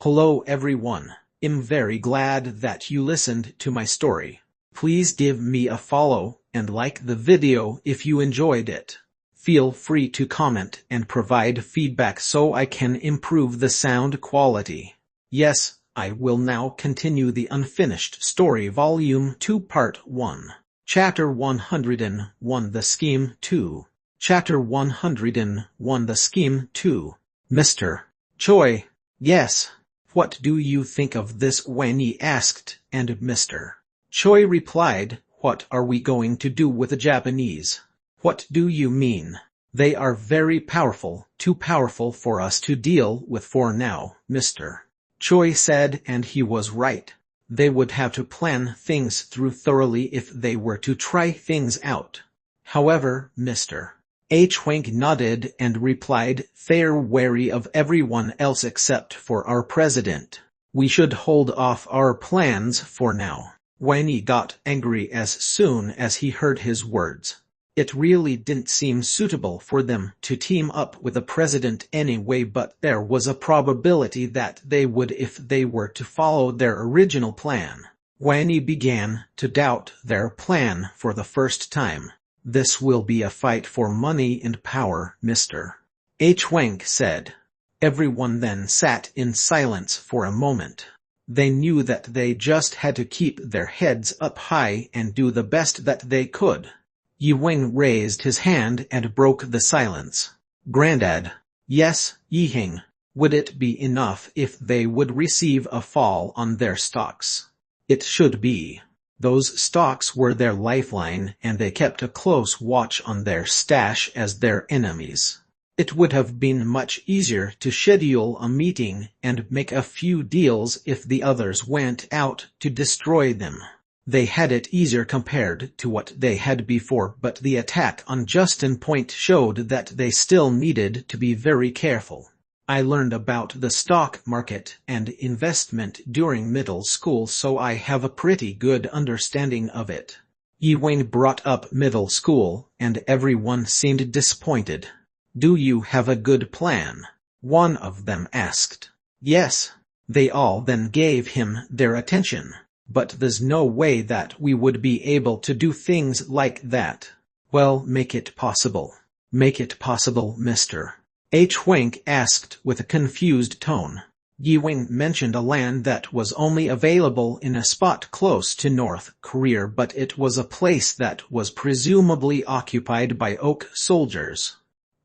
Hello everyone. I'm very glad that you listened to my story. Please give me a follow and like the video if you enjoyed it. Feel free to comment and provide feedback so I can improve the sound quality. Yes, I will now continue the unfinished story Volume 2 Part 1. Chapter 101 The Scheme 2. Chapter 101 The Scheme 2. Mr. Choi. Yes. What do you think of this? Wenyi asked, and Mr. Choi replied, What are we going to do with the Japanese? What do you mean? They are very powerful, too powerful for us to deal with for now, Mr. Choi said, and he was right. They would have to plan things through thoroughly if they were to try things out. However, Mr. Hwang nodded and replied, They're wary of everyone else except for our president. We should hold off our plans for now. Wenyi got angry as soon as he heard his words. It really didn't seem suitable for them to team up with the president anyway, but there was a probability that they would if they were to follow their original plan. Wenyi began to doubt their plan for the first time. This will be a fight for money and power, Mr. Hwang said. Everyone then sat in silence for a moment. They knew that they just had to keep their heads up high and do the best that they could. Yi-Wing raised his hand and broke the silence. Grandad. Yes, Yi-Hing. Would it be enough if they would receive a fall on their stocks? It should be. Those stocks were their lifeline, and they kept a close watch on their stash as their enemies. It would have been much easier to schedule a meeting and make a few deals if the others went out to destroy them. They had it easier compared to what they had before, but the attack on Justin Point showed that they still needed to be very careful. I learned about the stock market and investment during middle school, so I have a pretty good understanding of it. Yi-Wing brought up middle school, and everyone seemed disappointed. Do you have a good plan? One of them asked. Yes. They all then gave him their attention. But there's no way that we would be able to do things like that. Well, make it possible. Make it possible, Mr. Hwang asked with a confused tone. Yi-Wing mentioned a land that was only available in a spot close to North Korea, but it was a place that was presumably occupied by Oak soldiers.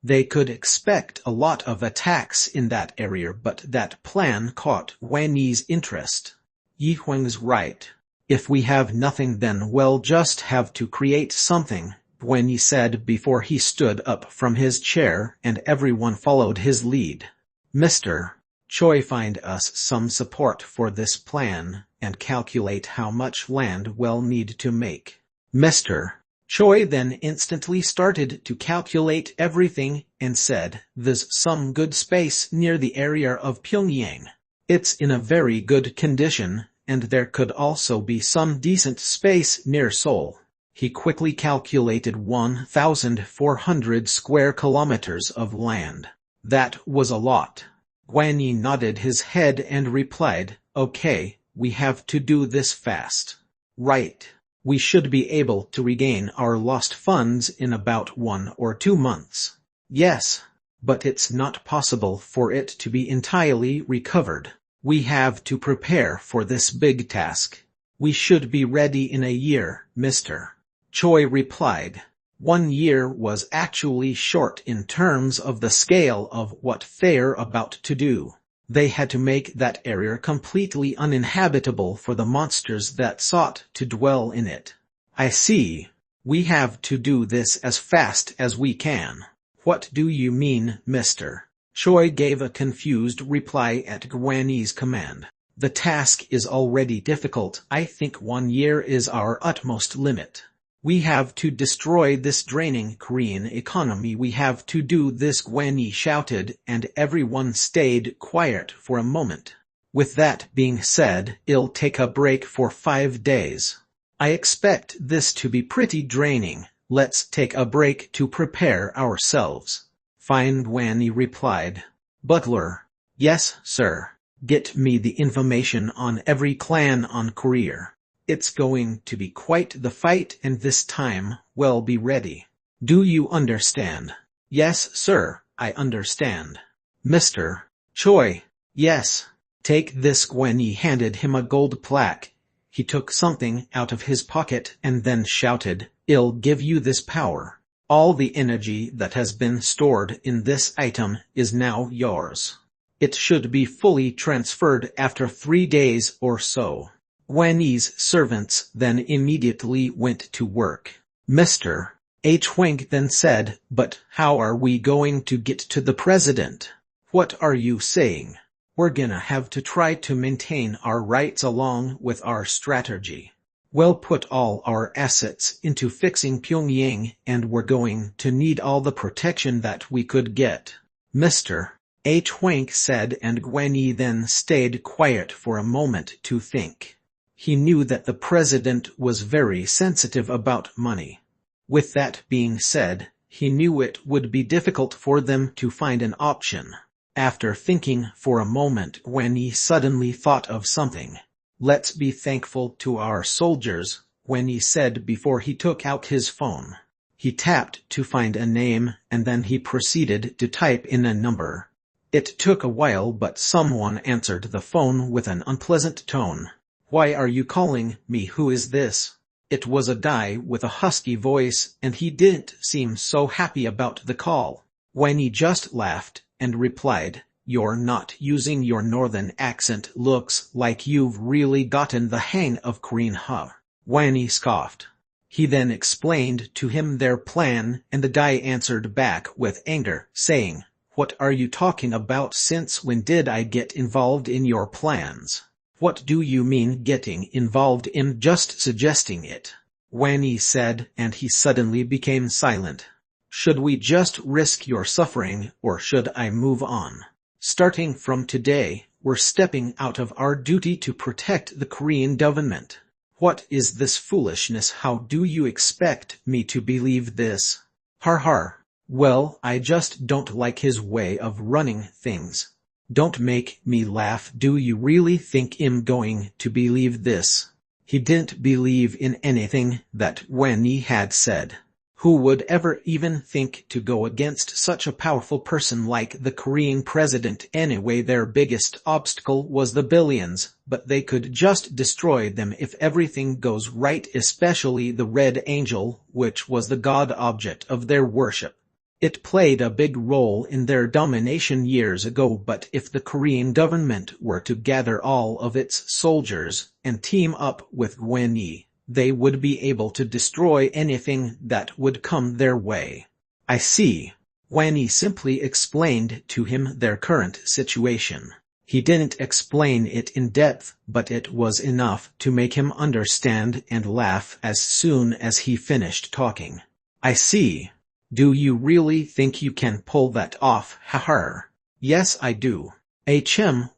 They could expect a lot of attacks in that area, but that plan caught Wenyi's interest. Yi-Hwang's right. If we have nothing, then we'll just have to create something, Wenyi said before he stood up from his chair, and everyone followed his lead. Mr. Choi, find us some support for this plan, and calculate how much land we'll need to make. Mr. Choi then instantly started to calculate everything, and said, There's some good space near the area of Pyongyang. It's in a very good condition, and there could also be some decent space near Seoul. He quickly calculated 1,400 square kilometers of land. That was a lot. Wenyi nodded his head and replied, Okay, we have to do this fast. Right. We should be able to regain our lost funds in about 1 or 2 months. Yes. But it's not possible for it to be entirely recovered. We have to prepare for this big task. We should be ready in a year, Mr. Choi replied. 1 year was actually short in terms of the scale of what they're about to do. They had to make that area completely uninhabitable for the monsters that sought to dwell in it. I see. We have to do this as fast as we can. What do you mean, Mr. Choi gave a confused reply at Wenyi's command. The task is already difficult. I think 1 year is our utmost limit. We have to destroy this draining Korean economy. We have to do this, Wenyi shouted, and everyone stayed quiet for a moment. With that being said, I'll take a break for 5 days. I expect this to be pretty draining. Let's take a break to prepare ourselves. Fine, Wenyi replied. Butler. Yes, sir. Get me the information on every clan on Korea. It's going to be quite the fight, and this time, well, be ready. Do you understand? Yes, sir, I understand. Mr. Choi. Yes. Take this. Gwenny handed him a gold plaque. He took something out of his pocket and then shouted, I'll give you this power. All the energy that has been stored in this item is now yours. It should be fully transferred after 3 days or so. Gwenny's servants then immediately went to work. Mr. Hwang then said, but how are we going to get to the president? What are you saying? We're gonna have to try to maintain our rights along with our strategy. We'll put all our assets into fixing Pyongyang, and we're going to need all the protection that we could get. Mr. Hwang said, and Gwenny then stayed quiet for a moment to think. He knew that the president was very sensitive about money. With that being said, he knew it would be difficult for them to find an option. After thinking for a moment, Gwenny suddenly thought of something. Let's be thankful to our soldiers, Gwenny said before he took out his phone. He tapped to find a name, and then he proceeded to type in a number. It took a while, but someone answered the phone with an unpleasant tone. Why are you calling me? Who is this? It was a guy with a husky voice, and he didn't seem so happy about the call. Gwenny just laughed and replied, You're not using your northern accent. Looks like you've really gotten the hang of Korean, huh? Gwenny scoffed. He then explained to him their plan, and the guy answered back with anger, saying, What are you talking about? Since when did I get involved in your plans? What do you mean getting involved in? Just suggesting it, Gwenny said, and he suddenly became silent. Should we just risk your suffering, or should I move on? Starting from today, we're stepping out of our duty to protect the Korean government. What is this foolishness? How do you expect me to believe this? Har har. Well, I just don't like his way of running things. Don't make me laugh. Do you really think I'm going to believe this? He didn't believe in anything that Gwenny had said. Who would ever even think to go against such a powerful person like the Korean president? Anyway, their biggest obstacle was the billions, but they could just destroy them if everything goes right, especially the Red Angel, which was the god object of their worship. It played a big role in their domination years ago, but if the Korean government were to gather all of its soldiers and team up with Gwenny, they would be able to destroy anything that would come their way. I see. Gwenny simply explained to him their current situation. He didn't explain it in depth, but it was enough to make him understand and laugh as soon as he finished talking. I see. Do you really think you can pull that off? Ha. Yes, I do.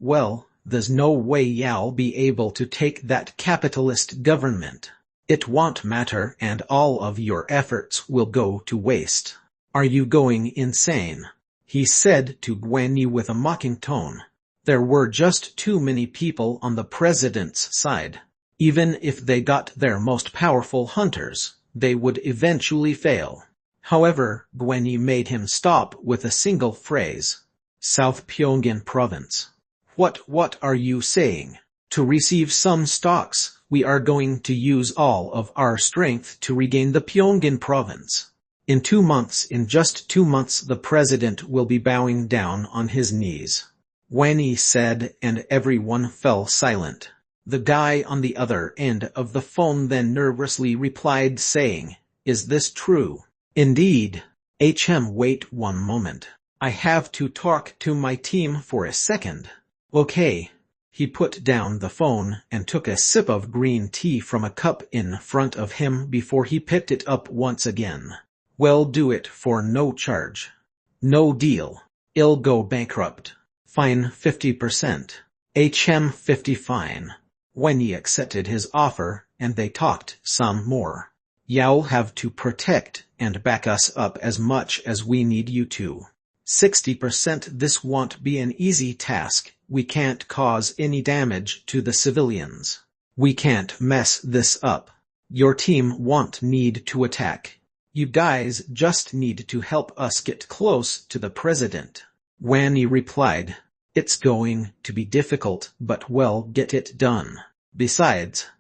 Well, there's no way I'll be able to take that capitalist government. It won't matter, and all of your efforts will go to waste. Are you going insane? He said to Gwenny with a mocking tone. There were just too many people on the president's side. Even if they got their most powerful hunters, they would eventually fail. However, Gwenny made him stop with a single phrase. South Pyongan province. What are you saying? To receive some stocks, we are going to use all of our strength to regain the Pyongan province. In just 2 months, the president will be bowing down on his knees. Gwenny said, and everyone fell silent. The guy on the other end of the phone then nervously replied, saying, Is this true? Indeed. Wait one moment. I have to talk to my team for a second. Okay. He put down the phone and took a sip of green tea from a cup in front of him before he picked it up once again. Well, do it for no charge. No deal. I'll go bankrupt. Fine, 50%. 50 fine. Gwenny accepted his offer, and they talked some more. You'll have to protect and back us up as much as we need you to. 60%. This won't be an easy task. We can't cause any damage to the civilians. We can't mess this up. Your team won't need to attack. You guys just need to help us get close to the president. Wanny replied. It's going to be difficult, but we'll get it done. Besides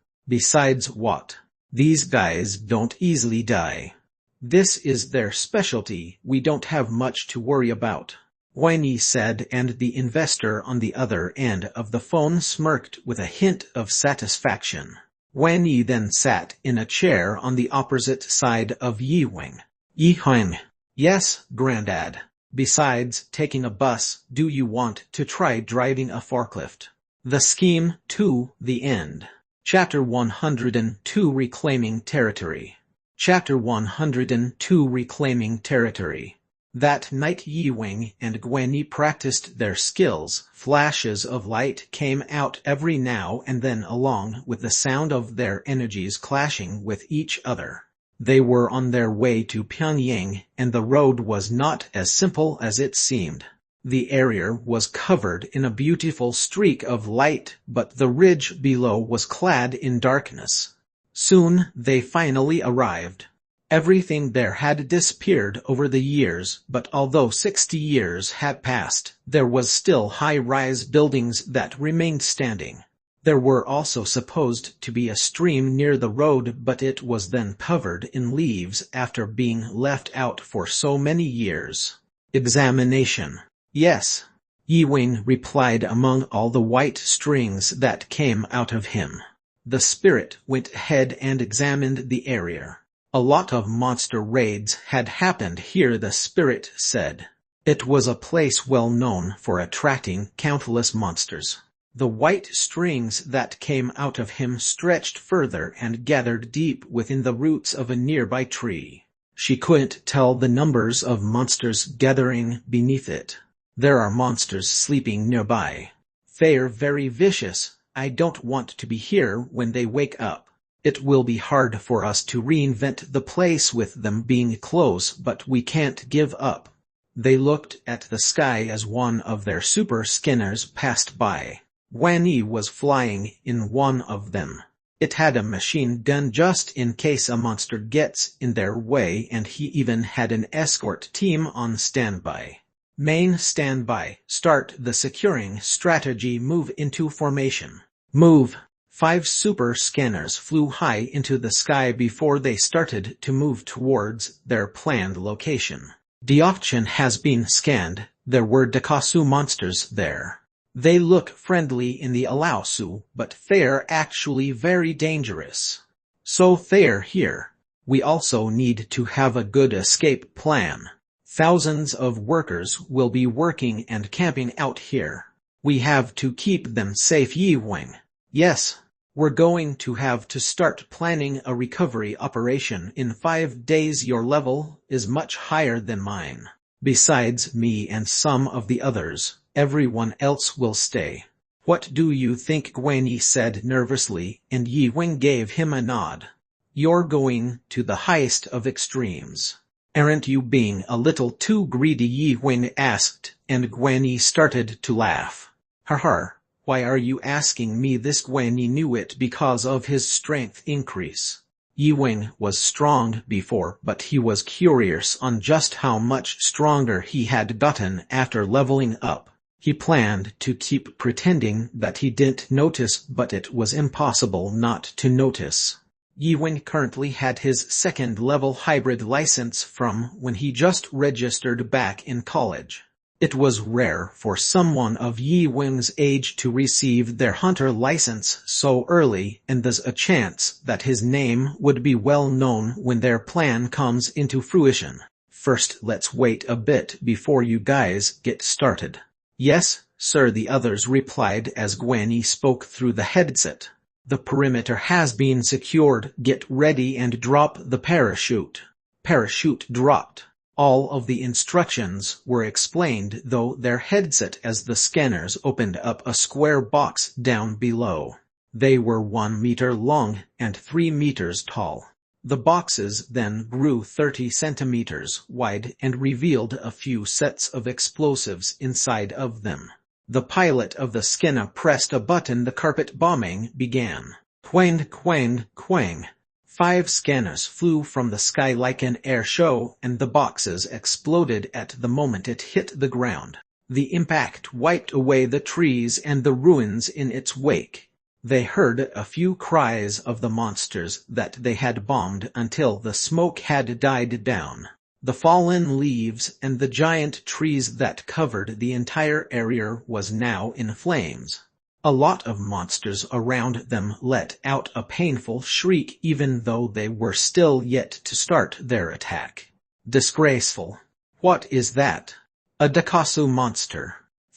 what? These guys don't easily die. This is their specialty. We don't have much to worry about, Wanny said, and the investor on the other end of the phone smirked with a hint of satisfaction. Wanny then sat in a chair on the opposite side of Yi-Wing. Yi-Wing. Yes, Grandad. Besides taking a bus, do you want to try driving a forklift? The scheme to the end. Chapter 102 Reclaiming Territory. Chapter 102 Reclaiming Territory. That night Yi-Wing and Gwenny practiced their skills. Flashes of light came out every now and then along with the sound of their energies clashing with each other. They were on their way to Pyongyang, and the road was not as simple as it seemed. The area was covered in a beautiful streak of light, but the ridge below was clad in darkness. Soon they finally arrived. Everything there had disappeared over the years, but although 60 years had passed, there was still high-rise buildings that remained standing. There were also supposed to be a stream near the road, but it was then covered in leaves after being left out for so many years. Examination. Yes, Yi-Wing replied among all the white strings that came out of him. The spirit went ahead and examined the area. A lot of monster raids had happened here, the spirit said. It was a place well known for attracting countless monsters. The white strings that came out of him stretched further and gathered deep within the roots of a nearby tree. She couldn't tell the numbers of monsters gathering beneath it. There are monsters sleeping nearby. They're very vicious. I don't want to be here when they wake up. It will be hard for us to reinvent the place with them being close, but we can't give up. They looked at the sky as one of their super scanners passed by. Wanny was flying in one of them. It had a machine gun just in case a monster gets in their way, and he even had an escort team on standby. Main standby. Start the securing strategy. Move into formation. Move. 5 super scanners flew high into the sky before they started to move towards their planned location. The option has been scanned. There were Dakasu monsters there. They look friendly in the Alaosu, but they're actually very dangerous. So they're here. We also need to have a good escape plan. Thousands of workers will be working and camping out here. We have to keep them safe. Yi-Wing. Yes. We're going to have to start planning a recovery operation in 5 days. Your level is much higher than mine. Besides me and some of the others, everyone else will stay. What do you think? Gwenny said nervously, and Yi-Wing gave him a nod. You're going to the highest of extremes. Aren't you being a little too greedy? Yi-Wing asked, and Gwenny started to laugh. Ha. Why are you asking me this? Gwenny knew it because of his strength increase. Yi-Wing was strong before, but he was curious on just how much stronger he had gotten after leveling up. He planned to keep pretending that he didn't notice, but it was impossible not to notice. Yi-Wing currently had his 2nd level hybrid license from when he just registered back in college. It was rare for someone of Yi-Wing's age to receive their hunter license so early, and there's a chance that his name would be well known when their plan comes into fruition. First, let's wait a bit before you guys get started. Yes, sir, the others replied as Gwenny spoke through the headset. The perimeter has been secured. Get ready and drop the parachute. Parachute dropped. All of the instructions were explained through their headset as the scanners opened up a square box down below. They were 1 meter long and 3 meters tall. The boxes then grew 30 centimeters wide and revealed a few sets of explosives inside of them. The pilot of the scanner pressed a button. The carpet bombing began. Quang, quang, quang. 5 scanners flew from the sky like an air show, and the boxes exploded at the moment it hit the ground. The impact wiped away the trees and the ruins in its wake. They heard a few cries of the monsters that they had bombed until the smoke had died down. The fallen leaves and the giant trees that covered the entire area was now in flames. A lot of monsters around them let out a painful shriek even though they were still yet to start their attack. Disgraceful. What is that? A Dakasu monster.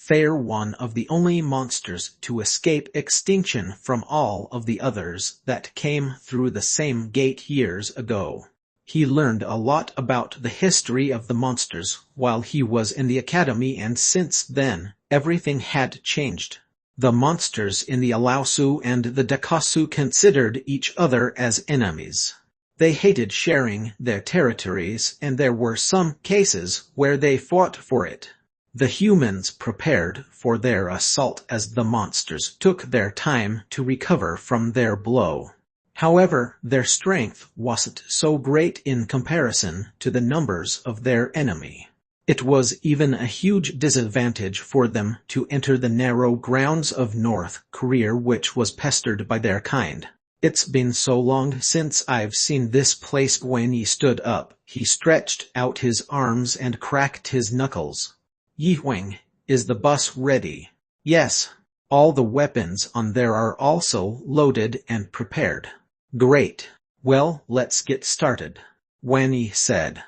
They're one of the only monsters to escape extinction from all of the others that came through the same gate years ago. He learned a lot about the history of the monsters while he was in the academy, and since then, everything had changed. The monsters in the Alausu and the Dakasu considered each other as enemies. They hated sharing their territories, and there were some cases where they fought for it. The humans prepared for their assault as the monsters took their time to recover from their blow. However, their strength wasn't so great in comparison to the numbers of their enemy. It was even a huge disadvantage for them to enter the narrow grounds of North Korea, which was pestered by their kind. It's been so long since I've seen this place. When he stood up, he stretched out his arms and cracked his knuckles. Yihuang, is the bus ready? Yes. All the weapons on there are also loaded and prepared. Great. Well, let's get started, Wanyi said.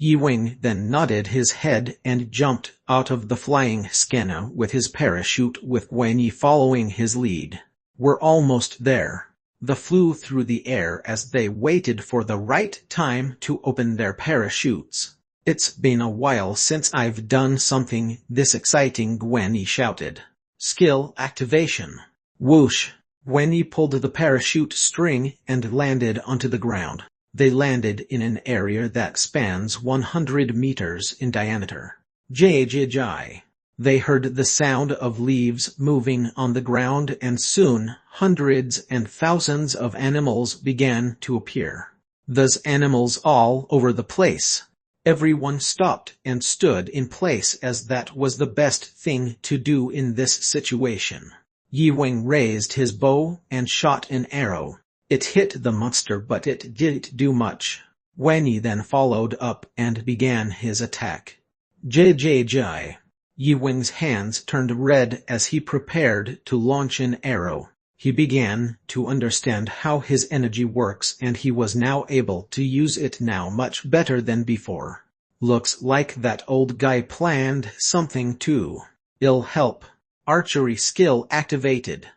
Yihuang then nodded his head and jumped out of the flying scanner with his parachute, with Wanyi following his lead. We're almost there. They flew through the air as they waited for the right time to open their parachutes. It's been a while since I've done something this exciting, Wanyi shouted. Skill activation. Whoosh. Wanyi pulled the parachute string and landed onto the ground. They landed in an area that spans 100 meters in diameter. Jai. They heard the sound of leaves moving on the ground, and soon hundreds and thousands of animals began to appear. There's animals all over the place. Everyone stopped and stood in place, as that was the best thing to do in this situation. Yihuang raised his bow and shot an arrow. It hit the monster, but it didn't do much. Wanyi then followed up and began his attack. Jai. Yihuang's hands turned red as he prepared to launch an arrow. He began to understand how his energy works, and he was now able to use it now much better than before. Looks like that old guy planned something too. It'll help. Archery skill activated.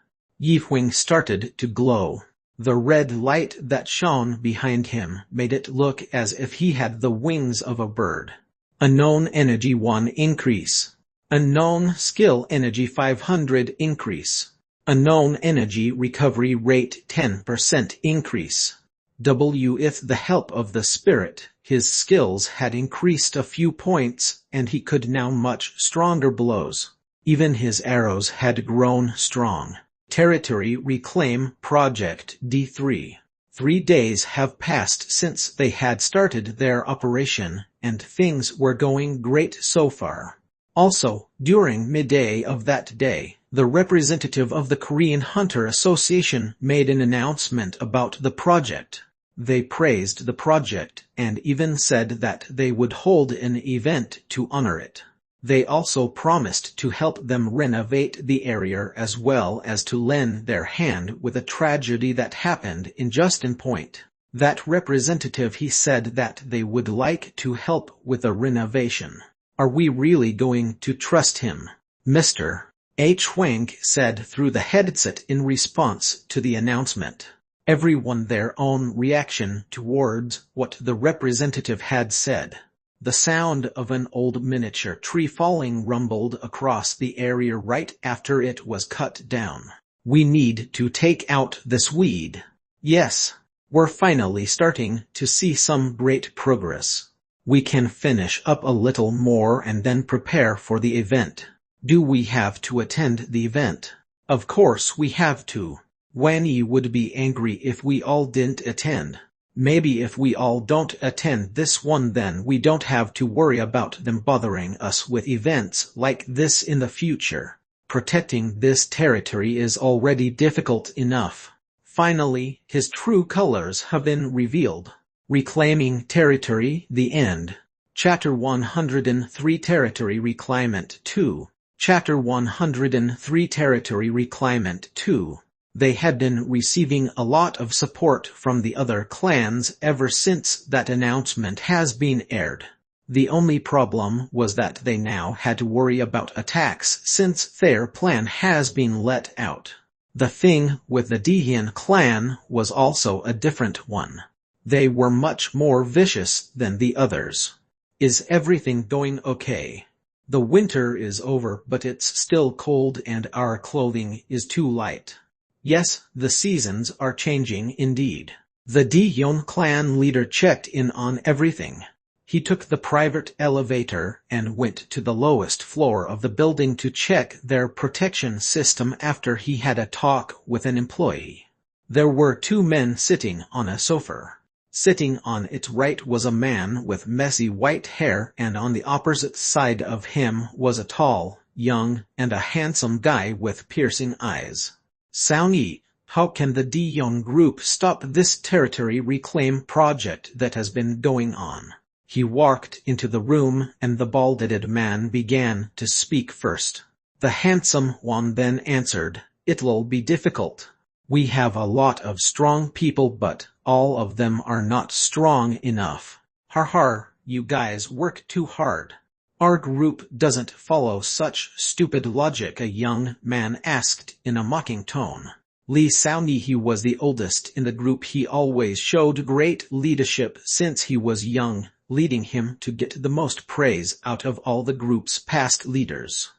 Yihuang started to glow. The red light that shone behind him made it look as if he had the wings of a bird. Unknown energy 1 increase. Unknown skill energy 500 increase. Unknown energy recovery rate 10% increase. With the help of the spirit, his skills had increased a few points, and he could now much stronger blows. Even his arrows had grown strong. Territory Reclaim Project D3. 3 days have passed since they had started their operation, and things were going great so far. Also, during midday of that day, the representative of the Korean Hunter Association made an announcement about the project. They praised the project and even said that they would hold an event to honor it. They also promised to help them renovate the area, as well as to lend their hand with a tragedy that happened in Justin Point. That representative, he said that they would like to help with a renovation. Are we really going to trust him? Mr. H. Huang said through the headset in response to the announcement. Everyone their own reaction towards what the representative had said. The sound of an old miniature tree falling rumbled across the area right after it was cut down. We need to take out this weed. Yes. We're finally starting to see some great progress. We can finish up a little more and then prepare for the event. Do we have to attend the event? Of course we have to. Wanny would be angry if we all didn't attend. Maybe if we all don't attend this one, then we don't have to worry about them bothering us with events like this in the future. Protecting this territory is already difficult enough. Finally, his true colors have been revealed. Reclaiming Territory, the End. Chapter 103 Territory Reclaimment 2. Chapter 103 Territory Reclaimment 2. They had been receiving a lot of support from the other clans ever since that announcement has been aired. The only problem was that they now had to worry about attacks since their plan has been let out. The thing with the Dian clan was also a different one. They were much more vicious than the others. Is everything going okay? The winter is over, but it's still cold and our clothing is too light. Yes, the seasons are changing indeed. The Dion clan leader checked in on everything. He took the private elevator and went to the lowest floor of the building to check their protection system after he had a talk with an employee. There were two men sitting on a sofa. Sitting on its right was a man with messy white hair, and on the opposite side of him was a tall, young, and a handsome guy with piercing eyes. Soundyi, how can the Dion group stop this territory reclaim project that has been going on? He walked into the room and the bald-headed man began to speak first. The handsome one then answered, "It'll be difficult. We have a lot of strong people, but all of them are not strong enough. Har, you guys work too hard. Our group doesn't follow such stupid logic," a young man asked in a mocking tone. Li Soundyi, he was the oldest in the group. He always showed great leadership since he was young, leading him to get the most praise out of all the group's past leaders.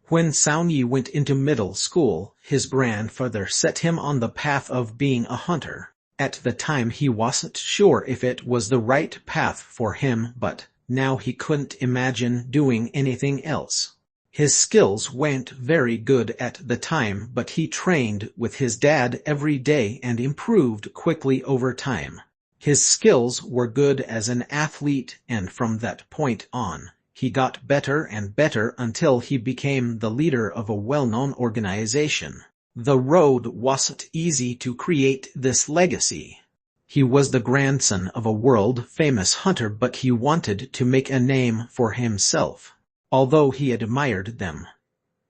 When Soundyi went into middle school, his grandfather set him on the path of being a hunter. At the time he wasn't sure if it was the right path for him, but now he couldn't imagine doing anything else. His skills weren't very good at the time, but he trained with his dad every day and improved quickly over time. His skills were good as an athlete, and from that point on, he got better and better until he became the leader of a well-known organization. The road wasn't easy to create this legacy. He was the grandson of a world-famous hunter, but he wanted to make a name for himself. Although he admired them,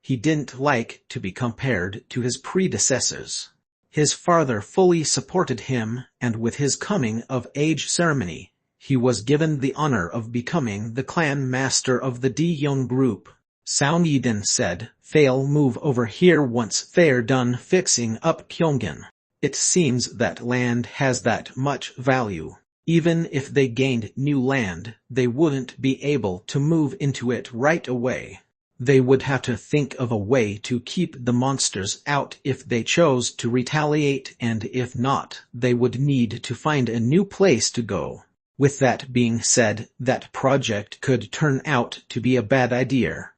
he didn't like to be compared to his predecessors. His father fully supported him, and with his coming-of-age ceremony, he was given the honor of becoming the clan master of the Dion group. Soundyi then said, "They'll move over here once they're done fixing up Gyeonggan. It seems that land has that much value. Even if they gained new land, they wouldn't be able to move into it right away. They would have to think of a way to keep the monsters out if they chose to retaliate, and if not, they would need to find a new place to go. With that being said, that project could turn out to be a bad idea.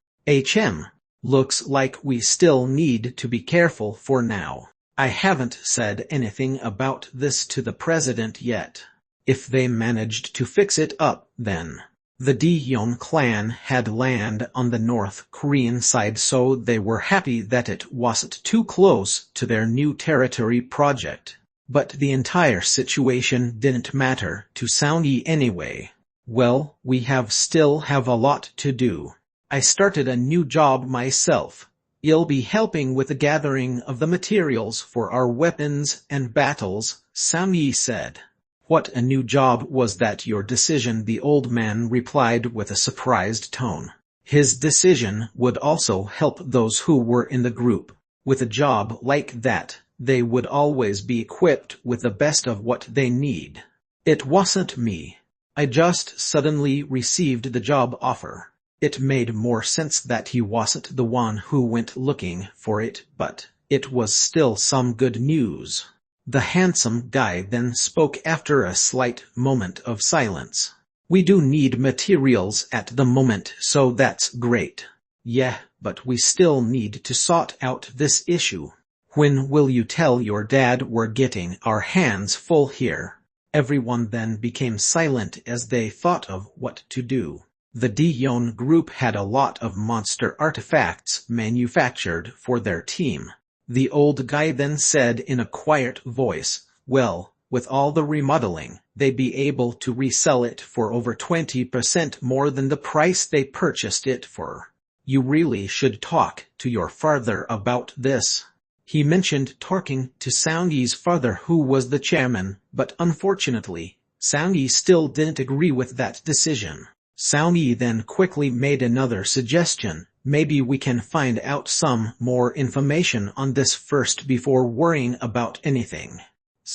Looks like we still need to be careful for now. I haven't said anything about this to the president yet. If they managed to fix it up, then." The Dion clan had land on the North Korean side, so they were happy that it wasn't too close to their new territory project. But the entire situation didn't matter to Soundyi anyway. "Well, we still have a lot to do. I started a new job myself. You'll be helping with the gathering of the materials for our weapons and battles," Soundyi said. "What a new job was that your decision?" the old man replied with a surprised tone. His decision would also help those who were in the group. With a job like that, they would always be equipped with the best of what they need. "It wasn't me. I just suddenly received the job offer." It made more sense that he wasn't the one who went looking for it, but it was still some good news. The handsome guy then spoke after a slight moment of silence. We do need materials at the moment, so that's great. Yeah, but we still need to sort out this issue. When will you tell your dad we're getting our hands full here? Everyone then became silent as they thought of what to do. The Dion group had a lot of monster artifacts manufactured for their team. The old guy then said in a quiet voice, well, with all the remodeling, they'd be able to resell it for over 20% more than the price they purchased it for. You really should talk to your father about this. He mentioned talking to Soungy's father, who was the chairman, but unfortunately, Soungy still didn't agree with that decision. Soungy then quickly made another suggestion. Maybe we can find out some more information on this first before worrying about anything.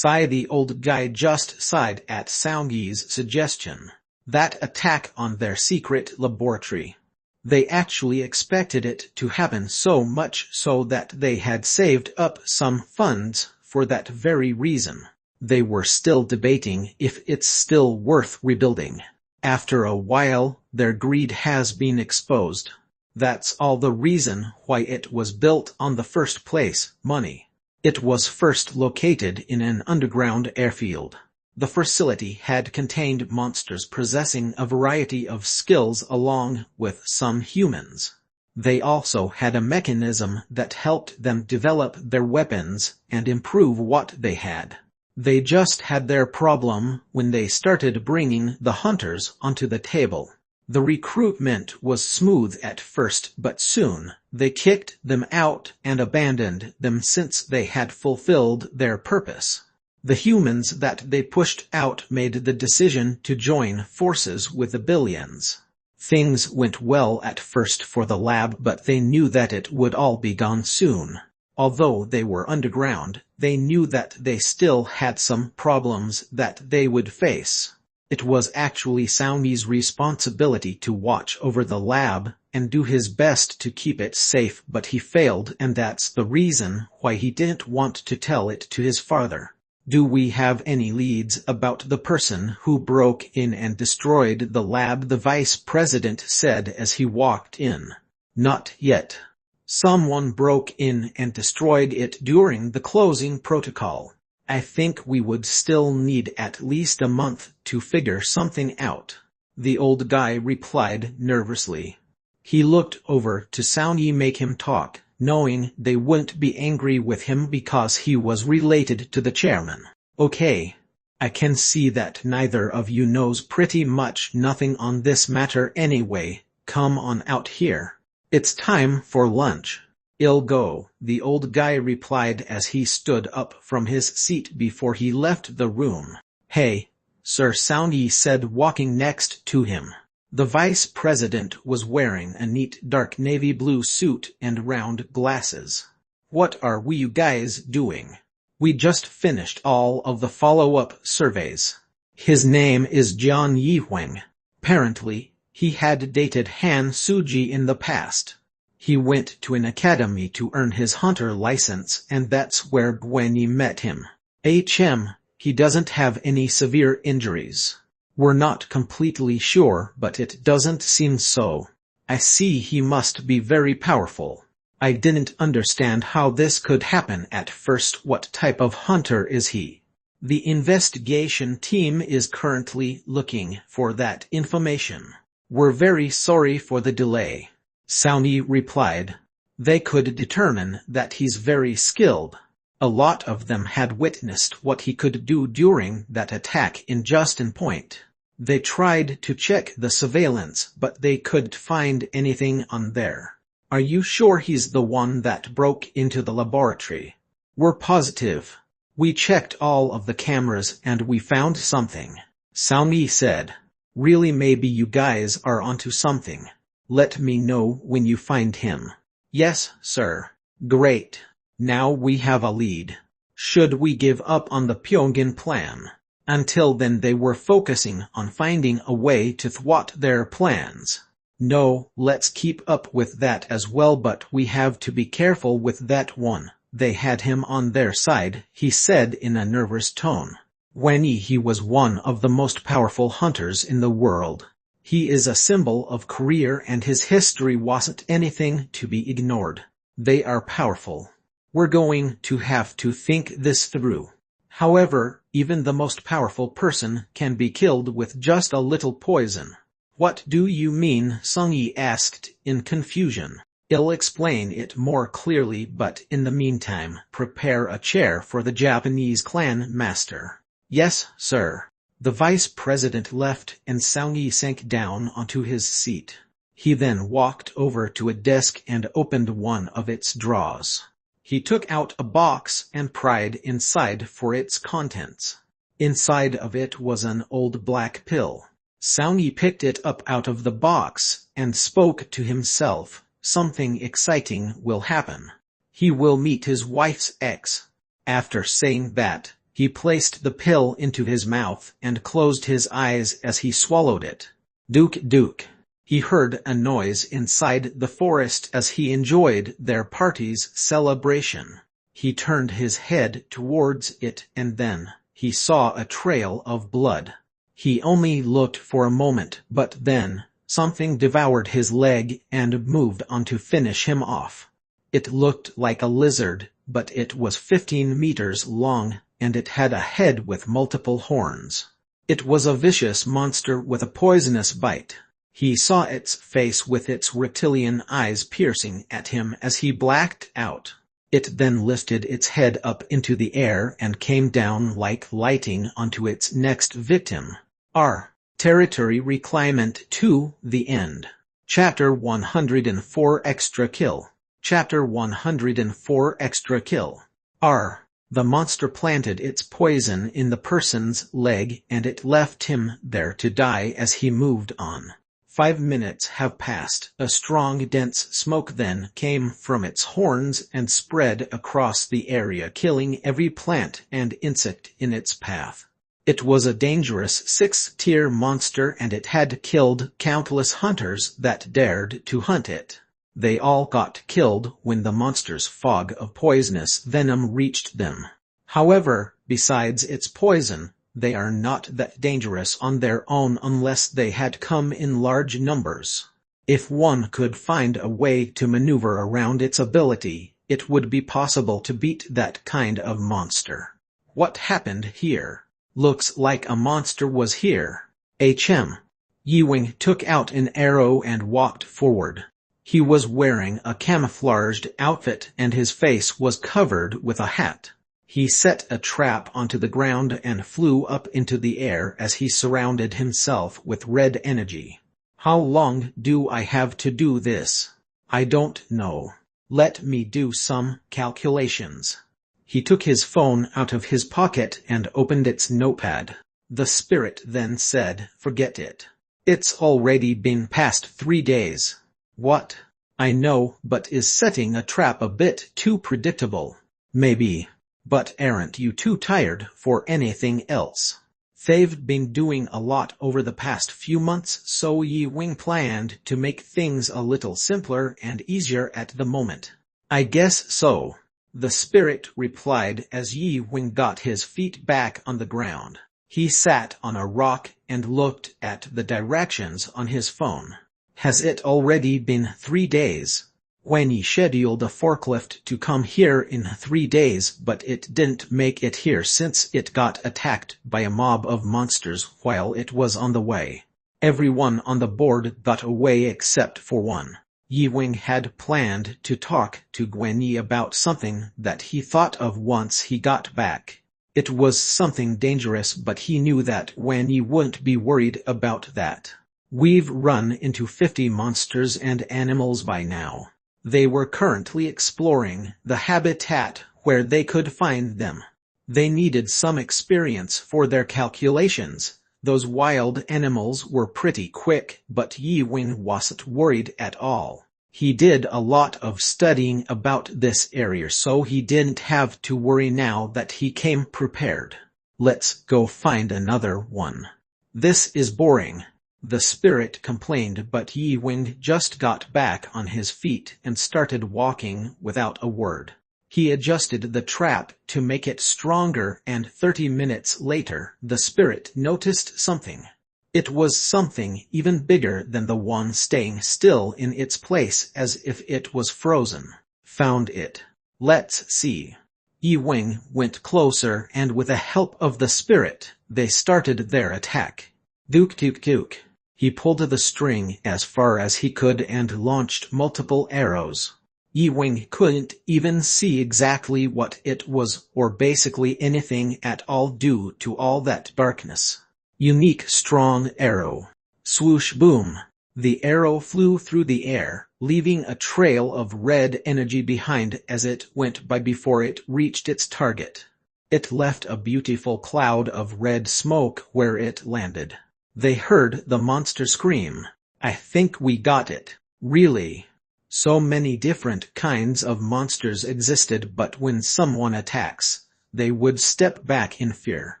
The old guy just sighed at Soungy's suggestion. That attack on their secret laboratory. They actually expected it to happen, so much so that they had saved up some funds for that very reason. They were still debating if it's still worth rebuilding. After a while, their greed has been exposed. That's all the reason why it was built on the first place, money. It was first located in an underground airfield. The facility had contained monsters possessing a variety of skills along with some humans. They also had a mechanism that helped them develop their weapons and improve what they had. They just had their problem when they started bringing the hunters onto the table. The recruitment was smooth at first, but soon they kicked them out and abandoned them since they had fulfilled their purpose. The humans that they pushed out made the decision to join forces with the Billions. Things went well at first for the lab, but they knew that it would all be gone soon. Although they were underground, they knew that they still had some problems that they would face. It was actually Soungy's responsibility to watch over the lab and do his best to keep it safe, but he failed, and that's the reason why he didn't want to tell it to his father. Do we have any leads about the person who broke in and destroyed the lab? The vice president said as he walked in. Not yet. Someone broke in and destroyed it during the closing protocol. I think we would still need at least a month to figure something out, the old guy replied nervously. He looked over to Soungy make him talk, knowing they wouldn't be angry with him because he was related to the chairman. Okay. I can see that neither of you knows pretty much nothing on this matter anyway. Come on out here. It's time for lunch. I'll go, the old guy replied as he stood up from his seat before he left the room. Hey, sir, Soungy said, walking next to him. The vice president was wearing a neat dark navy blue suit and round glasses. What are you guys doing? We just finished all of the follow-up surveys. His name is John Yihwang. Apparently, he had dated Han Suji in the past. He went to an academy to earn his hunter license, and that's where Gwenny met him. He doesn't have any severe injuries. We're not completely sure, but it doesn't seem so. I see he must be very powerful. I didn't understand how this could happen at first. What type of hunter is he? The investigation team is currently looking for that information. We're very sorry for the delay, Soungy replied. They could determine that he's very skilled. A lot of them had witnessed what he could do during that attack in Justin Point. They tried to check the surveillance, but they couldn't find anything on there. Are you sure he's the one that broke into the laboratory? We're positive. We checked all of the cameras and we found something, Soungy said. Really, maybe you guys are onto something. Let me know when you find him. Yes, sir. Great. Now we have a lead. Should we give up on the Pyongyang plan? Until then they were focusing on finding a way to thwart their plans. No, let's keep up with that as well, but we have to be careful with that one. They had him on their side, he said in a nervous tone. When he was one of the most powerful hunters in the world. He is a symbol of career and his history wasn't anything to be ignored. They are powerful. We're going to have to think this through. However, even the most powerful person can be killed with just a little poison. What do you mean? Sung-yi asked in confusion. I'll explain it more clearly, but in the meantime, prepare a chair for the Japanese clan master. Yes, sir. The vice president left and Sung-yi sank down onto his seat. He then walked over to a desk and opened one of its drawers. He took out a box and pried inside for its contents. Inside of it was an old black pill. Sung-yi picked it up out of the box and spoke to himself. Something exciting will happen. He will meet his wife's ex. After saying that, he placed the pill into his mouth and closed his eyes as he swallowed it. Duke Duke. He heard a noise inside the forest as he enjoyed their party's celebration. He turned his head towards it and then he saw a trail of blood. He only looked for a moment, but then something devoured his leg and moved on to finish him off. It looked like a lizard, but it was 15 meters long, and it had a head with multiple horns. It was a vicious monster with a poisonous bite. He saw its face with its reptilian eyes piercing at him as he blacked out. It then lifted its head up into the air and came down like lightning onto its next victim. R. Territory Reclaimant 2. The End. Chapter 104 Extra Kill. Chapter 104 Extra Kill. R. The monster planted its poison in the person's leg and it left him there to die as he moved on. 5 minutes have passed. A strong dense smoke then came from its horns and spread across the area, killing every plant and insect in its path. It was a dangerous 6-tier monster and it had killed countless hunters that dared to hunt it. They all got killed when the monster's fog of poisonous venom reached them. However, besides its poison, they are not that dangerous on their own unless they had come in large numbers. If one could find a way to maneuver around its ability, it would be possible to beat that kind of monster. What happened here? Looks like a monster was here. HM. Yi-Wing took out an arrow and walked forward. He was wearing a camouflaged outfit and his face was covered with a hat. He set a trap onto the ground and flew up into the air as he surrounded himself with red energy. How long do I have to do this? I don't know. Let me do some calculations. He took his phone out of his pocket and opened its notepad. The spirit then said, "Forget it. It's already been past 3 days." What? I know, but is setting a trap a bit too predictable? Maybe. But aren't you too tired for anything else? They've been doing a lot over the past few months, so Yi-Wing planned to make things a little simpler and easier at the moment. I guess so. The spirit replied as Yi-Wing got his feet back on the ground. He sat on a rock and looked at the directions on his phone. Has it already been 3 days? When he scheduled a forklift to come here in 3 days, but it didn't make it here since it got attacked by a mob of monsters while it was on the way. Everyone on the board got away except for one. Yi-Wing had planned to talk to Gwenny about something that he thought of once he got back. It was something dangerous, but he knew that Gwenny wouldn't be worried about that. We've run into 50 monsters and animals by now. They were currently exploring the habitat where they could find them. They needed some experience for their calculations. Those wild animals were pretty quick, but Yi-Wing wasn't worried at all. He did a lot of studying about this area, so he didn't have to worry now that he came prepared. Let's go find another one. This is boring. The spirit complained, but Yi-Wing just got back on his feet and started walking without a word. He adjusted the trap to make it stronger, and 30 minutes later, the spirit noticed something. It was something even bigger than the one staying still in its place as if it was frozen. Found it. Let's see. Yi Wing went closer, and with the help of the spirit, they started their attack. Duk duk duk. He pulled the string as far as he could and launched multiple arrows. Yi Wing couldn't even see exactly what it was, or basically anything at all due to all that darkness. Unique strong arrow. Swoosh boom. The arrow flew through the air, leaving a trail of red energy behind as it went by before it reached its target. It left a beautiful cloud of red smoke where it landed. They heard the monster scream. I think we got it. Really? So many different kinds of monsters existed, but when someone attacks, they would step back in fear.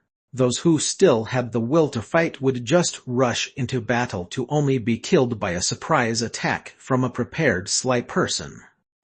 Those who still had the will to fight would just rush into battle to only be killed by a surprise attack from a prepared sly person.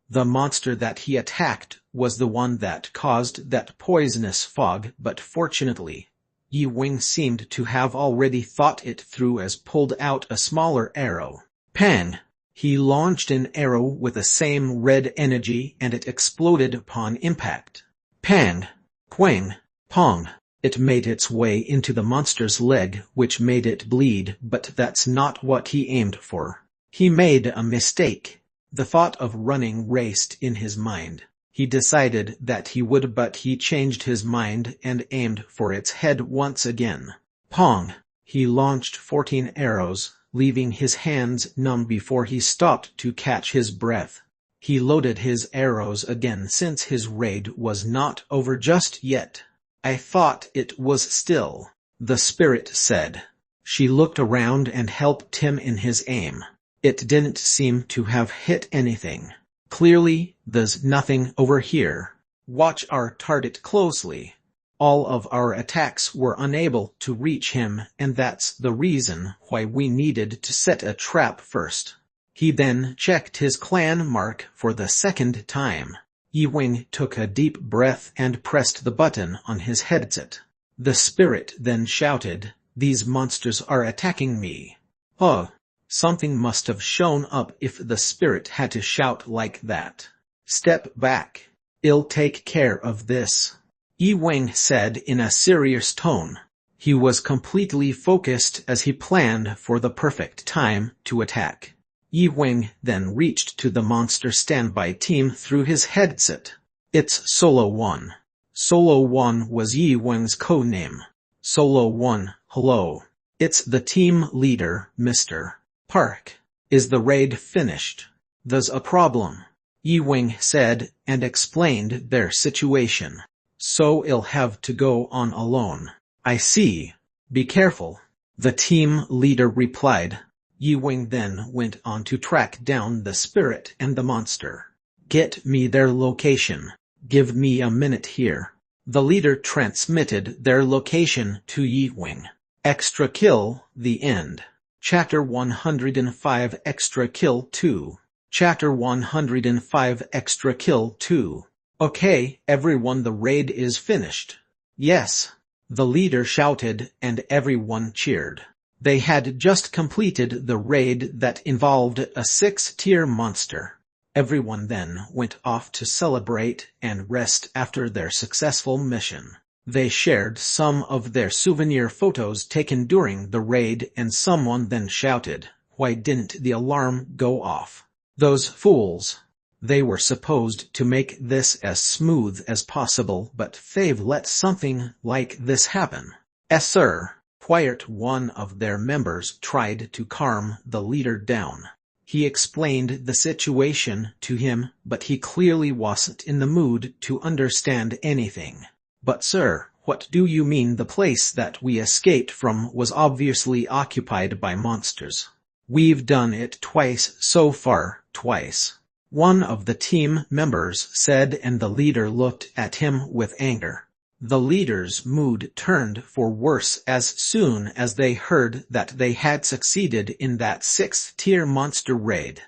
The monster that he attacked was the one that caused that poisonous fog, but fortunately, Yi Wing seemed to have already thought it through as pulled out a smaller arrow. Pang! He launched an arrow with the same red energy, and it exploded upon impact. Pang! Quang! Pong! It made its way into the monster's leg, which made it bleed, but that's not what he aimed for. He made a mistake. The thought of running raced in his mind. He decided that he would, but he changed his mind and aimed for its head once again. Pong! He launched 14 arrows, leaving his hands numb before he stopped to catch his breath. He loaded his arrows again since his raid was not over just yet. I thought it was still, the spirit said. She looked around and helped him in his aim. It didn't seem to have hit anything. Clearly, there's nothing over here. Watch our target closely. All of our attacks were unable to reach him, and that's the reason why we needed to set a trap first. He then checked his clan mark for the second time. Yi Wing took a deep breath and pressed the button on his headset. The spirit then shouted, "These monsters are attacking me." Oh, something must have shown up if the spirit had to shout like that. Step back. I'll take care of this, Yi Wing said in a serious tone. He was completely focused as he planned for the perfect time to attack. Yi Wing then reached to the monster standby team through his headset. It's Solo 1. Solo 1 was Yi Wing's codename. Solo 1, hello. It's the team leader, Mr. Park. Is the raid finished? There's a problem, Yi Wing said, and explained their situation. So I'll have to go on alone. I see. Be careful, the team leader replied. Yi Wing then went on to track down the spirit and the monster. Get me their location. Give me a minute here. The leader transmitted their location to Yi Wing. Extra Kill, the end. Chapter 105 Extra Kill 2. Chapter 105 Extra Kill 2. Okay, everyone, the raid is finished. Yes, the leader shouted, and everyone cheered. They had just completed the raid that involved a 6-tier monster. Everyone then went off to celebrate and rest after their successful mission. They shared some of their souvenir photos taken during the raid, and someone then shouted, "Why didn't the alarm go off? Those fools! They were supposed to make this as smooth as possible, but they've let something like this happen." Sir. Quiet, one of their members tried to calm the leader down. He explained the situation to him, but he clearly wasn't in the mood to understand anything. But sir, what do you mean the place that we escaped from was obviously occupied by monsters? We've done it twice so far, twice. One of the team members said, and the leader looked at him with anger. The leader's mood turned for worse as soon as they heard that they had succeeded in that 6th-tier monster raid.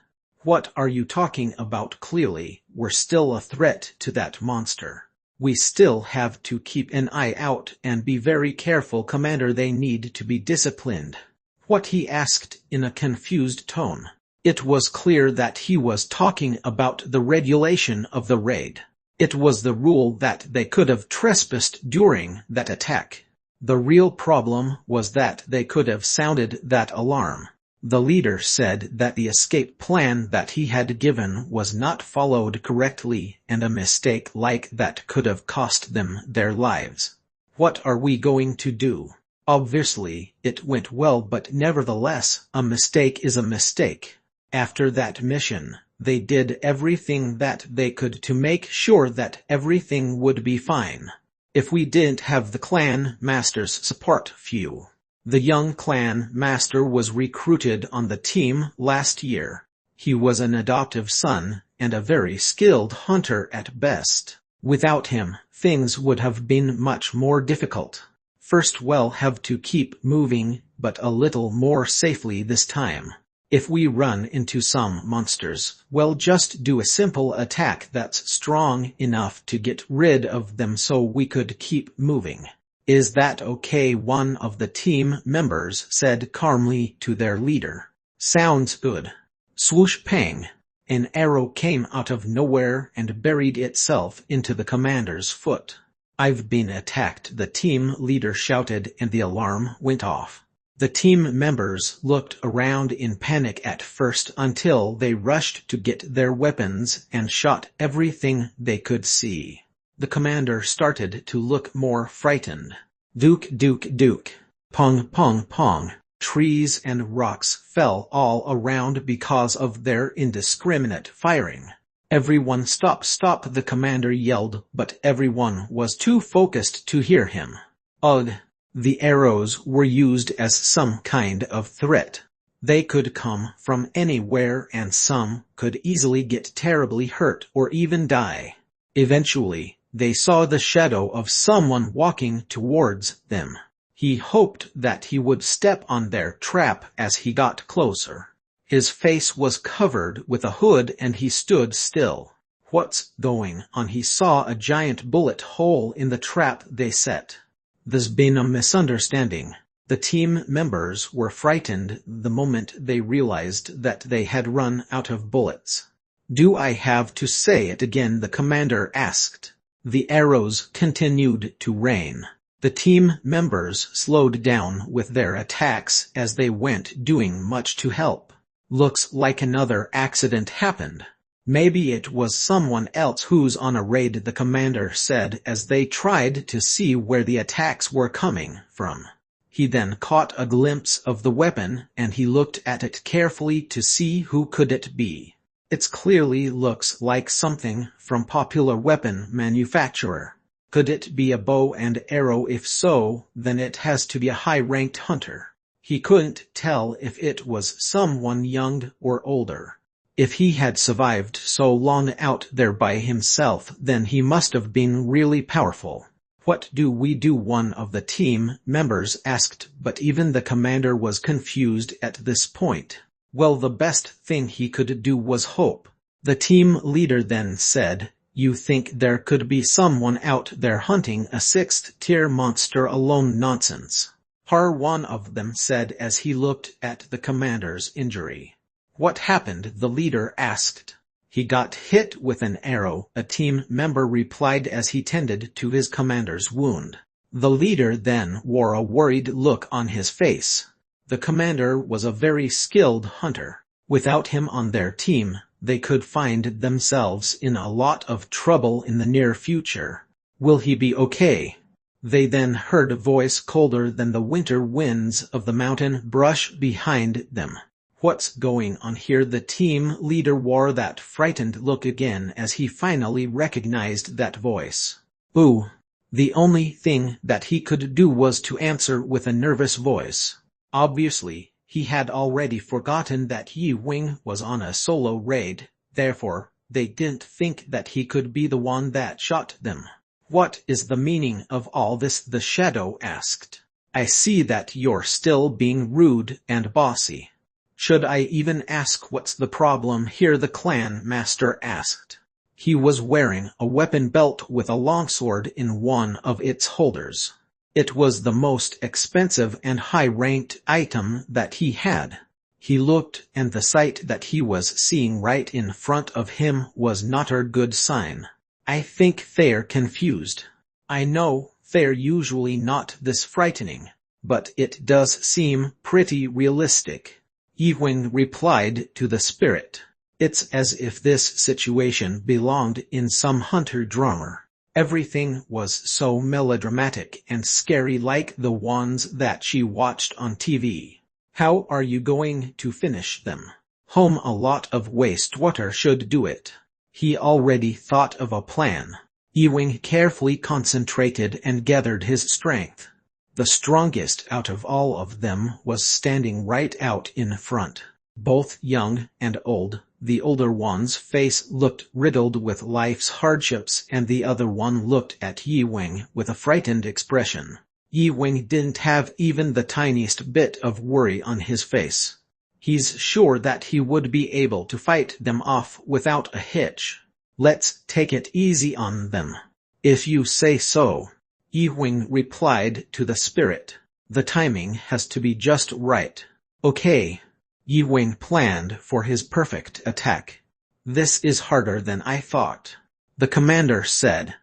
What are you talking about? Clearly, we're still a threat to that monster. We still have to keep an eye out and be very careful, Commander. They need to be disciplined. What? He asked in a confused tone. It was clear that he was talking about the regulation of the raid. It was the rule that they could have trespassed during that attack. The real problem was that they could have sounded that alarm. The leader said that the escape plan that he had given was not followed correctly, and a mistake like that could have cost them their lives. What are we going to do? Obviously, it went well, but nevertheless, a mistake is a mistake. After that mission, they did everything that they could to make sure that everything would be fine. If we didn't have the clan master's support, phew. The young clan master was recruited on the team last year. He was an adoptive son, and a very skilled hunter at best. Without him, things would have been much more difficult. First, we'll have to keep moving, but a little more safely this time. If we run into some monsters, we'll just do a simple attack that's strong enough to get rid of them so we could keep moving. Is that okay? One of the team members said calmly to their leader. Sounds good. Swoosh pang. An arrow came out of nowhere and buried itself into the commander's foot. I've been attacked, the team leader shouted, and the alarm went off. The team members looked around in panic at first until they rushed to get their weapons and shot everything they could see. The commander started to look more frightened. Duke, duke, duke. Pong, pong, pong. Trees and rocks fell all around because of their indiscriminate firing. Everyone stop, stop, the commander yelled, but everyone was too focused to hear him. Ugh. The arrows were used as some kind of threat. They could come from anywhere, and some could easily get terribly hurt or even die. Eventually, they saw the shadow of someone walking towards them. He hoped that he would step on their trap as he got closer. His face was covered with a hood and he stood still. What's going on? He saw a giant bullet hole in the trap they set. There's been a misunderstanding. The team members were frightened the moment they realized that they had run out of bullets. Do I have to say it again? The commander asked. The arrows continued to rain. The team members slowed down with their attacks as they weren't doing much to help. Looks like another accident happened. Maybe it was someone else who's on a raid, the commander said as they tried to see where the attacks were coming from. He then caught a glimpse of the weapon and he looked at it carefully to see who could it be. It clearly looks like something from popular weapon manufacturer. Could it be a bow and arrow? If so, then it has to be a high-ranked hunter. He couldn't tell if it was someone young or older. If he had survived so long out there by himself, then he must have been really powerful. What do we do? One of the team members asked, but even the commander was confused at this point. Well, the best thing he could do was hope. The team leader then said, You think there could be someone out there hunting a 6th-tier monster alone? Nonsense. One of them said as he looked at the commander's injury. What happened? The leader asked. He got hit with an arrow, a team member replied as he tended to his commander's wound. The leader then wore a worried look on his face. The commander was a very skilled hunter. Without him on their team, they could find themselves in a lot of trouble in the near future. Will he be okay? They then heard a voice colder than the winter winds of the mountain brush behind them. What's going on here? The team leader wore that frightened look again as he finally recognized that voice. Ooh. The only thing that he could do was to answer with a nervous voice. Obviously, he had already forgotten that Yi Wing was on a solo raid, therefore, they didn't think that he could be the one that shot them. What is the meaning of all this? The shadow asked. I see that you're still being rude and bossy. Should I even ask what's the problem here? The clan master asked. He was wearing a weapon belt with a longsword in one of its holders. It was the most expensive and high-ranked item that he had. He looked, and the sight that he was seeing right in front of him was not a good sign. I think they're confused. I know they're usually not this frightening, but it does seem pretty realistic. Yi-Wing replied to the spirit. It's as if this situation belonged in some hunter drama. Everything was so melodramatic and scary, like the ones that she watched on TV. How are you going to finish them? A lot of wastewater should do it. He already thought of a plan. Yi-Wing carefully concentrated and gathered his strength. The strongest out of all of them was standing right out in front. Both young and old, the older one's face looked riddled with life's hardships, and the other one looked at Yi-Wing with a frightened expression. Yi-Wing didn't have even the tiniest bit of worry on his face. He's sure that he would be able to fight them off without a hitch. Let's take it easy on them. If you say so. Yi-Wing replied to the spirit. The timing has to be just right. Okay. Yi-Wing planned for his perfect attack. This is harder than I thought, the commander said.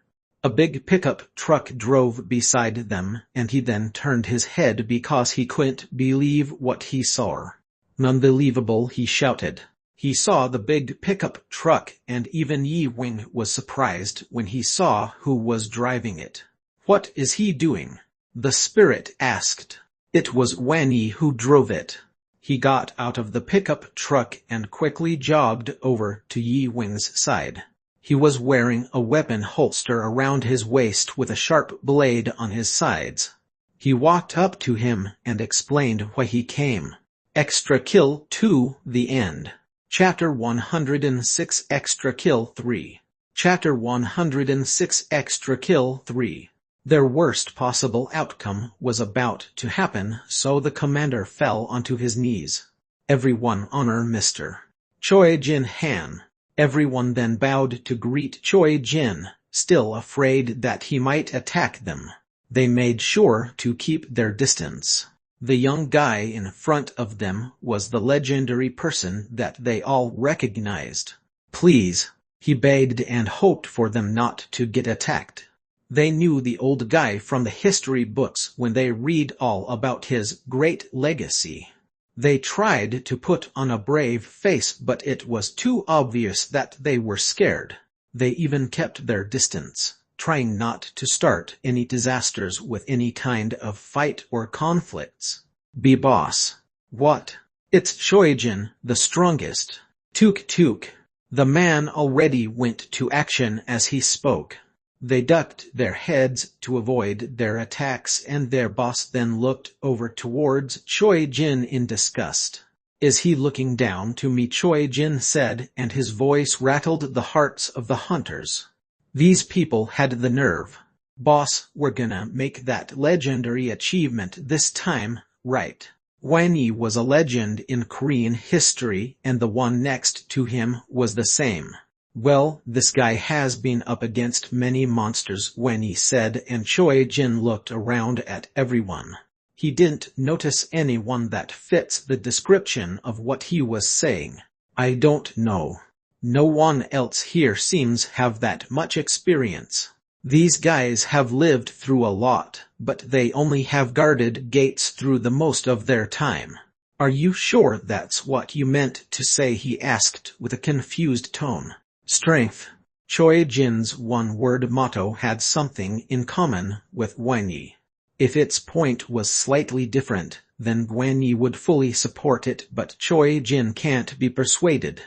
A big pickup truck drove beside them, and he then turned his head because he couldn't believe what he saw. Unbelievable, he shouted. He saw the big pickup truck, and even Yi-Wing was surprised when he saw who was driving it. What is he doing? The spirit asked. It was Wanyi who drove it. He got out of the pickup truck and quickly jogged over to Yi-Wing's side. He was wearing a weapon holster around his waist with a sharp blade on his sides. He walked up to him and explained why he came. Extra Kill 2, The End. Chapter 106 Extra Kill 3. Chapter 106 Extra Kill 3. Their worst possible outcome was about to happen, so the commander fell onto his knees. Everyone honor Mr. Choi Jin Han. Everyone then bowed to greet Choi Jin, still afraid that he might attack them. They made sure to keep their distance. The young guy in front of them was the legendary person that they all recognized. Please, he begged and hoped for them not to get attacked. They knew the old guy from the history books when they read all about his great legacy. They tried to put on a brave face, but it was too obvious that they were scared. They even kept their distance, trying not to start any disasters with any kind of fight or conflicts. Be boss. What? It's Shoijin, the strongest. Tuk tuk. The man already went to action as he spoke. They ducked their heads to avoid their attacks, and their boss then looked over towards Choi Jin in disgust. Is he looking down to me? Choi Jin said, and his voice rattled the hearts of the hunters. These people had the nerve. Boss, we're gonna make that legendary achievement this time, right? Wanyi was a legend in Korean history, and the one next to him was the same. Well, this guy has been up against many monsters, Wanyi said, and Choi Jin looked around at everyone. He didn't notice anyone that fits the description of what he was saying. I don't know. No one else here seems have that much experience. These guys have lived through a lot, but they only have guarded gates through the most of their time. Are you sure that's what you meant to say? He asked with a confused tone. Strength. Choi Jin's one-word motto had something in common with Wanyi. If its point was slightly different, then Wanyi would fully support it, but Choi Jin can't be persuaded.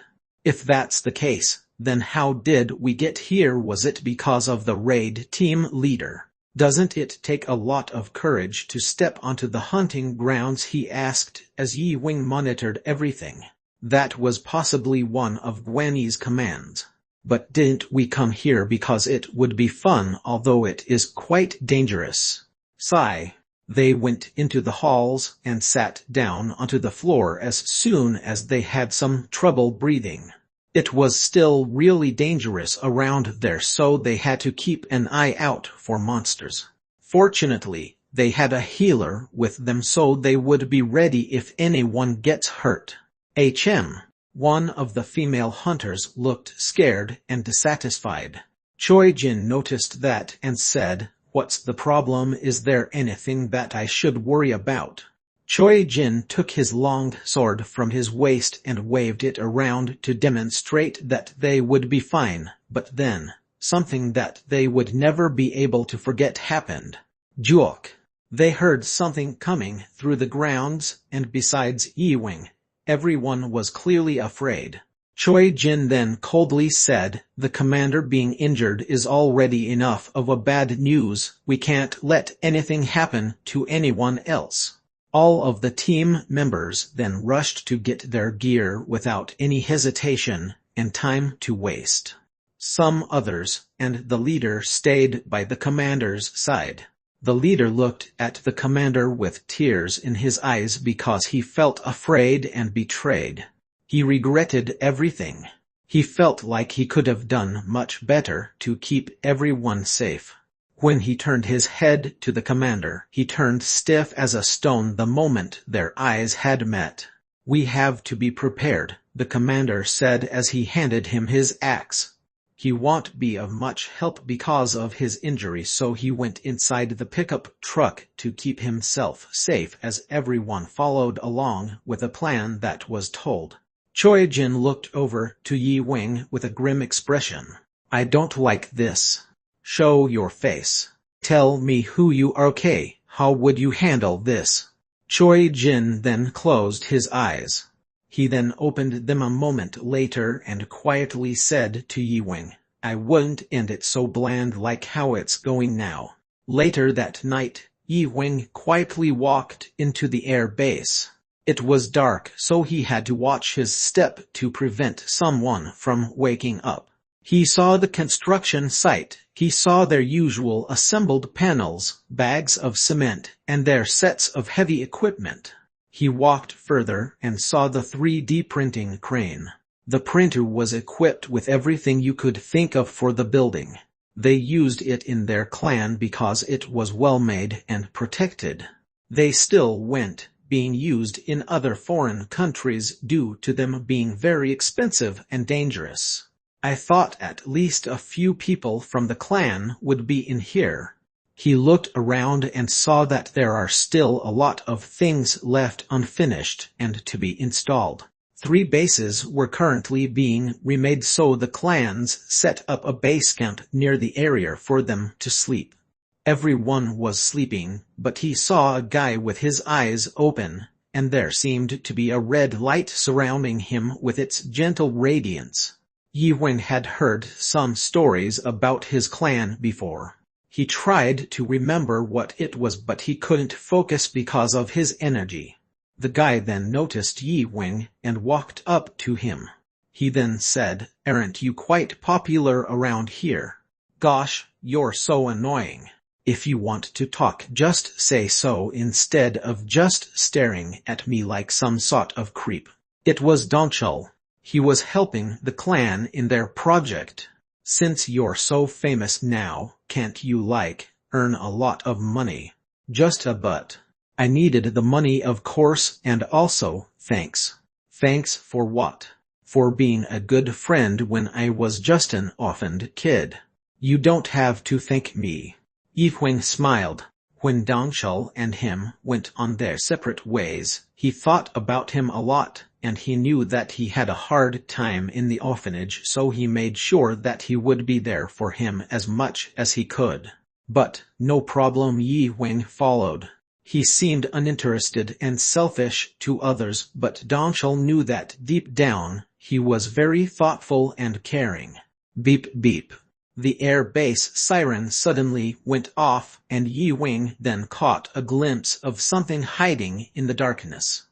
If that's the case, then how did we get here? Was it because of the raid team leader? Doesn't it take a lot of courage to step onto the hunting grounds? He asked as Yi-Wing monitored everything. That was possibly one of Wanyi's commands. But didn't we come here because it would be fun, although it is quite dangerous? Sigh. They went into the halls and sat down onto the floor as soon as they had some trouble breathing. It was still really dangerous around there, so they had to keep an eye out for monsters. Fortunately, they had a healer with them, so they would be ready if anyone gets hurt. One of the female hunters looked scared and dissatisfied. Choi Jin noticed that and said, "What's the problem? Is there anything that I should worry about?" Choi Jin took his long sword from his waist and waved it around to demonstrate that they would be fine, but then, something that they would never be able to forget happened. Juok. They heard something coming through the grounds, and besides Yi-Wing, everyone was clearly afraid. Choi Jin then coldly said, "The commander being injured is already enough of a bad news. We can't let anything happen to anyone else." All of the team members then rushed to get their gear without any hesitation and time to waste. Some others and the leader stayed by the commander's side. The leader looked at the commander with tears in his eyes because he felt afraid and betrayed. He regretted everything. He felt like he could have done much better to keep everyone safe. When he turned his head to the commander, he turned stiff as a stone the moment their eyes had met. "We have to be prepared," the commander said as he handed him his axe. He won't be of much help because of his injury, so he went inside the pickup truck to keep himself safe as everyone followed along with a plan that was told. Choi Jin looked over to Yi-Wing with a grim expression. "I don't like this. Show your face. Tell me who you are. Okay, how would you handle this?" Choi Jin then closed his eyes. He then opened them a moment later and quietly said to Yi-Wing, "I wouldn't end it so bland like how it's going now." Later that night, Yi-Wing quietly walked into the air base. It was dark, so he had to watch his step to prevent someone from waking up. He saw the construction site. He saw their usual assembled panels, bags of cement, and their sets of heavy equipment. He walked further and saw the 3D printing crane. The printer was equipped with everything you could think of for the building. They used it in their clan because it was well made and protected. They still went being used in other foreign countries due to them being very expensive and dangerous. "I thought at least a few people from the clan would be in here." He looked around and saw that there are still a lot of things left unfinished and to be installed. 3 bases were currently being remade, so the clans set up a base camp near the area for them to sleep. Everyone was sleeping, but he saw a guy with his eyes open, and there seemed to be a red light surrounding him with its gentle radiance. Yi-Wing had heard some stories about his clan before. He tried to remember what it was, but he couldn't focus because of his energy. The guy then noticed Yi-Wing and walked up to him. He then said, "Aren't you quite popular around here? Gosh, you're so annoying. If you want to talk, just say so instead of just staring at me like some sort of creep." It was Donchul. He was helping the clan in their project. "Since you're so famous now, can't you earn a lot of money?" "Just a but. I needed the money, of course, and also, thanks." "Thanks for what?" "For being a good friend when I was just an orphaned kid." "You don't have to thank me." Yi-Wing smiled. When Donchul and him went on their separate ways, he thought about him a lot, and he knew that he had a hard time in the orphanage, so he made sure that he would be there for him as much as he could. But, no problem, Yi-Wing followed. He seemed uninterested and selfish to others, but Donchul knew that deep down, he was very thoughtful and caring. Beep beep. The air base siren suddenly went off, and Yi-Wing then caught a glimpse of something hiding in the darkness.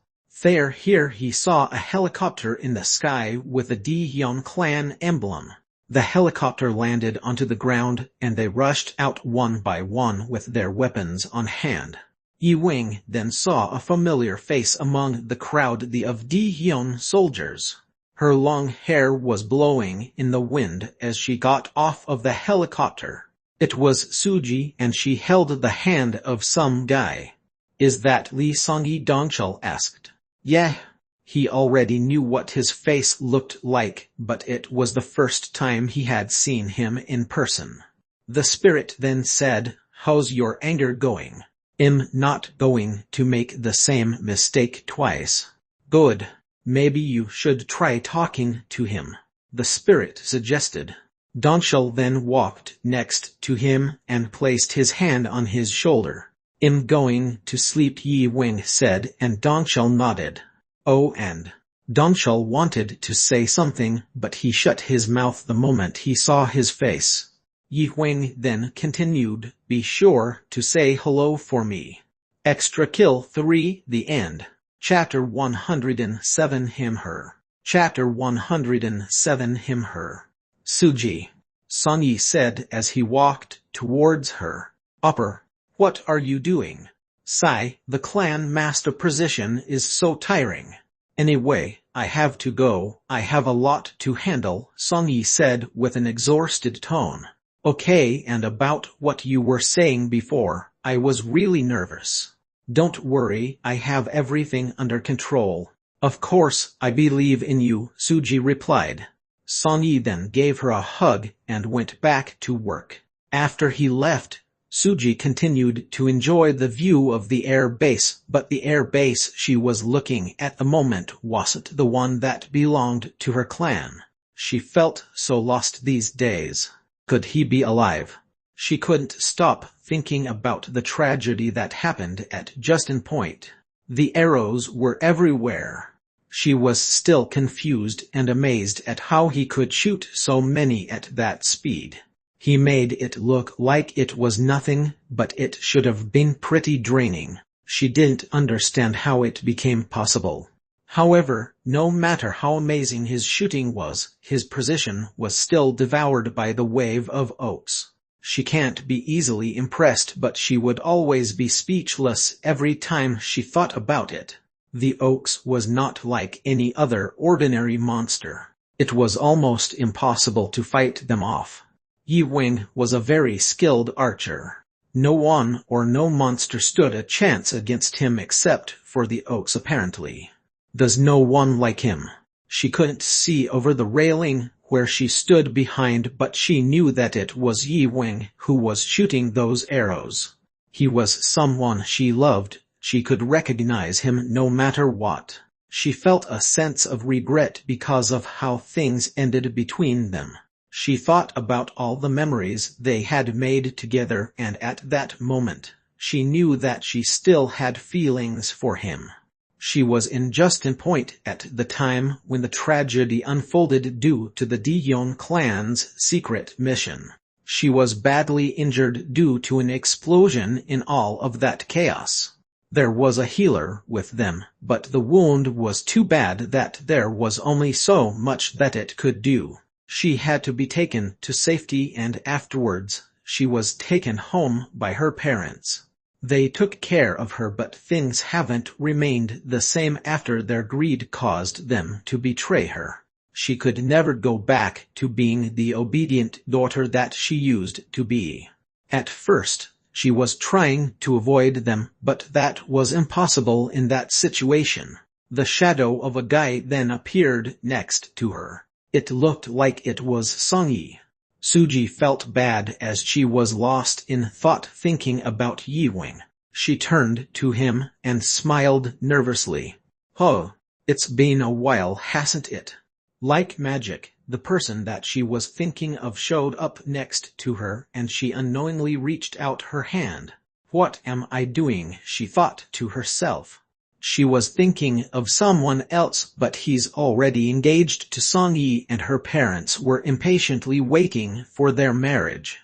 Here he saw a helicopter in the sky with a Daejeon clan emblem. The helicopter landed onto the ground, and they rushed out one by one with their weapons on hand. Yi Wing then saw a familiar face among the crowd, the of Di-hyun soldiers. Her long hair was blowing in the wind as she got off of the helicopter. It was Suji, and she held the hand of some guy. "Is that Lee Song-yi?" Dongchul asked. "Yeah." He already knew what his face looked like, but it was the first time he had seen him in person. The spirit then said, "How's your anger going? I'm not going to make the same mistake twice." "Good. Maybe you should try talking to him," the spirit suggested. Dongchul then walked next to him and placed his hand on his shoulder. "I'm going to sleep," Yi Wing said, and Dongchul nodded. "Oh, and..." Dongchul wanted to say something, but he shut his mouth the moment he saw his face. Yi Wing then continued, "Be sure to say hello for me." Extra Kill 3, The End. Chapter 107 Him/Her. Chapter 107 Him/Her. "Suji," Song-yi said as he walked towards her. "Upper, what are you doing?" "Sigh, the clan master position is so tiring. Anyway, I have to go, I have a lot to handle," Song-yi said with an exhausted tone. "Okay, and about what you were saying before, I was really nervous." "Don't worry, I have everything under control." "Of course, I believe in you," Suji replied. Song-yi then gave her a hug and went back to work. After he left, Suji continued to enjoy the view of the air base, but the air base she was looking at the moment wasn't the one that belonged to her clan. She felt so lost these days. Could he be alive? She couldn't stop thinking about the tragedy that happened at Justin Point. The arrows were everywhere. She was still confused and amazed at how he could shoot so many at that speed. He made it look like it was nothing, but it should have been pretty draining. She didn't understand how it became possible. However, no matter how amazing his shooting was, his position was still devoured by the wave of oaks. She can't be easily impressed, but she would always be speechless every time she thought about it. The oaks was not like any other ordinary monster. It was almost impossible to fight them off. Yi Wing was a very skilled archer. No one or no monster stood a chance against him except for the oaks apparently. Does no one like him? She couldn't see over the railing where she stood behind, but she knew that it was Yi Wing who was shooting those arrows. He was someone she loved. She could recognize him no matter what. She felt a sense of regret because of how things ended between them. She thought about all the memories they had made together, and at that moment, she knew that she still had feelings for him. She was in Justin Point at the time when the tragedy unfolded due to the Di-hyun clan's secret mission. She was badly injured due to an explosion in all of that chaos. There was a healer with them, but the wound was too bad that there was only so much that it could do. She had to be taken to safety, and afterwards, she was taken home by her parents. They took care of her, but things haven't remained the same after their greed caused them to betray her. She could never go back to being the obedient daughter that she used to be. At first, she was trying to avoid them, but that was impossible in that situation. The shadow of a guy then appeared next to her. It looked like it was Song-yi. Suji felt bad as she was lost in thought thinking about Yi Wing. She turned to him and smiled nervously. "Oh, it's been a while, hasn't it?" Like magic, the person that she was thinking of showed up next to her, and she unknowingly reached out her hand. "What am I doing?" she thought to herself. She was thinking of someone else, but he's already engaged to Song-yi, and her parents were impatiently waiting for their marriage.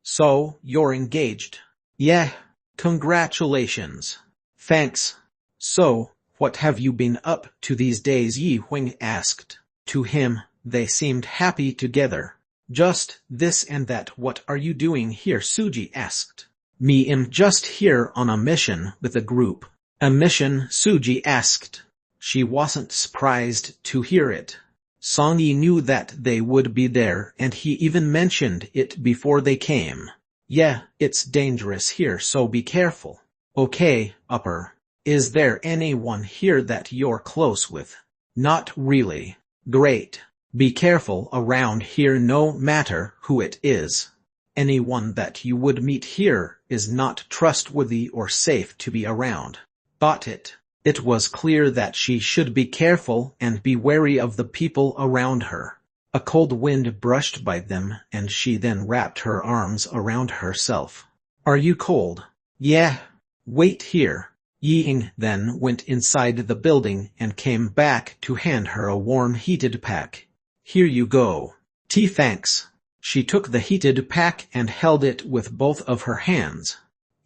"So, you're engaged?" "Yeah. Congratulations." "Thanks." "So, what have you been up to these days?" Yi Wing asked. To him, they seemed happy together. "Just this and that." "What are you doing here?" Suji asked. Me am just here on a mission with a group. A mission? Suji asked. She wasn't surprised to hear it. Song-yi knew that they would be there and he even mentioned it before they came. Yeah, it's dangerous here so be careful. Okay, upper. Is there anyone here that you're close with? Not really. Great. Be careful around here no matter who it is. Anyone that you would meet here is not trustworthy or safe to be around. Got it. It was clear that she should be careful and be wary of the people around her. A cold wind brushed by them and she then wrapped her arms around herself. Are you cold? Yeah. Wait here. Ying then went inside the building and came back to hand her a warm heated pack. Here you go. Tea thanks. She took the heated pack and held it with both of her hands.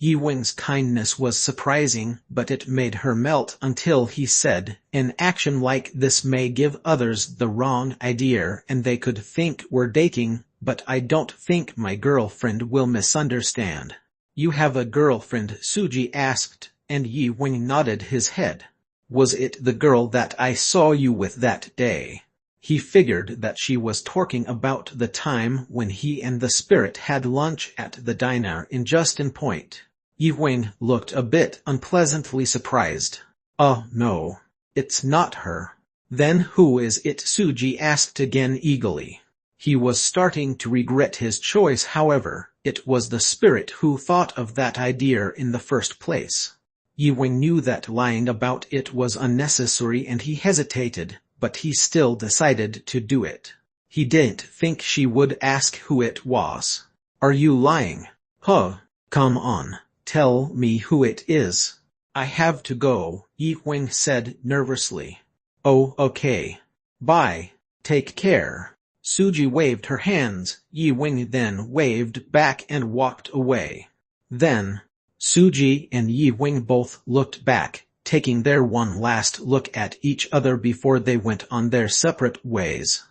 Yi Wing's kindness was surprising, but it made her melt until he said, an action like this may give others the wrong idea and they could think we're dating, but I don't think my girlfriend will misunderstand. You have a girlfriend? Suji asked, and Yi Wing nodded his head. Was it the girl that I saw you with that day? He figured that she was talking about the time when he and the spirit had lunch at the diner in Justin Point. Yi Wing looked a bit unpleasantly surprised. Oh no, it's not her. Then who is it? Suji asked again eagerly. He was starting to regret his choice, however, it was the spirit who thought of that idea in the first place. Yi Wing knew that lying about it was unnecessary and he hesitated, but he still decided to do it. He didn't think she would ask who it was. Are you lying? Huh, come on. Tell me who it is. I have to go, Yi Wing said nervously. Oh, okay. Bye. Take care. Suji waved her hands. Yi Wing then waved back and walked away. Then, Suji and Yi Wing both looked back, taking their one last look at each other before they went on their separate ways.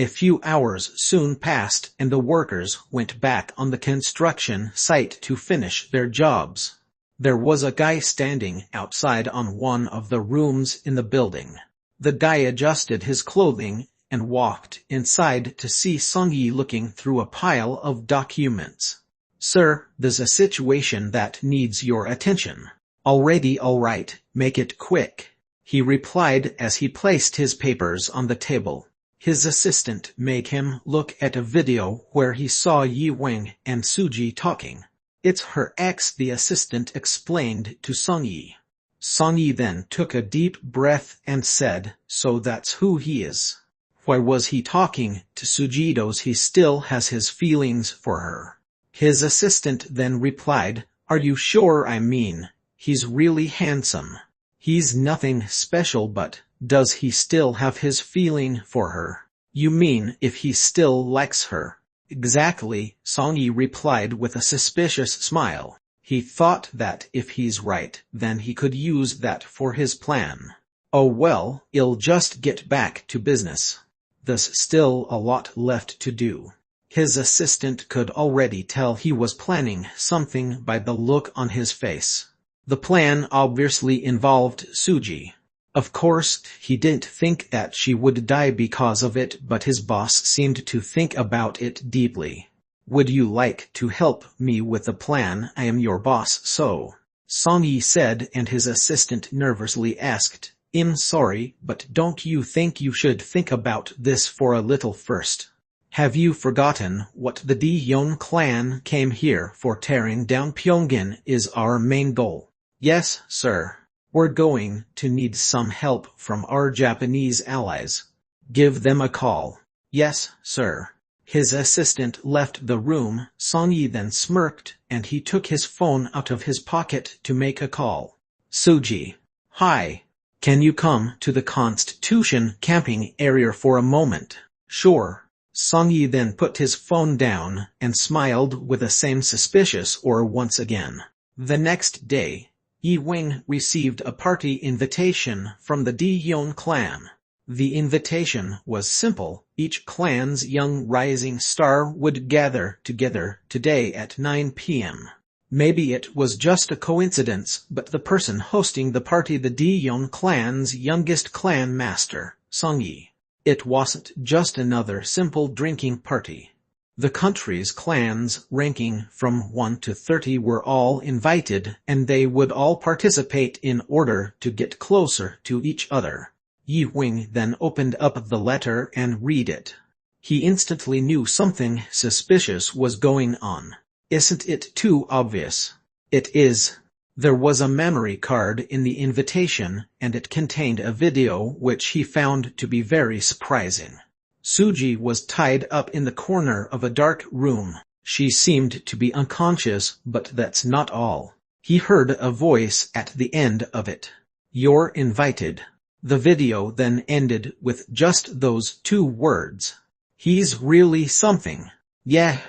A few hours soon passed and the workers went back on the construction site to finish their jobs. There was a guy standing outside on one of the rooms in the building. The guy adjusted his clothing and walked inside to see Song-yi looking through a pile of documents. Sir, there's a situation that needs your attention. Already all right, make it quick, he replied as he placed his papers on the table. His assistant made him look at a video where he saw Yi Wing and Suji talking. It's her ex, the assistant explained to Song-yi. Song-yi then took a deep breath and said, so that's who he is. Why was he talking to Suji? Does he still has his feelings for her? His assistant then replied, are you sure? I mean, he's really handsome. He's nothing special, but does he still have his feeling for her? You mean if he still likes her? Exactly, Song-yi replied with a suspicious smile. He thought that if he's right, then he could use that for his plan. Oh well, I'll just get back to business. There's still a lot left to do. His assistant could already tell he was planning something by the look on his face. The plan obviously involved Suji. Of course, he didn't think that she would die because of it, but his boss seemed to think about it deeply. Would you like to help me with the plan? I am your boss, so. Song-yi said, and his assistant nervously asked, I'm sorry, but don't you think you should think about this for a little first? Have you forgotten what the Daeyeon clan came here for? Tearing down Pyongyang is our main goal. Yes, sir. We're going to need some help from our Japanese allies. Give them a call. Yes, sir. His assistant left the room. Song-yi then smirked, and he took his phone out of his pocket to make a call. Suji. Hi. Can you come to the Constitution camping area for a moment? Sure. Song-yi then put his phone down and smiled with the same suspicious aura once again. The next day, Yi Wing received a party invitation from the Daeyeon clan. The invitation was simple. Each clan's young rising star would gather together today at 9 p.m. Maybe it was just a coincidence, but the person hosting the party, the Daeyeon clan's youngest clan master, Sungyi. It wasn't just another simple drinking party. The country's clans, ranking from 1 to 30, were all invited, and they would all participate in order to get closer to each other. Yi Wing then opened up the letter and read it. He instantly knew something suspicious was going on. Isn't it too obvious? It is. There was a memory card in the invitation, and it contained a video which he found to be very surprising. Suji was tied up in the corner of a dark room. She seemed to be unconscious, but that's not all. He heard a voice at the end of it. "You're invited." The video then ended with just those 2 words. He's really something. Yeah.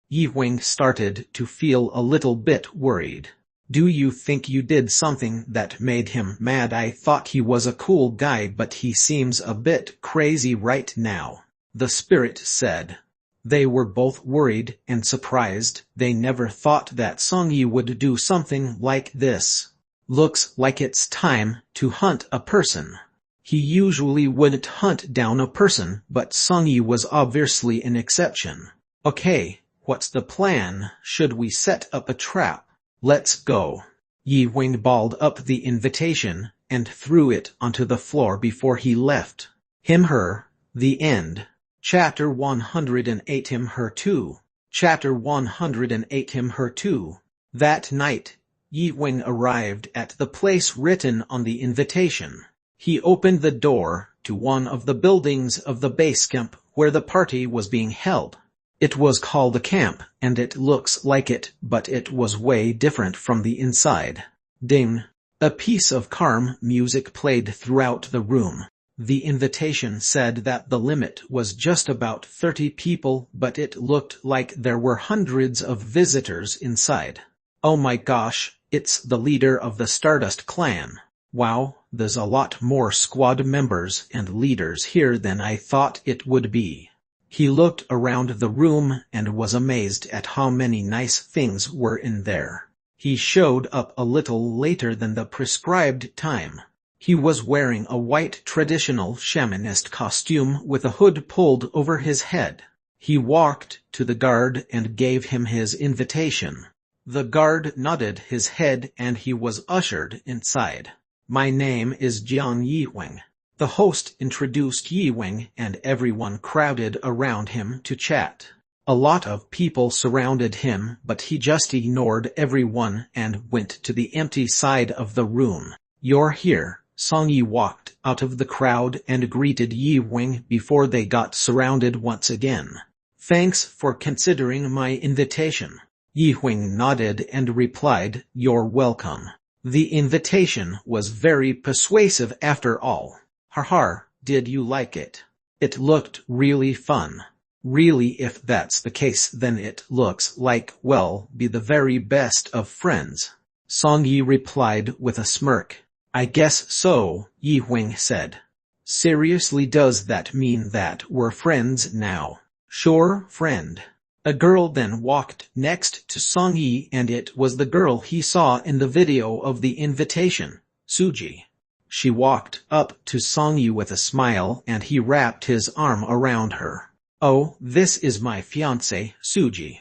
Yi Wing started to feel a little bit worried. Do you think you did something that made him mad? I thought he was a cool guy, but he seems a bit crazy right now, the spirit said. They were both worried and surprised. They never thought that Sungyi would do something like this. Looks like it's time to hunt a person. He usually wouldn't hunt down a person, but Sungyi was obviously an exception. Okay. What's the plan? Should we set up a trap? Let's go. Yi Wing balled up the invitation and threw it onto the floor before he left. Him-her. The end. Chapter 108. Him-her too. Chapter 108. Him-her too. That night, Yi Wing arrived at the place written on the invitation. He opened the door to one of the buildings of the base camp where the party was being held. It was called a camp, and it looks like it, but it was way different from the inside. Ding! A piece of calm music played throughout the room. The invitation said that the limit was just about 30 people, but it looked like there were hundreds of visitors inside. Oh my gosh, it's the leader of the Stardust clan. Wow, there's a lot more squad members and leaders here than I thought it would be. He looked around the room and was amazed at how many nice things were in there. He showed up a little later than the prescribed time. He was wearing a white traditional shamanist costume with a hood pulled over his head. He walked to the guard and gave him his invitation. The guard nodded his head and he was ushered inside. My name is Jian Yi Wing. The host introduced Yi Wing and everyone crowded around him to chat. A lot of people surrounded him, but he just ignored everyone and went to the empty side of the room. You're here. Sungyi walked out of the crowd and greeted Yi Wing before they got surrounded once again. Thanks for considering my invitation. Yi Wing nodded and replied, You're welcome. The invitation was very persuasive after all. Haha, did you like it? It looked really fun. Really, if that's the case, then it looks like we'll be the very best of friends. Sungyi replied with a smirk. I guess so, Yi Wing said. Seriously, does that mean that we're friends now? Sure, friend. A girl then walked next to Sungyi, and it was the girl he saw in the video of the invitation, Suji. She walked up to Sungyi with a smile and he wrapped his arm around her. Oh, this is my fiancée, Suji.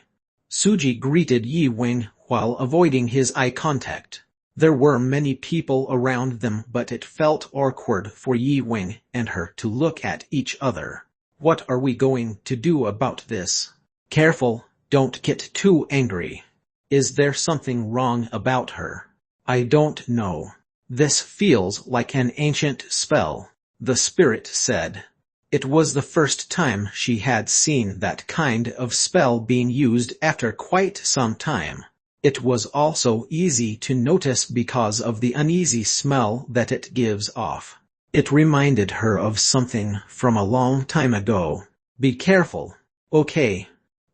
Suji greeted Yi Wing while avoiding his eye contact. There were many people around them, but it felt awkward for Yi Wing and her to look at each other. What are we going to do about this? Careful, don't get too angry. Is there something wrong about her? I don't know. This feels like an ancient spell, the spirit said. It was the first time she had seen that kind of spell being used after quite some time. It was also easy to notice because of the uneasy smell that it gives off. It reminded her of something from a long time ago. Be careful, okay?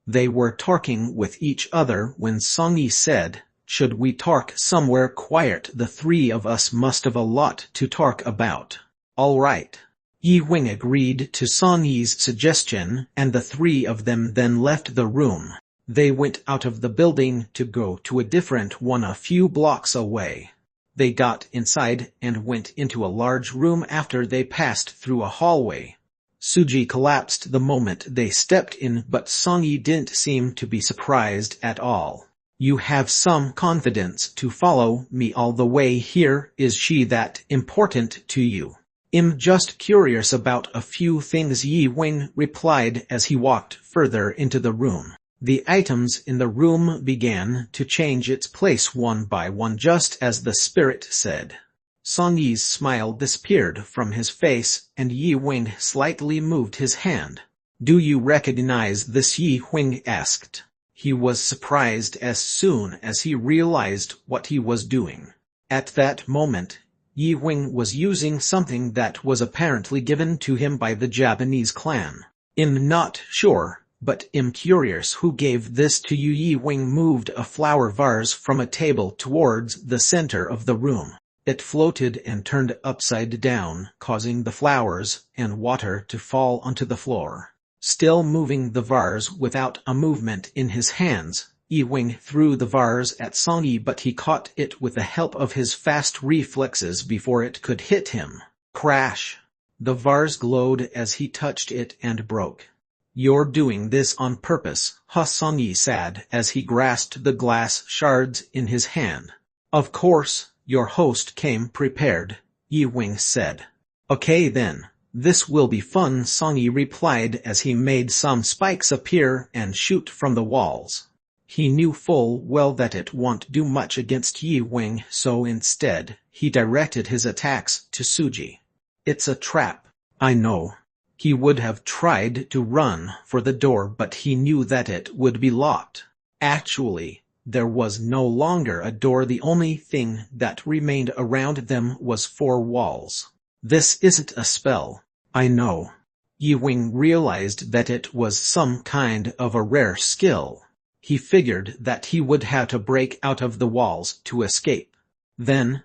They were talking with each other when Sungyi said, Should we talk somewhere quiet? The three of us must have a lot to talk about. All right. Yi Wing agreed to Sungyi's suggestion, and the three of them then left the room. They went out of the building to go to a different one a few blocks away. They got inside and went into a large room after they passed through a hallway. Suji collapsed the moment they stepped in, but Song-yi didn't seem to be surprised at all. You have some confidence to follow me all the way here. Is she that important to you? I'm just curious about a few things, Yi Wing replied as he walked further into the room. The items in the room began to change its place one by one, just as the spirit said. Song-yi's smile disappeared from his face, and Yi Wing slightly moved his hand. Do you recognize this? Yi Wing asked. He was surprised as soon as he realized what he was doing. At that moment, Yi Wing was using something that was apparently given to him by the Japanese clan. I'm not sure, but I'm curious who gave this to you. Yi Wing moved a flower vase from a table towards the center of the room. It floated and turned upside down, causing the flowers and water to fall onto the floor. Still moving the vase without a movement in his hands, Yi Wing threw the vase at Song-yi, but he caught it with the help of his fast reflexes before it could hit him. Crash! The vase glowed as he touched it and broke. You're doing this on purpose, huh? Song-yi said as he grasped the glass shards in his hand. Of course, your host came prepared, Yi Wing said. Okay then, this will be fun, Song-yi replied as he made some spikes appear and shoot from the walls. He knew full well that it won't do much against Yi Wing, so instead, he directed his attacks to Suji. It's a trap, I know. He would have tried to run for the door, but he knew that it would be locked. Actually, there was no longer a door. The only thing that remained around them was four walls. This isn't a spell, I know. Yi Wing realized that it was some kind of a rare skill. He figured that he would have to break out of the walls to escape. Then,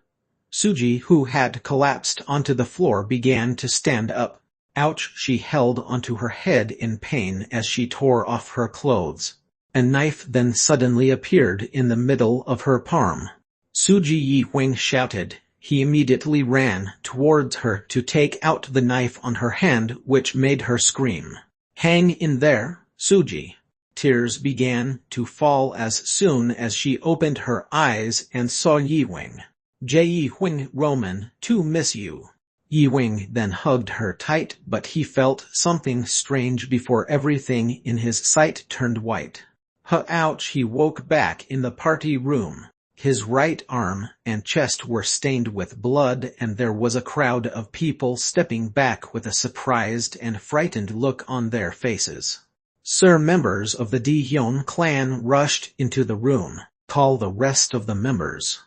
Suji, who had collapsed onto the floor, began to stand up. Ouch! She held onto her head in pain as she tore off her clothes. A knife then suddenly appeared in the middle of her palm. Suji, Yi Wing shouted. He immediately ran towards her to take out the knife on her hand, which made her scream. Hang in there, Suji. Tears began to fall as soon as she opened her eyes and saw Yi Wing. Yi Wing, Roman, to miss you. Yi Wing then hugged her tight, but he felt something strange before everything in his sight turned white. Ouch! He woke back in the party room. His right arm and chest were stained with blood, and there was a crowd of people stepping back with a surprised and frightened look on their faces. Sir, members of the Di-hyun clan rushed into the room. Call the rest of the members.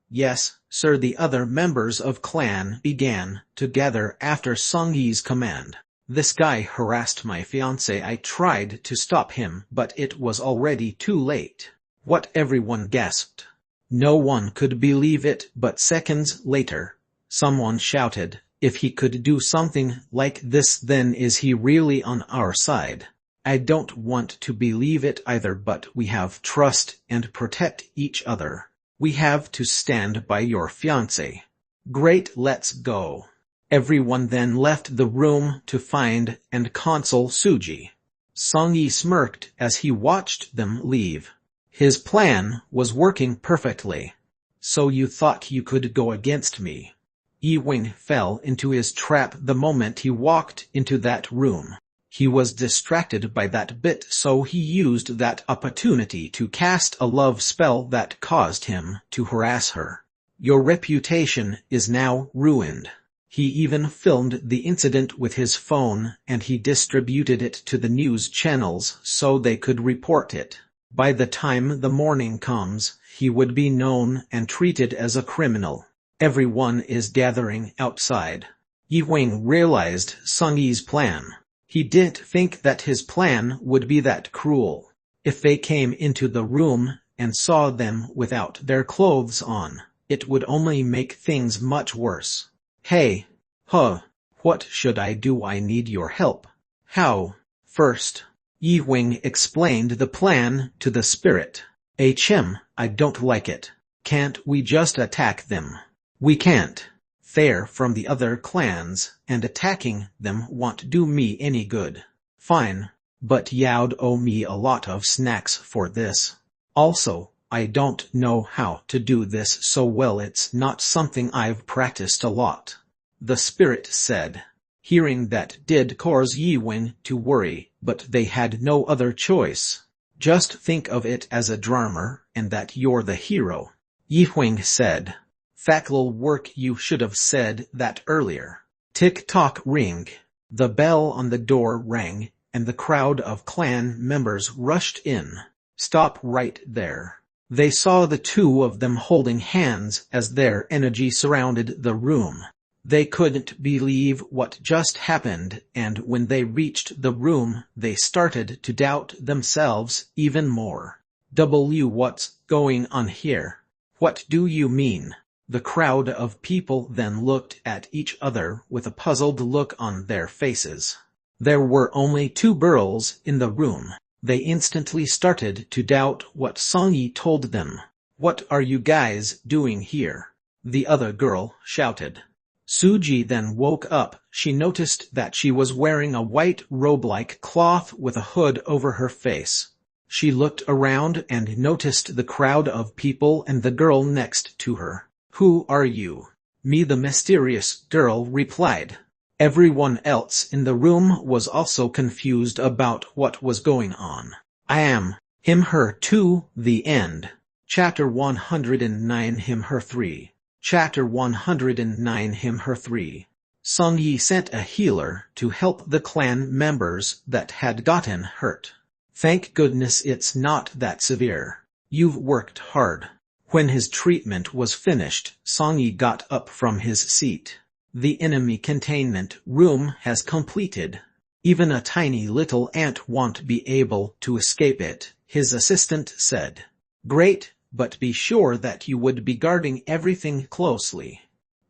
Yes, sir. The other members of clan began to gather after Song-yi's command. This guy harassed my fiancé. I tried to stop him, but it was already too late. What? Everyone gasped. No one could believe it, but seconds later, someone shouted, if he could do something like this, then is he really on our side? I don't want to believe it either, but we have trust and protect each other. We have to stand by your fiancé. Great, let's go. Everyone then left the room to find and console Suji. Song-yi smirked as he watched them leave. His plan was working perfectly. So you thought you could go against me? Yi Wing fell into his trap the moment he walked into that room. He was distracted by that bit, so he used that opportunity to cast a love spell that caused him to harass her. Your reputation is now ruined. He even filmed the incident with his phone, and he distributed it to the news channels so they could report it. By the time the morning comes, he would be known and treated as a criminal. Everyone is gathering outside. Yi Wing realized Song-yi's plan. He didn't think that his plan would be that cruel. If they came into the room and saw them without their clothes on, it would only make things much worse. Hey, what should I do? I need your help. How? First, Yi Wing explained the plan to the spirit. I don't like it. Can't we just attack them? We can't. They're from the other clans, and attacking them won't do me any good. Fine. But you'd owe me a lot of snacks for this. Also, I don't know how to do this so well, it's not something I've practiced a lot, the spirit said. Hearing that did cause Yi Wing to worry, but they had no other choice. Just think of it as a drama, and that you're the hero, Yi Wing said. Factual work, you should have said that earlier. Tick-tock ring. The bell on the door rang, and the crowd of clan members rushed in. Stop right there. They saw the two of them holding hands as their energy surrounded the room. They couldn't believe what just happened, and when they reached the room, they started to doubt themselves even more. What's going on here? What do you mean? The crowd of people then looked at each other with a puzzled look on their faces. There were only 2 girls in the room. They instantly started to doubt what Songyi told them. What are you guys doing here? The other girl shouted. Suji then woke up. She noticed that she was wearing a white robe-like cloth with a hood over her face. She looked around and noticed the crowd of people and the girl next to her. Who are you? Me, the mysterious girl replied. Everyone else in the room was also confused about what was going on. I am him, her 2, the end. Chapter 109 Him, her 3. Chapter 109 Him, her 3. Songyi sent a healer to help the clan members that had gotten hurt. Thank goodness it's not that severe. You've worked hard. When his treatment was finished, Songyi got up from his seat. The enemy containment room has completed. Even a tiny little ant won't be able to escape it, his assistant said. Great, but be sure that you would be guarding everything closely.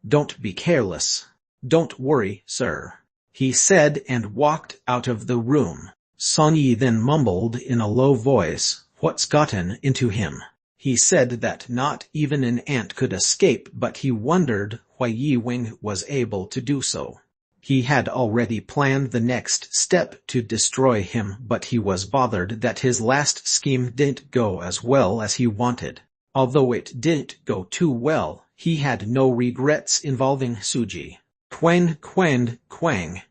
Don't be careless. Don't worry, sir, he said and walked out of the room. Songyi then mumbled in a low voice, what's gotten into him? He said that not even an ant could escape, but he wondered why Yi Wing was able to do so. He had already planned the next step to destroy him, but he was bothered that his last scheme didn't go as well as he wanted. Although it didn't go too well, he had no regrets involving Suji. Quang, quang, quang.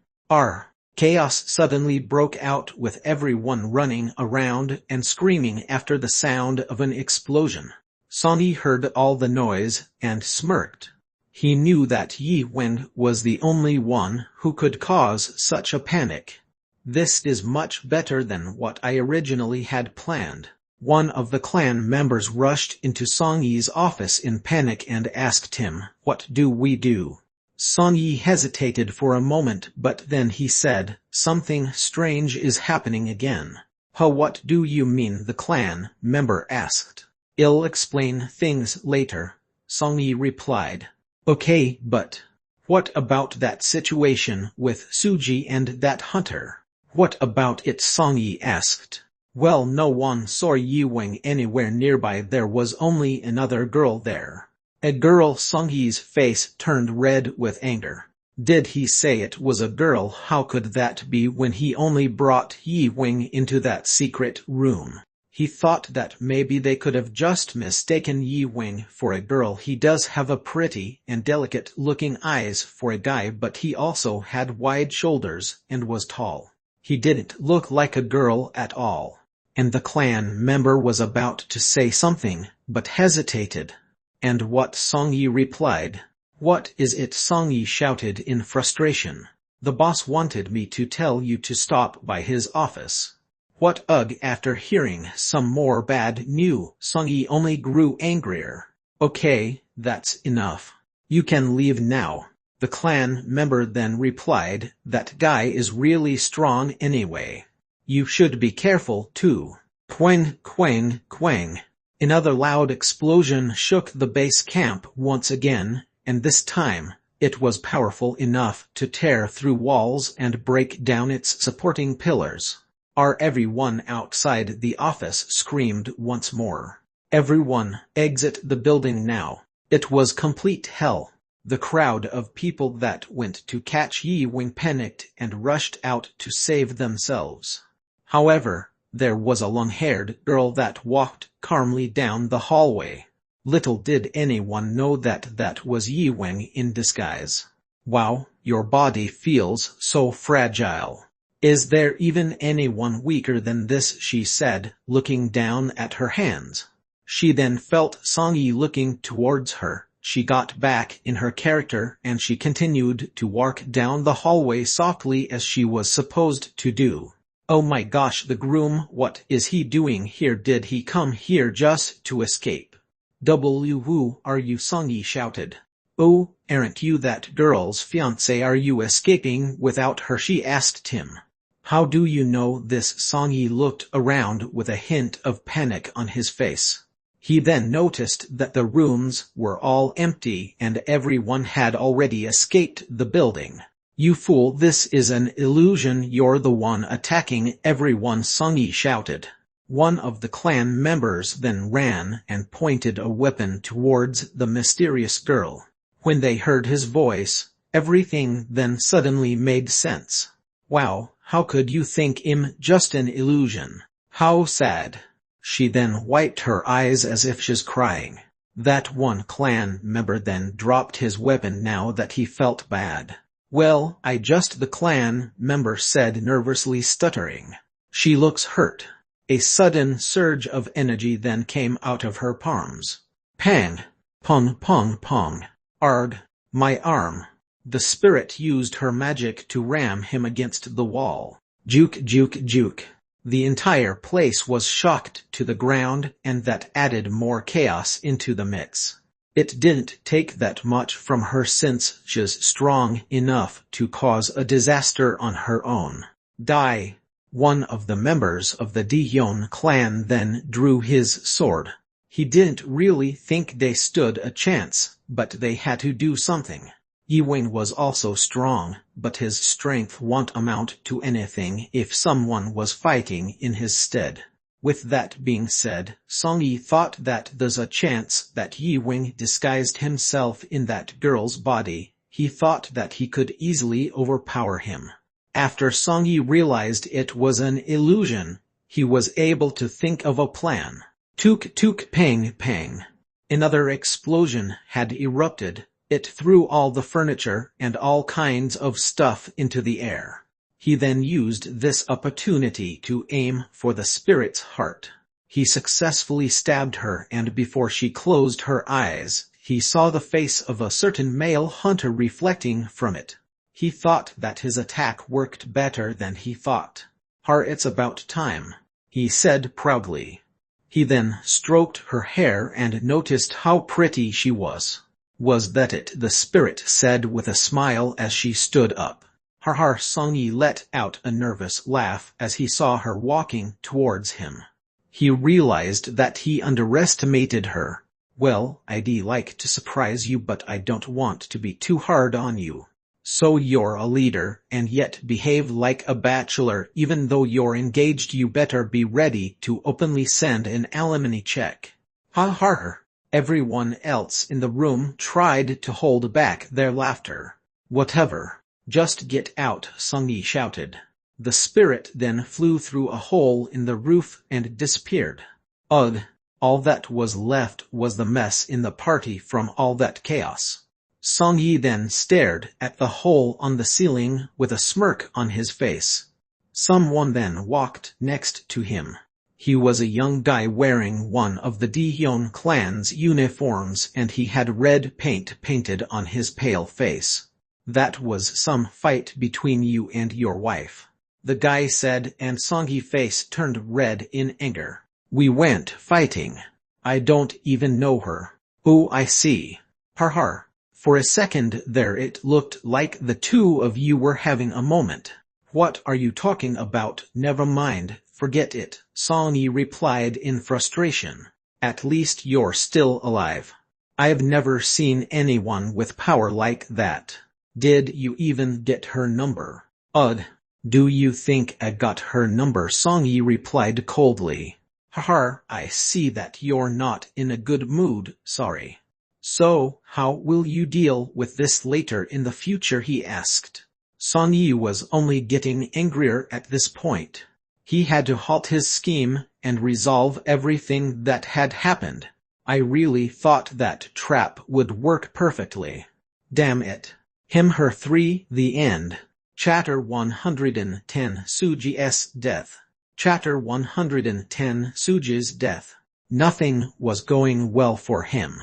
Chaos suddenly broke out with everyone running around and screaming after the sound of an explosion. Songyi heard all the noise and smirked. He knew that Yi Wing was the only one who could cause such a panic. This is much better than what I originally had planned. One of the clan members rushed into Songyi's office in panic and asked him, what do we do? Songyi hesitated for a moment, but then he said, something strange is happening again. What do you mean? The clan member asked. I'll explain things later, Songyi replied. Okay, but what about that situation with Suji and that hunter? What about it? Songyi asked. Well, no one saw Yi Wing anywhere nearby. There was only another girl there. A girl? Songyi's face turned red with anger. Did he say it was a girl? How could that be when he only brought Yi Wing into that secret room? He thought that maybe they could have just mistaken Yi Wing for a girl. He does have a pretty and delicate-looking eyes for a guy, but he also had wide shoulders and was tall. He didn't look like a girl at all. And the clan member was about to say something, but hesitated. And what? Songyi replied. What is it? Songyi shouted in frustration. The boss wanted me to tell you to stop by his office. What? Ugh. After hearing some more bad news, Songyi only grew angrier. Okay, that's enough. You can leave now. The clan member then replied, that guy is really strong anyway. You should be careful too. Quang, quang, quang. Another loud explosion shook the base camp once again, and this time, it was powerful enough to tear through walls and break down its supporting pillars. Everyone outside the office screamed once more. Everyone, exit the building now. It was complete hell. The crowd of people that went to catch Yi Wing panicked and rushed out to save themselves. However, there was a long-haired girl that walked calmly down the hallway. Little did anyone know that that was Yi Wing in disguise. Wow, your body feels so fragile. Is there even anyone weaker than this? She said, looking down at her hands. She then felt Song Yi looking towards her. She got back in her character and she continued to walk down the hallway softly as she was supposed to do. Oh my gosh, the groom, what is he doing here? Did he come here just to escape? Who are you? Song Yi shouted. Oh, aren't you that girl's fiancé? Are you escaping without her? She asked him. How do you know this? Song Yi looked around with a hint of panic on his face. He then noticed that the rooms were all empty and everyone had already escaped the building. You fool, this is an illusion. You're the one attacking everyone, Song Yi shouted. One of the clan members then ran and pointed a weapon towards the mysterious girl. When they heard his voice, everything then suddenly made sense. Wow, how could you think him just an illusion? How sad. She then wiped her eyes as if she's crying. That one clan member then dropped his weapon now that he felt bad. Well, the clan member said nervously, stuttering. She looks hurt. A sudden surge of energy then came out of her palms. Pang! Pong pong pong. Arg! My arm. The spirit used her magic to ram him against the wall. Juke juke juke. The entire place was shocked to the ground, and that added more chaos into the mix. It didn't take that much from her since she's strong enough to cause a disaster on her own. Die! One of the members of the Dihyun clan then drew his sword. He didn't really think they stood a chance, but they had to do something. Yi Wing was also strong, but his strength won't amount to anything if someone was fighting in his stead. With that being said, Song Yi thought that there's a chance that Yi Wing disguised himself in that girl's body. He thought that he could easily overpower him. After Song Yi realized it was an illusion, he was able to think of a plan. Took took pang pang. Another explosion had erupted. It threw all the furniture and all kinds of stuff into the air. He then used this opportunity to aim for the spirit's heart. He successfully stabbed her, and before she closed her eyes, he saw the face of a certain male hunter reflecting from it. He thought that his attack worked better than he thought. It's about time, he said proudly. He then stroked her hair and noticed how pretty she was. Was that it? The spirit said with a smile as she stood up. Song Yi let out a nervous laugh as he saw her walking towards him. He realized that he underestimated her. Well, I'd like to surprise you, but I don't want to be too hard on you. So you're a leader, and yet behave like a bachelor. Even though you're engaged, you better be ready to openly send an alimony check. Everyone else in the room tried to hold back their laughter. Whatever. Just get out, Song Yi shouted. The spirit then flew through a hole in the roof and disappeared. Ugh! All that was left was the mess in the party from all that chaos. Song Yi then stared at the hole on the ceiling with a smirk on his face. Someone then walked next to him. He was a young guy wearing one of the Dihyun clan's uniforms, and he had red paint painted on his pale face. That was some fight between you and your wife, the guy said, and Song Yi's face turned red in anger. We went fighting. I don't even know her. Oh, I see. For a second there it looked like the two of you were having a moment. What are you talking about? Never mind. Forget it, Song Yi replied in frustration. At least you're still alive. I've never seen anyone with power like that. Did you even get her number? Ugh, Do you think I got her number? Song Yi replied coldly. Haha, I see that you're not in a good mood, sorry. So, how will you deal with this later in the future? He asked. Song Yi was only getting angrier at this point. He had to halt his scheme and resolve everything that had happened. I really thought that trap would work perfectly. Damn it. Him her 3. The end. Chapter 110 Suji's Death. Chapter 110 Suji's Death. Nothing was going well for him.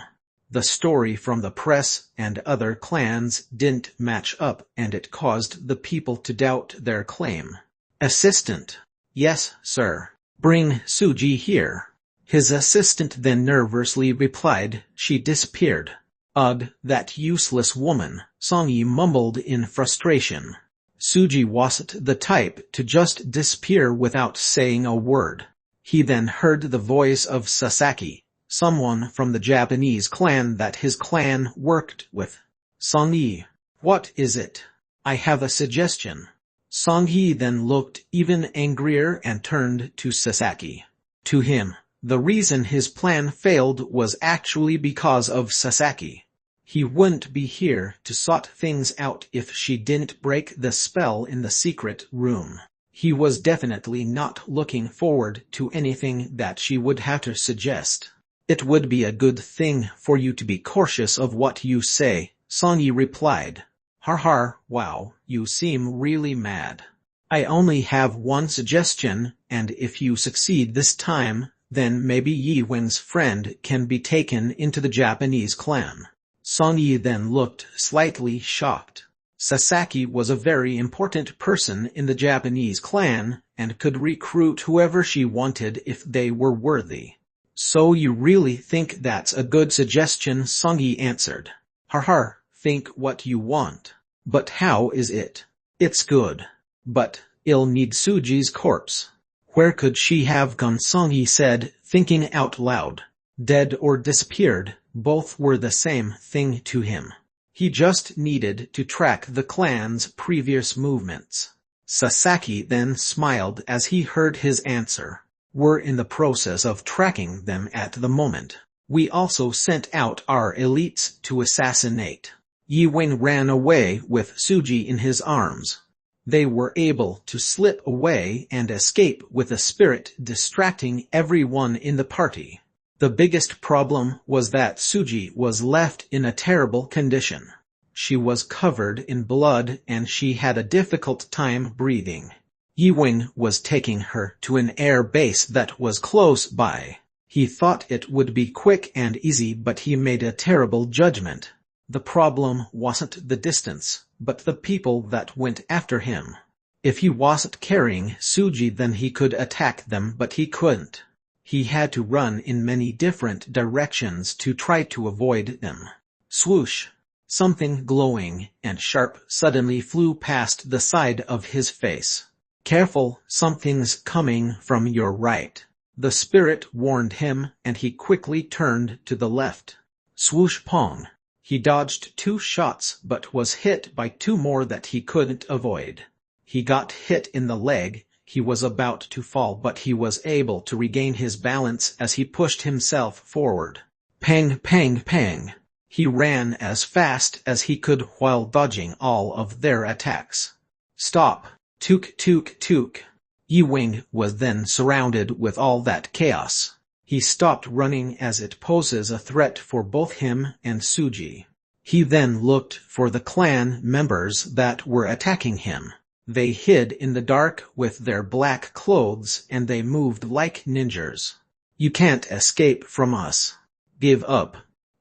The story from the press and other clans didn't match up, and it caused the people to doubt their claim. Assistant. Yes, sir. Bring Suji here. His assistant then nervously replied. She disappeared. Ugh, that useless woman, Song Yi mumbled in frustration. Suji wasn't the type to just disappear without saying a word. He then heard the voice of Sasaki, someone from the Japanese clan that his clan worked with. Song Yi. What is it? I have a suggestion. Song Yi then looked even angrier and turned to Sasaki. To him, the reason his plan failed was actually because of Sasaki. He wouldn't be here to sort things out if she didn't break the spell in the secret room. He was definitely not looking forward to anything that she would have to suggest. It would be a good thing for you to be cautious of what you say, Song Yi replied. Har, wow, you seem really mad. I only have one suggestion, and if you succeed this time, then maybe Yi Wen's friend can be taken into the Japanese clan. Song Yi then looked slightly shocked. Sasaki was a very important person in the Japanese clan, and could recruit whoever she wanted if they were worthy. So you really think that's a good suggestion? Song Yi answered. Har, think what you want. But how is it? It's good. But I'll need Suji's corpse. Where could she have gone? Song Yi said, thinking out loud. Dead or disappeared, both were the same thing to him. He just needed to track the clan's previous movements. Sasaki then smiled as he heard his answer. We're in the process of tracking them at the moment. We also sent out our elites to assassinate. Yi Wen ran away with Suji in his arms. They were able to slip away and escape with a spirit distracting everyone in the party. The biggest problem was that Suji was left in a terrible condition. She was covered in blood and she had a difficult time breathing. Yi Wen was taking her to an air base that was close by. He thought it would be quick and easy, but he made a terrible judgment. The problem wasn't the distance, but the people that went after him. If he wasn't carrying Suji, then he could attack them, but he couldn't. He had to run in many different directions to try to avoid them. Swoosh! Something glowing and sharp suddenly flew past the side of his face. Careful, something's coming from your right. The spirit warned him, and he quickly turned to the left. Swoosh pong! He dodged 2 shots but was hit by 2 more that he couldn't avoid. He got hit in the leg. He was about to fall, but he was able to regain his balance as he pushed himself forward. Pang, pang, pang. He ran as fast as he could while dodging all of their attacks. Stop! Took, took, took. Yi Wen was then surrounded with all that chaos. He stopped running as it poses a threat for both him and Suji. He then looked for the clan members that were attacking him. They hid in the dark with their black clothes and they moved like ninjas. You can't escape from us. Give up.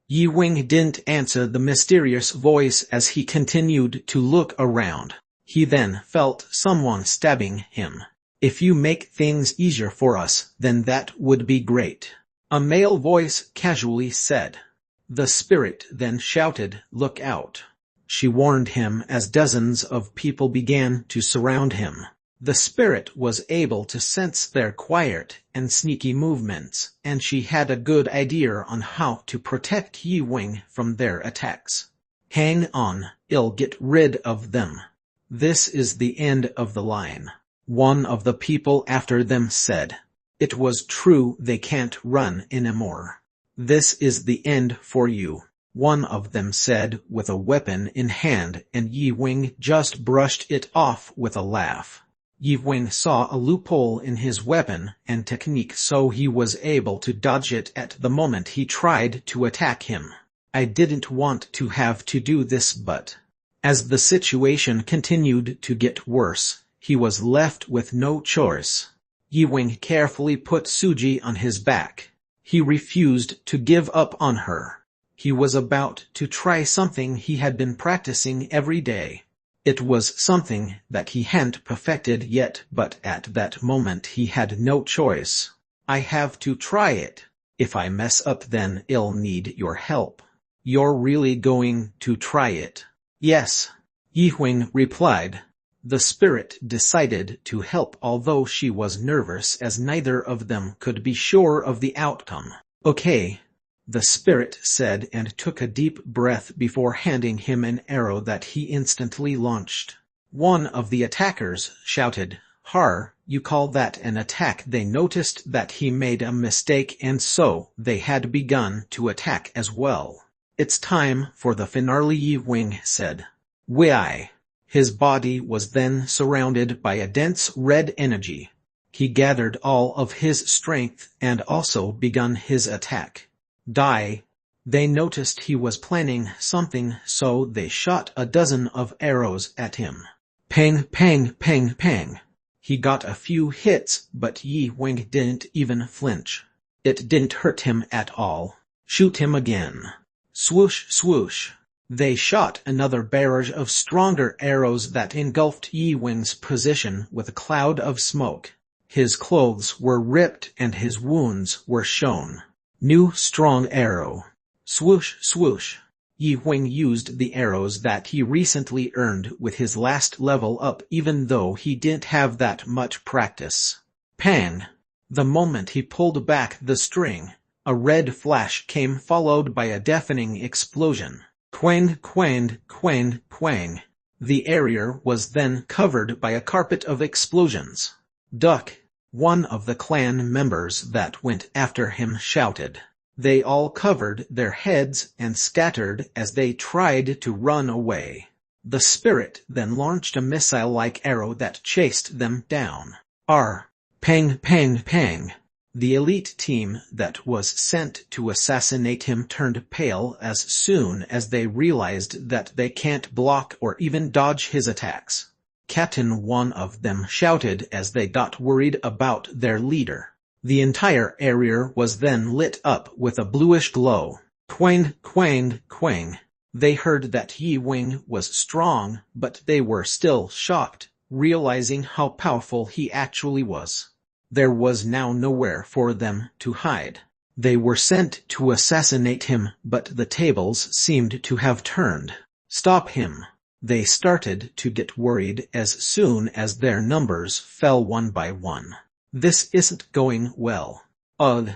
Yi Wen didn't answer the mysterious voice as he continued to look around. He then felt someone stabbing him. If you make things easier for us, then that would be great. A male voice casually said. The spirit then shouted, look out. She warned him as dozens of people began to surround him. The spirit was able to sense their quiet and sneaky movements, and she had a good idea on how to protect Yi Wen from their attacks. Hang on, I'll get rid of them. This is the end of the line. One of the people after them said. It was true, they can't run anymore. This is the end for you, one of them said with a weapon in hand, and Yi Wing just brushed it off with a laugh. Yi Wing saw a loophole in his weapon and technique, so he was able to dodge it at the moment he tried to attack him. I didn't want to have to do this, but as the situation continued to get worse, he was left with no choice. Yi Wing carefully put Suji on his back. He refused to give up on her. He was about to try something he had been practicing every day. It was something that he hadn't perfected yet, but at that moment he had no choice. I have to try it. If I mess up, then I'll need your help. You're really going to try it? Yes, Yi Wing replied. The spirit decided to help, although she was nervous as neither of them could be sure of the outcome. Okay, the spirit said and took a deep breath before handing him an arrow that he instantly launched. One of the attackers shouted, "Har, you call that an attack?" They noticed that he made a mistake, and so they had begun to attack as well. It's time for the finale, Yi Wing said. Why? His body was then surrounded by a dense red energy. He gathered all of his strength and also begun his attack. Die. They noticed he was planning something, so they shot a dozen of arrows at him. Pang, pang, pang, pang. He got a few hits, but Yi Wing didn't even flinch. It didn't hurt him at all. Shoot him again. Swoosh, swoosh. They shot another barrage of stronger arrows that engulfed Yi Wing's position with a cloud of smoke. His clothes were ripped and his wounds were shown. New strong arrow. Swoosh, swoosh. Yi Wing used the arrows that he recently earned with his last level up, even though he didn't have that much practice. Pang! The moment he pulled back the string, a red flash came, followed by a deafening explosion. Quang, quang, quang, quang. The area was then covered by a carpet of explosions. Duck! One of the clan members that went after him shouted. They all covered their heads and scattered as they tried to run away. The spirit then launched a missile-like arrow that chased them down. Pang, pang, pang. The elite team that was sent to assassinate him turned pale as soon as they realized that they can't block or even dodge his attacks. Captain, one of them shouted as they got worried about their leader. The entire area was then lit up with a bluish glow. Quang, quang, quang. They heard that Yi Wing was strong, but they were still shocked, realizing how powerful he actually was. There was now nowhere for them to hide. They were sent to assassinate him, but the tables seemed to have turned. Stop him. They started to get worried as soon as their numbers fell one by one. This isn't going well. Ugh.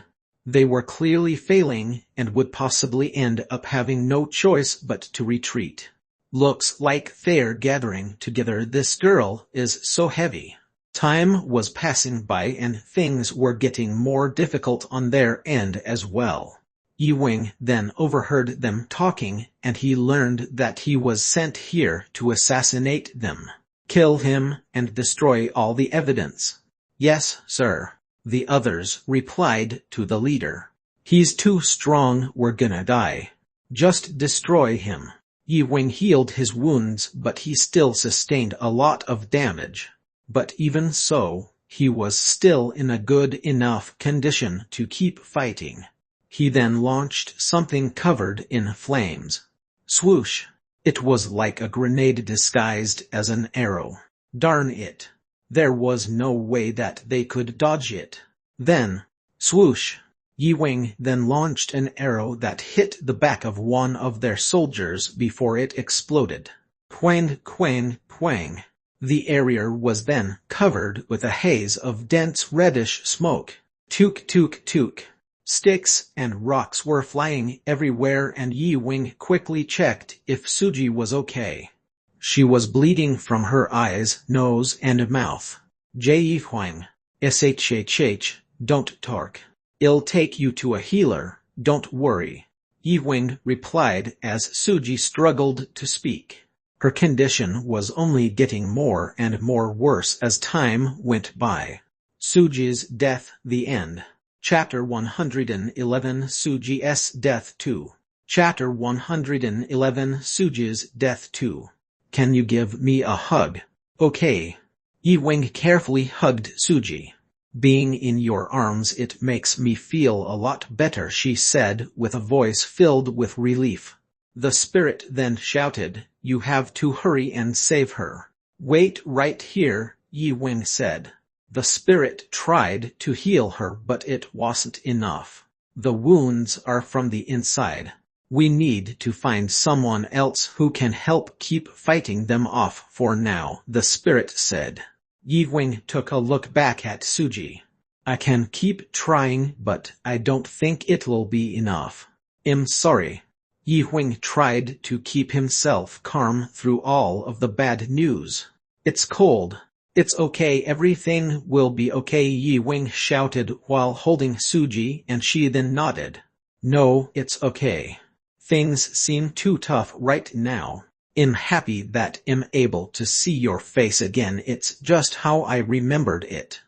They were clearly failing and would possibly end up having no choice but to retreat. Looks like they're gathering together. This girl is so heavy. Time was passing by and things were getting more difficult on their end as well. Yi Wing then overheard them talking, and he learned that he was sent here to assassinate them. Kill him and destroy all the evidence. Yes, sir. The others replied to the leader. He's too strong, we're gonna die. Just destroy him. Yi Wing healed his wounds, but he still sustained a lot of damage. But even so, he was still in a good enough condition to keep fighting. He then launched something covered in flames. Swoosh! It was like a grenade disguised as an arrow. Darn it! There was no way that they could dodge it. Then, swoosh! Yi Wing then launched an arrow that hit the back of one of their soldiers before it exploded. Quang, quang, quang. The area was then covered with a haze of dense reddish smoke. Took, took, took. Sticks and rocks were flying everywhere, and Yi Wing quickly checked if Suji was okay. She was bleeding from her eyes, nose, and mouth. Ji Huang. Shh, don't talk. I'll take you to a healer, don't worry. Yi Wing replied as Suji struggled to speak. Her condition was only getting more and more worse as time went by. Suji's death, the end. Chapter 111 Suji's Death 2. Chapter 111 Suji's Death 2. Can you give me a hug? Okay. Yi Wing carefully hugged Suji. Being in your arms it makes me feel a lot better, she said with a voice filled with relief. The spirit then shouted, you have to hurry and save her. Wait right here, Yi Wing said. The spirit tried to heal her but it wasn't enough. The wounds are from the inside. We need to find someone else who can help keep fighting them off for now, the spirit said. Yi Wing took a look back at Suji. I can keep trying but I don't think it'll be enough. I'm sorry. Yi Wing tried to keep himself calm through all of the bad news. It's cold. It's okay, everything will be okay, Yi Wing shouted while holding Suji, and she then nodded. No, it's okay. Things seem too tough right now. I'm happy that I'm able to see your face again, it's just how I remembered it.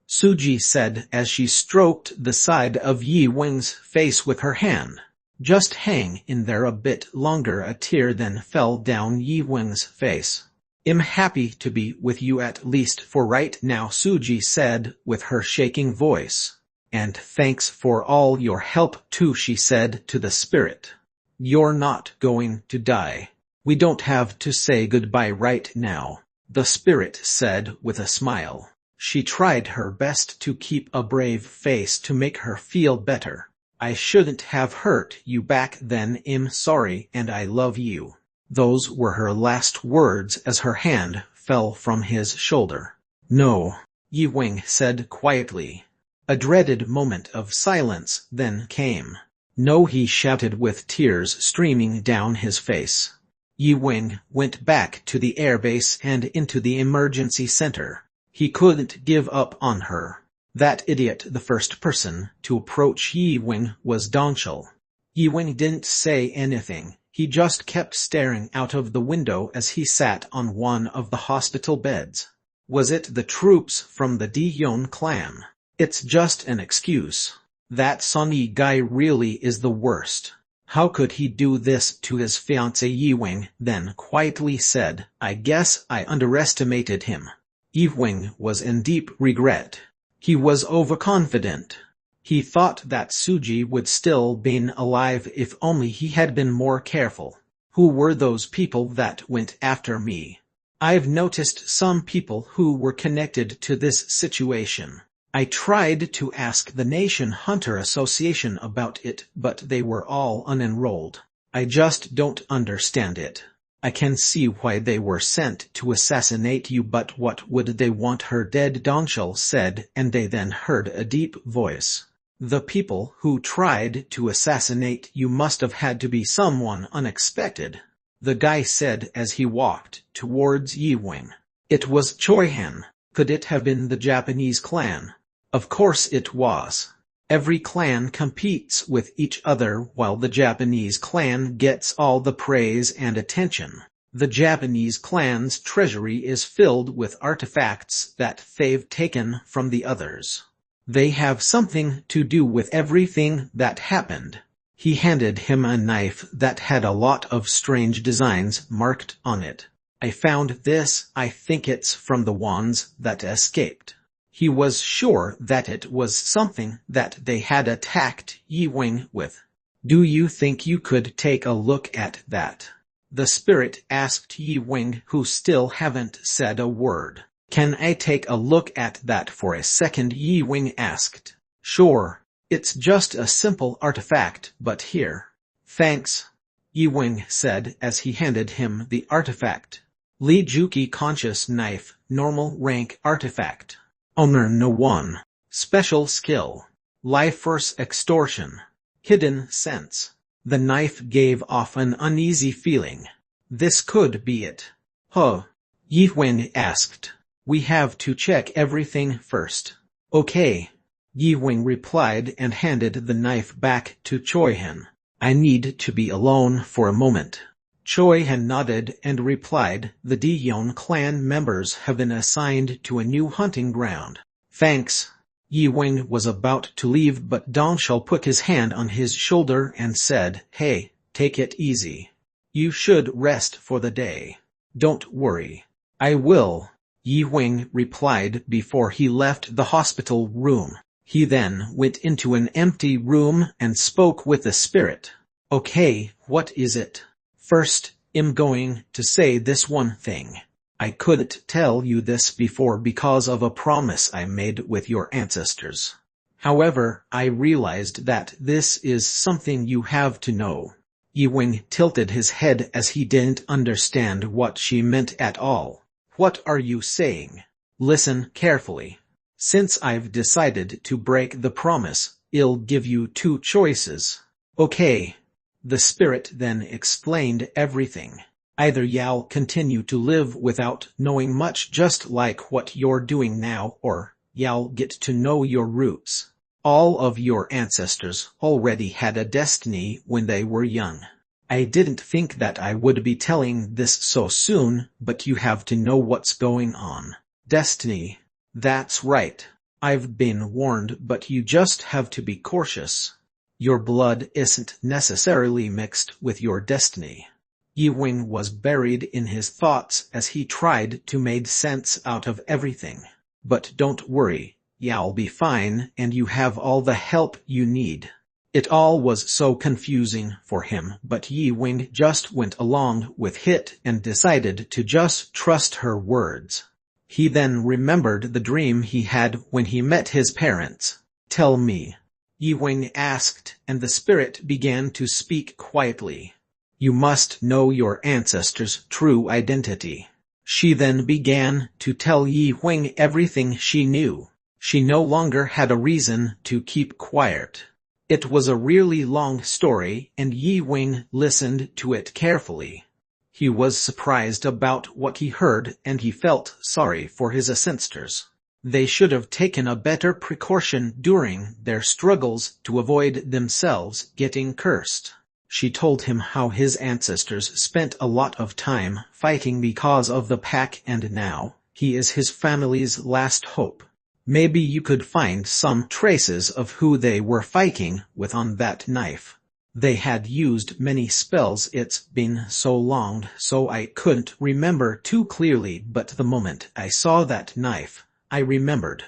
Suji said as she stroked the side of Yi Wing's face with her hand. Just hang in there a bit longer. A tear then fell down Yi Wing's face. I'm happy to be with you at least for right now, Suji said with her shaking voice. And thanks for all your help too, she said to the spirit. You're not going to die. We don't have to say goodbye right now, the spirit said with a smile. She tried her best to keep a brave face to make her feel better. I shouldn't have hurt you back then, I'm sorry and I love you. Those were her last words as her hand fell from his shoulder. No, Yi Wing said quietly. A dreaded moment of silence then came. No, he shouted with tears streaming down his face. Yi Wing went back to the airbase and into the emergency center. He couldn't give up on her. That idiot. The first person to approach Yi Wing was Dongshul. Yi Wing didn't say anything. He just kept staring out of the window as he sat on one of the hospital beds. Was it the troops from the Dion clan? It's just an excuse. That Sonny guy really is the worst. How could he do this to his fiancée? Yi Wing then quietly said, I guess I underestimated him. Yi Wing was in deep regret. He was overconfident. He thought that Suji would still been alive if only he had been more careful. Who were those people that went after me? I've noticed some people who were connected to this situation. I tried to ask the Nation Hunter Association about it, but they were all unenrolled. I just don't understand it. I can see why they were sent to assassinate you, but what would they want her dead? Dongshul said, and they then heard a deep voice. The people who tried to assassinate you must have had to be someone unexpected, the guy said as he walked towards Yi Wing. It was Choihan. Could it have been the Japanese clan? Of course it was. Every clan competes with each other while the Japanese clan gets all the praise and attention. The Japanese clan's treasury is filled with artifacts that they've taken from the others. They have something to do with everything that happened. He handed him a knife that had a lot of strange designs marked on it. I found this. I think it's from the ones that escaped. He was sure that it was something that they had attacked Yi Wing with. Do you think you could take a look at that? The spirit asked Yi Wing, who still haven't said a word. Can I take a look at that for a second? Yi Wing asked. Sure. It's just a simple artifact, but here. Thanks, Yi Wing said as he handed him the artifact. Li Juki Conscious Knife, Normal Rank Artifact. Owner No 1. Special Skill. Life Force Extortion. Hidden Sense. The knife gave off an uneasy feeling. This could be it. Huh? Yi Wen asked. We have to check everything first. Okay. Yi Wen replied and handed the knife back to Choi Han. I need to be alone for a moment. Choi Han nodded and replied, the Dion clan members have been assigned to a new hunting ground. Thanks. Yi Wen was about to leave, but Dong Shao put his hand on his shoulder and said, Hey, take it easy. You should rest for the day. Don't worry. I will, Yi Wen replied before he left the hospital room. He then went into an empty room and spoke with the spirit. Okay, what is it? First, I'm going to say this one thing. I couldn't tell you this before because of a promise I made with your ancestors. However, I realized that this is something you have to know. Yi Wen tilted his head as he didn't understand what she meant at all. What are you saying? Listen carefully. Since I've decided to break the promise, I'll give you two choices. Okay. The spirit then explained everything. Either you'll continue to live without knowing much, just like what you're doing now, or you'll get to know your roots. All of your ancestors already had a destiny when they were young. I didn't think that I would be telling this so soon, but you have to know what's going on. Destiny. That's right. I've been warned, but you just have to be cautious. Your blood isn't necessarily mixed with your destiny. Yi Wen was buried in his thoughts as he tried to make sense out of everything. But don't worry, you'll be fine and you have all the help you need. It all was so confusing for him, but Yi Wen just went along with it and decided to just trust her words. He then remembered the dream he had when he met his parents. Tell me. Yi Wen asked, and the spirit began to speak quietly. You must know your ancestors' true identity. She then began to tell Yi Wen everything she knew. She no longer had a reason to keep quiet. It was a really long story, and Yi Wen listened to it carefully. He was surprised about what he heard, and he felt sorry for his ancestors. They should have taken a better precaution during their struggles to avoid themselves getting cursed. She told him how his ancestors spent a lot of time fighting because of the pack, and now he is his family's last hope. Maybe you could find some traces of who they were fighting with on that knife. They had used many spells. It's been so long, so I couldn't remember too clearly, but the moment I saw that knife, I remembered.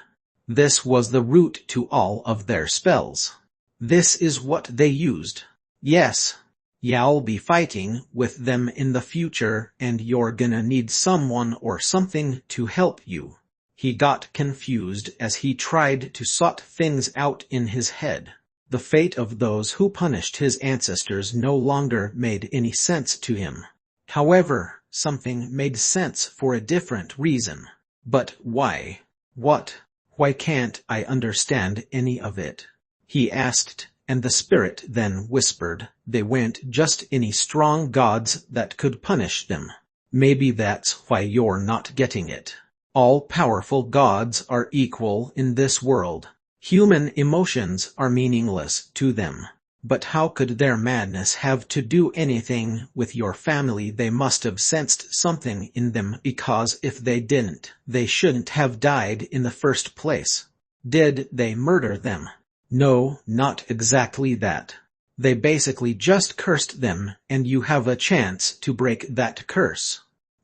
This was the root to all of their spells. This is what they used. Yes. You'll be fighting with them in the future, and you're gonna need someone or something to help you. He got confused as he tried to sort things out in his head. The fate of those who punished his ancestors no longer made any sense to him. However, something made sense for a different reason. But why? What? Why can't I understand any of it? He asked, and the spirit then whispered, they weren't just any strong gods that could punish them. Maybe that's why you're not getting it. All powerful gods are equal in this world. Human emotions are meaningless to them. But how could their madness have to do anything with your family? They must have sensed something in them, because if they didn't, they shouldn't have died in the first place. Did they murder them? No, not exactly that. They basically just cursed them, and you have a chance to break that curse.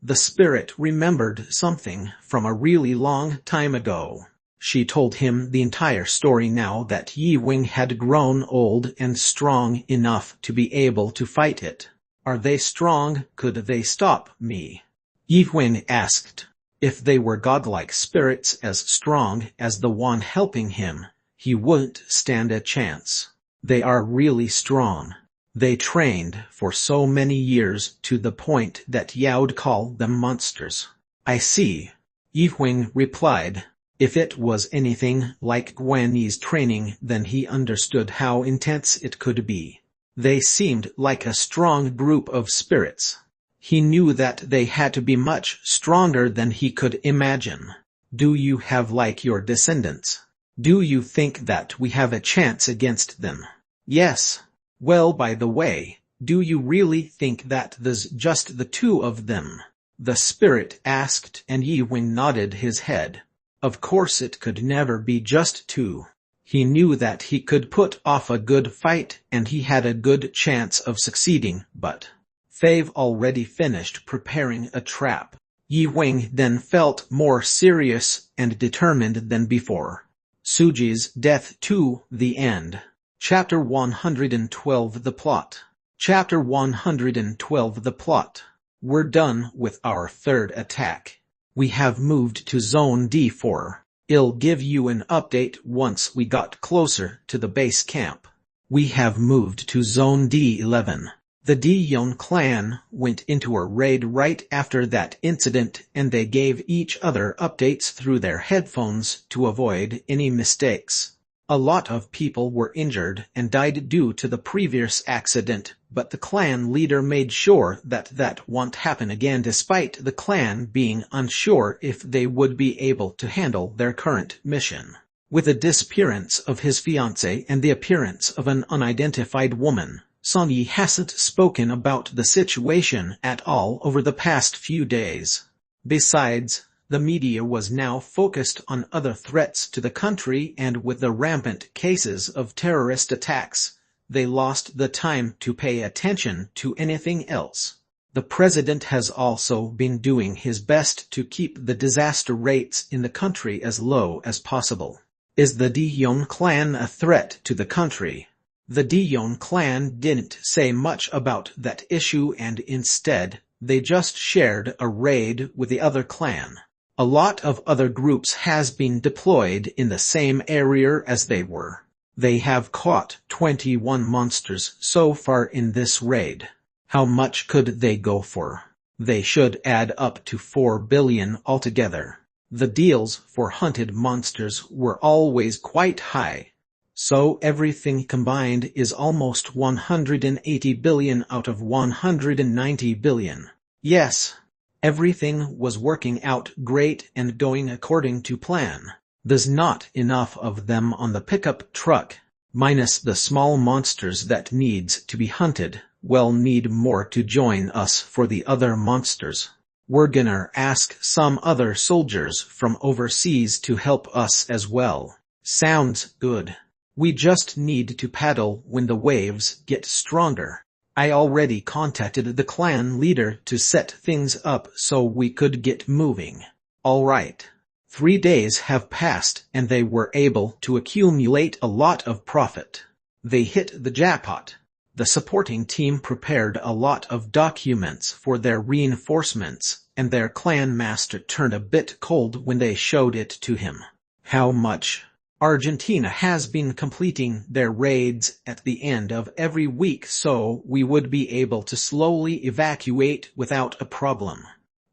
The spirit remembered something from a really long time ago. She told him the entire story now that Yi Wen had grown old and strong enough to be able to fight it. Are they strong? Could they stop me? Yi Wen asked. If they were godlike spirits as strong as the one helping him, he wouldn't stand a chance. They are really strong. They trained for so many years to the point that you'd call them monsters. I see. Yi Wen replied. If it was anything like Guanyi's training, then he understood how intense it could be. They seemed like a strong group of spirits. He knew that they had to be much stronger than he could imagine. Do you have like your descendants? Do you think that we have a chance against them? Yes. Well, by the way, do you really think that there's just the two of them? The spirit asked, and Yi Wing nodded his head. Of course it could never be just two. He knew that he could put off a good fight and he had a good chance of succeeding, but they've already finished preparing a trap. Yi Wing then felt more serious and determined than before. Suji's death to the end. Chapter 112 The Plot. Chapter 112 The Plot. We're done with our third attack. We have moved to Zone D4. I'll give you an update once we got closer to the base camp. We have moved to Zone D11. The Dion clan went into a raid right after that incident and they gave each other updates through their headphones to avoid any mistakes. A lot of people were injured and died due to the previous accident, but the clan leader made sure that that won't happen again despite the clan being unsure if they would be able to handle their current mission. With the disappearance of his fiancée and the appearance of an unidentified woman, Song Yi hasn't spoken about the situation at all over the past few days. Besides, the media was now focused on other threats to the country, and with the rampant cases of terrorist attacks, they lost the time to pay attention to anything else. The president has also been doing his best to keep the disaster rates in the country as low as possible. Is the Dion clan a threat to the country? The Dion clan didn't say much about that issue and instead, they just shared a raid with the other clan. A lot of other groups has been deployed in the same area as they were. They have caught 21 monsters so far in this raid. How much could they go for? They should add up to 4 billion altogether. The deals for hunted monsters were always quite high. So everything combined is almost 180 billion out of 190 billion. Yes, everything was working out great and going according to plan. There's not enough of them on the pickup truck, minus the small monsters that needs to be hunted. We'll need more to join us for the other monsters. We're gonna ask some other soldiers from overseas to help us as well. Sounds good. We just need to paddle when the waves get stronger. I already contacted the clan leader to set things up so we could get moving. All right. 3 days have passed and they were able to accumulate a lot of profit. They hit the jackpot. The supporting team prepared a lot of documents for their reinforcements, and their clan master turned a bit cold when they showed it to him. How much? Argentina has been completing their raids at the end of every week, so we would be able to slowly evacuate without a problem.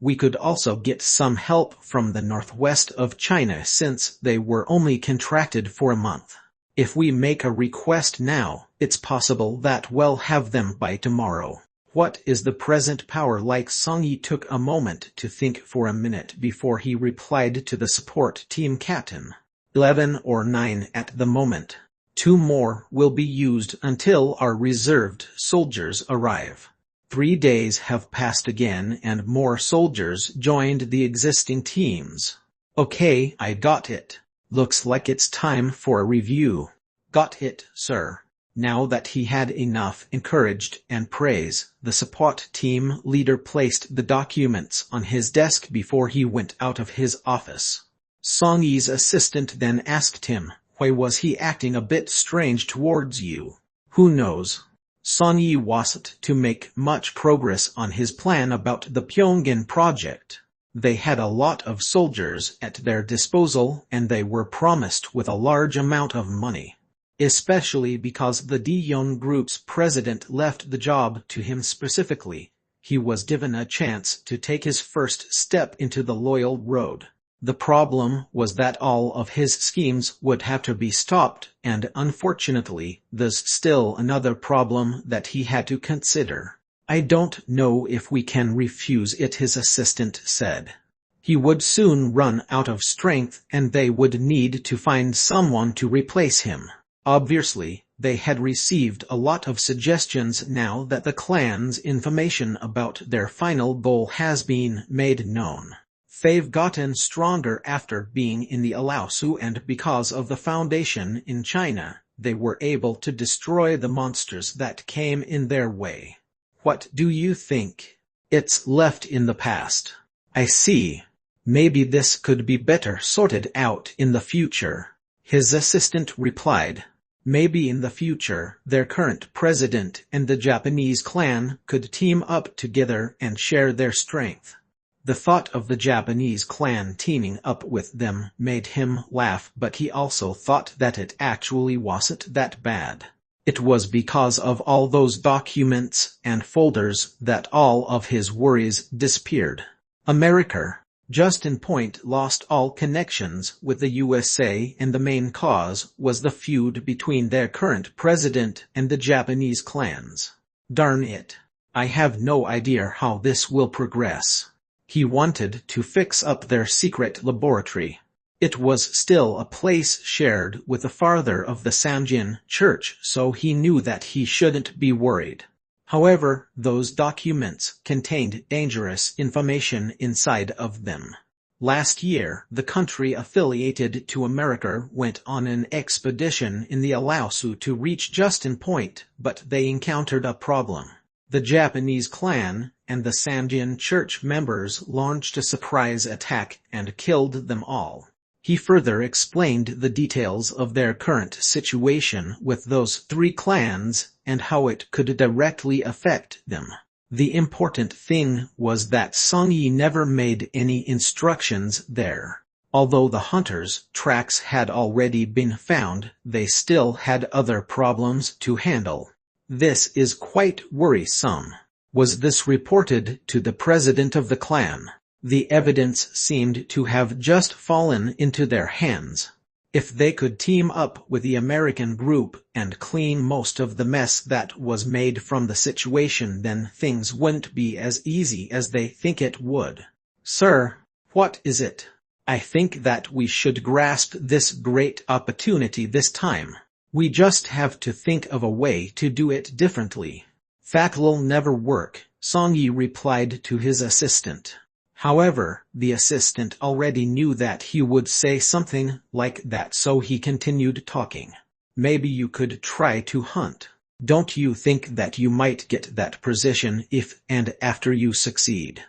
We could also get some help from the northwest of China since they were only contracted for a month. If we make a request now, it's possible that we'll have them by tomorrow. What is the present power like? Song Yi took a moment to think for a minute before he replied to the support team captain. 11 or 9 at the moment. 2 more will be used until our reserved soldiers arrive. 3 days have passed again and more soldiers joined the existing teams. Okay, I got it. Looks like it's time for a review. Got it, sir. Now that he had enough encouraged and praise, the support team leader placed the documents on his desk before he went out of his office. Song Yi's assistant then asked him, why was he acting a bit strange towards you? Who knows? Song Yi wasn't to make much progress on his plan about the Pyongyang project. They had a lot of soldiers at their disposal and they were promised with a large amount of money. Especially because the Dion Group's president left the job to him specifically, he was given a chance to take his first step into the loyal road. The problem was that all of his schemes would have to be stopped, and unfortunately, there's still another problem that he had to consider. I don't know if we can refuse it, his assistant said. He would soon run out of strength and they would need to find someone to replace him. Obviously, they had received a lot of suggestions now that the clan's information about their final goal has been made known. They've gotten stronger after being in the Laosu, and because of the foundation in China, they were able to destroy the monsters that came in their way. What do you think? It's left in the past. I see. Maybe this could be better sorted out in the future, his assistant replied. Maybe in the future, their current president and the Japanese clan could team up together and share their strength. The thought of the Japanese clan teaming up with them made him laugh, but he also thought that it actually wasn't that bad. It was because of all those documents and folders that all of his worries disappeared. America. Justin Point lost all connections with the USA, and the main cause was the feud between their current president and the Japanese clans. Darn it. I have no idea how this will progress. He wanted to fix up their secret laboratory. It was still a place shared with the father of the Sanjin church, so he knew that he shouldn't be worried. However, those documents contained dangerous information inside of them. Last year, the country affiliated to America went on an expedition in the Laosu to reach Justin Point, but they encountered a problem. The Japanese clan and the Sanjin church members launched a surprise attack and killed them all. He further explained the details of their current situation with those three clans and how it could directly affect them. The important thing was that Song Yi never made any instructions there. Although the hunters' tracks had already been found, they still had other problems to handle. This is quite worrisome. Was this reported to the president of the clan? The evidence seemed to have just fallen into their hands. If they could team up with the American group and clean most of the mess that was made from the situation, then things wouldn't be as easy as they think it would. Sir, what is it? I think that we should grasp this great opportunity this time. We just have to think of a way to do it differently. That'll never work, Song Yi replied to his assistant. However, the assistant already knew that he would say something like that, so he continued talking. Maybe you could try to hunt. Don't you think that you might get that position if and after you succeed?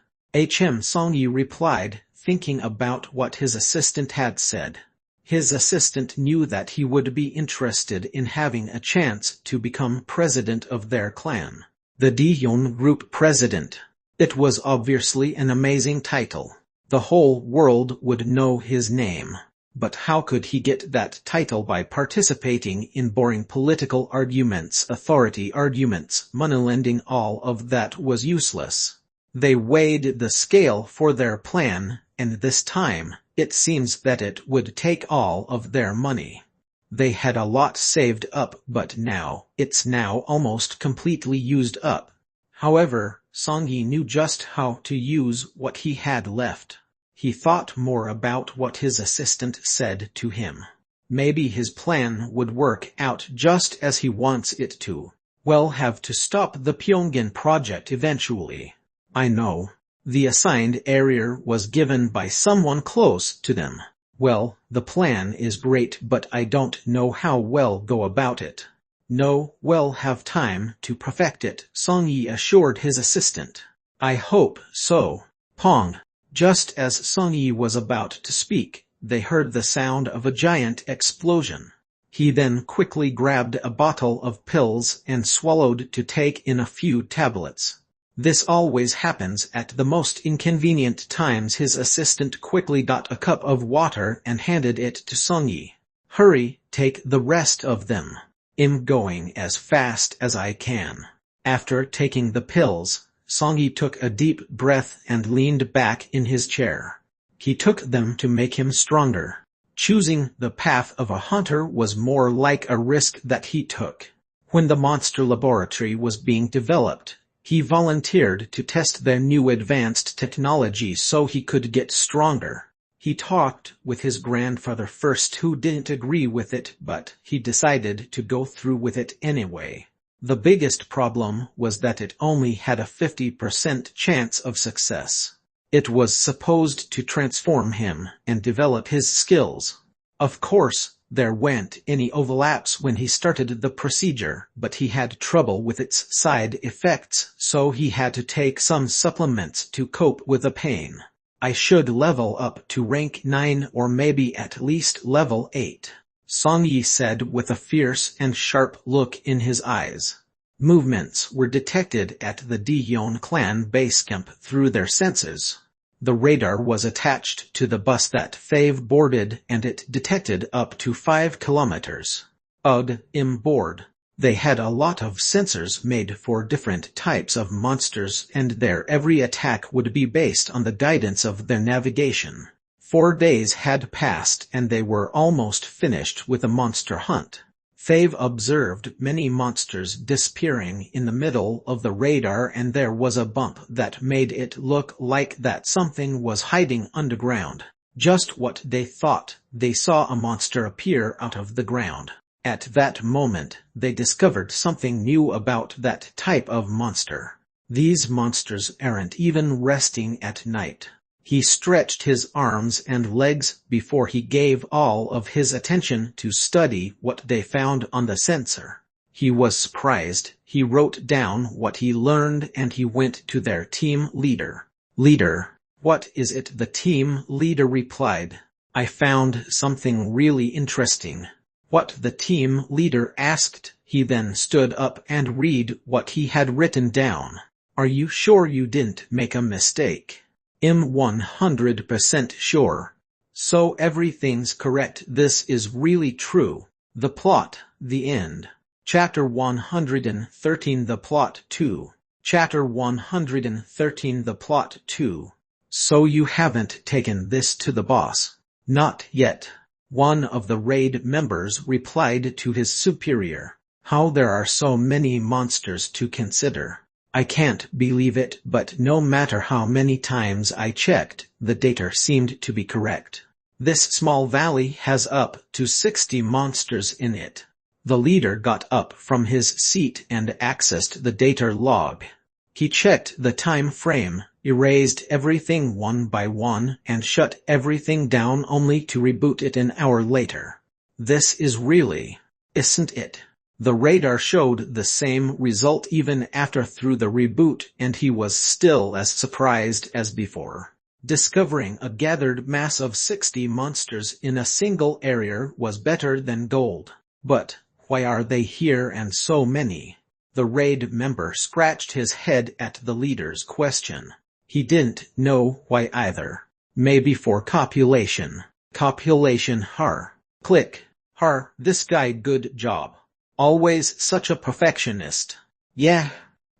Song Yi replied, thinking about what his assistant had said. His assistant knew that he would be interested in having a chance to become president of their clan. The Dihyun Group president. It was obviously an amazing title. The whole world would know his name. But how could he get that title? By participating in boring political arguments, authority arguments, moneylending. All of that was useless. They weighed the scale for their plan, and this time, it seems that it would take all of their money. They had a lot saved up, but now, it's now almost completely used up. However, Song Yi knew just how to use what he had left. He thought more about what his assistant said to him. Maybe his plan would work out just as he wants it to. We'll have to stop the Pyongyang project eventually. I know. The assigned area was given by someone close to them. Well, the plan is great, but I don't know how we'll go about it. No, we'll have time to perfect it, Song Yi assured his assistant. I hope so. Pong. Just as Song Yi was about to speak, they heard the sound of a giant explosion. He then quickly grabbed a bottle of pills and swallowed to take in a few tablets. This always happens at the most inconvenient times. His assistant quickly got a cup of water and handed it to Song Yi. Hurry, take the rest of them. I'm going as fast as I can. After taking the pills, Song Yi took a deep breath and leaned back in his chair. He took them to make him stronger. Choosing the path of a hunter was more like a risk that he took. When the monster laboratory was being developed, He volunteered to test their new advanced technology so he could get stronger. He talked with his grandfather first, who didn't agree with it, but he decided to go through with it anyway. The biggest problem was that it only had a 50% chance of success. It was supposed to transform him and develop his skills. Of course, there weren't any overlaps when he started the procedure, but he had trouble with its side effects, so he had to take some supplements to cope with the pain. I should level up to rank 9 or maybe at least level 8. Song-yi said with a fierce and sharp look in his eyes. Movements were detected at the Daeyeon clan base camp through their senses. The radar was attached to the bus that Fave boarded, and it detected up to 5 kilometers. Board. They had a lot of sensors made for different types of monsters, and their every attack would be based on the guidance of their navigation. 4 days had passed and they were almost finished with the monster hunt. Fave observed many monsters disappearing in the middle of the radar, and there was a bump that made it look like that something was hiding underground. Just what they thought. They saw a monster appear out of the ground. At that moment, they discovered something new about that type of monster. These monsters aren't even resting at night. He stretched his arms and legs before he gave all of his attention to study what they found on the sensor. He was surprised. He wrote down what he learned and he went to their team leader. "Leader, what is it?" the team leader replied. "I found something really interesting." What the team leader asked. He then stood up and read what he had written down. "Are you sure you didn't make a mistake?" "I'm 100% sure. So everything's correct. This is really true." The plot, the end. Chapter 113. The plot 2. Chapter 113. The plot 2. "So you haven't taken this to the boss?" "Not yet." One of the raid members replied to his superior. "How there are so many monsters to consider. I can't believe it, but no matter how many times I checked, the data seemed to be correct. This small valley has up to 60 monsters in it." The leader got up from his seat and accessed the data log. He checked the time frame, erased everything one by one, and shut everything down only to reboot it an hour later. "This is really, isn't it?" The radar showed the same result even after through the reboot, and he was still as surprised as before. Discovering a gathered mass of 60 monsters in a single area was better than gold. But why are they here and so many? The raid member scratched his head at the leader's question. He didn't know why either. Maybe for copulation. Copulation. Click. This guy, good job. Always such a perfectionist. Yeah.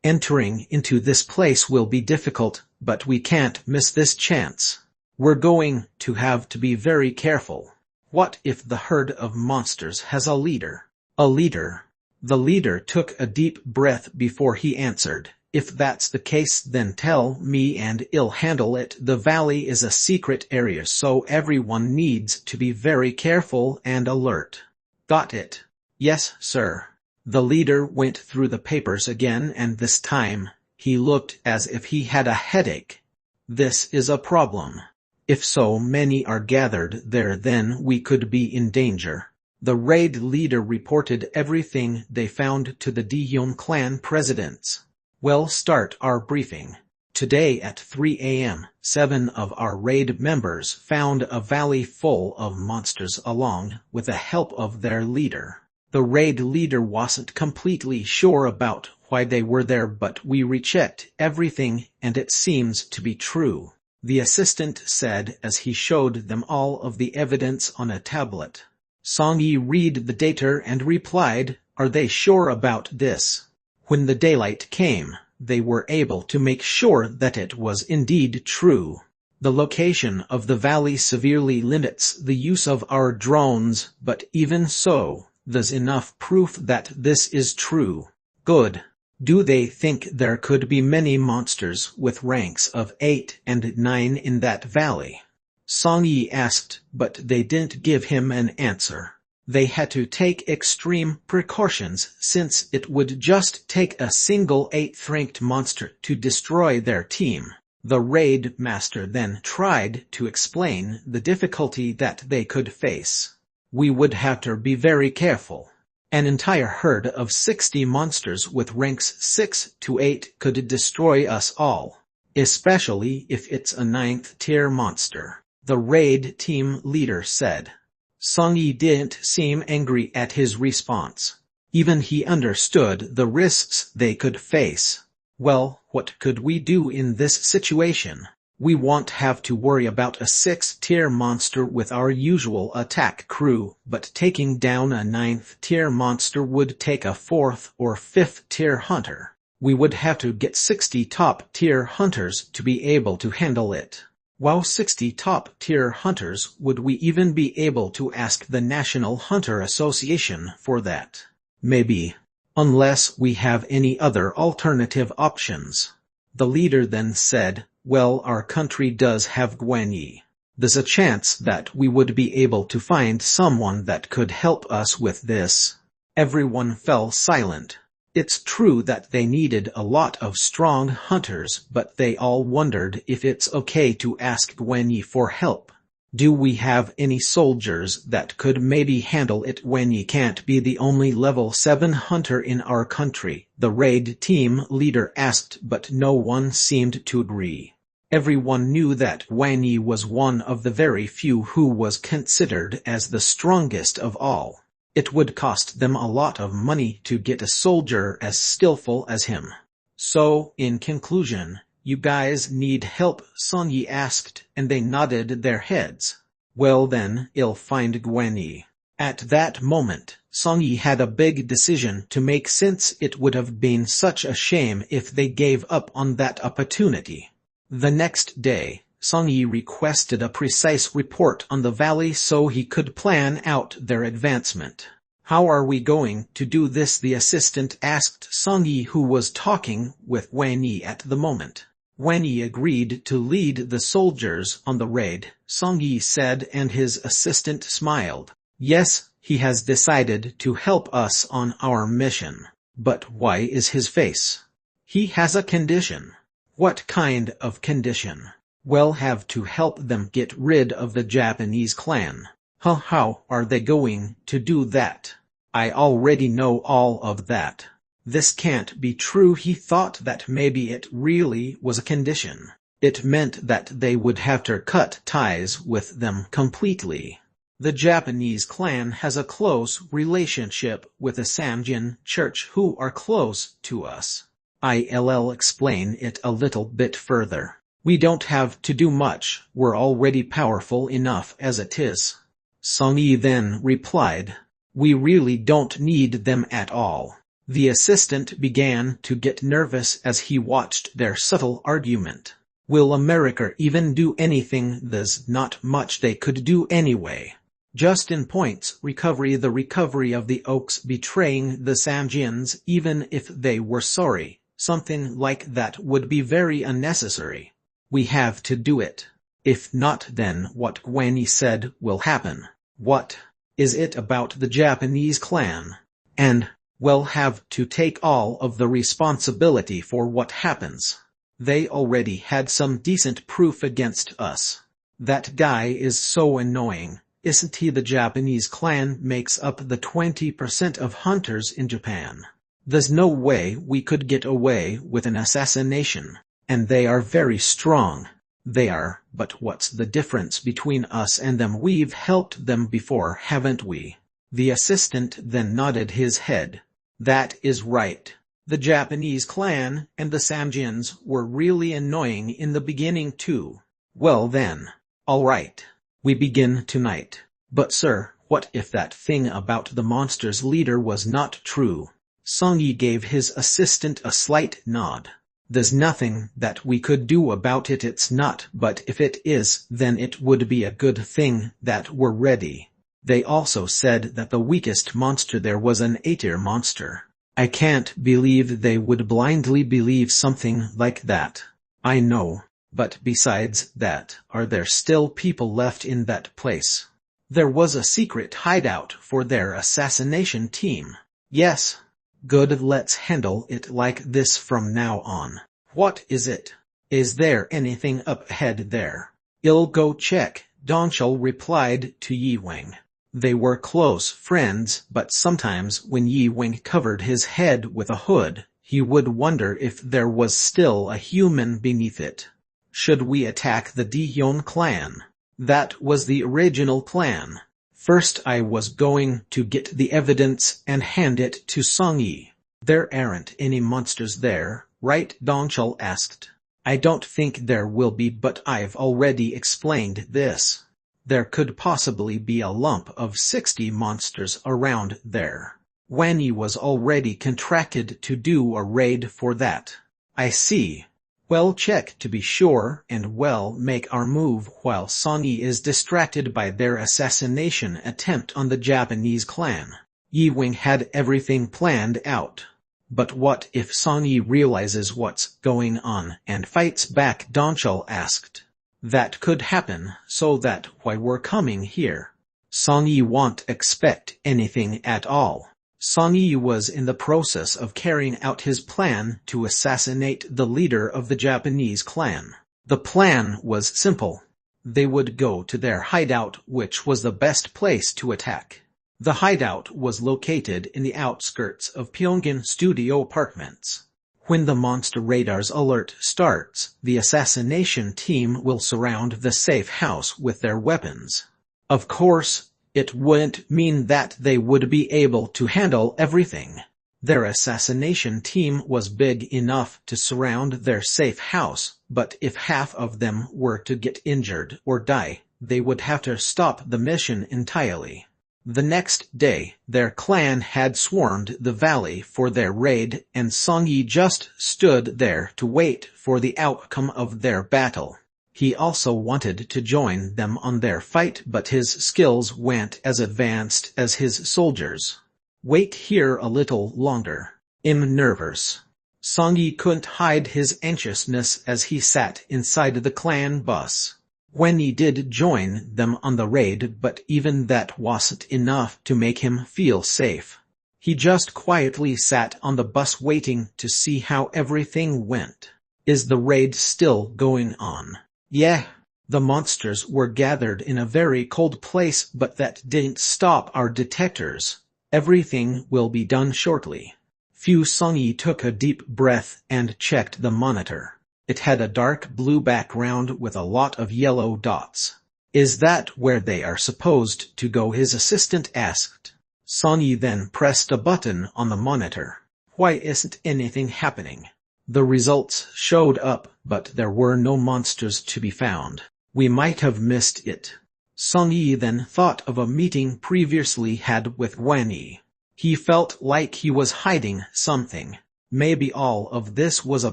Entering into this place will be difficult, but we can't miss this chance. We're going to have to be very careful. What if the herd of monsters has a leader? A leader? The leader took a deep breath before he answered. If that's the case, then tell me and I'll handle it. The valley is a secret area, so everyone needs to be very careful and alert. Got it? Yes, sir. The leader went through the papers again, and this time, he looked as if he had a headache. This is a problem. If so many are gathered there, then we could be in danger. The raid leader reported everything they found to the Daeyeon clan presidents. We'll start our briefing. Today at 3 a.m., 7 of our raid members found a valley full of monsters along with the help of their leader. The raid leader wasn't completely sure about why they were there, but we rechecked everything and it seems to be true, the assistant said as he showed them all of the evidence on a tablet. Song-yi read the data and replied, "Are they sure about this?" When the daylight came, they were able to make sure that it was indeed true. The location of the valley severely limits the use of our drones, but even so, there's enough proof that this is true. Good. Do they think there could be many monsters with ranks of 8 and 9 in that valley? Song-yi asked, but they didn't give him an answer. They had to take extreme precautions since it would just take a single 8th-ranked monster to destroy their team. The raid master then tried to explain the difficulty that they could face. We would have to be very careful. An entire herd of 60 monsters with ranks 6 to 8 could destroy us all, especially if it's a 9th-tier monster, the raid team leader said. Song-yi didn't seem angry at his response. Even he understood the risks they could face. Well, what could we do in this situation? We won't have to worry about a 6th-tier monster with our usual attack crew, but taking down a 9th-tier monster would take a 4th or 5th-tier hunter. We would have to get 60 top-tier hunters to be able to handle it. Wow, 60 top-tier hunters, would we even be able to ask the National Hunter Association for that? Maybe. Unless we have any other alternative options. The leader then said, well, our country does have Guanyi. There's a chance that we would be able to find someone that could help us with this. Everyone fell silent. It's true that they needed a lot of strong hunters, but they all wondered if it's okay to ask Guanyi for help. Do we have any soldiers that could maybe handle it? Guanyi can't be the only level 7 hunter in our country, the raid team leader asked, but no one seemed to agree. Everyone knew that Guanyi was one of the very few who was considered as the strongest of all. It would cost them a lot of money to get a soldier as skillful as him. So, in conclusion, you guys need help? Song-yi asked, and they nodded their heads. Well then, I'll find Guanyi. At that moment, Song-yi had a big decision to make since it would have been such a shame if they gave up on that opportunity. The next day, Song-yi requested a precise report on the valley so he could plan out their advancement. How are we going to do this? The assistant asked Song-yi, who was talking with Guanyi at the moment. Guanyi agreed to lead the soldiers on the raid, Song-yi said, and his assistant smiled. Yes, he has decided to help us on our mission. But why is his face? He has a condition. What kind of condition? We'll have to help them get rid of the Japanese clan. How are they going to do that? I already know all of that. This can't be true. He thought that maybe it really was a condition. It meant that they would have to cut ties with them completely. The Japanese clan has a close relationship with the Samjin church, who are close to us. I'll explain it a little bit further. We don't have to do much, we're already powerful enough as it is. Song-yi then replied, we really don't need them at all. The assistant began to get nervous as he watched their subtle argument. Will America even do anything? There's not much they could do anyway. Just in points recovery, the recovery of the Oaks betraying the Samjins, even if they were sorry, something like that would be very unnecessary. We have to do it. If not, then what Guanyi said will happen. What is it about the Japanese clan? And we'll have to take all of the responsibility for what happens. They already had some decent proof against us. That guy is so annoying, isn't he? The Japanese clan makes up the 20% of hunters in Japan. There's no way we could get away with an assassination. And they are very strong. They are, but what's the difference between us and them? We've helped them before, haven't we? The assistant then nodded his head. That is right. The Japanese clan and the Samjins were really annoying in the beginning too. Well then. All right. We begin tonight. But sir, what if that thing about the monster's leader was not true? Song-yi gave his assistant a slight nod. There's nothing that we could do about it. It's not, but if it is, then it would be a good thing that we're ready. They also said that the weakest monster there was an 8-tier monster. I can't believe they would blindly believe something like that. I know. But besides that, are there still people left in that place? There was a secret hideout for their assassination team. Yes. Good, let's handle it like this from now on. What is it? Is there anything up ahead there? I'll go check, Donchul replied to Yi Wing. They were close friends, but sometimes when Yi Wing covered his head with a hood, he would wonder if there was still a human beneath it. Should we attack the Dihyun clan? That was the original plan. First I was going to get the evidence and hand it to Songyi. There aren't any monsters there, right? Donchul asked. I don't think there will be, but I've already explained this. There could possibly be a lump of 60 monsters around there. Wanyi was already contracted to do a raid for that. I see. Well, check to be sure, and we'll make our move while Songyi is distracted by their assassination attempt on the Japanese clan. Yi Wing had everything planned out. But what if Songyi realizes what's going on and fights back? Donchul asked. That could happen, so that's why we're coming here. Songyi won't expect anything at all. Songyi was in the process of carrying out his plan to assassinate the leader of the Japanese clan. The plan was simple. They would go to their hideout, which was the best place to attack. The hideout was located in the outskirts of Pyongyang Studio Apartments. When the monster radar's alert starts, the assassination team will surround the safe house with their weapons. Of course, it wouldn't mean that they would be able to handle everything. Their assassination team was big enough to surround their safe house, but if half of them were to get injured or die, they would have to stop the mission entirely. The next day, their clan had swarmed the valley for their raid, and Songyi just stood there to wait for the outcome of their battle. He also wanted to join them on their fight, but his skills weren't as advanced as his soldiers. Wait here a little longer. I'm nervous. Songyi couldn't hide his anxiousness as he sat inside the clan bus. Wanyi did join them on the raid, but even that wasn't enough to make him feel safe. He just quietly sat on the bus waiting to see how everything went. Is the raid still going on? Yeah. The monsters were gathered in a very cold place, but that didn't stop our detectors. Everything will be done shortly. Songyi took a deep breath and checked the monitor. It had a dark blue background with a lot of yellow dots. Is that where they are supposed to go? His assistant asked. Songyi then pressed a button on the monitor. Why isn't anything happening? The results showed up, but there were no monsters to be found. We might have missed it. Songyi then thought of a meeting previously had with Wanyi. He felt like he was hiding something. Maybe all of this was a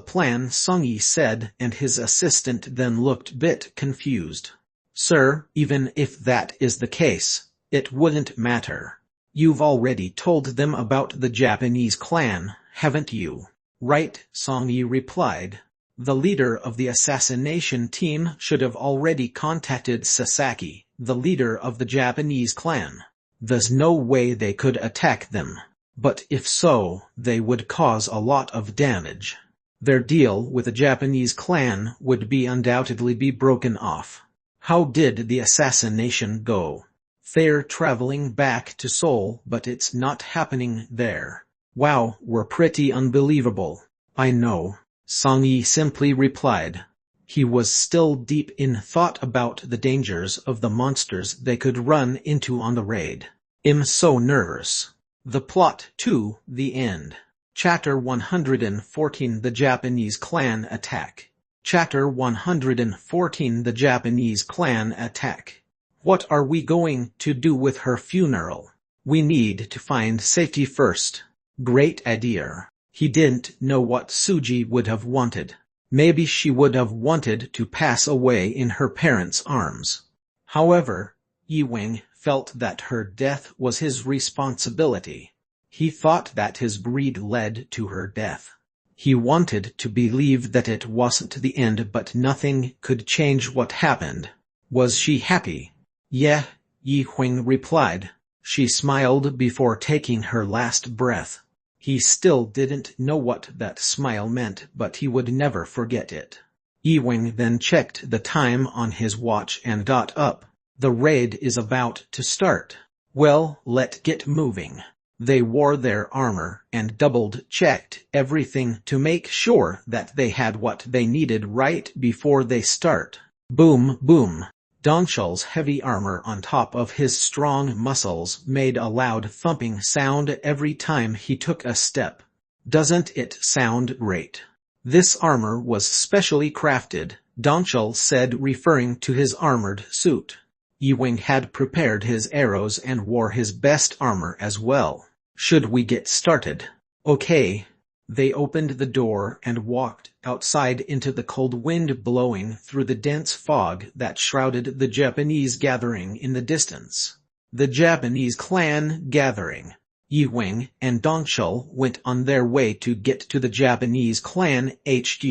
plan, Songyi said, and his assistant then looked a bit confused. Sir, even if that is the case, it wouldn't matter. You've already told them about the Japanese clan, haven't you? Right, Songyi replied. The leader of the assassination team should have already contacted Sasaki, the leader of the Japanese clan. There's no way they could attack them. But if so, they would cause a lot of damage. Their deal with the Japanese clan would be undoubtedly be broken off. How did the assassination go? They're traveling back to Seoul, but it's not happening there. Wow, we're pretty unbelievable. I know, Songyi simply replied. He was still deep in thought about the dangers of the monsters they could run into on the raid. I'm so nervous. The plot to the end. Chapter 114 The Japanese Clan Attack. Chapter 114 The Japanese Clan Attack. What are we going to do with her funeral? We need to find safety first. Great idea. He didn't know what Suji would have wanted. Maybe she would have wanted to pass away in her parents' arms. However, Yi Wing felt that her death was his responsibility. He thought that his greed led to her death. He wanted to believe that it wasn't the end, but nothing could change what happened. Was she happy? Yeah, Yi Huang replied. She smiled before taking her last breath. He still didn't know what that smile meant, but he would never forget it. Yi Huang then checked the time on his watch and got up. The raid is about to start. Well, let's get moving. They wore their armor and double-checked everything to make sure that they had what they needed right before they start. Boom, boom. Donchal's heavy armor on top of his strong muscles made a loud thumping sound every time he took a step. Doesn't it sound great? This armor was specially crafted, Donchal said, referring to his armored suit. Yi Huang had prepared his arrows and wore his best armor as well. Should we get started? Okay. They opened the door and walked outside into the cold wind blowing through the dense fog that shrouded the Japanese gathering in the distance. The Japanese clan gathering. Yi Huang and Donchal went on their way to get to the Japanese clan HQ.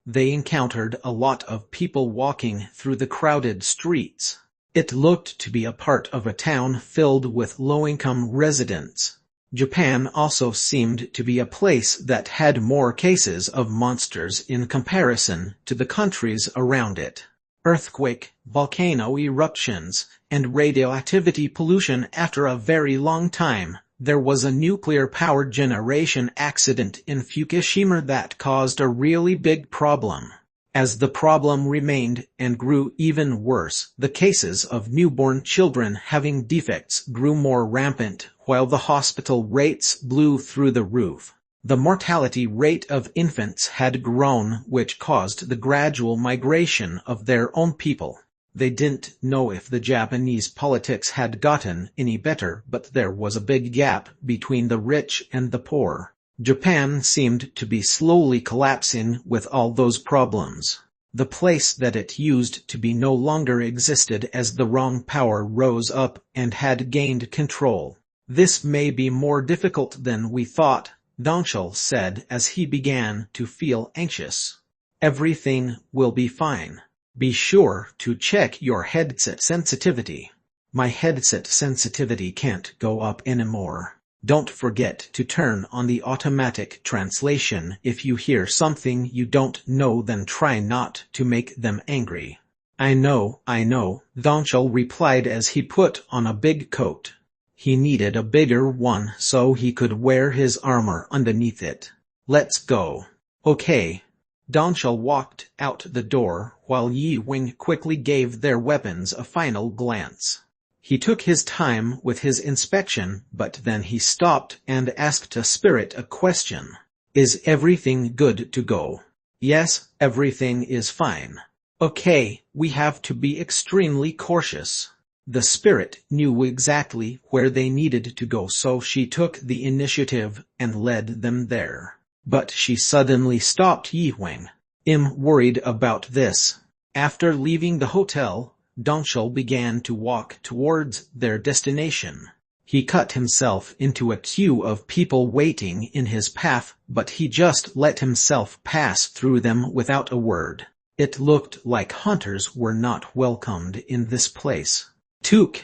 They encountered a lot of people walking through the crowded streets. It looked to be a part of a town filled with low-income residents. Japan also seemed to be a place that had more cases of monsters in comparison to the countries around it. Earthquake, volcano eruptions, and radioactivity pollution. After a very long time, there was a nuclear power generation accident in Fukushima that caused a really big problem. As the problem remained and grew even worse, the cases of newborn children having defects grew more rampant, while the hospital rates blew through the roof. The mortality rate of infants had grown, which caused the gradual migration of their own people. They didn't know if the Japanese politics had gotten any better, but there was a big gap between the rich and the poor. Japan seemed to be slowly collapsing with all those problems. The place that it used to be no longer existed as the wrong power rose up and had gained control. This may be more difficult than we thought, Donchal said as he began to feel anxious. Everything will be fine. Be sure to check your headset sensitivity. My headset sensitivity can't go up anymore. Don't forget to turn on the automatic translation. If you hear something you don't know, then try not to make them angry. I know, Donchal replied as he put on a big coat. He needed a bigger one so he could wear his armor underneath it. Let's go. Okay. Donchal walked out the door while Yi Huang quickly gave their weapons a final glance. He took his time with his inspection, but then he stopped and asked a spirit a question. Is everything good to go? Yes, everything is fine. Okay, we have to be extremely cautious. The spirit knew exactly where they needed to go, so she took the initiative and led them there. But she suddenly stopped Yi Huang. I'm worried about this. After leaving the hotel, Donchal began to walk towards their destination. He cut himself into a queue of people waiting in his path, but he just let himself pass through them without a word. It looked like hunters were not welcomed in this place. Took.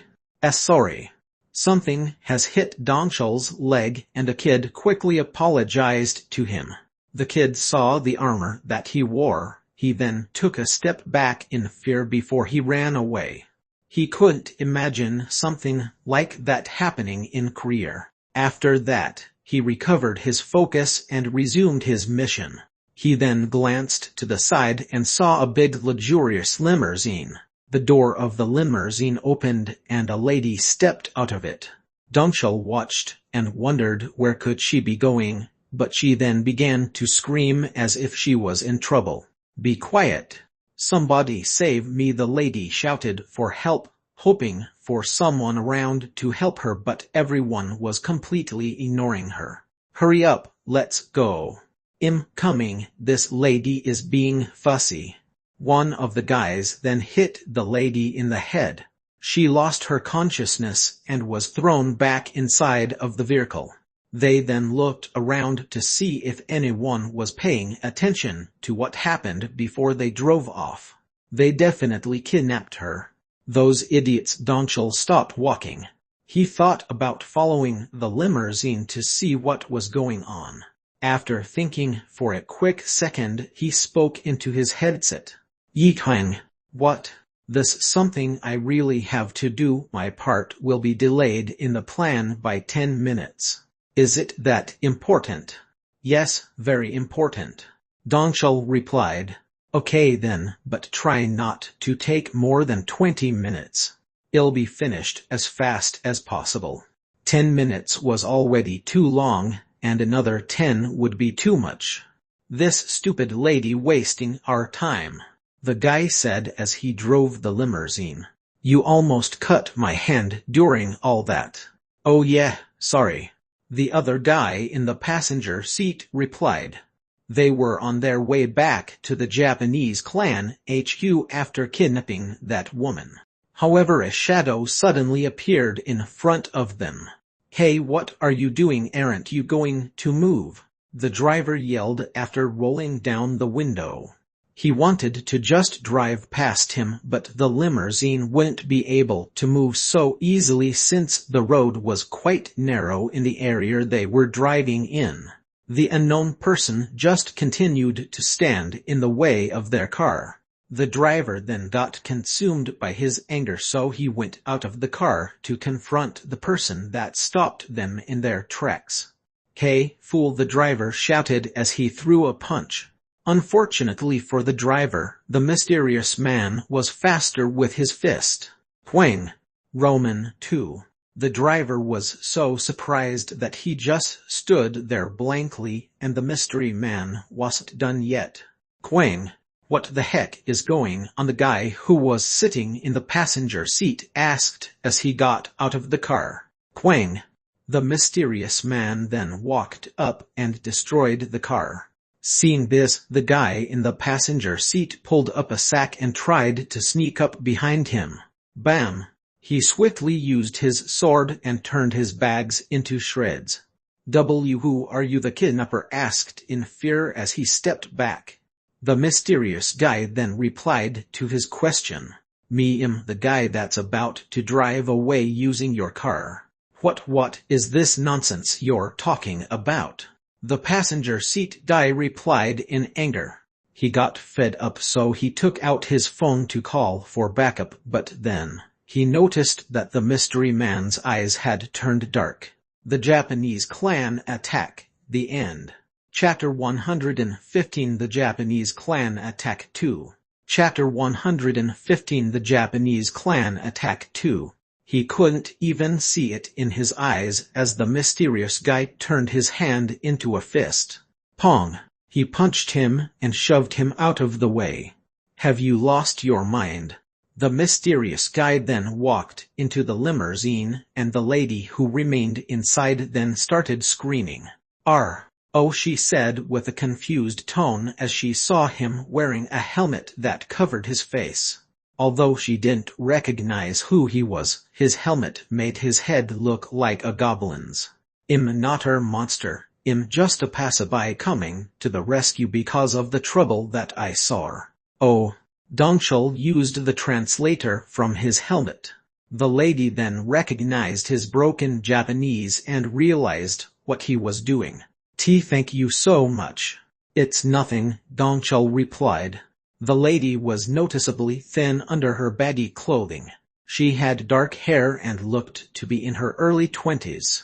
Sorry. Something has hit Donchal's leg, and a kid quickly apologized to him. The kid saw the armor that he wore. He then took a step back in fear before he ran away. He couldn't imagine something like that happening in Korea. After that, he recovered his focus and resumed his mission. He then glanced to the side and saw a big luxurious limousine. The door of the limousine opened and a lady stepped out of it. Donchal watched and wondered where could she be going, but she then began to scream as if she was in trouble. Be quiet. Somebody save me, the lady shouted for help, hoping for someone around to help her, but everyone was completely ignoring her. Hurry up, let's go. I'm coming, this lady is being fussy. One of the guys then hit the lady in the head. She lost her consciousness and was thrown back inside of the vehicle. They then looked around to see if anyone was paying attention to what happened before they drove off. They definitely kidnapped her. Those idiots. Donchal stopped walking. He thought about following the limousine to see what was going on. After thinking for a quick second, he spoke into his headset. Yikang. What? This something I really have to do. My part will be delayed in the plan by 10 minutes. Is it that important? Yes, very important. Donchal replied. Okay then, but try not to take more than 20 minutes. It'll be finished as fast as possible. 10 minutes was already too long, and another 10 would be too much. This stupid lady wasting our time, the guy said as he drove the limousine. You almost cut my hand during all that. Oh yeah, sorry. The other guy in the passenger seat replied. They were on their way back to the Japanese clan HQ after kidnapping that woman. However, a shadow suddenly appeared in front of them. Hey, what are you doing? Aren't you going to move? The driver yelled after rolling down the window. He wanted to just drive past him, but the limousine wouldn't be able to move so easily since the road was quite narrow in the area they were driving in. The unknown person just continued to stand in the way of their car. The driver then got consumed by his anger, so he went out of the car to confront the person that stopped them in their tracks. Hey, fool, the driver shouted as he threw a punch. Unfortunately for the driver, the mysterious man was faster with his fist. Huang. Roman 2. The driver was so surprised that he just stood there blankly, and the mystery man wasn't done yet. Huang. What the heck is going on? The guy who was sitting in the passenger seat asked as he got out of the car. Huang. The mysterious man then walked up and destroyed the car. Seeing this, the guy in the passenger seat pulled up a sack and tried to sneak up behind him. Bam! He swiftly used his sword and turned his bags into shreds. Who are you? The kidnapper asked in fear as he stepped back. The mysterious guy then replied to his question. Me am the guy that's about to drive away using your car. What is this nonsense you're talking about? The passenger seat guy replied in anger. He got fed up, so he took out his phone to call for backup, but then he noticed that the mystery man's eyes had turned dark. The Japanese clan attack. The end. Chapter 115. The Japanese clan attack 2. Chapter 115. The Japanese clan attack 2. He couldn't even see it in his eyes as the mysterious guy turned his hand into a fist. Pong! He punched him and shoved him out of the way. Have you lost your mind? The mysterious guy then walked into the limousine, and the lady who remained inside then started screaming. Oh, she said with a confused tone as she saw him wearing a helmet that covered his face. Although she didn't recognize who he was, his helmet made his head look like a goblin's. I'm not a monster, I'm just a passerby coming to the rescue because of the trouble that I saw. Oh. Donchal used the translator from his helmet. The lady then recognized his broken Japanese and realized what he was doing. Thank you so much. It's nothing, Donchal replied. The lady was noticeably thin under her baggy clothing. She had dark hair and looked to be in her early 20s.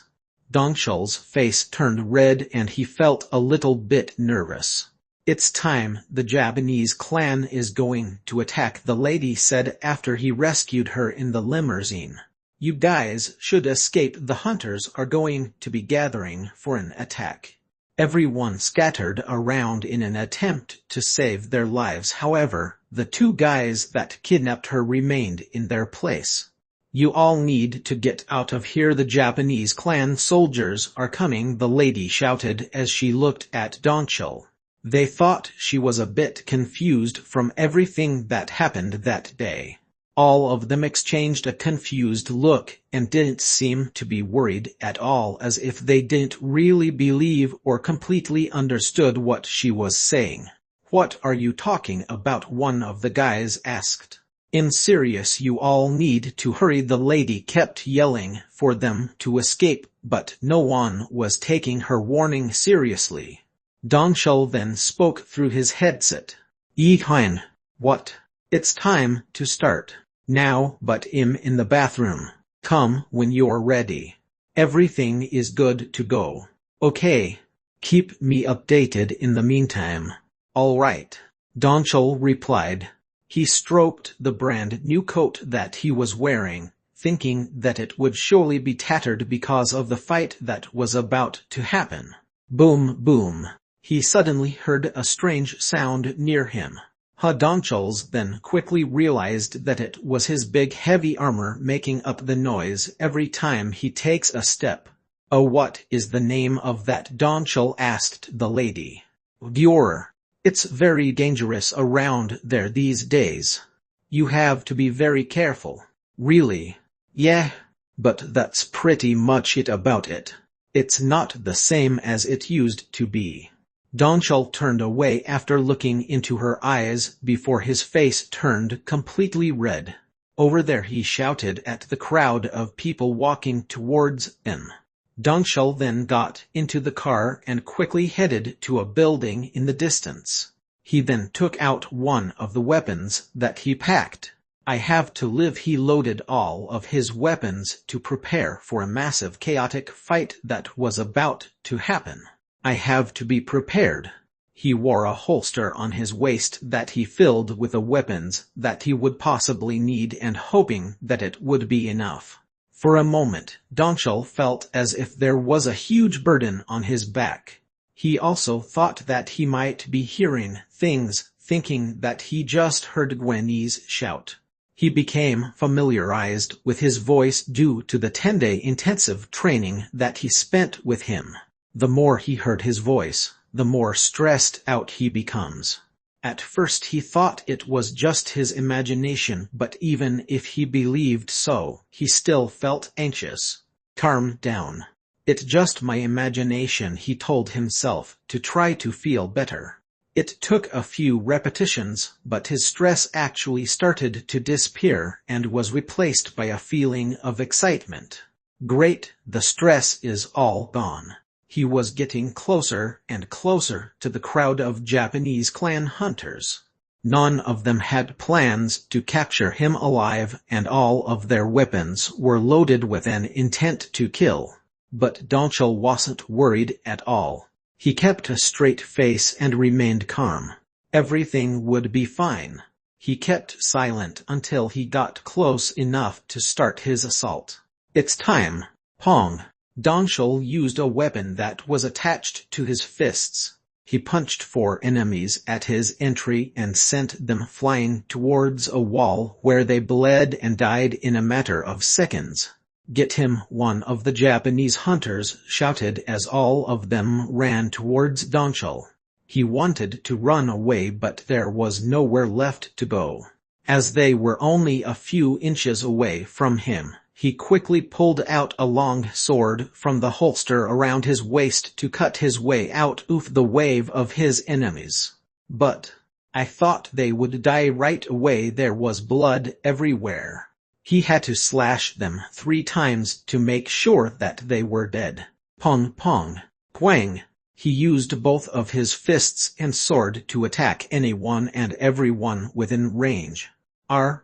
Donchal's face turned red and he felt a little bit nervous. It's time. The Japanese clan is going to attack, the lady said after he rescued her in the limousine. You guys should escape. The hunters are going to be gathering for an attack. Everyone scattered around in an attempt to save their lives. However, the two guys that kidnapped her remained in their place. You all need to get out of here. The Japanese clan soldiers are coming, the lady shouted as she looked at Donchal. They thought she was a bit confused from everything that happened that day. All of them exchanged a confused look and didn't seem to be worried at all, as if they didn't really believe or completely understood what she was saying. "What are you talking about?" one of the guys asked. "I'm serious, you all need to hurry." The lady kept yelling for them to escape, but no one was taking her warning seriously. Donshul then spoke through his headset. "Yihan, what? It's time to start now, but I'm in the bathroom. Come when you're ready. Everything is good to go. Okay. Keep me updated in the meantime." "All right," Donshul replied. He stroked the brand new coat that he was wearing, thinking that it would surely be tattered because of the fight that was about to happen. Boom, boom. He suddenly heard a strange sound near him. Donshul then quickly realized that it was his big heavy armor making up the noise every time he takes a step. "Oh, what is the name of that?" Donshul asked the lady. "Dior. It's very dangerous around there these days. You have to be very careful." "Really?" "Yeah, but that's pretty much it about it. It's not the same as it used to be." Donshul turned away after looking into her eyes before his face turned completely red. Over there, he shouted at the crowd of people walking towards him. Donshul then got into the car and quickly headed to a building in the distance. He then took out one of the weapons that he packed. "I have to live." He loaded all of his weapons to prepare for a massive chaotic fight that was about to happen. "I have to be prepared." He wore a holster on his waist that he filled with the weapons that he would possibly need, and hoping that it would be enough. For a moment, Donshul felt as if there was a huge burden on his back. He also thought that he might be hearing things, thinking that he just heard Gwenny's shout. He became familiarized with his voice due to the 10-day intensive training that he spent with him. The more he heard his voice, the more stressed out he becomes. At first he thought it was just his imagination, but even if he believed so, he still felt anxious. "Calm down. It's just my imagination," he told himself to try to feel better. It took a few repetitions, but his stress actually started to disappear and was replaced by a feeling of excitement. Great, the stress is all gone. He was getting closer and closer to the crowd of Japanese clan hunters. None of them had plans to capture him alive, and all of their weapons were loaded with an intent to kill. But Donshul wasn't worried at all. He kept a straight face and remained calm. Everything would be fine. He kept silent until he got close enough to start his assault. "It's time." Pong. Donshul used a weapon that was attached to his fists. He punched 4 enemies at his entry and sent them flying towards a wall where they bled and died in a matter of seconds. "Get him!" one of the Japanese hunters shouted as all of them ran towards Donshul. He wanted to run away, but there was nowhere left to go. As they were only a few inches away from him, he quickly pulled out a long sword from the holster around his waist to cut his way out of the wave of his enemies. "But I thought they would die right away." There was blood everywhere. He had to slash them 3 times to make sure that they were dead. Pong pong. Quang. He used both of his fists and sword to attack anyone and everyone within range.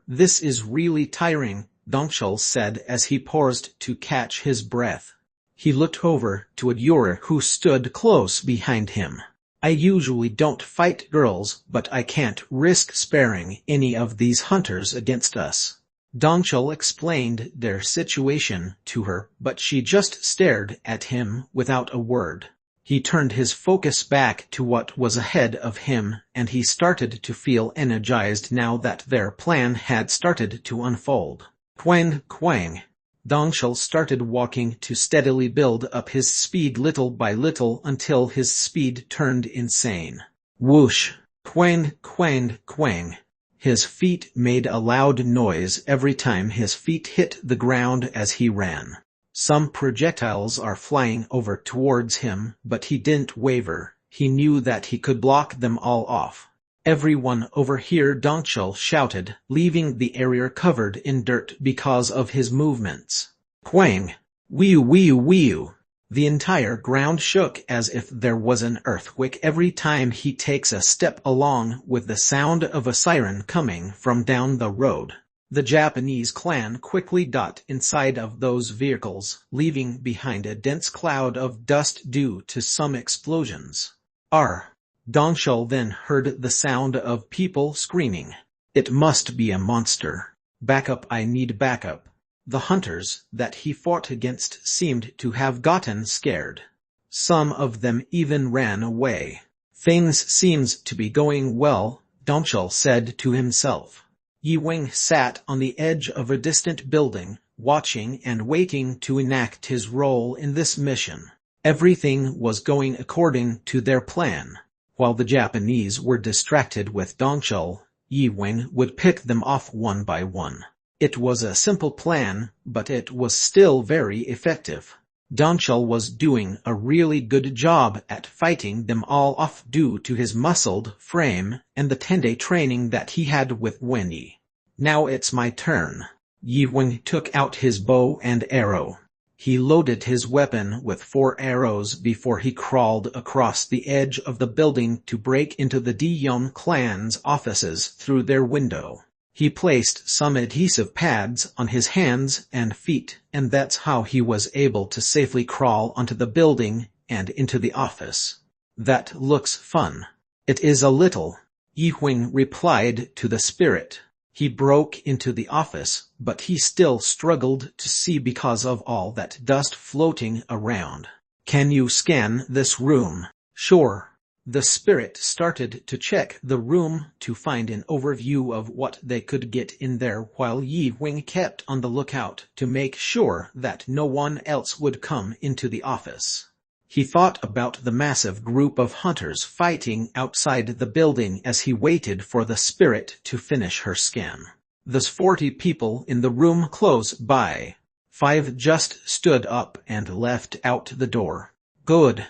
This is really tiring," Donshul said as he paused to catch his breath. He looked over to Adura, who stood close behind him. "I usually don't fight girls, but I can't risk sparing any of these hunters against us." Donshul explained their situation to her, but she just stared at him without a word. He turned his focus back to what was ahead of him, and he started to feel energized now that their plan had started to unfold. Quang, quang. Donshul started walking to steadily build up his speed little by little until his speed turned insane. Whoosh! Quang, quang, quang. His feet made a loud noise every time his feet hit the ground as he ran. Some projectiles are flying over towards him, but he didn't waver. He knew that he could block them all off. "Everyone over here!" Dongchul shouted, leaving the area covered in dirt because of his movements. Quang! Whew whew whew! The entire ground shook as if there was an earthquake every time he takes a step, along with the sound of a siren coming from down the road. The Japanese clan quickly got inside of those vehicles, leaving behind a dense cloud of dust due to some explosions. Dongchul then heard the sound of people screaming. "It must be a monster. Backup, I need backup." The hunters that he fought against seemed to have gotten scared. Some of them even ran away. "Things seems to be going well," Dongchul said to himself. Yi Wing sat on the edge of a distant building, watching and waiting to enact his role in this mission. Everything was going according to their plan. While the Japanese were distracted with Dongchul, Yi Wing would pick them off one by one. It was a simple plan, but it was still very effective. Dongchul was doing a really good job at fighting them all off due to his muscled frame and the 10-day training that he had with Wenyi. "Now it's my turn." Yi Wing took out his bow and arrow. He loaded his weapon with 4 arrows before he crawled across the edge of the building to break into the Dion clan's offices through their window. He placed some adhesive pads on his hands and feet, and that's how he was able to safely crawl onto the building and into the office. "That looks fun." "It is a little," Yi Wing replied to the spirit. He broke into the office, but he still struggled to see because of all that dust floating around. "Can you scan this room?" "Sure." The spirit started to check the room to find an overview of what they could get in there, while Yi Wing kept on the lookout to make sure that no one else would come into the office. He thought about the massive group of hunters fighting outside the building as he waited for the spirit to finish her scan. "There's 40 people in the room close by. 5 just stood up and left out the door." "Good."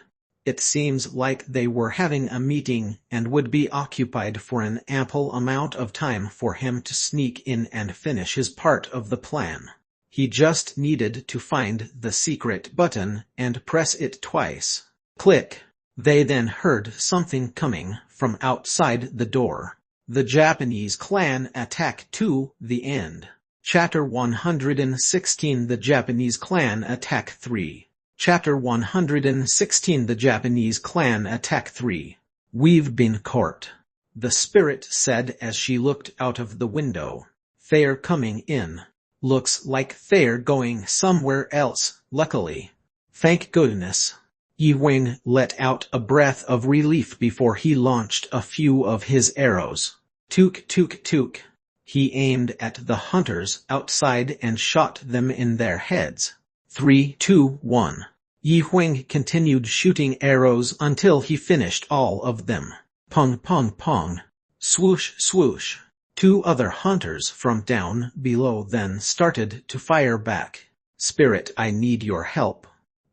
It seems like they were having a meeting and would be occupied for an ample amount of time for him to sneak in and finish his part of the plan. He just needed to find the secret button and press it twice. Click. They then heard something coming from outside the door. The Japanese clan attack to the end. Chapter 116 The Japanese Clan Attack 3. Chapter 116 The Japanese Clan Attack 3. "We've been caught," the spirit said as she looked out of the window. "They're coming in. Looks like they're going somewhere else, luckily." "Thank goodness." Yi Wing let out a breath of relief before he launched a few of his arrows. Took took took. He aimed at the hunters outside and shot them in their heads. 3, 2, 1. Yi Wing continued shooting arrows until he finished all of them. Pong pong pong. Swoosh swoosh. 2 other hunters from down below then started to fire back. "Spirit, I need your help."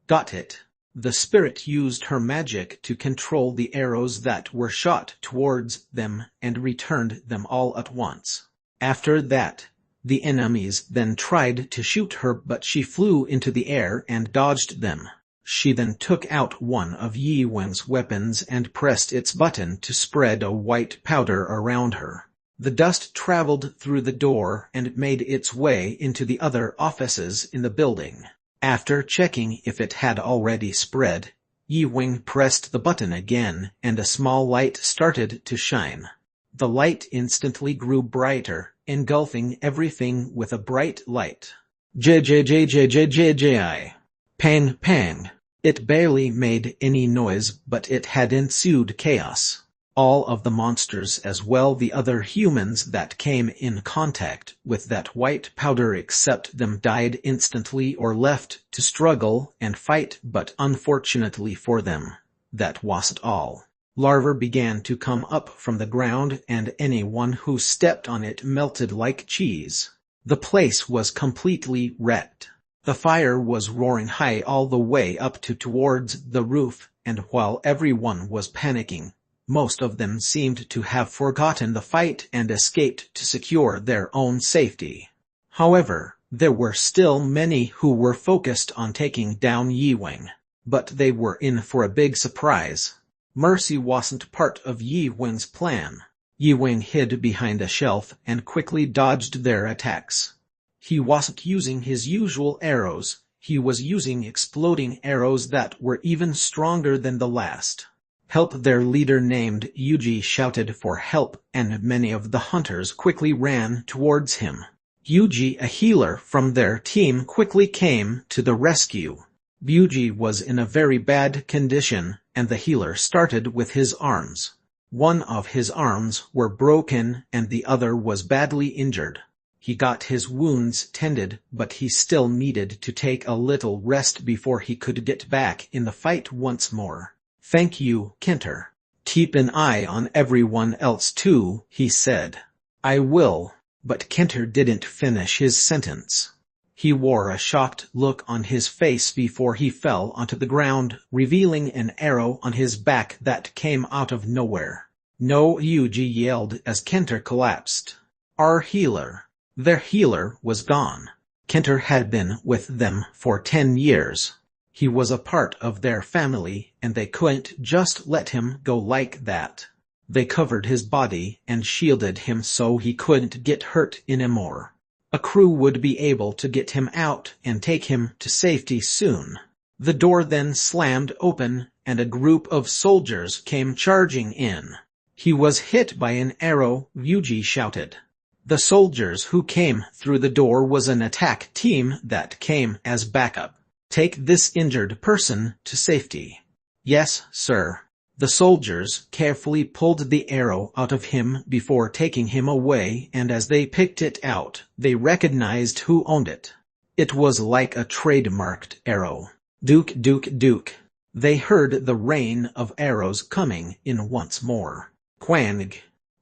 "Got it." The spirit used her magic to control the arrows that were shot towards them and returned them all at once. After that, the enemies then tried to shoot her, but she flew into the air and dodged them. She then took out one of Yi Wing's weapons and pressed its button to spread a white powder around her. The dust traveled through the door and made its way into the other offices in the building. After checking if it had already spread, Yi Wing pressed the button again and a small light started to shine. The light instantly grew brighter, engulfing everything with a bright light. Jjjjjjjji. Pang pang. It barely made any noise, but it had ensued chaos. All of the monsters as well the other humans that came in contact with that white powder except them died instantly or left to struggle and fight, but unfortunately for them, that wasn't all. Larvae began to come up from the ground and anyone who stepped on it melted like cheese. The place was completely wrecked. The fire was roaring high all the way up towards the roof, and while everyone was panicking, most of them seemed to have forgotten the fight and escaped to secure their own safety. However, there were still many who were focused on taking down Yi-Wing. But they were in for a big surprise. Mercy wasn't part of Yi-Wing's plan. Yi-Wing hid behind a shelf and quickly dodged their attacks. He wasn't using his usual arrows, he was using exploding arrows that were even stronger than the last. Help! Their leader named Yuji shouted for help, and many of the hunters quickly ran towards him. Yuji, a healer from their team, quickly came to the rescue. Yuji was in a very bad condition, and the healer started with his arms. One of his arms were broken and the other was badly injured. He got his wounds tended, but he still needed to take a little rest before he could get back in the fight once more. Thank you, Kenter. Keep an eye on everyone else too, he said. I will, but Kenter didn't finish his sentence. He wore a shocked look on his face before he fell onto the ground, revealing an arrow on his back that came out of nowhere. No, Yuji yelled as Kenter collapsed. Our healer. Their healer was gone. Kenter had been with them for 10 years. He was a part of their family, and they couldn't just let him go like that. They covered his body and shielded him so he couldn't get hurt anymore. A crew would be able to get him out and take him to safety soon. The door then slammed open, and a group of soldiers came charging in. He was hit by an arrow, Yuji shouted. The soldiers who came through the door was an attack team that came as backup. Take this injured person to safety. Yes, sir. The soldiers carefully pulled the arrow out of him before taking him away, and as they picked it out, they recognized who owned it. It was like a trademarked arrow. Duke, Duke, Duke. They heard the rain of arrows coming in once more. Quang!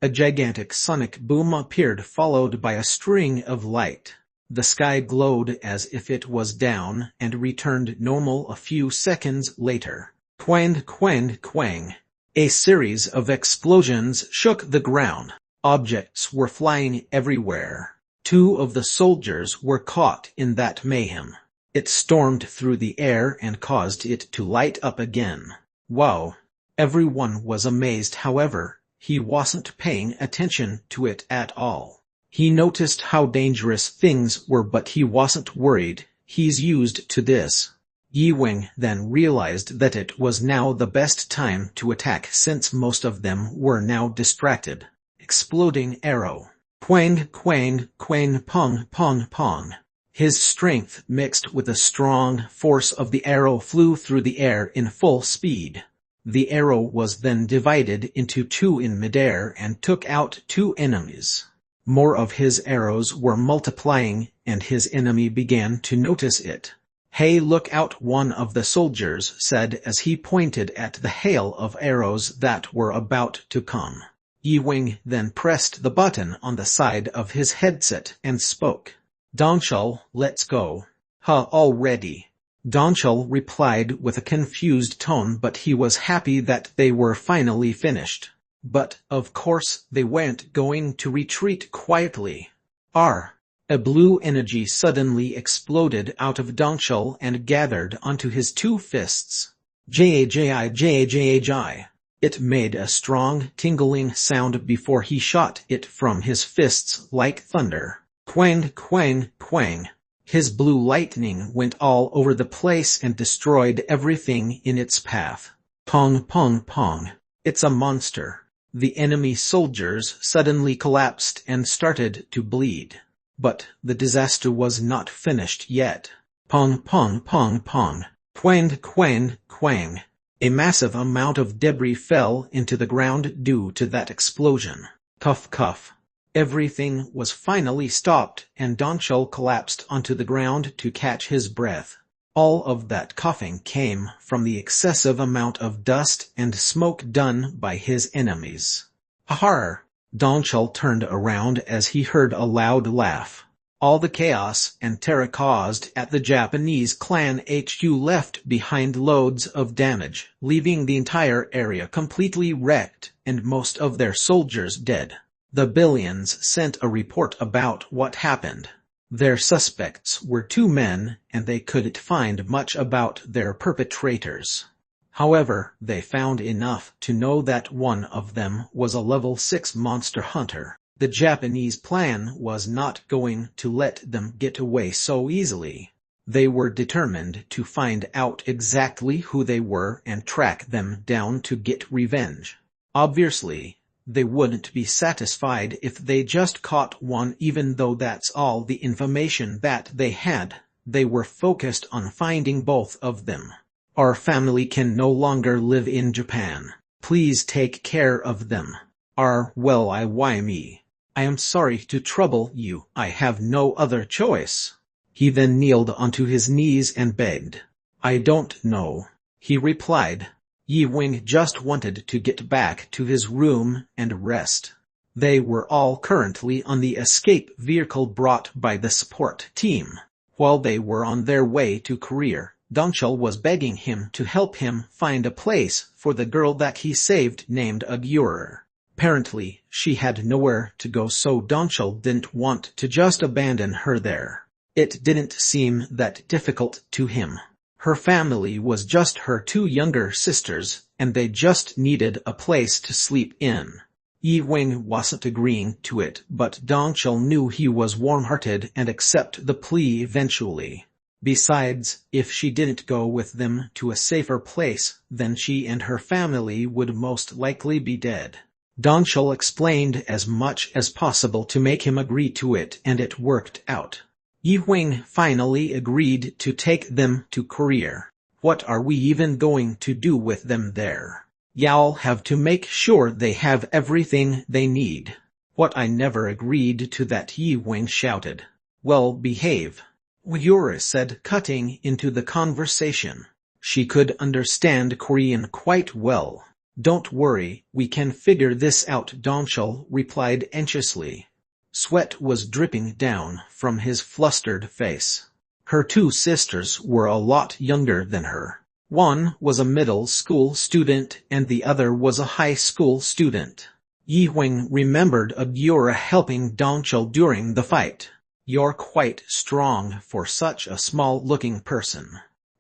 A gigantic sonic boom appeared, followed by a string of light. The sky glowed as if it was down and returned normal a few seconds later. Quang, quang, quang. A series of explosions shook the ground. Objects were flying everywhere. 2 of the soldiers were caught in that mayhem. It stormed through the air and caused it to light up again. Wow! Everyone was amazed. However, he wasn't paying attention to it at all. He noticed how dangerous things were, but he wasn't worried. He's used to this. Yi-Wing then realized that it was now the best time to attack since most of them were now distracted. Exploding arrow. Quang, quang, quang, pong, pong, pong. His strength mixed with the strong force of the arrow flew through the air in full speed. The arrow was then divided into 2 in midair and took out 2 enemies. More of his arrows were multiplying, and his enemy began to notice it. Hey, look out, one of the soldiers said as he pointed at the hail of arrows that were about to come. Yi-Wing then pressed the button on the side of his headset and spoke. Donchul, let's go. Huh, already? Donchul replied with a confused tone, but he was happy that they were finally finished. But, of course, they weren't going to retreat quietly. A blue energy suddenly exploded out of Donchul and gathered onto his 2 fists. Jai. It made a strong, tingling sound before he shot it from his fists like thunder. Quang, quang, quang. His blue lightning went all over the place and destroyed everything in its path. Pong, pong, pong. It's a monster. The enemy soldiers suddenly collapsed and started to bleed. But the disaster was not finished yet. Pong, pong, pong, pong. Quang, quang, quang. A massive amount of debris fell into the ground due to that explosion. Cuff, cuff. Everything was finally stopped, and Donchul collapsed onto the ground to catch his breath. All of that coughing came from the excessive amount of dust and smoke done by his enemies. Ahar! Donchul turned around as he heard a loud laugh. All the chaos and terror caused at the Japanese clan HQ left behind loads of damage, leaving the entire area completely wrecked and most of their soldiers dead. The Billions sent a report about what happened. Their suspects were 2 men, and they couldn't find much about their perpetrators. However, they found enough to know that one of them was a level 6 monster hunter. The Japanese plan was not going to let them get away so easily. They were determined to find out exactly who they were and track them down to get revenge. Obviously, they wouldn't be satisfied if they just caught one, even though that's all the information that they had. They were focused on finding both of them. Our family can no longer live in Japan. Please take care of them. Why me? I am sorry to trouble you. I have no other choice. He then kneeled onto his knees and begged. I don't know, he replied. Yi Wing just wanted to get back to his room and rest. They were all currently on the escape vehicle brought by the support team. While they were on their way to Korea, Donchul was begging him to help him find a place for the girl that he saved named Agura. Apparently, she had nowhere to go, so Donchul didn't want to just abandon her there. It didn't seem that difficult to him. Her family was just her 2 younger sisters, and they just needed a place to sleep in. Yi Wing wasn't agreeing to it, but Donchul knew he was warm-hearted and accepted the plea eventually. Besides, if she didn't go with them to a safer place, then she and her family would most likely be dead. Donchul explained as much as possible to make him agree to it, and it worked out. Yi Wing finally agreed to take them to Korea. What are we even going to do with them there? Y'all have to make sure they have everything they need. What? I never agreed to that, Yi Wing shouted. Well, behave, Uyura said, cutting into the conversation. She could understand Korean quite well. Don't worry, we can figure this out, Donchul replied anxiously. Sweat was dripping down from his flustered face. Her 2 sisters were a lot younger than her. One was a middle school student and the other was a high school student. Yi Wing remembered Agura helping Donchul during the fight. You're quite strong for such a small-looking person.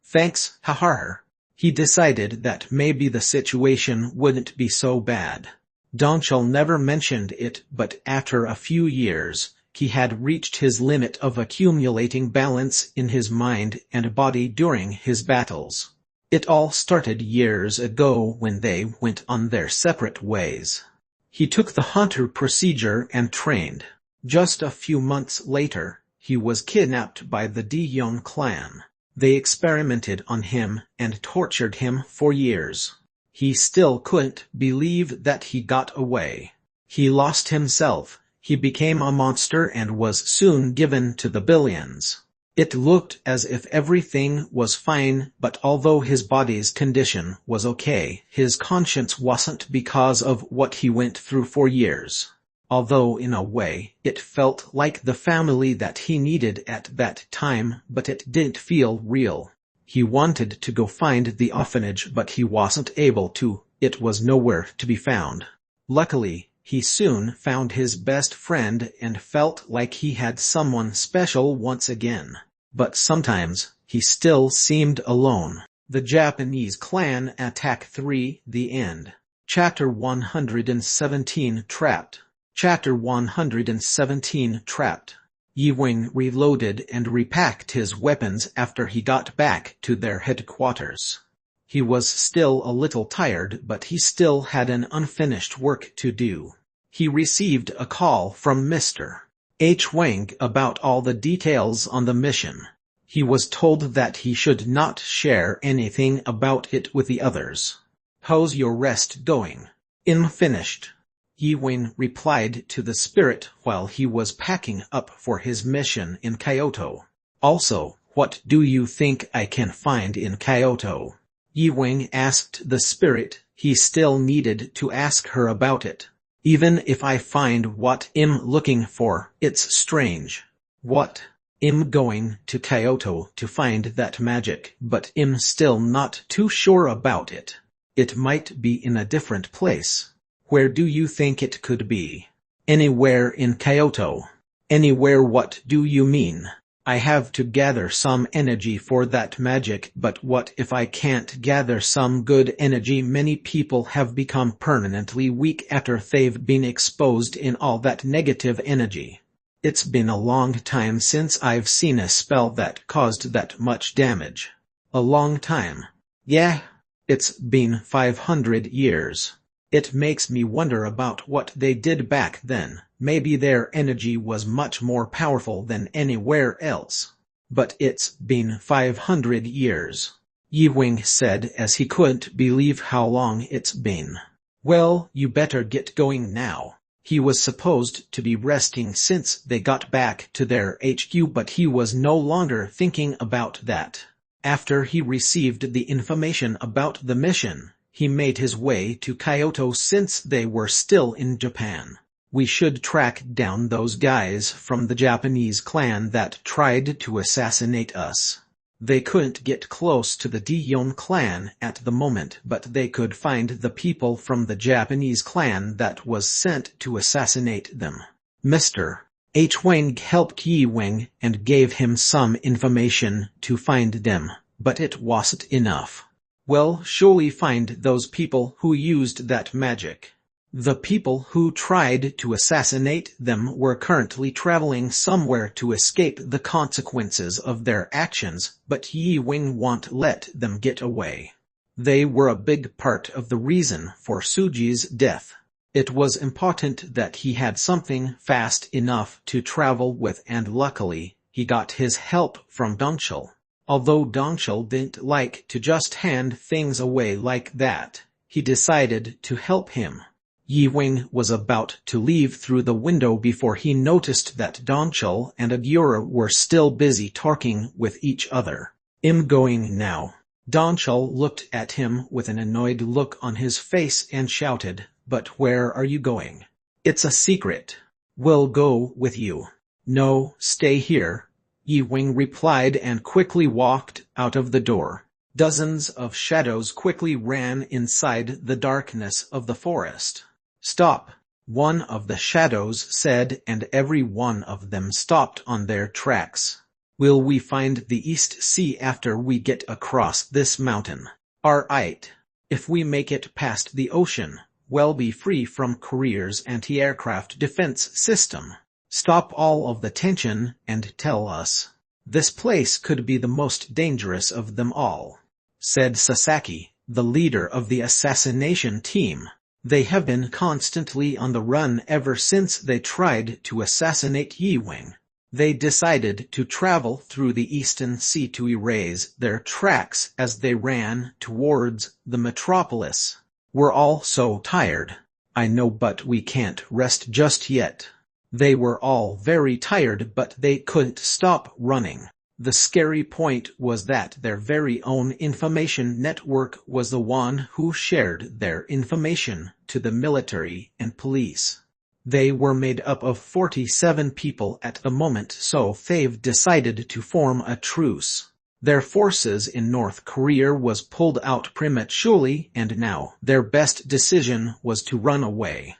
Thanks, Hahar. He decided that maybe the situation wouldn't be so bad. Donchul never mentioned it, but after a few years, he had reached his limit of accumulating balance in his mind and body during his battles. It all started years ago when they went on their separate ways. He took the hunter procedure and trained. Just a few months later, he was kidnapped by the Dion clan. They experimented on him and tortured him for years. He still couldn't believe that he got away. He lost himself, he became a monster and was soon given to the Billions. It looked as if everything was fine, but although his body's condition was okay, his conscience wasn't because of what he went through for years. Although in a way, it felt like the family that he needed at that time, but it didn't feel real. He wanted to go find the orphanage, but he wasn't able to. It was nowhere to be found. Luckily, he soon found his best friend and felt like he had someone special once again. But sometimes, he still seemed alone. The Japanese Clan Attack 3, The End. Chapter 117 Trapped. Chapter 117 Trapped. Yi Wing reloaded and repacked his weapons after he got back to their headquarters. He was still a little tired, but he still had an unfinished work to do. He received a call from Mr. H. Wang about all the details on the mission. He was told that he should not share anything about it with the others. How's your rest going? Finished. Yi Wing replied to the spirit while he was packing up for his mission in Kyoto. Also, What do you think I can find in Kyoto? Yi Wing asked the spirit. He still needed to ask her about it. Even if I find what I'm looking for, it's strange. What? I'm going to Kyoto to find that magic, but I'm still not too sure about it. It might be in a different place. Where do you think it could be? Anywhere in Kyoto. Anywhere? What do you mean? I have to gather some energy for that magic, but what if I can't gather some good energy? Many people have become permanently weak after they've been exposed in all that negative energy. It's been a long time since I've seen a spell that caused that much damage. A long time. Yeah, it's been 500 years. It makes me wonder about what they did back then. Maybe their energy was much more powerful than anywhere else. But it's been 500 years, Yi Wing said as he couldn't believe how long it's been. Well, you better get going now. He was supposed to be resting since they got back to their HQ, but he was no longer thinking about that. After he received the information about the mission, he made his way to Kyoto since they were still in Japan. We should track down those guys from the Japanese clan that tried to assassinate us. They couldn't get close to the Dion clan at the moment, but they could find the people from the Japanese clan that was sent to assassinate them. Mr. H. Wang helped Yi Wing and gave him some information to find them, but it wasn't enough. Well, surely find those people who used that magic. The people who tried to assassinate them were currently traveling somewhere to escape the consequences of their actions, but Yi Wing won't let them get away. They were a big part of the reason for Suji's death. It was important that he had something fast enough to travel with, and luckily, he got his help from Dongshul. Although Dongshul didn't like to just hand things away like that, he decided to help him. Yi Wing was about to leave through the window before he noticed that Dongshul and Agura were still busy talking with each other. I'm going now. Dongshul looked at him with an annoyed look on his face and shouted, "But where are you going?" "It's a secret." "We'll go with you." "No, stay here," Yi Wing replied and quickly walked out of the door. Dozens of shadows quickly ran inside the darkness of the forest. "Stop," one of the shadows said, and every one of them stopped on their tracks. "Will we find the East Sea after we get across this mountain?" "Alright. If we make it past the ocean, we'll be free from Korea's anti-aircraft defense system. Stop all of the tension and tell us. This place could be the most dangerous of them all," said Sasaki, the leader of the assassination team. They have been constantly on the run ever since they tried to assassinate Yi Wing. They decided to travel through the Eastern Sea to erase their tracks as they ran towards the metropolis. "We're all so tired." "I know, but we can't rest just yet." They were all very tired, but they couldn't stop running. The scary point was that their very own information network was the one who shared their information to the military and police. They were made up of 47 people at the moment, so they've decided to form a truce. Their forces in North Korea was pulled out prematurely, and now their best decision was to run away.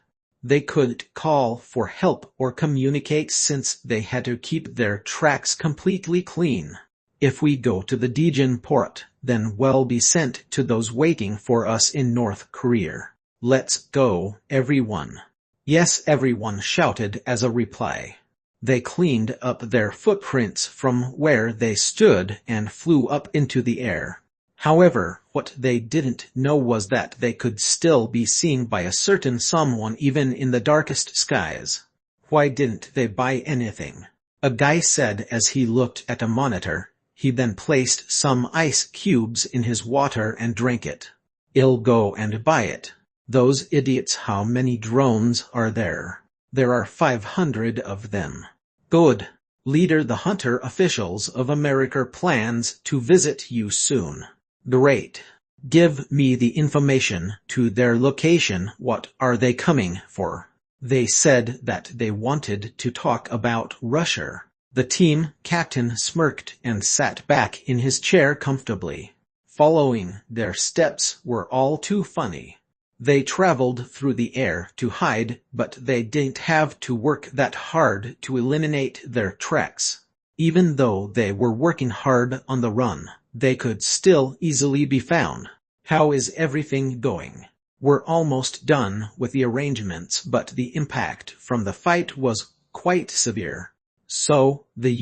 They couldn't call for help or communicate since they had to keep their tracks completely clean. "If we go to the Daejeon port, then we'll be sent to those waiting for us in North Korea. Let's go, everyone." "Yes," everyone shouted as a reply. They cleaned up their footprints from where they stood and flew up into the air. However, what they didn't know was that they could still be seen by a certain someone even in the darkest skies. "Why didn't they buy anything?" a guy said as he looked at a monitor. He then placed some ice cubes in his water and drank it. "I'll go and buy it." "Those idiots, how many drones are there?" "There are 500 of them." "Good. Leader, the hunter officials of America plans to visit you soon. Great. Give me the information to their location. What are they coming for? They said that they wanted to talk about Russia. The team captain smirked and sat back in his chair comfortably. Following their steps were all too funny. They traveled through the air to hide, but they didn't have to work that hard to eliminate their tracks. Even though they were working hard on the run, they could still easily be found. How is everything going? We're almost done with the arrangements, but the impact from the fight was quite severe. So, the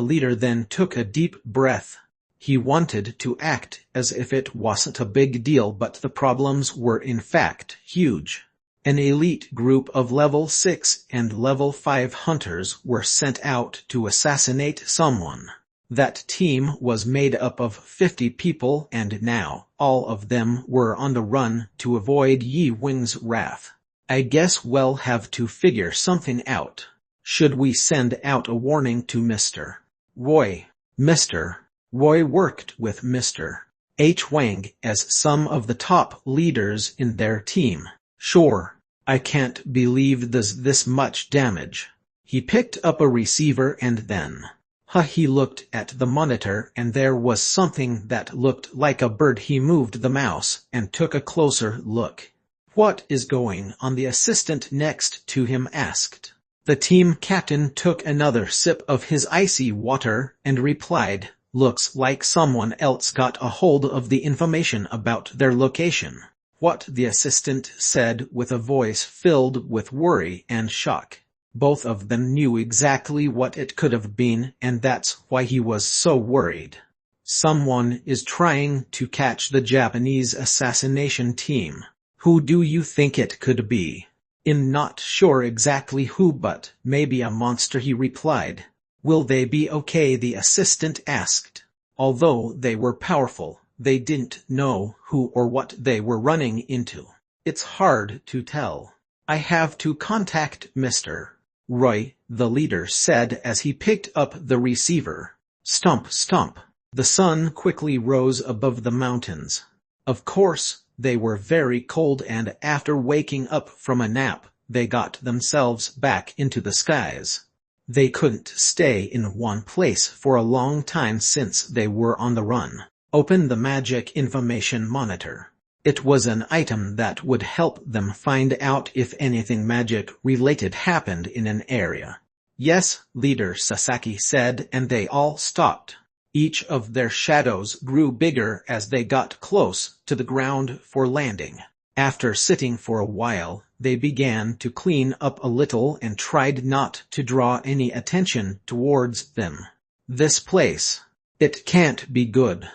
leader then took a deep breath. He wanted to act as if it wasn't a big deal, but the problems were in fact huge. An elite group of level 6 and level 5 hunters were sent out to assassinate someone. That team was made up of 50 people, and now all of them were on the run to avoid Yi Wing's wrath. I guess we'll have to figure something out. Should we send out a warning to Mr. Roy? Mr. Roy worked with Mr. H. Wang as some of the top leaders in their team. Sure. I can't believe there's this much damage. He picked up a receiver and then he looked at the monitor, and there was something that looked like a bird. He moved the mouse and took a closer look. What is going on? The assistant next to him asked. The team captain took another sip of his icy water and replied, looks like someone else got a hold of the information about their location. What? The assistant said with a voice filled with worry and shock. Both of them knew exactly what it could have been, and that's why he was so worried. Someone is trying to catch the Japanese assassination team. Who do you think it could be? I'm not sure exactly who, but maybe a monster, he replied. Will they be okay? The assistant asked. Although they were powerful, they didn't know who or what they were running into. It's hard to tell. I have to contact Mr. Roy, the leader said as he picked up the receiver. Stomp, stomp. The sun quickly rose above the mountains. Of course, they were very cold, and after waking up from a nap, they got themselves back into the skies. They couldn't stay in one place for a long time since they were on the run. Open the magic information monitor. It was an item that would help them find out if anything magic-related happened in an area. Yes, Leader Sasaki said, and they all stopped. Each of their shadows grew bigger as they got close to the ground for landing. After sitting for a while, they began to clean up a little and tried not to draw any attention towards them. This place. It can't be good,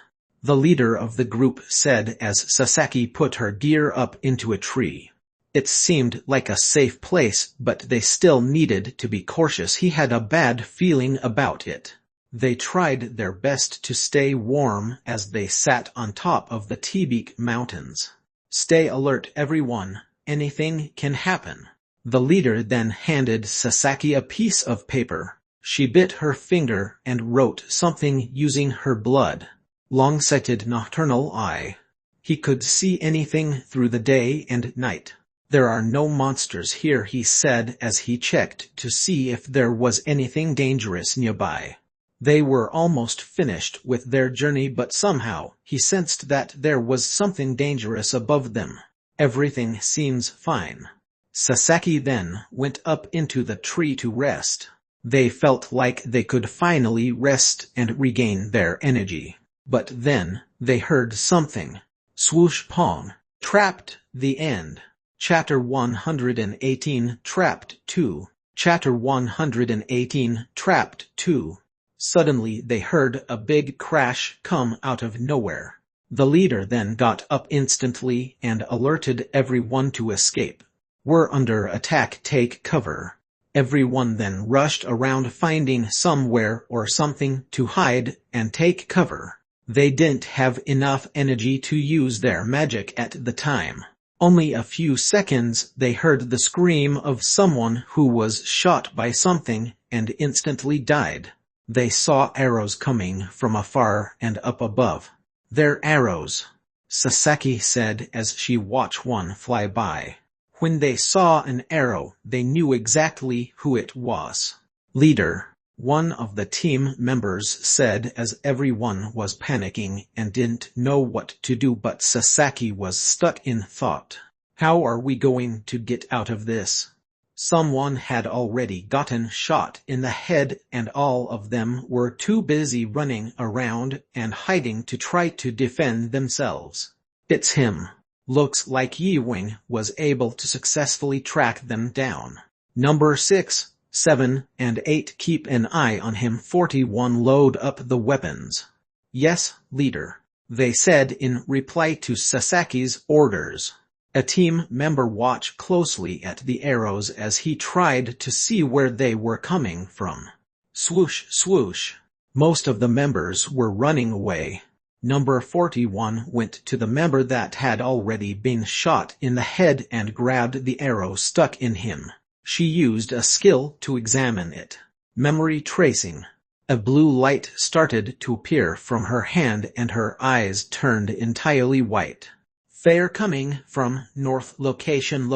the leader of the group said as Sasaki put her gear up into a tree. It seemed like a safe place, but they still needed to be cautious. He had a bad feeling about it. They tried their best to stay warm as they sat on top of the Tibik Mountains. Stay alert, everyone. Anything can happen. The leader then handed Sasaki a piece of paper. She bit her finger and wrote something using her blood. Long-sighted nocturnal eye. He could see anything through the day and night. There are no monsters here, he said as he checked to see if there was anything dangerous nearby. They were almost finished with their journey, but somehow he sensed that there was something dangerous above them. Everything seems fine. Sasaki then went up into the tree to rest. They felt like they could finally rest and regain their energy. But then, they heard something. Swoosh pong. Trapped. The end. Chapter 118. Trapped 2. Chapter 118. Trapped 2. Suddenly they heard a big crash come out of nowhere. The leader then got up instantly and alerted everyone to escape. We're under attack, take cover. Everyone then rushed around finding somewhere or something to hide and take cover. They didn't have enough energy to use their magic at the time. Only a few seconds they heard the scream of someone who was shot by something and instantly died. They saw arrows coming from afar and up above. "They're arrows," Sasaki said as she watched one fly by. When they saw an arrow, they knew exactly who it was. "Leader," one of the team members said as everyone was panicking and didn't know what to do, but Sasaki was stuck in thought. "How are we going to get out of this?" Someone had already gotten shot in the head and all of them were too busy running around and hiding to try to defend themselves. "It's him." Looks like Yi-Wing was able to successfully track them down. Number 6, 7, and 8 keep an eye on him. 41 load up the weapons. "Yes, leader," they said in reply to Sasaki's orders. A team member watched closely at the arrows as he tried to see where they were coming from. Swoosh, swoosh. Most of the members were running away. Number 41 went to the member that had already been shot in the head and grabbed the arrow stuck in him. She used a skill to examine it. Memory tracing. A blue light started to appear from her hand and her eyes turned entirely white. "Fare coming from north location.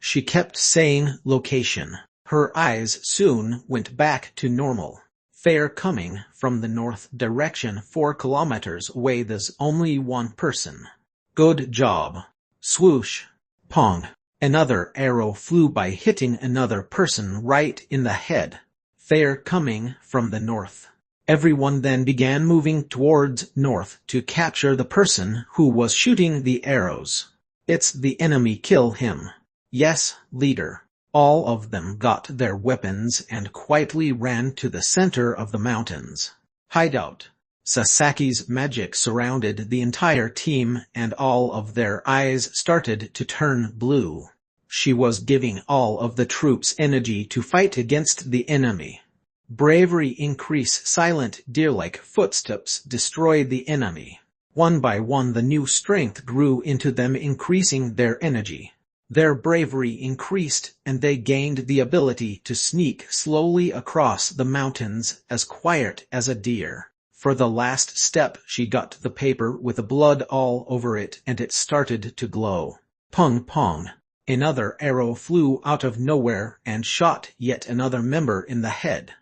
She kept saying location. Her eyes soon went back to normal. "Fare coming from the north direction 4 kilometers away. There's only one person." "Good job." Swoosh. Pong. Another arrow flew by hitting another person right in the head. "Fare coming from the north." Everyone then began moving towards north to capture the person who was shooting the arrows. "It's the enemy, kill him." "Yes, leader." All of them got their weapons and quietly ran to the center of the mountains. Hideout. Sasaki's magic surrounded the entire team and all of their eyes started to turn blue. She was giving all of the troops energy to fight against the enemy. Bravery increase. Silent deer-like footsteps destroyed the enemy. One by one the new strength grew into them, increasing their energy. Their bravery increased and they gained the ability to sneak slowly across the mountains as quiet as a deer. For the last step she got the paper with the blood all over it and it started to glow. Pong pong. Another arrow flew out of nowhere and shot yet another member in the head.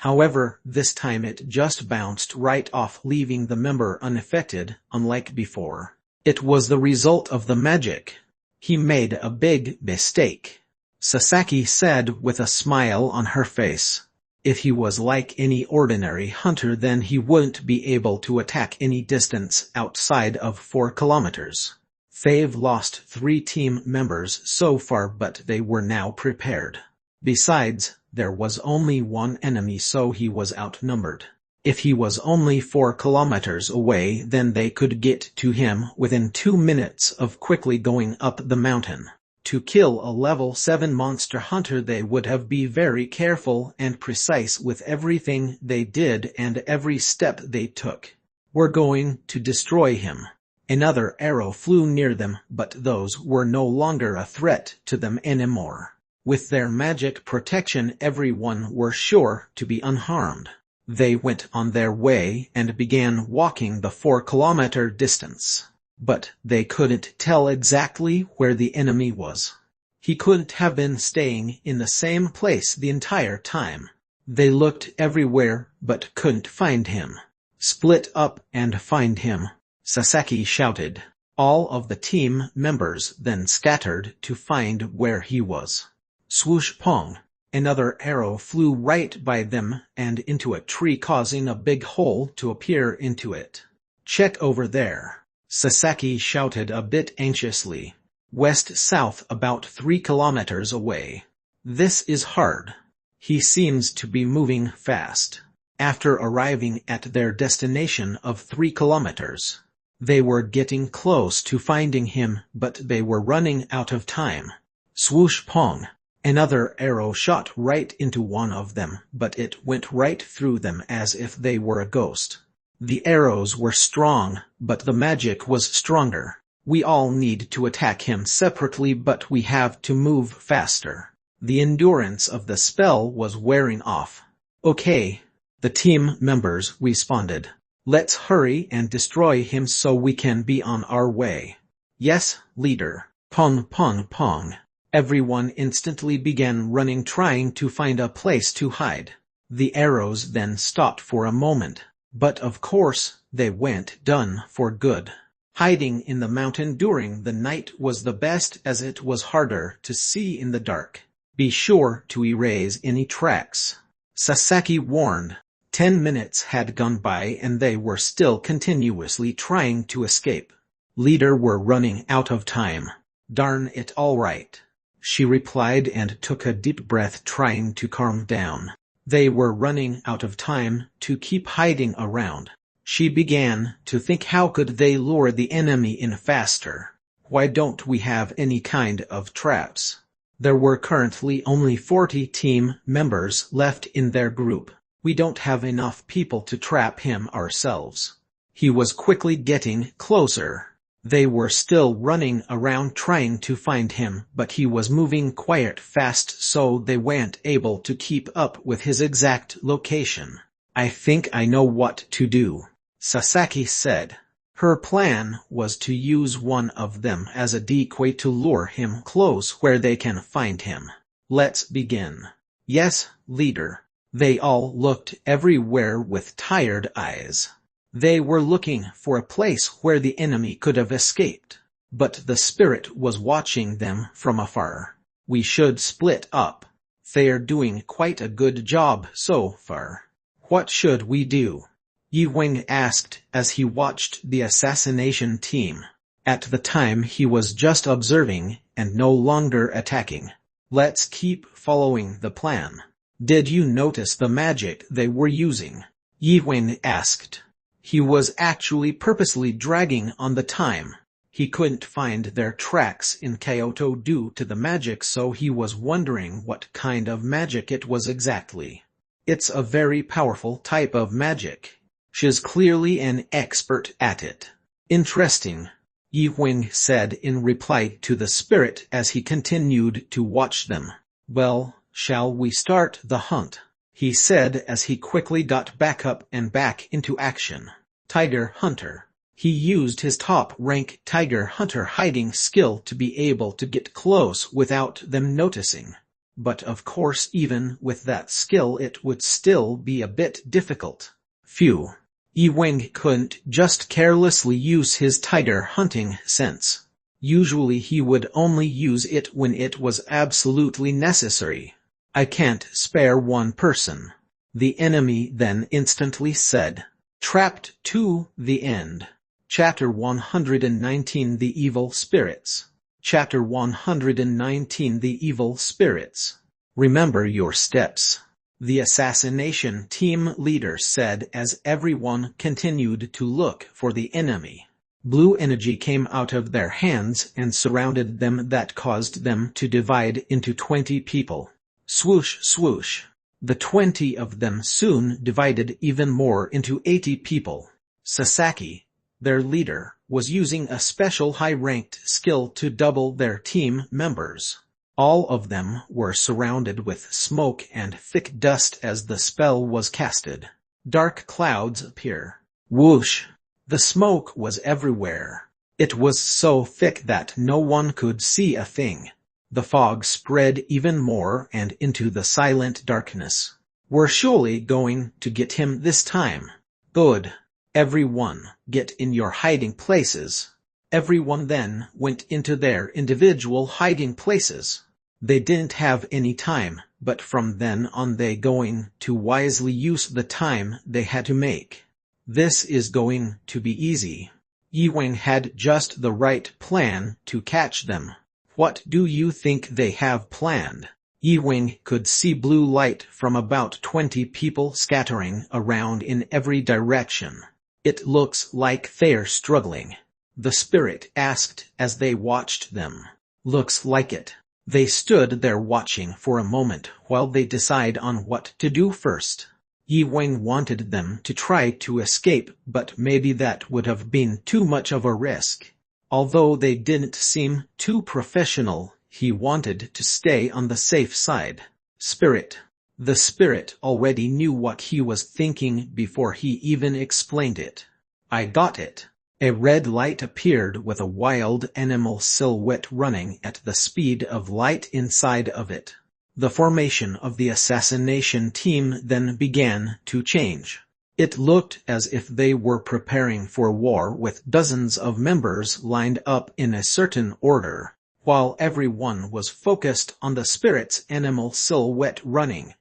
However, this time it just bounced right off, leaving the member unaffected, unlike before. It was the result of the magic. "He made a big mistake," Sasaki said with a smile on her face. "If he was like any ordinary hunter, then he wouldn't be able to attack any distance outside of 4 kilometers. They've lost 3 team members so far, but they were now prepared. Besides, there was only one enemy, so he was outnumbered. If he was only 4 kilometers away, then they could get to him within 2 minutes of quickly going up the mountain. To kill a level 7 monster hunter, they would have be very careful and precise with everything they did and every step they took. We're going to destroy him." Another arrow flew near them, but those were no longer a threat to them anymore. With their magic protection, everyone were sure to be unharmed. They went on their way and began walking the 4-kilometer distance. But they couldn't tell exactly where the enemy was. He couldn't have been staying in the same place the entire time. They looked everywhere but couldn't find him. "Split up and find him," Sasaki shouted. All of the team members then scattered to find where he was. Swoosh pong. Another arrow flew right by them and into a tree, causing a big hole to appear into it. "Check over there," Sasaki shouted a bit anxiously. "West-south, about 3 kilometers away." "This is hard. He seems to be moving fast." After arriving at their destination of 3 kilometers, they were getting close to finding him, but they were running out of time. Swoosh pong. Another arrow shot right into one of them, but it went right through them as if they were a ghost. The arrows were strong, but the magic was stronger. We all need to attack him separately, but we have to move faster. The endurance of the spell was wearing off. Okay, the team members responded. Let's hurry and destroy him so we can be on our way. Yes, leader. Pong pong pong. Everyone instantly began running, trying to find a place to hide. The arrows then stopped for a moment, but of course, they went done for good. Hiding in the mountain during the night was the best, as it was harder to see in the dark. Be sure to erase any tracks, Sasaki warned. 10 minutes had gone by and they were still continuously trying to escape. Leader, we're running out of time. Darn it, all right, she replied and took a deep breath, trying to calm down. They were running out of time to keep hiding around. She began to think, how could they lure the enemy in faster? Why don't we have any kind of traps? There were currently only 40 team members left in their group. We don't have enough people to trap him ourselves. He was quickly getting closer. They were still running around trying to find him, but he was moving quite fast, so they weren't able to keep up with his exact location. I think I know what to do, Sasaki said. Her plan was to use one of them as a decoy to lure him close where they can find him. Let's begin. Yes, leader. They all looked everywhere with tired eyes. They were looking for a place where the enemy could have escaped, but the spirit was watching them from afar. We should split up. They're doing quite a good job so far. What should we do? Yi Wing asked as he watched the assassination team. At the time he was just observing and no longer attacking. Let's keep following the plan. Did you notice the magic they were using? Yi Wing asked. He was actually purposely dragging on the time. He couldn't find their tracks in Kyoto due to the magic, so he was wondering what kind of magic it was exactly. It's a very powerful type of magic. She's clearly an expert at it. Interesting, Yi Wing said in reply to the spirit as he continued to watch them. Well, shall we start the hunt? He said as he quickly got back up and back into action. Tiger Hunter. He used his top-rank Tiger Hunter hiding skill to be able to get close without them noticing. But of course, even with that skill it would still be a bit difficult. Phew. Yi Wing couldn't just carelessly use his tiger hunting sense. Usually he would only use it when it was absolutely necessary. I can't spare one person, the enemy then instantly said. Trapped to the end. Chapter 119 The Evil Spirits. Chapter 119 The Evil Spirits. Remember your steps, the assassination team leader said as everyone continued to look for the enemy. Blue energy came out of their hands and surrounded them, that caused them to divide into 20 people. Swoosh, swoosh. The 20 of them soon divided even more into 80 people. Sasaki, their leader, was using a special high-ranked skill to double their team members. All of them were surrounded with smoke and thick dust as the spell was casted. Dark clouds appear. Whoosh! The smoke was everywhere. It was so thick that no one could see a thing. The fog spread even more and into the silent darkness. We're surely going to get him this time. Good. Everyone, get in your hiding places. Everyone then went into their individual hiding places. They didn't have any time, but from then on they going to wisely use the time they had to make. This is going to be easy. Yi Wing had just the right plan to catch them. What do you think they have planned? Yi Wing could see blue light from about 20 people scattering around in every direction. It looks like they're struggling, the spirit asked as they watched them. Looks like it. They stood there watching for a moment while they decide on what to do first. Yi Wing wanted them to try to escape, but maybe that would have been too much of a risk. Although they didn't seem too professional, he wanted to stay on the safe side. Spirit. The spirit already knew what he was thinking before he even explained it. I got it. A red light appeared with a wild animal silhouette running at the speed of light inside of it. The formation of the assassination team then began to change. It looked as if they were preparing for war with dozens of members lined up in a certain order, while everyone was focused on the spirit's animal silhouette running.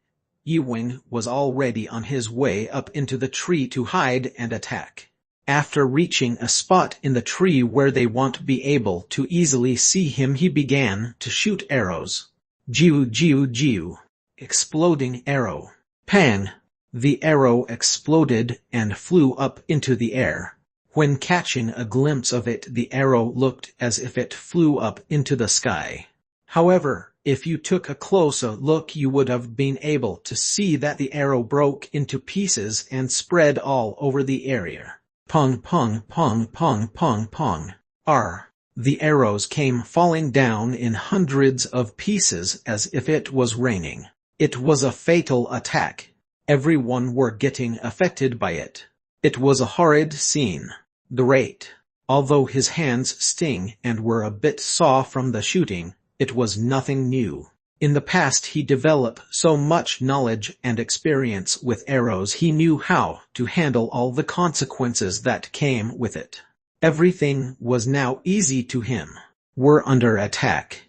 Ewing was already on his way up into the tree to hide and attack. After reaching a spot in the tree where they won't be able to easily see him, he began to shoot arrows. Jiu jiu jiu. Exploding arrow. Pang! The arrow exploded and flew up into the air. When catching a glimpse of it, the arrow looked as if it flew up into the sky. However, if you took a closer look, you would have been able to see that the arrow broke into pieces and spread all over the area. Pong pong pong pong pong pong. The arrows came falling down in hundreds of pieces as if it was raining. It was a fatal attack. Everyone were getting affected by it. It was a horrid scene. Great. Although his hands sting and were a bit sore from the shooting, it was nothing new. In the past he developed so much knowledge and experience with arrows, he knew how to handle all the consequences that came with it. Everything was now easy to him. We're under attack.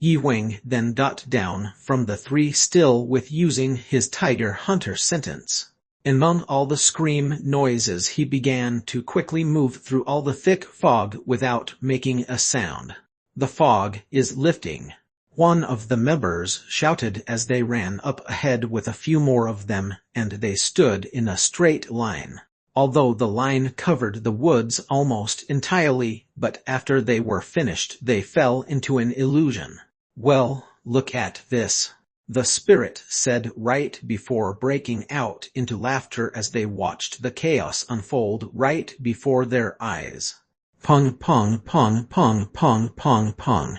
Ewing then got down from the tree, still with using his tiger hunter sentence. Among all the scream noises, he began to quickly move through all the thick fog without making a sound. The fog is lifting. One of the members shouted as they ran up ahead with a few more of them, and they stood in a straight line. Although the line covered the woods almost entirely, but after they were finished they fell into an illusion. Well, look at this, the spirit said right before breaking out into laughter as they watched the chaos unfold right before their eyes. Pong pong pong pong pong pong pong.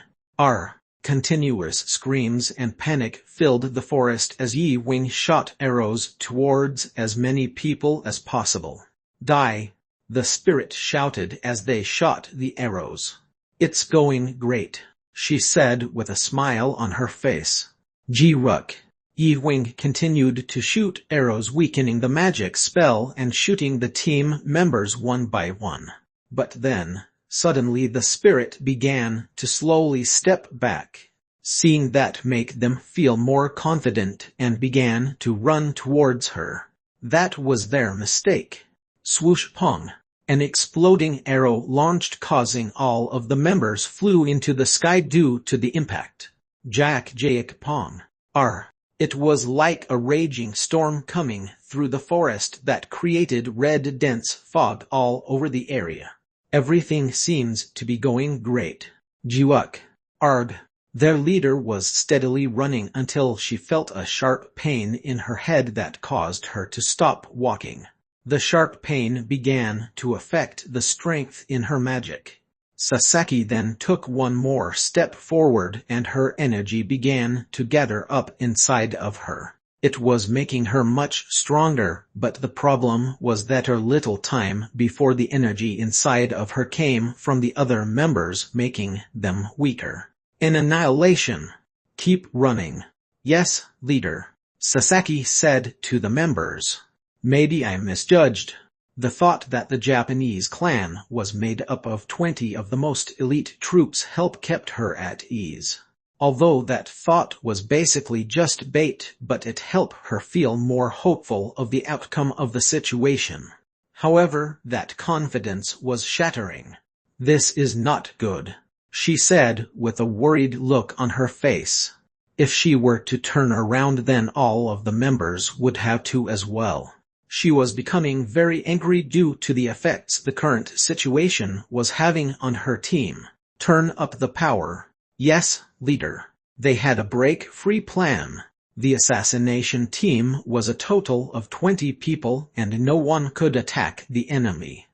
Continuous screams and panic filled the forest as Ewing shot arrows towards as many people as possible. Die! The spirit shouted as they shot the arrows. It's going great, she said with a smile on her face. G-Ruck. Ewing continued to shoot arrows, weakening the magic spell and shooting the team members one by one. But then, suddenly the spirit began to slowly step back. Seeing that made them feel more confident and began to run towards her. That was their mistake. Swoosh pong. An exploding arrow launched, causing all of the members flew into the sky due to the impact. Jack pong. It was like a raging storm coming through the forest that created red dense fog all over the area. Everything seems to be going great. Jiwuk. Their leader was steadily running until she felt a sharp pain in her head that caused her to stop walking. The sharp pain began to affect the strength in her magic. Sasaki then took one more step forward and her energy began to gather up inside of her. It was making her much stronger, but the problem was that her little time before the energy inside of her came from the other members, making them weaker. An annihilation. Keep running. Yes, leader, Sasaki said to the members. Maybe I misjudged. The thought that the Japanese clan was made up of 20 of the most elite troops kept her at ease. Although that thought was basically just bait, but it helped her feel more hopeful of the outcome of the situation. However, that confidence was shattering. This is not good, she said with a worried look on her face. If she were to turn around, then all of the members would have to as well. She was becoming very angry due to the effects the current situation was having on her team. Turn up the power. Yes, leader. They had a break-free plan. The assassination team was a total of 20 people and no one could attack the enemy.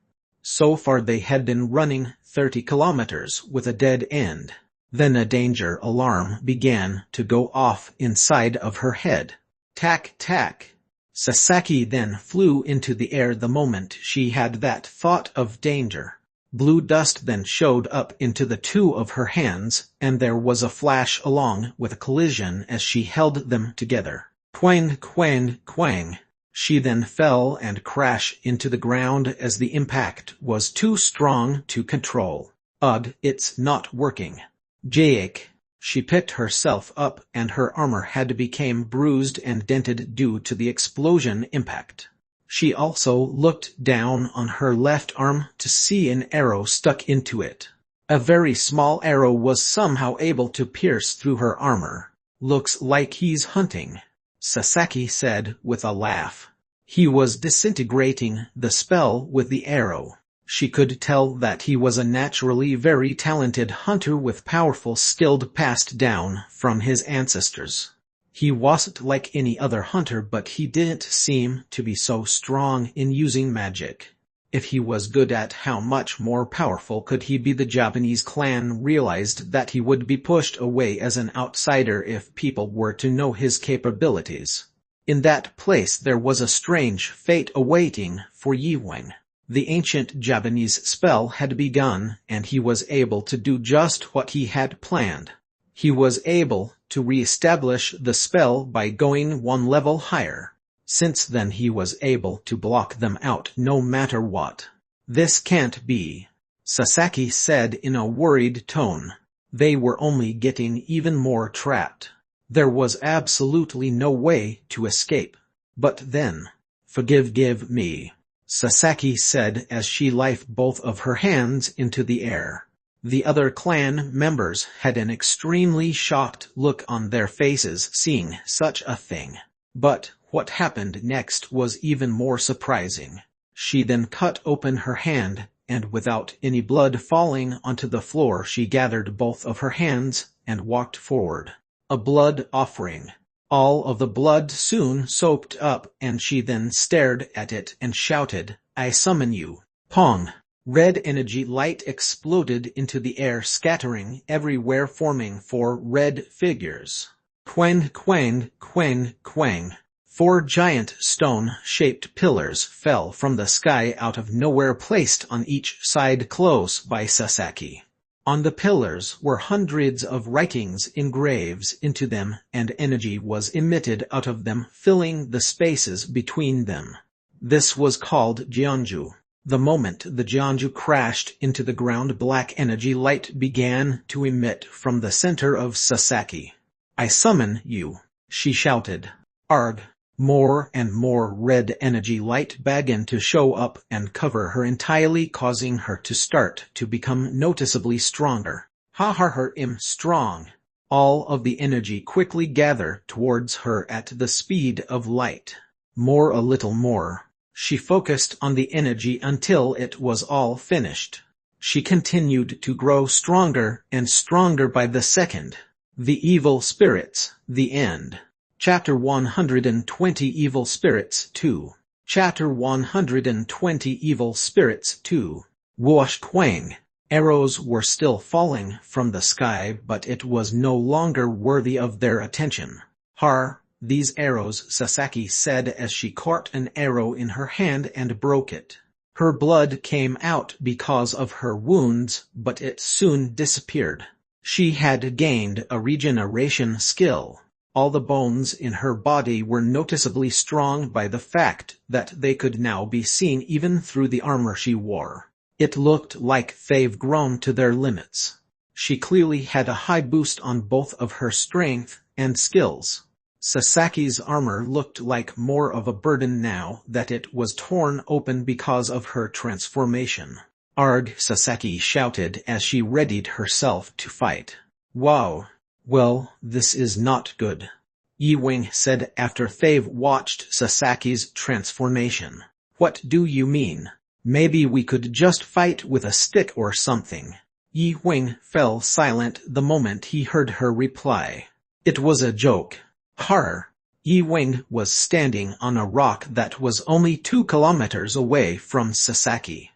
So far they had been running 30 kilometers with a dead end. Then a danger alarm began to go off inside of her head. Tack, tack. Sasaki then flew into the air the moment she had that thought of danger. Blue dust then showed up into the two of her hands, and there was a flash along with a collision as she held them together. Quang, quang, quang. She then fell and crashed into the ground as the impact was too strong to control. Ugh, it's not working. Jake. She picked herself up and her armor had become bruised and dented due to the explosion impact. She also looked down on her left arm to see an arrow stuck into it. A very small arrow was somehow able to pierce through her armor. Looks like he's hunting, Sasaki said with a laugh. He was disintegrating the spell with the arrow. She could tell that he was a naturally very talented hunter with powerful skills passed down from his ancestors. He wasn't like any other hunter, but he didn't seem to be so strong in using magic. If he was good, at how much more powerful could he be? The Japanese clan realized that he would be pushed away as an outsider if people were to know his capabilities. In that place there was a strange fate awaiting for Yiwang. The ancient Japanese spell had begun, and he was able to do just what he had planned. He was able to re-establish the spell by going one level higher. Since then he was able to block them out no matter what. This can't be, Sasaki said in a worried tone. They were only getting even more trapped. There was absolutely no way to escape. But then, give me, Sasaki said as she lifted both of her hands into the air. The other clan members had an extremely shocked look on their faces seeing such a thing. But what happened next was even more surprising. She then cut open her hand, and without any blood falling onto the floor, she gathered both of her hands and walked forward. A blood offering. All of the blood soon soaked up, and she then stared at it and shouted, "I summon you." Pong! Red energy light exploded into the air, scattering everywhere, forming 4 red figures. Quang, quang, quang, quang. 4 giant stone-shaped pillars fell from the sky out of nowhere, placed on each side close by Sasaki. On the pillars were hundreds of writings engraved into them, and energy was emitted out of them, filling the spaces between them. This was called Jianju. The moment the Jianju crashed into the ground, black energy light began to emit from the center of Sasaki. "I summon you," she shouted. Arg! More and more red energy light began to show up and cover her entirely, causing her to start to become noticeably stronger. Strong. All of the energy quickly gathered towards her at the speed of light. More, a little more. She focused on the energy until it was all finished. She continued to grow stronger and stronger by the second. The Evil Spirits, the end. Chapter 120 Evil Spirits 2. Chapter 120 Evil Spirits 2. Whoosh quang. Arrows were still falling from the sky, but it was no longer worthy of their attention. These arrows, Sasaki said as she caught an arrow in her hand and broke it. Her blood came out because of her wounds, but it soon disappeared. She had gained a regeneration skill. All the bones in her body were noticeably strong by the fact that they could now be seen even through the armor she wore. It looked like they've grown to their limits. She clearly had a high boost on both of her strength and skills. Sasaki's armor looked like more of a burden now that it was torn open because of her transformation. Arg! Sasaki shouted as she readied herself to fight. Wow! Well, this is not good, Yiwang said after they've watched Sasaki's transformation. What do you mean? Maybe we could just fight with a stick or something. Yiwang fell silent the moment he heard her reply. It was a joke. Yiwang was standing on a rock that was only 2 kilometers away from Sasaki.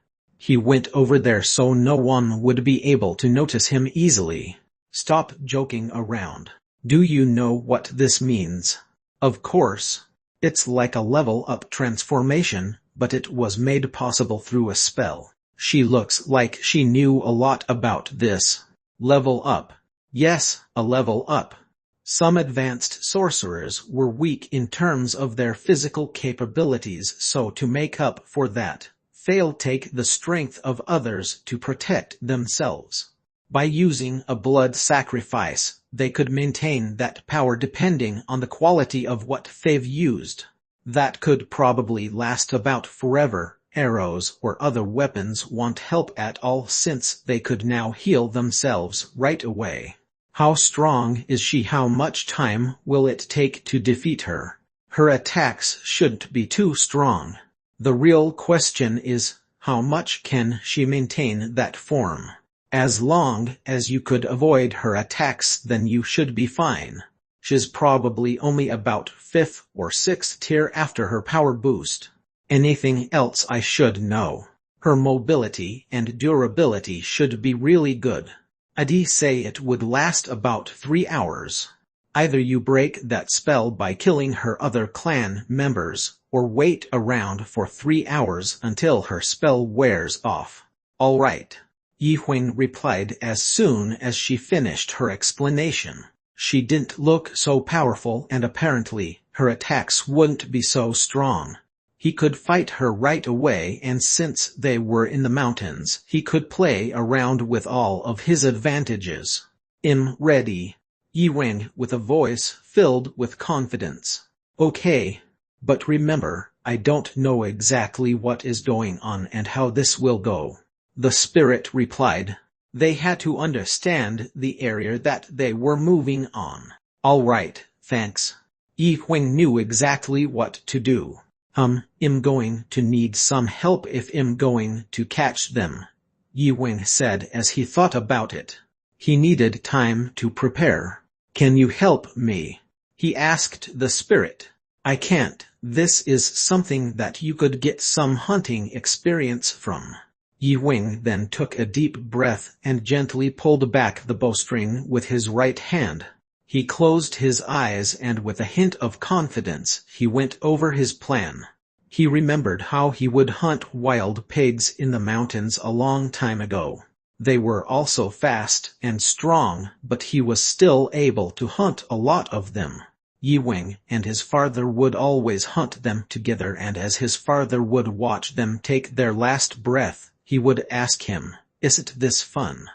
He went over there so no one would be able to notice him easily. Stop joking around. Do you know what this means? Of course. It's like a level-up transformation, but it was made possible through a spell. She looks like she knew a lot about this. Level up. Yes, a level up. Some advanced sorcerers were weak in terms of their physical capabilities, so to make up for that, they'll take the strength of others to protect themselves. By using a blood sacrifice, they could maintain that power depending on the quality of what they've used. That could probably last about forever. Arrows or other weapons won't help at all since they could now heal themselves right away. How strong is she? How much time will it take to defeat her? Her attacks shouldn't be too strong. The real question is, how much can she maintain that form? As long as you could avoid her attacks, then you should be fine. She's probably only about 5th or 6th tier after her power boost. Anything else I should know? Her mobility and durability should be really good. I'd say it would last about 3 hours. Either you break that spell by killing her other clan members, or wait around for 3 hours until her spell wears off. All right. Yi Huang replied as soon as she finished her explanation. She didn't look so powerful and apparently her attacks wouldn't be so strong. He could fight her right away, and since they were in the mountains, he could play around with all of his advantages. I'm ready. Yi Huang with a voice filled with confidence. Okay. But remember, I don't know exactly what is going on and how this will go. The spirit replied. They had to understand the area that they were moving on. All right, thanks. Yi Huang knew exactly what to do. I'm going to need some help if I'm going to catch them, Yi Huang said as he thought about it. He needed time to prepare. Can you help me? He asked the spirit. I can't. This is something that you could get some hunting experience from. Yi Huang then took a deep breath and gently pulled back the bowstring with his right hand. He closed his eyes and with a hint of confidence he went over his plan. He remembered how he would hunt wild pigs in the mountains a long time ago. They were also fast and strong, but he was still able to hunt a lot of them. Yi Huang and his father would always hunt them together, and as his father would watch them take their last breath, he would ask him, "Isn't this fun?"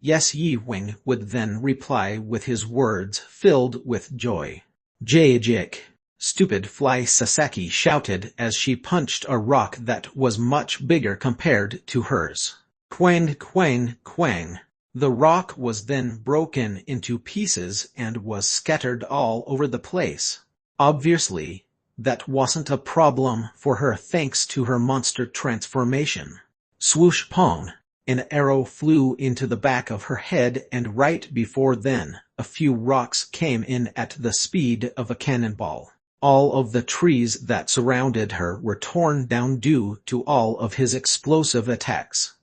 Yes, Yi Huang would then reply with his words filled with joy. Jajik. Stupid fly, Sasaki shouted as she punched a rock that was much bigger compared to hers. Quang, quang, quang. The rock was then broken into pieces and was scattered all over the place. Obviously, that wasn't a problem for her thanks to her monster transformation. Swoosh pong. An arrow flew into the back of her head, and right before then, a few rocks came in at the speed of a cannonball. All of the trees that surrounded her were torn down due to all of his explosive attacks.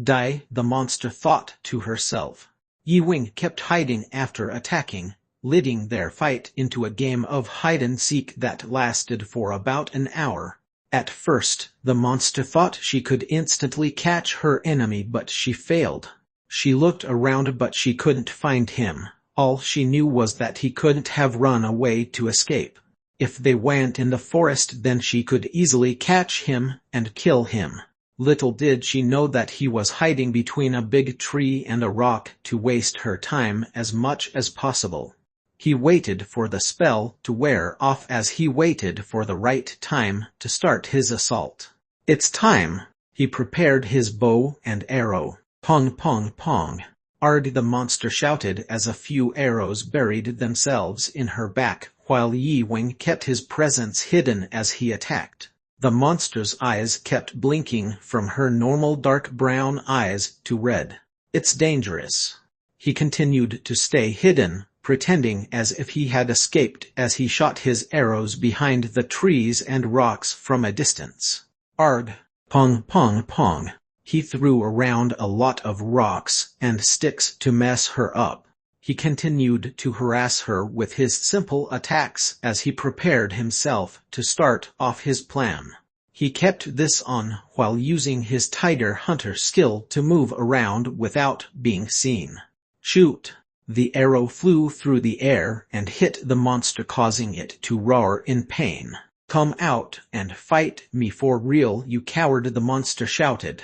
Die, the monster thought to herself. Yi Huang kept hiding after attacking, leading their fight into a game of hide-and-seek that lasted for about an hour. At first, the monster thought she could instantly catch her enemy, but she failed. She looked around but she couldn't find him. All she knew was that he couldn't have run away to escape. If they went in the forest, then she could easily catch him and kill him. Little did she know that he was hiding between a big tree and a rock to waste her time as much as possible. He waited for the spell to wear off as he waited for the right time to start his assault. It's time. He prepared his bow and arrow. Pong pong pong. Ard, the monster shouted as a few arrows buried themselves in her back, while Yi Huang kept his presence hidden as he attacked. The monster's eyes kept blinking from her normal dark brown eyes to red. It's dangerous. He continued to stay hidden, pretending as if he had escaped as he shot his arrows behind the trees and rocks from a distance. Arg! Pong pong pong. He threw around a lot of rocks and sticks to mess her up. He continued to harass her with his simple attacks as he prepared himself to start off his plan. He kept this on while using his tiger hunter skill to move around without being seen. Shoot! The arrow flew through the air and hit the monster, causing it to roar in pain. "Come out and fight me for real, you coward," the monster shouted.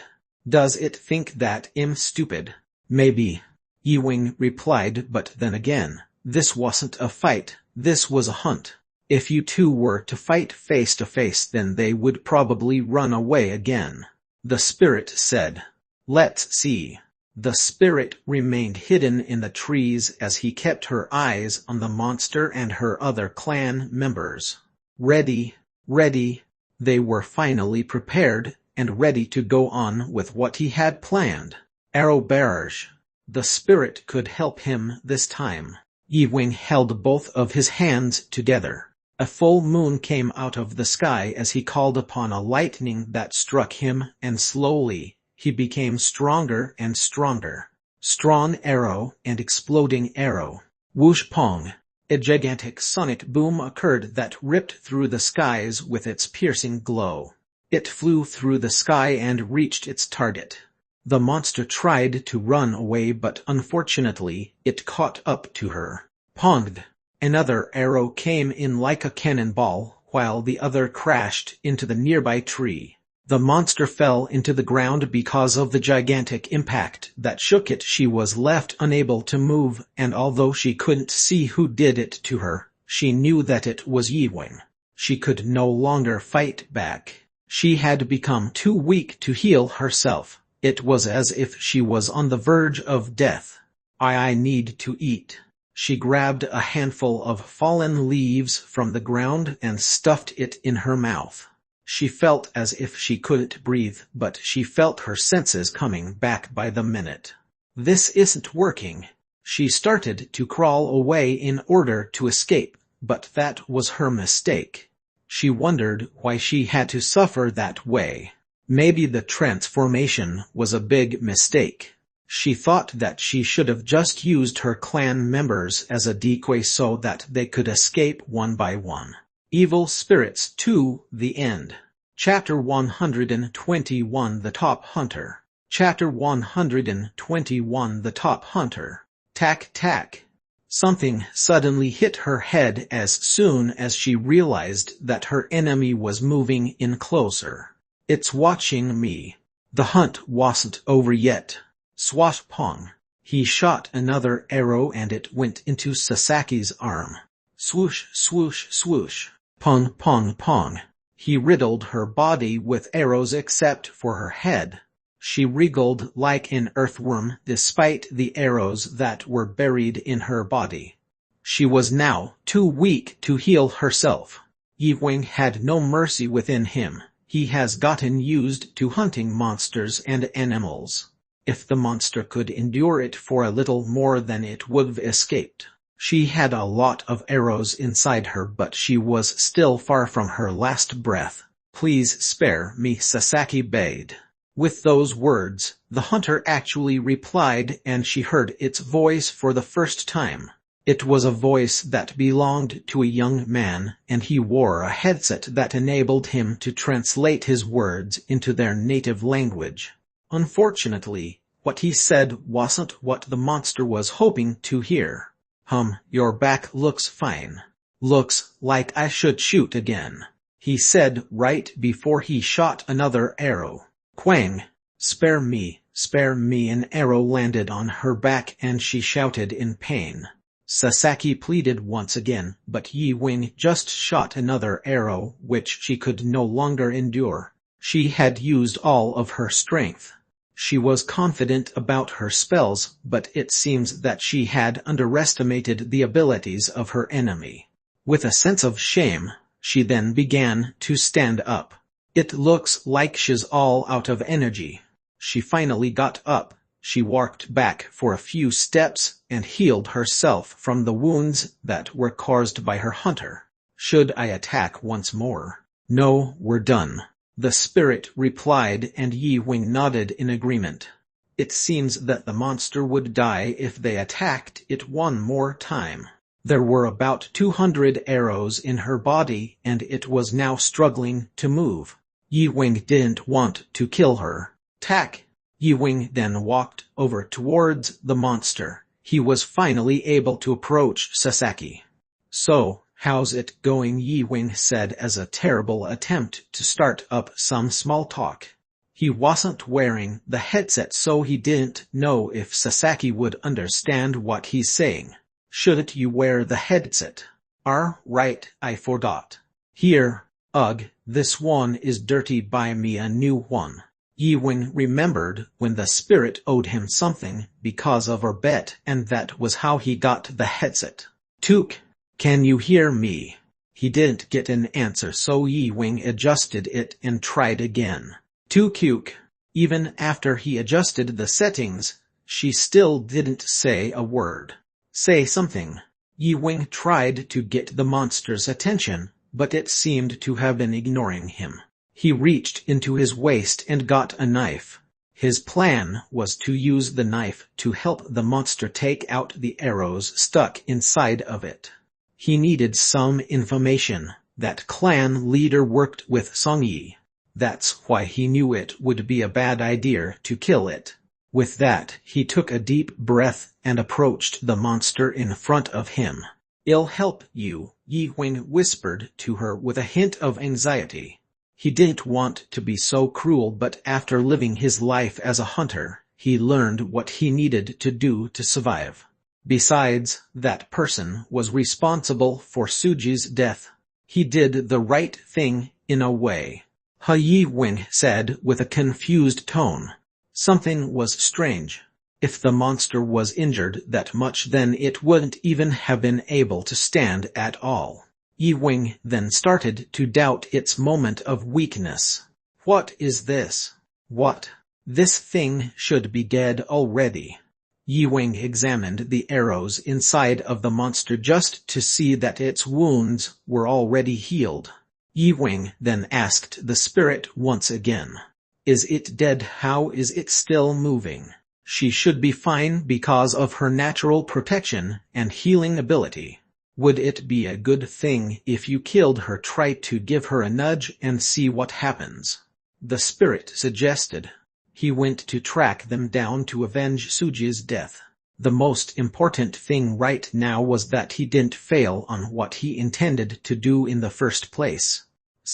"Does it think that I'm stupid?" "Maybe," Ewing replied, "but then again, this wasn't a fight, this was a hunt. If you two were to fight face to face, then they would probably run away again." The spirit said. "Let's see." The spirit remained hidden in the trees as he kept her eyes on the monster and her other clan members. Ready, ready. They were finally prepared and ready to go on with what he had planned. Arrow barrage. The spirit could help him this time. Ewing held both of his hands together. A full moon came out of the sky as he called upon a lightning that struck him, and slowly, he became stronger and stronger. Strong arrow and exploding arrow. Whoosh pong. A gigantic sonic boom occurred that ripped through the skies with its piercing glow. It flew through the sky and reached its target. The monster tried to run away, but unfortunately, it caught up to her. Ponged. Another arrow came in like a cannonball, while the other crashed into the nearby tree. The monster fell into the ground because of the gigantic impact that shook it. She was left unable to move, and although she couldn't see who did it to her, she knew that it was Ewing. She could no longer fight back. She had become too weak to heal herself. It was as if she was on the verge of death. I need to eat." She grabbed a handful of fallen leaves from the ground and stuffed it in her mouth. She felt as if she couldn't breathe, but she felt her senses coming back by the minute. This isn't working. She started to crawl away in order to escape, but that was her mistake. She wondered why she had to suffer that way. Maybe the transformation was a big mistake. She thought that she should have just used her clan members as a decoy so that they could escape one by one. Evil Spirits 2, The End. Chapter 121, The Top Hunter. Chapter 121, The Top Hunter. Tack tack. Something suddenly hit her head as soon as she realized that her enemy was moving in closer. "It's watching me." The hunt wasn't over yet. Swash pong. He shot another arrow and it went into Sasaki's arm. Swoosh, swoosh, swoosh. Pong, pong, pong. He riddled her body with arrows except for her head. She wriggled like an earthworm despite the arrows that were buried in her body. She was now too weak to heal herself. Ewing had no mercy within him. He has gotten used to hunting monsters and animals. If the monster could endure it for a little more, then it would've escaped. She had a lot of arrows inside her, but she was still far from her last breath. "Please spare me," Sasaki begged. With those words, the hunter actually replied, and she heard its voice for the first time. It was a voice that belonged to a young man, and he wore a headset that enabled him to translate his words into their native language. Unfortunately, what he said wasn't what the monster was hoping to hear. Your back looks fine. Looks like I should shoot again," he said right before he shot another arrow. Quang! Spare me, spare me." An arrow landed on her back and she shouted in pain. Sasaki pleaded once again, but Ewing just shot another arrow, which she could no longer endure. She had used all of her strength. She was confident about her spells, but it seems that she had underestimated the abilities of her enemy. With a sense of shame, she then began to stand up. "It looks like she's all out of energy." She finally got up. She walked back for a few steps and healed herself from the wounds that were caused by her hunter. "Should I attack once more?" "No, we're done." The spirit replied, and Yi Wing nodded in agreement. It seems that the monster would die if they attacked it one more time. There were about 200 arrows in her body, and it was now struggling to move. Yi Wing didn't want to kill her. Tack! Yi Wing then walked over towards the monster. He was finally able to approach Sasaki. "So, how's it going?" Yi Wing said as a terrible attempt to start up some small talk. He wasn't wearing the headset, so he didn't know if Sasaki would understand what he's saying. "Shouldn't you wear the headset?" Right, I forgot. "Here, ugh, this one is dirty, buy me a new one." Yi Wing remembered when the spirit owed him something because of our bet, and that was how he got the headset. "Took, can you hear me?" He didn't get an answer, so Yi Wing adjusted it and tried again. "Took." Even after he adjusted the settings, she still didn't say a word. "Say something." Yi Wing tried to get the monster's attention, but it seemed to have been ignoring him. He reached into his waist and got a knife. His plan was to use the knife to help the monster take out the arrows stuck inside of it. He needed some information. That clan leader worked with Song Yi. That's why he knew it would be a bad idea to kill it. With that, he took a deep breath and approached the monster in front of him. "I'll help you," Yi Wing whispered to her with a hint of anxiety. He didn't want to be so cruel, but after living his life as a hunter, he learned what he needed to do to survive. Besides, that person was responsible for Suji's death. He did the right thing in a way. Yi Wing said with a confused tone. Something was strange. If the monster was injured that much, then it wouldn't even have been able to stand at all. Yi Wing then started to doubt its moment of weakness. "What is this? What? This thing should be dead already." Yi Wing examined the arrows inside of the monster just to see that its wounds were already healed. Yi Wing then asked the spirit once again. "Is it dead? How is it still moving?" She should be fine because of her natural protection and healing ability. Would it be a good thing if you killed her? Try to give her a nudge and see what happens, the spirit suggested. He went to track them down to avenge Suji's death. The most important thing right now was that he didn't fail on what he intended to do in the first place.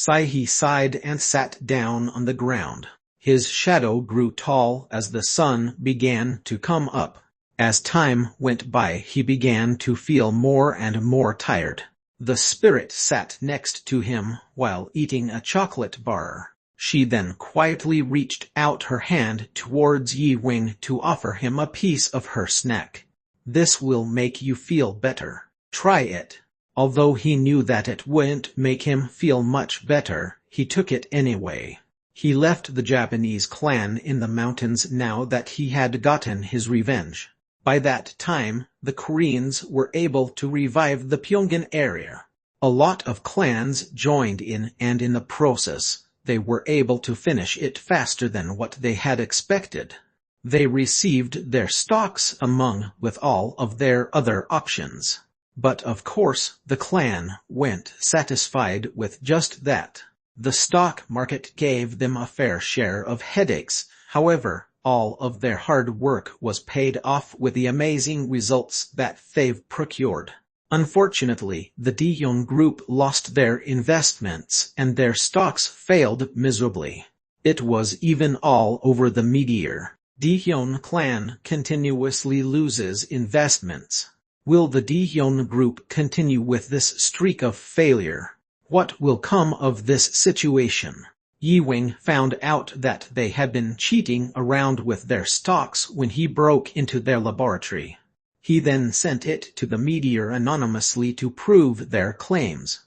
He sighed and sat down on the ground. His shadow grew tall as the sun began to come up. As time went by, he began to feel more and more tired. The spirit sat next to him while eating a chocolate bar. She then quietly reached out her hand towards Yi Wing to offer him a piece of her snack. "This will make you feel better. Try it." Although he knew that it wouldn't make him feel much better, he took it anyway. He left the Japanese clan in the mountains now that he had gotten his revenge. By that time, the Koreans were able to revive the Pyongan area. A lot of clans joined in, and in the process, they were able to finish it faster than what they had expected. They received their stocks along with all of their other options. But of course, the clan went satisfied with just that. The stock market gave them a fair share of headaches. However, all of their hard work was paid off with the amazing results that they've procured. Unfortunately, the Dihyun group lost their investments and their stocks failed miserably. It was even all over the media. Dihyun clan continuously loses investments. Will the Dihyun group continue with this streak of failure? What will come of this situation? Yi Wing found out that they had been cheating around with their stocks when he broke into their laboratory. He then sent it to the media anonymously to prove their claims.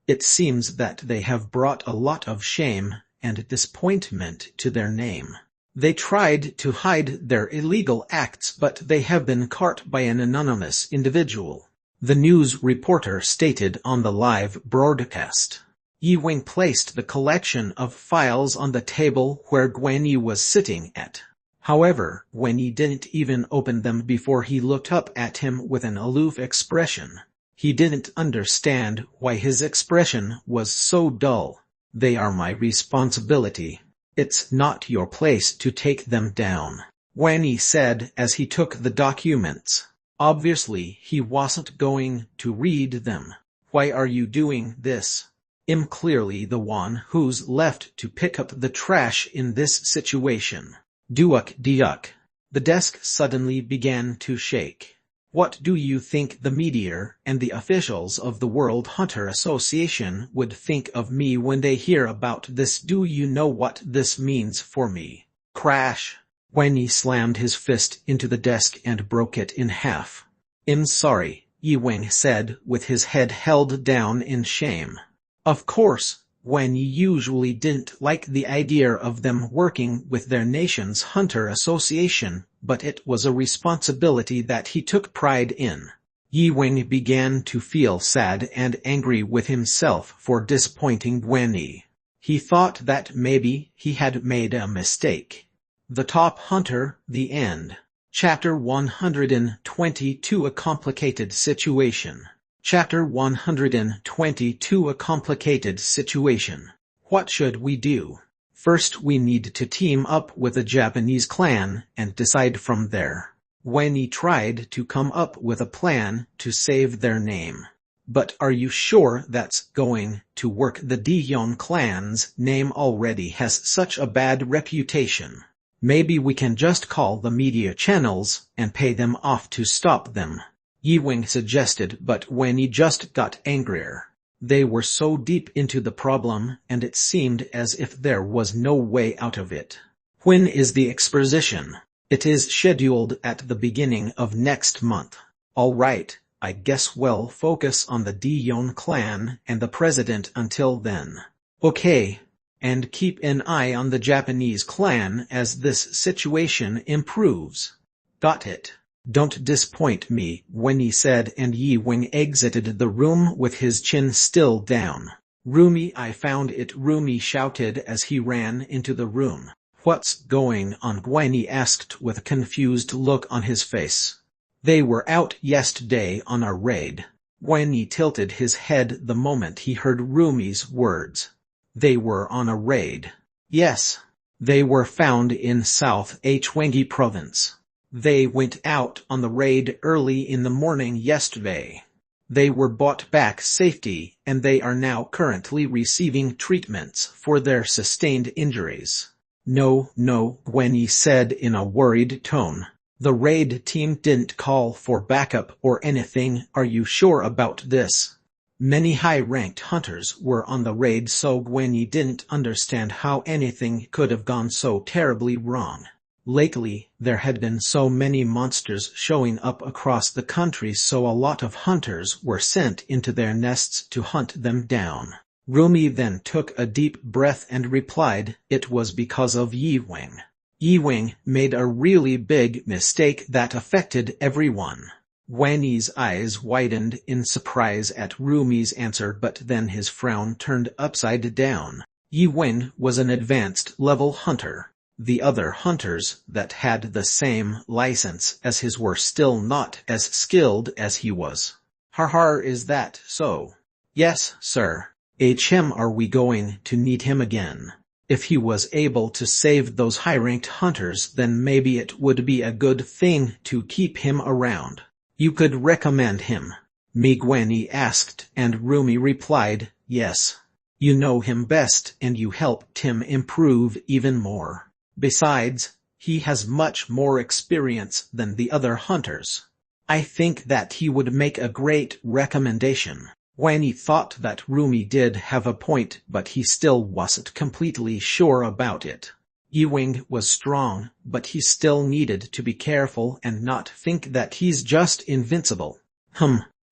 It seems that they have brought a lot of shame and disappointment to their name. They tried to hide their illegal acts, but they have been caught by an anonymous individual. The news reporter stated on the live broadcast. Yi Wing placed the collection of files on the table where Gwenny was sitting at. However, Gwenny didn't even open them before he looked up at him with an aloof expression. He didn't understand why his expression was so dull. "They are my responsibility. It's not your place to take them down," Gwenny said as he took the documents. Obviously, he wasn't going to read them. "Why are you doing this? I'm clearly the one who's left to pick up the trash in this situation." Duck duck. The desk suddenly began to shake. "What do you think the media and the officials of the World Hunter Association would think of me when they hear about this? Do you know what this means for me?" Crash! Wenyi slammed his fist into the desk and broke it in half. "I'm sorry," Yi Wing said with his head held down in shame. Of course, Wenyi usually didn't like the idea of them working with their nation's hunter association, but it was a responsibility that he took pride in. Yi Wing began to feel sad and angry with himself for disappointing Gwenny. He thought that maybe he had made a mistake. The Top Hunter, the end. Chapter 122 A Complicated Situation. Chapter 122 A Complicated Situation. What should we do? First we need to team up with a Japanese clan and decide from there. Wenyi tried to come up with a plan to save their name. But are you sure that's going to work? The Dion clan's name already has such a bad reputation. Maybe we can just call the media channels and pay them off to stop them, Yi Wing suggested, but Wenyi just got angrier. They were so deep into the problem, and it seemed as if there was no way out of it. When is the exposition? It is scheduled at the beginning of next month. All right, I guess we'll focus on the Dion clan and the president until then. Okay. And keep an eye on the Japanese clan as this situation improves. Got it. Don't disappoint me, Wenyi said, and Yi Wing exited the room with his chin still down. "Rumi, I found it," Rumi shouted as he ran into the room. "What's going on?" Gwenny asked with a confused look on his face. "They were out yesterday on a raid." Gwenny tilted his head the moment he heard Rumi's words. They were on a raid. Yes. They were found in South Hwanggi province. They went out on the raid early in the morning yesterday. They were brought back safely, and they are now currently receiving treatments for their sustained injuries. No, Gwenny said in a worried tone. The raid team didn't call for backup or anything. Are you sure about this? Many high-ranked hunters were on the raid, so Gwenny didn't understand how anything could have gone so terribly wrong. Lately, there had been so many monsters showing up across the country, so a lot of hunters were sent into their nests to hunt them down. Rumi then took a deep breath and replied, "It was because of Yi Wing." Yi Wing made a really big mistake that affected everyone. Gwenny's eyes widened in surprise at Rumi's answer, but then his frown turned upside down. Yi Wing was an advanced level hunter. The other hunters that had the same license as his were still not as skilled as he was. Har, is that so? Yes, sir. Are we going to need him again? If he was able to save those high-ranked hunters, then maybe it would be a good thing to keep him around. You could recommend him? Me, Gwenny asked, and Rumi replied, yes. You know him best, and you helped him improve even more. Besides, he has much more experience than the other hunters. I think that he would make a great recommendation. Gwenny thought that Rumi did have a point, but he still wasn't completely sure about it. Yi Wing was strong, but he still needed to be careful and not think that he's just invincible.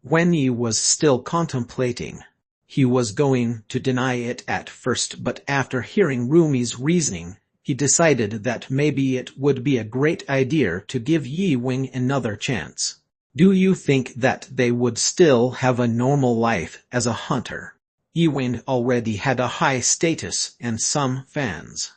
Gwenny was still contemplating. He was going to deny it at first, but after hearing Rumi's reasoning, he decided that maybe it would be a great idea to give Yi Wing another chance. Do you think that they would still have a normal life as a hunter? Ewing already had a high status and some fans.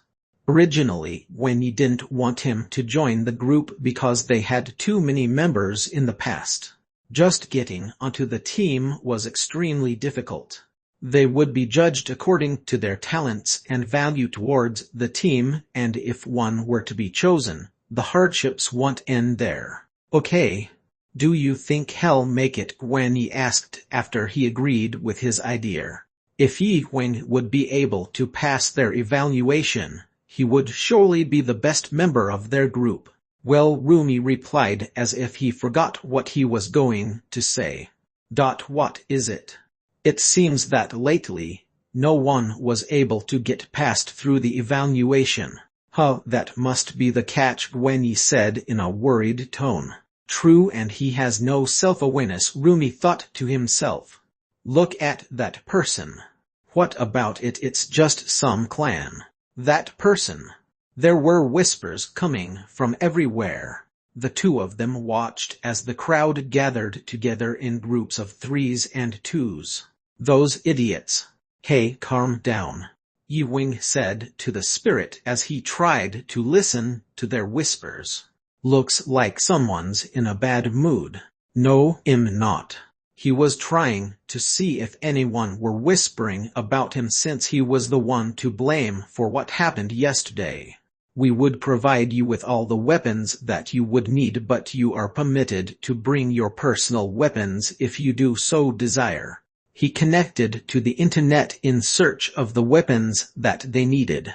Originally, Wendy didn't want him to join the group because they had too many members in the past. Just getting onto the team was extremely difficult. They would be judged according to their talents and value towards the team, and if one were to be chosen, the hardships won't end there. Okay. Do you think he'll make it? Wendy asked after he agreed with his idea. If Ewing would be able to pass their evaluation, he would surely be the best member of their group. Well, Rumi replied as if he forgot what he was going to say. What is it? It seems that lately, no one was able to get passed through the evaluation. That must be the catch, Wendy said in a worried tone. True, and he has no self-awareness, Rumi thought to himself. Look at that person. What about it? It's just some clan. That person. There were whispers coming from everywhere. The two of them watched as the crowd gathered together in groups of 3s and 2s. Those idiots. Hey, calm down, Ewing said to the spirit as he tried to listen to their whispers. Looks like someone's in a bad mood. No, I'm not. He was trying to see if anyone were whispering about him since he was the one to blame for what happened yesterday. We would provide you with all the weapons that you would need, but you are permitted to bring your personal weapons if you do so desire. He connected to the internet in search of the weapons that they needed.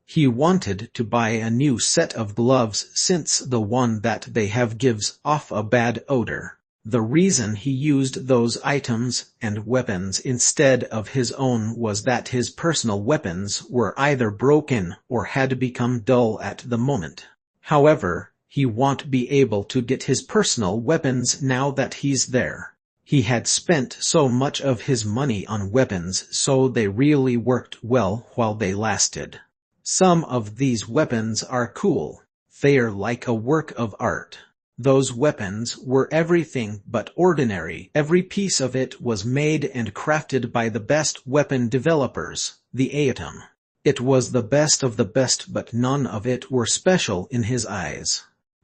He wanted to buy a new set of gloves since the one that they have gives off a bad odor. The reason he used those items and weapons instead of his own was that his personal weapons were either broken or had become dull at the moment. However, he won't be able to get his personal weapons now that he's there. He had spent so much of his money on weapons, so they really worked well while they lasted. Some of these weapons are cool. They're like a work of art. Those weapons were everything but ordinary. Every piece of it was made and crafted by the best weapon developers, the Atom. It was the best of the best, but none of it were special in his eyes.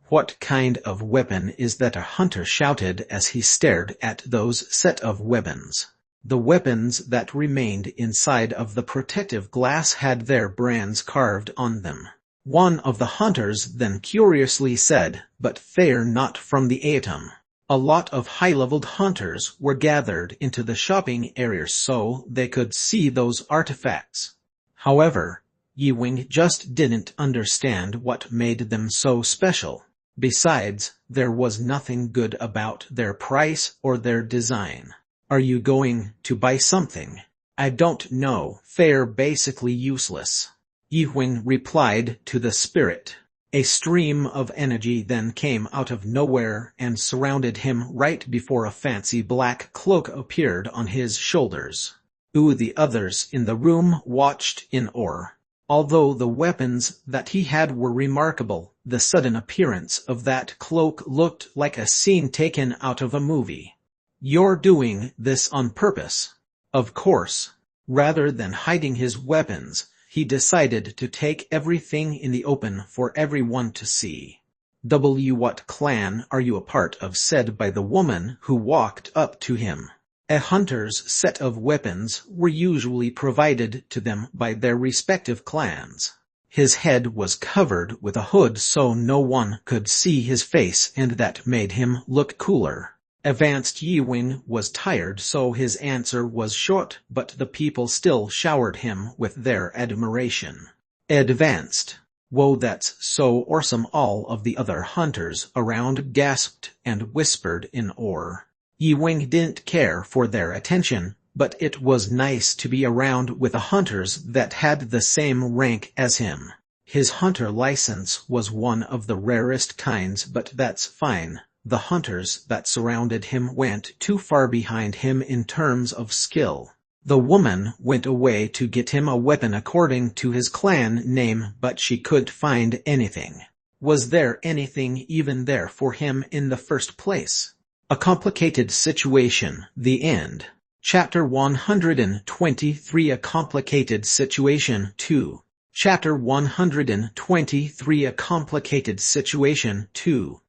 What kind of weapon is that? A hunter shouted as he stared at those set of weapons. The weapons that remained inside of the protective glass had their brands carved on them. One of the hunters then curiously said, but they're not from the Atom. A lot of high-leveled hunters were gathered into the shopping area so they could see those artifacts. However, Ewing just didn't understand what made them so special. Besides, there was nothing good about their price or their design. Are you going to buy something? I don't know. They're basically useless, Ewing replied to the spirit. A stream of energy then came out of nowhere and surrounded him right before a fancy black cloak appeared on his shoulders. The others in the room watched in awe. Although the weapons that he had were remarkable, the sudden appearance of that cloak looked like a scene taken out of a movie. You're doing this on purpose. Of course. Rather than hiding his weapons, he decided to take everything in the open for everyone to see. What clan are you a part of? Said by the woman who walked up to him. A hunter's set of weapons were usually provided to them by their respective clans. His head was covered with a hood so no one could see his face, and that made him look cooler. Advanced Ewing was tired, so his answer was short, but the people still showered him with their admiration. Advanced. Whoa, that's so awesome! All of the other hunters around gasped and whispered in awe. Ewing didn't care for their attention, but it was nice to be around with the hunters that had the same rank as him. His hunter license was one of the rarest kinds, but that's fine. The hunters that surrounded him went too far behind him in terms of skill. The woman went away to get him a weapon according to his clan name, but she couldn't find anything. Was there anything even there for him in the first place? A complicated situation. The end. Chapter 123 A Complicated Situation 2. Chapter 123 A Complicated Situation 2.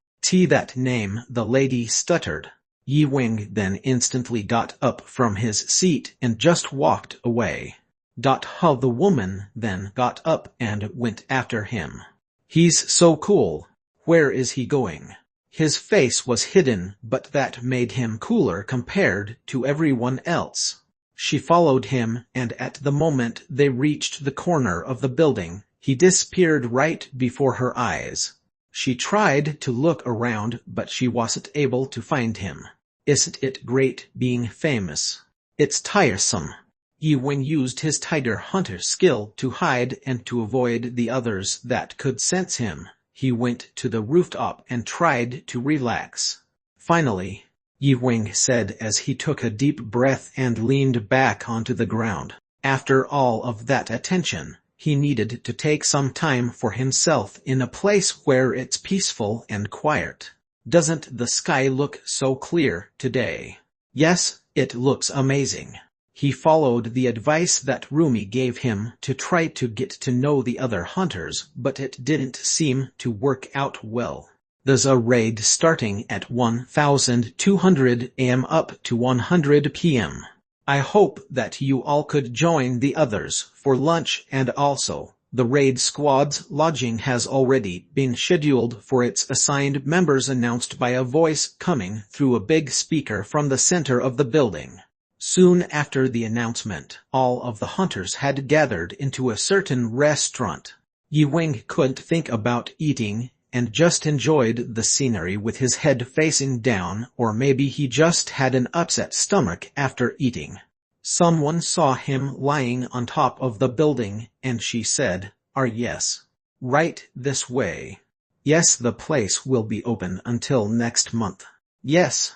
That name, the lady stuttered. Yi Wing then instantly got up from his seat and just walked away. How the woman then got up and went after him. He's so cool. Where is he going? His face was hidden, but that made him cooler compared to everyone else. She followed him, and at the moment they reached the corner of the building, he disappeared right before her eyes. She tried to look around, but she wasn't able to find him. Isn't it great being famous? It's tiresome. Yi Wing used his tiger hunter skill to hide and to avoid the others that could sense him. He went to the rooftop and tried to relax. Finally, Yi Wing said as he took a deep breath and leaned back onto the ground. After all of that attention, he needed to take some time for himself in a place where it's peaceful and quiet. Doesn't the sky look so clear today? Yes, it looks amazing. He followed the advice that Rumi gave him to try to get to know the other hunters, but it didn't seem to work out well. There's a raid starting at 1200 am up to 100 p.m. I hope that you all could join the others for lunch, and also, the raid squad's lodging has already been scheduled for its assigned members, announced by a voice coming through a big speaker from the center of the building. Soon after the announcement, all of the hunters had gathered into a certain restaurant. Yi Wing couldn't think about eating, and just enjoyed the scenery with his head facing down, or maybe he just had an upset stomach after eating. Someone saw him lying on top of the building, and she said, yes. Right this way. Yes, the place will be open until next month. Yes.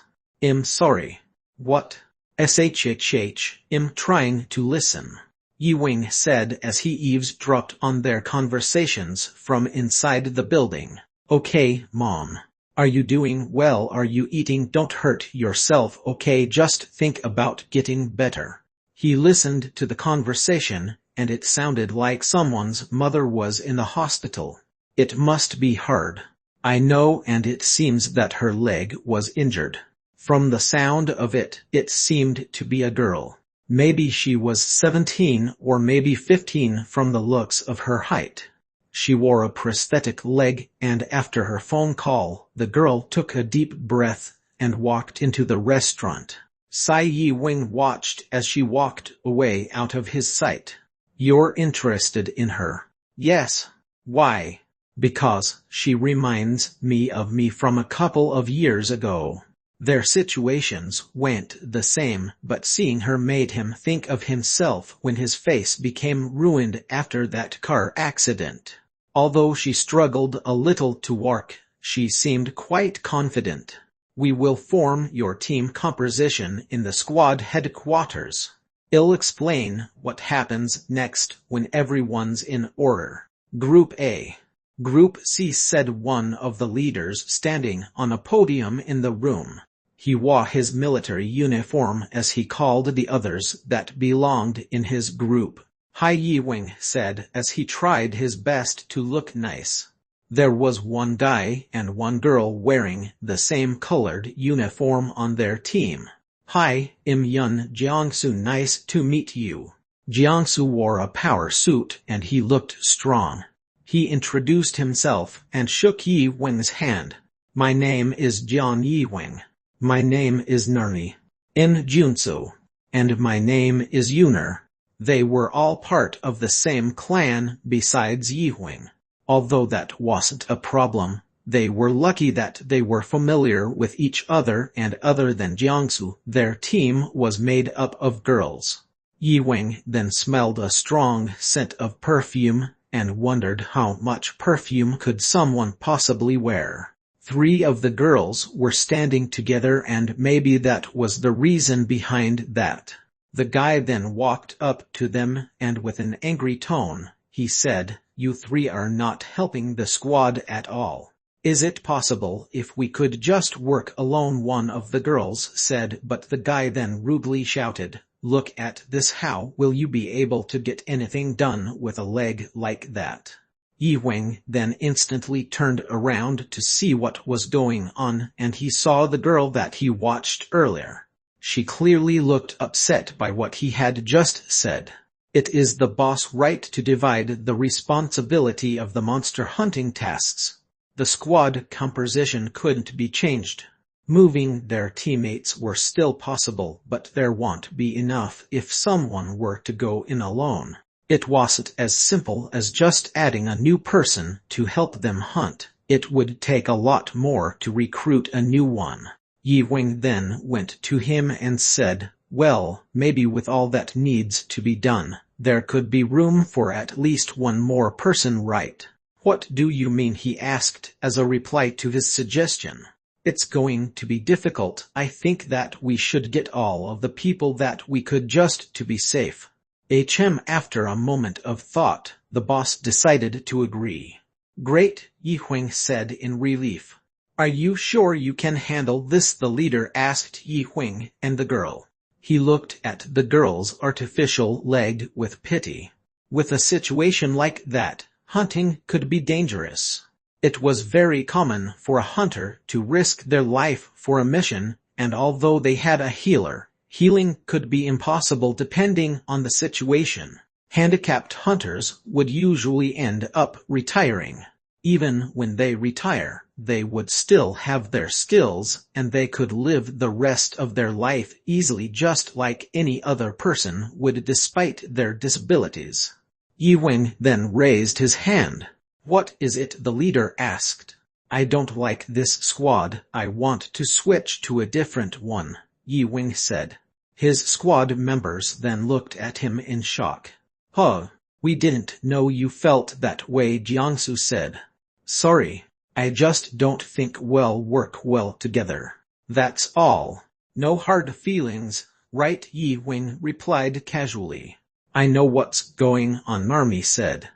Sorry. What? I'm trying to listen. Yi Wing said as he eavesdropped on their conversations from inside the building. Okay, Mom. Are you doing well? Are you eating? Don't hurt yourself, okay? Just think about getting better. He listened to the conversation, and it sounded like someone's mother was in the hospital. It must be hard. I know, and it seems that her leg was injured. From the sound of it, it seemed to be a girl. Maybe she was 17 or maybe 15 from the looks of her height. She wore a prosthetic leg, and after her phone call, the girl took a deep breath and walked into the restaurant. Yi Wing watched as she walked away out of his sight. You're interested in her? Yes. Why? Because she reminds me of me from a couple of years ago. Their situations went the same, but seeing her made him think of himself when his face became ruined after that car accident. Although she struggled a little to walk, she seemed quite confident. We will form your team composition in the squad headquarters. I'll explain what happens next when everyone's in order. Group A. Group C, said one of the leaders standing on a podium in the room. He wore his military uniform as he called the others that belonged in his group. Hi, Yi Wing said as he tried his best to look nice. There was one guy and one girl wearing the same colored uniform on their team. Hi, I'm Yun Jiangsu, nice to meet you. Jiangsu wore a power suit and he looked strong. He introduced himself and shook Yi Wing's hand. My name is Jian Yi Wing. My name is Nurni In Junsu. And my name is Yuner. They were all part of the same clan besides Yi Wing. Although that wasn't a problem, they were lucky that they were familiar with each other, and other than Jiangsu, their team was made up of girls. Yi Wing then smelled a strong scent of perfume, and wondered how much perfume could someone possibly wear. 3 of the girls were standing together, and maybe that was the reason behind that. The guy then walked up to them, and with an angry tone, he said, You 3 are not helping the squad at all. Is it possible if we could just work alone? One of the girls said, but the guy then rudely shouted, "Look at this, how will you be able to get anything done with a leg like that?" Yi Wing then instantly turned around to see what was going on, and he saw the girl that he watched earlier. She clearly looked upset by what he had just said. It is the boss' right to divide the responsibility of the monster hunting tasks. The squad composition couldn't be changed. Moving their teammates were still possible, but there won't be enough if someone were to go in alone. It wasn't as simple as just adding a new person to help them hunt. It would take a lot more to recruit a new one. Yi Wing then went to him and said, "Well, maybe with all that needs to be done, there could be room for at least one more person, right?" "What do you mean?" he asked as a reply to his suggestion. "It's going to be difficult. I think that we should get all of the people that we could just to be safe." After a moment of thought, the boss decided to agree. "Great," Yi Wing said in relief. "Are you sure you can handle this?" the leader asked Yi Wing and the girl. He looked at the girl's artificial leg with pity. With a situation like that, hunting could be dangerous. It was very common for a hunter to risk their life for a mission, and although they had a healer, healing could be impossible depending on the situation. Handicapped hunters would usually end up retiring. Even when they retire, they would still have their skills, and they could live the rest of their life easily just like any other person would despite their disabilities. Yi Wing then raised his hand. "What is it?" the leader asked. "I don't like this squad. I want to switch to a different one," Yi Wing said. His squad members then looked at him in shock. "Huh, we didn't know you felt that way," Jiangsu said. "Sorry, I just don't think we'll work well together. That's all. No hard feelings, right?" Yi Wing replied casually. "I know what's going on," Marmy said.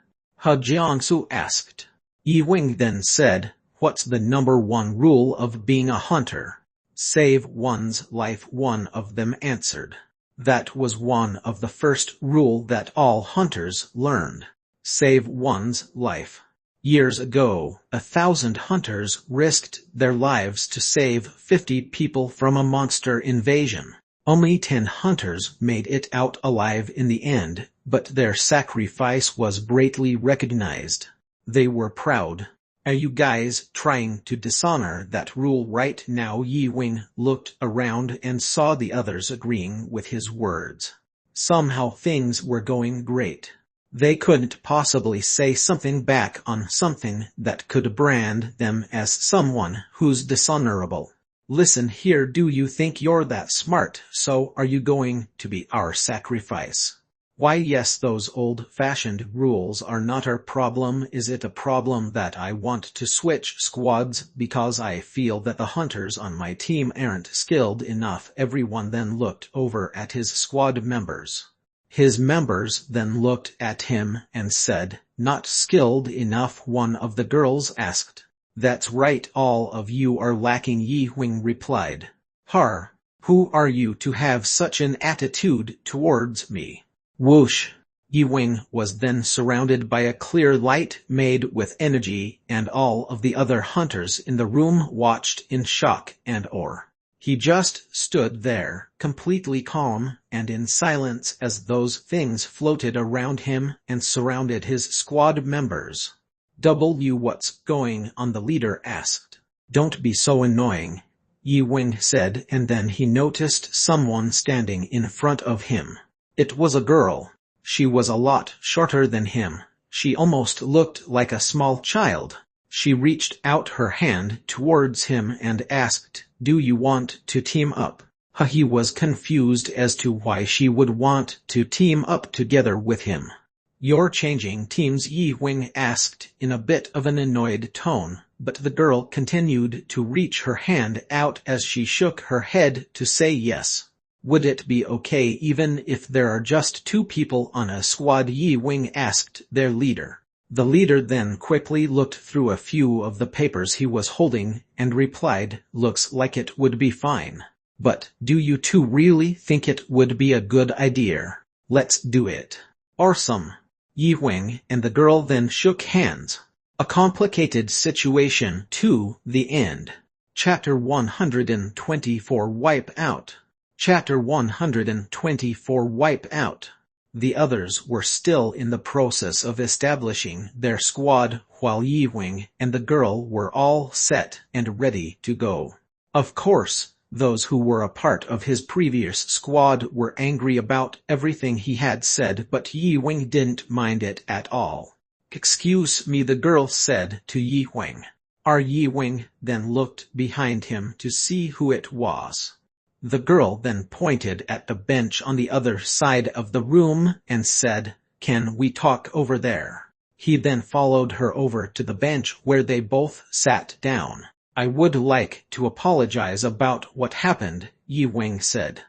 Jiangsu asked. Yi Wing then said, "What's the number one rule of being a hunter?" "Save one's life," one of them answered. That was one of the first rule that all hunters learned. Save one's life. Years ago, 1,000 hunters risked their lives to save 50 people from a monster invasion. Only 10 hunters made it out alive in the end, but their sacrifice was greatly recognized. They were proud. "Are you guys trying to dishonor that rule right now?" Yi Wing looked around and saw the others agreeing with his words. Somehow things were going great. They couldn't possibly say something back on something that could brand them as someone who's dishonorable. "Listen here, do you think you're that smart? So are you going to be our sacrifice?" "Why yes, those old-fashioned rules are not our problem. Is it a problem that I want to switch squads because I feel that the hunters on my team aren't skilled enough?" Everyone then looked over at his squad members. His members then looked at him and said, "Not skilled enough?" one of the girls asked. "That's right, all of you are lacking," Yi Wing replied. Who are you to have such an attitude towards me?" Whoosh! Yi Wing was then surrounded by a clear light made with energy, and all of the other hunters in the room watched in shock and awe. He just stood there, completely calm and in silence as those things floated around him and surrounded his squad members. "What's going on?" the leader asked. "Don't be so annoying," Yi Wing said, and then he noticed someone standing in front of him. It was a girl. She was a lot shorter than him. She almost looked like a small child. She reached out her hand towards him and asked, "Do you want to team up?" He was confused as to why she would want to team up together with him. "You're changing teams?" Yi Wing asked in a bit of an annoyed tone, but the girl continued to reach her hand out as she shook her head to say yes. "Would it be okay even if there are just 2 people on a squad?" Yi Wing asked their leader. The leader then quickly looked through a few of the papers he was holding and replied, "Looks like it would be fine. But do you two really think it would be a good idea? Let's do it." "Awesome." Yi Wing and the girl then shook hands. A complicated situation to the end. Chapter 124 Wipe Out. Chapter 124 Wipe Out. The others were still in the process of establishing their squad while Yi Wing and the girl were all set and ready to go. Of course, those who were a part of his previous squad were angry about everything he had said, but Yi Wing didn't mind it at all. "Excuse me," the girl said to Yi Wing. Yi Wing then looked behind him to see who it was. The girl then pointed at the bench on the other side of the room and said, "Can we talk over there?" He then followed her over to the bench where they both sat down. "I would like to apologize about what happened," Yi Wing said.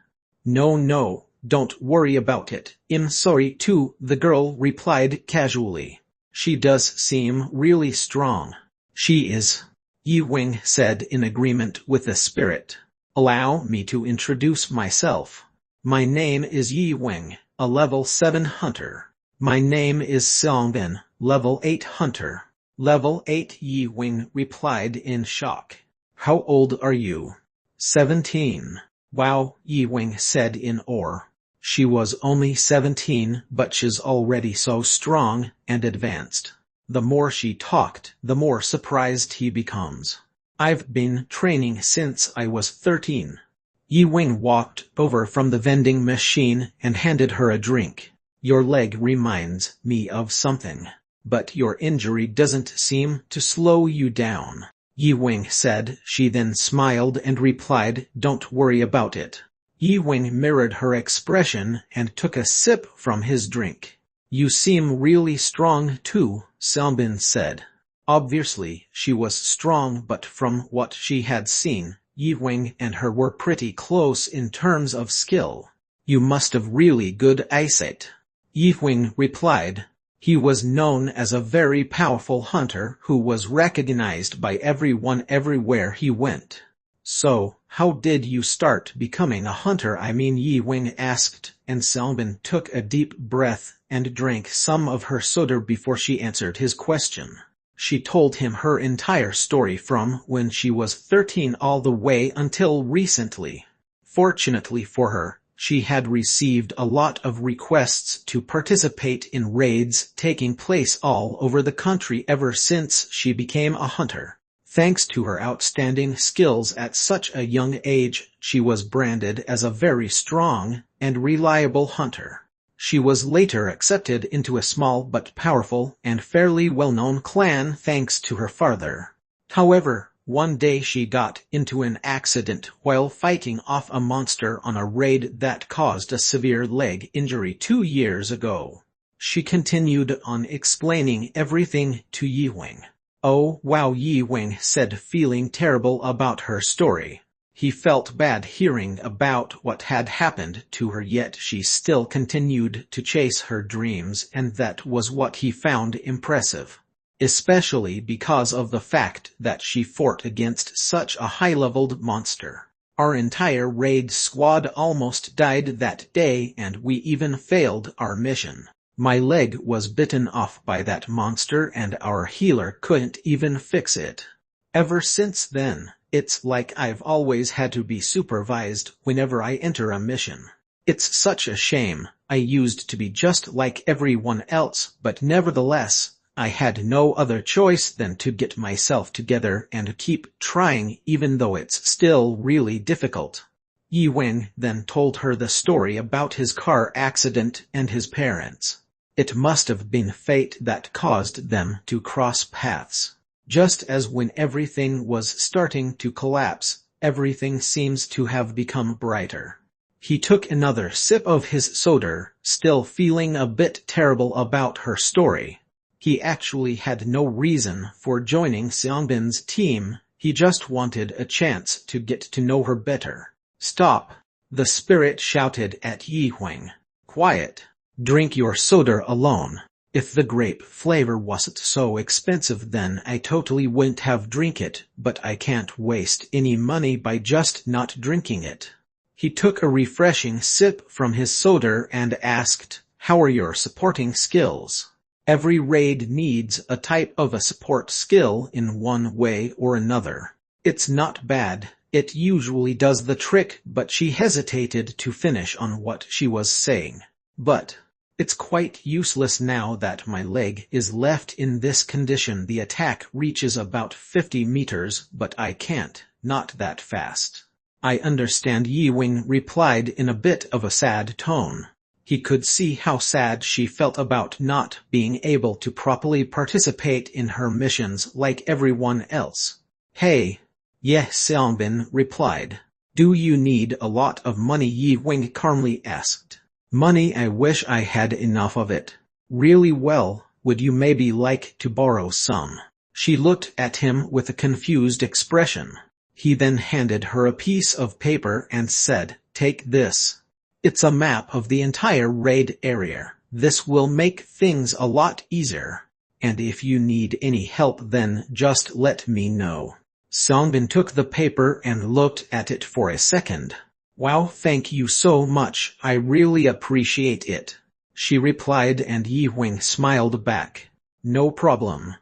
No, don't worry about it. I'm sorry too," the girl replied casually. "She does seem really strong." "She is," Yi Wing said in agreement with the spirit. "Allow me to introduce myself. My name is Yi Wing, a level 7 hunter. My name is Songbin, level 8 hunter." "Level 8, Yi Wing replied in shock. "How old are you?" 17. "Wow," Yi Wing said in awe. She was only 17, but she's already so strong and advanced. The more she talked, the more surprised he becomes. "I've been training since I was 13. Yi Wing walked over from the vending machine and handed her a drink. "Your leg reminds me of something, but your injury doesn't seem to slow you down," Yi Wing said. She then smiled and replied, "Don't worry about it." Yi Wing mirrored her expression and took a sip from his drink. "You seem really strong too," Songbin said. Obviously, she was strong, but from what she had seen, Yi Wing and her were pretty close in terms of skill. "You must have really good eyesight," Yi Wing replied. He was known as a very powerful hunter who was recognized by everyone everywhere he went. "So, how did you start becoming a hunter? Yi Wing asked, and Songbin took a deep breath and drank some of her soda before she answered his question. She told him her entire story from when she was 13 all the way until recently. Fortunately for her, she had received a lot of requests to participate in raids taking place all over the country ever since she became a hunter. Thanks to her outstanding skills at such a young age, she was branded as a very strong and reliable hunter. She was later accepted into a small but powerful and fairly well-known clan thanks to her father. However, one day she got into an accident while fighting off a monster on a raid that caused a severe leg injury 2 years ago. She continued on explaining everything to Yi Wing. "Oh wow," Yi Wing said, feeling terrible about her story. He felt bad hearing about what had happened to her, yet she still continued to chase her dreams, and that was what he found impressive. Especially because of the fact that she fought against such a high-leveled monster. "Our entire raid squad almost died that day, and we even failed our mission. My leg was bitten off by that monster and our healer couldn't even fix it. Ever since then, it's like I've always had to be supervised whenever I enter a mission. It's such a shame. I used to be just like everyone else, but nevertheless, I had no other choice than to get myself together and keep trying even though it's still really difficult." Yi Wing then told her the story about his car accident and his parents. It must have been fate that caused them to cross paths. Just as when everything was starting to collapse, everything seems to have become brighter. He took another sip of his soda, still feeling a bit terrible about her story. He actually had no reason for joining Songbin's team, he just wanted a chance to get to know her better. "Stop!" the spirit shouted at Yi Wing. "Quiet! Drink your soda alone. If the grape flavor wasn't so expensive then I totally wouldn't have drink it, but I can't waste any money by just not drinking it. He took a refreshing sip from his soda and asked, "How are your supporting skills?" Every raid needs a type of a support skill in one way or another. It's not bad, it usually does the trick, but she hesitated to finish on what she was saying. But it's quite useless now that my leg is left in this condition. The attack reaches about 50 meters, but I can't, not that fast. I understand, Yi Wing replied in a bit of a sad tone. He could see how sad she felt about not being able to properly participate in her missions like everyone else. Hey. Yes, Xiangbin replied. Do you need a lot of money? Yi Wing calmly asked. Money? I wish I had enough of it. Really? Well, would you maybe like to borrow some? She looked at him with a confused expression. He then handed her a piece of paper and said, Take this. It's a map of the entire raid area. This will make things a lot easier. And if you need any help then just let me know. Xiangbin took the paper and looked at it for a second. Wow, thank you so much, I really appreciate it, she replied, and Yi Wing smiled back. No problem.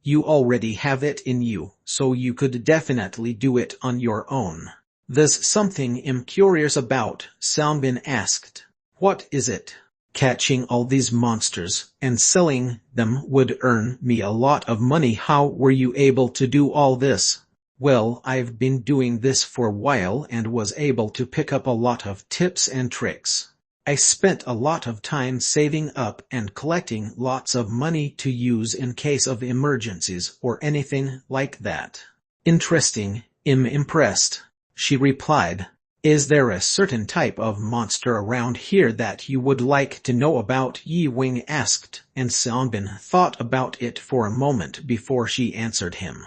You already have it in you, so you could definitely do it on your own. There's something I'm curious about, Xiangbin asked. What is it? Catching all these monsters and selling them would earn me a lot of money. How were you able to do all this? Well, I've been doing this for a while and was able to pick up a lot of tips and tricks. I spent a lot of time saving up and collecting lots of money to use in case of emergencies or anything like that. Interesting, I'm impressed, she replied. Is there a certain type of monster around here that you would like to know about? Yi Wing asked, and Xiangbin thought about it for a moment before she answered him.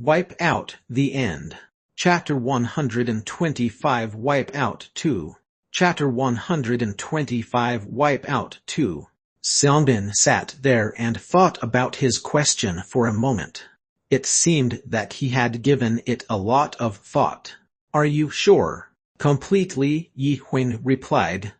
Wipe Out, the end. Chapter 125 Wipe Out 2. Chapter 125 Wipe Out 2. Xiangbin sat there and thought about his question for a moment. It seemed that he had given it a lot of thought. Are you sure? Completely, Yi Wing replied.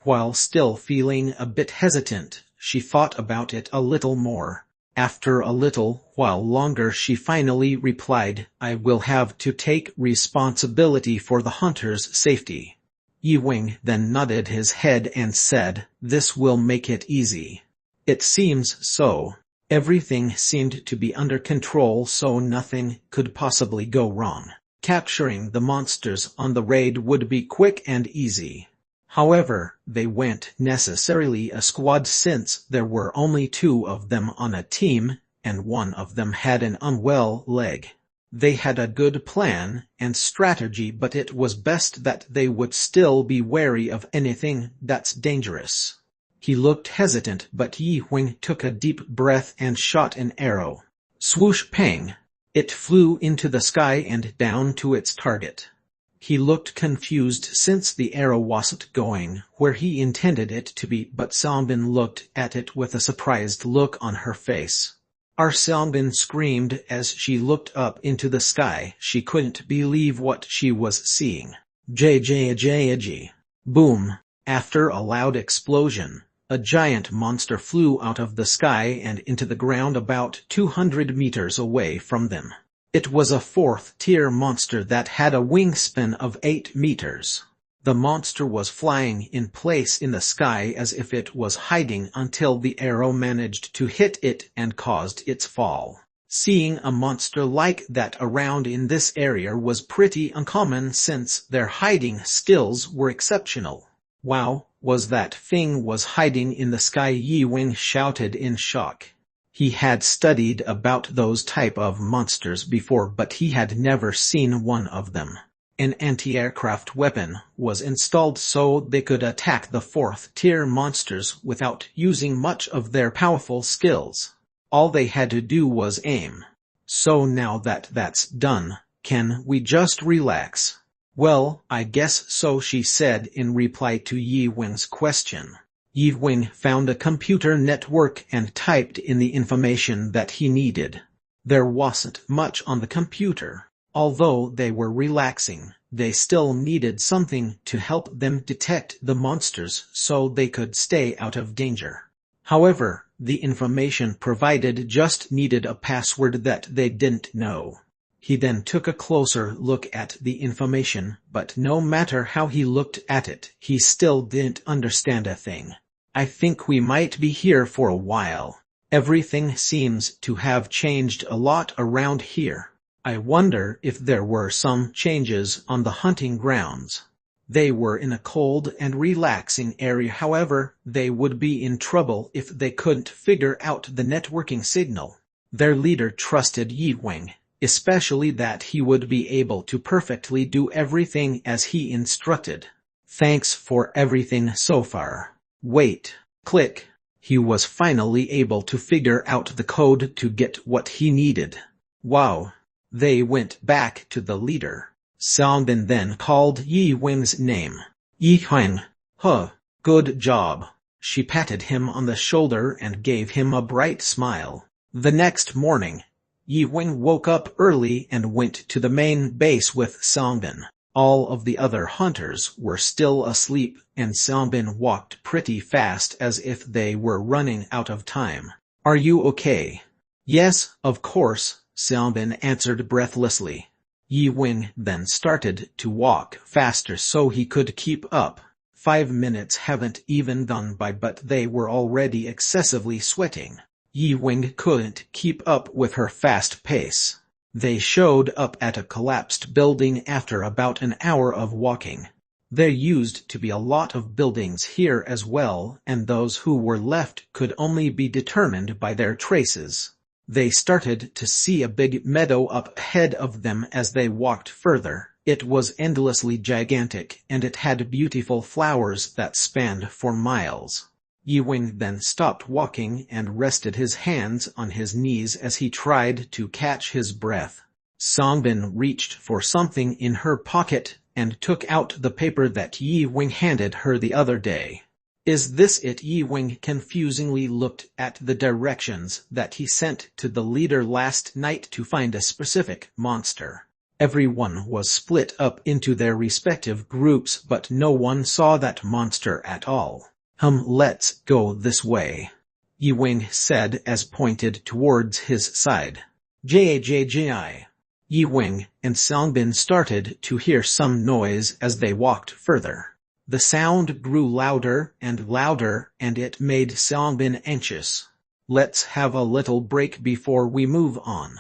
While still feeling a bit hesitant, she thought about it a little more. After a little while longer she finally replied, I will have to take responsibility for the hunter's safety. Yi Wing then nodded his head and said, This will make it easy. It seems so. Everything seemed to be under control, so nothing could possibly go wrong. Capturing the monsters on the raid would be quick and easy. However, they weren't necessarily a squad since there were only 2 of them on a team, and one of them had an unwell leg. They had a good plan and strategy, but it was best that they would still be wary of anything that's dangerous. He looked hesitant, but Yi Wing took a deep breath and shot an arrow. Swoosh pang! It flew into the sky and down to its target. He looked confused since the arrow wasn't going where he intended it to be, but Xiangbin looked at it with a surprised look on her face. Xiangbin screamed as she looked up into the sky. She couldn't believe what she was seeing. J. Boom! After a loud explosion, a giant monster flew out of the sky and into the ground about 200 meters away from them. It was a 4th-tier monster that had a wingspan of 8 meters. The monster was flying in place in the sky as if it was hiding until the arrow managed to hit it and caused its fall. Seeing a monster like that around in this area was pretty uncommon since their hiding skills were exceptional. Wow, was that thing was hiding in the sky? Yi Wing shouted in shock. He had studied about those type of monsters before, but he had never seen one of them. An anti-aircraft weapon was installed so they could attack the 4th-tier monsters without using much of their powerful skills. All they had to do was aim. So now that that's done, can we just relax? Well, I guess so, she said in reply to Yi Wing's question. Yi Wing found a computer network and typed in the information that he needed. There wasn't much on the computer. Although they were relaxing, they still needed something to help them detect the monsters so they could stay out of danger. However, the information provided just needed a password that they didn't know. He then took a closer look at the information, but no matter how he looked at it, he still didn't understand a thing. I think we might be here for a while. Everything seems to have changed a lot around here. I wonder if there were some changes on the hunting grounds. They were in a cold and relaxing area, however, they would be in trouble if they couldn't figure out the networking signal. Their leader trusted Yi Wing, especially that he would be able to perfectly do everything as he instructed. Thanks for everything so far. Wait, click. He was finally able to figure out the code to get what he needed. Wow. They went back to the leader. Songbin then called Yi Wing's name. Yi Wing. Huh, good job. She patted him on the shoulder and gave him a bright smile. The next morning, Yi Wing woke up early and went to the main base with Songbin. All of the other hunters were still asleep, and Songbin walked pretty fast as if they were running out of time. Are you okay? Yes, of course, Songbin answered breathlessly. Yi Wing then started to walk faster so he could keep up. 5 minutes haven't even gone by but they were already excessively sweating. Yi Wing couldn't keep up with her fast pace. They showed up at a collapsed building after about an hour of walking. There used to be a lot of buildings here as well, and those who were left could only be determined by their traces. They started to see a big meadow up ahead of them as they walked further. It was endlessly gigantic, and it had beautiful flowers that spanned for miles. Yi Wing then stopped walking and rested his hands on his knees as he tried to catch his breath. Songbin reached for something in her pocket and took out the paper that Yi Wing handed her the other day. Is this it? Yi Wing confusingly looked at the directions that he sent to the leader last night to find a specific monster. Everyone was split up into their respective groups, but no one saw that monster at all. Let's go this way, Yi Wing said as pointed towards his side. Ji. Yi Wing and Songbin started to hear some noise as they walked further. The sound grew louder and louder, and it made Songbin anxious. Let's have a little break before we move on,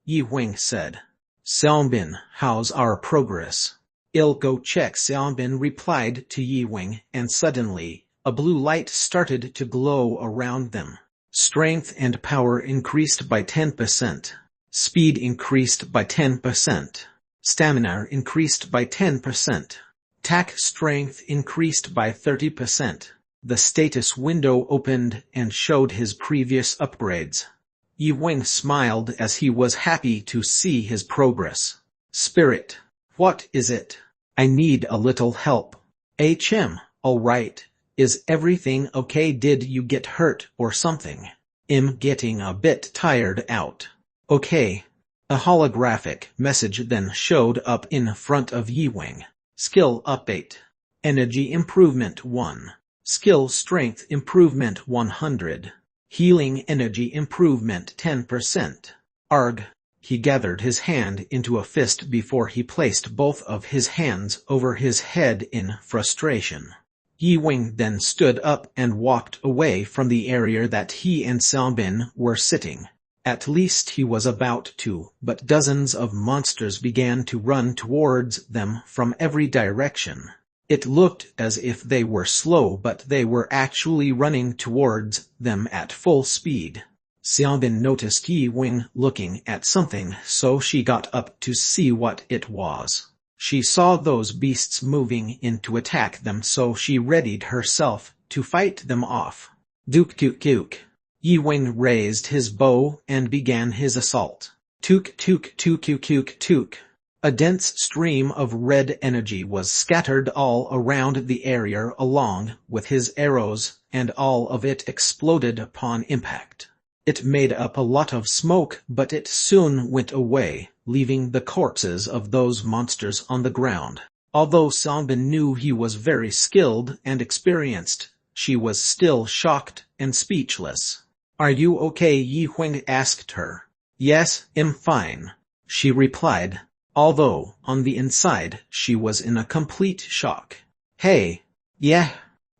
Yi Wing said. Songbin, how's our progress? I'll go check, Songbin replied to Yi Wing, and suddenly, a blue light started to glow around them. Strength and power increased by 10%. Speed increased by 10%. Stamina increased by 10%. Attack strength increased by 30%. The status window opened and showed his previous upgrades. Yi Wing smiled as he was happy to see his progress. Spirit, what is it? I need a little help. All right. Is everything okay? Did you get hurt or something? I'm getting a bit tired out. Okay. A holographic message then showed up in front of Yi Wing. Skill update. Energy improvement 1. Skill strength improvement 100. Healing energy improvement 10%. Arg. He gathered his hand into a fist before he placed both of his hands over his head in frustration. Yi Wing then stood up and walked away from the area that he and Songbin were sitting. At least he was about to, but dozens of monsters began to run towards them from every direction. It looked as if they were slow, but they were actually running towards them at full speed. Songbin noticed Yi Wing looking at something, so she got up to see what it was. She saw those beasts moving in to attack them, so she readied herself to fight them off. Duke. Yi Wing raised his bow and began his assault. Took. A dense stream of red energy was scattered all around the area along with his arrows, and all of it exploded upon impact. It made up a lot of smoke, but it soon went away, leaving the corpses of those monsters on the ground. Although Songbin knew he was very skilled and experienced, she was still shocked and speechless. "Are you okay?" Yi Huang asked her. "Yes, I'm fine," she replied, although on the inside she was in a complete shock. "Hey, yeah,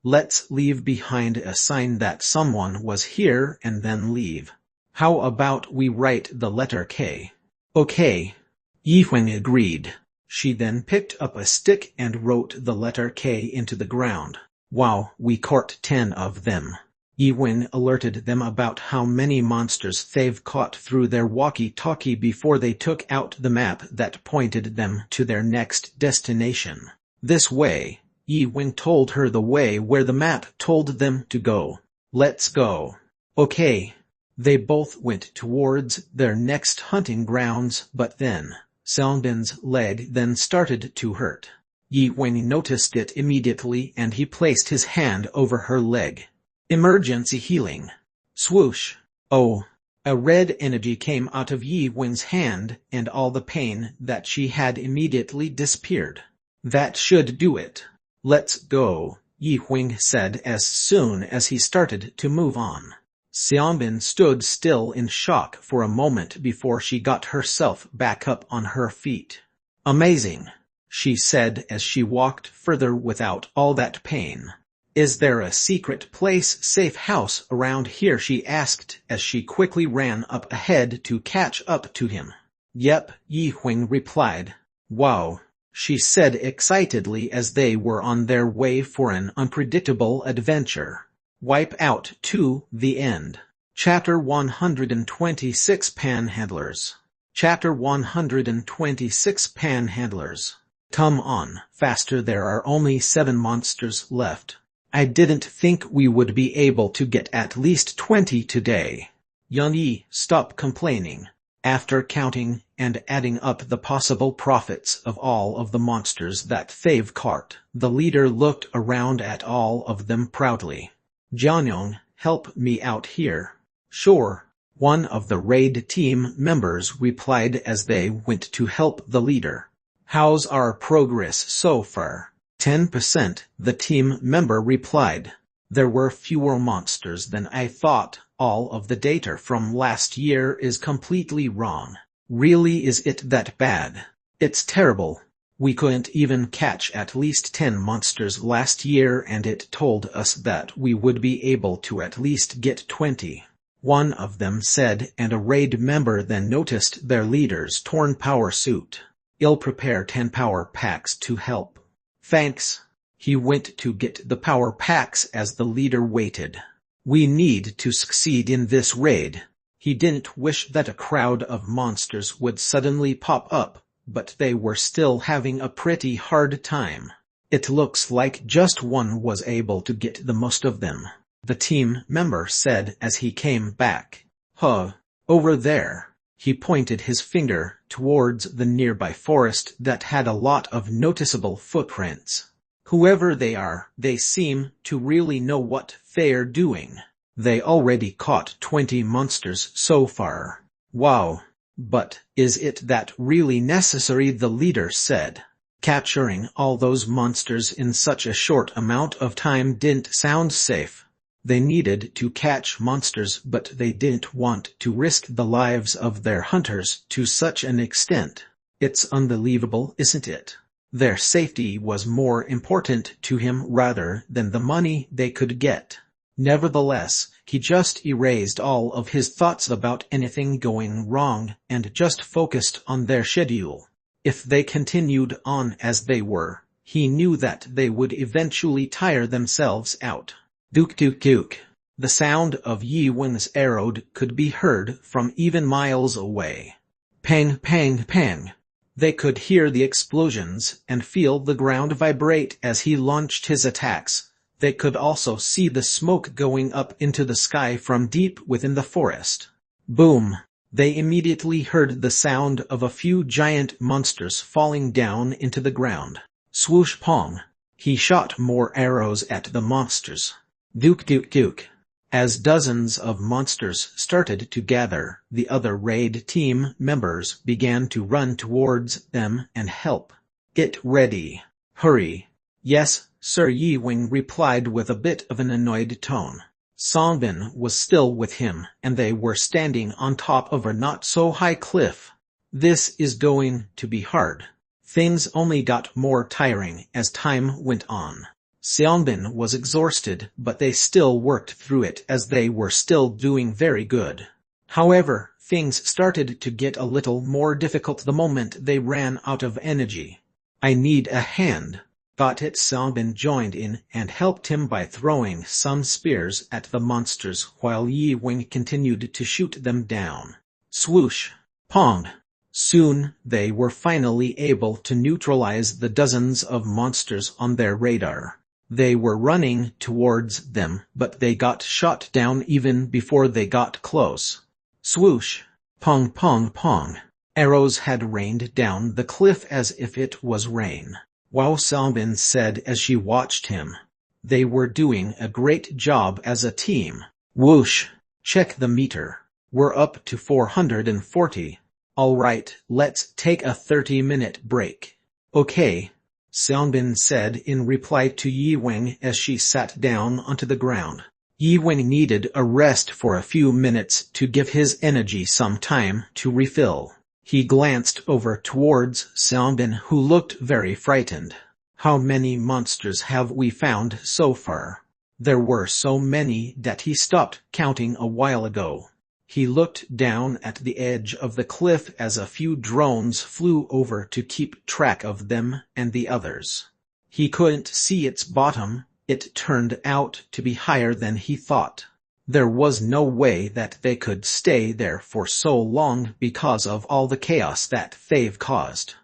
let's leave behind a sign that someone was here and then leave. How about we write the letter K?" "Okay," Yi Huang agreed. She then picked up a stick and wrote the letter K into the ground. "Wow, we caught 10 of them." Yi Huang alerted them about how many monsters they've caught through their walkie-talkie before they took out the map that pointed them to their next destination. This way, Yi Huang told her the way where the map told them to go. "Let's go." "Okay." They both went towards their next hunting grounds, but then Songbin's leg then started to hurt. Yi Huang noticed it immediately and he placed his hand over her leg. "Emergency healing." Swoosh. Oh. A red energy came out of Yi Huang's hand and all the pain that she had immediately disappeared. "That should do it. Let's go," Yi Huang said as soon as he started to move on. Songbin stood still in shock for a moment before she got herself back up on her feet. "Amazing," she said as she walked further without all that pain. "Is there a secret place, safe house around here?" she asked as she quickly ran up ahead to catch up to him. "Yep," Yi Huang replied. "Wow," she said excitedly as they were on their way for an unpredictable adventure. Wipe Out 2, The End. Chapter 126 Panhandlers. Chapter 126 Panhandlers. "Come on, faster, there are only 7 monsters left. I didn't think we would be able to get at least 20 today." Yunyi, stop complaining. After counting and adding up the possible profits of all of the monsters that they've caught, the leader looked around at all of them proudly. "Jianyong, help me out here." "Sure," one of the raid team members replied as they went to help the leader. "How's our progress so far?" 10%, the team member replied. "There were fewer monsters than I thought. All of the data from last year is completely wrong." "Really, is it that bad?" "It's terrible. We couldn't even catch at least 10 monsters last year and it told us that we would be able to at least get 20. One of them said, and a raid member then noticed their leader's torn power suit. "I'll prepare 10 power packs to help." "Thanks." He went to get the power packs as the leader waited. "We need to succeed in this raid." He didn't wish that a crowd of monsters would suddenly pop up, but they were still having a pretty hard time. "It looks like just one was able to get the most of them," the team member said as he came back. "Huh, over there." He pointed his finger towards the nearby forest that had a lot of noticeable footprints. "Whoever they are, they seem to really know what they're doing. They already caught 20 monsters so far." "Wow. But is it that really necessary?" the leader said. Capturing all those monsters in such a short amount of time didn't sound safe. They needed to catch monsters, but they didn't want to risk the lives of their hunters to such an extent. It's unbelievable, isn't it? Their safety was more important to him rather than the money they could get. Nevertheless, he just erased all of his thoughts about anything going wrong and just focused on their schedule. If they continued on as they were, he knew that they would eventually tire themselves out. Duk duk duk. The sound of Yi Wen's arrow could be heard from even miles away. Pang pang pang. They could hear the explosions and feel the ground vibrate as he launched his attacks. They could also see the smoke going up into the sky from deep within the forest. Boom! They immediately heard the sound of a few giant monsters falling down into the ground. Swoosh pong. He shot more arrows at the monsters. Duke duke duke. As dozens of monsters started to gather, the other raid team members began to run towards them and help. Get ready. Hurry. Yes, Sir Yi Wing replied with a bit of an annoyed tone. Songbin was still with him, and they were standing on top of a not-so-high cliff. This is going to be hard. Things only got more tiring as time went on. Songbin was exhausted, but they still worked through it as they were still doing very good. However, things started to get a little more difficult the moment they ran out of energy. I need a hand. Got it. Songbin joined in and helped him by throwing some spears at the monsters while Yi Wing continued to shoot them down. Swoosh. Pong. Soon, they were finally able to neutralize the dozens of monsters on their radar. They were running towards them, but they got shot down even before they got close. Swoosh. Pong pong pong. Arrows had rained down the cliff as if it was rain. Wow, Songbin said as she watched him. They were doing a great job as a team. Whoosh. Check the meter. We're up to 440. Alright, let's take a 30-minute break. Okay, Songbin said in reply to Yi Wing as she sat down onto the ground. Yi Wing needed a rest for a few minutes to give his energy some time to refill. He glanced over towards Songbin, who looked very frightened. How many monsters have we found so far? There were so many that he stopped counting a while ago. He looked down at the edge of the cliff as a few drones flew over to keep track of them and the others. He couldn't see its bottom. It turned out to be higher than he thought. There was no way that they could stay there for so long because of all the chaos that they've caused.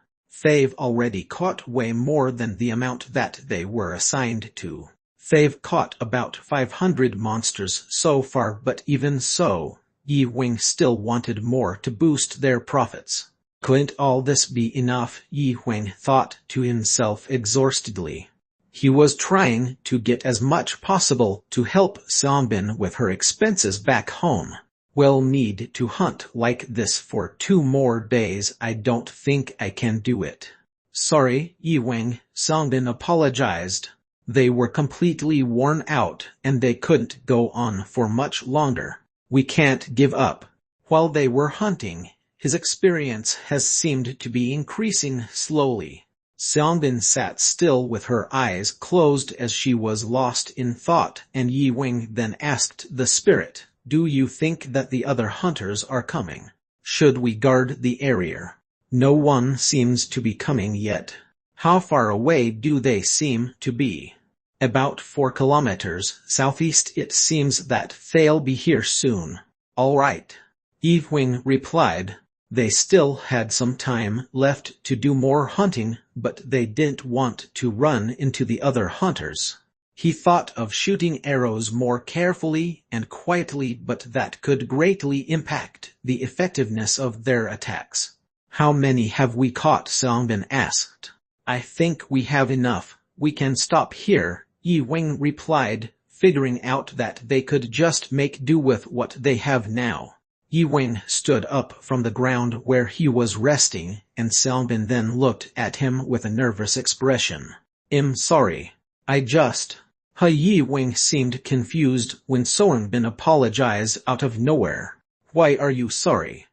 They've already caught way more than the amount that they were assigned to. They've caught about 500 monsters so far, but even so, Yi Wing still wanted more to boost their profits. Couldn't all this be enough? Yi Wing thought to himself exhaustedly. He was trying to get as much possible to help Songbin with her expenses back home. We'll need to hunt like this for 2 more days. I don't think I can do it. Sorry, Yi Wing, Songbin apologized. They were completely worn out and they couldn't go on for much longer. We can't give up. While they were hunting, his experience has seemed to be increasing slowly. Songbin sat still with her eyes closed as she was lost in thought, and Yi Wing then asked the spirit, "Do you think that the other hunters are coming? Should we guard the area? No one seems to be coming yet. How far away do they seem to be?" About 4 kilometers southeast. It seems that they'll be here soon. All right, Yi Wing replied. They still had some time left to do more hunting, but they didn't want to run into the other hunters. He thought of shooting arrows more carefully and quietly, but that could greatly impact the effectiveness of their attacks. How many have we caught? Songbin asked. I think we have enough. We can stop here, Yi Wing replied, figuring out that they could just make do with what they have now. Yi Wing stood up from the ground where he was resting, and Songbin then looked at him with a nervous expression. I'm sorry. I just... Yi Wing seemed confused when Songbin apologized out of nowhere. Why are you sorry?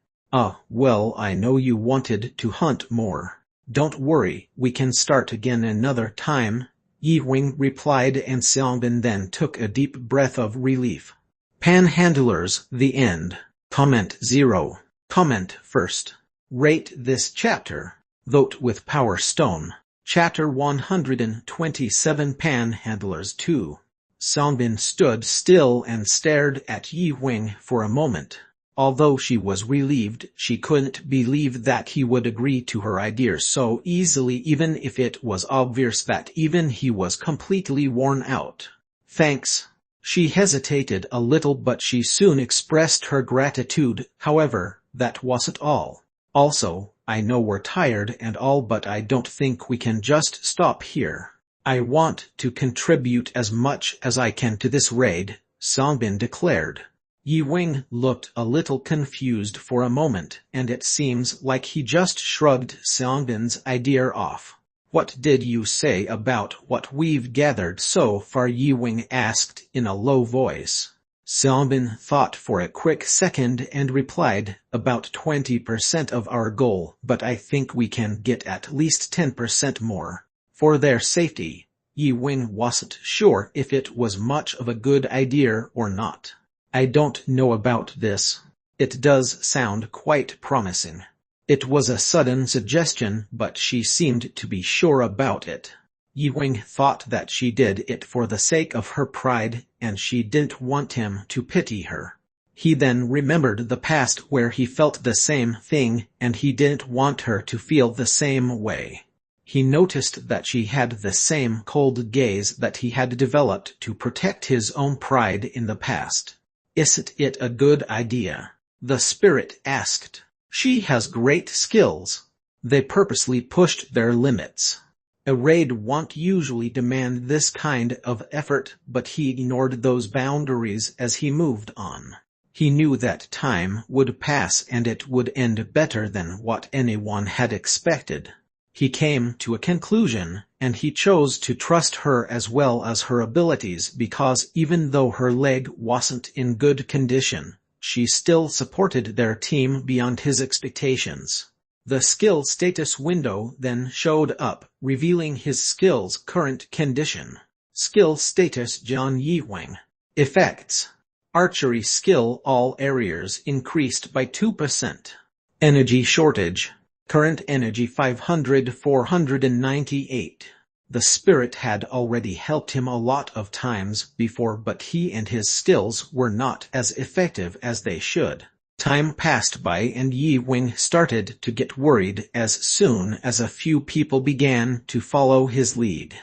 Well, I know you wanted to hunt more. Don't worry, we can start again another time, Yi Wing replied, and Songbin then took a deep breath of relief. Panhandlers, the end. Comment 0. Comment first. Rate this chapter. Vote with Power Stone. Chapter 127, Panhandlers 2. Songbin stood still and stared at Yi Wing for a moment. Although she was relieved, she couldn't believe that he would agree to her ideas so easily, even if it was obvious that even he was completely worn out. Thanks. She hesitated a little, but she soon expressed her gratitude. However, that wasn't all. Also, I know we're tired and all, but I don't think we can just stop here. I want to contribute as much as I can to this raid, Songbin declared. Yi Wing looked a little confused for a moment, and it seems like he just shrugged Songbin's idea off. What did you say about what we've gathered so far? Yi Wing asked in a low voice. Songbin thought for a quick second and replied, about 20% of our goal, but I think we can get at least 10% more. For their safety. Yi Wing wasn't sure if it was much of a good idea or not. I don't know about this. It does sound quite promising. It was a sudden suggestion, but she seemed to be sure about it. Yi Wing thought that she did it for the sake of her pride, and she didn't want him to pity her. He then remembered the past where he felt the same thing, and he didn't want her to feel the same way. He noticed that she had the same cold gaze that he had developed to protect his own pride in the past. Isn't it a good idea? The spirit asked. She has great skills. They purposely pushed their limits. A raid won't usually demand this kind of effort, but he ignored those boundaries as he moved on. He knew that time would pass and it would end better than what anyone had expected. He came to a conclusion, and he chose to trust her as well as her abilities because even though her leg wasn't in good condition, she still supported their team beyond his expectations. The skill status window then showed up, revealing his skill's current condition. Skill status: John Yi Wing. Effects: Archery skill, all areas increased by 2%. Energy shortage. Current energy 500-498. The spirit had already helped him a lot of times before, but he and his skills were not as effective as they should. Time passed by and Yi Wing started to get worried as soon as a few people began to follow his lead.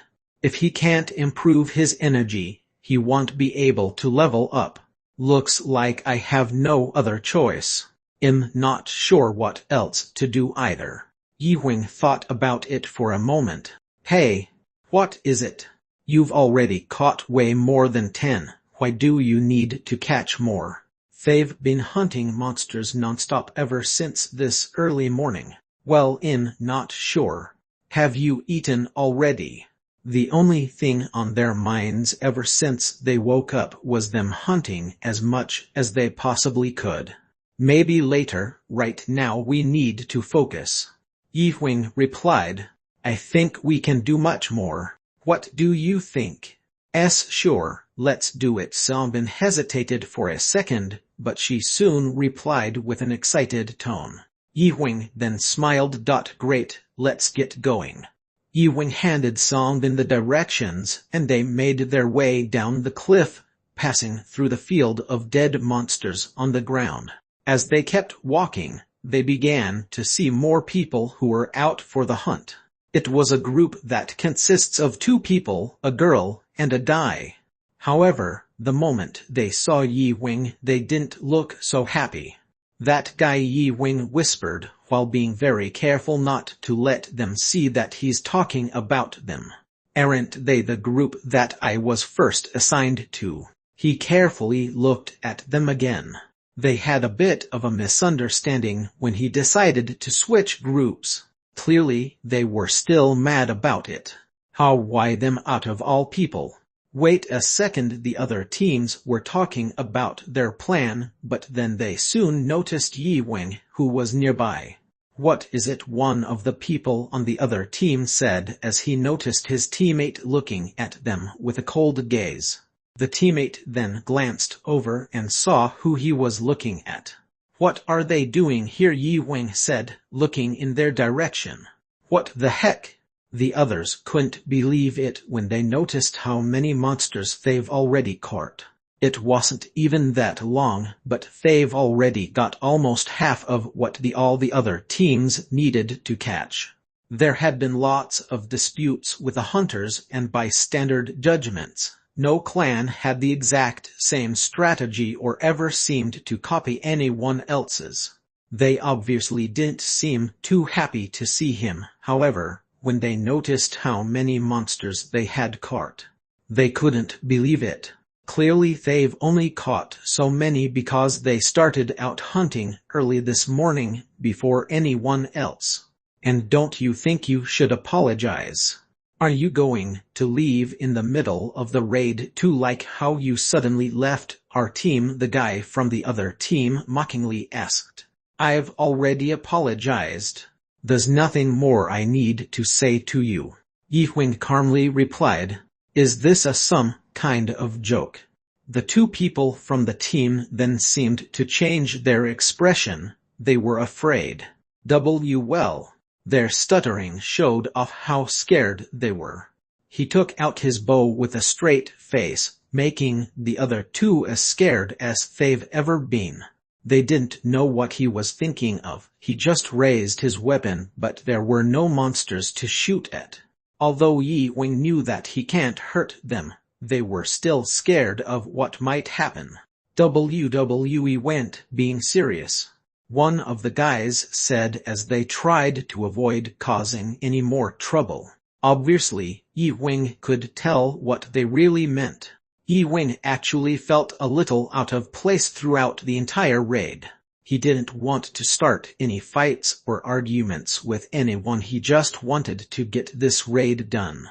If he can't improve his energy, he won't be able to level up. Looks like I have no other choice. I'm not sure what else to do either. Yi Wing thought about it for a moment. Hey, what is it? You've already caught way more than 10. Why do you need to catch more? They've been hunting monsters nonstop ever since this early morning. Well, I'm not sure. Have you eaten already? The only thing on their minds ever since they woke up was them hunting as much as they possibly could. Maybe later, right now we need to focus. Yi Wing replied. I think we can do much more. What do you think? Sure, let's do it. Songbin hesitated for a second, but she soon replied with an excited tone. Yi Wing then smiled. Great, let's get going. Yi Wing handed Songbin the directions, and they made their way down the cliff, passing through the field of dead monsters on the ground. As they kept walking, they began to see more people who were out for the hunt. It was a group that consists of 2 people, a girl and a guy. However, the moment they saw Yi Wing, they didn't look so happy. That guy, Yi Wing whispered, while being very careful not to let them see that he's talking about them. Aren't they the group that I was first assigned to? He carefully looked at them again. They had a bit of a misunderstanding when he decided to switch groups. Clearly, they were still mad about it. Why them out of all people? Wait a second, the other teams were talking about their plan, but then they soon noticed Yi Wing, who was nearby. What is it? One of the people on the other team said as he noticed his teammate looking at them with a cold gaze. The teammate then glanced over and saw who he was looking at. What are they doing here? Yi Wing said, looking in their direction. What the heck? The others couldn't believe it when they noticed how many monsters they've already caught. It wasn't even that long, but they've already got almost half of what all the other teams needed to catch. There had been lots of disputes with the hunters, and by standard judgments, no clan had the exact same strategy or ever seemed to copy anyone else's. They obviously didn't seem too happy to see him, however, when they noticed how many monsters they had caught. They couldn't believe it. Clearly they've only caught so many because they started out hunting early this morning before anyone else. And don't you think you should apologize? Are you going to leave in the middle of the raid too, like how you suddenly left our team? The guy from the other team mockingly asked. I've already apologized. There's nothing more I need to say to you. Yi-Wing calmly replied. Is this some kind of joke? The two people from the team then seemed to change their expression. They were afraid. Well, their stuttering showed off how scared they were. He took out his bow with a straight face, making the other two as scared as they've ever been. They didn't know what he was thinking of. He just raised his weapon, but there were no monsters to shoot at. Although Yi-Wing knew that he can't hurt them, they were still scared of what might happen. WWE went being serious. One of the guys said as they tried to avoid causing any more trouble. Obviously, Yi-Wing could tell what they really meant. Yi-Wing actually felt a little out of place throughout the entire raid. He didn't want to start any fights or arguments with anyone. He just wanted to get this raid done.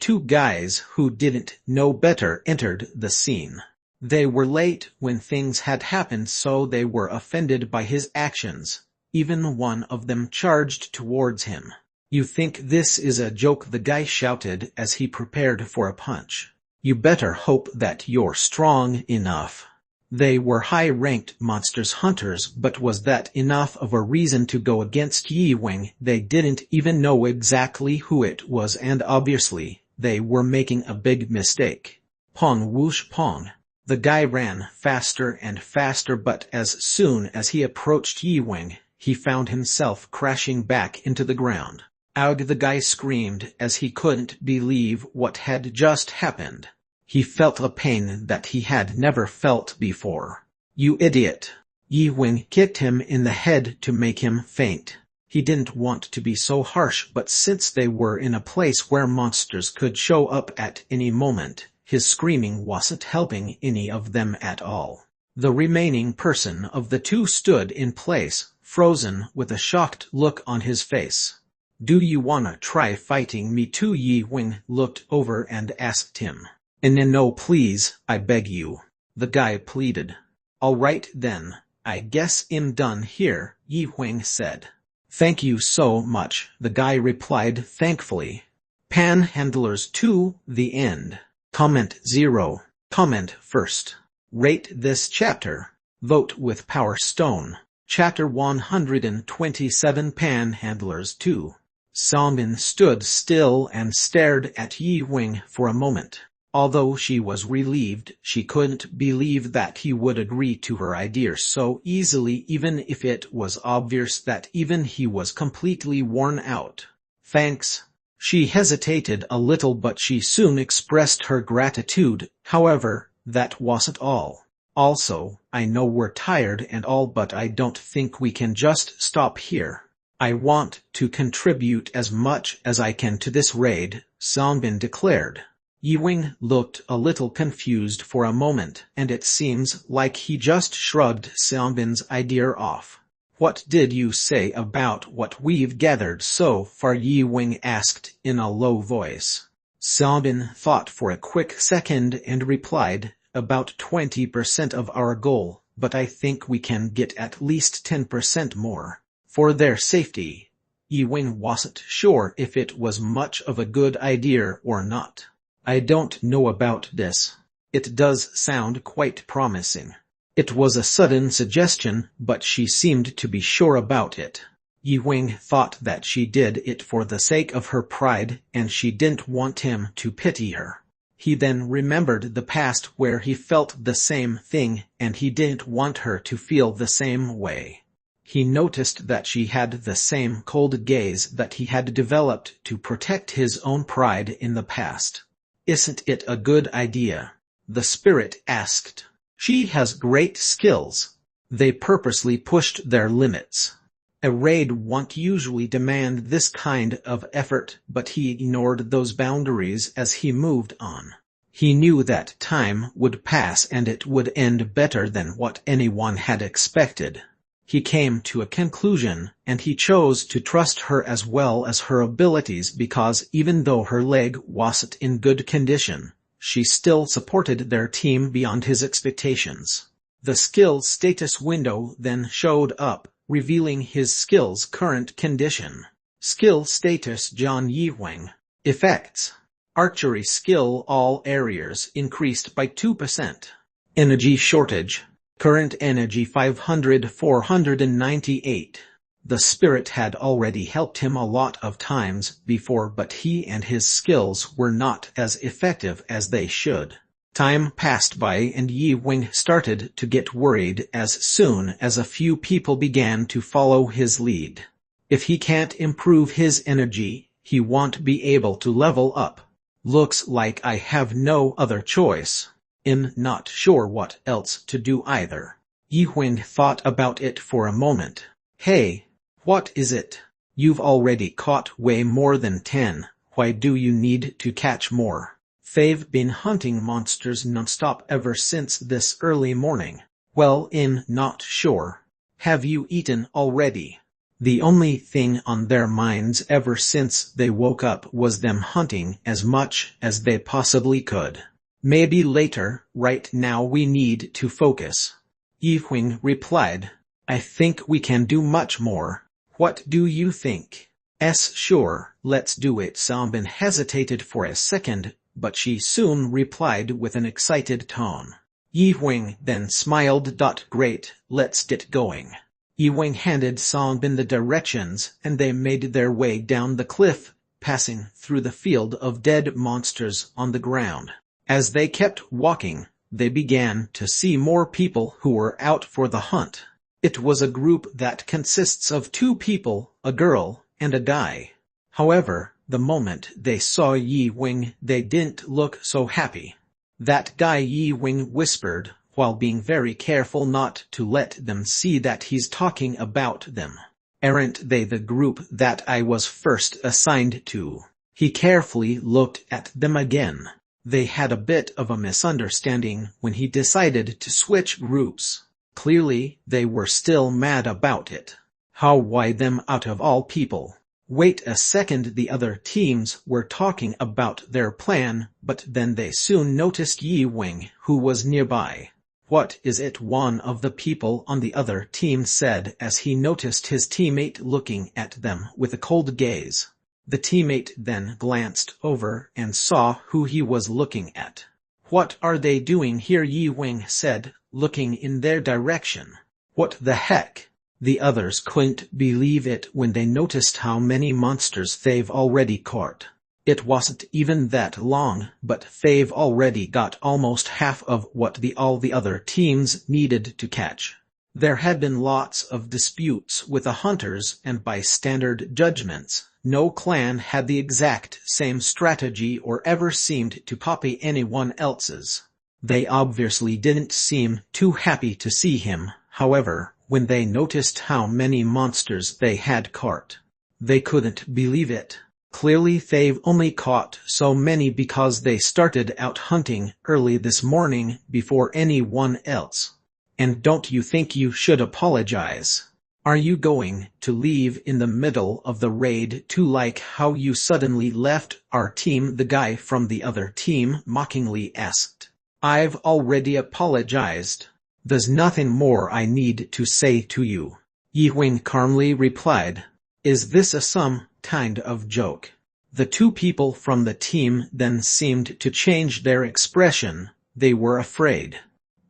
Two guys who didn't know better entered the scene. They were late when things had happened, so they were offended by his actions. Even one of them charged towards him. You think this is a joke? The guy shouted as he prepared for a punch. You better hope that you're strong enough. They were high-ranked monsters hunters, but was that enough of a reason to go against Yi-Wing? They didn't even know exactly who it was, and obviously, they were making a big mistake. Pong whoosh pong. The guy ran faster and faster, but as soon as he approached Yi-Wing, he found himself crashing back into the ground. Ow! The guy screamed as he couldn't believe what had just happened. He felt a pain that he had never felt before. You idiot! Yi-Wing kicked him in the head to make him faint. He didn't want to be so harsh, but since they were in a place where monsters could show up at any moment, his screaming wasn't helping any of them at all. The remaining person of the two stood in place, frozen with a shocked look on his face. Do you wanna try fighting me too? Yi-Wing looked over and asked him. No, please, I beg you. The guy pleaded. All right then, I guess I'm done here, Yi-Wing said. Thank you so much, the guy replied thankfully. Panhandlers 2, the end. Comment 0. Comment first. Rate this chapter. Vote with Power Stone. Chapter 127. Panhandlers 2. Songbin stood still and stared at Yi-Wing for a moment. Although she was relieved, she couldn't believe that he would agree to her idea so easily, even if it was obvious that even he was completely worn out. Thanks. She hesitated a little, but she soon expressed her gratitude. However, that wasn't all. Also, I know we're tired and all, but I don't think we can just stop here. I want to contribute as much as I can to this raid, Songbin declared. Yi-Wing looked a little confused for a moment, and it seems like he just shrugged Songbin's idea off. What did you say about what we've gathered so far? Yi-Wing asked in a low voice. Songbin thought for a quick second and replied, about 20% of our goal, but I think we can get at least 10% more. For their safety. Yi-Wing wasn't sure if it was much of a good idea or not. I don't know about this. It does sound quite promising. It was a sudden suggestion, but she seemed to be sure about it. Yi-Wing thought that she did it for the sake of her pride, and she didn't want him to pity her. He then remembered the past where he felt the same thing, and he didn't want her to feel the same way. He noticed that she had the same cold gaze that he had developed to protect his own pride in the past. Isn't it a good idea? The spirit asked. She has great skills. They purposely pushed their limits. A raid won't usually demand this kind of effort, but he ignored those boundaries as he moved on. He knew that time would pass and it would end better than what anyone had expected. He came to a conclusion, and he chose to trust her as well as her abilities because even though her leg wasn't in good condition, she still supported their team beyond his expectations. The skill status window then showed up, revealing his skill's current condition. Skill status John Yiwang. Effects. Archery skill all areas increased by 2%. Energy shortage. Current energy 498. The spirit had already helped him a lot of times before, but he and his skills were not as effective as they should. Time passed by and Yi Wing started to get worried as soon as a few people began to follow his lead. If he can't improve his energy, he won't be able to level up. Looks like I have no other choice. Not sure what else to do either. Yi Wing thought about it for a moment. Hey, what is it? You've already caught way more than 10. Why do you need to catch more? They've been hunting monsters non-stop ever since this early morning. Well, not sure. Have you eaten already? The only thing on their minds ever since they woke up was them hunting as much as they possibly could. Maybe later, right now we need to focus. Yi Wing replied. I think we can do much more. What do you think? Sure, let's do it. Sanbin hesitated for a second, but she soon replied with an excited tone. Yi Wing then smiled. Great, let's get going. Yi Wing handed Sanbin the directions, and they made their way down the cliff, passing through the field of dead monsters on the ground. As they kept walking, they began to see more people who were out for the hunt. It was a group that consists of 2 people, a girl and a guy. However, the moment they saw Yi Wing, they didn't look so happy. That guy, Yi Wing whispered, while being very careful not to let them see that he's talking about them. Aren't they the group that I was first assigned to? He carefully looked at them again. They had a bit of a misunderstanding when he decided to switch groups. Clearly, they were still mad about it. Why them out of all people? Wait a second, the other teams were talking about their plan, but then they soon noticed Yi Wing, who was nearby. What is it? One of the people on the other team said as he noticed his teammate looking at them with a cold gaze. The teammate then glanced over and saw who he was looking at. What are they doing here? Yi Wing said, looking in their direction. What the heck? The others couldn't believe it when they noticed how many monsters they've already caught. It wasn't even that long, but they've already got almost half of what all the other teams needed to catch. There had been lots of disputes with the hunters, and by standard judgments, no clan had the exact same strategy or ever seemed to copy anyone else's. They obviously didn't seem too happy to see him, however, when they noticed how many monsters they had caught. They couldn't believe it. Clearly they've only caught so many because they started out hunting early this morning before anyone else. And don't you think you should apologize? Are you going to leave in the middle of the raid too, like how you suddenly left our team? The guy from the other team mockingly asked. I've already apologized. There's nothing more I need to say to you. Yi Wing calmly replied. Is this some kind of joke? The 2 people from the team then seemed to change their expression. They were afraid.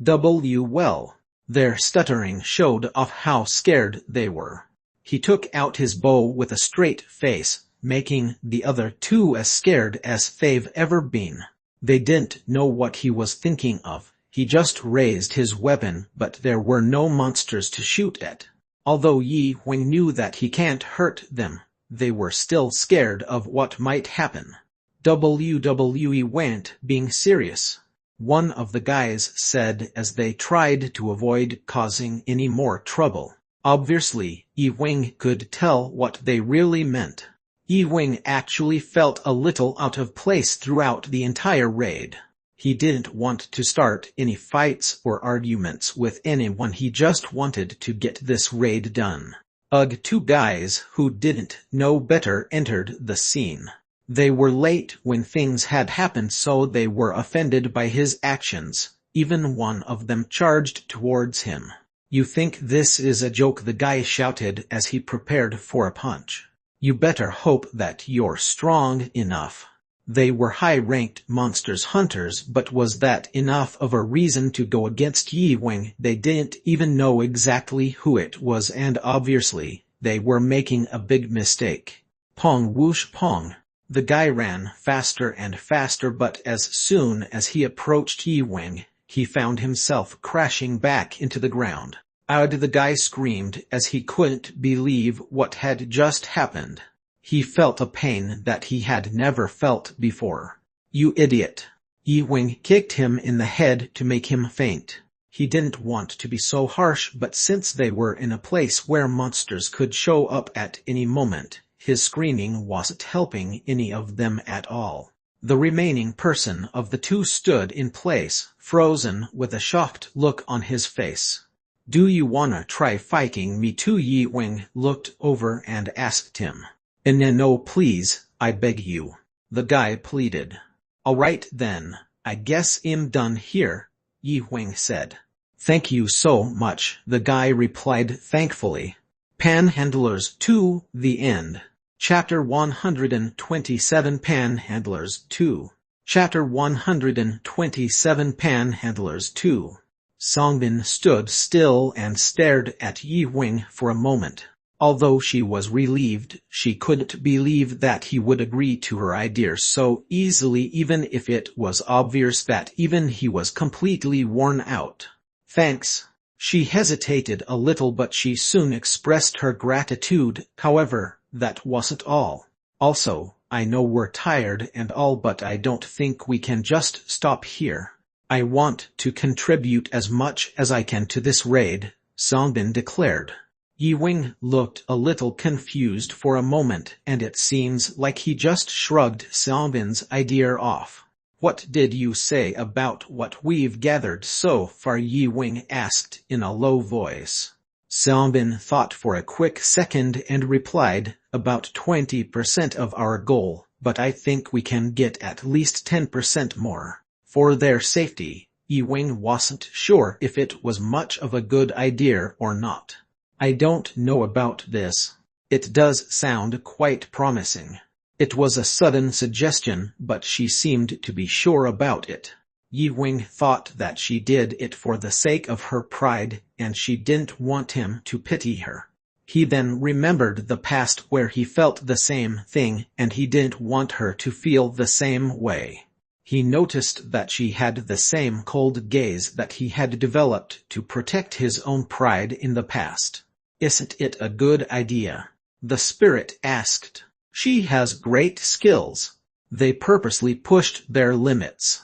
Well. Their stuttering showed off how scared they were. He took out his bow with a straight face, making the other 2 as scared as they've ever been. They didn't know what he was thinking of. He just raised his weapon, but there were no monsters to shoot at. Although Yi Wing knew that he can't hurt them, they were still scared of what might happen. WWE went being serious. one of the guys said as they tried to avoid causing any more trouble. Obviously, Yi-Wing could tell what they really meant. Yi-Wing actually felt a little out of place throughout the entire raid. He didn't want to start any fights or arguments with anyone, he just wanted to get this raid done. Two guys who didn't know better entered the scene. They were late when things had happened, so they were offended by his actions. Even one of them charged towards him. "You think this is a joke?" the guy shouted as he prepared for a punch. "You better hope that you're strong enough." They were high-ranked monsters hunters, but was that enough of a reason to go against Yi-Wing? They didn't even know exactly who it was, and obviously, they were making a big mistake. Pong whoosh pong. The guy ran faster and faster, but as soon as he approached Yi-Wing, he found himself crashing back into the ground. "Ow!" the guy screamed as he couldn't believe what had just happened. He felt a pain that he had never felt before. "You idiot!" Yi-Wing kicked him in the head to make him faint. He didn't want to be so harsh, but since they were in a place where monsters could show up at any moment, his screaming wasn't helping any of them at all. The remaining person of the two stood in place, frozen with a shocked look on his face. "Do you wanna try fighting me too?" Yi-Wing looked over and asked him. "No, please, I beg you," the guy pleaded. "All right then, I guess I'm done here," Yi-Wing said. "Thank you so much," the guy replied thankfully. Panhandlers 2, the end. Chapter 127 Panhandlers 2. Chapter 127 Panhandlers 2. Songbin stood still and stared at Yi-Wing for a moment. Although she was relieved, she couldn't believe that he would agree to her idea so easily, even if it was obvious that even he was completely worn out. "Thanks." She hesitated a little, but she soon expressed her gratitude. "However, that wasn't all. Also, I know we're tired and all, but I don't think we can just stop here. I want to contribute as much as I can to this raid," Songbin declared. Yi-Wing looked a little confused for a moment, and it seems like he just shrugged Songbin's idea off. "What did you say about what we've gathered so far?" Yi-Wing asked in a low voice. Songbin thought for a quick second and replied, "About 20% of our goal, but I think we can get at least 10% more." For their safety, Yi-Wing wasn't sure if it was much of a good idea or not. "I don't know about this. It does sound quite promising." It was a sudden suggestion, but she seemed to be sure about it. Yi-Wing thought that she did it for the sake of her pride, and she didn't want him to pity her. He then remembered the past where he felt the same thing, and he didn't want her to feel the same way. He noticed that she had the same cold gaze that he had developed to protect his own pride in the past. "Isn't it a good idea?" the spirit asked. "She has great skills." They purposely pushed their limits.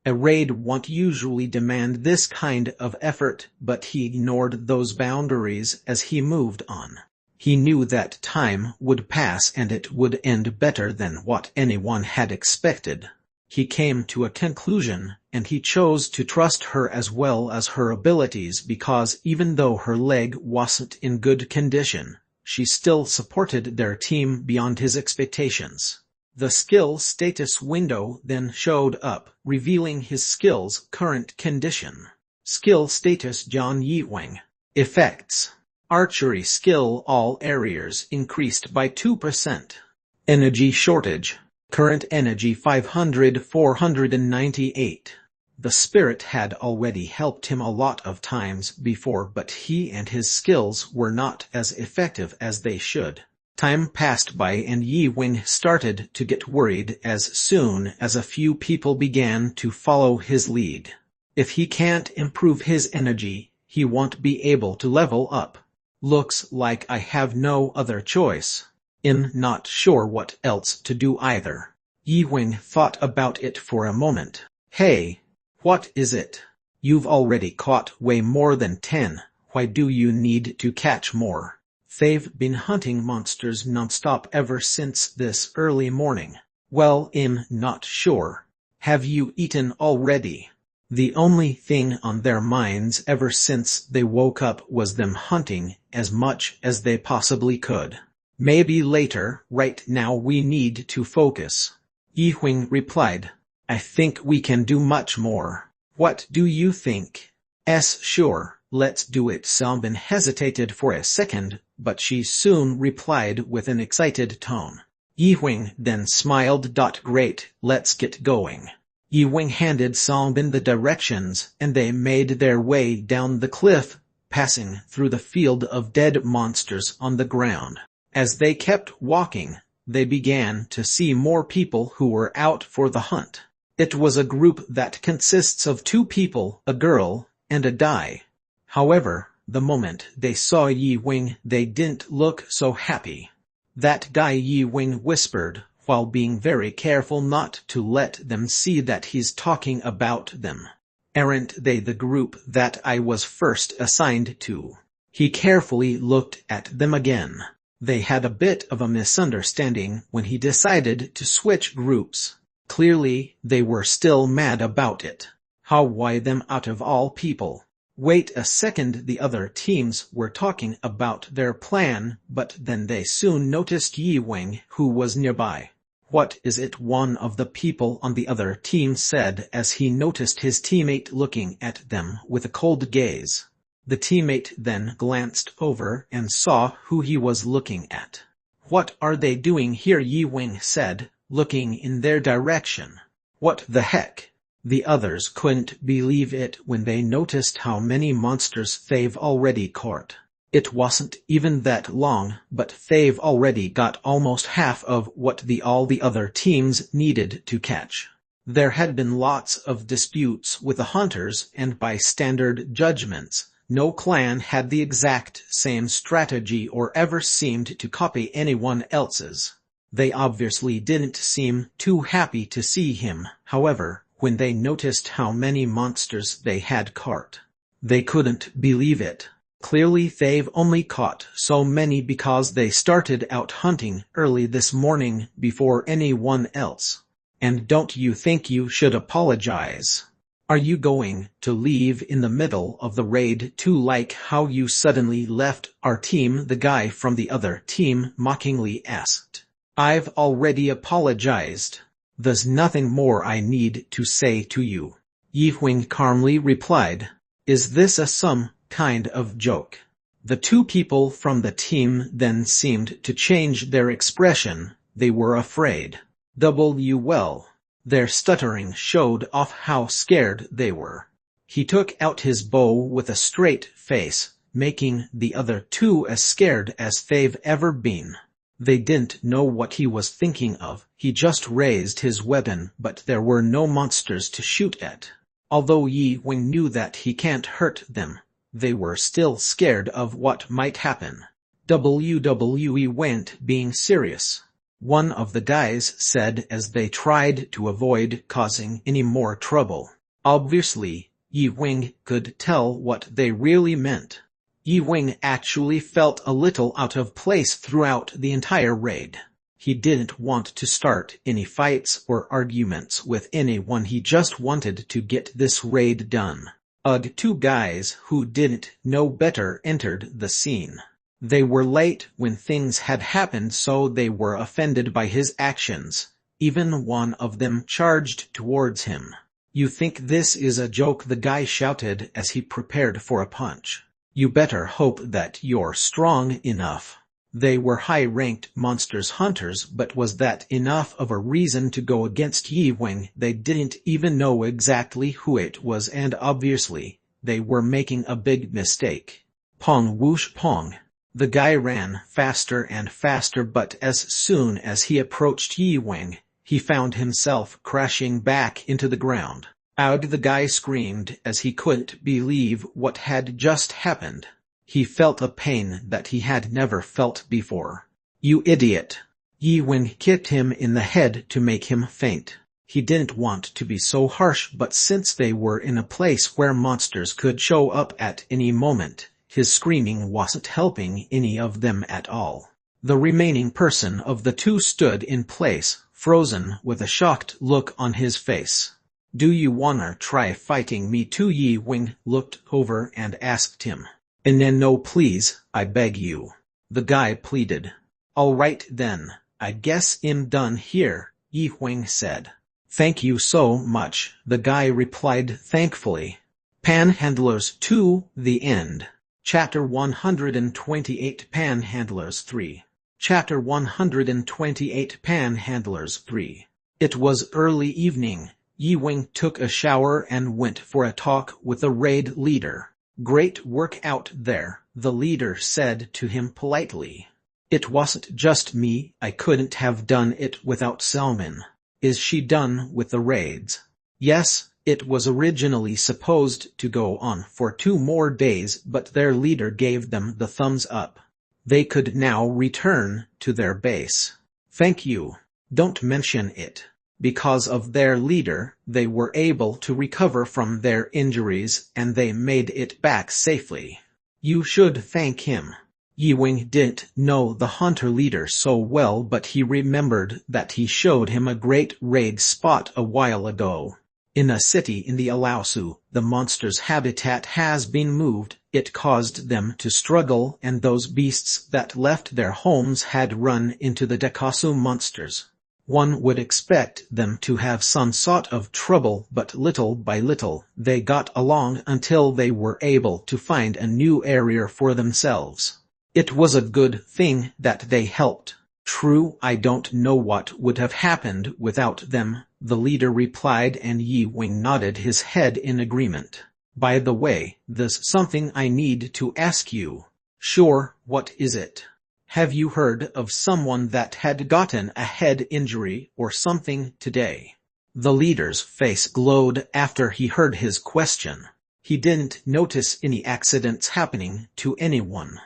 A raid won't usually demand this kind of effort, but he ignored those boundaries as he moved on. He knew that time would pass and it would end better than what anyone had expected. He came to a conclusion, and he chose to trust her as well as her abilities, because even though her leg wasn't in good condition, she still supported their team beyond his expectations. The skill status window then showed up, revealing his skill's current condition. Skill status: John Yi-Wing. Effects: Archery skill, all areas increased by 2%. Energy shortage. Current energy 500-498. The spirit had already helped him a lot of times before, but he and his skills were not as effective as they should. Time passed by and Yi-Wing started to get worried as soon as a few people began to follow his lead. If he can't improve his energy, he won't be able to level up. Looks like I have no other choice. I'm not sure what else to do either. Yi-Wing thought about it for a moment. "Hey, What is it? You've already caught way more than 10. Why do you need to catch more? They've been hunting monsters non-stop ever since this early morning. Well, I'm not sure. Have you eaten already? The only thing on their minds ever since they woke up was them hunting as much as they possibly could. Maybe later, right now we need to focus. Yi-Huing replied. I think we can do much more. What do you think? Sure, let's do it. Songbin hesitated for a second, but she soon replied with an excited tone. Yi-Huing then smiled. Great, let's get going. Yi-Huing handed Songbin the directions, and they made their way down the cliff, passing through the field of dead monsters on the ground. As they kept walking, they began to see more people who were out for the hunt. It was a group that consists of 2 people, a girl and a guy. However, the moment they saw Yi-Huing, they didn't look so happy. That guy, Yi-Huing whispered, while being very careful not to let them see that he's talking about them. Aren't they the group that I was first assigned to? He carefully looked at them again. They had a bit of a misunderstanding when he decided to switch groups. Clearly, they were still mad about it. Why them out of all people? Wait a second, the other teams were talking about their plan, but then they soon noticed Yi-Huing, who was nearby. What is it? One of the people on the other team said as he noticed his teammate looking at them with a cold gaze. The teammate then glanced over and saw who he was looking at. What are they doing here? Yi-Huing said, looking in their direction. What the heck? The others couldn't believe it when they noticed how many monsters they've already caught. It wasn't even that long, but they've already got almost half of what all the other teams needed to catch. There had been lots of disputes with the hunters, and by standard judgments, no clan had the exact same strategy or ever seemed to copy anyone else's. They obviously didn't seem too happy to see him, however, when they noticed how many monsters they had caught. They couldn't believe it. Clearly they've only caught so many because they started out hunting early this morning before anyone else. And don't you think you should apologize? Are you going to leave in the middle of the raid too, like how you suddenly left our team? The guy from the other team mockingly asked. I've already apologized. There's nothing more I need to say to you. Yi-Huing calmly replied. Is this some kind of joke? The 2 people from the team then seemed to change their expression. They were afraid. Well. Their stuttering showed off how scared they were. He took out his bow with a straight face, making the other 2 as scared as they've ever been. They didn't know what he was thinking of. He just raised his weapon, but there were no monsters to shoot at. Although Yi-Huing knew that he can't hurt them, they were still scared of what might happen. WWE went being serious. One of the guys said as they tried to avoid causing any more trouble. Obviously, Yi-Huing could tell what they really meant. Yi-Huing actually felt a little out of place throughout the entire raid. He didn't want to start any fights or arguments with anyone. He just wanted to get this raid done. 2 guys who didn't know better entered the scene. They were late when things had happened, so they were offended by his actions. Even one of them charged towards him. You think this is a joke? The guy shouted as he prepared for a punch. You better hope that you're strong enough. They were high-ranked monsters hunters, but was that enough of a reason to go against Yi-Huing? They didn't even know exactly who it was, and obviously, they were making a big mistake. Pong whoosh pong. The guy ran faster and faster, but as soon as he approached Yi-Huing, he found himself crashing back into the ground. Ouch! The guy screamed as he couldn't believe what had just happened. He felt a pain that he had never felt before. You idiot! Yi-Huing kicked him in the head to make him faint. He didn't want to be so harsh, but since they were in a place where monsters could show up at any moment, his screaming wasn't helping any of them at all. The remaining person of the two stood in place, frozen, with a shocked look on his face. "Do you wanna try fighting me too?" Yi Wing looked over and asked him. "No please, I beg you," the guy pleaded. "All right then, I guess I'm done here," Yi Wing said. "Thank you so much," the guy replied thankfully. Panhandlers 2, The End. Chapter 128 Panhandlers 3. Chapter 128 Panhandlers 3. It was early evening. Yi Wing took a shower and went for a talk with the raid leader. "Great work out there," the leader said to him politely. "It wasn't just me, I couldn't have done it without Salmon." "Is she done with the raids?" "Yes, it was originally supposed to go on for 2 more days, but their leader gave them the thumbs up. They could now return to their base." "Thank you. Don't mention it." Because of their leader, they were able to recover from their injuries and they made it back safely. "You should thank him." Yi Wing didn't know the hunter leader so well, but he remembered that he showed him a great raid spot a while ago. In a city in the Alaosu, the monster's habitat has been moved. It caused them to struggle, and those beasts that left their homes had run into the Dekasu monsters. One would expect them to have some sort of trouble, but little by little, they got along until they were able to find a new area for themselves. It was a good thing that they helped. "True, I don't know what would have happened without them," the leader replied, and Yi Wing nodded his head in agreement. "By the way, there's something I need to ask you." "Sure, what is it?" "Have you heard of someone that had gotten a head injury or something today?" The leader's face glowed after he heard his question. He didn't notice any accidents happening to anyone.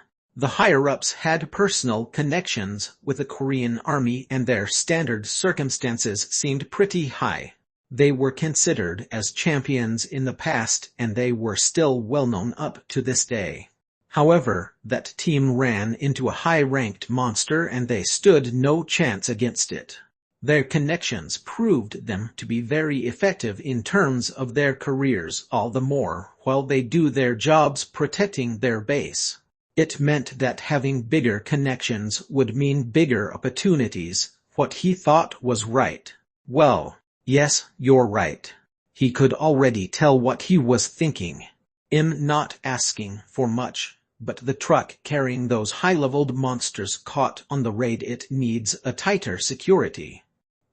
The higher-ups had personal connections with the Korean army and their standard circumstances seemed pretty high. They were considered as champions in the past and they were still well known up to this day. However, that team ran into a high-ranked monster and they stood no chance against it. Their connections proved them to be very effective in terms of their careers, all the more while they do their jobs protecting their base. It meant that having bigger connections would mean bigger opportunities. What he thought was right. "Well, yes, you're right." He could already tell what he was thinking. "I'm not asking for much, but the truck carrying those high-leveled monsters caught on the raid, it needs a tighter security,"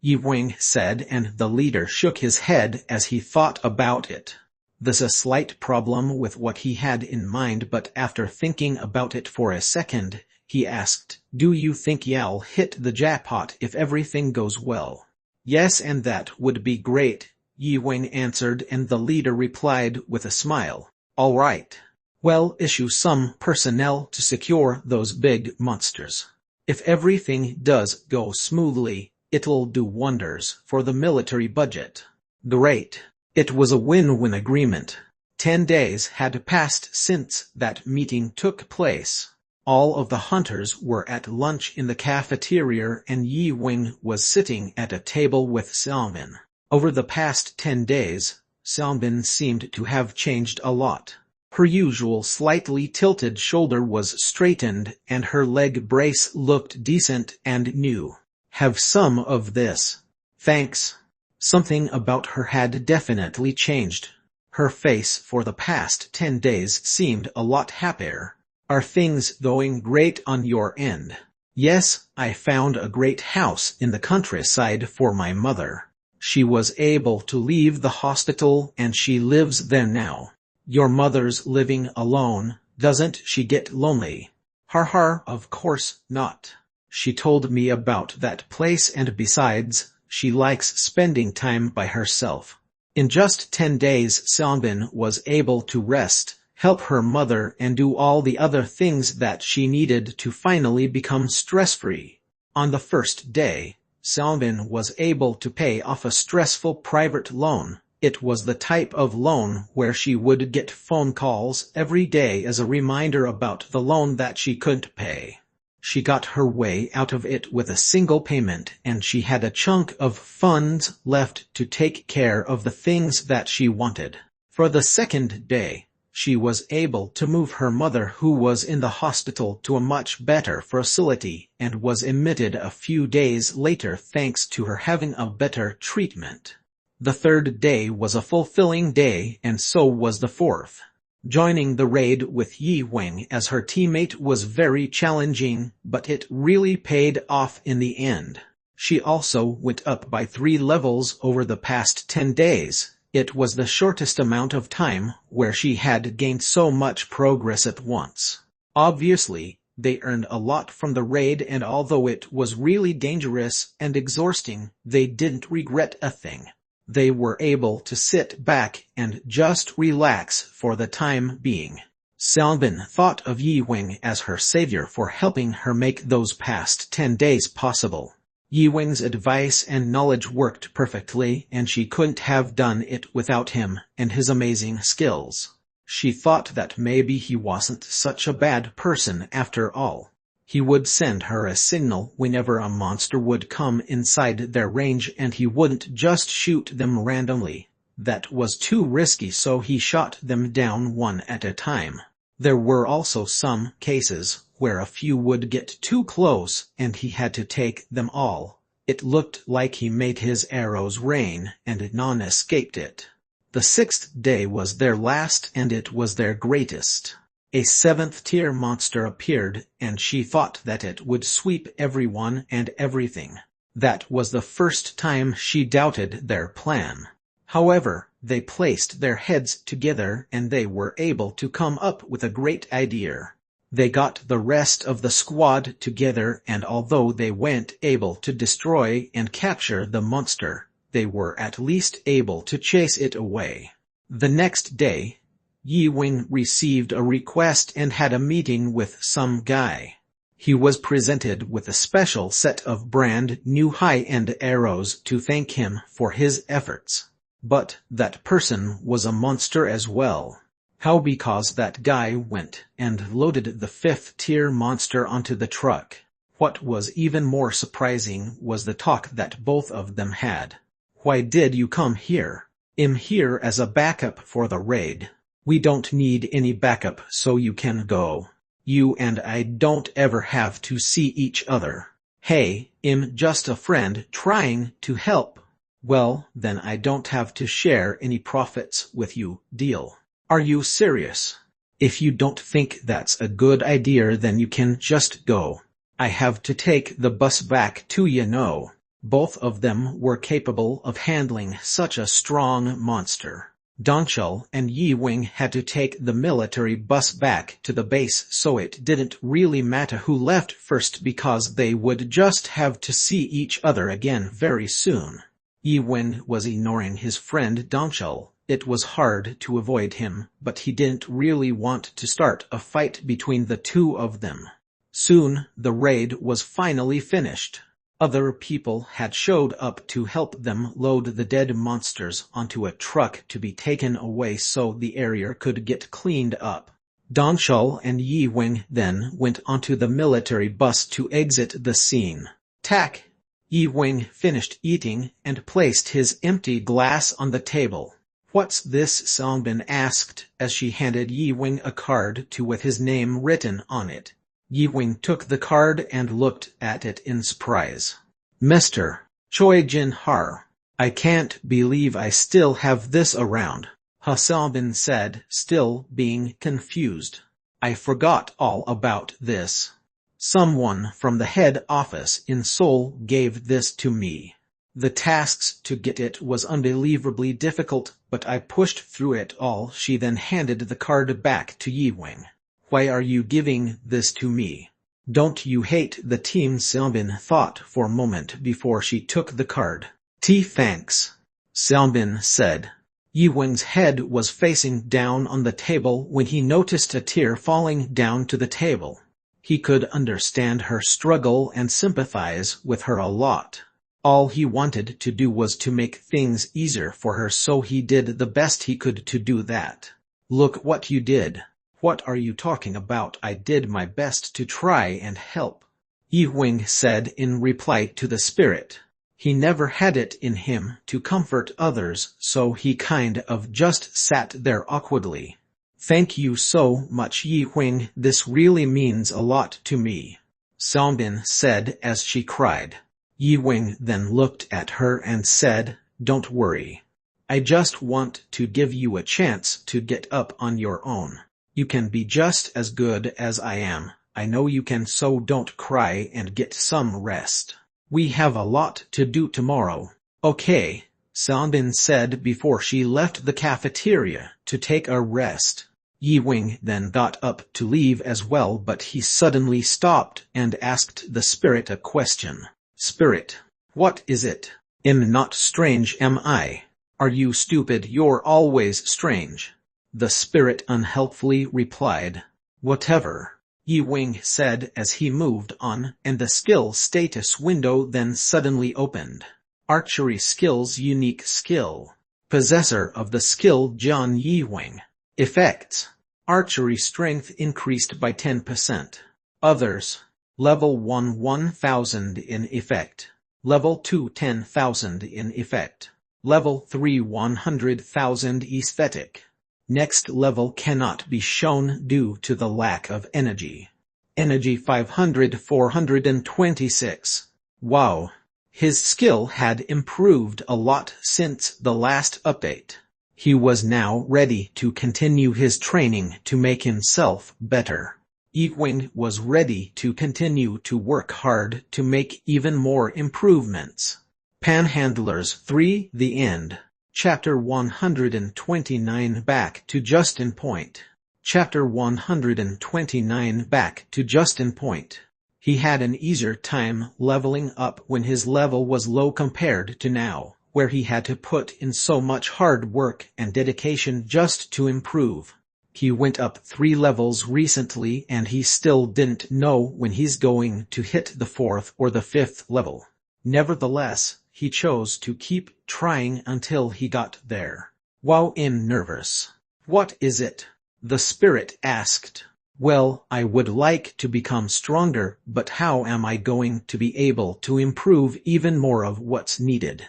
Yi Wing said, and the leader shook his head as he thought about it. There's a slight problem with what he had in mind, but after thinking about it for a second, he asked, "Do you think I'll hit the jackpot if everything goes well?" "Yes, and that would be great," Yi Wing answered, and the leader replied with a smile. "All right. Well, issue some personnel to secure those big monsters. If everything does go smoothly, it'll do wonders for the military budget." Great. It was a win-win agreement. 10 days had passed since that meeting took place. All of the hunters were at lunch in the cafeteria and Yi Wing was sitting at a table with Salmon. Over the past 10 days, Salmon seemed to have changed a lot. Her usual slightly tilted shoulder was straightened and her leg brace looked decent and new. "Have some of this." "Thanks." Something about her had definitely changed. Her face for the past 10 days seemed a lot happier. "Are things going great on your end?" "Yes, I found a great house in the countryside for my mother. She was able to leave the hospital and she lives there now." "Your mother's living alone, doesn't she get lonely?" Har, of course not. She told me about that place and besides, she likes spending time by herself. In just 10 days Salmon was able to rest, help her mother and do all the other things that she needed to finally become stress-free. On the first day, Xiaobin was able to pay off a stressful private loan. It was the type of loan where she would get phone calls every day as a reminder about the loan that she couldn't pay. She got her way out of it with a single payment, and she had a chunk of funds left to take care of the things that she wanted. For the second day, she was able to move her mother, who was in the hospital, to a much better facility and was admitted a few days later thanks to her having a better treatment. The third day was a fulfilling day, and so was the fourth. Joining the raid with Yi Wing as her teammate was very challenging, but it really paid off in the end. She also went up by 3 levels over the past 10 days. It was the shortest amount of time where she had gained so much progress at once. Obviously, they earned a lot from the raid, and although it was really dangerous and exhausting, they didn't regret a thing. They were able to sit back and just relax for the time being. Xiaobin thought of Yi Wing as her savior for helping her make those past 10 days possible. Yi Wing's advice and knowledge worked perfectly, and she couldn't have done it without him and his amazing skills. She thought that maybe he wasn't such a bad person after all. He would send her a signal whenever a monster would come inside their range, and he wouldn't just shoot them randomly. That was too risky, so he shot them down one at a time. There were also some cases where a few would get too close and he had to take them all. It looked like he made his arrows rain and none escaped it. The 6th day was their last, and it was their greatest. A 7th-tier monster appeared, and she thought that it would sweep everyone and everything. That was the first time she doubted their plan. However, they placed their heads together and they were able to come up with a great idea. They got the rest of the squad together, and although they weren't able to destroy and capture the monster, they were at least able to chase it away. The next day, Yi Wing received a request and had a meeting with some guy. He was presented with a special set of brand new high-end arrows to thank him for his efforts. But that person was a monster as well. How? Because that guy went and loaded the 5th-tier monster onto the truck. What was even more surprising was the talk that both of them had. "Why did you come here?" "I'm here as a backup for the raid." "We don't need any backup, so you can go. You and I don't ever have to see each other." "Hey, I'm just a friend trying to help." "Well, then I don't have to share any profits with you, deal?" "Are you serious?" "If you don't think that's a good idea, then you can just go. I have to take the bus back to you." Both of them were capable of handling such a strong monster. Donchul and Yi Wing had to take the military bus back to the base, so it didn't really matter who left first because they would just have to see each other again very soon. Yi Wing was ignoring his friend Donchul. It was hard to avoid him, but he didn't really want to start a fight between the two of them. Soon, the raid was finally finished. Other people had showed up to help them load the dead monsters onto a truck to be taken away so the area could get cleaned up. Donchul and Yi Wing then went onto the military bus to exit the scene. "Tack!" Yi Wing finished eating and placed his empty glass on the table. "What's this?" Xiaobin asked as she handed Yi Wing a card with his name written on it. Yi Wing took the card and looked at it in surprise. "Mr. Choi Jin Har, I can't believe I still have this around," Xiaobin said, still being confused. "I forgot all about this. Someone from the head office in Seoul gave this to me. The tasks to get it was unbelievably difficult, but I pushed through it all." She then handed the card back to Yi Wing. "Why are you giving this to me? Don't you hate the team?" Xiaobin thought for a moment before she took the card. "Thanks," Xiaobin said. Yi Wing's head was facing down on the table when he noticed a tear falling down to the table. He could understand her struggle and sympathize with her a lot. All he wanted to do was to make things easier for her, so he did the best he could to do that. Look what you did. What are you talking about? I did my best to try and help, Yi-Wing said in reply to the spirit. He never had it in him to comfort others, so he kind of just sat there awkwardly. Thank you so much, Yi-Wing, this really means a lot to me, Songbin said as she cried. Yi-Wing then looked at her and said, Don't worry. I just want to give you a chance to get up on your own. You can be just as good as I am. I know you can, so don't cry and get some rest. We have a lot to do tomorrow. Okay, Songbin said before she left the cafeteria to take a rest. Yi-Wing then got up to leave as well, but he suddenly stopped and asked the spirit a question. Spirit, what is it? Am not strange, am I? Are you stupid? You're always strange, the spirit unhelpfully replied. Whatever, Yi-Wing said as he moved on, and the skill status window then suddenly opened. Archery skills, unique skill. Possessor of the skill John Yi-Wing. Effects. Archery strength increased by 10%. Others. Level 1 1000 in effect. Level 2 10,000 in effect. Level 3 100,000 aesthetic. Next level cannot be shown due to the lack of energy. Energy 500 426. Wow. His skill had improved a lot since the last update. He was now ready to continue his training to make himself better. Yi-Wing was ready to continue to work hard to make even more improvements. Panhandlers 3 The End. Chapter 129 Back to Justin Point. Chapter 129 Back to Justin Point. He had an easier time leveling up when his level was low compared to now, where he had to put in so much hard work and dedication just to improve. He went up 3 levels recently and he still didn't know when he's going to hit the 4th or the 5th level. Nevertheless, he chose to keep trying until he got there. Wow, I'm nervous. What is it? The spirit asked. Well, I would like to become stronger, but how am I going to be able to improve even more of what's needed?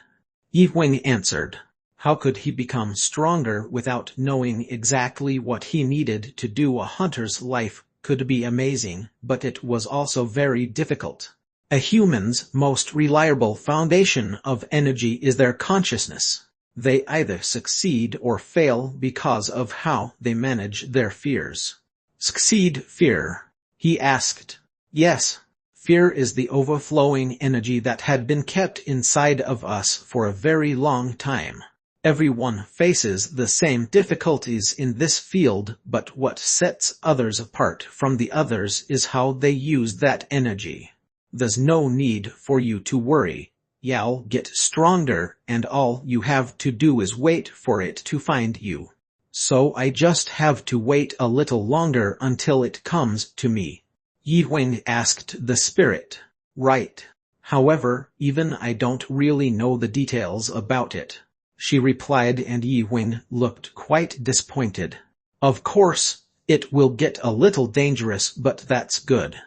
Yi-Wing answered. How could he become stronger without knowing exactly what he needed to do? A hunter's life could be amazing, but it was also very difficult. A human's most reliable foundation of energy is their consciousness. They either succeed or fail because of how they manage their fears. Succeed fear? He asked. Yes. Fear is the overflowing energy that had been kept inside of us for a very long time. Everyone faces the same difficulties in this field, but what sets others apart from the others is how they use that energy. There's no need for you to worry. You'll get stronger, and all you have to do is wait for it to find you. So I just have to wait a little longer until it comes to me. Yi-Wing asked the spirit. Right. However, even I don't really know the details about it, she replied, and Yi-Wing looked quite disappointed. Of course, it will get a little dangerous, but that's good.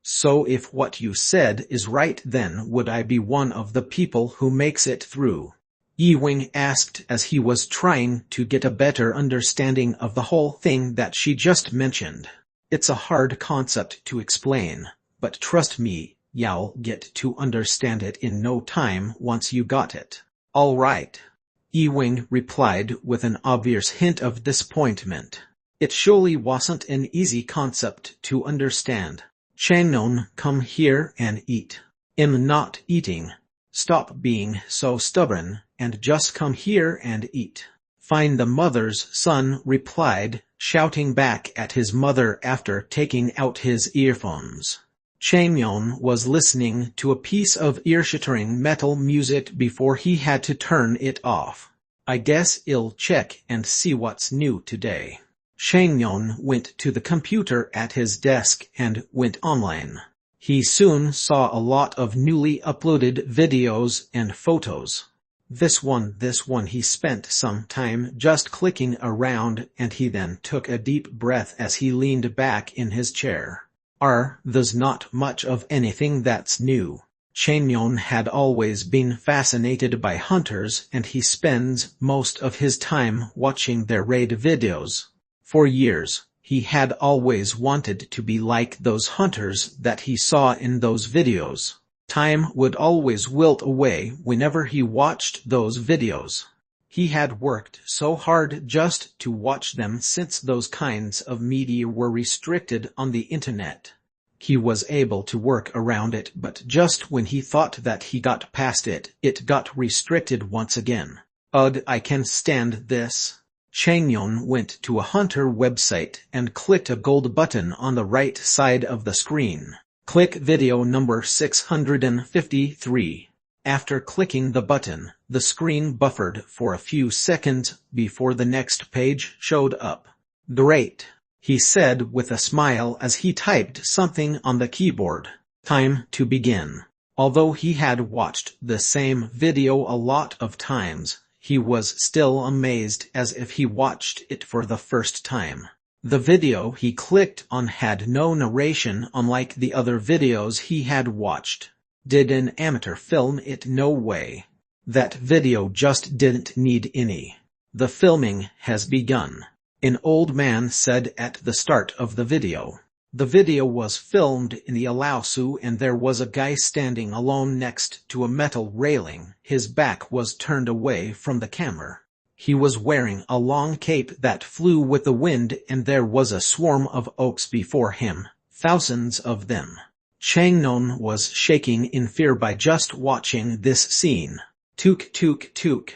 So if what you said is right, then would I be one of the people who makes it through? Yi-Wing asked as he was trying to get a better understanding of the whole thing that she just mentioned. It's a hard concept to explain, but trust me, you'll get to understand it in no time once you got it. All right. Yi-Wing replied with an obvious hint of disappointment. It surely wasn't an easy concept to understand. Changnon, come here and eat. I'm not eating. Stop being so stubborn, and just come here and eat. Fine, the mother's son replied, shouting back at his mother after taking out his earphones. Changnon was listening to a piece of ear-shattering metal music before he had to turn it off. I guess I'll check and see what's new today. Changnon went to the computer at his desk and went online. He soon saw a lot of newly uploaded videos and photos. This one he spent some time just clicking around, and he then took a deep breath as he leaned back in his chair. There's not much of anything that's new. Chaemyeon had always been fascinated by hunters, and he spends most of his time watching their raid videos. For years, he had always wanted to be like those hunters that he saw in those videos. Time would always wilt away whenever he watched those videos. He had worked so hard just to watch them since those kinds of media were restricted on the internet. He was able to work around it, but just when he thought that he got past it, it got restricted once again. Ugh, I can stand this. Chaemyeon went to a hunter website and clicked a gold button on the right side of the screen. Click video number 653. After clicking the button, the screen buffered for a few seconds before the next page showed up. Great, he said with a smile as he typed something on the keyboard. Time to begin. Although he had watched the same video a lot of times, he was still amazed as if he watched it for the first time. The video he clicked on had no narration, unlike the other videos he had watched. Did an amateur film it? No way. That video just didn't need any. The filming has begun, an old man said at the start of the video. The video was filmed in the Alaosu, and there was a guy standing alone next to a metal railing. His back was turned away from the camera. He was wearing a long cape that flew with the wind, and there was a swarm of oaks before him, thousands of them. Chaemyeon was shaking in fear by just watching this scene. Took, took, took.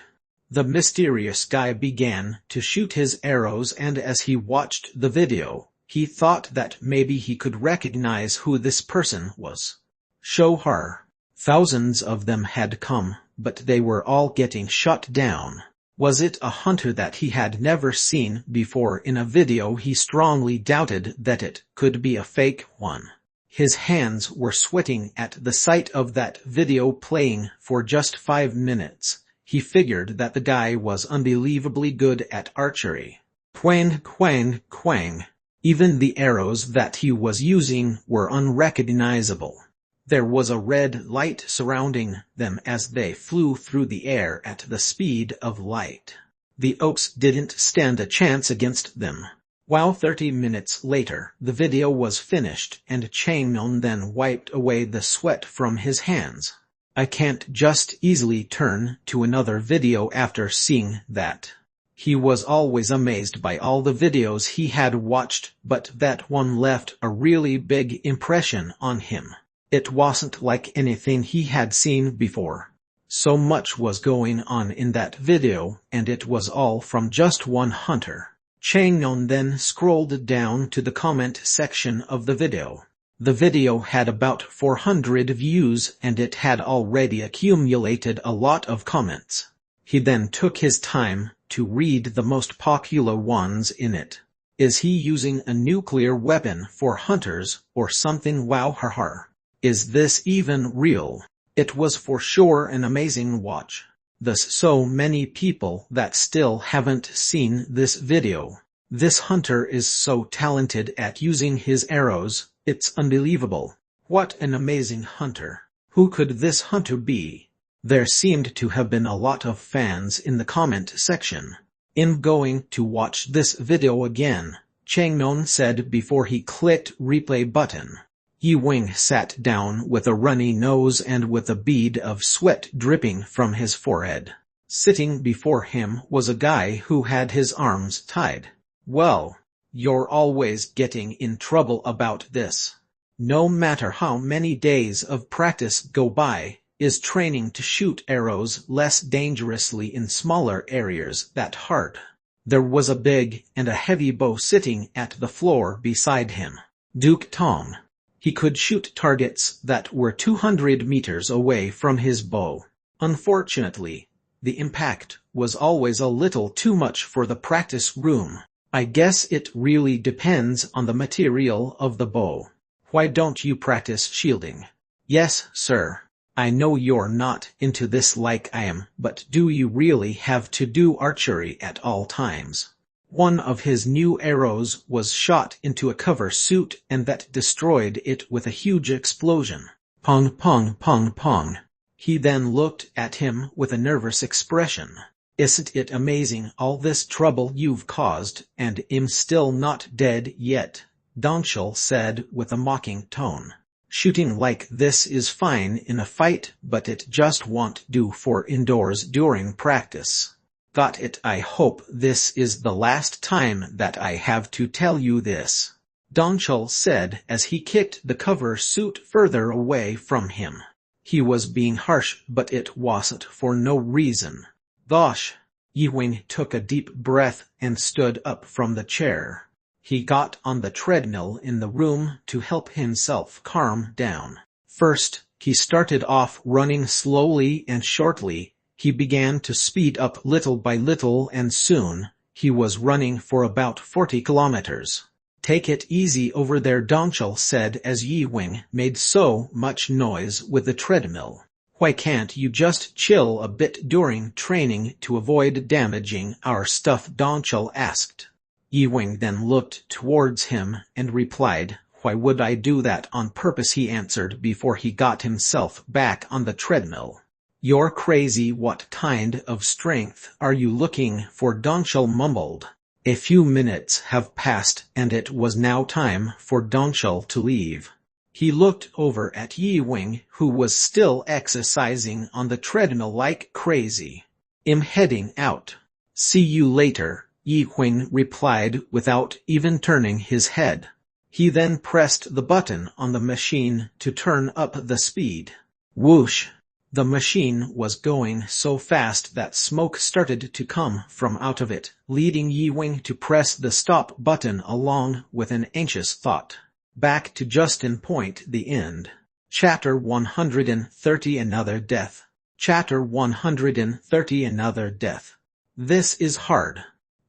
The mysterious guy began to shoot his arrows, and as he watched the video, he thought that maybe he could recognize who this person was. Shohar. Thousands of them had come, but they were all getting shot down. Was it a hunter that he had never seen before in a video? He strongly doubted that it could be a fake one. His hands were sweating at the sight of that video playing for just 5 minutes. He figured that the guy was unbelievably good at archery. Quang, quang, quang. Even the arrows that he was using were unrecognizable. There was a red light surrounding them as they flew through the air at the speed of light. The oaks didn't stand a chance against them. While 30 minutes later, the video was finished, and Chaemyeon then wiped away the sweat from his hands. I can't just easily turn to another video after seeing that. He was always amazed by all the videos he had watched, but that one left a really big impression on him. It wasn't like anything he had seen before. So much was going on in that video, and it was all from just one hunter. Chaemyeon then scrolled down to the comment section of the video. The video had about 400 views, and it had already accumulated a lot of comments. He then took his time to read the most popular ones in it. Is he using a nuclear weapon for hunters or something? Wow, haha. Is this even real? It was for sure an amazing watch. There's so many people that still haven't seen this video. This hunter is so talented at using his arrows, it's unbelievable. What an amazing hunter. Who could this hunter be? There seemed to have been a lot of fans in the comment section. I'm going to watch this video again, Chaemyeon said before he clicked replay button. Yi-Wing sat down with a runny nose and with a bead of sweat dripping from his forehead. Sitting before him was a guy who had his arms tied. Well, you're always getting in trouble about this. No matter how many days of practice go by, is training to shoot arrows less dangerously in smaller areas that hard? There was a big and a heavy bow sitting at the floor beside him. Duke Tong. He could shoot targets that were 200 meters away from his bow. Unfortunately, the impact was always a little too much for the practice room. I guess it really depends on the material of the bow. Why don't you practice shielding? Yes, sir. I know you're not into this like I am, but do you really have to do archery at all times? One of his new arrows was shot into a cover suit and that destroyed it with a huge explosion. Pong pong pong pong. He then looked at him with a nervous expression. Isn't it amazing all this trouble you've caused, and I'm still not dead yet? Donchel said with a mocking tone. Shooting like this is fine in a fight, but it just won't do for indoors during practice. Got it? I hope this is the last time that I have to tell you this, Donchel said as he kicked the cover suit further away from him. He was being harsh, but it wasn't for no reason. Gosh! Yi-Wing took a deep breath and stood up from the chair. He got on the treadmill in the room to help himself calm down. First, he started off running slowly and shortly. He began to speed up little by little and soon, he was running for about 40 kilometers. Take it easy over there, Donchel said as Yi-Wing made so much noise with the treadmill. Why can't you just chill a bit during training to avoid damaging our stuff? Donchel asked. Yi-Wing then looked towards him and replied, Why would I do that on purpose? He answered before he got himself back on the treadmill. You're crazy. What kind of strength are you looking for? Donchel mumbled. A few minutes have passed and it was now time for Donchel to leave. He looked over at Yi-Wing, who was still exercising on the treadmill like crazy. I'm heading out. See you later, Yi-Wing replied without even turning his head. He then pressed the button on the machine to turn up the speed. Whoosh! The machine was going so fast that smoke started to come from out of it, leading Yi-Wing to press the stop button along with an anxious thought. Back to Justin Point. The end. Chapter 130. Another death. Chapter 130. Another death. This is hard.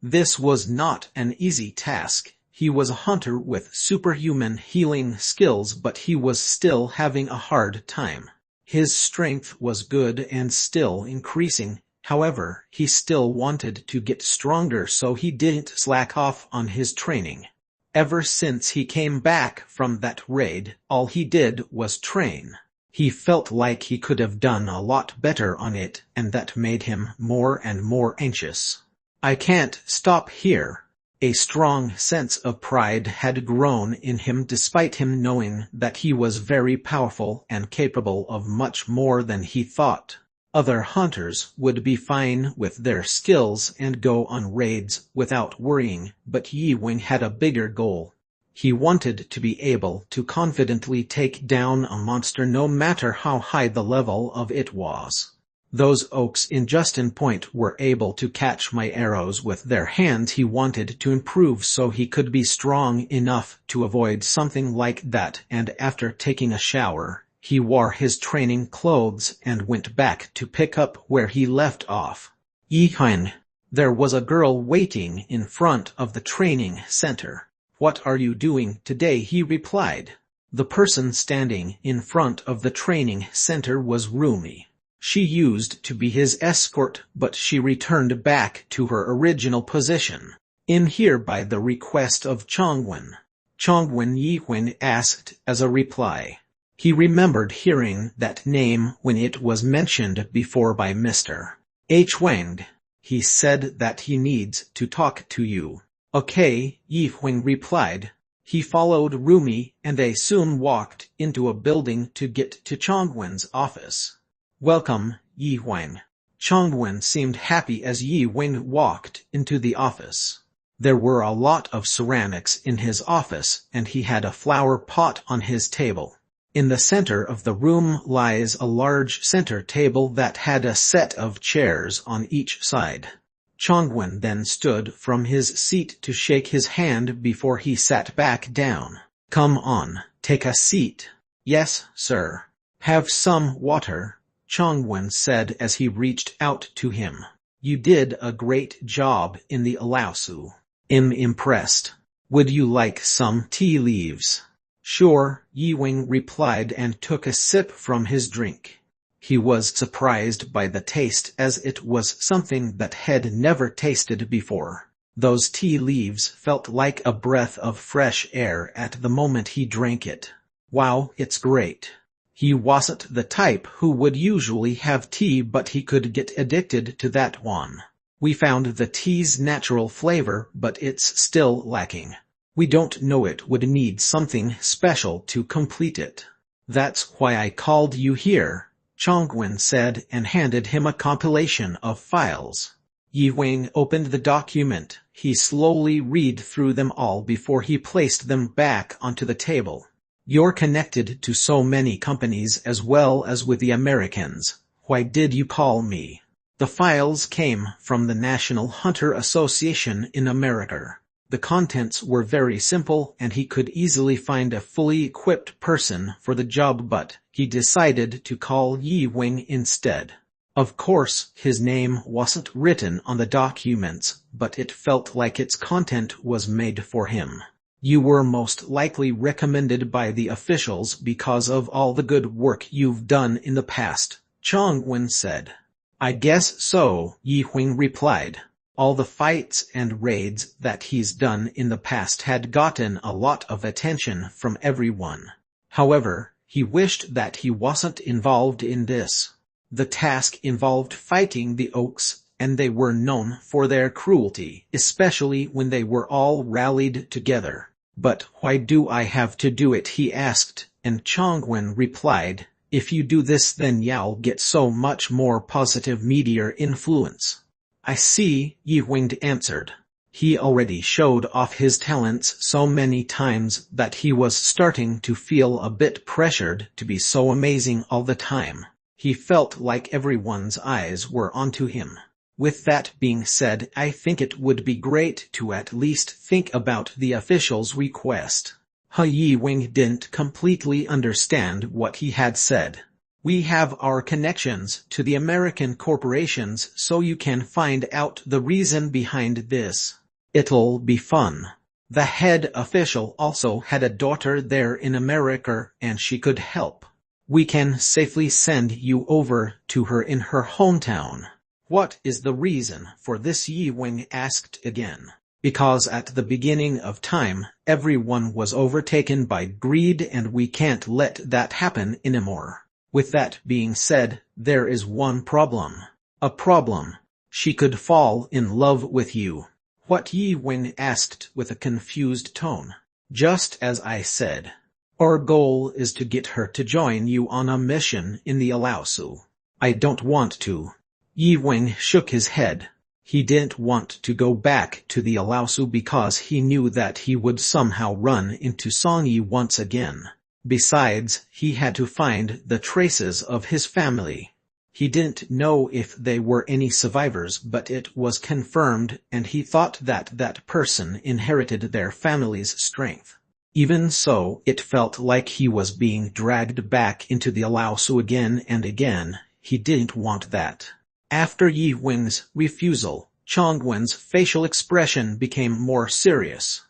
This was not an easy task. He was a hunter with superhuman healing skills, but he was still having a hard time. His strength was good and still increasing. However, he still wanted to get stronger, so he didn't slack off on his training. Ever since he came back from that raid, all he did was train. He felt like he could have done a lot better on it, and that made him more and more anxious. I can't stop here. A strong sense of pride had grown in him despite him knowing that he was very powerful and capable of much more than he thought. Other hunters would be fine with their skills and go on raids without worrying, but Yi-Wing had a bigger goal. He wanted to be able to confidently take down a monster no matter how high the level of it was. Those oaks in Justin Point were able to catch my arrows with their hands. He wanted to improve so he could be strong enough to avoid something like that, and after taking a shower, he wore his training clothes and went back to pick up where he left off. Yi-Wing. There was a girl waiting in front of the training center. What are you doing today? He replied. The person standing in front of the training center was Rumi. She used to be his escort, but she returned back to her original position. In here by the request of Chongwen. Chongwen, Yi-Wing asked as a reply. He remembered hearing that name when it was mentioned before by Mr. H. Wang. He said that he needs to talk to you. Okay, Yi-Wing replied. He followed Rumi and they soon walked into a building to get to Chongwen's office. Welcome, Yi-Wing. Chongwen seemed happy as Yi-Wing walked into the office. There were a lot of ceramics in his office and he had a flower pot on his table. In the center of the room lies a large center table that had a set of chairs on each side. Chongwen then stood from his seat to shake his hand before he sat back down. Come on, take a seat. Yes, sir. Have some water, Chongwen said as he reached out to him. You did a great job in the Alaosu. I'm impressed. Would you like some tea leaves? Sure, Yi Wing replied and took a sip from his drink. He was surprised by the taste as it was something that had never tasted before. Those tea leaves felt like a breath of fresh air at the moment he drank it. Wow, it's great. He wasn't the type who would usually have tea, but he could get addicted to that one. We found the tea's natural flavor, but it's still lacking. We don't know, it would need something special to complete it. That's why I called you here, Chongwen said and handed him a compilation of files. Yi Wing opened the document. He slowly read through them all before he placed them back onto the table. You're connected to so many companies as well as with the Americans. Why did you call me? The files came from the National Hunter Association in America. The contents were very simple and he could easily find a fully equipped person for the job, but he decided to call Yi Wing instead. Of course, his name wasn't written on the documents, but it felt like its content was made for him. You were most likely recommended by the officials because of all the good work you've done in the past, Chongwen said. I guess so, Yi Wing replied. All the fights and raids that he's done in the past had gotten a lot of attention from everyone. However, he wished that he wasn't involved in this. The task involved fighting the Oaks, and they were known for their cruelty, especially when they were all rallied together. But why do I have to do it, he asked, and Chongwen replied, if you do this then you'll get so much more positive media influence. I see, Yi Wing answered. He already showed off his talents so many times that he was starting to feel a bit pressured to be so amazing all the time. He felt like everyone's eyes were onto him. With that being said, I think it would be great to at least think about the official's request. Yi Wing didn't completely understand what he had said. We have our connections to the American corporations, so you can find out the reason behind this. It'll be fun. The head official also had a daughter there in America and she could help. We can safely send you over to her in her hometown. What is the reason for this? Yi Wing asked again. Because at the beginning of time, everyone was overtaken by greed and we can't let that happen anymore. With that being said, there is one problem. A problem. She could fall in love with you. What? Yi Wing asked with a confused tone. Just as I said. Our goal is to get her to join you on a mission in the Alaosu. I don't want to. Yi Wing shook his head. He didn't want to go back to the Alaosu because he knew that he would somehow run into Songyi once again. Besides, he had to find the traces of his family. He didn't know if they were any survivors, but it was confirmed, and he thought that that person inherited their family's strength. Even so, it felt like he was being dragged back into the Alaosu again and again. He didn't want that. After Yi Wing's refusal, Chongwen's facial expression became more serious.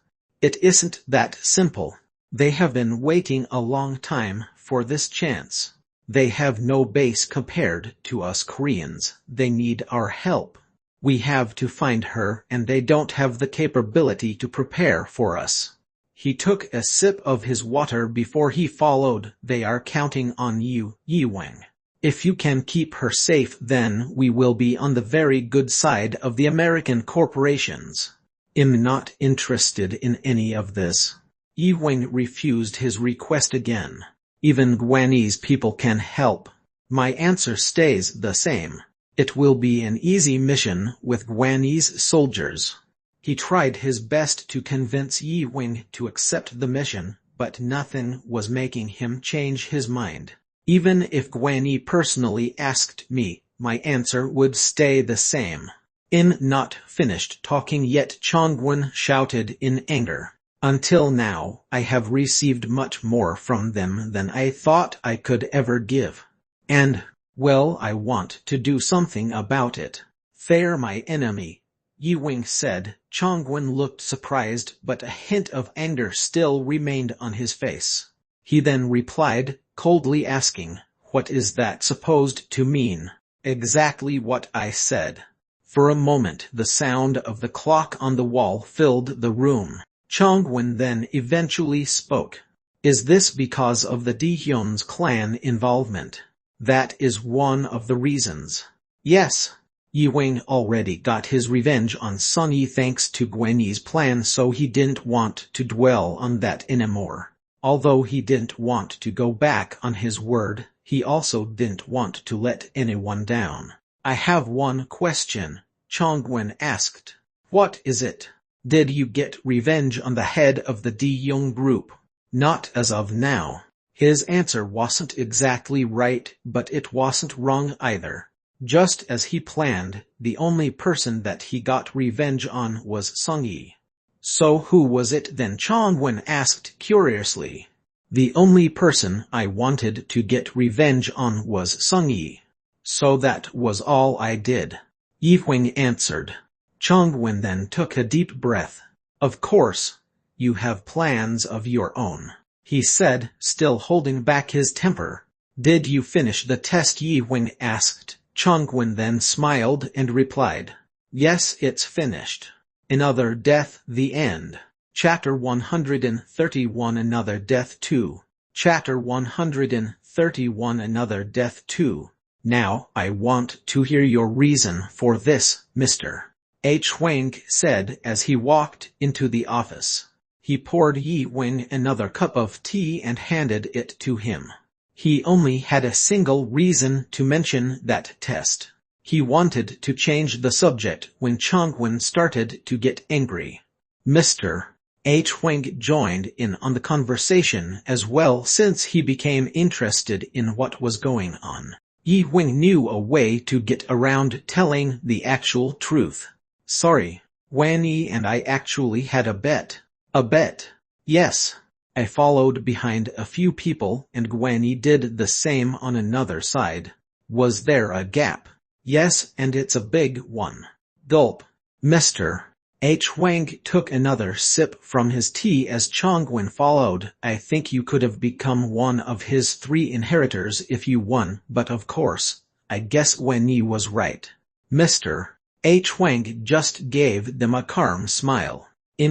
It isn't that simple. They have been waiting a long time for this chance. They have no base compared to us Koreans. They need our help. We have to find her and they don't have the capability to prepare for us. He took a sip of his water before he followed. They are counting on you, Yi Wing. If you can keep her safe, then we will be on the very good side of the American corporations. I'm not interested in any of this. Yi Wing refused his request again. Even Guanese people can help. My answer stays the same. It will be an easy mission with Guanese soldiers. He tried his best to convince Yi Wing to accept the mission, but nothing was making him change his mind. Even if Guanyi personally asked me, my answer would stay the same. I'm not finished talking yet, Chongwen shouted in anger. Until now, I have received much more from them than I thought I could ever give. And, well, I want to do something about it. They're my enemy, Yi Wing said. Chongwen looked surprised, but a hint of anger still remained on his face. He then replied, coldly asking, "What is that supposed to mean?" "Exactly what I said." For a moment the sound of the clock on the wall filled the room. Chongwon then eventually spoke. "Is this because of the Dehyun's clan involvement?" "That is one of the reasons." "Yes." Yi-wing already got his revenge on Sung-yi thanks to Gwenny's plan, so he didn't want to dwell on that anymore. Although he didn't want to go back on his word, he also didn't want to let anyone down. "I have one question," Chongwon asked. "What is it?" "Did you get revenge on the head of the D-Young group?" "Not as of now." His answer wasn't exactly right, but it wasn't wrong either. Just as he planned, the only person that he got revenge on was Sung-yi. "So who was it then?" Chongwon asked curiously. "The only person I wanted to get revenge on was Sung-yi. So that was all I did," Yi-wing answered. Chongwon then took a deep breath. "Of course, you have plans of your own," he said, still holding back his temper. "Did you finish the test?" Yi-wing asked. Chongwon then smiled and replied, "Yes, it's finished." Another Death, the End. Chapter 131 Another Death 2. Chapter 131 Another Death 2. "Now I want to hear your reason for this, Mr. H. Wang said as he walked into the office. He poured Yi-wing another cup of tea and handed it to him. He only had a single reason to mention that test. He wanted to change the subject when Chongwon started to get angry. Mr. H. Wang joined in on the conversation as well since he became interested in what was going on. Yi-wing knew a way to get around telling the actual truth. "Sorry, Wanyi and I actually had a bet." "A bet?" "Yes. I followed behind a few people and Gwenny did the same on another side." "Was there a gap?" "Yes, and it's a big one." Gulp. Mr. H. Wang took another sip from his tea as Chongwon followed. "I think you could have become one of his 3 inheritors if you won, but of course, I guess Wenyi was right." Mr. H. Wang just gave them a calm smile.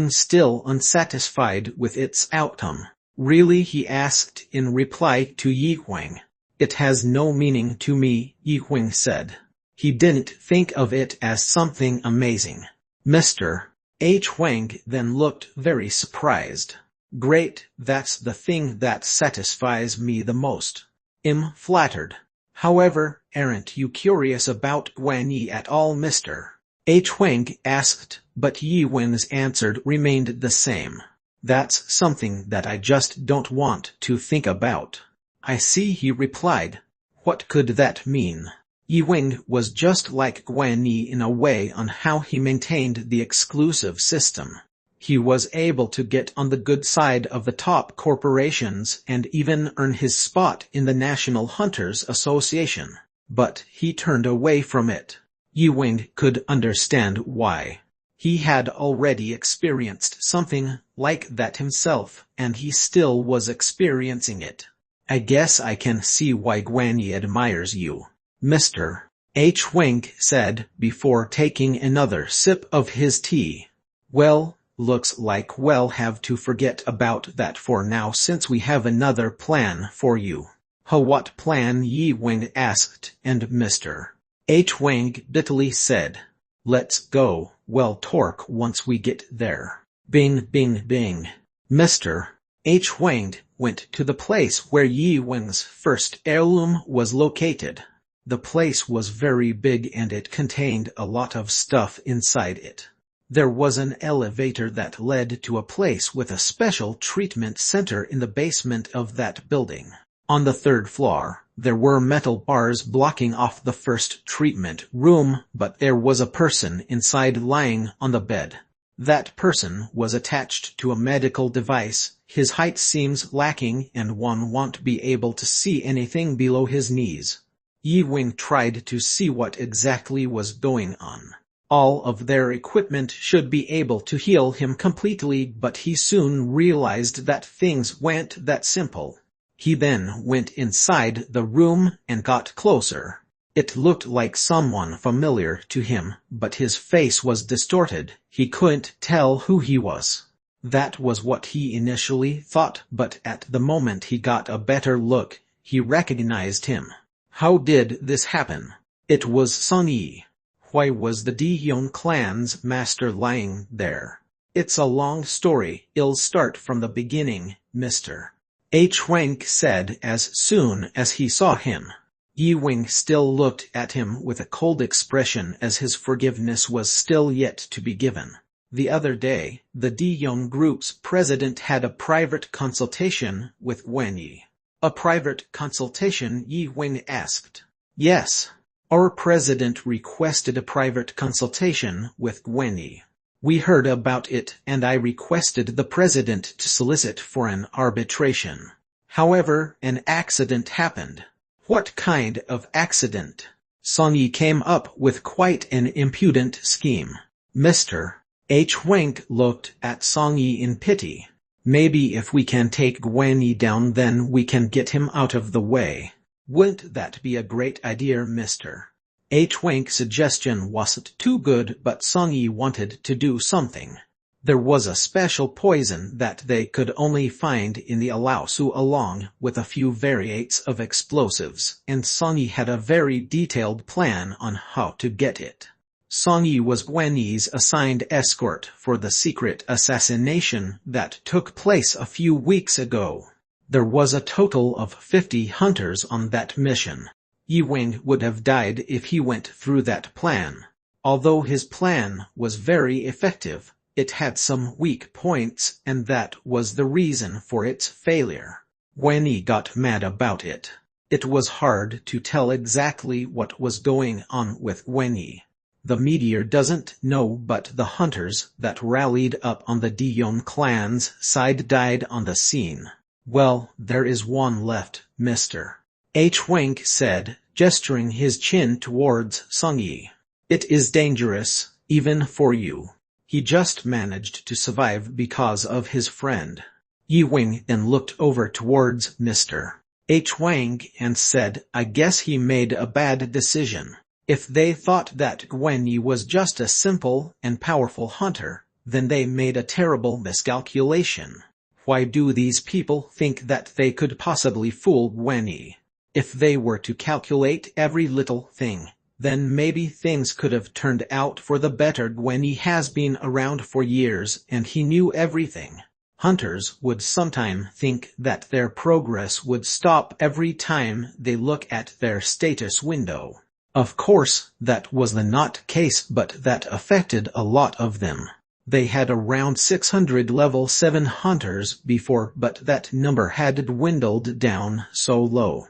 Still unsatisfied with its outcome. "Really?" he asked in reply to Yi-wing. "It has no meaning to me," Yi-wing said. He didn't think of it as something amazing. Mr. H. Wang then looked very surprised. "Great, that's the thing that satisfies me the most." Flattered. "However, aren't you curious about Guanyi at all?" Mr. H. Wang asked, but Yi-wing's answer remained the same. "That's something that I just don't want to think about." "I see," he replied. "What could that mean?" Yi-wing was just like Guanyi in a way on how he maintained the exclusive system. He was able to get on the good side of the top corporations and even earn his spot in the National Hunters Association. But he turned away from it. Yi-wing could understand why. He had already experienced something like that himself, and he still was experiencing it. "I guess I can see why Guanyi admires you," Mr. H. Wang said before taking another sip of his tea. "Well, looks like we'll have to forget about that for now since we have another plan for you." "What plan?" Yi-wing asked, and Mr. H. Wang bitterly said, "Let's go, we'll talk once we get there." Bing, bing, bing. Mr. H. Wang went to the place where Yi-wing's first heirloom was located. The place was very big and it contained a lot of stuff inside it. There was an elevator that led to a place with a special treatment center in the basement of that building. On the 3rd floor, there were metal bars blocking off the first treatment room, but there was a person inside lying on the bed. That person was attached to a medical device. His height seems lacking and one won't be able to see anything below his knees. Yi-wing tried to see what exactly was going on. All of their equipment should be able to heal him completely, but he soon realized that things weren't that simple. He then went inside the room and got closer. It looked like someone familiar to him, but his face was distorted. He couldn't tell who he was. That was what he initially thought, but at the moment he got a better look, he recognized him. How did this happen? It was Sung-yi. Why was the Daeyeon clan's master lying there? It's a long story. I'll start from the beginning, Mr. Hwang said as soon as he saw him. Yi-wing still looked at him with a cold expression as his forgiveness was still yet to be given. The other day, the Daeyeon group's president had a private consultation with Gwen-yi. A private consultation? Yi-wing asked. Yes. Our president requested a private consultation with Gwen-yi. We heard about it and I requested the president to solicit for an arbitration. However, an accident happened. What kind of accident? Sung-yi came up with quite an impudent scheme. Mr. Hwang looked at Sung-yi in pity. Maybe if we can take Gwen-yi down then we can get him out of the way. Wouldn't that be a great idea, Mr. Hwang's suggestion wasn't too good, but Sung-yi wanted to do something. There was a special poison that they could only find in the Alaosu along with a few variates of explosives, and Sung-yi had a very detailed plan on how to get it. Sung-yi was Gwen-yi's assigned escort for the secret assassination that took place a few weeks ago. There was a total of 50 hunters on that mission. Yi-wing would have died if he went through that plan. Although his plan was very effective, it had some weak points, and that was the reason for its failure. Gwen-yi got mad about it. It was hard to tell exactly what was going on with Gwen-yi. The meteor doesn't know, but the hunters that rallied up on the Daeyeon clan's side died on the scene. Well, there is one left, Mr. Hwang said, gesturing his chin towards Sung-yi. It is dangerous, even for you. He just managed to survive because of his friend. Yi-wing then looked over towards Mr. Hwang and said, I guess he made a bad decision. If they thought that Gwen-yi was just a simple and powerful hunter, then they made a terrible miscalculation. Why do these people think that they could possibly fool Gwen-yi? If they were to calculate every little thing, then maybe things could have turned out for the better. Gwen-yi has been around for years and he knew everything. Hunters would sometimes think that their progress would stop every time they look at their status window. Of course, that was the not case, but that affected a lot of them. They had around 600 level 7 hunters before, but that number had dwindled down so low.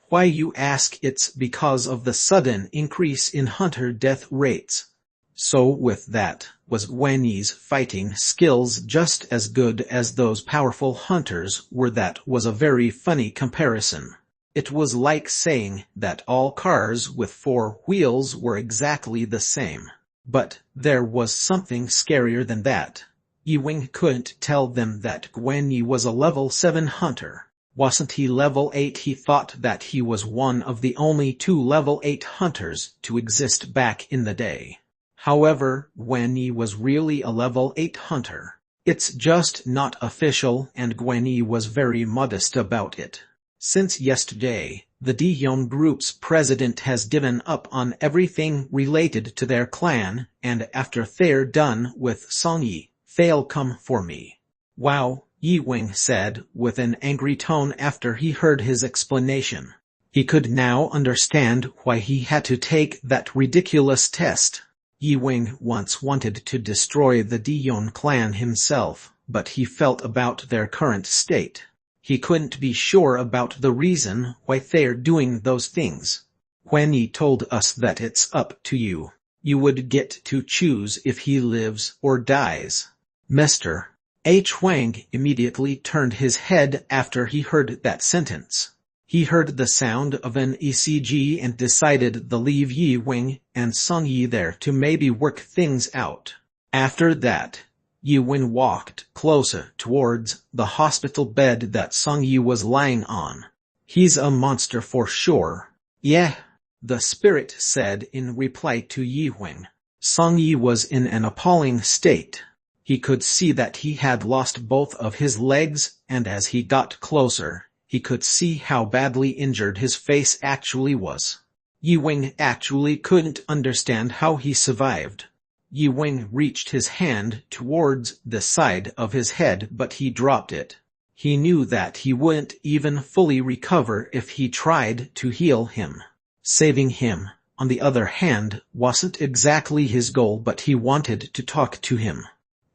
Why, you ask? It's because of the sudden increase in hunter death rates. So with that, was Gwen-yi's fighting skills just as good as those powerful hunters were? That was a very funny comparison. It was like saying that all cars with 4 wheels were exactly the same. But there was something scarier than that. Yi-wing couldn't tell them that Gwen-yi was a level 7 hunter. Wasn't he level 8? He thought that he was one of the only 2 level 8 hunters to exist back in the day. However, Gwen-yi was really a level 8 hunter. It's just not official, and Gwen-yi was very modest about it. Since yesterday, the Daeyeon group's president has given up on everything related to their clan, and after they're done with Sung-yi, they'll come for me. Wow, Yi-wing said with an angry tone after he heard his explanation. He could now understand why he had to take that ridiculous test. Yi-wing once wanted to destroy the Daeyeon clan himself, but he felt about their current state. He couldn't be sure about the reason why they're doing those things. Gwen-yi told us that it's up to you. You would get to choose if he lives or dies. Mr. Hwang immediately turned his head after he heard that sentence. He heard the sound of an ECG and decided to leave Yi-wing and Sung-yi there to maybe work things out. After that, Yi-Wing walked closer towards the hospital bed that Sung-Yi was lying on. "He's a monster for sure." "Yeah," the spirit said in reply to Yi-Wing. Sung-Yi was in an appalling state. He could see that he had lost both of his legs, and as he got closer, he could see how badly injured his face actually was. Yi-Wing actually couldn't understand how he survived. Yi-Wing reached his hand towards the side of his head, but he dropped it. He knew that he wouldn't even fully recover if he tried to heal him. Saving him, on the other hand, wasn't exactly his goal, but he wanted to talk to him.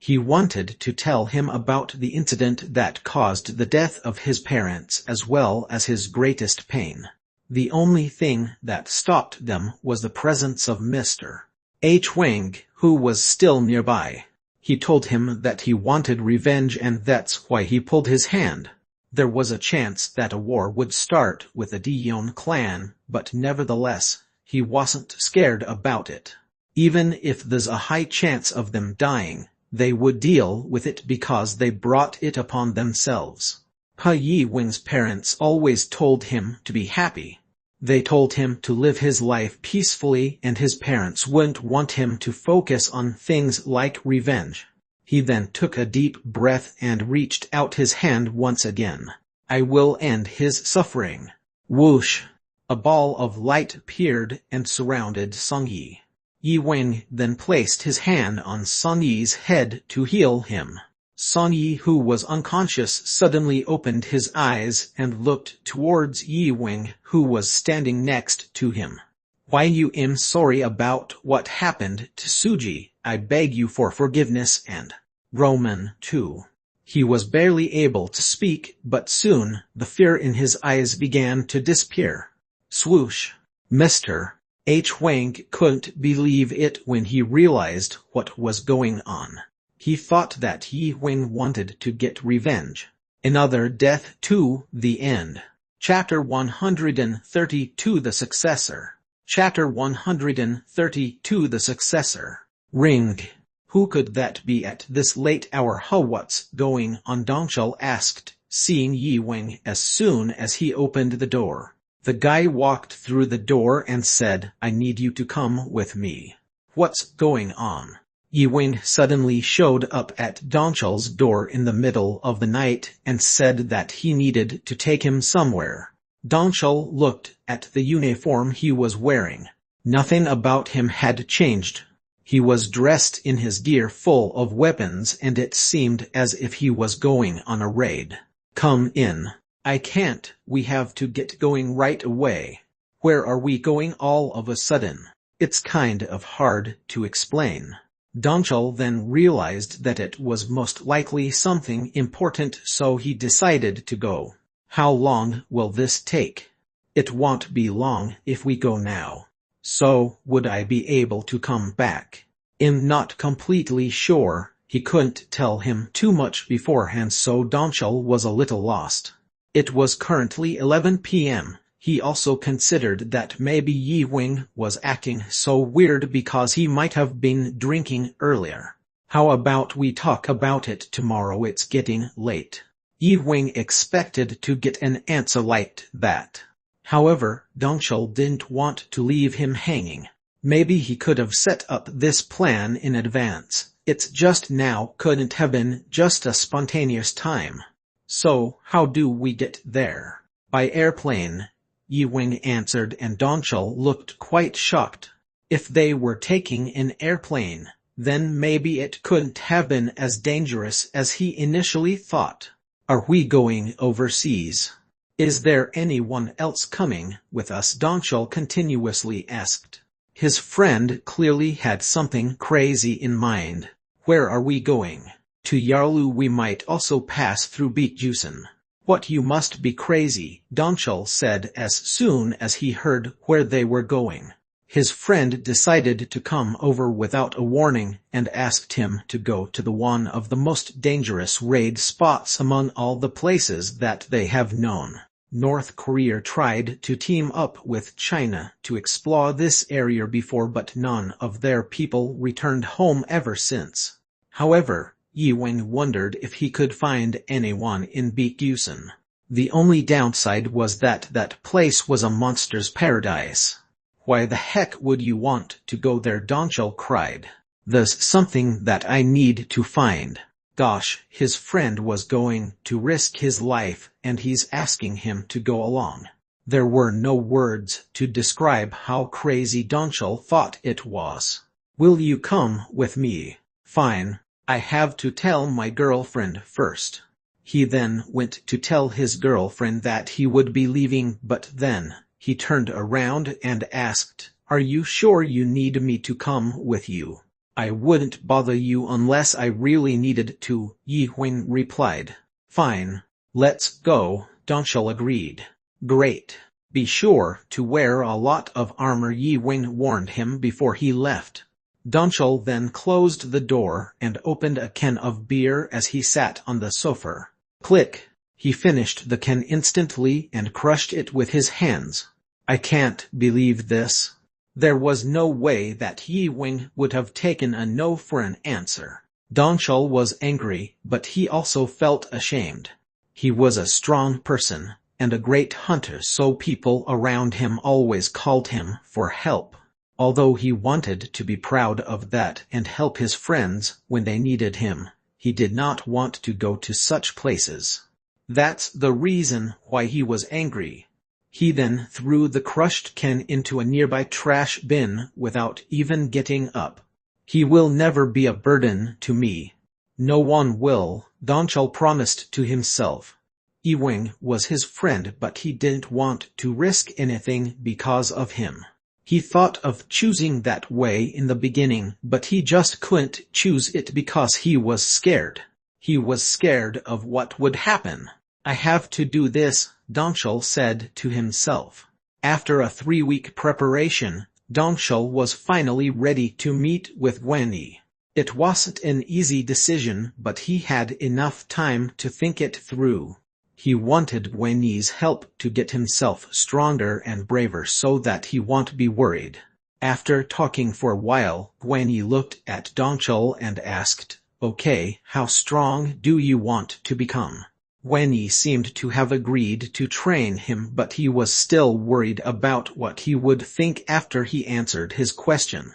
He wanted to tell him about the incident that caused the death of his parents as well as his greatest pain. The only thing that stopped them was the presence of Mr. H. Wang, who was still nearby. He told him that he wanted revenge, and that's why he pulled his hand. There was a chance that a war would start with the Dion clan, but nevertheless, he wasn't scared about it. Even if there's a high chance of them dying, they would deal with it because they brought it upon themselves. Yi-Wing's parents always told him to be happy. They told him to live his life peacefully, and his parents wouldn't want him to focus on things like revenge. He then took a deep breath and reached out his hand once again. "I will end his suffering." Whoosh! A ball of light appeared and surrounded Sung-Yi. Yi-Wing then placed his hand on Sung-Yi's head to heal him. Sung-Yi, who was unconscious, suddenly opened his eyes and looked towards Yi-Wing, who was standing next to him. "Why, you am sorry about what happened to Suji. I beg you for forgiveness, and Roman too." He was barely able to speak, but soon the fear in his eyes began to disappear. Swoosh! Mr. H. Wang couldn't believe it when he realized what was going on. He thought that Yi-Wing wanted to get revenge. Another death to the end. Chapter 132, The Successor. Chapter 132, The Successor. Ring. "Who could that be at this late hour? What's going on?" Dongchul asked, seeing Yi-Wing as soon as he opened the door. The guy walked through the door and said, "I need you to come with me." "What's going on?" Yi-Wing suddenly showed up at Dongchul's door in the middle of the night and said that he needed to take him somewhere. Dongchul looked at the uniform he was wearing. Nothing about him had changed. He was dressed in his gear full of weapons, and it seemed as if he was going on a raid. "Come in." "I can't, we have to get going right away." "Where are we going all of a sudden?" "It's kind of hard to explain." Dongchul then realized that it was most likely something important, so he decided to go. "How long will this take?" "It won't be long if we go now." "So, would I be able to come back?" "I'm not completely sure." He couldn't tell him too much beforehand, so Dongchul was a little lost. It was currently 11 p.m. He also considered that maybe Yi-Wing was acting so weird because he might have been drinking earlier. "How about we talk about it tomorrow? It's getting late." Yi-Wing expected to get an answer like that. However, Dongchul didn't want to leave him hanging. Maybe he could have set up this plan in advance. It's just now couldn't have been just a spontaneous time. "So, how do we get there?" "By airplane," Yi-Wing answered, and Dongchul looked quite shocked. If they were taking an airplane, then maybe it couldn't have been as dangerous as he initially thought. "Are we going overseas?" "Is there anyone else coming with us?" Dongchul continuously asked. His friend clearly had something crazy in mind. "Where are we going?" "To Yarlu. We might also pass through Beekjusen." "What, you must be crazy," Dongchul said as soon as he heard where they were going. His friend decided to come over without a warning and asked him to go to one of the most dangerous raid spots among all the places that they have known. North Korea tried to team up with China to explore this area before, but none of their people returned home ever since. However, Yi Wing wondered if he could find anyone in Baekusen. The only downside was that that place was a monster's paradise. Why the heck would you want to go there? Donchul cried. There's something that I need to find. Gosh, his friend was going to risk his life and he's asking him to go along. There were no words to describe how crazy Donchul thought it was. Will you come with me? Fine. I have to tell my girlfriend first. He then went to tell his girlfriend that he would be leaving, but then he turned around and asked, Are you sure you need me to come with you? I wouldn't bother you unless I really needed to, Yi Wing replied. Fine. Let's go, Donchul agreed. Great. Be sure to wear a lot of armor, Yi Wing warned him before he left. Donchul then closed the door and opened a can of beer as he sat on the sofa. Click. He finished the can instantly and crushed it with his hands. I can't believe this. There was no way that Yi Wing would have taken a no for an answer. Donchul was angry, but he also felt ashamed. He was a strong person and a great hunter, so people around him always called him for help. Although he wanted to be proud of that and help his friends when they needed him, he did not want to go to such places. That's the reason why he was angry. He then threw the crushed can into a nearby trash bin without even getting up. He will never be a burden to me. No one will, Donchul promised to himself. Yi Wing was his friend, but he didn't want to risk anything because of him. He thought of choosing that way in the beginning, but he just couldn't choose it because he was scared. He was scared of what would happen. I have to do this, Donchul said to himself. After a 3-week preparation, Donchul was finally ready to meet with Gwenny. It wasn't an easy decision, but he had enough time to think it through. He wanted Gwenny's help to get himself stronger and braver so that he won't be worried. After talking for a while, Gwenny looked at Donchul and asked, Okay, how strong do you want to become? Gwenny seemed to have agreed to train him, but he was still worried about what he would think after he answered his question.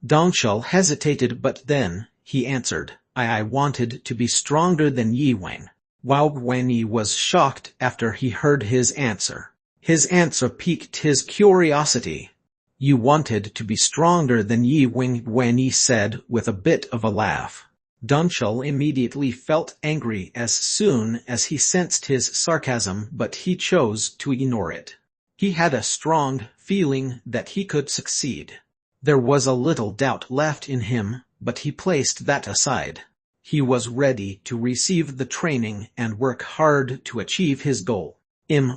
Donchul hesitated, but then he answered, I wanted to be stronger than Yi Wing. Wow, Gwenny was shocked after he heard his answer. His answer piqued his curiosity. You wanted to be stronger than Yi Wing, Gwenny said with a bit of a laugh. Donchul immediately felt angry as soon as he sensed his sarcasm, but he chose to ignore it. He had a strong feeling that he could succeed. There was a little doubt left in him, but he placed that aside. He was ready to receive the training and work hard to achieve his goal.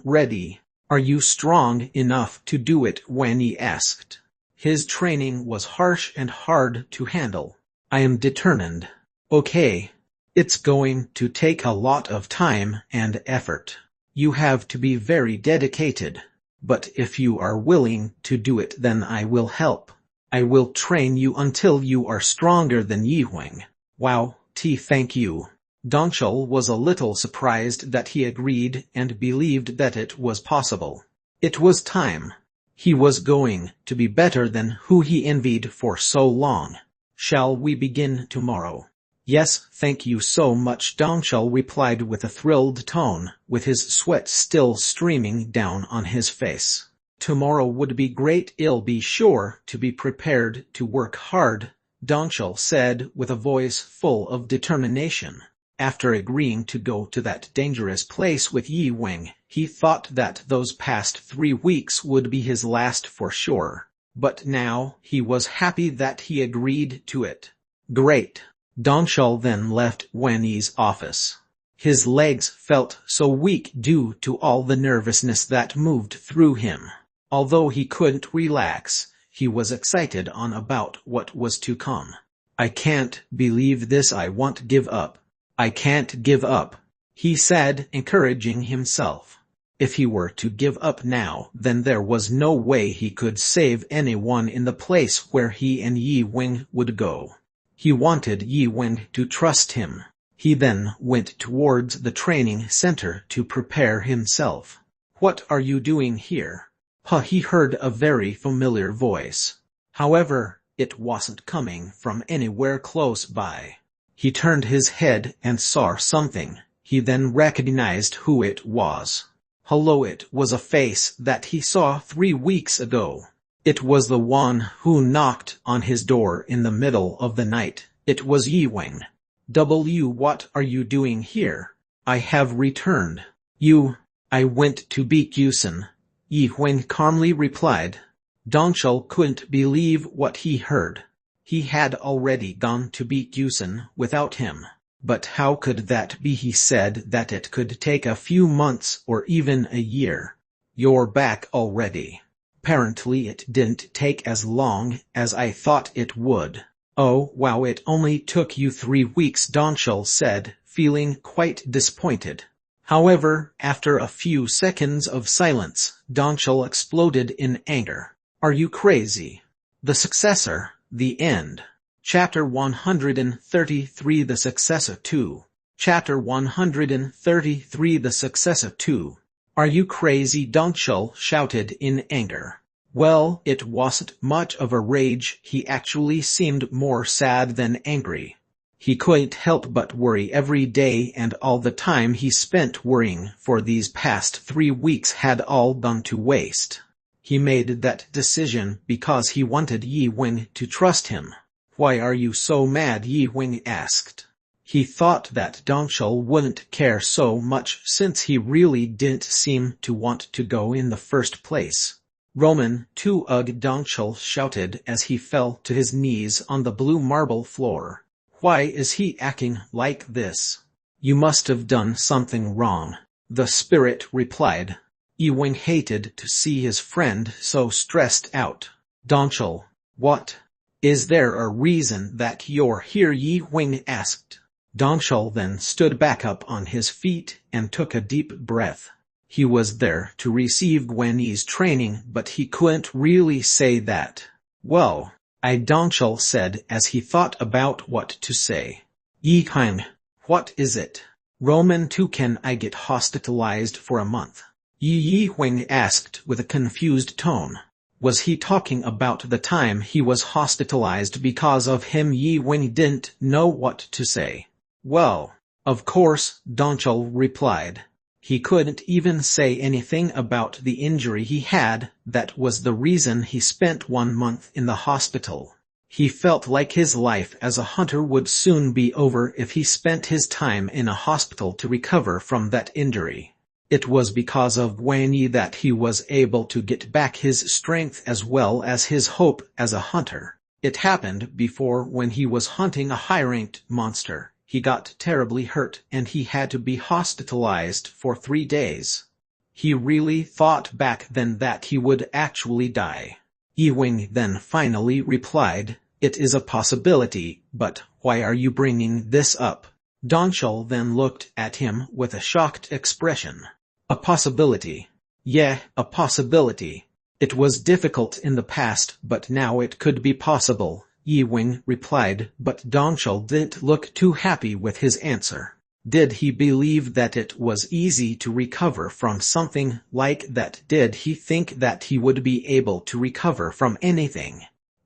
Ready. Are you strong enough to do it? Gwenny asked. His training was harsh and hard to handle. I am determined. Okay. It's going to take a lot of time and effort. You have to be very dedicated. But if you are willing to do it, then I will help. I will train you until you are stronger than Yi Wing. Wow. Thank you. Donchul was a little surprised that he agreed and believed that it was possible. It was time. He was going to be better than who he envied for so long. Shall we begin tomorrow? Yes, thank you so much, Donchul replied with a thrilled tone, with his sweat still streaming down on his face. Tomorrow would be great. I'll be sure to be prepared to work hard, Donchul said with a voice full of determination. After agreeing to go to that dangerous place with Yi Wing, he thought that those past 3 weeks would be his last for sure. But now he was happy that he agreed to it. Great. Donchul then left Gwenny's office. His legs felt so weak due to all the nervousness that moved through him. Although he couldn't relax, he was excited about what was to come. I can't believe this. I won't give up. I can't give up, he said, encouraging himself. If he were to give up now, then there was no way he could save anyone in the place where he and Yi Wing would go. He wanted Yi Wing to trust him. He then went towards the training center to prepare himself. "What are you doing here?" He heard a very familiar voice. However, it wasn't coming from anywhere close by. He turned his head and saw something. He then recognized who it was. Hello, it was a face that he saw 3 weeks ago. It was the one who knocked on his door in the middle of the night. It was Yi-Wing. What are you doing here?" "I have returned." I went to Baekusen," Yi-Wing calmly replied. Donchul couldn't believe what he heard. He had already gone to Baekusen without him. But how could that be? He said that it could take a few months or even a year. "You're back already." "Apparently it didn't take as long as I thought it would." "Oh wow, it only took you 3 weeks," Donchul said, feeling quite disappointed. However, after a few seconds of silence, Donchul exploded in anger. "Are you crazy?" The Successor, the End. Chapter 133 The Successor 2. Chapter 133 The Successor 2. "Are you crazy?" Donchul shouted in anger. Well, it wasn't much of a rage. He actually seemed more sad than angry. He couldn't help but worry every day, and all the time he spent worrying for these past 3 weeks had all gone to waste. He made that decision because he wanted Yi-Wing to trust him. "Why are you so mad?" Yi-Wing asked. He thought that Donchul wouldn't care so much since he really didn't seem to want to go in the first place. "Roman, too, ugh," Donchul shouted as he fell to his knees on the blue marble floor. "Why is he acting like this?" "You must have done something wrong," the spirit replied. Yi-Wing hated to see his friend so stressed out. "Donchul, what? Is there a reason that you're here?" Yi-Wing asked. Donchul then stood back up on his feet and took a deep breath. He was there to receive Gwenny's training, but he couldn't really say that. "Well, Donchul said as he thought about what to say. "Yi-Wing, what is it?" "Roman, too, can I get hospitalized for a month?" Yi-Wing asked with a confused tone. Was he talking about the time he was hospitalized because of him? Yi-Wing didn't know what to say. "Well, of course," Donchul replied. He couldn't even say anything about the injury he had. That was the reason he spent 1 month in the hospital. He felt like his life as a hunter would soon be over if he spent his time in a hospital to recover from that injury. It was because of Gwenny that he was able to get back his strength as well as his hope as a hunter. It happened before when he was hunting a high-ranked monster. He got terribly hurt and he had to be hospitalized for 3 days. He really thought back then that he would actually die. Yi-Wing then finally replied, "It is a possibility, but why are you bringing this up?" Donchul then looked at him with a shocked expression. "A possibility?" "Yeah, a possibility. It was difficult in the past, but now it could be possible," Yi-Wing replied, but Donchul didn't look too happy with his answer. Did he believe that it was easy to recover from something like that? Did he think that he would be able to recover from anything?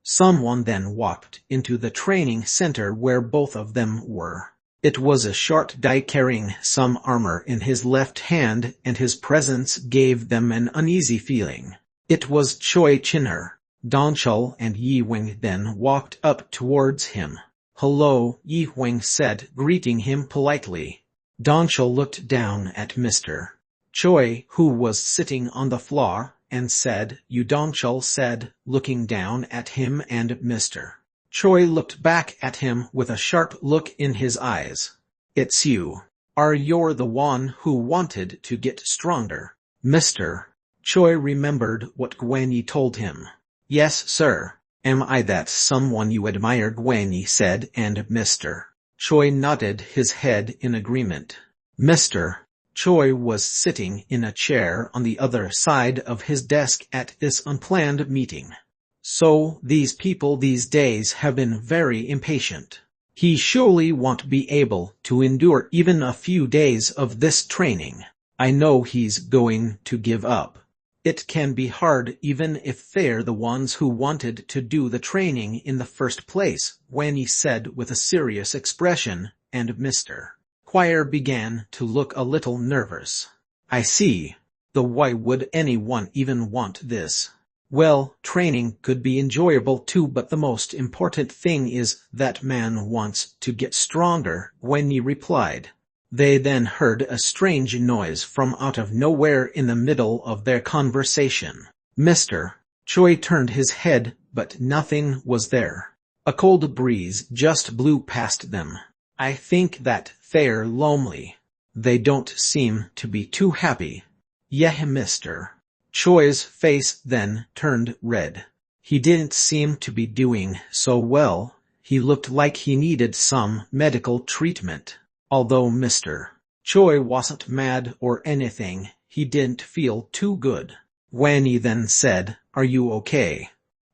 Someone then walked into the training center where both of them were. It was a short guy carrying some armor in his left hand, and his presence gave them an uneasy feeling. It was Choi Chinher. Donchul and Yi-Wing then walked up towards him. "Hello," Yi-Wing said, greeting him politely. Donchul looked down at Mr. Choi, who was sitting on the floor, and said, "You," Donchul said, looking down at him, and Mr. Choi looked back at him with a sharp look in his eyes. "It's you. Are you the one who wanted to get stronger?" Mr. Choi remembered what Gwenny told him. "Yes, sir. Am I that someone you admire?" Gwenny said, and Mr. Choi nodded his head in agreement. Mr. Choi was sitting in a chair on the other side of his desk at this unplanned meeting. "So, these people these days have been very impatient. He surely won't be able to endure even a few days of this training. I know he's going to give up. It can be hard even if they're the ones who wanted to do the training in the first place, Wendy said with a serious expression, and Mr. Choir began to look a little nervous. I see. Though why would anyone even want this? Well, training could be enjoyable too, but the most important thing is that man wants to get stronger, Wendy replied. They then heard a strange noise from out of nowhere in the middle of their conversation. Mr. Choi turned his head, but nothing was there. A cold breeze just blew past them. I think that they're lonely. They don't seem to be too happy. Yeah, Mr. Choi's face then turned red. He didn't seem to be doing so well. He looked like he needed some medical treatment. Although Mr. Choi wasn't mad or anything, he didn't feel too good. Wendy then said, "Are you okay?"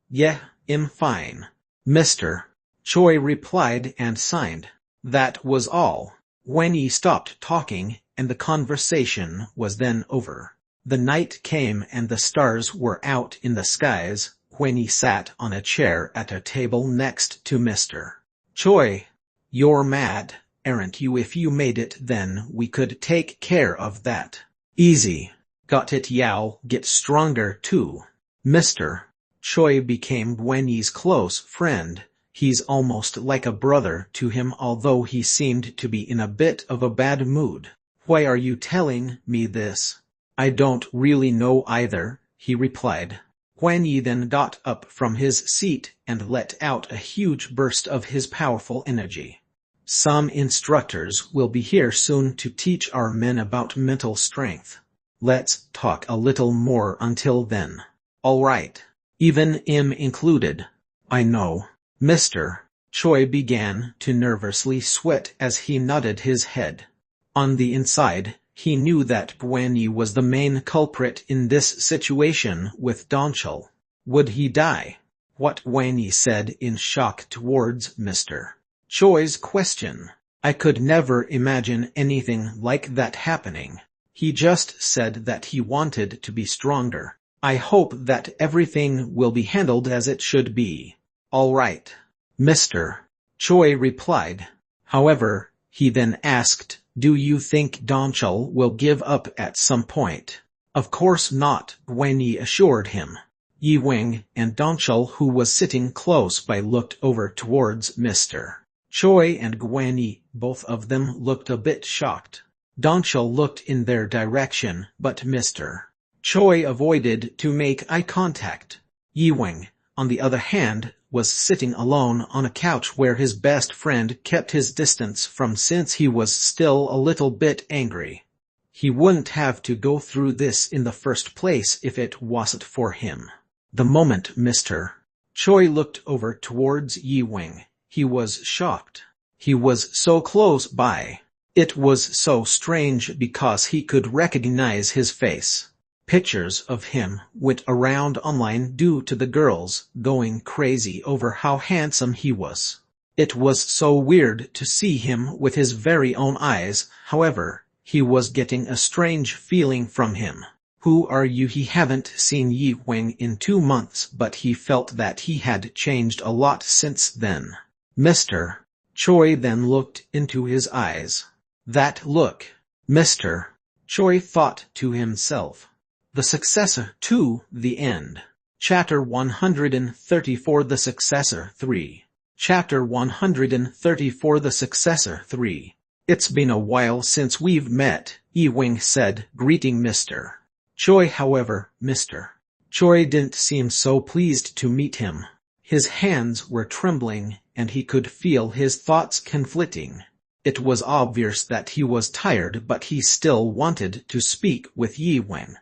"Yeah, I'm fine," Mr. Choi replied and signed. That was all. Wendy stopped talking, and the conversation was then over. The night came and the stars were out in the skies. Wendy sat on a chair at a table next to Mr. Choi. "You're mad, aren't you? If you made it, then we could take care of that. Easy. Got it? Y'all get stronger too." Mr. Choi became Wendy's close friend. He's almost like a brother to him, although he seemed to be in a bit of a bad mood. "Why are you telling me this?" "I don't really know either," he replied. Wendy then got up from his seat and let out a huge burst of his powerful energy. "Some instructors will be here soon to teach our men about mental strength. Let's talk a little more until then." "All right. Even him included." "I know." Mr. Choi began to nervously sweat as he nodded his head. On the inside, he knew that Wendy was the main culprit in this situation with Donchul. Would he die? What? Wendy said in shock towards Mr. Choi's question. "I could never imagine anything like that happening. He just said that he wanted to be stronger. I hope that everything will be handled as it should be." "All right," Mr. Choi replied. However, he then asked, "Do you think Donchul will give up at some point?" "Of course not," Wendy assured him. Yi Wing and Donchul, who was sitting close by, looked over towards Mr. Choi and Wendy. Both of them looked a bit shocked. Donchul looked in their direction, but Mr. Choi avoided to make eye contact. Yi Wing, on the other hand, was sitting alone on a couch where his best friend kept his distance from, since he was still a little bit angry. He wouldn't have to go through this in the first place if it wasn't for him. The moment Mr. Choi looked over towards Yi Wing, he was shocked. He was so close by. It was so strange because he could recognize his face. Pictures of him went around online due to the girls going crazy over how handsome he was. It was so weird to see him with his very own eyes. However, he was getting a strange feeling from him. "Who are you?" He hadn't seen Yi Wing in 2 months, but he felt that he had changed a lot since then. Mr. Choi then looked into his eyes. That look. Mr. Choi thought to himself. The successor to the end. Chapter 134 The Successor 3. Chapter 134 The Successor 3. "It's been a while since we've met," Yi Wing said, greeting Mr. Choi. However, Mr. Choi didn't seem so pleased to meet him. His hands were trembling, and he could feel his thoughts conflicting. It was obvious that he was tired, but he still wanted to speak with Yi Wing.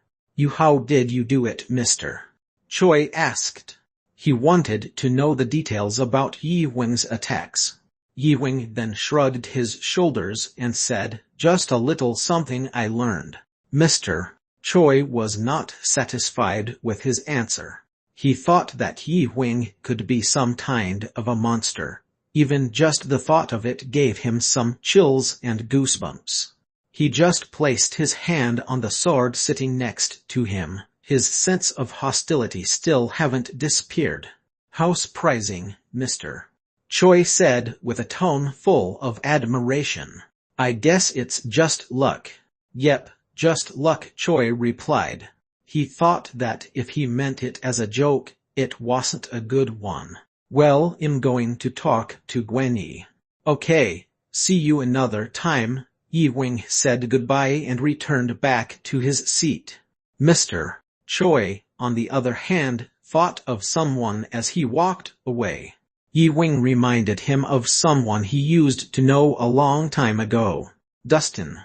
How did you do it, Mr. Choi asked. He wanted to know the details about Yi Wing's attacks. Yi Wing then shrugged his shoulders and said, "Just a little something I learned." Mr. Choi was not satisfied with his answer. He thought that Yi Wing could be some kind of a monster. Even just the thought of it gave him some chills and goosebumps. He just placed his hand on the sword sitting next to him. His sense of hostility still haven't disappeared. "How surprising, Mr. Choi said with a tone full of admiration. "I guess it's just luck." "Yep, just luck," Choi replied. He thought that if he meant it as a joke, it wasn't a good one. "Well, I'm going to talk to Gwenny." "Okay, see you another time." Yi-wing said goodbye and returned back to his seat. Mr. Choi, on the other hand, thought of someone as he walked away. Yi-wing reminded him of someone he used to know a long time ago. Dustin.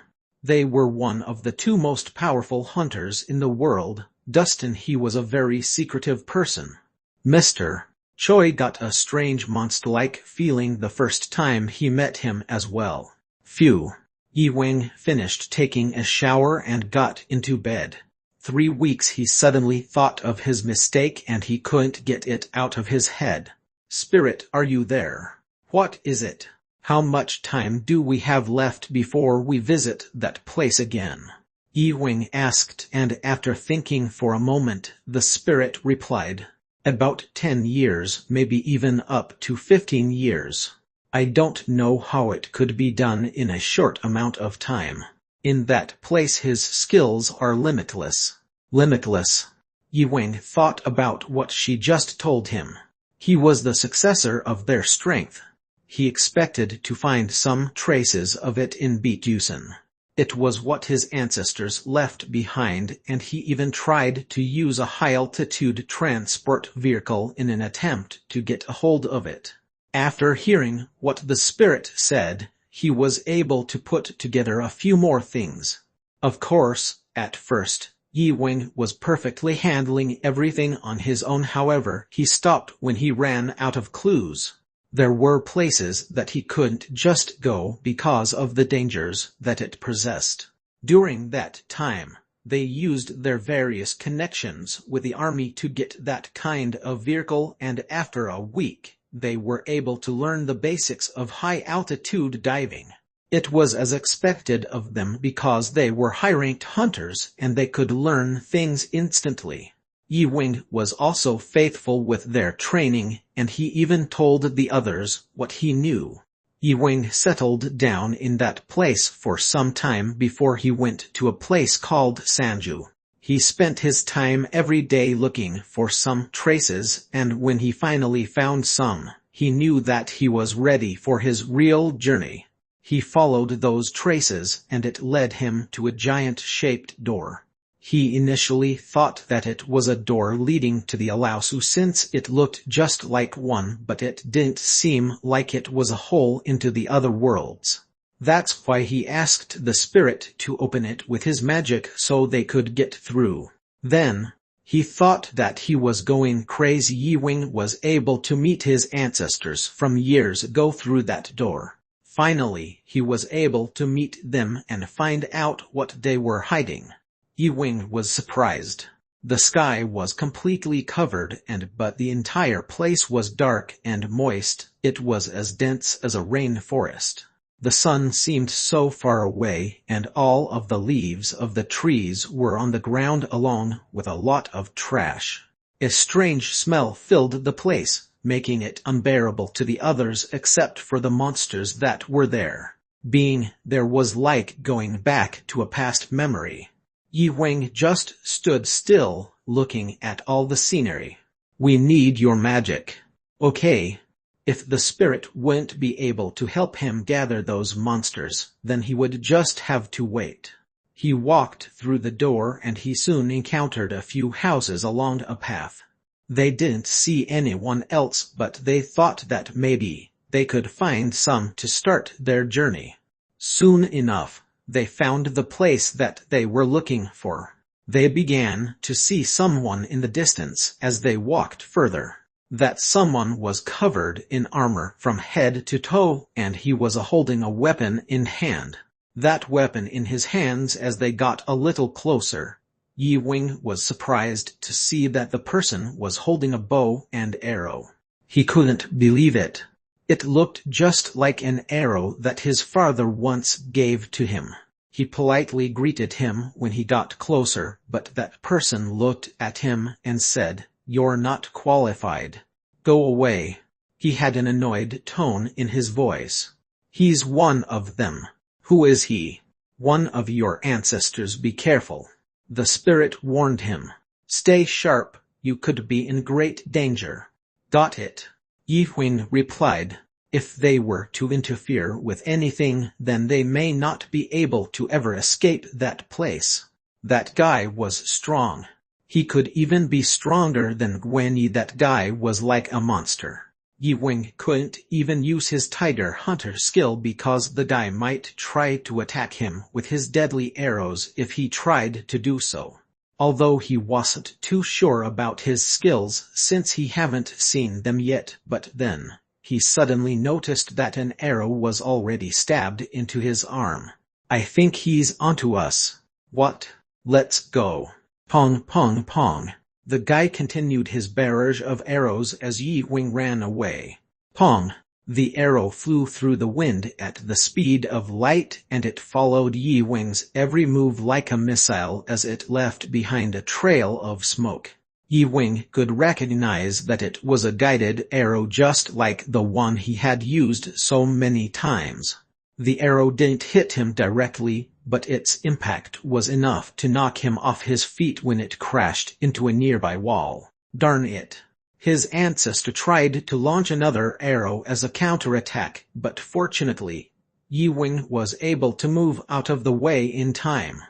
They were one of the two most powerful hunters in the world. Dustin, he was a very secretive person. Mr. Choi got a strange monster-like feeling the first time he met him as well. Phew. Yi-wing finished taking a shower and got into bed. 3 weeks he suddenly thought of his mistake and he couldn't get it out of his head. "Spirit, are you there?" "What is it? How much time do we have left before we visit that place again?" Yi-wing asked, and after thinking for a moment, the spirit replied, "About 10 years, maybe even up to 15 years. I don't know how it could be done in a short amount of time. In that place his skills are limitless." Limitless. Yi-wing thought about what she just told him. He was the successor of their strength. He expected to find some traces of it in Beetjusen. It was what his ancestors left behind, and he even tried to use a high-altitude transport vehicle in an attempt to get a hold of it. After hearing what the spirit said, he was able to put together a few more things. Of course, at first, Yi-wing was perfectly handling everything on his own. However, he stopped when he ran out of clues. There were places that he couldn't just go because of the dangers that it possessed. During that time, they used their various connections with the army to get that kind of vehicle, and after a week, they were able to learn the basics of high-altitude diving. It was as expected of them because they were high-ranked hunters and they could learn things instantly. Yi-wing was also faithful with their training, and he even told the others what he knew. Yi-wing settled down in that place for some time before he went to a place called Sanju. He spent his time every day looking for some traces, and when he finally found some, he knew that he was ready for his real journey. He followed those traces, and it led him to a giant-shaped door. He initially thought that it was a door leading to the Alausu since it looked just like one, but it didn't seem like it was a hole into the other worlds. That's why he asked the spirit to open it with his magic so they could get through. Then, he thought that he was going crazy. Yi-wing was able to meet his ancestors from years ago through that door. Finally, he was able to meet them and find out what they were hiding. Yi-wing was surprised. The sky was completely covered but the entire place was dark and moist. It was as dense as a rainforest. The sun seemed so far away, and all of the leaves of the trees were on the ground along with a lot of trash. A strange smell filled the place, making it unbearable to the others except for the monsters that were there. Being there was like going back to a past memory. Yi-wing just stood still, looking at all the scenery. "We need your magic." "Okay." If the spirit wouldn't be able to help him gather those monsters, then he would just have to wait. He walked through the door and he soon encountered a few houses along a path. They didn't see anyone else, but they thought that maybe they could find some to start their journey. Soon enough, they found the place that they were looking for. They began to see someone in the distance as they walked further. That someone was covered in armor from head to toe, and he was holding a weapon in hand. That weapon in his hands. As they got a little closer, Yi-wing was surprised to see that the person was holding a bow and arrow. He couldn't believe it. It looked just like an arrow that his father once gave to him. He politely greeted him when he got closer, but that person looked at him and said, "You're not qualified. Go away." He had an annoyed tone in his voice. "He's one of them." "Who is he?" "One of your ancestors. Be careful." The spirit warned him. "Stay sharp, you could be in great danger." "Got it," Yi Huing replied. "If they were to interfere with anything, then they may not be able to ever escape that place." That guy was strong. He could even be stronger than Gwenyi. That guy was like a monster. Yi Huing couldn't even use his tiger hunter skill because the guy might try to attack him with his deadly arrows if he tried to do so. Although he wasn't too sure about his skills since he haven't seen them yet, but then he suddenly noticed that an arrow was already stabbed into his arm. "I think he's onto us." "What? Let's go." Pong pong pong. The guy continued his barrage of arrows as Yi Huing ran away. Pong. The arrow flew through the wind at the speed of light, and it followed Yi Huing's every move like a missile as it left behind a trail of smoke. Yi Huing could recognize that it was a guided arrow just like the one he had used so many times. The arrow didn't hit him directly, but its impact was enough to knock him off his feet when it crashed into a nearby wall. Darn it. His ancestor tried to launch another arrow as a counterattack, but fortunately, Yi Huing was able to move out of the way in time.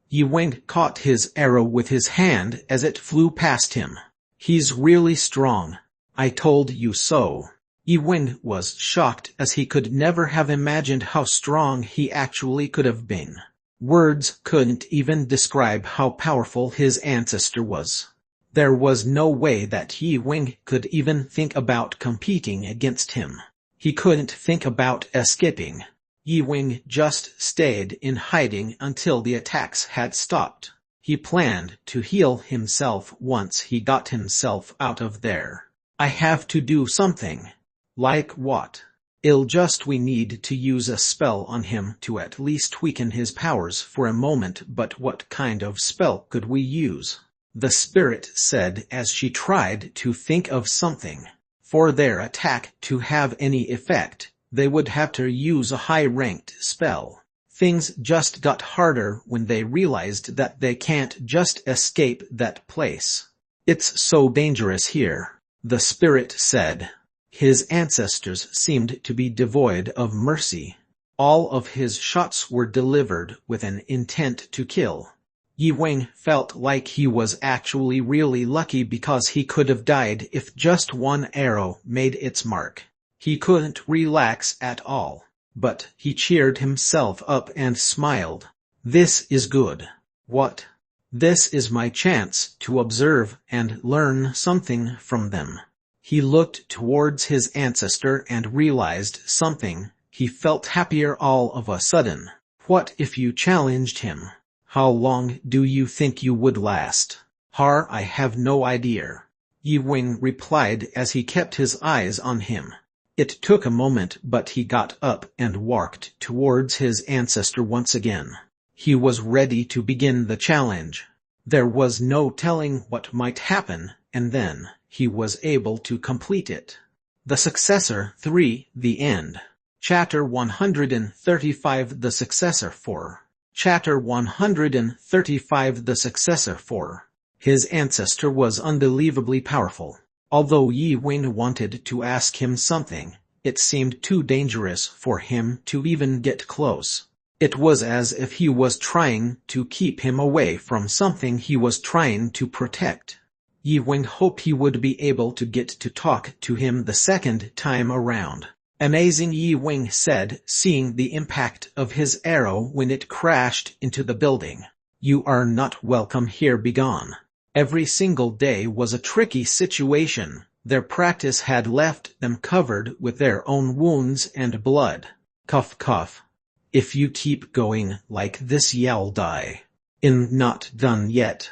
Yi Huing caught his arrow with his hand as it flew past him. "He's really strong. I told you so." Yi Huing was shocked as he could never have imagined how strong he actually could have been. Words couldn't even describe how powerful his ancestor was. There was no way that Yi Huing could even think about competing against him. He couldn't think about escaping. Yi Huing just stayed in hiding until the attacks had stopped. He planned to heal himself once he got himself out of there. "I have to do something." "Like what?" We need to use a spell on him to at least weaken his powers for a moment." "But what kind of spell could we use?" the spirit said as she tried to think of something. "For their attack to have any effect, they would have to use a high-ranked spell." Things just got harder when they realized that they can't just escape that place. "It's so dangerous here," the spirit said. His ancestors seemed to be devoid of mercy. All of his shots were delivered with an intent to kill. Yi Huing felt like he was actually really lucky because he could have died if just one arrow made its mark. He couldn't relax at all, but he cheered himself up and smiled. "This is good." "What?" "This is my chance to observe and learn something from them." He looked towards his ancestor and realized something. He felt happier all of a sudden. "What if you challenged him? How long do you think you would last?" I have no idea," Yi Huing replied as he kept his eyes on him. It took a moment, but he got up and walked towards his ancestor once again. He was ready to begin the challenge. There was no telling what might happen, and then he was able to complete it. The Successor 3, The End. Chapter 135 The Successor 4. Chapter 135 The Successor 4. His ancestor was unbelievably powerful. Although Yi Huing wanted to ask him something, it seemed too dangerous for him to even get close. It was as if he was trying to keep him away from something he was trying to protect. Yi Huing hoped he would be able to get to talk to him the second time around. "Amazing," Yi Huing said, seeing the impact of his arrow when it crashed into the building. "You are not welcome here, begone." Every single day was a tricky situation. Their practice had left them covered with their own wounds and blood. Cough cough. "If you keep going like this, you'll die." "Not done yet,"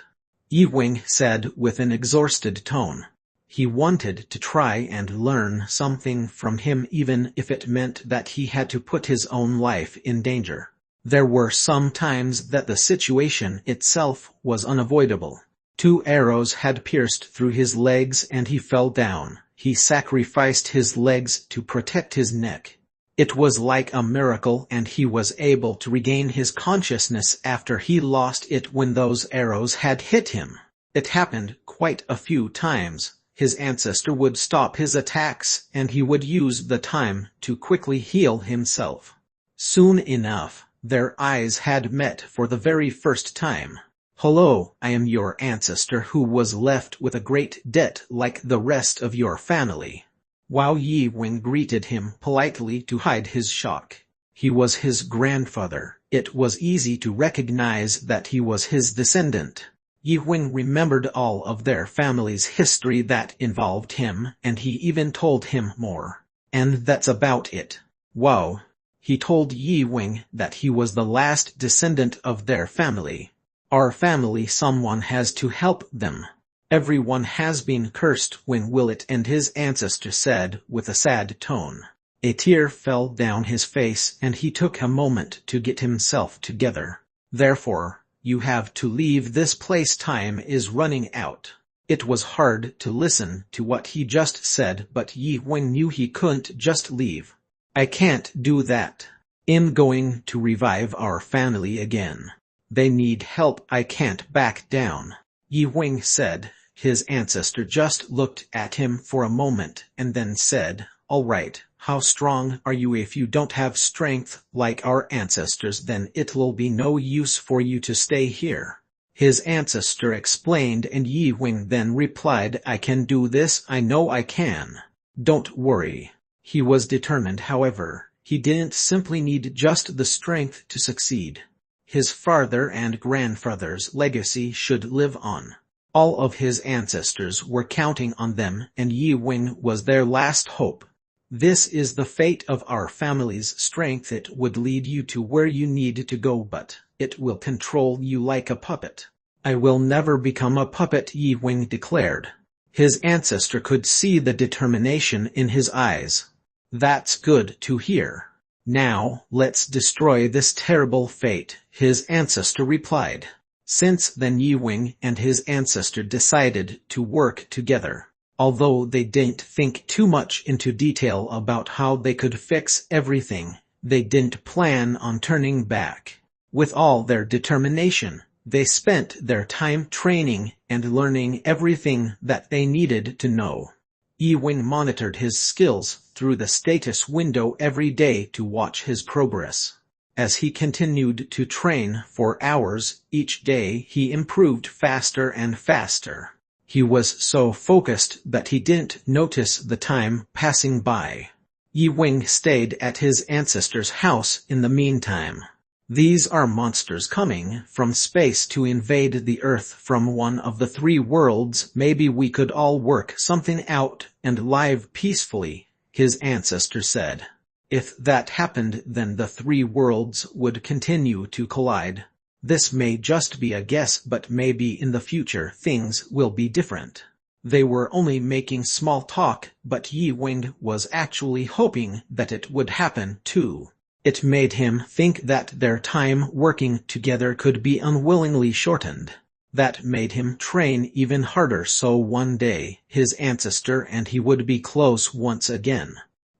Yi Huing said with an exhausted tone. He wanted to try and learn something from him, even if it meant that he had to put his own life in danger. There were some times that the situation itself was unavoidable. 2 arrows had pierced through his legs and he fell down. He sacrificed his legs to protect his neck. It was like a miracle, and he was able to regain his consciousness after he lost it when those arrows had hit him. It happened quite a few times. His ancestor would stop his attacks, and he would use the time to quickly heal himself. Soon enough, their eyes had met for the very first time. "Hello, I am your ancestor who was left with a great debt like the rest of your family." Wao Yi-wing greeted him politely to hide his shock. He was his grandfather. It was easy to recognize that he was his descendant. Yi-wing remembered all of their family's history that involved him, and he even told him more. "And that's about it." "Wow." He told Yi-wing that he was the last descendant of their family. "Our family, someone has to help them. Everyone has been cursed. When will it end?" his ancestor said with a sad tone. A tear fell down his face, and he took a moment to get himself together. "Therefore, you have to leave this place. Time is running out." It was hard to listen to what he just said, but Yi-wing knew he couldn't just leave. "I can't do that. I'm going to revive our family again. They need help. I can't back down," Yi-wing said. His ancestor just looked at him for a moment and then said, "All right, how strong are you? If you don't have strength like our ancestors, then it'll be no use for you to stay here." His ancestor explained, and Yi-wing then replied, "I can do this. I know I can. Don't worry." He was determined, however. He didn't simply need just the strength to succeed. His father and grandfather's legacy should live on. All of his ancestors were counting on them, and Yi-wing was their last hope. "This is the fate of our family's strength. It would lead you to where you need to go, but it will control you like a puppet." "I will never become a puppet," Yi-wing declared. His ancestor could see the determination in his eyes. "That's good to hear. Now, let's destroy this terrible fate," his ancestor replied. Since then, Yi-wing and his ancestor decided to work together. Although they didn't think too much into detail about how they could fix everything, they didn't plan on turning back. With all their determination, they spent their time training and learning everything that they needed to know. Yi-wing monitored his skills through the status window every day to watch his progress. As he continued to train for hours each day, he improved faster and faster. He was so focused that he didn't notice the time passing by. Yi-wing stayed at his ancestor's house in the meantime. "These are monsters coming from space to invade the Earth from one of the 3 worlds. Maybe we could all work something out and live peacefully," his ancestor said. "If that happened, then the 3 worlds would continue to collide. This may just be a guess, but maybe in the future things will be different." They were only making small talk, but Yi-wing was actually hoping that it would happen too. It made him think that their time working together could be unwillingly shortened. That made him train even harder, so one day, his ancestor and he would be close once again.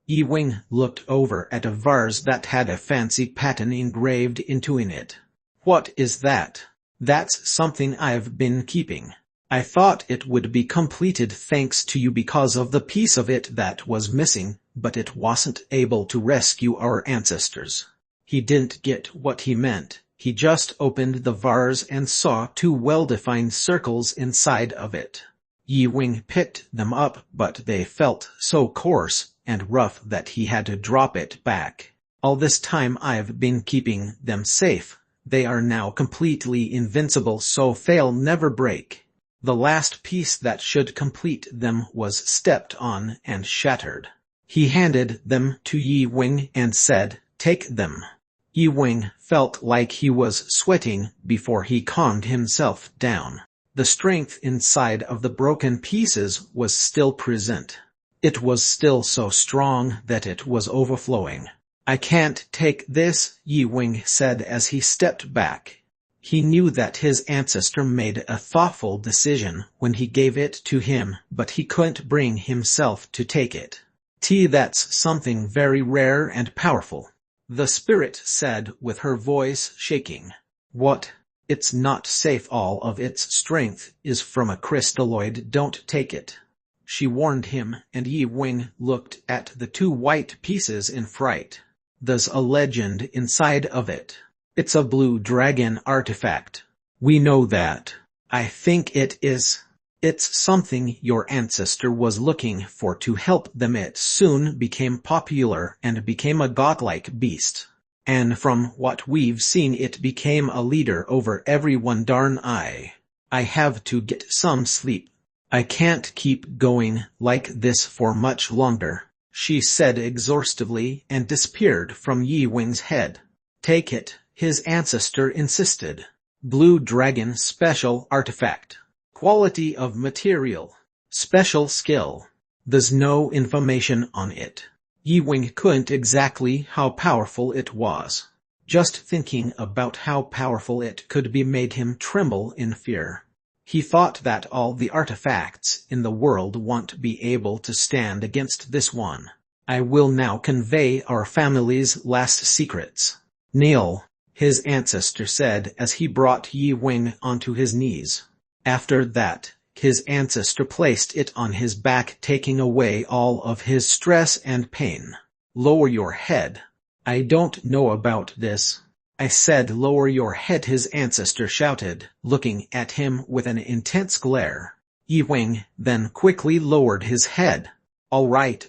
Yi-wing looked over at a vase that had a fancy pattern engraved into it. "What is that?" "That's something I've been keeping. I thought it would be completed thanks to you because of the piece of it that was missing, but it wasn't able to rescue our ancestors." He didn't get what he meant. He just opened the vase and saw 2 well-defined circles inside of it. Yi-wing picked them up, but they felt so coarse and rough that he had to drop it back. "All this time I've been keeping them safe. They are now completely invincible, so they'll never break." The last piece that should complete them was stepped on and shattered. He handed them to Yi-wing and said, "Take them." Yi-wing felt like he was sweating before he calmed himself down. The strength inside of the broken pieces was still present. It was still so strong that it was overflowing. "I can't take this," Yi Wing said as he stepped back. He knew that his ancestor made a thoughtful decision when he gave it to him, but he couldn't bring himself to take it. That's something very rare and powerful," the spirit said with her voice shaking. "What? It's not safe. All of its strength is from a crystalloid. Don't take it," she warned him, and Yi Wing looked at the two white pieces in fright. "There's a legend inside of it. It's a blue dragon artifact." "We know that. I think it is. It's something your ancestor was looking for to help them. It soon became popular and became a godlike beast. And from what we've seen, it became a leader over everyone. Darn, I have to get some sleep. I can't keep going like this for much longer," she said exhaustively and disappeared from Yi Wing's head. "Take it," his ancestor insisted. "Blue dragon special artifact. Quality of material. Special skill. There's no information on it." Yi Wing couldn't exactly how powerful it was. Just thinking about how powerful it could be made him tremble in fear. He thought that all the artifacts in the world won't be able to stand against this one. "I will now convey our family's last secrets. Kneel," his ancestor said as he brought Yi Wing onto his knees. After that, his ancestor placed it on his back, taking away all of his stress and pain. "Lower your head." "I don't know about this." "I said lower your head," his ancestor shouted, looking at him with an intense glare. Yi Wing then quickly lowered his head. All right.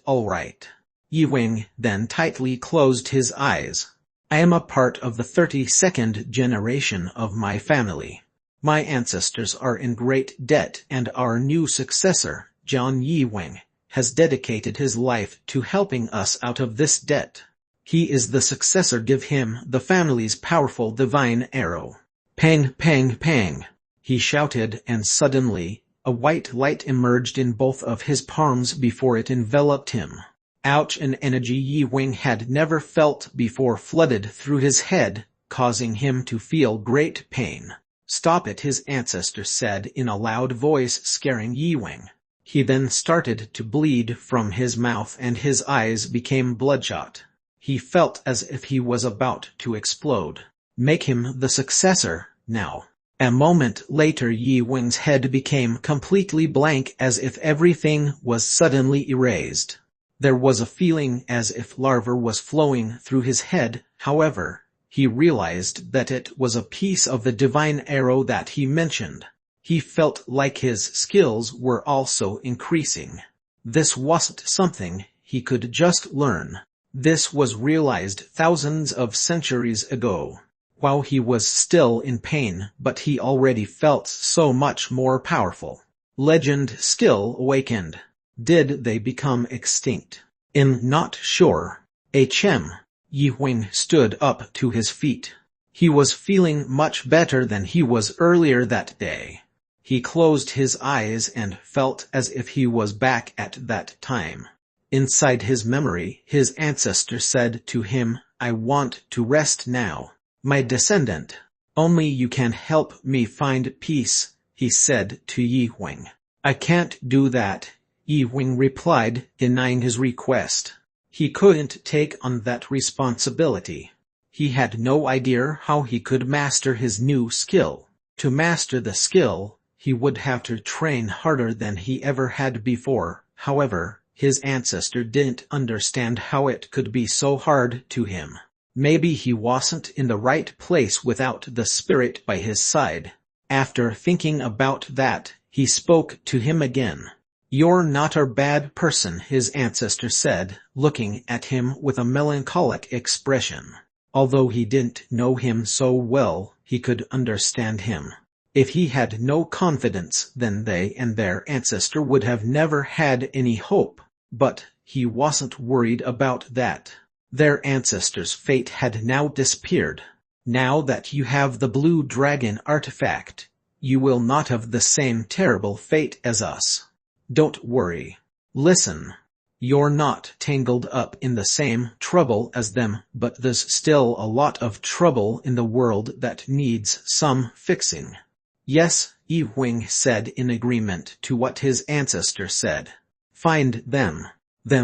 Yi Wing then tightly closed his eyes. "I am a part of the 32nd generation of my family. My ancestors are in great debt, and our new successor, John Yi Wing, has dedicated his life to helping us out of this debt. He is the successor. Give him the family's powerful divine arrow." "Pang, pang, pang," he shouted, and suddenly, a white light emerged in both of his palms before it enveloped him. Ouch! An energy Yi Wing had never felt before flooded through his head, causing him to feel great pain. "Stop it," his ancestor said in a loud voice, scaring Yi Wing. He then started to bleed from his mouth and his eyes became bloodshot. He felt as if he was about to explode. "Make him the successor, now." A moment later, Yi Wing's head became completely blank, as if everything was suddenly erased. There was a feeling as if lava was flowing through his head. However, he realized that it was a piece of the divine arrow that he mentioned. He felt like his skills were also increasing. This wasn't something he could just learn. This was realized thousands of centuries ago, while he was still in pain, but he already felt so much more powerful. Legend skill awakened. Did they become extinct? Not sure. Yi Wing stood up to his feet. He was feeling much better than he was earlier that day. He closed his eyes and felt as if he was back at that time. Inside his memory, his ancestor said to him, "I want to rest now. My descendant. Only you can help me find peace," he said to Yi Wing. "I can't do that," Yi Wing replied, denying his request. He couldn't take on that responsibility. He had no idea how he could master his new skill. To master the skill, he would have to train harder than he ever had before. However, his ancestor didn't understand how it could be so hard to him. Maybe he wasn't in the right place without the spirit by his side. After thinking about that, he spoke to him again. "You're not a bad person," his ancestor said, looking at him with a melancholic expression. Although he didn't know him so well, he could understand him. If he had no confidence, then they and their ancestor would have never had any hope. But he wasn't worried about that. Their ancestor's fate had now disappeared. Now that you have the blue dragon artifact, You will not have the same terrible fate as us. Don't worry. Listen. You're not tangled up in the same trouble as them, but there's still a lot of trouble in the world that needs some fixing. Yes, Yi-Wing said in agreement to what his ancestor said. Find them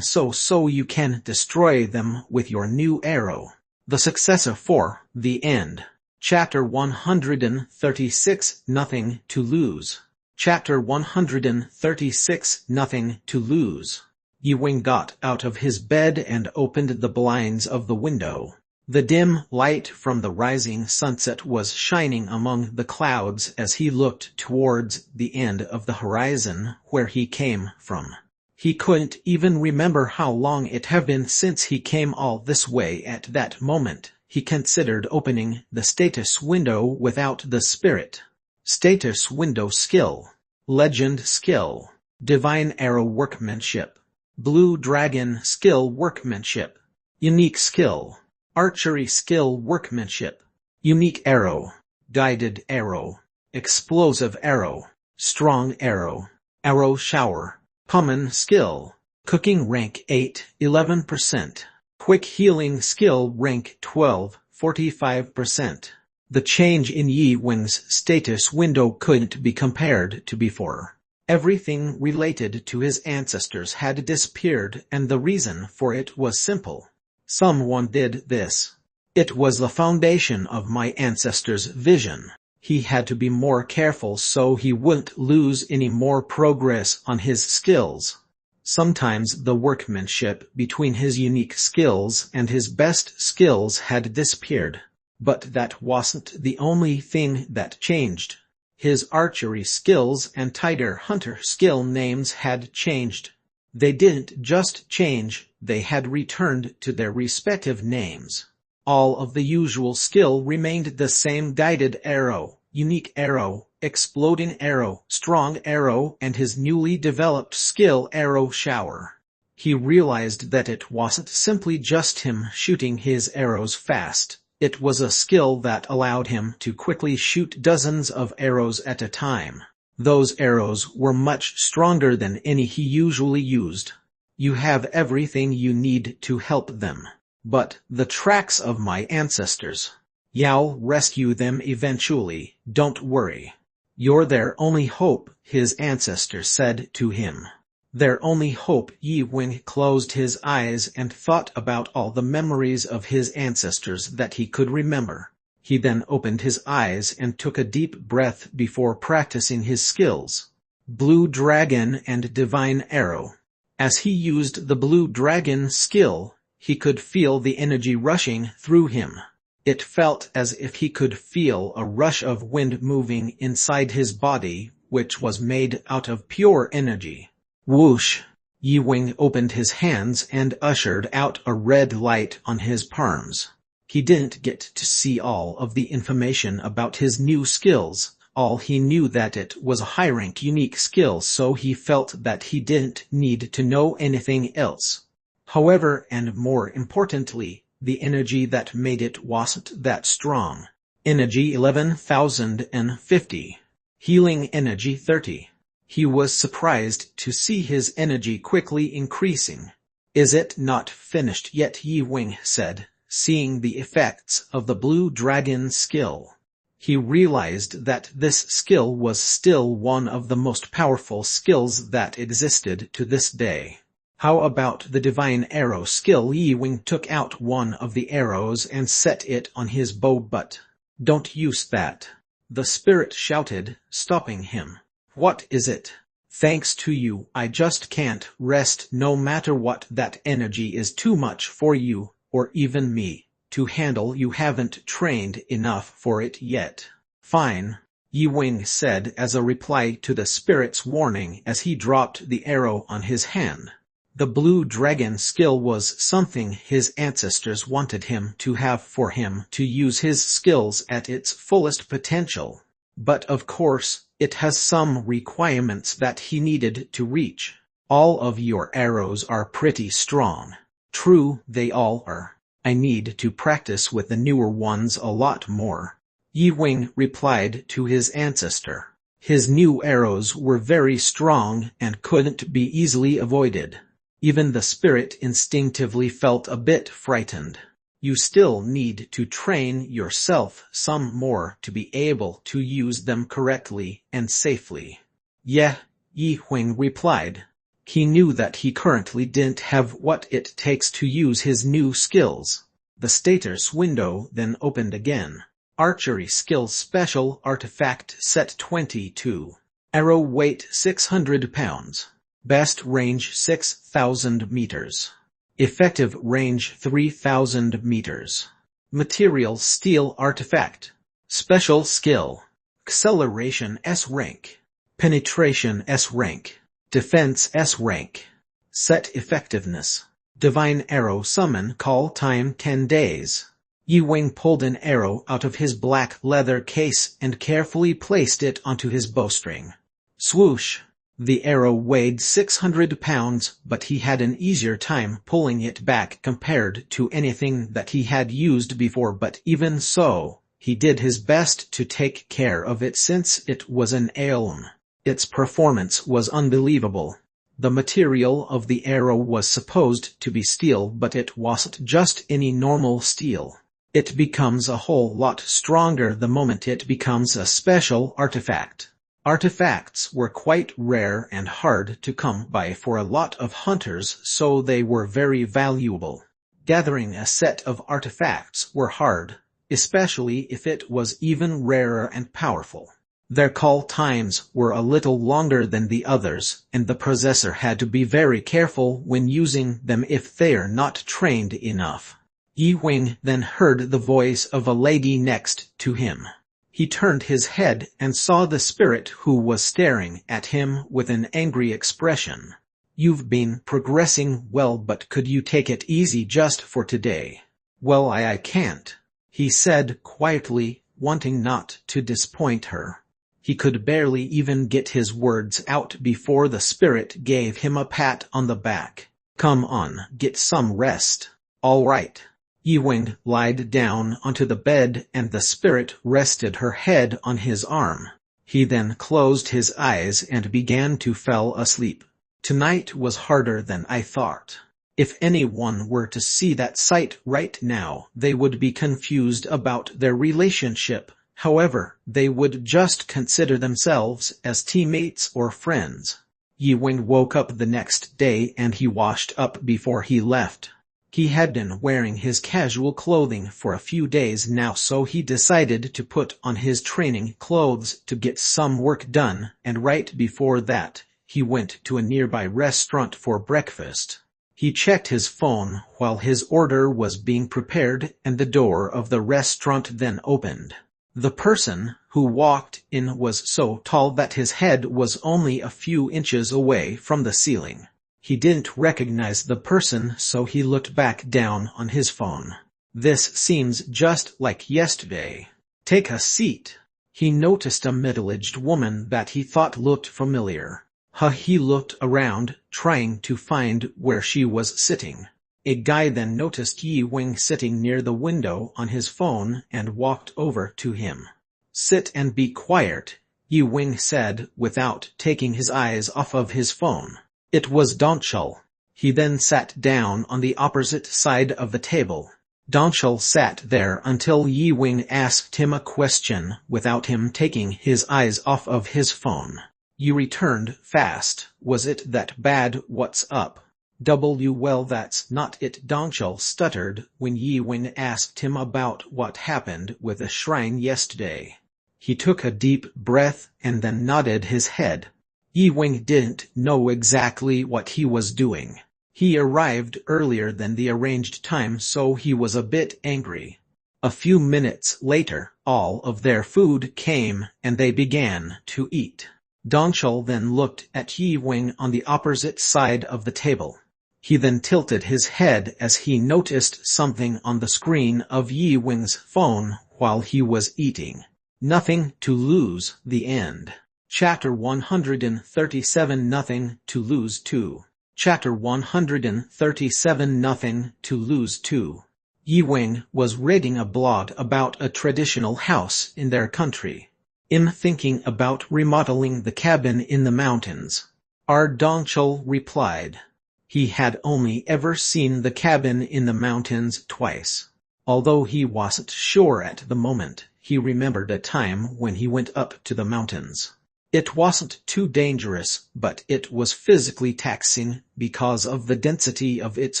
so you can destroy them with your new arrow. The successor for The End. Chapter 136 Nothing to Lose. Chapter 136 Nothing to Lose. Yi-Wing got out of his bed and opened the blinds of the window. The dim light from the rising sunset was shining among the clouds as he looked towards the end of the horizon where he came from. He couldn't even remember how long it had been since he came all this way at that moment. He considered opening the status window without the spirit. Status window skill. Legend skill. Divine arrow workmanship. Blue dragon skill workmanship. Unique skill. Archery skill workmanship. Unique arrow. Guided arrow. Explosive arrow. Strong arrow. Arrow shower. Common skill. Cooking rank 8, 11%. Quick healing skill rank 12, 45%. The change in Yi-Wing's status window couldn't be compared to before. Everything related to his ancestors had disappeared, and the reason for it was simple. Someone did this. It was the foundation of my ancestors' vision. He had to be more careful so he wouldn't lose any more progress on his skills. Sometimes the workmanship between his unique skills and his best skills had disappeared. But that wasn't the only thing that changed. His archery skills and tiger hunter skill names had changed. They didn't just change, they had returned to their respective names. All of the usual skill remained the same: guided arrow, unique arrow, exploding arrow, strong arrow, and his newly developed skill arrow shower. He realized that it wasn't simply just him shooting his arrows fast. It was a skill that allowed him to quickly shoot dozens of arrows at a time. Those arrows were much stronger than any he usually used. You have everything you need to help them. But the tracks of my ancestors. You'll rescue them eventually, don't worry. You're their only hope, his ancestor said to him. Their only hope. Yi-Wing closed his eyes and thought about all the memories of his ancestors that he could remember. He then opened his eyes and took a deep breath before practicing his skills. Blue Dragon and Divine Arrow. As he used the Blue Dragon skill, he could feel the energy rushing through him. It felt as if he could feel a rush of wind moving inside his body, which was made out of pure energy. Whoosh! Yi-Wing opened his hands and ushered out a red light on his palms. He didn't get to see all of the information about his new skills. All he knew that it was a high-rank unique skill, so he felt that he didn't need to know anything else. However, and more importantly, the energy that made it wasn't that strong. Energy 11,050. Healing energy 30. He was surprised to see his energy quickly increasing. Is it not finished yet? Yi-Wing said, seeing the effects of the Blue Dragon skill. He realized that this skill was still one of the most powerful skills that existed to this day. How about the Divine Arrow skill? Yi-Wing took out one of the arrows and set it on his bow butt. Don't use that. The spirit shouted, stopping him. What is it? Thanks to you, I just can't rest no matter what. That energy is too much for you, or even me, to handle. You haven't trained enough for it yet. Fine, Yi-Wing said as a reply to the spirit's warning as he dropped the arrow on his hand. The Blue Dragon skill was something his ancestors wanted him to have for him to use his skills at its fullest potential. But of course, it has some requirements that he needed to reach. All of your arrows are pretty strong. True, they all are. I need to practice with the newer ones a lot more. Yi Wing replied to his ancestor. His new arrows were very strong and couldn't be easily avoided. Even the spirit instinctively felt a bit frightened. You still need to train yourself some more to be able to use them correctly and safely. Yeah, Yi Wing replied. He knew that he currently didn't have what it takes to use his new skills. The status window then opened again. Archery skills special artifact set 22. Arrow weight 600 pounds. Best range 6,000 meters. Effective range 3,000 meters. Material steel artifact. Special skill. Acceleration S rank. Penetration S rank. Defense S rank. Set effectiveness. Divine arrow summon call time 10 days. Yi Wing pulled an arrow out of his black leather case and carefully placed it onto his bowstring. Swoosh! The arrow weighed 600 pounds, but he had an easier time pulling it back compared to anything that he had used before, but even so, he did his best to take care of it since it was an heirloom. Its performance was unbelievable. The material of the arrow was supposed to be steel, but it wasn't just any normal steel. It becomes a whole lot stronger the moment it becomes a special artifact. Artifacts were quite rare and hard to come by for a lot of hunters, so they were very valuable. Gathering a set of artifacts were hard, especially if it was even rarer and powerful. Their call times were a little longer than the others, and the possessor had to be very careful when using them if they're not trained enough. Yi Wing then heard the voice of a lady next to him. He turned his head and saw the spirit who was staring at him with an angry expression. You've been progressing well, but could you take it easy just for today? Well, I can't, he said quietly, wanting not to disappoint her. He could barely even get his words out before the spirit gave him a pat on the back. Come on, get some rest. All right. Yi Wing lied down onto the bed and the spirit rested her head on his arm. He then closed his eyes and began to fall asleep. Tonight was harder than I thought. If anyone were to see that sight right now, they would be confused about their relationship. However, they would just consider themselves as teammates or friends. Yi Wing woke up the next day and he washed up before he left. He had been wearing his casual clothing for a few days now, so he decided to put on his training clothes to get some work done, and right before that, he went to a nearby restaurant for breakfast. He checked his phone while his order was being prepared, and the door of the restaurant then opened. The person who walked in was so tall that his head was only a few inches away from the ceiling. He didn't recognize the person, so he looked back down on his phone. This seems just like yesterday. Take a seat. He noticed a middle-aged woman that he thought looked familiar. He looked around, trying to find where she was sitting. A guy then noticed Yi Wing sitting near the window on his phone and walked over to him. Sit and be quiet, Yi Wing said without taking his eyes off of his phone. It was Donchul. He then sat down on the opposite side of the table. Donchul sat there until Yi Wing asked him a question without him taking his eyes off of his phone. You returned fast. Was it that bad? What's up? Well, that's not it, Donchul stuttered when Yi Wing asked him about what happened with the shrine yesterday. He took a deep breath and then nodded his head. Yi Wing didn't know exactly what he was doing. He arrived earlier than the arranged time, so he was a bit angry. A few minutes later, all of their food came, and they began to eat. Donchul then looked at Yi Wing on the opposite side of the table. He then tilted his head as he noticed something on the screen of Yi Wing's phone while he was eating. Nothing to lose. The end. Chapter 137. Nothing to lose 2. Chapter 137. Nothing to lose 2. Yi Wing was reading a blog about a traditional house in their country. "I'm thinking about remodeling the cabin in the mountains," Dongchul replied. He had only ever seen the cabin in the mountains twice. Although he wasn't sure at the moment, he remembered a time when he went up to the mountains. It wasn't too dangerous, but it was physically taxing because of the density of its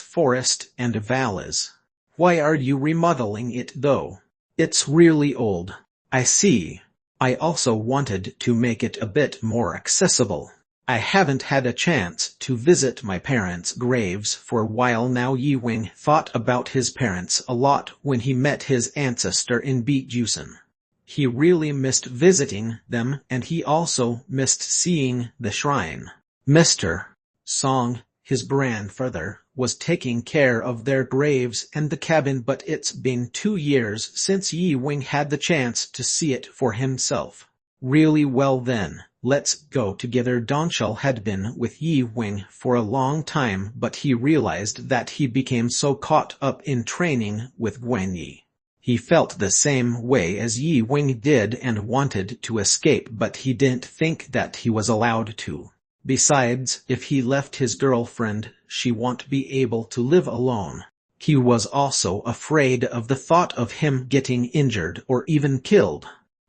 forest and valleys. "Why are you remodeling it though?" "It's really old." "I see. I also wanted to make it a bit more accessible. I haven't had a chance to visit my parents' graves for a while now." Yi Wing thought about his parents a lot when he met his ancestor in Beetjusen. He really missed visiting them, and he also missed seeing the shrine. Mr. Song, his grandfather, was taking care of their graves and the cabin, but it's been 2 years since Yi Wing had the chance to see it for himself. "Really well then, let's go together." Dongchul had been with Yi Wing for a long time, but he realized that he became so caught up in training with Guanyi. He felt the same way as Yi Wing did and wanted to escape, but he didn't think that he was allowed to. Besides, if he left his girlfriend, she won't be able to live alone. He was also afraid of the thought of him getting injured or even killed.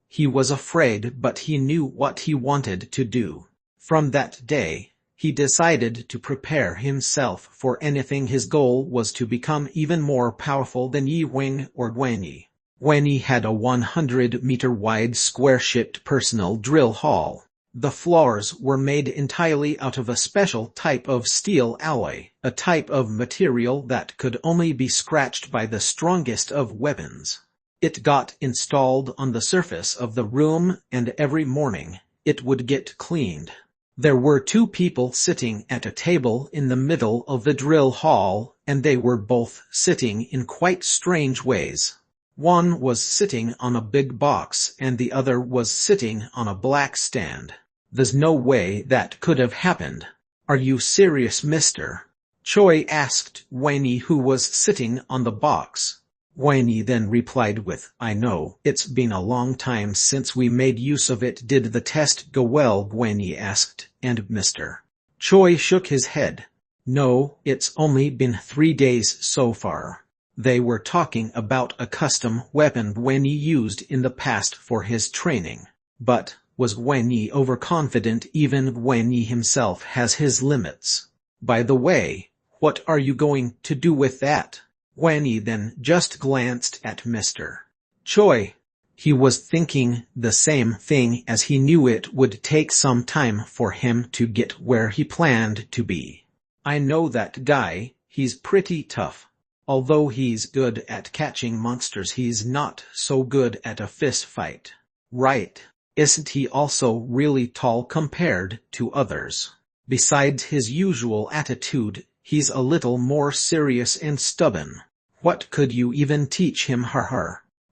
He was afraid, but he knew what he wanted to do. From that day, he decided to prepare himself for anything. His goal was to become even more powerful than Yi Wing or Guanyi. Guanyi had a 100-meter-wide square-shaped personal drill hall. The floors were made entirely out of a special type of steel alloy, a type of material that could only be scratched by the strongest of weapons. It got installed on the surface of the room, and every morning, it would get cleaned. There were 2 people sitting at a table in the middle of the drill hall, and they were both sitting in quite strange ways. One was sitting on a big box and the other was sitting on a black stand. "There's no way that could have happened." "Are you serious, mister?" Choi asked Wanyi, who was sitting on the box. Wanyi then replied with, "I know, it's been a long time since we made use of it." "Did the test go well?" Wanyi asked, and Mr. Choi shook his head. "No, it's only been 3 days so far." They were talking about a custom weapon Wanyi used in the past for his training. But was Wanyi overconfident? Even Wanyi himself has his limits. "By the way, what are you going to do with that?" Wanyi then just glanced at Mr. Choi. He was thinking the same thing, as he knew it would take some time for him to get where he planned to be. "I know that guy, he's pretty tough. Although he's good at catching monsters, he's not so good at a fist fight." "Right. Isn't he also really tall compared to others? Besides his usual attitude, he's a little more serious and stubborn. What could you even teach him?"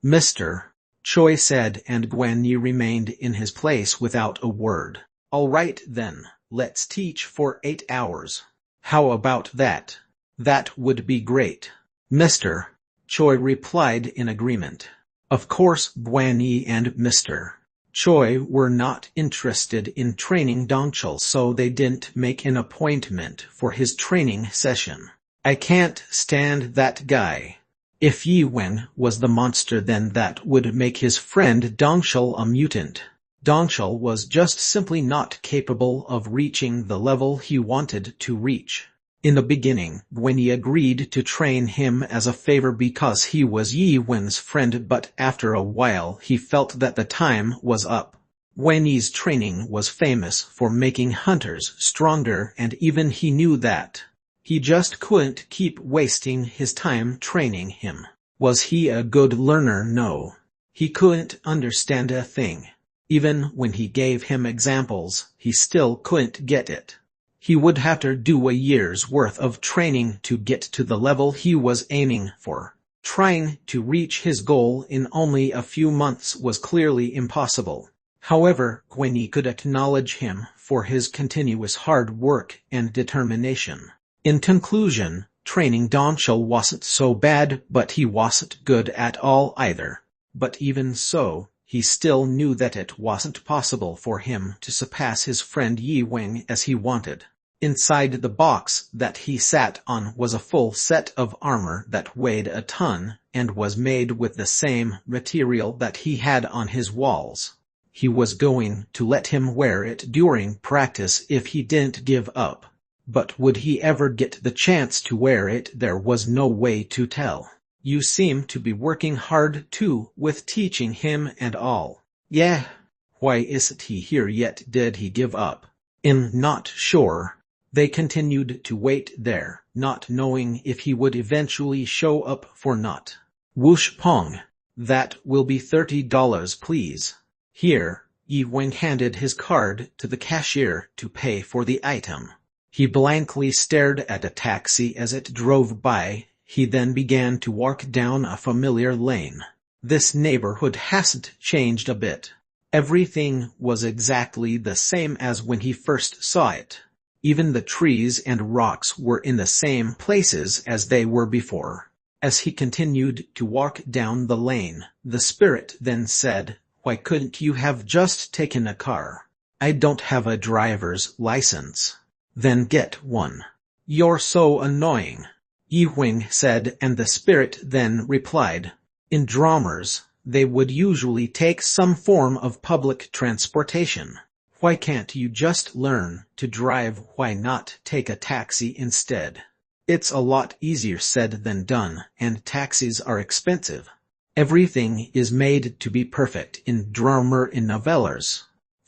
Mr. Choi said, and Guanyi remained in his place without a word. "All right then, let's teach for 8 hours. How about that?" "That would be great." Mr. Choi replied in agreement. Of course, Guanyi and Mr. Choi were not interested in training Dongchul, so they didn't make an appointment for his training session. "I can't stand that guy." If Yi Wing was the monster, then that would make his friend Dongchul a mutant. Dongchul was just simply not capable of reaching the level he wanted to reach. In the beginning, Guanyi agreed to train him as a favor because he was Yi Wing's friend, but after a while he felt that the time was up. Guanyi's training was famous for making hunters stronger, and even he knew that. He just couldn't keep wasting his time training him. Was he a good learner? No. He couldn't understand a thing. Even when he gave him examples, he still couldn't get it. He would have to do a year's worth of training to get to the level he was aiming for. Trying to reach his goal in only a few months was clearly impossible. However, Guanyi could acknowledge him for his continuous hard work and determination. In conclusion, training Donchel wasn't so bad, but he wasn't good at all either. But even so, he still knew that it wasn't possible for him to surpass his friend Yi Wing as he wanted. Inside the box that he sat on was a full set of armor that weighed a ton, and was made with the same material that he had on his walls. He was going to let him wear it during practice if he didn't give up. But would he ever get the chance to wear it? There was no way to tell. You seem to be working hard too, with teaching him and all. Yeah. Why isn't he here yet? Did he give up? Not sure. They continued to wait there, not knowing if he would eventually show up or not. Whoosh pong. That will be $30, please. Here, Yi Wing handed his card to the cashier to pay for the item. He blankly stared at a taxi as it drove by. He then began to walk down a familiar lane. This neighborhood hasn't changed a bit. Everything was exactly the same as when he first saw it. Even the trees and rocks were in the same places as they were before. As he continued to walk down the lane, the spirit then said, "Why couldn't you have just taken a car? I don't have a driver's license." "Then get one." "You're so annoying," Yi Wing said, and the spirit then replied, "In dramas, they would usually take some form of public transportation. Why can't you just learn to drive? Why not take a taxi instead? It's a lot easier said than done, and taxis are expensive. Everything is made to be perfect in drama in novellas.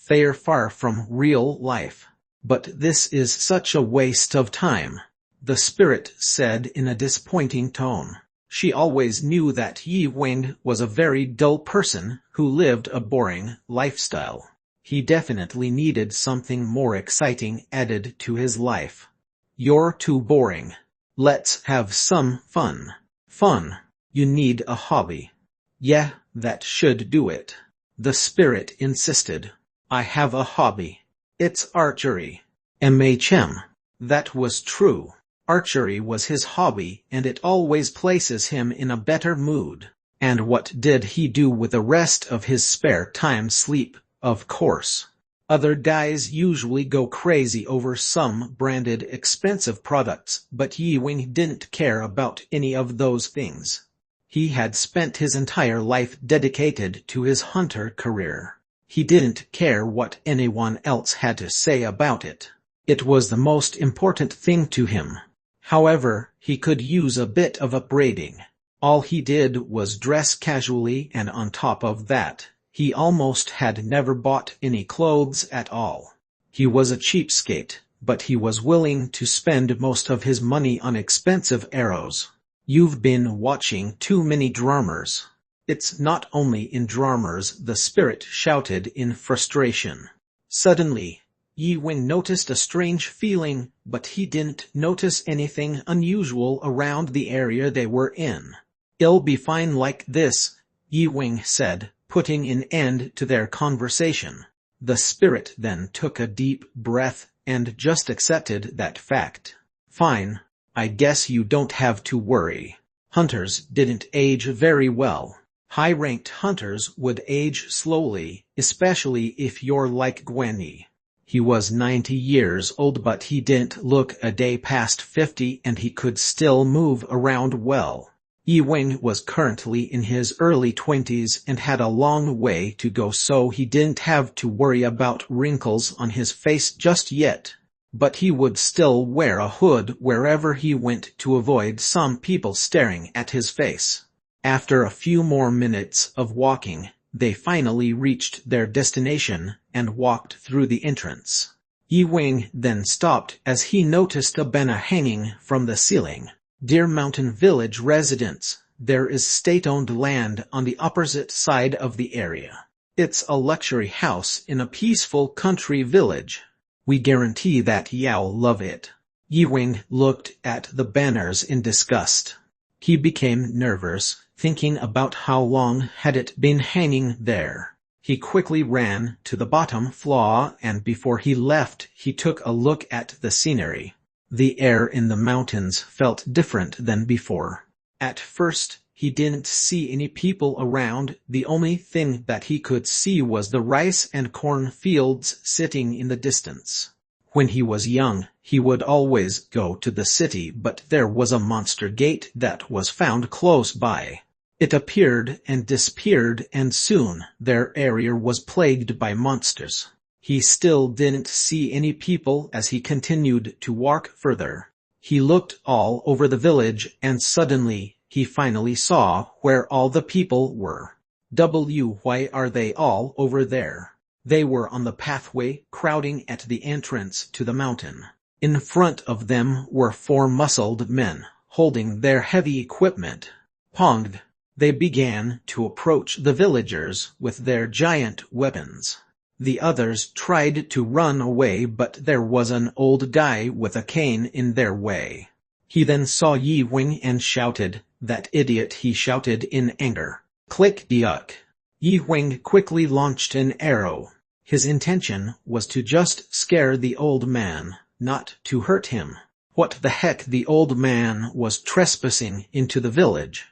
They're far from real life. But this is such a waste of time," the spirit said in a disappointing tone. She always knew that Yi Wing was a very dull person who lived a boring lifestyle. He definitely needed something more exciting added to his life. "You're too boring. Let's have some fun." "Fun? You need a hobby." "Yeah, that should do it," the spirit insisted. "I have a hobby. It's archery." That was true. Archery was his hobby, and it always places him in a better mood. And what did he do with the rest of his spare time? Sleep, of course. Other guys usually go crazy over some branded expensive products, but Yi Wing didn't care about any of those things. He had spent his entire life dedicated to his hunter career. He didn't care what anyone else had to say about it. It was the most important thing to him. However, he could use a bit of upgrading. All he did was dress casually, and on top of that, he almost had never bought any clothes at all. He was a cheapskate, but he was willing to spend most of his money on expensive arrows. "You've been watching too many dramas." "It's not only in dramas," the spirit shouted in frustration. Suddenly, Yi Wing noticed a strange feeling, but he didn't notice anything unusual around the area they were in. "It'll be fine like this," Yi Wing said, putting an end to their conversation. The spirit then took a deep breath and just accepted that fact. "Fine. I guess you don't have to worry." Hunters didn't age very well. High-ranked hunters would age slowly, especially if you're like Gwenny. He was 90 years old, but he didn't look a day past 50, and he could still move around well. Yi Wing was currently in his early 20s and had a long way to go, so he didn't have to worry about wrinkles on his face just yet. But he would still wear a hood wherever he went to avoid some people staring at his face. After a few more minutes of walking, they finally reached their destination and walked through the entrance. Yi Wing then stopped as he noticed a banner hanging from the ceiling. "Deer Mountain Village residents, there is state-owned land on the opposite side of the area. It's a luxury house in a peaceful country village. We guarantee that you'll love it." Yi Wing looked at the banners in disgust. He became nervous, thinking about how long had it been hanging there. He quickly ran to the bottom floor, and before he left, he took a look at the scenery. The air in the mountains felt different than before. At first, he didn't see any people around. The only thing that he could see was the rice and corn fields sitting in the distance. When he was young, he would always go to the city, but there was a monster gate that was found close by. It appeared and disappeared, and soon their area was plagued by monsters. He still didn't see any people as he continued to walk further. He looked all over the village, and suddenly, he finally saw where all the people were. Why are they all over there? They were on the pathway, crowding at the entrance to the mountain. In front of them were 4 muscled men, holding their heavy equipment. Ponged. They began to approach the villagers with their giant weapons. The others tried to run away, but there was an old guy with a cane in their way. He then saw Yi Wing and shouted, "That idiot!" he shouted in anger. Click-duck. Yi Wing quickly launched an arrow. His intention was to just scare the old man, not to hurt him. What the heck, the old man was trespassing into the village.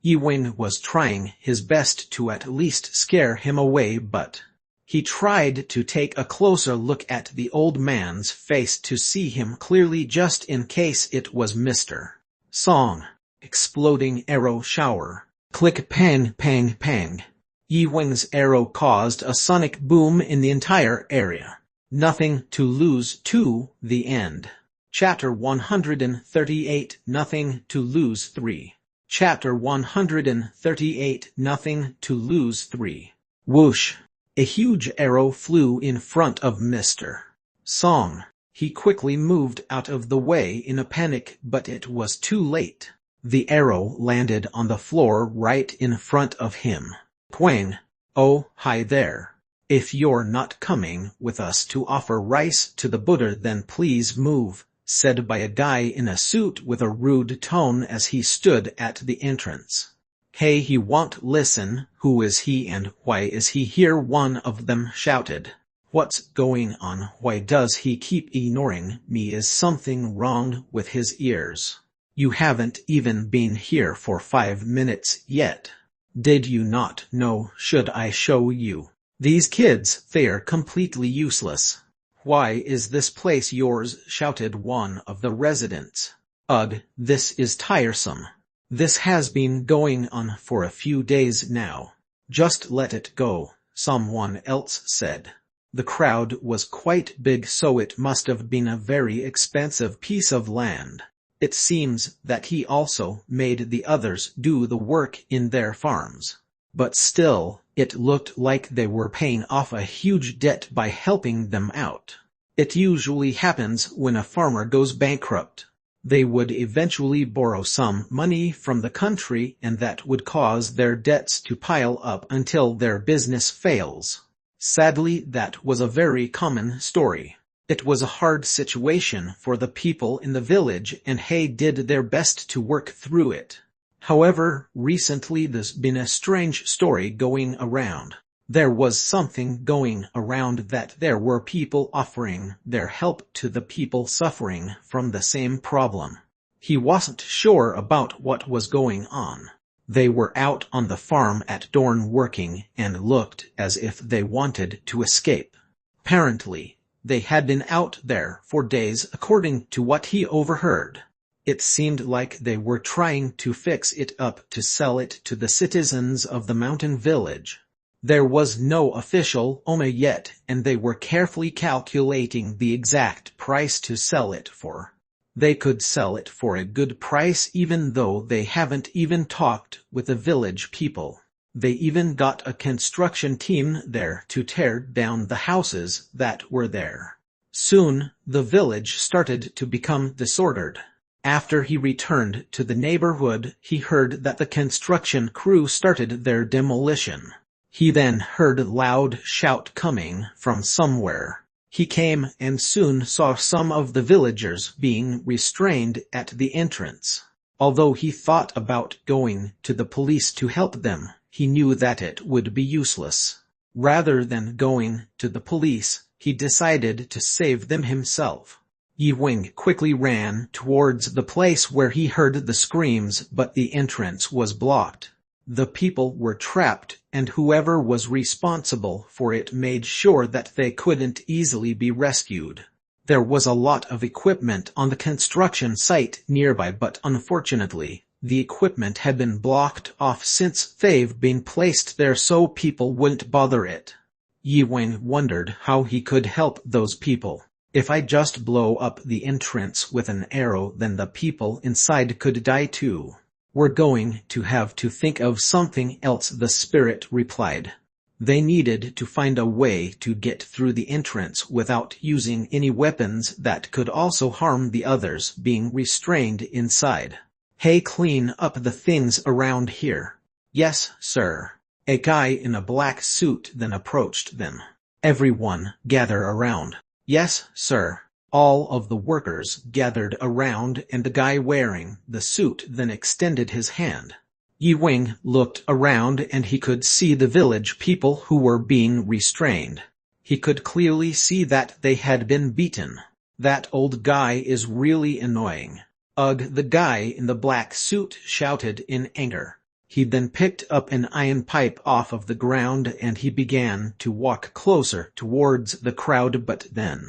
Yi Wing was trying his best to at least scare him away, but he tried to take a closer look at the old man's face to see him clearly, just in case it was Mr. Song. Exploding arrow shower. Click, pang, pang, pang. Yi Wing's arrow caused a sonic boom in the entire area. Nothing to lose to the end. Chapter 138, Nothing to Lose 3. Chapter 138, Nothing to Lose 3. Whoosh! A huge arrow flew in front of Mr. Song. He quickly moved out of the way in a panic, but it was too late. The arrow landed on the floor right in front of him. Quang. Oh, hi there. If you're not coming with us to offer rice to the Buddha, then please move, said by a guy in a suit with a rude tone as he stood at the entrance. Hey, he won't listen. Who is he and why is he here? One of them shouted. What's going on? Why does he keep ignoring me? Is something wrong with his ears? You haven't even been here for 5 minutes yet. Did you not know? Should I show you? These kids, they're completely useless. Why is this place yours? Shouted one of the residents. Ugh, this is tiresome. This has been going on for a few days now. Just let it go, someone else said. The crowd was quite big, so it must have been a very expensive piece of land. It seems that he also made the others do the work in their farms. But still, it looked like they were paying off a huge debt by helping them out. It usually happens when a farmer goes bankrupt. They would eventually borrow some money from the country, and that would cause their debts to pile up until their business fails. Sadly, that was a very common story. It was a hard situation for the people in the village, and they did their best to work through it. However, recently there's been a strange story going around. There was something going around that there were people offering their help to the people suffering from the same problem. He wasn't sure about what was going on. They were out on the farm at dawn working and looked as if they wanted to escape. Apparently, they had been out there for days, according to what he overheard. It seemed like they were trying to fix it up to sell it to the citizens of the mountain village. There was no official owner yet, and they were carefully calculating the exact price to sell it for. They could sell it for a good price even though they haven't even talked with the village people. They even got a construction team there to tear down the houses that were there. Soon, the village started to become disordered. After he returned to the neighborhood, he heard that the construction crew started their demolition. He then heard a loud shout coming from somewhere. He came and soon saw some of the villagers being restrained at the entrance. Although he thought about going to the police to help them, he knew that it would be useless. Rather than going to the police, he decided to save them himself. Yi Wing quickly ran towards the place where he heard the screams, but the entrance was blocked. The people were trapped, and whoever was responsible for it made sure that they couldn't easily be rescued. There was a lot of equipment on the construction site nearby, but unfortunately, the equipment had been blocked off since they've been placed there so people wouldn't bother it. Yi Wing wondered how he could help those people. If I just blow up the entrance with an arrow, then the people inside could die too. We're going to have to think of something else, the spirit replied. They needed to find a way to get through the entrance without using any weapons that could also harm the others being restrained inside. Hey, clean up the things around here. Yes, sir. A guy in a black suit then approached them. Everyone, gather around. Yes, sir. All of the workers gathered around, and the guy wearing the suit then extended his hand. Yi Wing looked around and he could see the village people who were being restrained. He could clearly see that they had been beaten. That old guy is really annoying. Ugh, the guy in the black suit shouted in anger. He then picked up an iron pipe off of the ground and he began to walk closer towards the crowd, but then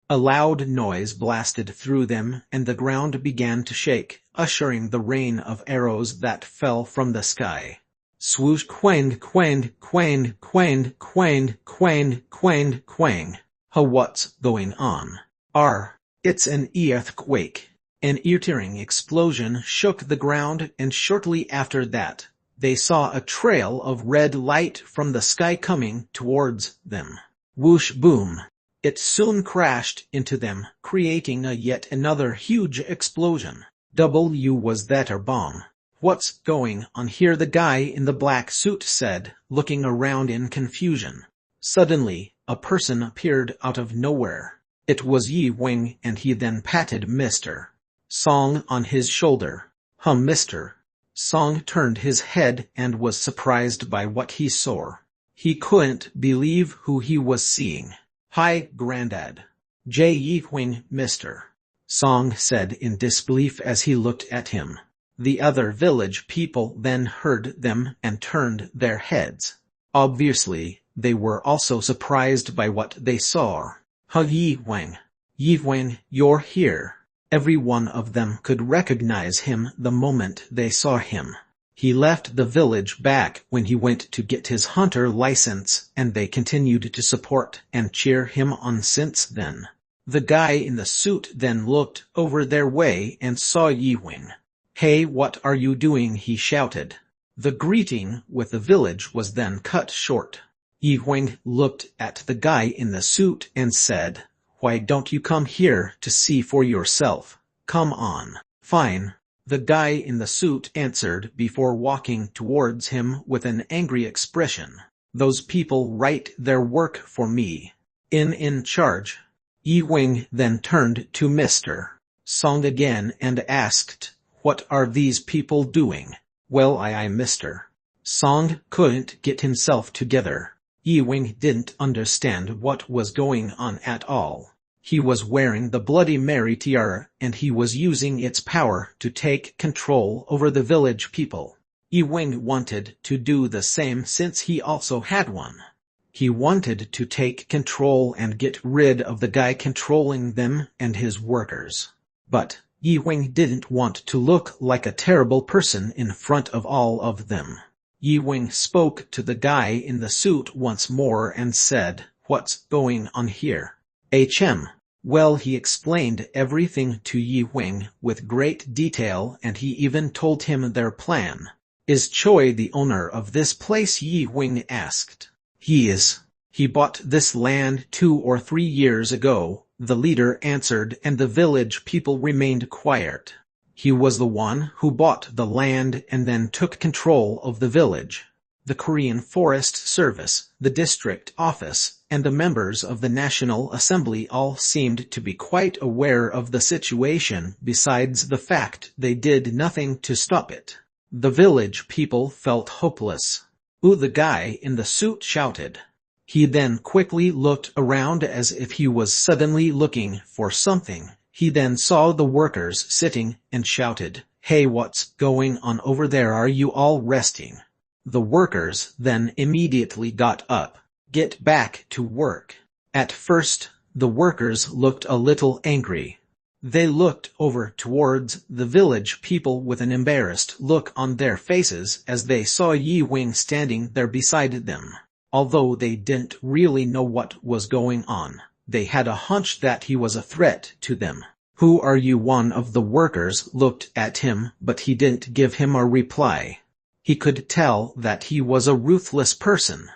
a loud noise blasted through them and the ground began to shake, ushering the rain of arrows that fell from the sky. Swoosh, quang, quang, quang, quang, quang, quang, quang, quang. What's going on? It's an earthquake. An ear-tearing explosion shook the ground, and shortly after that, they saw a trail of red light from the sky coming towards them. Whoosh, boom. It soon crashed into them, creating yet another huge explosion. Was that a bomb? What's going on here? The guy in the black suit said, looking around in confusion. Suddenly, a person appeared out of nowhere. It was Yi Wing, and he then patted Mr. Song on his shoulder. Mr. Song turned his head and was surprised by what he saw. He couldn't believe who he was seeing. Hi, Grandad. Yi Wing, Mr. Song said in disbelief as he looked at him. The other village people then heard them and turned their heads. Obviously, they were also surprised by what they saw. Yi Wing. Yi Wing, you're here. Every one of them could recognize him the moment they saw him. He left the village back when he went to get his hunter license, and they continued to support and cheer him on since then. The guy in the suit then looked over their way and saw Yi Wing. Hey, what are you doing? He shouted. The greeting with the village was then cut short. Yi Wing looked at the guy in the suit and said, Why don't you come here to see for yourself? Come on. Fine. The guy in the suit answered before walking towards him with an angry expression. Those people write their work for me. In charge. Yi Wing then turned to Mr. Song again and asked, What are these people doing? Well, Mr. Song couldn't get himself together. Yi Wing didn't understand what was going on at all. He was wearing the Bloody Mary tiara, and he was using its power to take control over the village people. Yi Wing wanted to do the same since he also had one. He wanted to take control and get rid of the guy controlling them and his workers. But Yi Wing didn't want to look like a terrible person in front of all of them. Yi Wing spoke to the guy in the suit once more and said, What's going on here? Well, he explained everything to Yi Wing with great detail, and he even told him their plan. Is Choi the owner of this place? Yi Wing asked. He is. He bought this land 2 or 3 years ago, the leader answered, and the village people remained quiet. He was the one who bought the land and then took control of the village. The Korean Forest Service, the district office, and the members of the National Assembly all seemed to be quite aware of the situation, besides the fact they did nothing to stop it. The village people felt hopeless. Ooh, the guy in the suit shouted. He then quickly looked around as if he was suddenly looking for something, He then saw the workers sitting and shouted, "Hey, what's going on over there? Are you all resting?" The workers then immediately got up. "Get back to work." At first, the workers looked a little angry. They looked over towards the village people with an embarrassed look on their faces as they saw Yi Wing standing there beside them. Although they didn't really know what was going on, they had a hunch that he was a threat to them. "Who are you?" One of the workers looked at him, but he didn't give him a reply. He could tell that he was a ruthless person.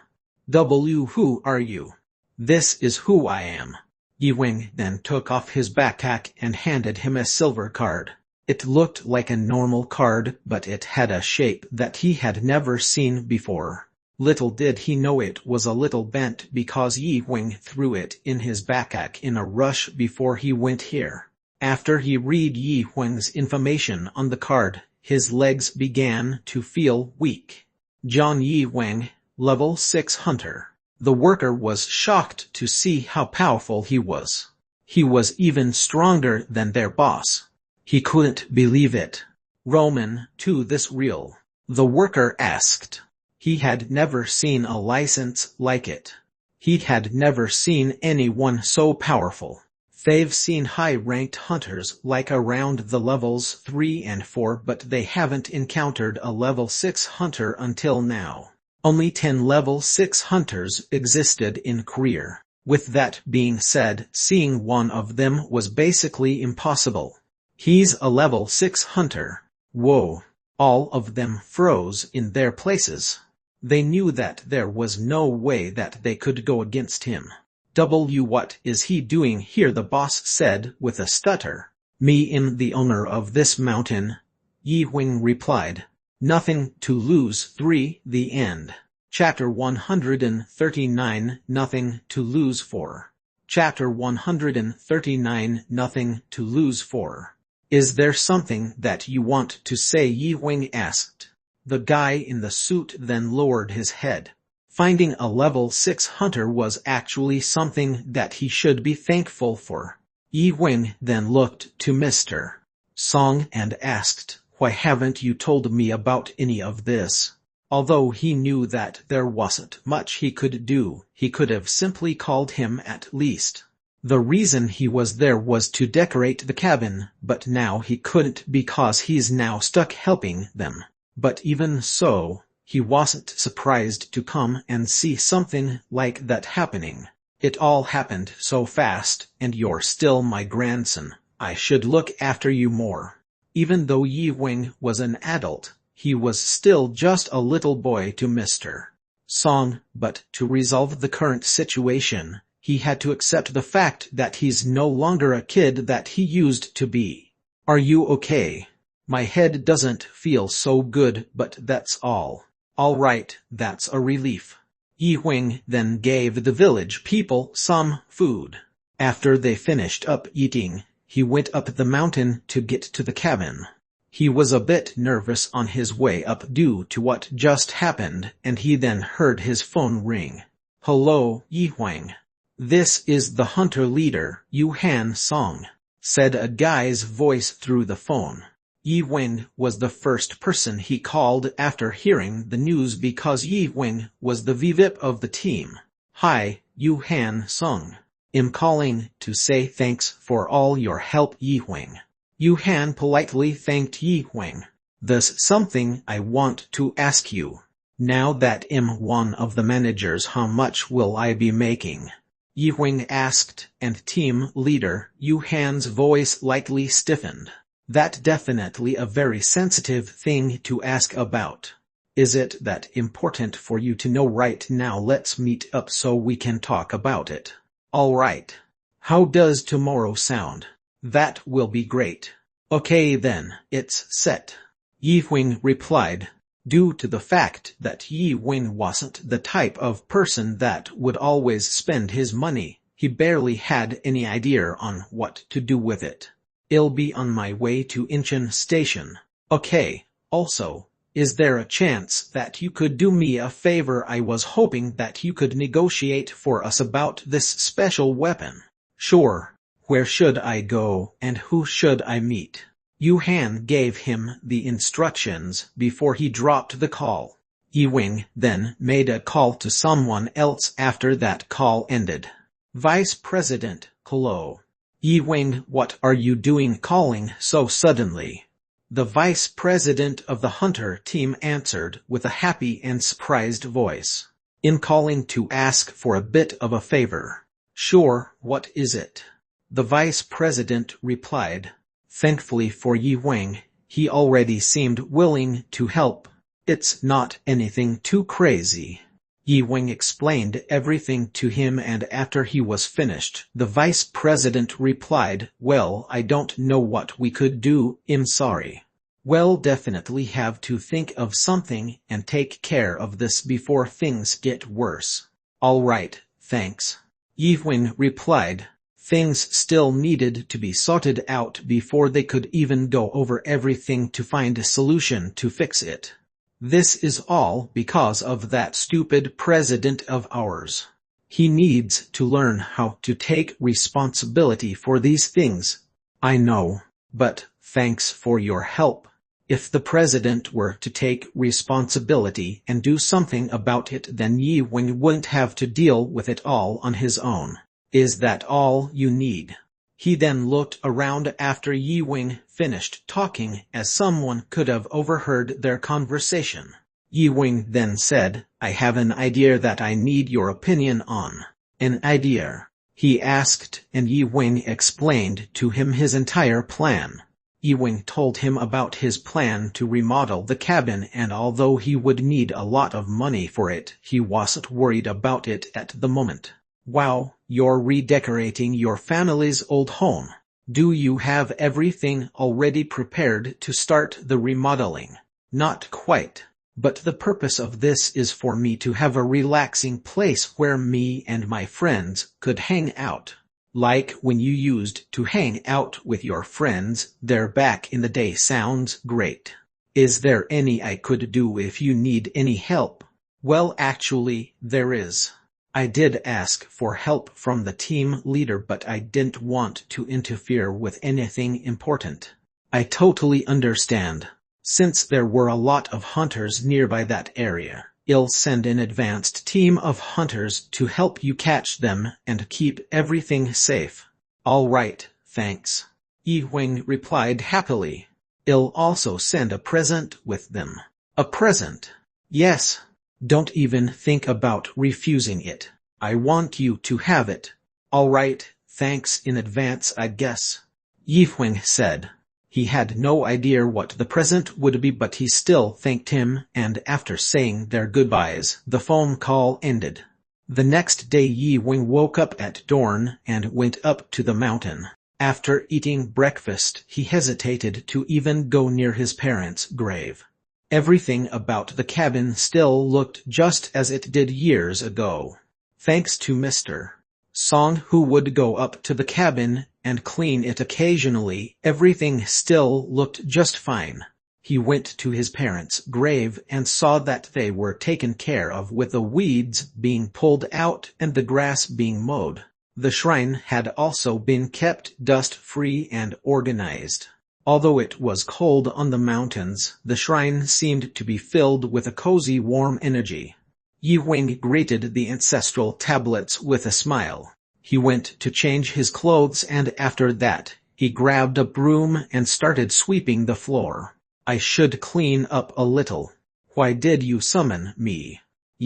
"Who are you?" "This is who I am." Yi Wing then took off his backpack and handed him a silver card. It looked like a normal card, but it had a shape that he had never seen before. Little did he know it was a little bent because Yi Wing threw it in his backpack in a rush before he went here. After he read Yi Wing's information on the card, his legs began to feel weak. John Yi Wing, level 6 hunter. The worker was shocked to see how powerful he was. He was even stronger than their boss. He couldn't believe it. "Roman, to this real?" the worker asked. He had never seen a license like it. He had never seen anyone so powerful. They've seen high-ranked hunters like around the levels 3 and 4, but they haven't encountered a level 6 hunter until now. Only 10 level 6 hunters existed in Korea. With that being said, seeing one of them was basically impossible. "He's a level 6 hunter." Whoa! All of them froze in their places. They knew that there was no way that they could go against him. What is he doing here?" the boss said with a stutter. "Me am the owner of this mountain," Yi Wing replied. "Nothing to lose." 3. The end. Chapter 139, Nothing to Lose 4. Chapter 139, Nothing to Lose 4. "Is there something that you want to say?" Yi Wing asked. The guy in the suit then lowered his head. Finding a level 6 hunter was actually something that he should be thankful for. Yi Wing then looked to Mr. Song and asked, "Why haven't you told me about any of this?" Although he knew that there wasn't much he could do, he could have simply called him at least. The reason he was there was to decorate the cabin, but now he couldn't because he's now stuck helping them. But even so, he wasn't surprised to come and see something like that happening. "It all happened so fast, and you're still my grandson. I should look after you more." Even though Yi Wing was an adult, he was still just a little boy to Mr. Song, but to resolve the current situation, he had to accept the fact that he's no longer a kid that he used to be. "Are you okay?" "My head doesn't feel so good, but that's all." "All right, that's a relief." Yi Wing then gave the village people some food. After they finished up eating, he went up the mountain to get to the cabin. He was a bit nervous on his way up due to what just happened, and he then heard his phone ring. "Hello, Yi Wing. This is the hunter leader, Yuhan Song," said a guy's voice through the phone. Yi Wing was the first person he called after hearing the news because Yi Wing was the VVIP of the team. "Hi, Yuhan Song. I'm calling to say thanks for all your help, Yi Wing." Yuhan politely thanked Yi Wing. "There's something I want to ask you. Now that I'm one of the managers, how much will I be making?" Yi Wing asked, and team leader Yuhan's voice lightly stiffened. "That's definitely a very sensitive thing to ask about. Is it that important for you to know right now? Let's meet up so we can talk about it." "All right. How does tomorrow sound?" "That will be great." "Okay then, it's set," Yi Wing replied. Due to the fact that Yi Wing wasn't the type of person that would always spend his money, he barely had any idea on what to do with it. "I'll be on my way to Incheon Station." "Okay, also, is there a chance that you could do me a favor? I was hoping that you could negotiate for us about this special weapon." "Sure. Where should I go and who should I meet? Yuhan gave him the instructions before he dropped the call. Yi-Wing then made a call to someone else after that call ended. Vice President, hello. Yi-Wing, what are you doing calling so suddenly? The vice president of the hunter team answered with a happy and surprised voice. In calling to ask for a bit of a favor. Sure, what is it? The vice president replied. Thankfully for Yi-Wing, he already seemed willing to help. It's not anything too crazy. Yi-Wing explained everything to him, and after he was finished, the vice president replied, well, I don't know what we could do, I'm sorry. We'll definitely have to think of something and take care of this before things get worse. All right, thanks. Yi-Wing replied. Things still needed to be sorted out before they could even go over everything to find a solution to fix it. This is all because of that stupid president of ours. He needs to learn how to take responsibility for these things. I know, but thanks for your help. If the president were to take responsibility and do something about it, then Yi-Wing wouldn't have to deal with it all on his own. Is that all you need? He then looked around after Yi-Wing finished talking, as someone could have overheard their conversation. Yi-Wing then said, I have an idea that I need your opinion on. An idea? He asked, and Yi-Wing explained to him his entire plan. Yi-Wing told him about his plan to remodel the cabin, and although he would need a lot of money for it, he wasn't worried about it at the moment. Wow, you're redecorating your family's old home. Do you have everything already prepared to start the remodeling? Not quite. But the purpose of this is for me to have a relaxing place where me and my friends could hang out. Like when you used to hang out with your friends there back in the day. Sounds great. Is there any I could do if you need any help? Well, actually, there is. I did ask for help from the team leader, but I didn't want to interfere with anything important. I totally understand. Since there were a lot of hunters nearby that area, I'll send an advanced team of hunters to help you catch them and keep everything safe. All right, thanks. Yi-Wing replied happily. I'll also send a present with them. A present? Yes. Don't even think about refusing it. I want you to have it. All right, thanks in advance, I guess. Yi-Wing said. He had no idea what the present would be, but he still thanked him, and after saying their goodbyes, the phone call ended. The next day Yi-Wing woke up at dawn and went up to the mountain. After eating breakfast, he hesitated to even go near his parents' grave. Everything about the cabin still looked just as it did years ago. Thanks to Mr. Song, who would go up to the cabin and clean it occasionally, everything still looked just fine. He went to his parents' grave and saw that they were taken care of, with the weeds being pulled out and the grass being mowed. The shrine had also been kept dust-free and organized. Although it was cold on the mountains, the shrine seemed to be filled with a cozy, warm energy. Yi-Wing greeted the ancestral tablets with a smile. He went to change his clothes, and after that, he grabbed a broom and started sweeping the floor. I should clean up a little. Why did you summon me?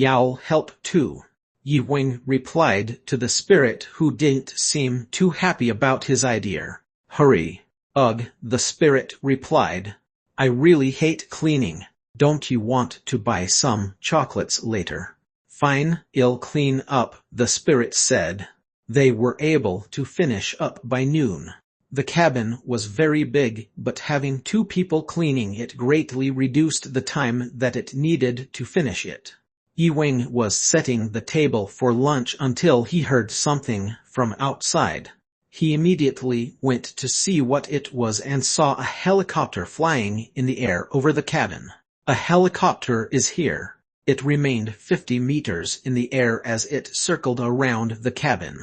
I'll help too. Yi-Wing replied to the spirit, who didn't seem too happy about his idea. Hurry. Ugh, the spirit replied. I really hate cleaning. Don't you want to buy some chocolates later? Fine, I'll clean up, the spirit said. They were able to finish up by noon. The cabin was very big, but having two people cleaning it greatly reduced the time that it needed to finish it. Yi-Wing was setting the table for lunch until he heard something from outside. He immediately went to see what it was and saw a helicopter flying in the air over the cabin. A helicopter is here. It remained 50 meters in the air as it circled around the cabin.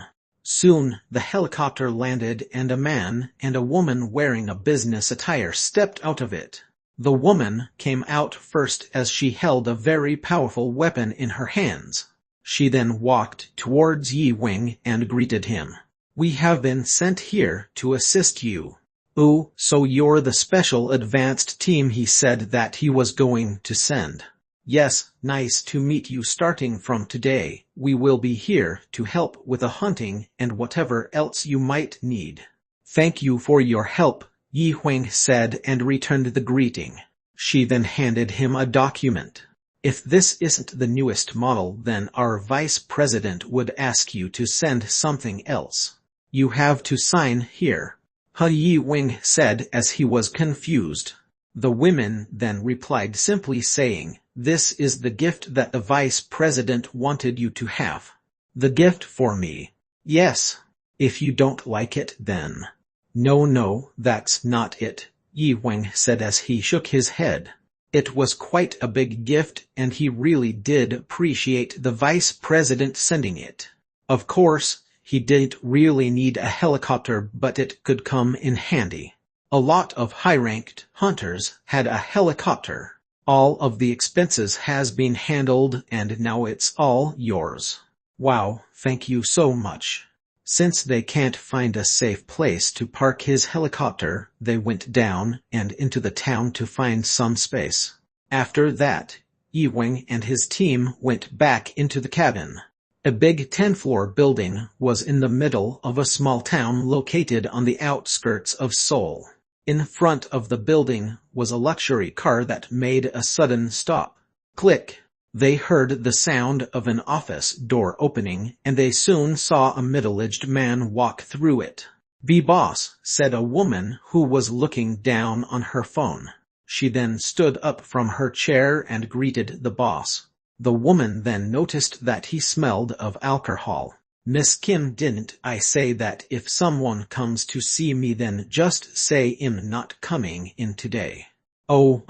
Soon, the helicopter landed and a man and a woman wearing a business attire stepped out of it. The woman came out first as she held a very powerful weapon in her hands. She then walked towards Yi Wing and greeted him. "We have been sent here to assist you." "Oh, so you're the special advanced team he said that he was going to send." "Yes, nice to meet you. Starting from today, we will be here to help with the hunting and whatever else you might need." "Thank you for your help," Yi Huang said and returned the greeting. She then handed him a document. "If this isn't the newest model, then our vice president would ask you to send something else. You have to sign here." Yi Wing said as he was confused. The women then replied simply saying, "This is the gift that the vice president wanted you to have." "The gift for me?" "Yes. If you don't like it then." No, that's not it," Yi Wang said as he shook his head. It was quite a big gift and he really did appreciate the vice president sending it. Of course, he didn't really need a helicopter, but it could come in handy. A lot of high-ranked hunters had a helicopter. All of the expenses has been handled and now it's all yours. "Wow, thank you so much." Since they can't find a safe place to park his helicopter, they went down and into the town to find some space. After that, Yi Wing and his team went back into the cabin. A big 10-floor building was in the middle of a small town located on the outskirts of Seoul. In front of the building was a luxury car that made a sudden stop. Click! They heard the sound of an office door opening and they soon saw a middle-aged man walk through it. "The boss," said a woman who was looking down on her phone. She then stood up from her chair and greeted the boss. The woman then noticed that he smelled of alcohol. "Miss Kim, didn't I say that if someone comes to see me then just say I'm not coming in today?" "Oh,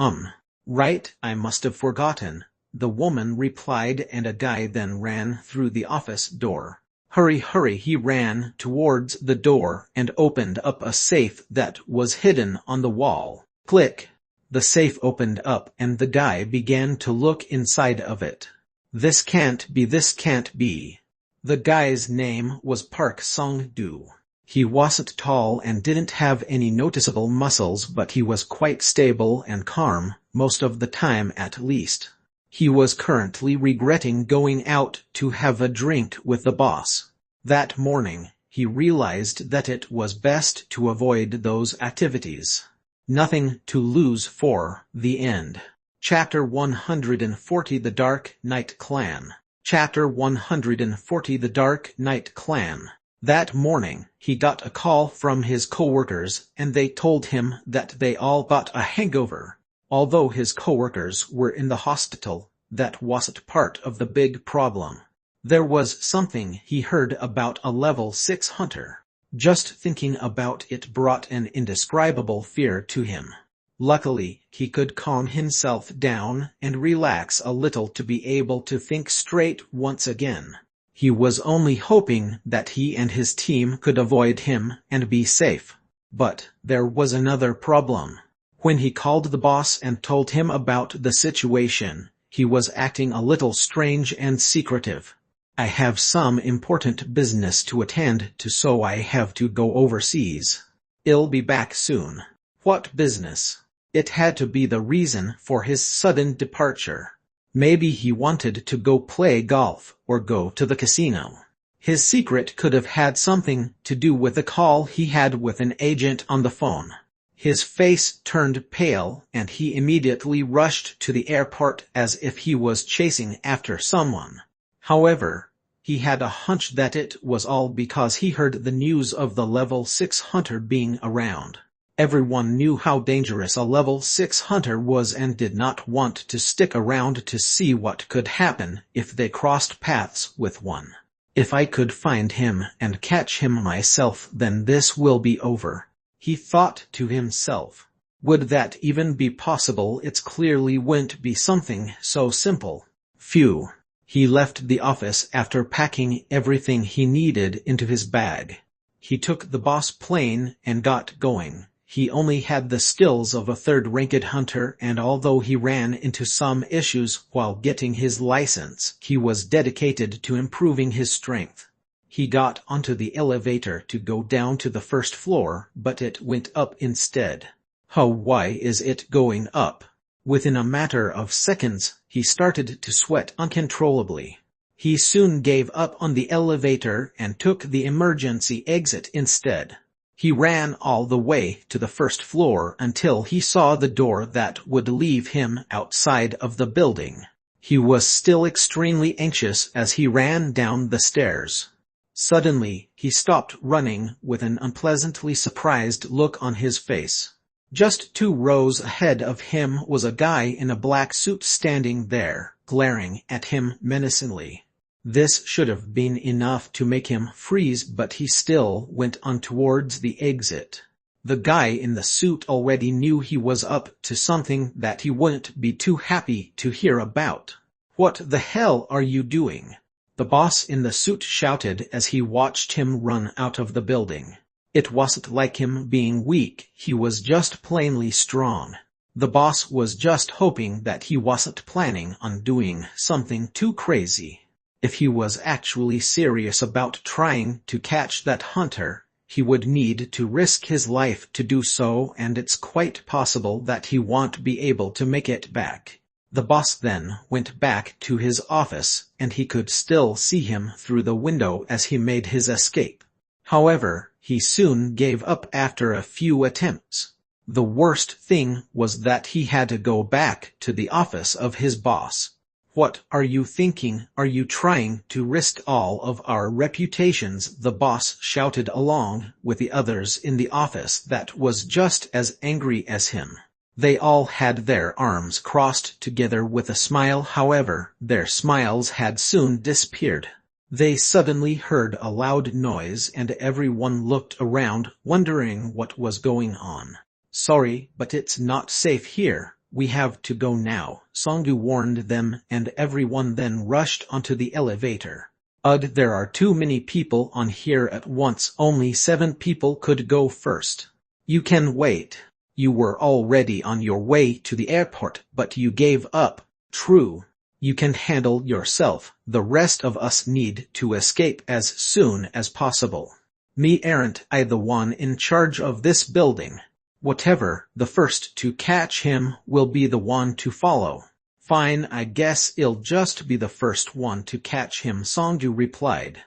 right, I must have forgotten," the woman replied, and a guy then ran through the office door. Hurry, he ran towards the door and opened up a safe that was hidden on the wall. Click! The safe opened up and the guy began to look inside of it. This can't be. The guy's name was Park Song-doo. He wasn't tall and didn't have any noticeable muscles, but he was quite stable and calm, most of the time at least. He was currently regretting going out to have a drink with the boss. That morning, he realized that it was best to avoid those activities. Nothing to lose for the end. Chapter 140: The Dark Knight Clan. Chapter 140: The Dark Knight Clan. That morning, he got a call from his coworkers and they told him that they all got a hangover. Although his coworkers were in the hospital, that wasn't part of the big problem. There was something he heard about a level 6 hunter. Just thinking about it brought an indescribable fear to him. Luckily, he could calm himself down and relax a little to be able to think straight once again. He was only hoping that he and his team could avoid him and be safe. But there was another problem. When he called the boss and told him about the situation, he was acting a little strange and secretive. "I have some important business to attend to, so I have to go overseas. I'll be back soon." What business? It had to be the reason for his sudden departure. Maybe he wanted to go play golf or go to the casino. His secret could have had something to do with the call he had with an agent on the phone. His face turned pale and he immediately rushed to the airport as if he was chasing after someone. However, he had a hunch that it was all because he heard the news of the level 6 hunter being around. Everyone knew how dangerous a level 6 hunter was and did not want to stick around to see what could happen if they crossed paths with one. "If I could find him and catch him myself, then this will be over," he thought to himself. Would that even be possible? It clearly wouldn't be something so simple. Phew. He left the office after packing everything he needed into his bag. He took the boss plane and got going. He only had the skills of a third-ranked hunter, and although he ran into some issues while getting his license, he was dedicated to improving his strength. He got onto the elevator to go down to the first floor, but it went up instead. Why is it going up? Within a matter of seconds, he started to sweat uncontrollably. He soon gave up on the elevator and took the emergency exit instead. He ran all the way to the first floor until he saw the door that would leave him outside of the building. He was still extremely anxious as he ran down the stairs. Suddenly, he stopped running with an unpleasantly surprised look on his face. Just 2 rows ahead of him was a guy in a black suit standing there, glaring at him menacingly. This should have been enough to make him freeze, but he still went on towards the exit. The guy in the suit already knew he was up to something that he wouldn't be too happy to hear about. "What the hell are you doing?" the boss in the suit shouted as he watched him run out of the building. It wasn't like him being weak, he was just plainly strong. The boss was just hoping that he wasn't planning on doing something too crazy. If he was actually serious about trying to catch that hunter, he would need to risk his life to do so, and it's quite possible that he won't be able to make it back. The boss then went back to his office, and he could still see him through the window as he made his escape. However, he soon gave up after a few attempts. The worst thing was that he had to go back to the office of his boss. "What are you thinking? Are you trying to risk all of our reputations?" the boss shouted along with the others in the office that was just as angry as him. They all had their arms crossed together with a smile. However, their smiles had soon disappeared. They suddenly heard a loud noise and everyone looked around, wondering what was going on. "Sorry, but it's not safe here. We have to go now," Songdu warned them, and everyone then rushed onto the elevator. There are too many people on here at once. Only 7 people could go first. You can wait. You were already on your way to the airport, but you gave up. True. You can handle yourself. The rest of us need to escape as soon as possible. Me aren't I the one in charge of this building? Whatever, the first to catch him will be the one to follow. Fine, I guess I'll just be the first one to catch him, Songju replied.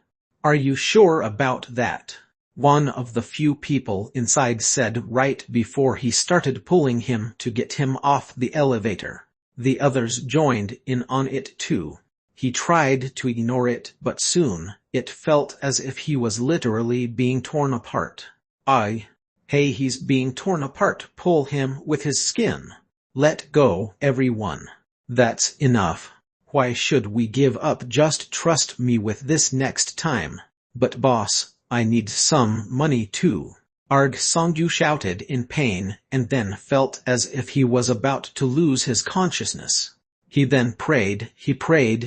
Are you sure about that? One of the few people inside said right before he started pulling him to get him off the elevator. The others joined in on it too. He tried to ignore it, but soon, it felt as if he was literally being torn apart. Hey, he's being torn apart. Pull him with his skin. Let go, everyone. That's enough. Why should we give up? Just trust me with this next time. But boss, I need some money too. Arg, Songju shouted in pain, and then felt as if he was about to lose his consciousness. He then prayed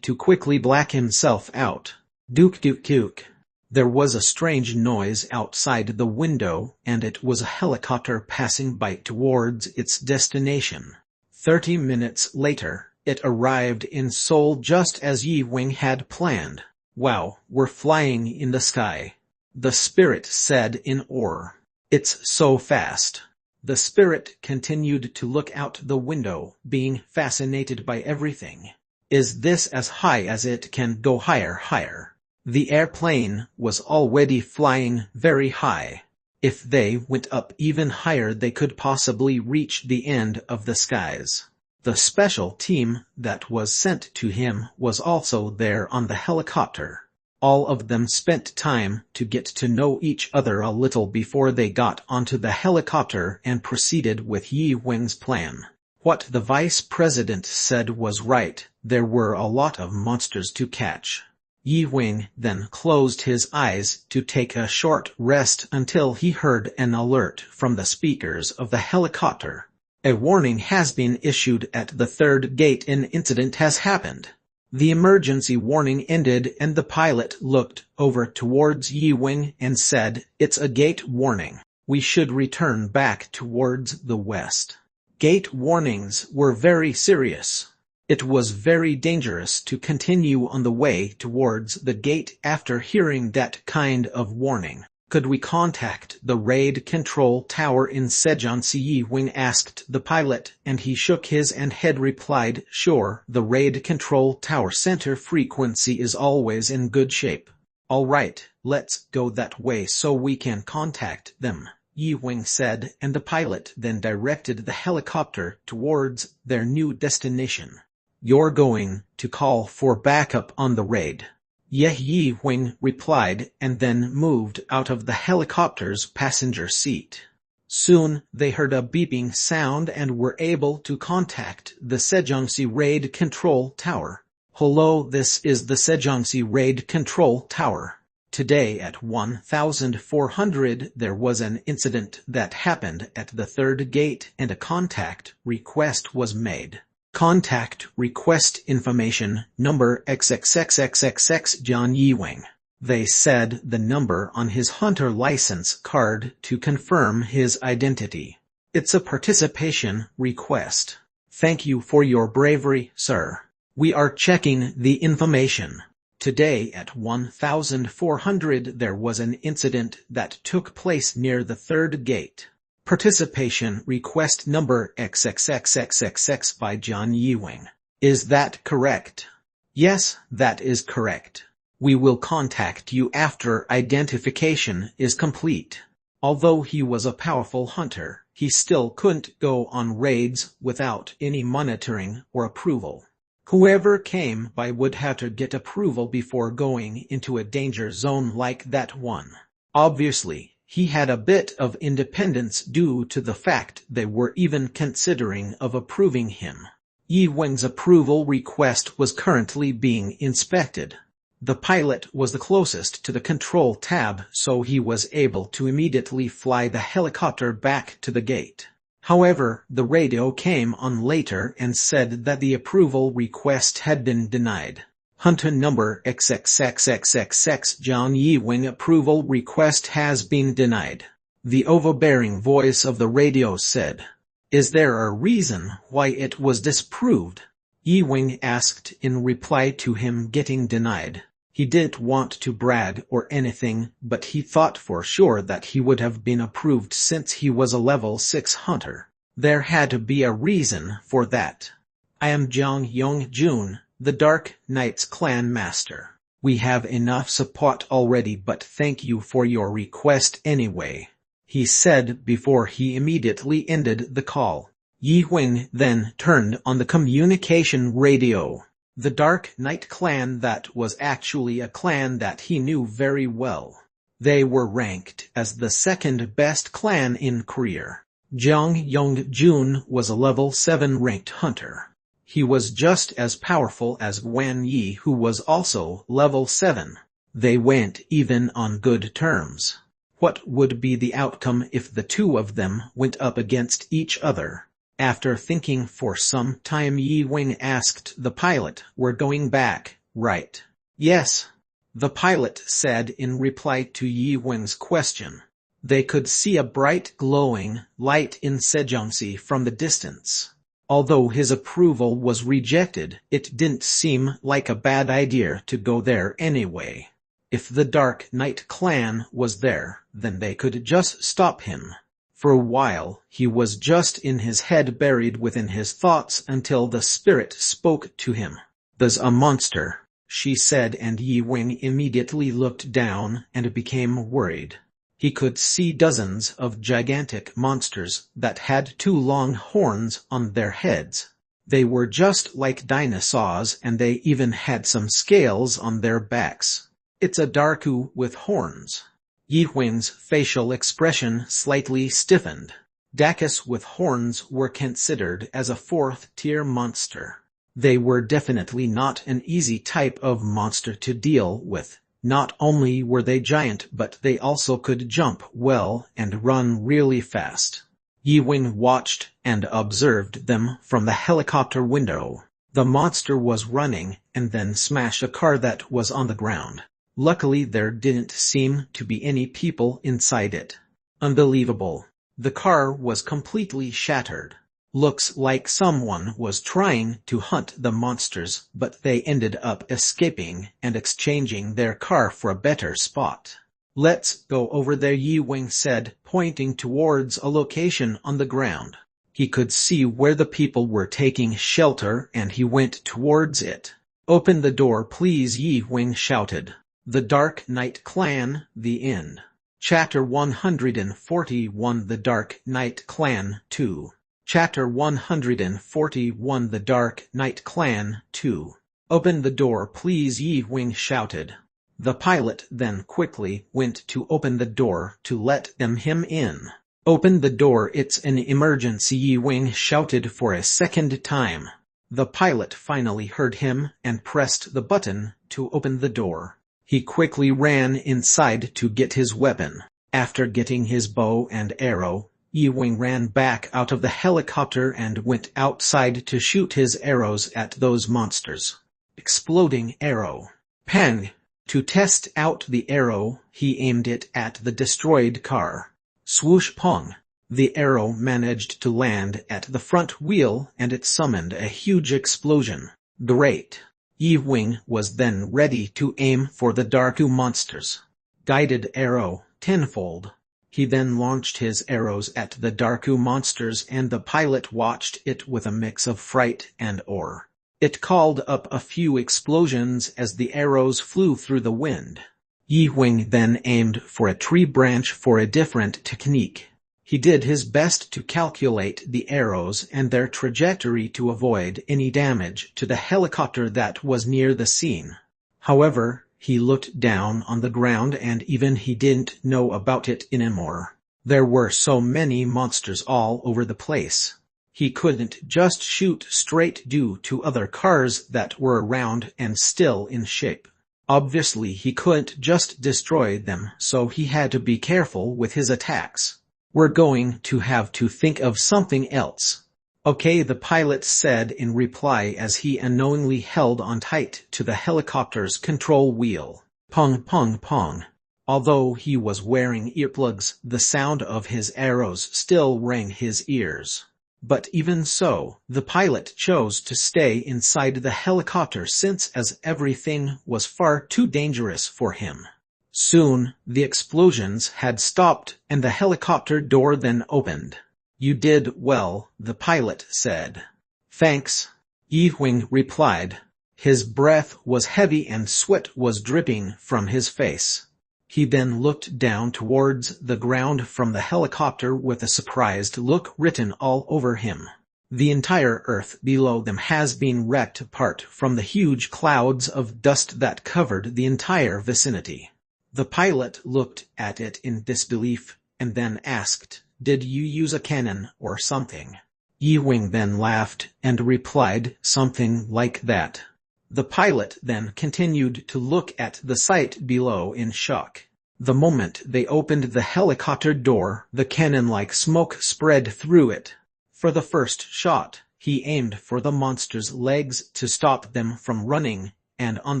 to quickly black himself out. Duke duke duke. There was a strange noise outside the window, and it was a helicopter passing by towards its destination. 30 minutes later, it arrived in Seoul just as Yi Wing had planned. Wow, we're flying in the sky. The spirit said in awe. It's so fast. The spirit continued to look out the window, being fascinated by everything. Is this as high as it can go? Higher? The airplane was already flying very high. If they went up even higher, they could possibly reach the end of the skies. The special team that was sent to him was also there on the helicopter. All of them spent time to get to know each other a little before they got onto the helicopter and proceeded with Yi Wing's plan. What the vice president said was right, there were a lot of monsters to catch. Yi Wing then closed his eyes to take a short rest until he heard an alert from the speakers of the helicopter. A warning has been issued at the third gate. An incident has happened. The emergency warning ended and the pilot looked over towards Yi-wing and said, "It's a gate warning. We should return back towards the west." Gate warnings were very serious. It was very dangerous to continue on the way towards the gate after hearing that kind of warning. "Could we contact the raid control tower in Sejeonsi?" Yi-wing asked the pilot, and he shook his head replied, "Sure, the raid control tower center frequency is always in good shape." "All right, let's go that way so we can contact them," Yi-wing said, and the pilot then directed the helicopter towards their new destination. "You're going to call for backup on the raid?" "Yeah," Yi-wing replied, and then moved out of the helicopter's passenger seat. Soon, they heard a beeping sound and were able to contact the Sejeonsi Raid Control Tower. "Hello, this is the Sejeonsi Raid Control Tower. Today at 1400 there was an incident that happened at the third gate and a contact request was made. Contact request information number XXXXXX John Yi-wing." They said the number on his hunter license card to confirm his identity. "It's a participation request. Thank you for your bravery, sir. We are checking the information. Today at 1400 there was an incident that took place near the third gate. Participation request number XXXXXX by John Yi-wing. Is that correct?" "Yes, that is correct. We will contact you after identification is complete." Although he was a powerful hunter, he still couldn't go on raids without any monitoring or approval. Whoever came by would have to get approval before going into a danger zone like that one. Obviously, he had a bit of independence due to the fact they were even considering of approving him. Yi-wing's approval request was currently being inspected. The pilot was the closest to the control tab, so he was able to immediately fly the helicopter back to the gate. However, the radio came on later and said that the approval request had been denied. "Hunter number XXXXXX John Yi-wing approval request has been denied," the overbearing voice of the radio said. "Is there a reason why it was disapproved?" Yi-wing asked in reply to him getting denied. He didn't want to brag or anything, but he thought for sure that he would have been approved since he was a level 6 hunter. There had to be a reason for that. "I am Jang Yong-jun, the Dark Knight's clan master. We have enough support already, but thank you for your request anyway," he said before he immediately ended the call. Yi-wing then turned on the communication radio. The Dark Knight clan, that was actually a clan that he knew very well. They were ranked as the second best clan in Korea. Jang Yong-jun was a level 7 ranked hunter. He was just as powerful as Wen Yi, who was also level 7. They went even on good terms. What would be the outcome if the two of them went up against each other? After thinking for some time, Yi-wing asked the pilot, "We're going back, right?" "Yes," the pilot said in reply to Yi-wing's question. They could see a bright glowing light in Sejeonsi from the distance. Although his approval was rejected, it didn't seem like a bad idea to go there anyway. If the Dark Knight clan was there, then they could just stop him. For a while, he was just in his head, buried within his thoughts, until the spirit spoke to him. "There's a monster," she said, and Yi-wing immediately looked down and became worried. He could see dozens of gigantic monsters that had 2 long horns on their heads. They were just like dinosaurs, and they even had some scales on their backs. "It's a Darku with horns." Yi-wing's facial expression slightly stiffened. Dakus with horns were considered as a 4th-tier monster. They were definitely not an easy type of monster to deal with. Not only were they giant, but they also could jump well and run really fast. Yi-wing watched and observed them from the helicopter window. The monster was running and then smashed a car that was on the ground. Luckily there didn't seem to be any people inside it. Unbelievable. The car was completely shattered. Looks like someone was trying to hunt the monsters, but they ended up escaping and exchanging their car for a better spot. Let's go over there, Yi Wing said, pointing towards a location on the ground. He could see where the people were taking shelter and he went towards it. Open the door please, Yi Wing shouted. The Dark Knight Clan, the end. Chapter 141 The Dark Knight Clan 2. Chapter 141 The Dark Knight Clan 2. Open the door please, Yi Wing shouted. The pilot then quickly went to open the door to let him in. Open the door, it's an emergency, Yi Wing shouted for a second time. The pilot finally heard him and pressed the button to open the door. He quickly ran inside to get his weapon. After getting his bow and arrow, Yi Wing ran back out of the helicopter and went outside to shoot his arrows at those monsters. Exploding arrow. Pang! To test out the arrow, he aimed it at the destroyed car. Swoosh pong! The arrow managed to land at the front wheel and it summoned a huge explosion. Great! Yi Wing was then ready to aim for the Darku monsters. Guided arrow, tenfold. He then launched his arrows at the Darku monsters and the pilot watched it with a mix of fright and awe. It called up a few explosions as the arrows flew through the wind. Yi Wing then aimed for a tree branch for a different technique. He did his best to calculate the arrows and their trajectory to avoid any damage to the helicopter that was near the scene. However, he looked down on the ground and even he didn't know about it anymore. There were so many monsters all over the place. He couldn't just shoot straight due to other cars that were around and still in shape. Obviously he couldn't just destroy them, so he had to be careful with his attacks. We're going to have to think of something else. Okay, the pilot said in reply as he unknowingly held on tight to the helicopter's control wheel. Pong pong pong. Although he was wearing earplugs, the sound of his arrows still rang his ears. But even so, the pilot chose to stay inside the helicopter since as everything was far too dangerous for him. Soon, the explosions had stopped and the helicopter door then opened. You did well, the pilot said. Thanks, Yi Wing replied. His breath was heavy and sweat was dripping from his face. He then looked down towards the ground from the helicopter with a surprised look written all over him. The entire earth below them has been wrecked apart from the huge clouds of dust that covered the entire vicinity. The pilot looked at it in disbelief, and then asked, Did you use a cannon or something? Yi Wing then laughed and replied something like that. The pilot then continued to look at the sight below in shock. The moment they opened the helicopter door, the cannon-like smoke spread through it. For the first shot, he aimed for the monster's legs to stop them from running, and on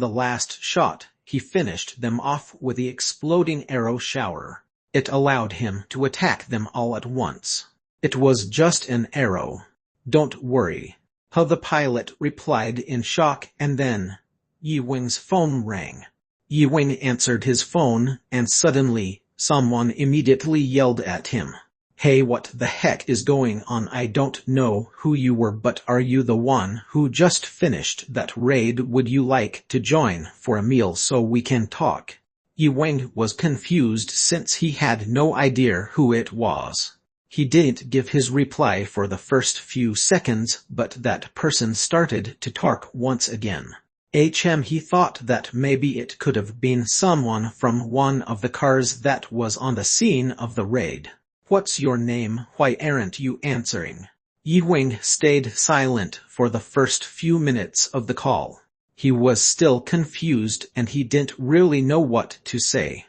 the last shot, he finished them off with the exploding arrow shower. It allowed him to attack them all at once. It was just an arrow. Don't worry. The pilot replied in shock, and then Yi Wing's phone rang. Yi Wing answered his phone, and suddenly, someone immediately yelled at him. Hey, what the heck is going on? I don't know who you were, but are you the one who just finished that raid? Would you like to join for a meal so we can talk? Yi Wing was confused since he had no idea who it was. He didn't give his reply for the first few seconds, but that person started to talk once again. He thought that maybe it could have been someone from one of the cars that was on the scene of the raid. What's your name? Why aren't you answering? Yi Wing stayed silent for the first few minutes of the call. He was still confused and he didn't really know what to say.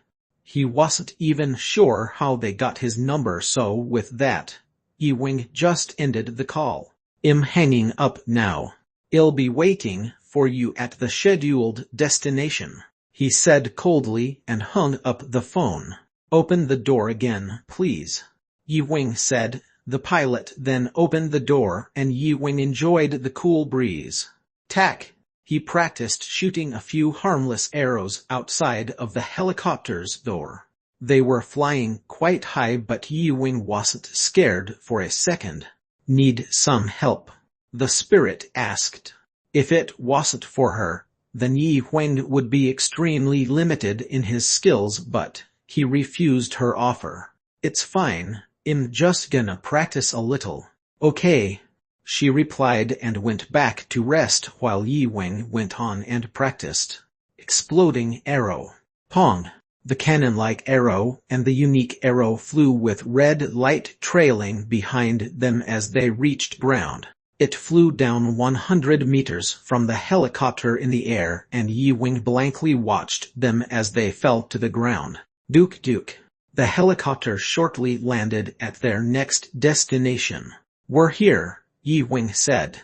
He wasn't even sure how they got his number, so with that, Yi Wing just ended the call. I'm hanging up now. "I'll be waiting for you at the scheduled destination," he said coldly and hung up the phone. "Open the door again, please," Yi Wing said. The pilot then opened the door and Yi Wing enjoyed the cool breeze. Tack! He practiced shooting a few harmless arrows outside of the helicopter's door. They were flying quite high, but Yi Wing wasn't scared for a second. "Need some help?" the spirit asked. If it wasn't for her, then Yi Wing would be extremely limited in his skills, but he refused her offer. "It's fine, I'm just gonna practice a little." "Okay," she replied and went back to rest while Yi Wing went on and practiced. Exploding arrow. Pong! The cannon-like arrow and the unique arrow flew with red light trailing behind them as they reached ground. It flew down 100 meters from the helicopter in the air, and Yi Wing blankly watched them as they fell to the ground. Duke Duke. The helicopter shortly landed at their next destination. "We're here," Yi Wing said.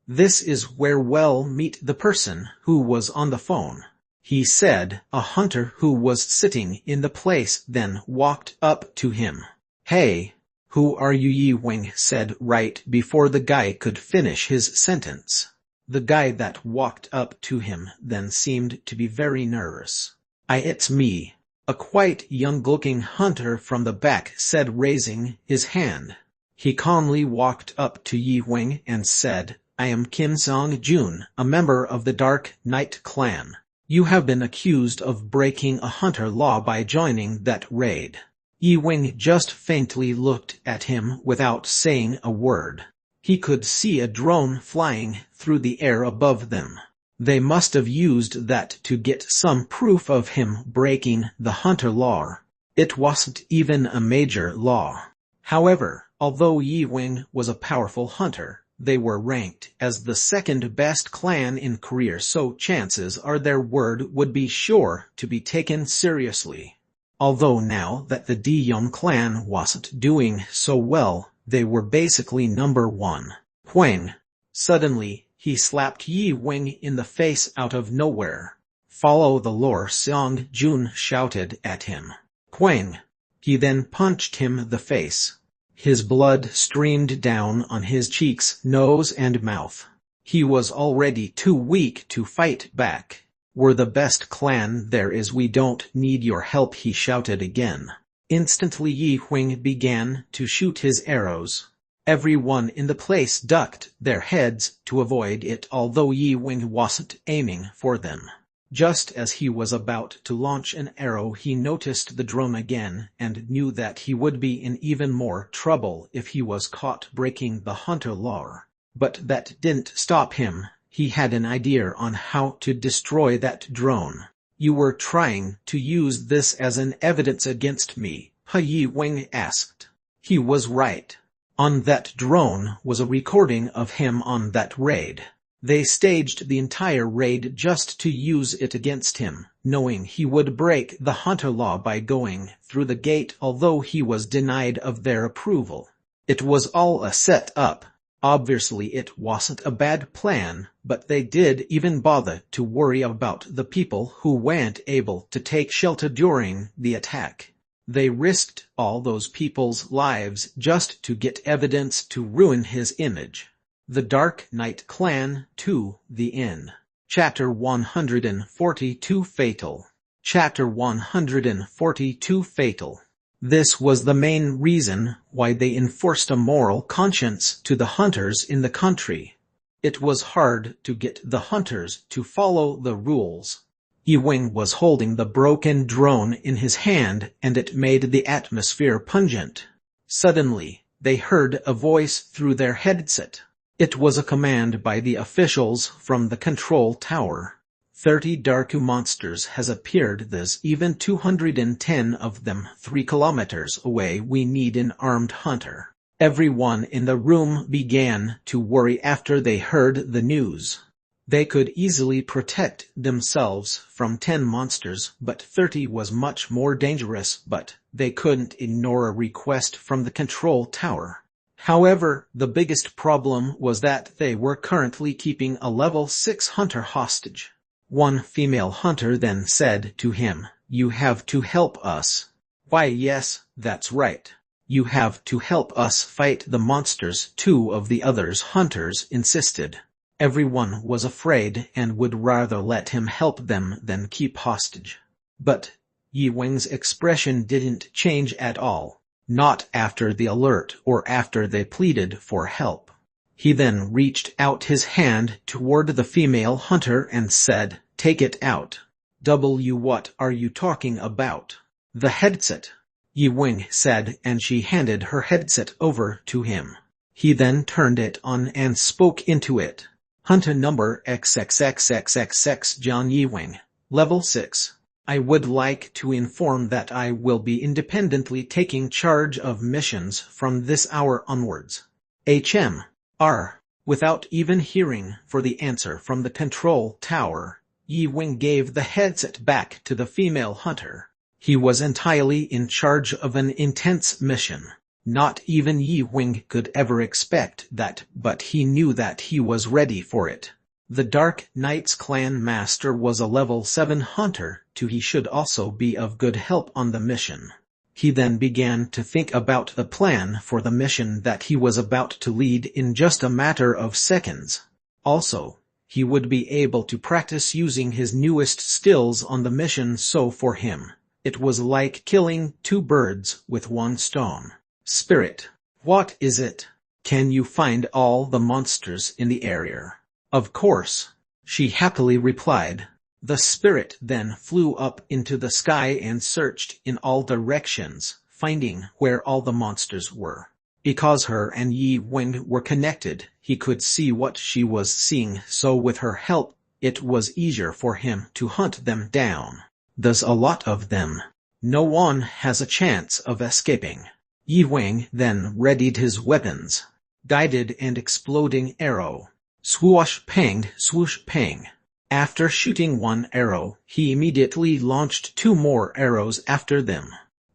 "This is where we'll meet the person who was on the phone," he said. A hunter who was sitting in the place then walked up to him. "Hey, who are you?" Yi Wing said right before the guy could finish his sentence. The guy that walked up to him then seemed to be very nervous. It's me," a quite young-looking hunter from the back said, raising his hand. He calmly walked up to Yi Wing and said, "I am Kim Song-jun, a member of the Dark Knight clan. You have been accused of breaking a hunter law by joining that raid." Yi Wing just faintly looked at him without saying a word. He could see a drone flying through the air above them. They must have used that to get some proof of him breaking the hunter law. It wasn't even a major law. However, although Yi Wing was a powerful hunter, they were ranked as the second best clan in Korea, so chances are their word would be sure to be taken seriously. Although now that the Deon clan wasn't doing so well, they were basically number one. Huang! Suddenly, he slapped Yi Wing in the face out of nowhere. "Follow the lore," Song-jun shouted at him. Huang! He then punched him in the face. His blood streamed down on his cheeks, nose and mouth. He was already too weak to fight back. "We're the best clan there is, we don't need your help," he shouted again. Instantly Yi Wing began to shoot his arrows. Everyone in the place ducked their heads to avoid it, although Yi Wing wasn't aiming for them. Just as he was about to launch an arrow, he noticed the drone again and knew that he would be in even more trouble if he was caught breaking the hunter law. But that didn't stop him. He had an idea on how to destroy that drone. "You were trying to use this as an evidence against me?" Yi Wing asked. He was right. On that drone was a recording of him on that raid. They staged the entire raid just to use it against him, knowing he would break the hunter law by going through the gate, although he was denied of their approval. It was all a set-up. Obviously it wasn't a bad plan, but they did even bother to worry about the people who weren't able to take shelter during the attack. They risked all those people's lives just to get evidence to ruin his image. The Dark Knight Clan 2, The End. Chapter 142 Fatal. Chapter 142 Fatal. This was the main reason why they enforced a moral conscience to the hunters in the country. It was hard to get the hunters to follow the rules. Yi Wing was holding the broken drone in his hand, and it made the atmosphere pungent. Suddenly, they heard a voice through their headset. It was a command by the officials from the control tower. 30 Darku monsters has appeared. There's even 210 of them 3 kilometers away. We need an armed hunter. Everyone in the room began to worry after they heard the news. They could easily protect themselves from 10 monsters, but 30 was much more dangerous, but they couldn't ignore a request from the control tower. However, the biggest problem was that they were currently keeping a level 6 hunter hostage. One female hunter then said to him, "You have to help us." "Why yes, that's right. You have to help us fight the monsters," two of the other hunters insisted. Everyone was afraid and would rather let him help them than keep hostage. But Yi Weng's expression didn't change at all. Not after the alert or after they pleaded for help. He then reached out his hand toward the female hunter and said, "Take it out." What are you talking about?" "The headset," Yi Weng said, and she handed her headset over to him. He then turned it on and spoke into it. "Hunter number XXXXXX John Yi Weng, level 6. I would like to inform that I will be independently taking charge of missions from this hour onwards. HM.R. Without even hearing for the answer from the control tower, Yi Weng gave the headset back to the female hunter. He was entirely in charge of an intense mission. Not even Yi Weng could ever expect that, but he knew that he was ready for it. The Dark Knight's clan master was a level 7 hunter, too. He should also be of good help on the mission. He then began to think about the plan for the mission that he was about to lead in just a matter of seconds. Also, he would be able to practice using his newest skills on the mission, so for him, it was like killing two birds with one stone. "Spirit, what is it? Can you find all the monsters in the area?" "Of course," she happily replied. The spirit then flew up into the sky and searched in all directions, finding where all the monsters were. Because her and Yi Weng were connected, he could see what she was seeing, so with her help, it was easier for him to hunt them down. "There's a lot of them. No one has a chance of escaping." Yi Weng then readied his weapons. Guided and exploding arrow. Swoosh panged, swoosh pang. After shooting one arrow, he immediately launched two more arrows after them.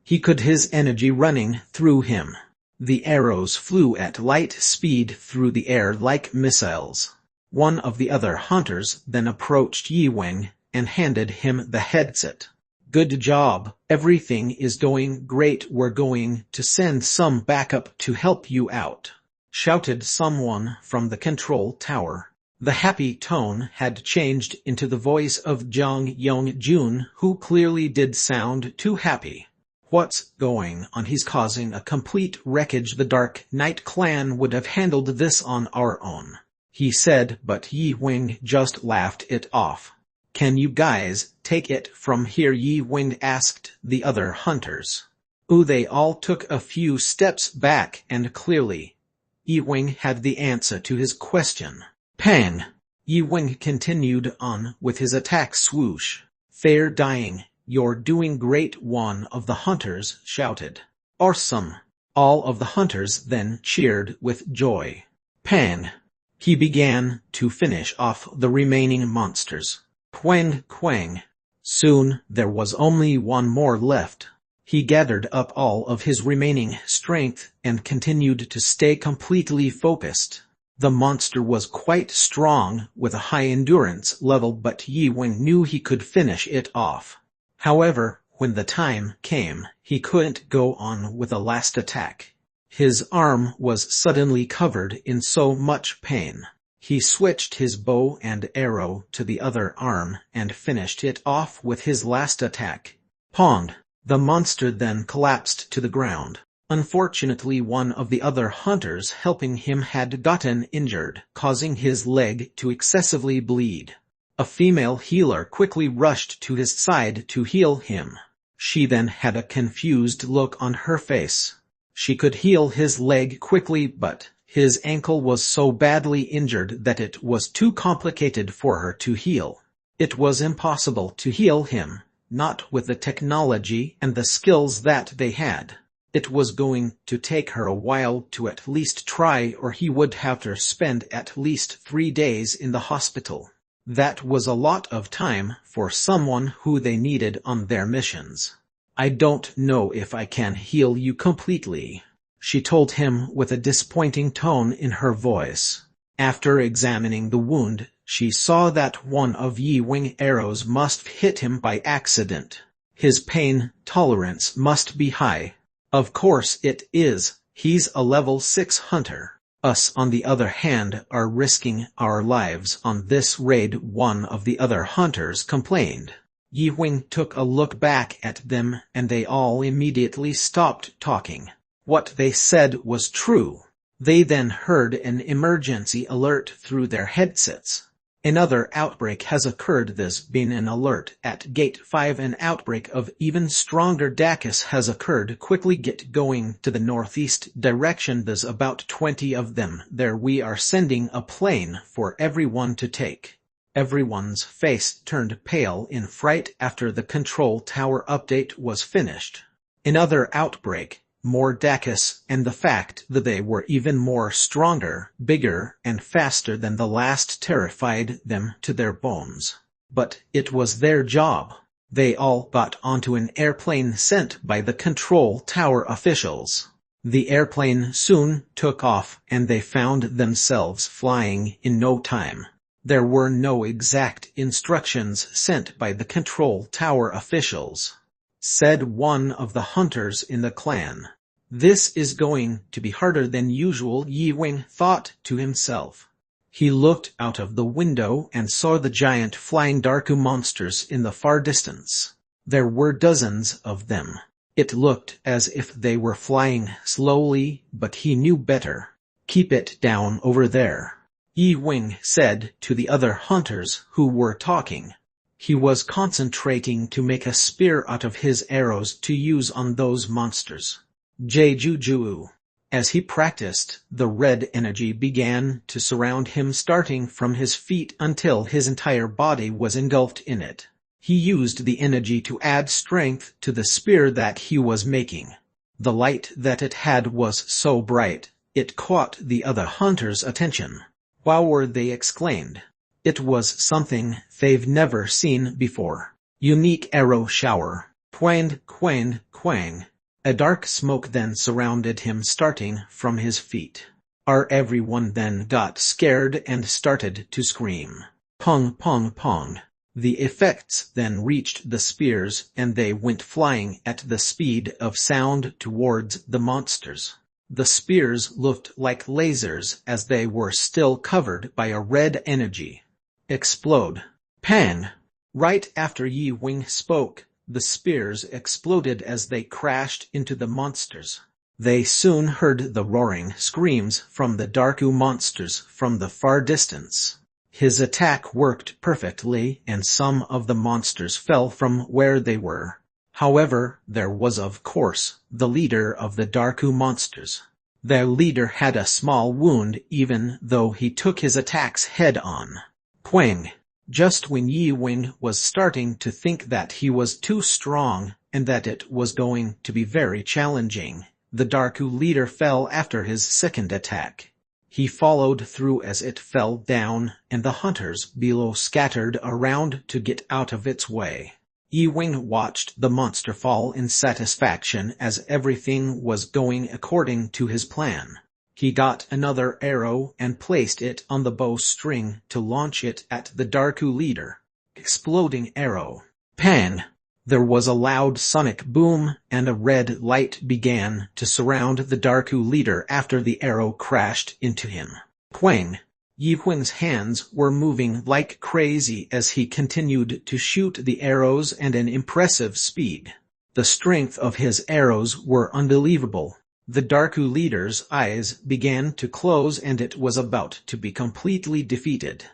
He could his energy running through him. The arrows flew at light speed through the air like missiles. One of the other hunters then approached Yi Weng and handed him the headset. "Good job, everything is going great. We're going to send some backup to help you out," shouted someone from the control tower. The happy tone had changed into the voice of Jang Yong-jun, who clearly did sound too happy. "What's going on? He's causing a complete wreckage. The Dark Knight clan would have handled this on our own," he said, but Yi Weng just laughed it off. "Can you guys take it from here?" Yi Weng asked the other hunters. They all took a few steps back, and clearly, Yi Weng had the answer to his question. Pang! Yi Weng continued on with his attack swoosh. "Fair dying, you're doing great," one of the hunters shouted. "Awesome!" All of the hunters then cheered with joy. Pang! He began to finish off the remaining monsters. Quang quang. Soon there was only one more left. He gathered up all of his remaining strength and continued to stay completely focused. The monster was quite strong with a high endurance level, but Yi Weng knew he could finish it off. However, when the time came, he couldn't go on with a last attack. His arm was suddenly covered in so much pain. He switched his bow and arrow to the other arm and finished it off with his last attack. Pond! The monster then collapsed to the ground. Unfortunately, one of the other hunters helping him had gotten injured, causing his leg to excessively bleed. A female healer quickly rushed to his side to heal him. She then had a confused look on her face. She could heal his leg quickly, but his ankle was so badly injured that it was too complicated for her to heal. It was impossible to heal him, not with the technology and the skills that they had. It was going to take her a while to at least try, or he would have to spend at least 3 days in the hospital. That was a lot of time for someone who they needed on their missions. "I don't know if I can heal you completely," she told him with a disappointing tone in her voice. After examining the wound, she saw that one of Yi Wing arrows must have hit him by accident. His pain tolerance must be high. Of course it is, he's a level 6 hunter. Us, on the other hand, are risking our lives on this raid, one of the other hunters complained. Yi Wing took a look back at them, and they all immediately stopped talking. What they said was true. They then heard an emergency alert through their headsets. Another outbreak has occurred. There's been an alert at Gate 5. An outbreak of even stronger Dacus has occurred. Quickly get going to the northeast direction. There's about 20 of them there. We are sending a plane for everyone to take. Everyone's face turned pale in fright after the control tower update was finished. Another outbreak. More Dacus, and the fact that they were even more stronger, bigger, and faster than the last terrified them to their bones. But it was their job. They all got onto an airplane sent by the control tower officials. The airplane soon took off, and they found themselves flying in no time. There were no exact instructions sent by the control tower officials. Said one of the hunters in the clan. This is going to be harder than usual, Yi Wing thought to himself. He looked out of the window and saw the giant flying Darku monsters in the far distance. There were dozens of them. It looked as if they were flying slowly, but he knew better. Keep it down over there, Yi Wing said to the other hunters who were talking. He was concentrating to make a spear out of his arrows to use on those monsters. Jeju. As he practiced, the red energy began to surround him, starting from his feet until his entire body was engulfed in it. He used the energy to add strength to the spear that he was making. The light that it had was so bright, it caught the other hunters' attention. Wow, they exclaimed. It was something they've never seen before. Unique arrow shower. Quang, quang, quang. A dark smoke then surrounded him, starting from his feet. Everyone then got scared and started to scream. Pong, pong, pong. The effects then reached the spears, and they went flying at the speed of sound towards the monsters. The spears looked like lasers as they were still covered by a red energy. Explode. Pang! Right after Yi Wing spoke, the spears exploded as they crashed into the monsters. They soon heard the roaring screams from the Darku monsters from the far distance. His attack worked perfectly, and some of the monsters fell from where they were. However, there was of course the leader of the Darku monsters. Their leader had a small wound even though he took his attacks head-on. Quang! Just when Yi Wing was starting to think that he was too strong and that it was going to be very challenging, the Darku leader fell after his second attack. He followed through as it fell down, and the hunters below scattered around to get out of its way. Yi Wing watched the monster fall in satisfaction as everything was going according to his plan. He got another arrow and placed it on the bowstring to launch it at the Darku leader. Exploding arrow. Pang! There was a loud sonic boom, and a red light began to surround the Darku leader after the arrow crashed into him. Quang! Yi Wing's hands were moving like crazy as he continued to shoot the arrows at an impressive speed. The strength of his arrows were unbelievable. The Darku leader's eyes began to close, and it was about to be completely defeated.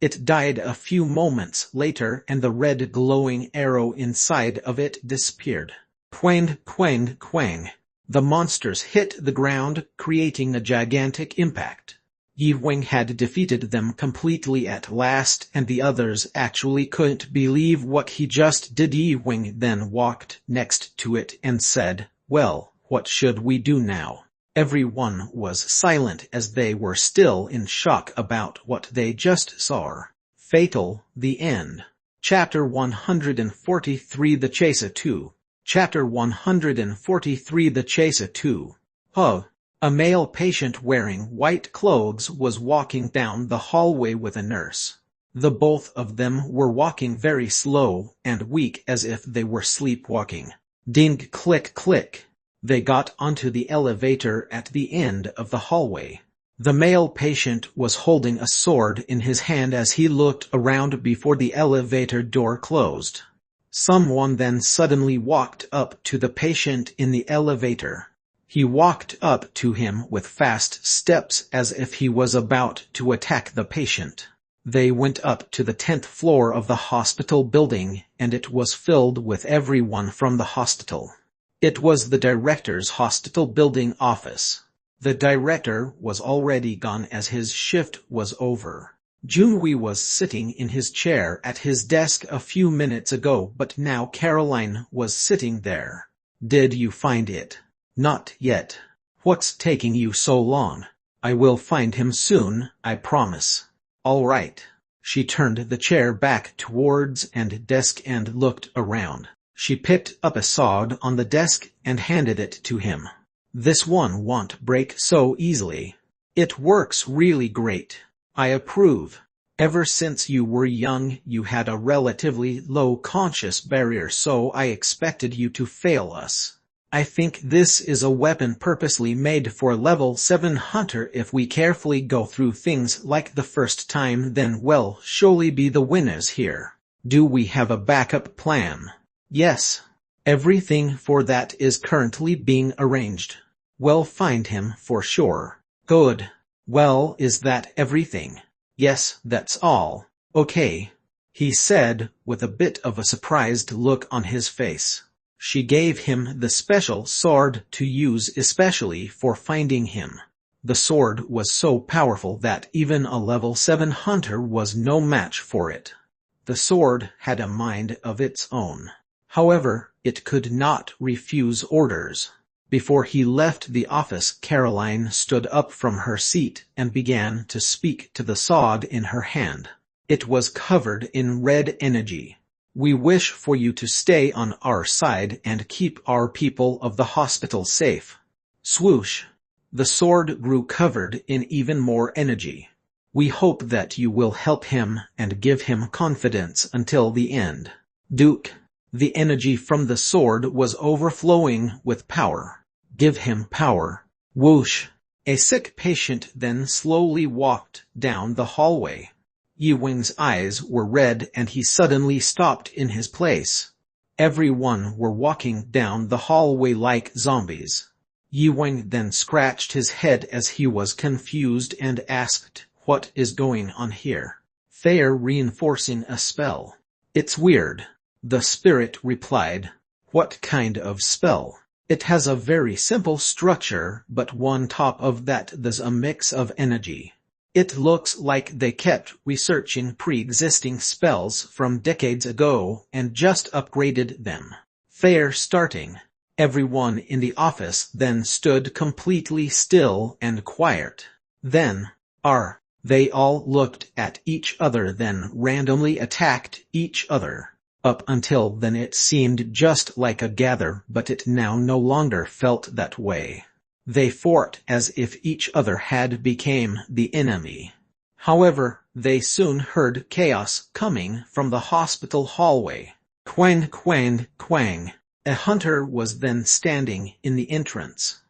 It died a few moments later, and the red glowing arrow inside of it disappeared. Quang, quang, quang. The monsters hit the ground, creating a gigantic impact. Yi Wing had defeated them completely at last, and the others actually couldn't believe what he just did. Yi Wing then walked next to it and said, "Well, what should we do now?" Everyone was silent as they were still in shock about what they just saw. Fatal, the end. Chapter 143 The Chase 2. Chapter 143 The Chase 2. Oh, A male patient wearing white clothes was walking down the hallway with a nurse. The both of them were walking very slow and weak as if they were sleepwalking. Ding, click, click. They got onto the elevator at the end of the hallway. The male patient was holding a sword in his hand as he looked around before the elevator door closed. Someone then suddenly walked up to the patient in the elevator. He walked up to him with fast steps as if he was about to attack the patient. They went up to the 10th floor of the hospital building, and it was filled with everyone from the hospital. It was the director's hospital building office. The director was already gone as his shift was over. Junwei was sitting in his chair at his desk a few minutes ago, but now Caroline was sitting there. Did you find it? Not yet. What's taking you so long? I will find him soon, I promise. All right. She turned the chair back towards and desk and looked around. She picked up a sword on the desk and handed it to him. This one won't break so easily. It works really great. I approve. Ever since you were young, you had a relatively low conscious barrier, so I expected you to fail us. I think this is a weapon purposely made for level 7 hunter. If we carefully go through things like the first time, then we'll surely be the winners here. Do we have a backup plan? Yes. Everything for that is currently being arranged. We'll find him for sure. Good. Well, is that everything? Yes, that's all. Okay, he said with a bit of a surprised look on his face. She gave him the special sword to use especially for finding him. The sword was so powerful that even a level 7 hunter was no match for it. The sword had a mind of its own. However, it could not refuse orders. Before he left the office, Caroline stood up from her seat and began to speak to the sword in her hand. It was covered in red energy. We wish for you to stay on our side and keep our people of the hospital safe. Swoosh. The sword grew covered in even more energy. We hope that you will help him and give him confidence until the end. Duke. The energy from the sword was overflowing with power. Give him power. Whoosh. A sick patient then slowly walked down the hallway. Yi-Wing's eyes were red and he suddenly stopped in his place. Everyone were walking down the hallway like zombies. Yi-Wing then scratched his head as he was confused and asked, "What is going on here?" "They're reinforcing a spell. It's weird." The spirit replied. "What kind of spell?" "It has a very simple structure, but on top of that there's a mix of energy. It looks like they kept researching pre-existing spells from decades ago and just upgraded them. They're starting." Everyone in the office then stood completely still and quiet. Then, they all looked at each other, then randomly attacked each other. Up until then it seemed just like a gather, but it now no longer felt that way. They fought as if each other had become the enemy. However, they soon heard chaos coming from the hospital hallway. Quang, quang, quang. A hunter was then standing in the entrance.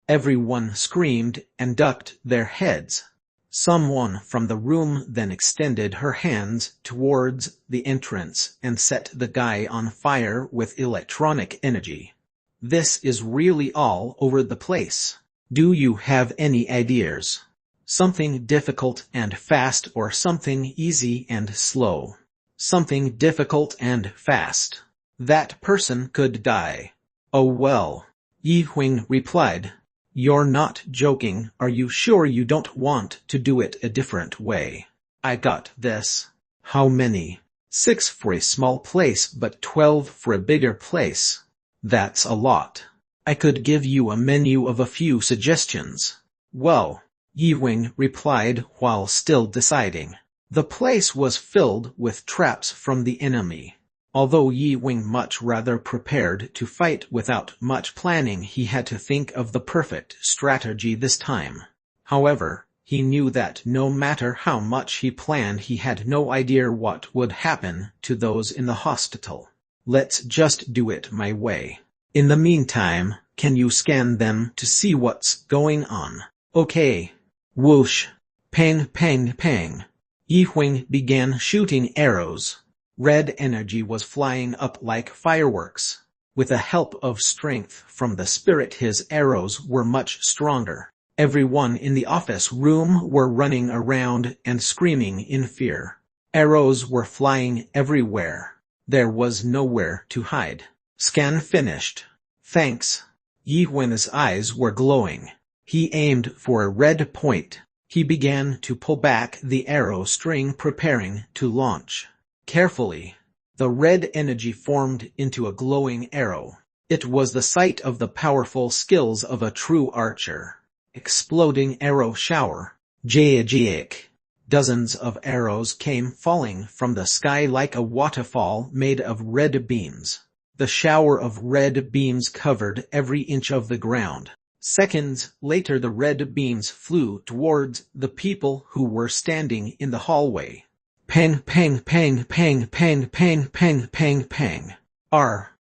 Everyone screamed and ducked their heads. Someone from the room then extended her hands towards the entrance and set the guy on fire with electronic energy. This is really all over the place. Do you have any ideas? Something difficult and fast or something easy and slow? Something difficult and fast. That person could die. Oh well. Yi-Wing replied. You're not joking, are you sure you don't want to do it a different way? I got this. How many? 6 for a small place but 12 for a bigger place. That's a lot. I could give you a menu of a few suggestions. Well, Yi-Wing replied while still deciding. The place was filled with traps from the enemy. Although Yi Wing much rather prepared to fight without much planning, he had to think of the perfect strategy this time. However, he knew that no matter how much he planned, he had no idea what would happen to those in the hospital. Let's just do it my way. In the meantime, can you scan them to see what's going on? Okay. Whoosh. Pang pang pang. Yi Wing began shooting arrows. Red energy was flying up like fireworks. With the help of strength from the spirit, his arrows were much stronger. Everyone in the office room were running around and screaming in fear. Arrows were flying everywhere. There was nowhere to hide. Scan finished. Thanks. Yi Wing's eyes were glowing. He aimed for a red point. He began to pull back the arrow string, preparing to launch. Carefully, the red energy formed into a glowing arrow. It was the sight of the powerful skills of a true archer. Exploding arrow shower. Jayajik. Dozens of arrows came falling from the sky like a waterfall made of red beams. The shower of red beams covered every inch of the ground. Seconds later, the red beams flew towards the people who were standing in the hallway. Pang pang pang pang pang pang pang pang pang.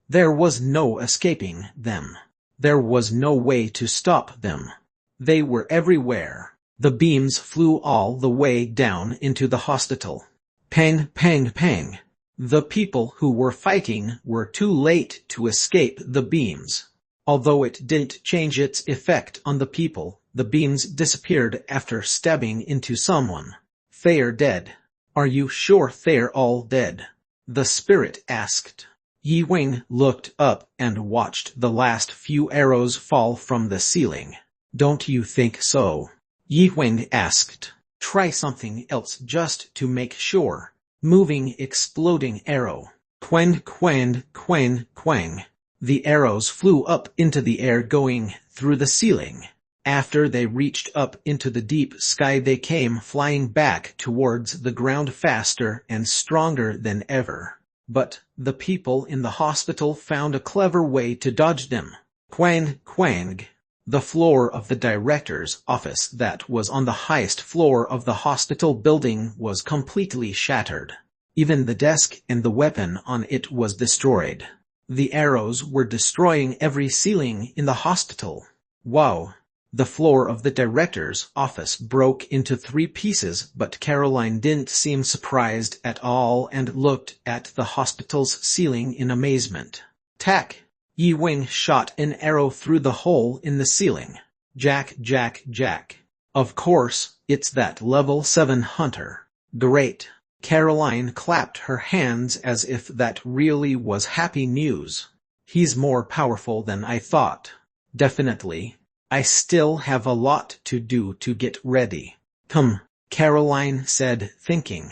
There was no escaping them. There was no way to stop them. They were everywhere. The beams flew all the way down into the hospital. Pang pang pang. The people who were fighting were too late to escape the beams. Although it didn't change its effect on the people, the beams disappeared after stabbing into someone. They're dead. Are you sure they're all dead? The spirit asked. Yi Wing looked up and watched the last few arrows fall from the ceiling. Don't you think so? Yi Wing asked. Try something else just to make sure. Moving exploding arrow. Quang quang quang quang. The arrows flew up into the air, going through the ceiling. After they reached up into the deep sky, they came flying back towards the ground faster and stronger than ever. But the people in the hospital found a clever way to dodge them. Quang quang. The floor of the director's office that was on the highest floor of the hospital building was completely shattered. Even the desk and the weapon on it was destroyed. The arrows were destroying every ceiling in the hospital. Wow! The floor of the director's office broke into 3 pieces, but Caroline didn't seem surprised at all and looked at the hospital's ceiling in amazement. Tack! Yi Wing shot an arrow through the hole in the ceiling. Jack, Jack, Jack. Of course, it's that level 7 hunter. Great. Caroline clapped her hands as if that really was happy news. He's more powerful than I thought. Definitely. I still have a lot to do to get ready. Come, Caroline said, thinking.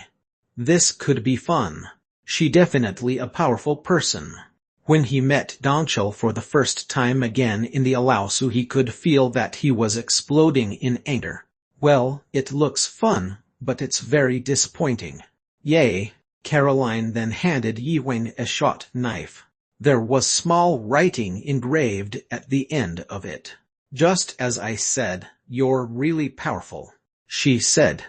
This could be fun. She definitely a powerful person. When he met Dongchul for the first time again in the Alaosu, he could feel that he was exploding in anger. Well, it looks fun, but it's very disappointing. Yay! Caroline then handed Yi Wing a short knife. There was small writing engraved at the end of it. Just as I said, you're really powerful, she said.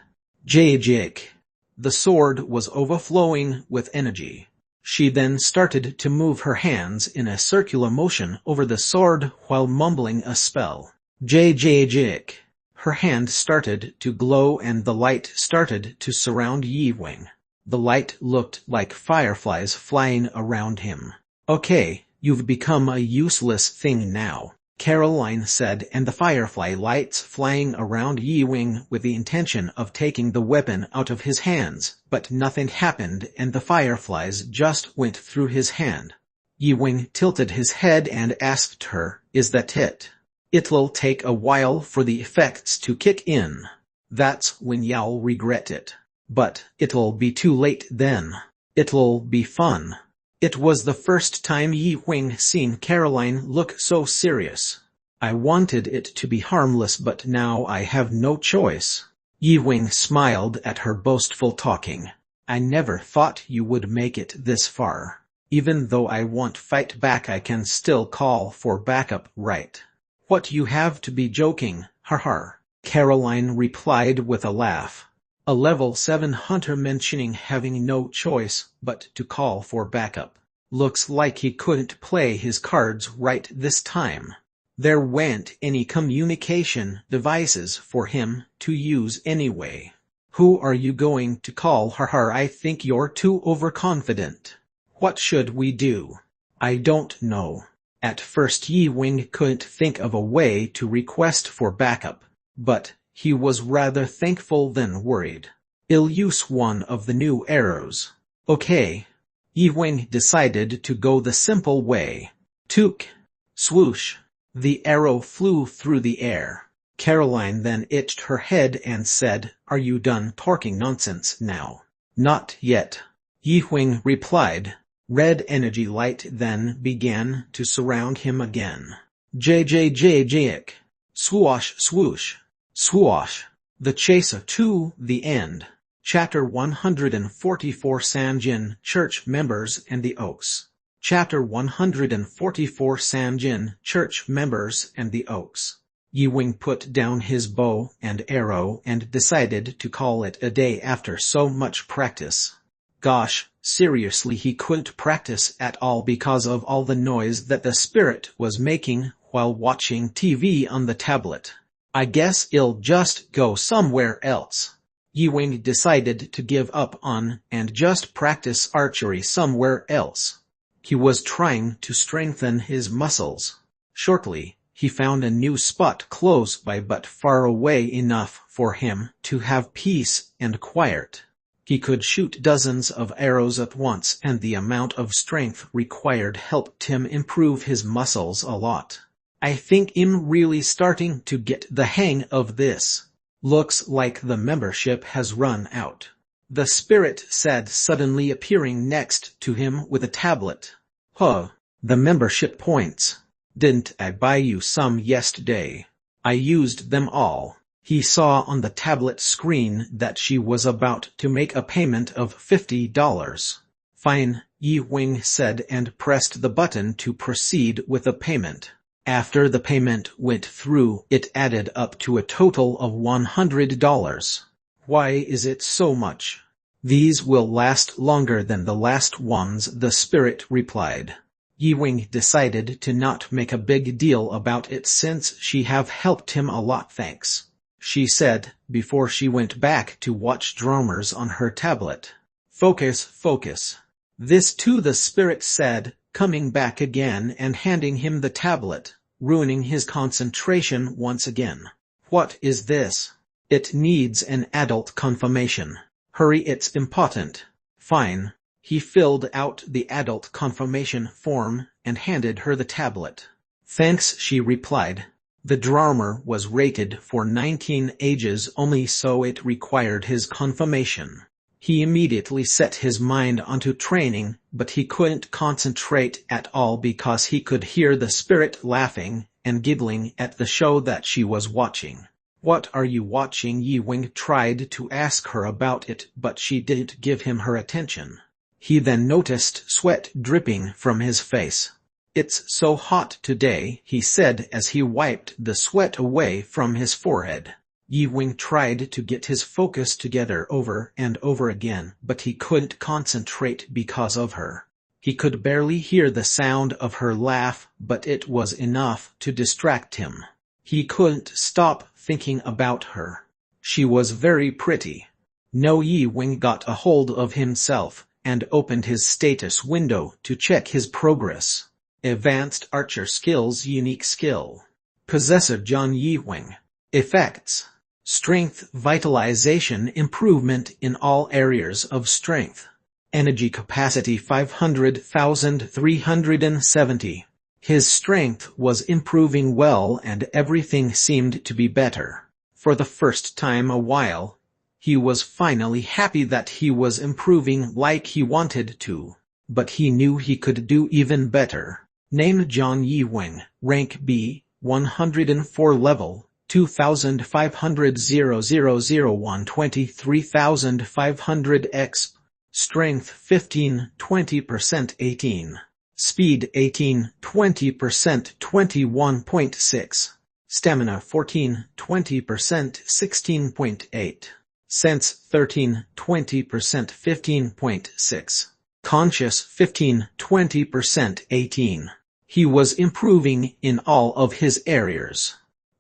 Jajik. The sword was overflowing with energy. She then started to move her hands in a circular motion over the sword while mumbling a spell. Jajik. Her hand started to glow and the light started to surround Yi Wing. The light looked like fireflies flying around him. Okay, you've become a useless thing now, Caroline said, and the firefly lights flying around Yi Wing with the intention of taking the weapon out of his hands, but nothing happened and the fireflies just went through his hand. Yi Wing tilted his head and asked her, is that it? It'll take a while for the effects to kick in. That's when you'll regret it. But it'll be too late then. It'll be fun. It was the first time Yi Wing seen Caroline look so serious. I wanted it to be harmless, but now I have no choice. Yi Wing smiled at her boastful talking. I never thought you would make it this far. Even though I won't fight back, I can still call for backup, right? What, you have to be joking, haha. Caroline replied with a laugh. A level 7 hunter mentioning having no choice but to call for backup. Looks like he couldn't play his cards right this time. There weren't any communication devices for him to use anyway. Who are you going to call? Haha, I think you're too overconfident. What should we do? I don't know. At first Yi Wing couldn't think of a way to request for backup, but he was rather thankful than worried. I'll use one of the new arrows. Okay. Yi Wing decided to go the simple way. Took. Swoosh. The arrow flew through the air. Caroline then itched her head and said, "Are you done talking nonsense now?" "Not yet," Yi Wing replied. Red energy light then began to surround him again. JJJJick. Swoosh swoosh. Swoosh. The chase to the end. Chapter 144, Sanjin, Church Members and the Oaks. Chapter 144, Sanjin, Church Members and the Oaks. Yi Wing put down his bow and arrow and decided to call it a day after so much practice. Gosh, seriously, he couldn't practice at all because of all the noise that the spirit was making while watching TV on the tablet. I guess I'll just go somewhere else. Yi Wing decided to give up on and just practice archery somewhere else. He was trying to strengthen his muscles. Shortly, he found a new spot close by but far away enough for him to have peace and quiet. He could shoot dozens of arrows at once, and the amount of strength required helped him improve his muscles a lot. I think I'm really starting to get the hang of this. Looks like the membership has run out, the spirit said, suddenly appearing next to him with a tablet. Huh, the membership points. Didn't I buy you some yesterday? I used them all. He saw on the tablet screen that she was about to make a payment of $50. Fine, Yi Wing said and pressed the button to proceed with the payment. After the payment went through, it added up to a total of $100. Why is it so much? These will last longer than the last ones, the spirit replied. Yi Wing decided to not make a big deal about it since she have helped him a lot, thanks, she said, before she went back to watch dramas on her tablet. Focus, focus. This too, the spirit said, coming back again and handing him the tablet, ruining his concentration once again. What is this? It needs an adult confirmation. Hurry, it's important. Fine. He filled out the adult confirmation form and handed her the tablet. Thanks, she replied. The drama was rated for 19 ages only, so it required his confirmation. He immediately set his mind onto training, but he couldn't concentrate at all because he could hear the spirit laughing and giggling at the show that she was watching. What are you watching? Yi Wing tried to ask her about it, but she didn't give him her attention. He then noticed sweat dripping from his face. It's so hot today, he said as he wiped the sweat away from his forehead. Yi Wing tried to get his focus together over and over again, but he couldn't concentrate because of her. He could barely hear the sound of her laugh, but it was enough to distract him. He couldn't stop thinking about her. She was very pretty. No, Yi Wing got a hold of himself and opened his status window to check his progress. Advanced Archer Skills, Unique Skill. Possessor John Yi Wing. Effects. Strength Vitalization, improvement in all areas of strength. Energy capacity 500,370. His strength was improving well and everything seemed to be better. For the first time a while, he was finally happy that he was improving like he wanted to. But he knew he could do even better. Name John Yi Wing, rank B, 104 level. 2,500 00001 23,500 exp. Strength 15, 20% 18. Speed 18, 20% 21.6. Stamina 14, 20% 16.8. Sense 13, 20% 15.6. Conscious 15, 20% 18. He was improving in all of his areas.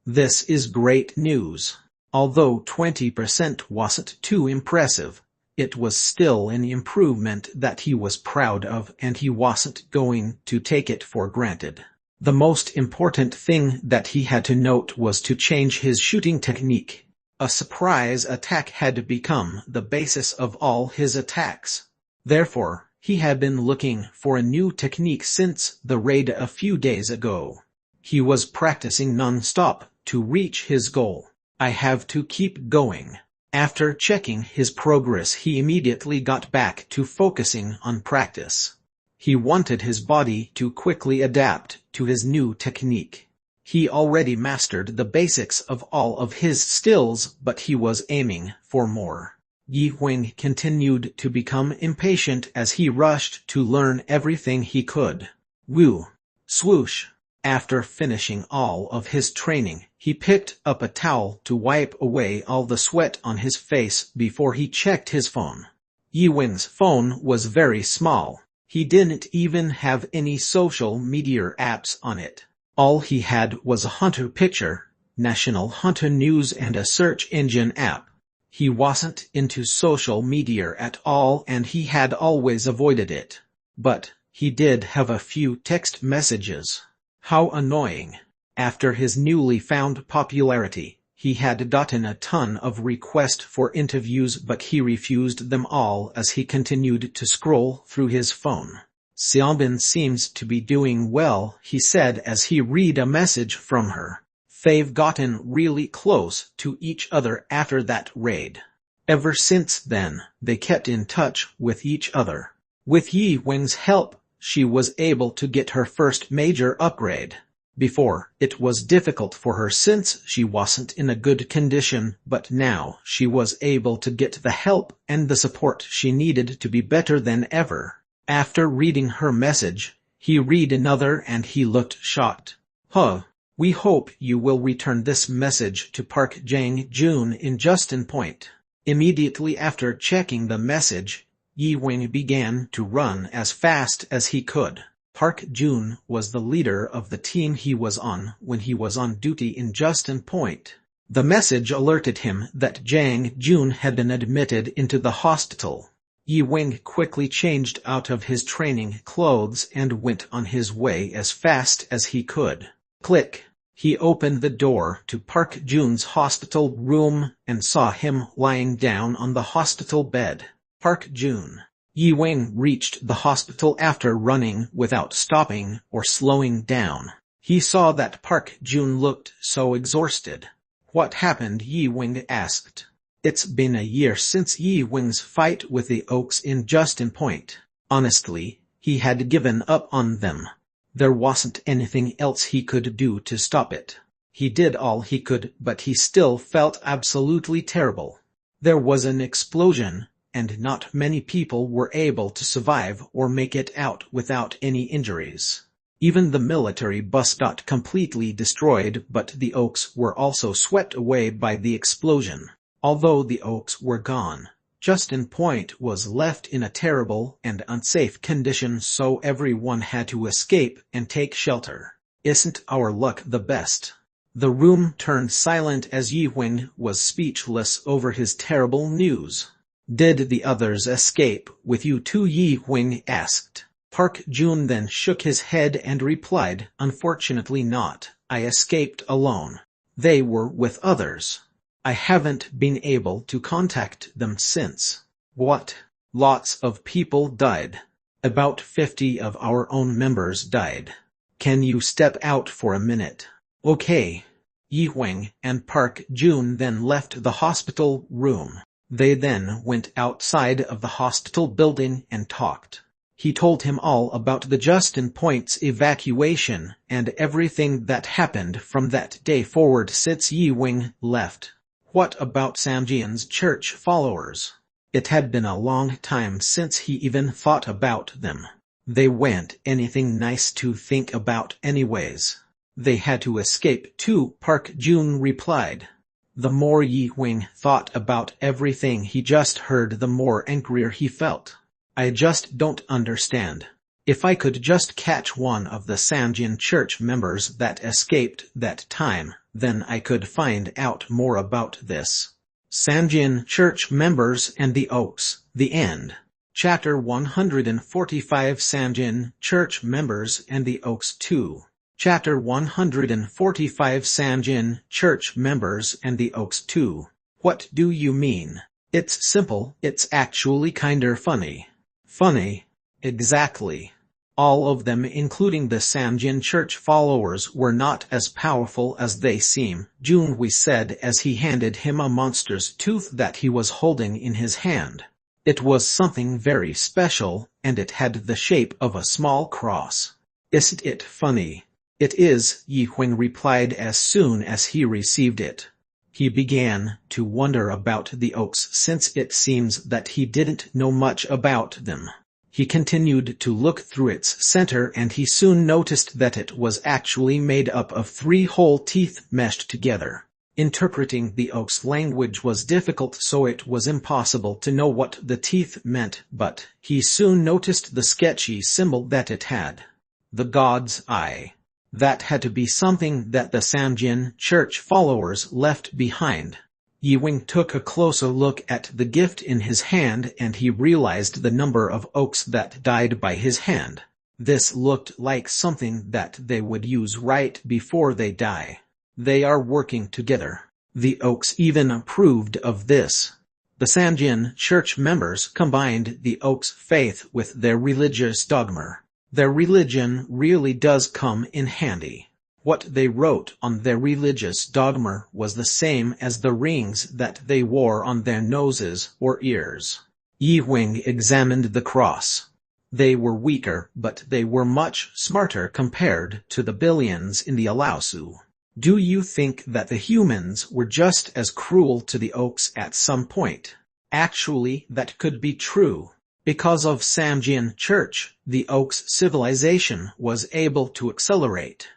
This is great news. Although 20% wasn't too impressive, it was still an improvement that he was proud of, and he wasn't going to take it for granted. The most important thing that he had to note was to change his shooting technique. A surprise attack had become the basis of all his attacks. Therefore, he had been looking for a new technique since the raid a few days ago. He was practicing non-stop to reach his goal. I have to keep going. After checking his progress, he immediately got back to focusing on practice. He wanted his body to quickly adapt to his new technique. He already mastered the basics of all of his skills, but he was aiming for more. Yi Huang continued to become impatient as he rushed to learn everything he could. Woo! Swoosh! After finishing all of his training, he picked up a towel to wipe away all the sweat on his face before he checked his phone. Yi Wing's phone was very small. He didn't even have any social media apps on it. All he had was a hunter picture, National Hunter News, and a search engine app. He wasn't into social media at all, and he had always avoided it. But he did have a few text messages. How annoying. After his newly found popularity, he had gotten a ton of requests for interviews, but he refused them all as he continued to scroll through his phone. Xiaobin seems to be doing well, he said as he read a message from her. They've gotten really close to each other after that raid. Ever since then, they kept in touch with each other. With Yi Wing's help, she was able to get her first major upgrade. Before, it was difficult for her since she wasn't in a good condition, but now she was able to get the help and the support she needed to be better than ever. After reading her message, he read another and he looked shocked. Huh. We hope you will return this message to Park Jang-jun in Justin Point. Immediately after checking the message, Yi Wing began to run as fast as he could. Park Jun was the leader of the team he was on when he was on duty in Justin Point. The message alerted him that Jang Jun had been admitted into the hospital. Yi Wing quickly changed out of his training clothes and went on his way as fast as he could. Click. He opened the door to Park Jun's hospital room and saw him lying down on the hospital bed. Park Jun. Yi Wing reached the hospital after running without stopping or slowing down. He saw that Park Jun looked so exhausted. What happened? Yi Wing asked. It's been a year since Yi Wing's fight with the Oaks in Justin Point. Honestly, he had given up on them. There wasn't anything else he could do to stop it. He did all he could, but he still felt absolutely terrible. There was an explosion, and not many people were able to survive or make it out without any injuries. Even the military bus got completely destroyed, but the Oaks were also swept away by the explosion. Although the Oaks were gone, Justin Point was left in a terrible and unsafe condition, so everyone had to escape and take shelter. Isn't our luck the best? The room turned silent as Yi Wing was speechless over his terrible news. Did the others escape with you too? Yi Wing asked. Park Jun then shook his head and replied, unfortunately not. I escaped alone. They were with others. I haven't been able to contact them since. What? Lots of people died. About 50 of our own members died. Can you step out for a minute? Okay. Yi Wing and Park Jun then left the hospital room. They then went outside of the hospital building and talked. He told him all about the Justin Point's evacuation and everything that happened from that day forward since Yi Wing left. What about Samjian's church followers? It had been a long time since he even thought about them. They weren't anything nice to think about anyways. They had to escape to Park Jun replied. The more Yi Wing thought about everything he just heard, the more angrier he felt. I just don't understand. If I could just catch one of the Sanjin church members that escaped that time, then I could find out more about this. Sanjin church members and the Oaks, the end. Chapter 145 Sanjin church members and the Oaks 2. Chapter 145 Sanjin church members and the Oaks 2. What do you mean? It's simple, it's actually kinda funny. Funny? Exactly. All of them, including the Sanjin church followers, were not as powerful as they seem, Junhui said as he handed him a monster's tooth that he was holding in his hand. It was something very special, and it had the shape of a small cross. Isn't it funny? It is, Yi Huang replied as soon as he received it. He began to wonder about the Oaks since it seems that he didn't know much about them. He continued to look through its center and he soon noticed that it was actually made up of 3 whole teeth meshed together. Interpreting the Oaks language was difficult, so it was impossible to know what the teeth meant, but he soon noticed the sketchy symbol that it had. The god's eye. That had to be something that the Sanjin church followers left behind. Yi Wing took a closer look at the gift in his hand and he realized the number of oaks that died by his hand. This looked like something that they would use right before they die. They are working together. The Oaks even approved of this. The Sanjin church members combined the Oaks' faith with their religious dogma. Their religion really does come in handy. What they wrote on their religious dogma was the same as the rings that they wore on their noses or ears. Yi Wing examined the cross. They were weaker, but they were much smarter compared to the billions in the Alaosu. Do you think that the humans were just as cruel to the Oaks at some point? Actually, that could be true. Because of Sanjin Church, the Oaks civilization was able to accelerate.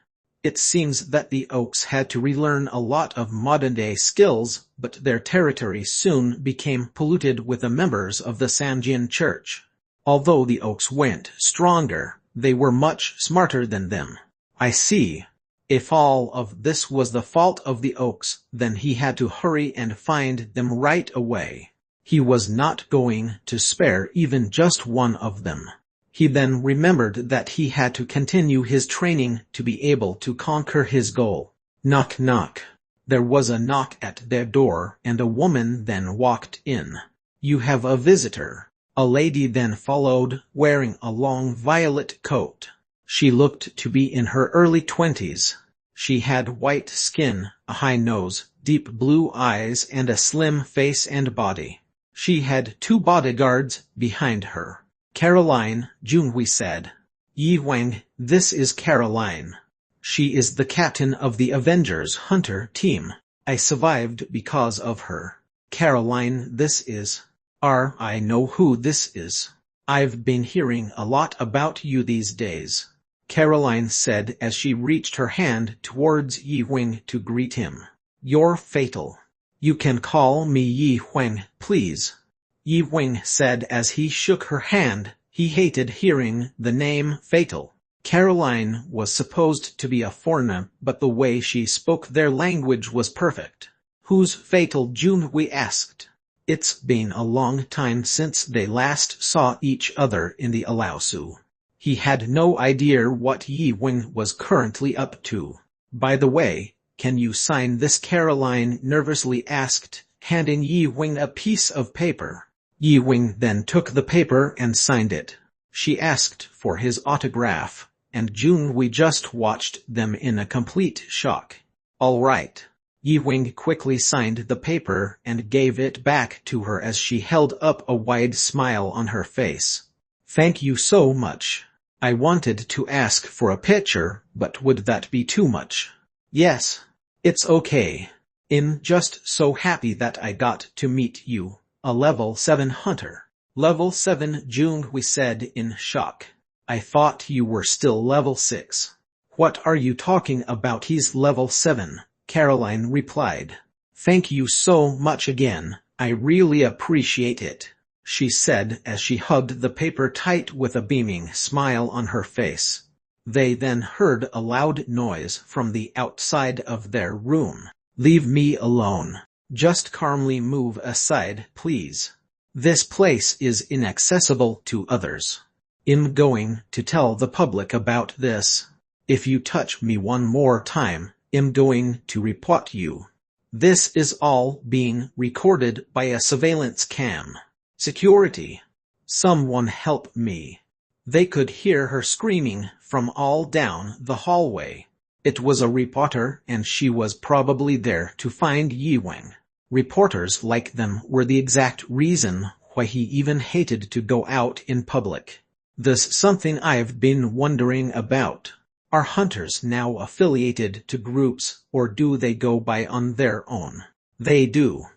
It seems that the Oaks had to relearn a lot of modern-day skills, but their territory soon became polluted with the members of the Sanjin Church. Although the Oaks went stronger, they were much smarter than them. I see. If all of this was the fault of the Oaks, then he had to hurry and find them right away. He was not going to spare even just one of them. He then remembered that he had to continue his training to be able to conquer his goal. Knock knock. There was a knock at their door and a woman then walked in. You have a visitor. A lady then followed, wearing a long violet coat. She looked to be in her early 20s. She had white skin, a high nose, deep blue eyes and a slim face and body. She had 2 bodyguards behind her. Caroline, Junhui said. Yi Wang, this is Caroline. She is the captain of the Avengers Hunter team. I survived because of her. Caroline, this is. I know who this is. I've been hearing a lot about you these days. Caroline said as she reached her hand towards Yi Wing to greet him. You're fatal. You can call me Yi Wing, please. Yi Wing said as he shook her hand. He hated hearing the name fatal. Caroline was supposed to be a foreigner, but the way she spoke their language was perfect. Who's fatal? Junhui asked. It's been a long time since they last saw each other in the Alaosu. He had no idea what Yi Wing was currently up to. By the way, can you sign this? Caroline nervously asked, handing Yi Wing a piece of paper. Yi Wing then took the paper and signed it. She asked for his autograph, and Junhui just watched them in a complete shock. All right. Yi Wing quickly signed the paper and gave it back to her as she held up a wide smile on her face. Thank you so much. I wanted to ask for a picture, but would that be too much? Yes. It's okay. I'm just so happy that I got to meet you. A level 7 hunter. Level 7, Junhui said in shock. I thought you were still level 6. What are you talking about? He's level 7, Caroline replied. Thank you so much again, I really appreciate it, she said as she hugged the paper tight with a beaming smile on her face. They then heard a loud noise from the outside of their room. Leave me alone. Just calmly move aside, please. This place is inaccessible to others. I'm going to tell the public about this. If you touch me one more time, I'm going to report you. This is all being recorded by a surveillance cam. Security. Someone help me. They could hear her screaming from all down the hallway. It was a reporter and she was probably there to find Yiwing. Reporters like them were the exact reason why he even hated to go out in public. This something I've been wondering about. Are hunters now affiliated to groups, or do they go by on their own? They do.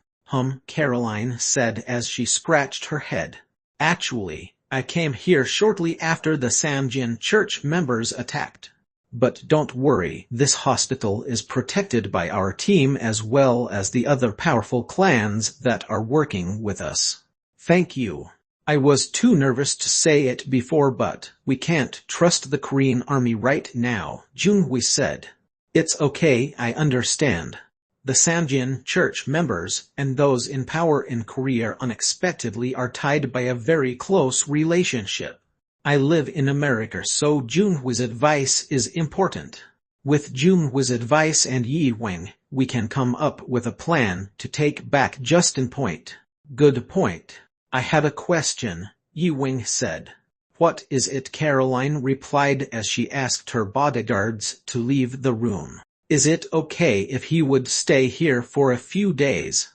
Caroline said as she scratched her head. Actually, I came here shortly after the Samjin church members attacked. But don't worry, this hospital is protected by our team as well as the other powerful clans that are working with us. Thank you. I was too nervous to say it before, but we can't trust the Korean army right now, Junhui said. It's okay, I understand. The Samjin church members and those in power in Korea unexpectedly are tied by a very close relationship. I live in America, so Junhui's advice is important. With Junhui's advice and Yiwing, we can come up with a plan to take back Justin Point. Good point. I had a question, Yiwing said. What is it? Caroline replied as she asked her bodyguards to leave the room. Is it okay if he would stay here for a few days?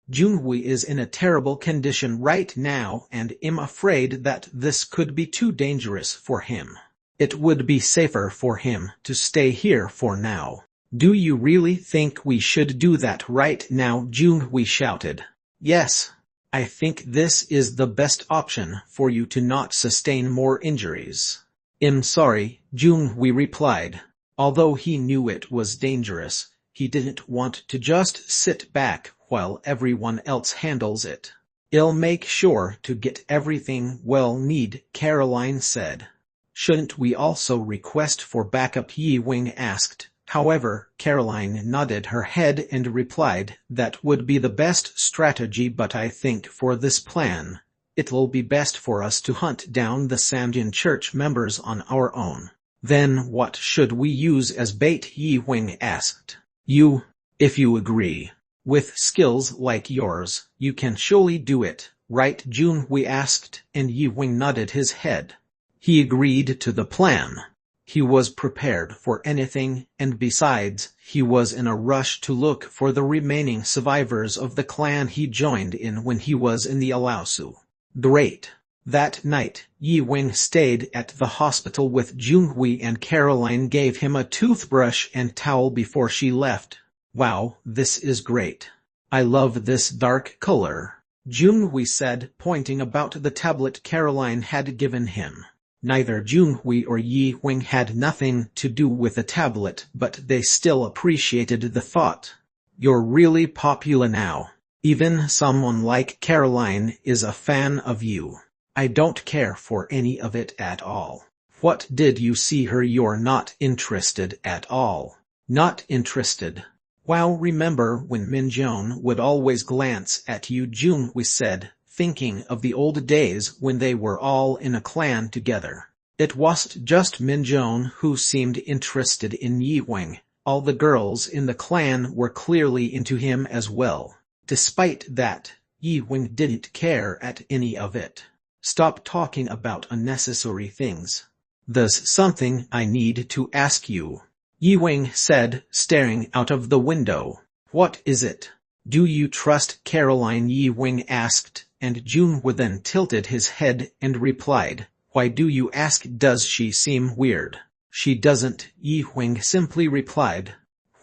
Junhui is in a terrible condition right now and I'm afraid that this could be too dangerous for him. It would be safer for him to stay here for now. Do you really think we should do that right now? Junhui shouted. Yes. I think this is the best option for you to not sustain more injuries. I'm sorry, Junhui replied. Although he knew it was dangerous, he didn't want to just sit back while everyone else handles it. I'll make sure to get everything we'll need, Caroline said. Shouldn't we also request for backup? Yiwing asked. However, Caroline nodded her head and replied, that would be the best strategy, but I think for this plan, it'll be best for us to hunt down the Samjin church members on our own. Then what should we use as bait? Yiwing asked. You, if you agree. With skills like yours, you can surely do it, right? Junhui asked, and Yiwing nodded his head. He agreed to the plan. He was prepared for anything, and besides, he was in a rush to look for the remaining survivors of the clan he joined in when he was in the Alaosu. Great. That night, Yiwing stayed at the hospital with Junhui and Caroline gave him a toothbrush and towel before she left. Wow, this is great. I love this dark color, Junhui said, pointing about the tablet Caroline had given him. Neither Junhui or Yiwing had nothing to do with the tablet, but they still appreciated the thought. You're really popular now. Even someone like Caroline is a fan of you. I don't care for any of it at all. What did you see her? You're not interested at all. Not interested. Wow, remember when Minjeon would always glance at you? Junhui said, thinking of the old days when they were all in a clan together. It wasn't just Minjeon who seemed interested in Yiwing. All the girls in the clan were clearly into him as well. Despite that, Yiwing didn't care at any of it. Stop talking about unnecessary things. There's something I need to ask you, Yiwing said, staring out of the window. What is it? Do you trust Caroline? Yiwing asked, and Junhui then tilted his head and replied, why do you ask? Does she seem weird? She doesn't, Yiwing simply replied.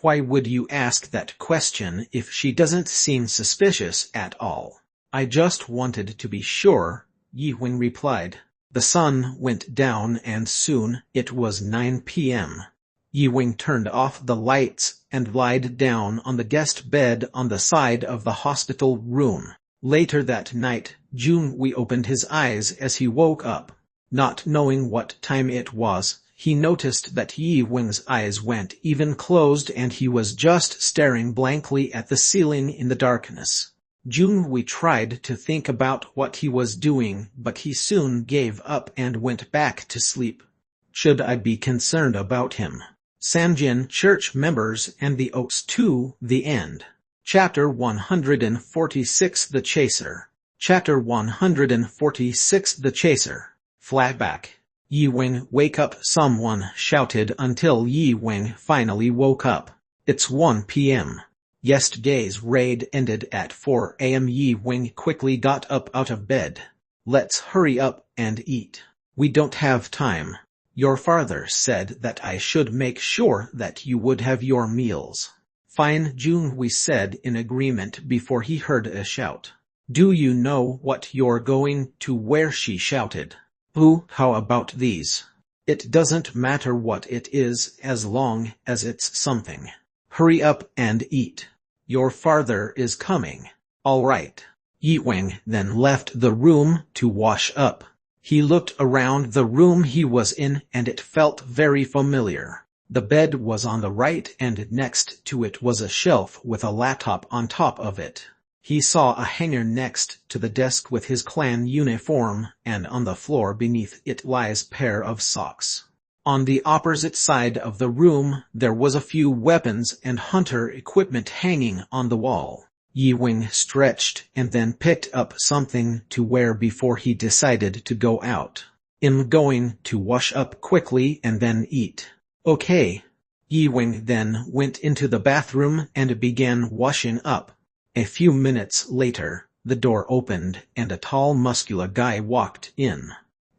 Why would you ask that question if she doesn't seem suspicious at all? I just wanted to be sure, Yi Wing replied. The sun went down and soon it was 9 p.m. Yi Wing turned off the lights and lied down on the guest bed on the side of the hospital room. Later that night, Junwei opened his eyes as he woke up. Not knowing what time it was, he noticed that Yi Wing's eyes went even closed and he was just staring blankly at the ceiling in the darkness. Junwei tried to think about what he was doing, but he soon gave up and went back to sleep. Should I be concerned about him? Sanjin church members and the oaks to the end. Chapter 146 The Chaser. Chapter 146 The Chaser. Flashback. Yi Wing, wake up, someone shouted until Yi Wing finally woke up. It's 1 p.m. Yesterday's raid ended at 4 a.m. Yi Wing quickly got up out of bed. Let's hurry up and eat. We don't have time. Your father said that I should make sure that you would have your meals. Fine, Junwei said in agreement before he heard a shout. Do you know what you're going to wear? She shouted. Ooh, how about these? It doesn't matter what it is as long as it's something. Hurry up and eat. Your father is coming. All right. Yi Wing then left the room to wash up. He looked around the room he was in and it felt very familiar. The bed was on the right and next to it was a shelf with a laptop on top of it. He saw a hanger next to the desk with his clan uniform, and on the floor beneath it lies a pair of socks. On the opposite side of the room, there was a few weapons and hunter equipment hanging on the wall. Yi Wing stretched and then picked up something to wear before he decided to go out. I'm going to wash up quickly and then eat. Okay. Yi Wing then went into the bathroom and began washing up. A few minutes later, the door opened and a tall muscular guy walked in.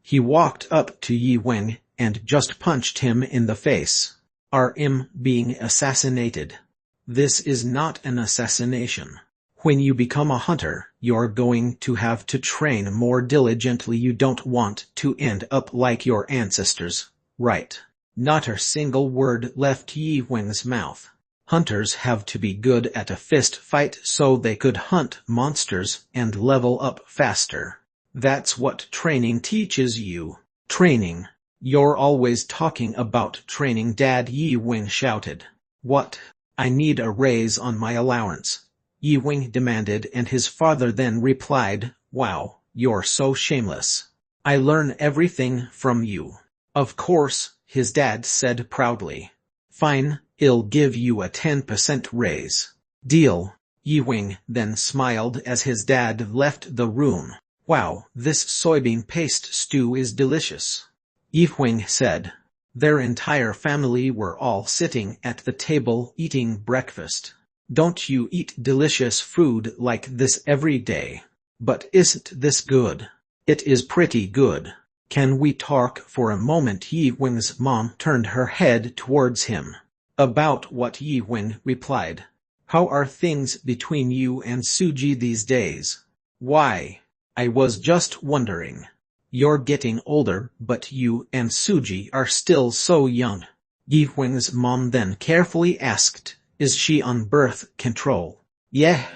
He walked up to Yi Wing and just punched him in the face. I'm being assassinated. This is not an assassination. When you become a hunter, you're going to have to train more diligently. You don't want to end up like your ancestors, right? Not a single word left Yi Wing's mouth. Hunters have to be good at a fist fight so they could hunt monsters and level up faster. That's what training teaches you. Training. You're always talking about training, Dad, Yi Wing shouted. What? I need a raise on my allowance, Yi Wing demanded, and his father then replied, Wow, you're so shameless. I learn everything from you. Of course, his dad said proudly. Fine, I'll give you a 10% raise. Deal. Yi Wing then smiled as his dad left the room. Wow, this soybean paste stew is delicious, Yi Wing said. Their entire family were all sitting at the table eating breakfast. Don't you eat delicious food like this every day? But isn't this good? It is pretty good. Can we talk for a moment? Yi Wing's mom turned her head towards him. About what? Yi Wing replied. How are things between you and Suji these days? Why? I was just wondering. You're getting older, but you and Suji are still so young. Yi Wing's mom then carefully asked, Is she on birth control? Yeah.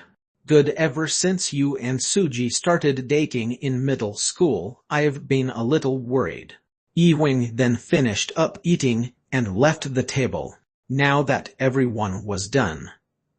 Good. Ever since you and Suji started dating in middle school, I've been a little worried. Yi Wing then finished up eating and left the table. Now that everyone was done,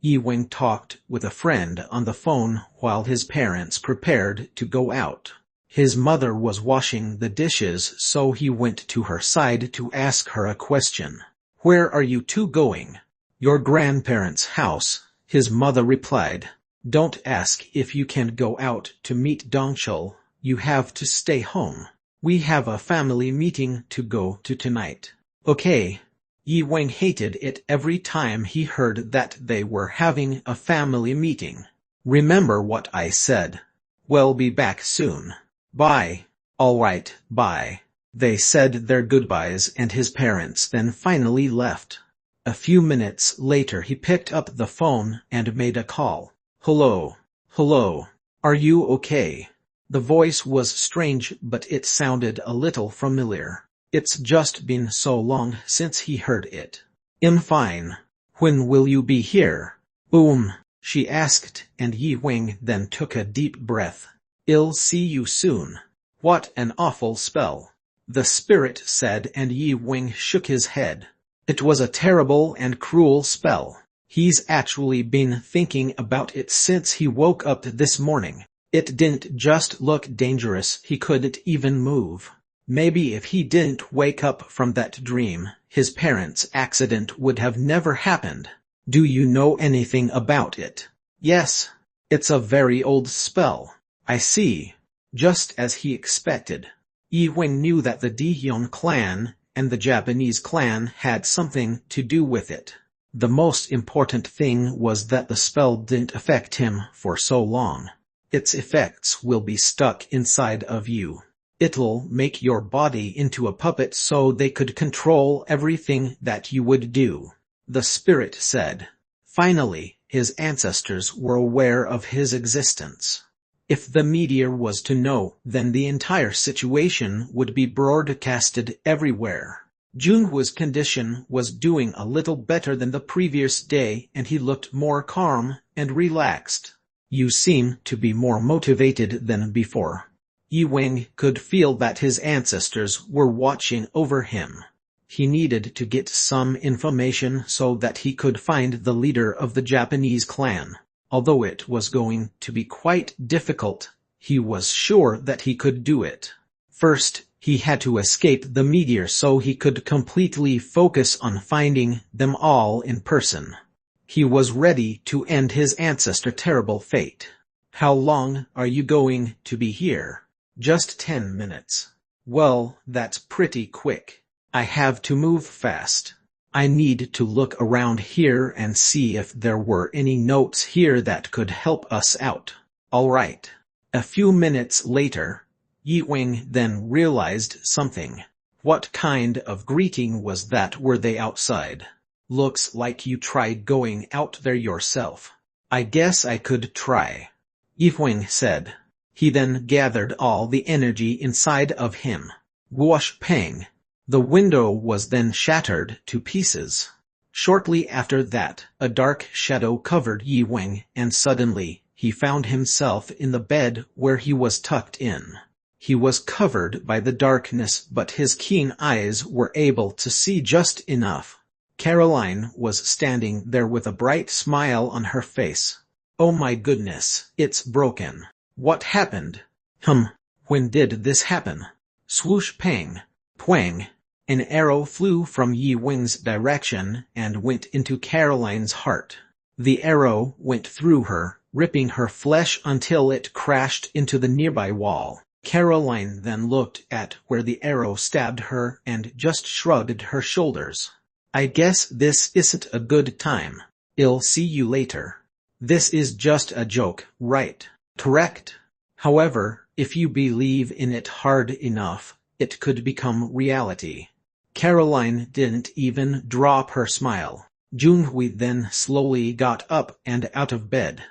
Yi Wing talked with a friend on the phone while his parents prepared to go out. His mother was washing the dishes, so he went to her side to ask her a question. Where are you two going? Your grandparents' house, his mother replied. Don't ask if you can go out to meet Dongchul. You have to stay home. We have a family meeting to go to tonight. Okay. Yi Wing hated it every time he heard that they were having a family meeting. Remember what I said. We'll be back soon. Bye. All right, bye. They said their goodbyes and his parents then finally left. A few minutes later he picked up the phone and made a call. Hello. Hello. Are you okay? The voice was strange, but it sounded a little familiar. It's just been so long since he heard it. I'm fine. When will you be here? She asked, and Yi Wing then took a deep breath. I'll see you soon. What an awful spell, the spirit said, and Yi Wing shook his head. It was a terrible and cruel spell. He's actually been thinking about it since he woke up this morning. It didn't just look dangerous, he couldn't even move. Maybe if he didn't wake up from that dream, his parents' accident would have never happened. Do you know anything about it? Yes. It's a very old spell. I see. Just as he expected. Yi Wing knew that the Dehyun clan and the Japanese clan had something to do with it. The most important thing was that the spell didn't affect him for so long. Its effects will be stuck inside of you. It'll make your body into a puppet so they could control everything that you would do, the spirit said. Finally, his ancestors were aware of his existence. If the meteor was to know, then the entire situation would be broadcasted everywhere. Junwoo's condition was doing a little better than the previous day, and he looked more calm and relaxed. You seem to be more motivated than before. Yi Wing could feel that his ancestors were watching over him. He needed to get some information so that he could find the leader of the Japanese clan. Although it was going to be quite difficult, he was sure that he could do it. First, he had to escape the meteor so he could completely focus on finding them all in person. He was ready to end his ancestor's terrible fate. How long are you going to be here? Just 10 minutes. Well, that's pretty quick. I have to move fast. I need to look around here and see if there were any notes here that could help us out. All right. A few minutes later, Yi Wing then realized something. What kind of greeting was that? Were they outside? Looks like you tried going out there yourself. I guess I could try, Yi Wing said. He then gathered all the energy inside of him. Whoosh pang. The window was then shattered to pieces. Shortly after that, a dark shadow covered Yi Wing, and suddenly, he found himself in the bed where he was tucked in. He was covered by the darkness, but his keen eyes were able to see just enough. Caroline was standing there with a bright smile on her face. Oh my goodness, it's broken. What happened? When did this happen? Swoosh pang. Twang. An arrow flew from Yi Wing's direction and went into Caroline's heart. The arrow went through her, ripping her flesh until it crashed into the nearby wall. Caroline then looked at where the arrow stabbed her and just shrugged her shoulders. I guess this isn't a good time. I'll see you later. This is just a joke, right? Correct. However, if you believe in it hard enough, it could become reality. Caroline didn't even drop her smile. Junhui then slowly got up and out of bed.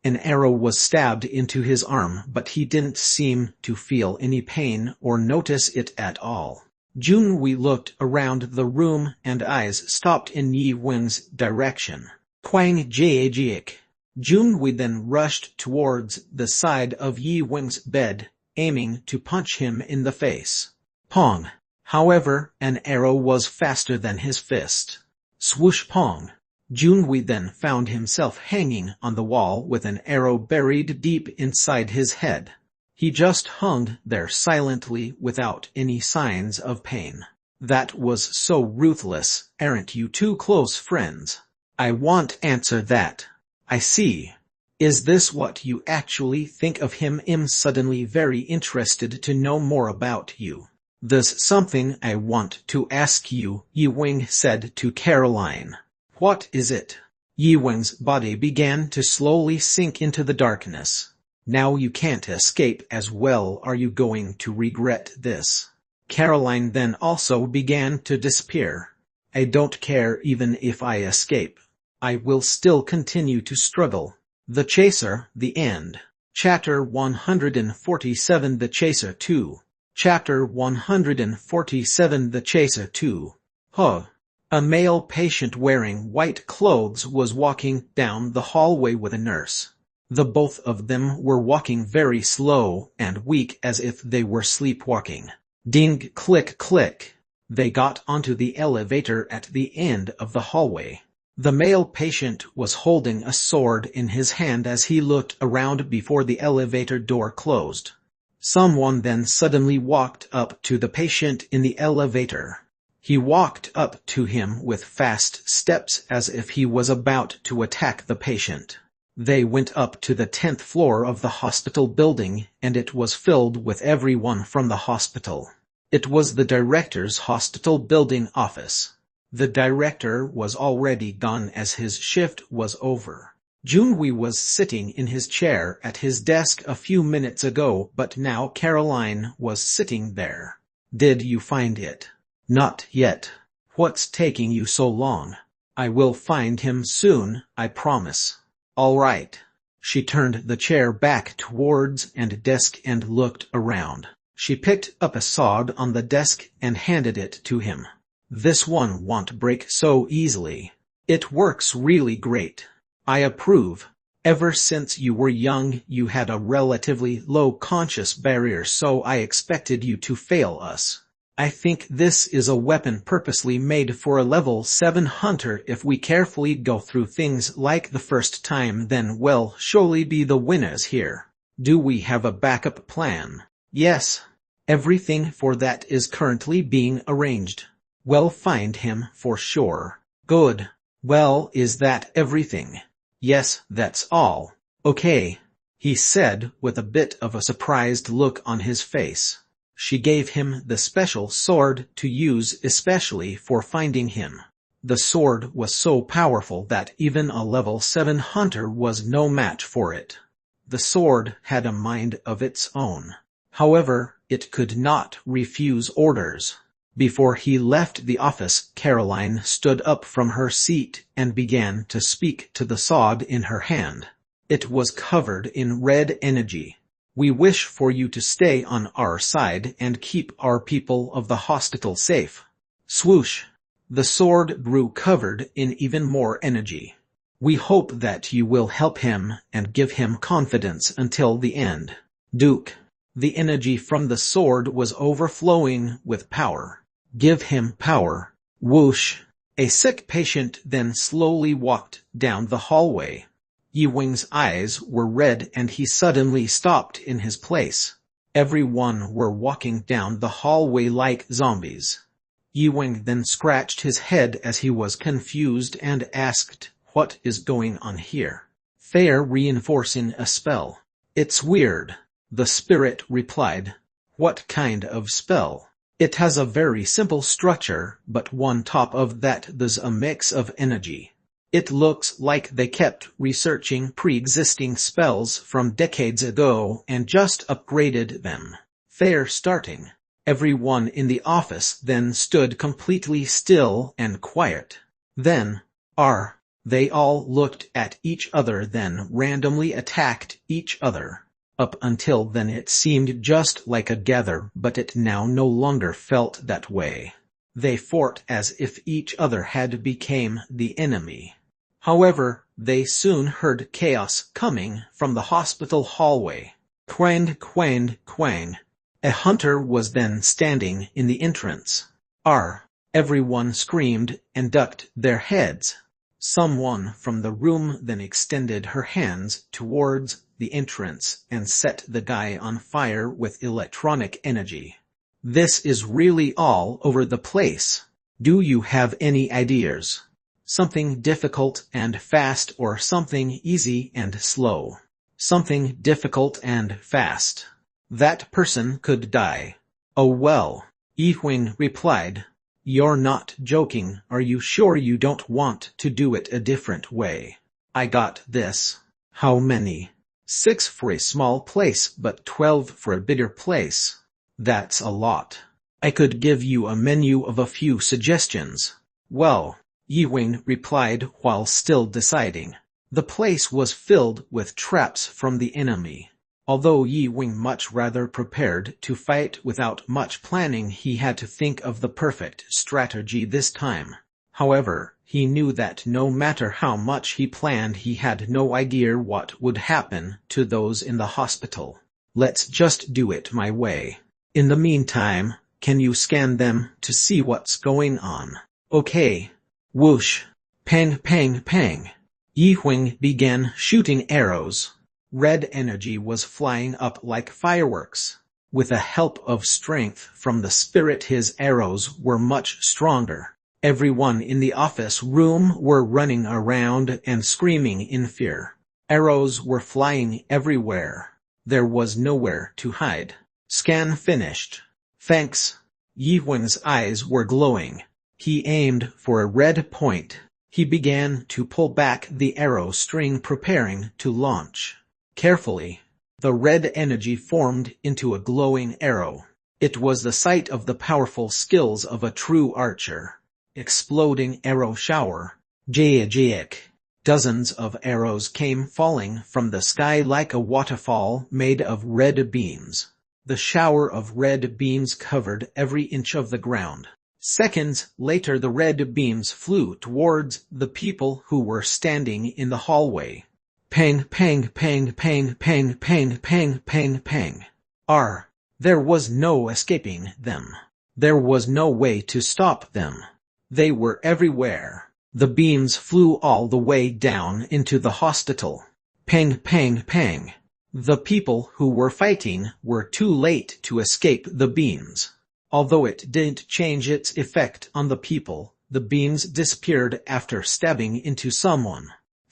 An arrow was stabbed into his arm, but he didn't seem to feel any pain or notice it at all. Junhui looked around the room and eyes stopped in Yi Wing's direction. Quang Jiajik. Junhui then rushed towards the side of Yi Wing's bed, aiming to punch him in the face. Pong. However, an arrow was faster than his fist. Swoosh pong. Junhui then found himself hanging on the wall with an arrow buried deep inside his head. He just hung there silently without any signs of pain. That was so ruthless. Aren't you two close friends? I won't answer that. I see. Is this what you actually think of him? I'm suddenly very interested to know more about you. There's something I want to ask you, Yi Wing said to Caroline. What is it? Yi Wing's body began to slowly sink into the darkness. Now you can't escape as well. Are you going to regret this? Caroline then also began to disappear. I don't care even if I escape. I will still continue to struggle. The Chaser, the end. Chapter 147 The Chaser 2. Chapter 147 The Chaser 2. Huh. A male patient wearing white clothes was walking down the hallway with a nurse. The both of them were walking very slow and weak as if they were sleepwalking. Ding, click, click. They got onto the elevator at the end of the hallway. The male patient was holding a sword in his hand as he looked around before the elevator door closed. Someone then suddenly walked up to the patient in the elevator. He walked up to him with fast steps as if he was about to attack the patient. They went up to the 10th floor of the hospital building, and it was filled with everyone from the hospital. It was the director's hospital building office. The director was already gone as his shift was over. Junwei was sitting in his chair at his desk a few minutes ago, but now Caroline was sitting there. Did you find it? Not yet. What's taking you so long? I will find him soon, I promise. All right. She turned the chair back towards the desk and looked around. She picked up a sword on the desk and handed it to him. This one won't break so easily. It works really great. I approve. Ever since you were young, you had a relatively low conscious barrier, so I expected you to fail us. I think this is a weapon purposely made for a level 7 hunter. If we carefully go through things like the first time, then we'll surely be the winners here. Do we have a backup plan? Yes. Everything for that is currently being arranged. We'll find him for sure. Good. Well, is that everything? Yes, that's all. Okay, he said with a bit of a surprised look on his face. She gave him the special sword to use especially for finding him. The sword was so powerful that even a level 7 hunter was no match for it. The sword had a mind of its own. However, it could not refuse orders. Before he left the office, Caroline stood up from her seat and began to speak to the sword in her hand. It was covered in red energy. We wish for you to stay on our side and keep our people of the hospital safe. Swoosh! The sword grew covered in even more energy. We hope that you will help him and give him confidence until the end. Duke. The energy from the sword was overflowing with power. Give him power. Whoosh! A sick patient then slowly walked down the hallway. Yiwing's eyes were red and he suddenly stopped in his place. Everyone were walking down the hallway like zombies. Yiwing then scratched his head as he was confused and asked, "What is going on here?" "They're reinforcing a spell. It's weird," the spirit replied. "What kind of spell?" "It has a very simple structure, but on top of that there's a mix of energy. It looks like they kept researching pre-existing spells from decades ago and just upgraded them. They're starting." Everyone in the office then stood completely still and quiet. Then, they all looked at each other, then randomly attacked each other. Up until then it seemed just like a gather, but it now no longer felt that way. They fought as if each other had become the enemy. However, they soon heard chaos coming from the hospital hallway. Quang, quang, quang. A hunter was then standing in the entrance. Everyone screamed and ducked their heads. Someone from the room then extended her hands towards the entrance and set the guy on fire with electronic energy. "This is really all over the place. Do you have any ideas? Something difficult and fast or something easy and slow?" "Something difficult and fast. That person could die." "Oh well," Yiwing replied. "You're not joking, are you sure you don't want to do it a different way?" "I got this." "How many?" 6 for a small place but 12 for a bigger place." "That's a lot. I could give you a menu of a few suggestions." "Well," Yiwing replied while still deciding. The place was filled with traps from the enemy. Although Yi Wing much rather prepared to fight without much planning, he had to think of the perfect strategy this time. However, he knew that no matter how much he planned, he had no idea what would happen to those in the hospital. Let's just do it my way. In the meantime, can you scan them to see what's going on? Okay. Whoosh. Pang pang pang. Yi Wing began shooting arrows. Red energy was flying up like fireworks. With the help of strength from the spirit, his arrows were much stronger. Everyone in the office room were running around and screaming in fear. Arrows were flying everywhere. There was nowhere to hide. Scan finished. Thanks. Yi Wing's eyes were glowing. He aimed for a red point. He began to pull back the arrow string, preparing to launch. Carefully, the red energy formed into a glowing arrow. It was the sight of the powerful skills of a true archer. Exploding arrow shower. Jayajayik. Dozens of arrows came falling from the sky like a waterfall made of red beams. The shower of red beams covered every inch of the ground. Seconds later, the red beams flew towards the people who were standing in the hallway. Pang, pang, pang, pang, pang, pang, pang, pang, pang. There was no escaping them. There was no way to stop them. They were everywhere. The beams flew all the way down into the hospital. Pang, pang, pang. The people who were fighting were too late to escape the beams. Although it didn't change its effect on the people, the beams disappeared after stabbing into someone.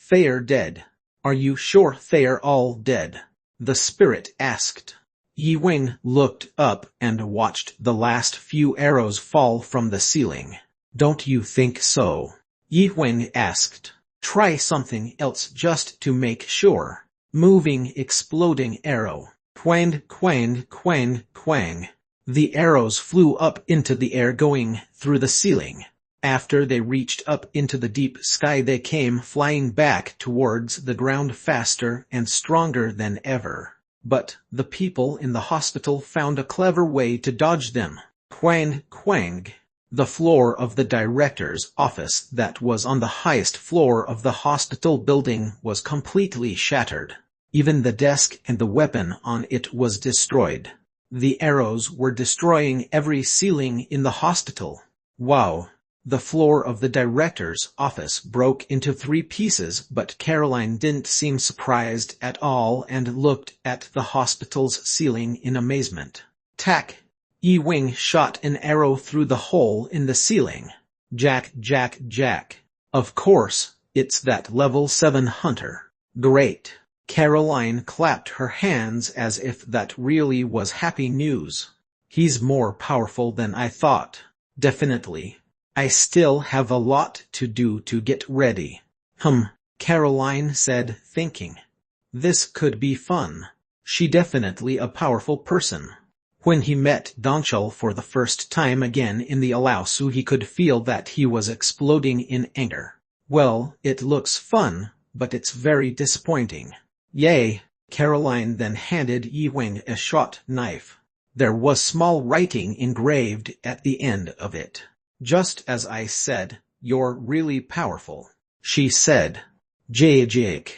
They're dead. Are you sure they're all dead? The spirit asked. Yi Wing looked up and watched the last few arrows fall from the ceiling. Don't you think so? Yi Wing asked. Try something else just to make sure. Moving exploding arrow. Quang, quang, quang, quang. The arrows flew up into the air, going through the ceiling. After they reached up into the deep sky, they came flying back towards the ground faster and stronger than ever. But the people in the hospital found a clever way to dodge them. Quang, quang. The floor of the director's office that was on the highest floor of the hospital building was completely shattered. Even the desk and the weapon on it was destroyed. The arrows were destroying every ceiling in the hospital. Wow! The floor of the director's office broke into 3 pieces, but Caroline didn't seem surprised at all and looked at the hospital's ceiling in amazement. Tack! Yi Wing shot an arrow through the hole in the ceiling. Jack, jack, jack. Of course, it's that level 7 hunter. Great. Caroline clapped her hands as if that really was happy news. He's more powerful than I thought. Definitely. I still have a lot to do to get ready. Caroline said, thinking. This could be fun. She definitely a powerful person. When he met Donchul for the first time again in the Alausu, he could feel that he was exploding in anger. Well, it looks fun, but it's very disappointing. Yay! Caroline then handed Yi Wing a short knife. There was small writing engraved at the end of it. Just as I said, you're really powerful, she said. Jayajayik.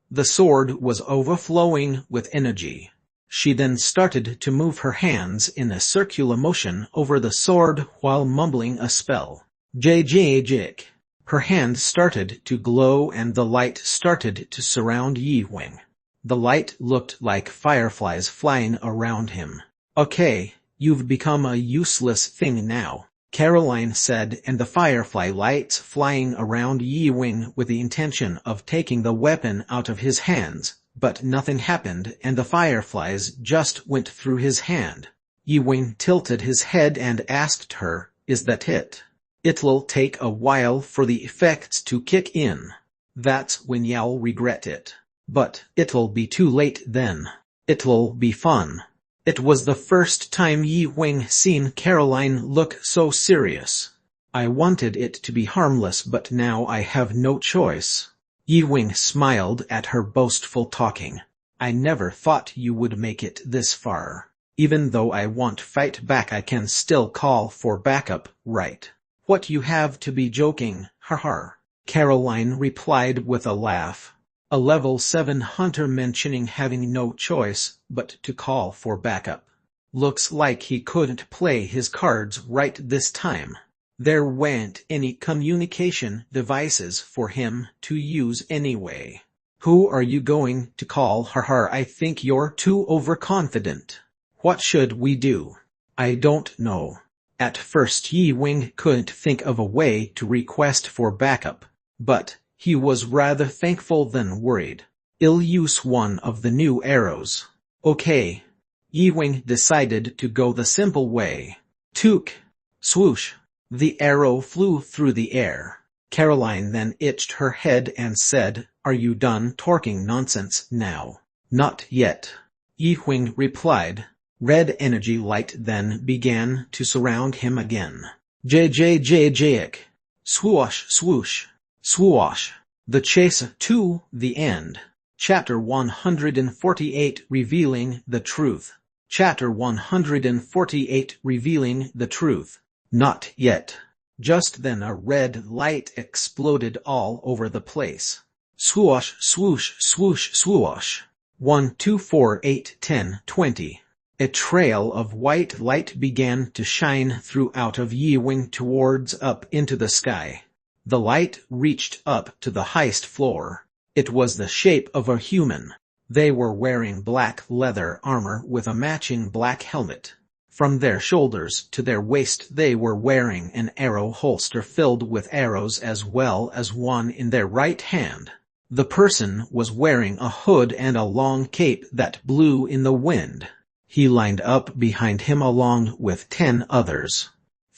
The sword was overflowing with energy. She then started to move her hands in a circular motion over the sword while mumbling a spell. Jayajayik. Her hand started to glow and the light started to surround Yi Wing. The light looked like fireflies flying around him. Okay, you've become a useless thing now, Caroline said, and the firefly lights flying around Yi Wing with the intention of taking the weapon out of his hands, but nothing happened and the fireflies just went through his hand. Yi Wing tilted his head and asked her, is that it? It'll take a while for the effects to kick in. That's when you'll regret it. But it'll be too late then. It'll be fun. It was the first time Yi Wing seen Caroline look so serious. I wanted it to be harmless, but now I have no choice. Yi Wing smiled at her boastful talking. I never thought you would make it this far. Even though I won't fight back, I can still call for backup, right? What, you have to be joking, haha. Caroline replied with a laugh. A level 7 hunter mentioning having no choice but to call for backup. Looks like he couldn't play his cards right this time. There weren't any communication devices for him to use anyway. Who are you going to call? Haha, I think you're too overconfident. What should we do? I don't know. At first Yi Wing couldn't think of a way to request for backup, but he was rather thankful than worried. I'll use one of the new arrows. Okay. Yi Wing decided to go the simple way. Took. Swoosh. The arrow flew through the air. Caroline then itched her head and said, "Are you done talking nonsense now?" "Not yet," Yi Wing replied. Red energy light then began to surround him again. JJJJick. Swoosh, swoosh, swoosh. The chase to the end. Chapter 148, Revealing the Truth. Chapter 148, Revealing the Truth. Not yet. Just then a red light exploded all over the place. Swoosh, swoosh, swoosh, swoosh. 1, 2, 4, 8, 10, 20. A trail of white light began to shine throughout of Yi Wing towards up into the sky. The light reached up to the highest floor. It was the shape of a human. They were wearing black leather armor with a matching black helmet. From their shoulders to their waist they were wearing an arrow holster filled with arrows as well as one in their right hand. The person was wearing a hood and a long cape that blew in the wind. He lined up behind him along with 10 others.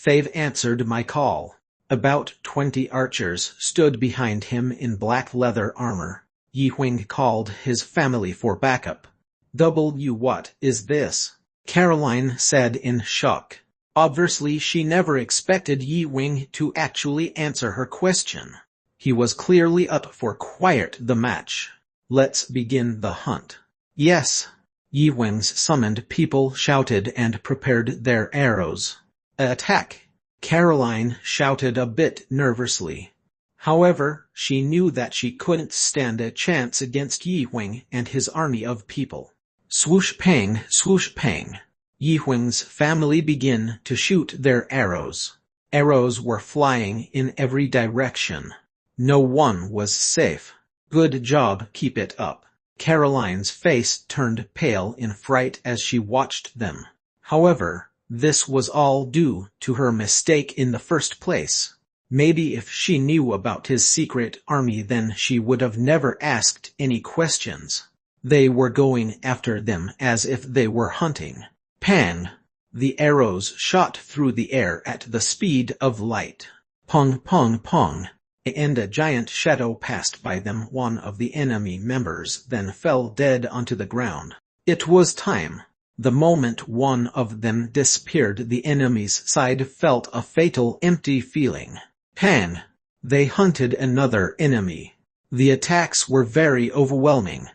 They've answered my call. About 20 archers stood behind him in black leather armor. Yi Wing called his family for backup. What is this? Caroline said in shock. Obviously she never expected Yi Wing to actually answer her question. He was clearly up for quite the match. Let's begin the hunt. Yes. Yi Wing's summoned people shouted and prepared their arrows. Attack! Caroline shouted a bit nervously. However, she knew that she couldn't stand a chance against Yi Wing and his army of people. Swoosh pang, swoosh pang. Yi Wing's family began to shoot their arrows. Arrows were flying in every direction. No one was safe. Good job, keep it up. Caroline's face turned pale in fright as she watched them. However, this was all due to her mistake in the first place. Maybe if she knew about his secret army then she would have never asked any questions. They were going after them as if they were hunting. Pan! The arrows shot through the air at the speed of light. Pong pong pong. And a giant shadow passed by them. One of the enemy members then fell dead onto the ground. It was time. The moment one of them disappeared the enemy's side felt a fatal empty feeling. Pan! They hunted another enemy. The attacks were very overwhelming.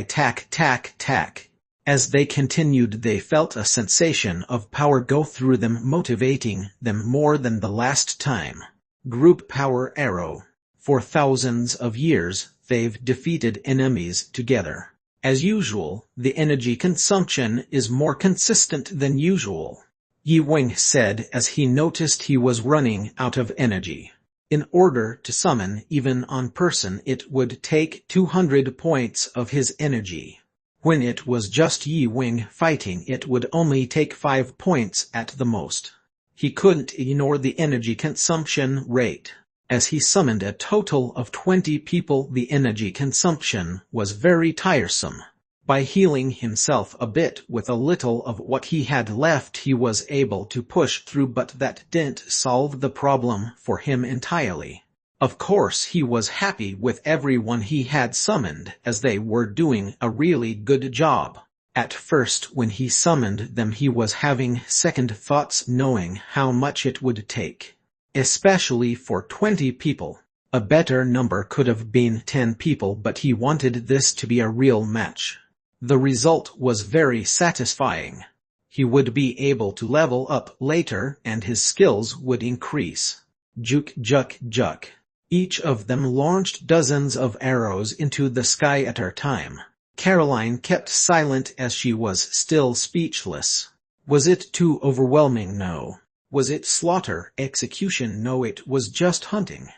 Tack. As they continued they felt a sensation of power go through them, motivating them more than the last time. Group power arrow. For thousands of years, they've defeated enemies together. As usual, the energy consumption is more consistent than usual. Yi Wing said as he noticed he was running out of energy. In order to summon even on person it would take 200 points of his energy. When it was just Yi Wing fighting it would only take 5 points at the most. He couldn't ignore the energy consumption rate. As he summoned a total of 20 people the energy consumption was very tiresome. By healing himself a bit with a little of what he had left he was able to push through, but that didn't solve the problem for him entirely. Of course he was happy with everyone he had summoned as they were doing a really good job. At first when he summoned them he was having second thoughts knowing how much it would take. Especially for 20 people. A better number could have been 10 people, but he wanted this to be a real match. The result was very satisfying. He would be able to level up later and his skills would increase. Juk juk juk. Each of them launched dozens of arrows into the sky at a time. Caroline kept silent as she was still speechless. Was it too overwhelming? No. Was it slaughter, execution? No, it was just hunting.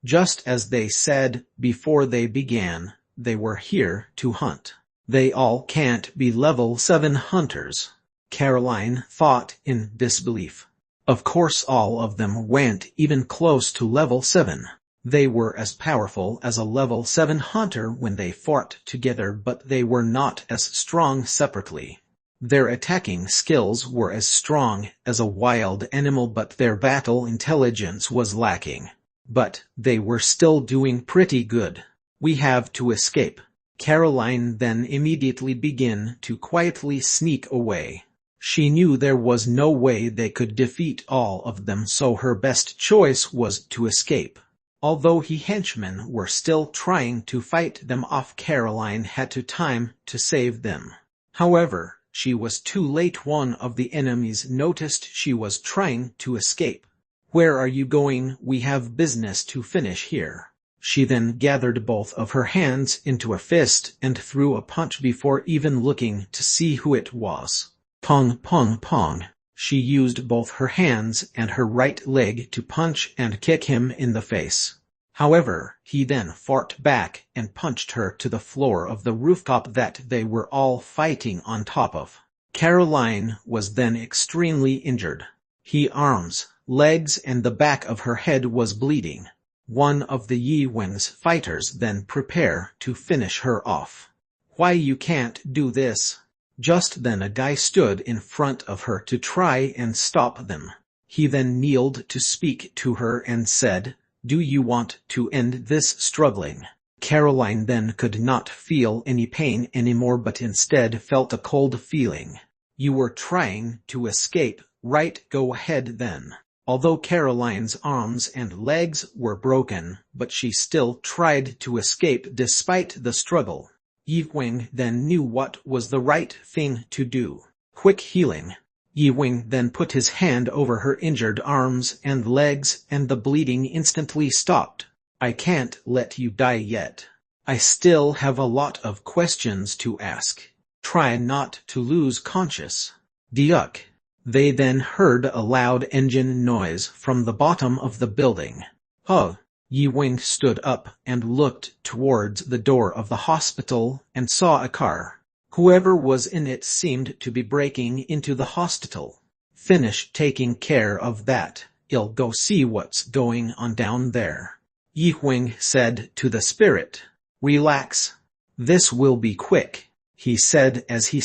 Just as they said before they began, they were here to hunt. They all can't be level 7 hunters. Caroline thought in disbelief. Of course all of them weren't even close to level 7. They were as powerful as a level 7 hunter when they fought together, but they were not as strong separately. Their attacking skills were as strong as a wild animal, but their battle intelligence was lacking. But they were still doing pretty good. We have to escape. Caroline then immediately began to quietly sneak away. She knew there was no way they could defeat all of them, so her best choice was to escape. Although henchmen were still trying to fight them off, Caroline had time to save them. However, she was too late. One of the enemies noticed she was trying to escape. "Where are you going? We have business to finish here." She then gathered both of her hands into a fist and threw a punch before even looking to see who it was. Pong pong pong. She used both her hands and her right leg to punch and kick him in the face. However, he then fought back and punched her to the floor of the rooftop that they were all fighting on top of. Caroline was then extremely injured. Her arms, legs and the back of her head was bleeding. One of the Yi-Wing's fighters then prepared to finish her off. "Why, you can't do this." Just then a guy stood in front of her to try and stop them. He then kneeled to speak to her and said, "Do you want to end this struggling?" Caroline then could not feel any pain anymore, but instead felt a cold feeling. "You were trying to escape, right? Go ahead then." Although Caroline's arms and legs were broken, but she still tried to escape despite the struggle. Yi-Wing then knew what was the right thing to do. Quick healing. Yi-Wing then put his hand over her injured arms and legs and the bleeding instantly stopped. "I can't let you die yet. I still have a lot of questions to ask. Try not to lose conscious." Duck. They then heard a loud engine noise from the bottom of the building. "Huh." Yi-Wing stood up and looked towards the door of the hospital and saw a car. Whoever was in it seemed to be breaking into the hospital. "Finish taking care of that. I'll go see what's going on down there," Yi-Wing said to the spirit. "Relax. This will be quick," he said as he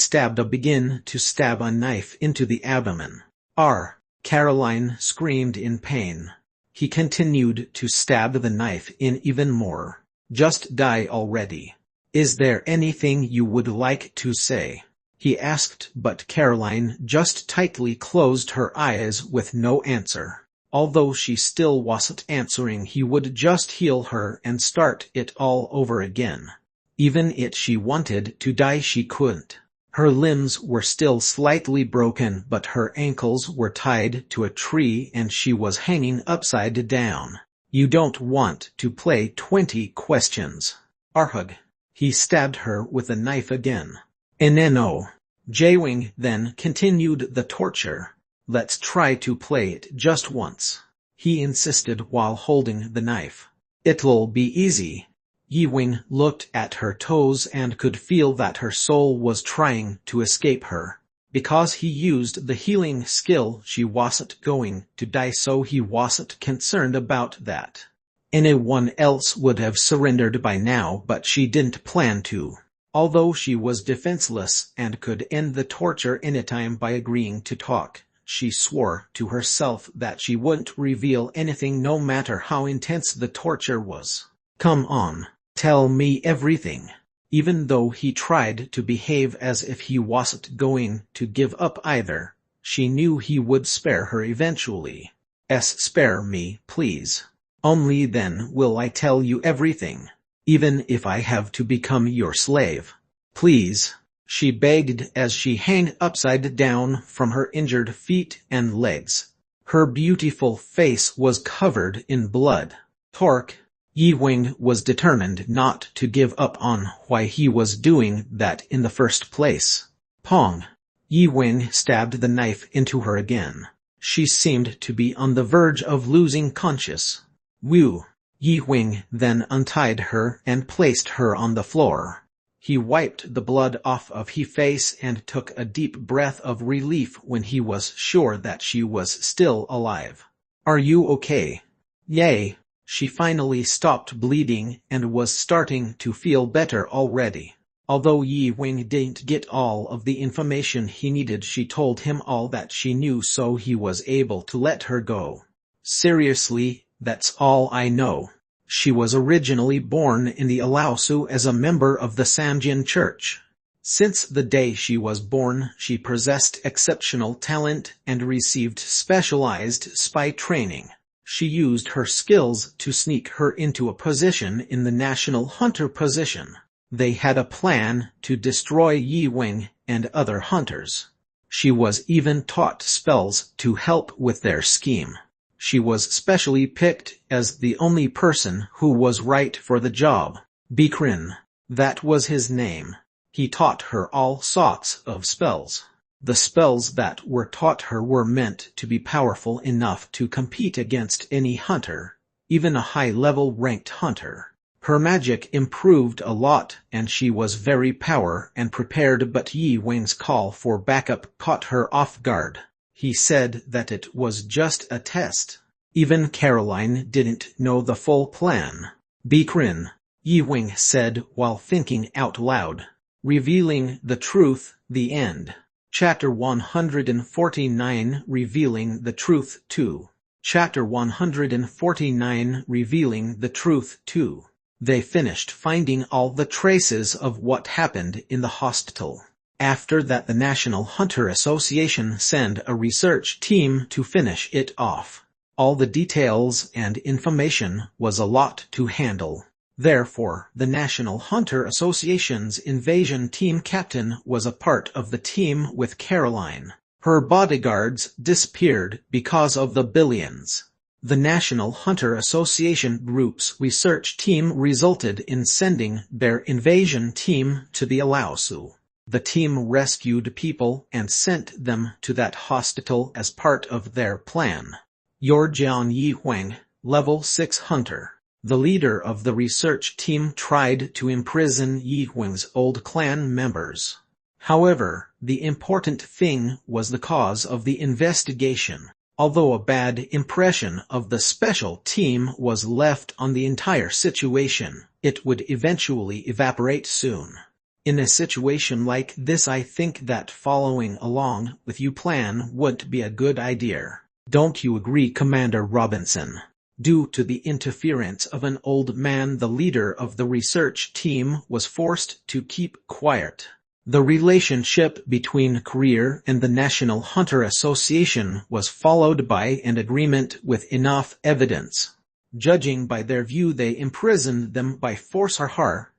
began to stab a knife into the abdomen. "Arr!" Caroline screamed in pain. He continued to stab the knife in even more. "Just die already. Is there anything you would like to say?" he asked, but Caroline just tightly closed her eyes with no answer. Although she still wasn't answering, he would just heal her and start it all over again. Even if she wanted to die, she couldn't. Her limbs were still slightly broken, but her ankles were tied to a tree and she was hanging upside down. "You don't want to play 20 questions. Arhug." He stabbed her with a knife again. "No." Jaewing then continued the torture. "Let's try to play it just once," he insisted while holding the knife. "It'll be easy." Yi-Wing looked at her toes and could feel that her soul was trying to escape her. Because he used the healing skill, she wasn't going to die, so he wasn't concerned about that. Anyone else would have surrendered by now, but she didn't plan to. Although she was defenseless and could end the torture anytime by agreeing to talk, she swore to herself that she wouldn't reveal anything no matter how intense the torture was. "Come on. Tell me everything." Even though he tried to behave as if he wasn't going to give up either, she knew he would spare her eventually. "Spare me, please." Only then will I tell you everything, even if I have to become your slave. Please, she begged as she hung upside down from her injured feet and legs. Her beautiful face was covered in blood. Torque, Yi-Wing was determined not to give up on why he was doing that in the first place. Pong! Yi-Wing stabbed the knife into her again. She seemed to be on the verge of losing conscious. Woo! Yi-Wing then untied her and placed her on the floor. He wiped the blood off of her face and took a deep breath of relief when he was sure that she was still alive. Are you okay? Yay! She finally stopped bleeding and was starting to feel better already. Although Yi-Wing didn't get all of the information he needed, she told him all that she knew so he was able to let her go. Seriously, that's all I know. She was originally born in the Laosu as a member of the Sanjin Church. Since the day she was born, she possessed exceptional talent and received specialized spy training. She used her skills to sneak her into a position in the National Hunter position. They had a plan to destroy Yi-Wing and other hunters. She was even taught spells to help with their scheme. She was specially picked as the only person who was right for the job. Bikrin, that was his name. He taught her all sorts of spells. The spells that were taught her were meant to be powerful enough to compete against any hunter, even a high-level ranked hunter. Her magic improved a lot and she was very power and prepared, but Yi-Wing's call for backup caught her off guard. He said that it was just a test. Even Caroline didn't know the full plan. Bikrin, Yi-Wing said while thinking out loud. Revealing the truth, the end. Chapter 149 Revealing the Truth 2. Chapter 149 Revealing the Truth 2. They finished finding all the traces of what happened in the hospital. After that, the National Hunter Association sent a research team to finish it off. All the details and information was a lot to handle. Therefore, the National Hunter Association's invasion team captain was a part of the team with Caroline. Her bodyguards disappeared because of the billions. The National Hunter Association group's research team resulted in sending their invasion team to the Laosu. The team rescued people and sent them to that hospital as part of their plan. Jian Yi-Wing, level 6 hunter. The leader of the research team tried to imprison Yi-Wing's old clan members. However, the important thing was the cause of the investigation. Although a bad impression of the special team was left on the entire situation, it would eventually evaporate soon. In a situation like this, I think that following along with your plan would be a good idea. Don't you agree, Commander Robinson? Due to the interference of an old man, the leader of the research team was forced to keep quiet. The relationship between Korea and the National Hunter Association was followed by an agreement with enough evidence. Judging by their view, they imprisoned them by force.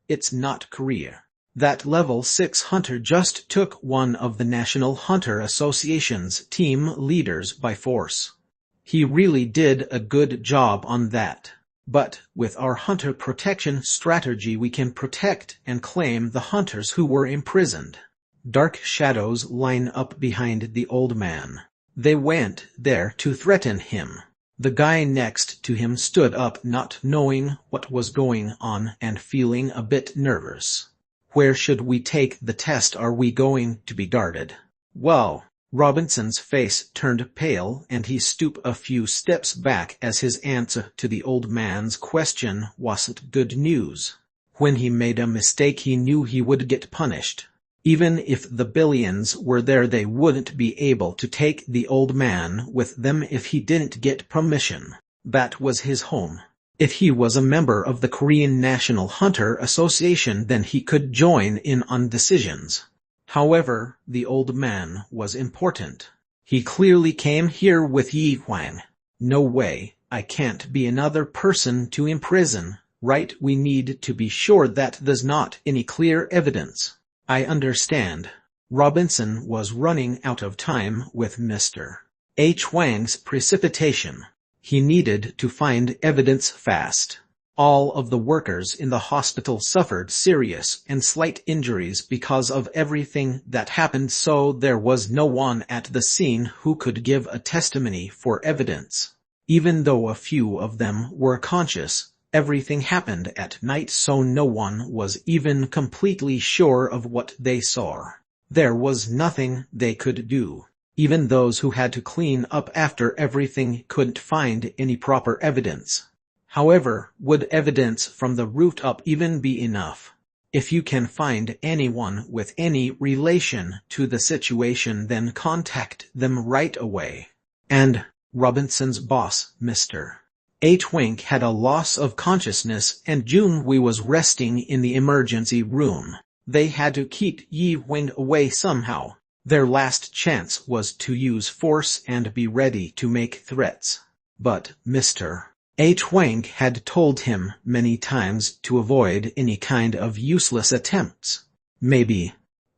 It's not Korea. That level 6 hunter just took one of the National Hunter Association's team leaders by force. He really did a good job on that. But with our hunter protection strategy, we can protect and claim the hunters who were imprisoned. Dark shadows line up behind the old man. They went there to threaten him. The guy next to him stood up, not knowing what was going on and feeling a bit nervous. Where should we take the test? Are we going to be guarded? Well, Robinson's face turned pale and he stooped a few steps back as his answer to the old man's question wasn't good news. When he made a mistake, he knew he would get punished. Even if the billions were there, they wouldn't be able to take the old man with them if he didn't get permission. That was his home. If he was a member of the Korean National Hunter Association, then he could join in on decisions. However, the old man was important. He clearly came here with Yi-Wing. No way, I can't be another person to imprison, right? We need to be sure that there's not any clear evidence. I understand. Robinson was running out of time with Mr. H. Wang's precipitation. He needed to find evidence fast. All of the workers in the hospital suffered serious and slight injuries because of everything that happened, so there was no one at the scene who could give a testimony for evidence. Even though a few of them were conscious, everything happened at night, so no one was even completely sure of what they saw. There was nothing they could do. Even those who had to clean up after everything couldn't find any proper evidence. However, would evidence from the rooftop even be enough? If you can find anyone with any relation to the situation, then contact them right away. And Robinson's boss, Mr. H. Wing, had a loss of consciousness, and Junhui was resting in the emergency room. They had to keep Yi Wing away somehow. Their last chance was to use force and be ready to make threats. But Mr. H. Wang had told him many times to avoid any kind of useless attempts. Maybe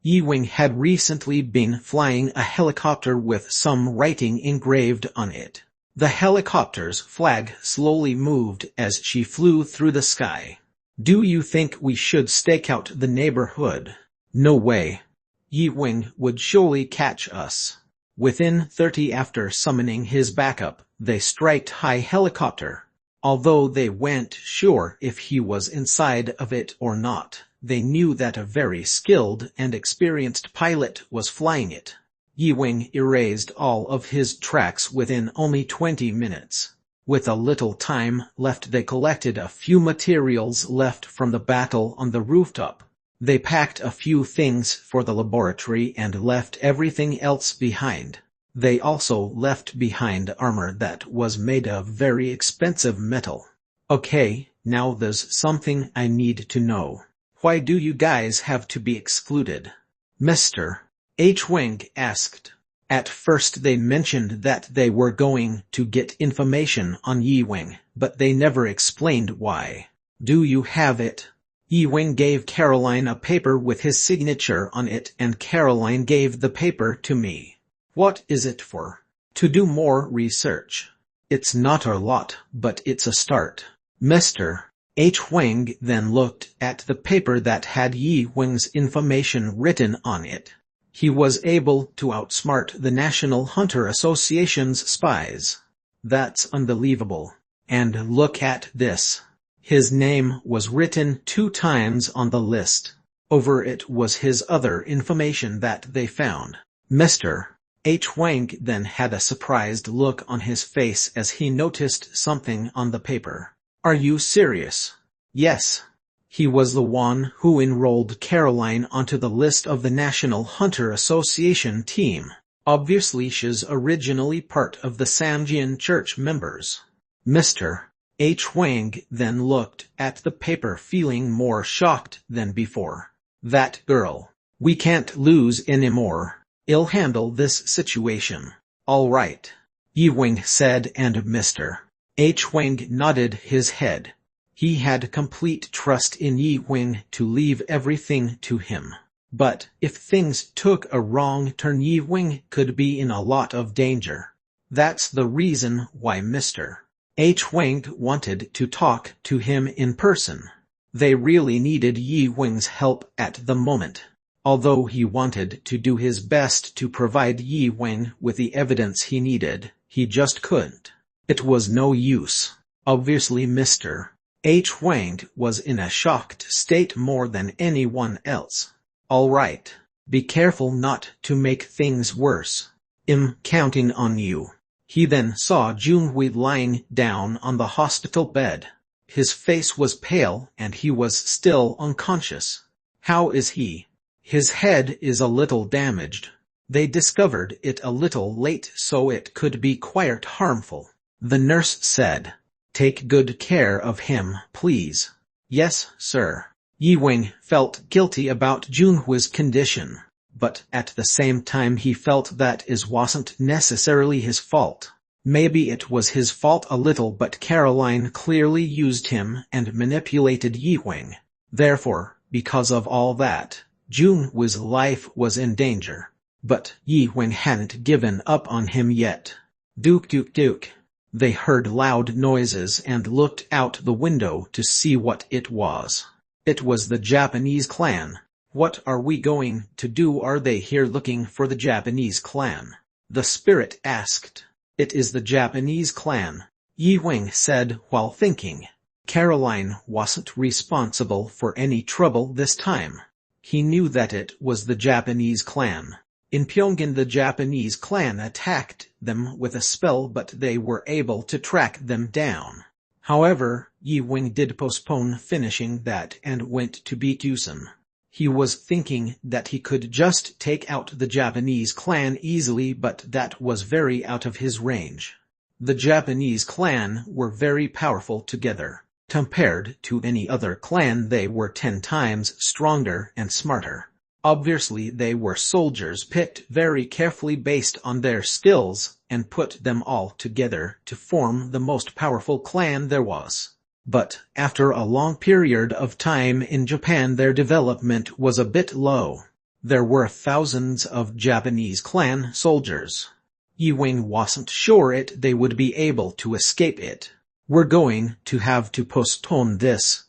Yi Wing had recently been flying a helicopter with some writing engraved on it. The helicopter's flag slowly moved as she flew through the sky. Do you think we should stake out the neighborhood? No way. Yi Wing would surely catch us. Within 30 after summoning his backup, they striked high helicopter. Although they weren't sure if he was inside of it or not, they knew that a very skilled and experienced pilot was flying it. Yi Wing erased all of his tracks within only 20 minutes. With a little time left, they collected a few materials left from the battle on the rooftop. They packed a few things for the laboratory and left everything else behind. They also left behind armor that was made of very expensive metal. Okay, now there's something I need to know. Why do you guys have to be excluded? Mr. H. Wing asked. At first they mentioned that they were going to get information on Yi Wing, but they never explained why. Do you have it? Yi Wing gave Caroline a paper with his signature on it, and Caroline gave the paper to me. What is it for? To do more research. It's not a lot, but it's a start. Mr. H. Wang then looked at the paper that had Yi Wing's information written on it. He was able to outsmart the National Hunter Association's spies. That's unbelievable. And look at this. His name was written 2 times on the list. Over it was his other information that they found. Mr. H. Wang then had a surprised look on his face as he noticed something on the paper. Are you serious? Yes. He was the one who enrolled Caroline onto the list of the National Hunter Association team. Obviously she's originally part of the Samjian Church members. Mr. H. Wang then looked at the paper, feeling more shocked than before. That girl. We can't lose anymore. I'll handle this situation. All right. Yi Wing said, and Mr. H. Wang nodded his head. He had complete trust in Yi Wing to leave everything to him. But if things took a wrong turn, Yi Wing could be in a lot of danger. That's the reason why Mr. H. Wang wanted to talk to him in person. They really needed Yi Wing's help at the moment. Although he wanted to do his best to provide Yi Wing with the evidence he needed, he just couldn't. It was no use. Obviously Mr. H. Wang was in a shocked state more than anyone else. All right. Be careful not to make things worse. I'm counting on you. He then saw Junhui lying down on the hospital bed. His face was pale and he was still unconscious. How is he? His head is a little damaged. They discovered it a little late, so it could be quite harmful. The nurse said. Take good care of him, please. Yes, sir. Yi Wing felt guilty about Junhui's condition, but at the same time he felt that it wasn't necessarily his fault. Maybe it was his fault a little, but Caroline clearly used him and manipulated Yi-Wing. Therefore, because of all that, Junwoo's life was in danger. But Yi-Wing hadn't given up on him yet. Duke duke duke. They heard loud noises and looked out the window to see what it was. It was the Japanese clan. What are we going to do? Are they here looking for the Japanese clan? The spirit asked. It is the Japanese clan, Yi-Wing said while thinking. Caroline wasn't responsible for any trouble this time. He knew that it was the Japanese clan. In Pyongyang, the Japanese clan attacked them with a spell, but they were able to track them down. However, Yi-Wing did postpone finishing that and went to Bikusen. He was thinking that he could just take out the Japanese clan easily, but that was very out of his range. The Japanese clan were very powerful together. Compared to any other clan, they were 10 times stronger and smarter. Obviously, they were soldiers picked very carefully based on their skills and put them all together to form the most powerful clan there was. But after a long period of time in Japan, their development was a bit low. There were thousands of Japanese clan soldiers. Yi-Wing wasn't sure they would be able to escape it. We're going to have to postpone this.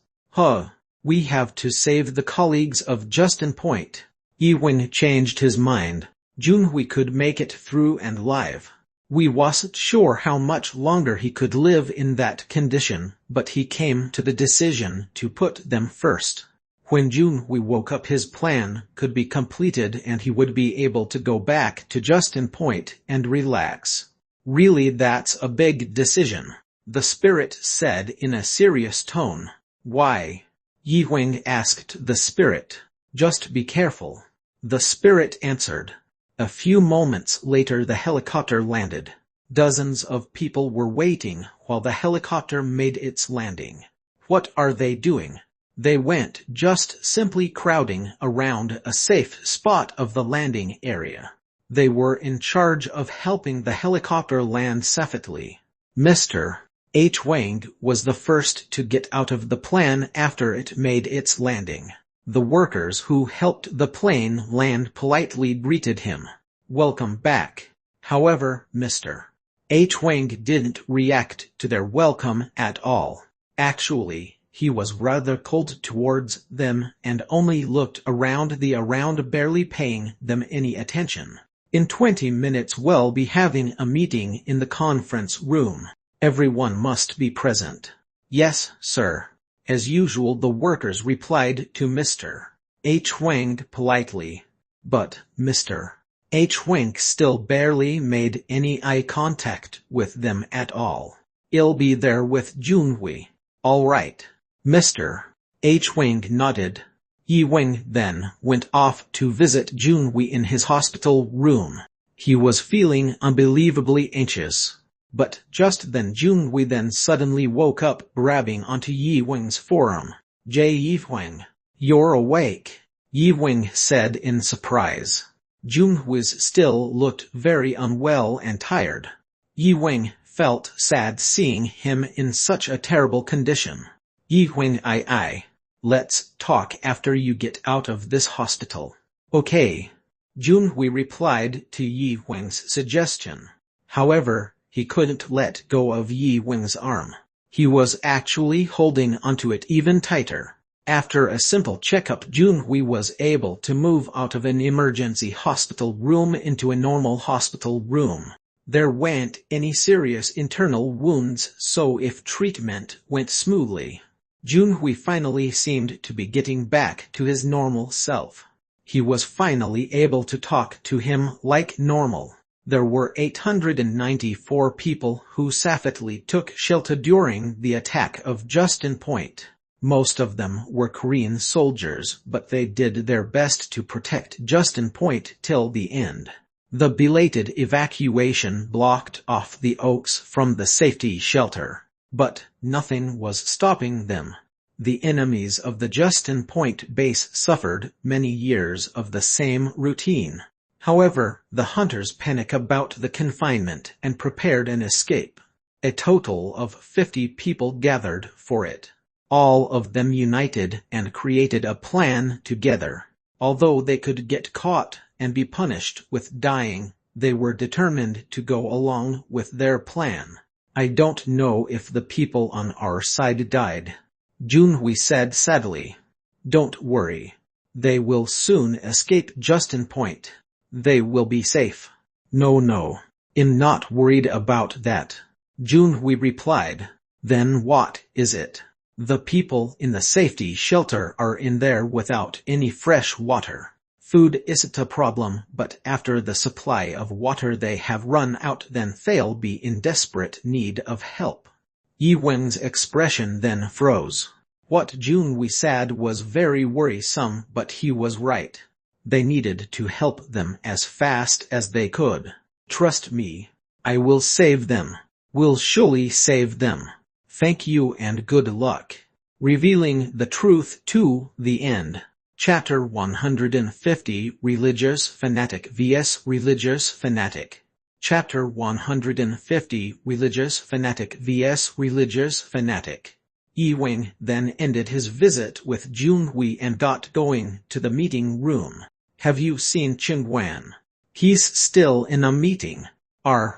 We have to save the colleagues of Justin Point. Yi-Wing changed his mind. Junwoo could make it through and live. We wasn't sure how much longer he could live in that condition, but he came to the decision to put them first. When Junwoo woke up, his plan could be completed and he would be able to go back to Justin Point and relax. Really, that's a big decision, the spirit said in a serious tone. Why? Yi-Wing asked the spirit. Just be careful, the spirit answered. A few moments later, the helicopter landed. Dozens of people were waiting while the helicopter made its landing. What are they doing? They went just simply crowding around a safe spot of the landing area. They were in charge of helping the helicopter land safely. Mr. H. Wang was the first to get out of the plane after it made its landing. The workers who helped the plane land politely greeted him. Welcome back. However, Mr. H. Wang didn't react to their welcome at all. Actually, he was rather cold towards them and only looked around barely paying them any attention. In 20 minutes we'll be having a meeting in the conference room. Everyone must be present. Yes, sir. As usual, the workers replied to Mr. H. Wang politely. But Mr. H. Wang still barely made any eye contact with them at all. I'll be there with Junwoo. All right. Mr. H. Wang nodded. Yi-Wing then went off to visit Junwoo in his hospital room. He was feeling unbelievably anxious. But just then Junwoo then suddenly woke up, grabbing onto Yi-Wing's forearm. Yi-Wing, you're awake, Yi-Wing said in surprise. Junwoo still looked very unwell and tired. Yi-Wing felt sad seeing him in such a terrible condition. Yi-Wing, let's talk after you get out of this hospital. Okay. Junwoo replied to Yi-Wing's suggestion. However, he couldn't let go of Yi-Wing's arm. He was actually holding onto it even tighter. After a simple checkup, Junwoo was able to move out of an emergency hospital room into a normal hospital room. There weren't any serious internal wounds, so if treatment went smoothly, Junwoo finally seemed to be getting back to his normal self. He was finally able to talk to him like normal. There were 894 people who safely took shelter during the attack of Justin Point. Most of them were Korean soldiers, but they did their best to protect Justin Point till the end. The belated evacuation blocked off the Oaks from the safety shelter, but nothing was stopping them. The enemies of the Justin Point base suffered many years of the same routine. However, the hunters panic about the confinement and prepared an escape. A total of 50 people gathered for it. All of them united and created a plan together. Although they could get caught and be punished with dying, they were determined to go along with their plan. I don't know if the people on our side died, Junhui said sadly. Don't worry. They will soon escape. Justin point. They will be safe. No. I'm not worried about that, Junhui replied. Then what is it? The people in the safety shelter are in there without any fresh water. Food isn't a problem, but after the supply of water they have run out, then they'll be in desperate need of help. Yi Wen's expression then froze. What Junhui said was very worrisome, but he was right. They needed to help them as fast as they could. Trust me. I will save them. We'll surely save them. Thank you and good luck. Revealing the truth to the end. Chapter 150 Religious Fanatic vs. Religious Fanatic. Chapter 150 Religious Fanatic vs. Religious Fanatic. Yi Wen then ended his visit with Junhui and got going to the meeting room. Have you seen Qingguan? He's still in a meeting.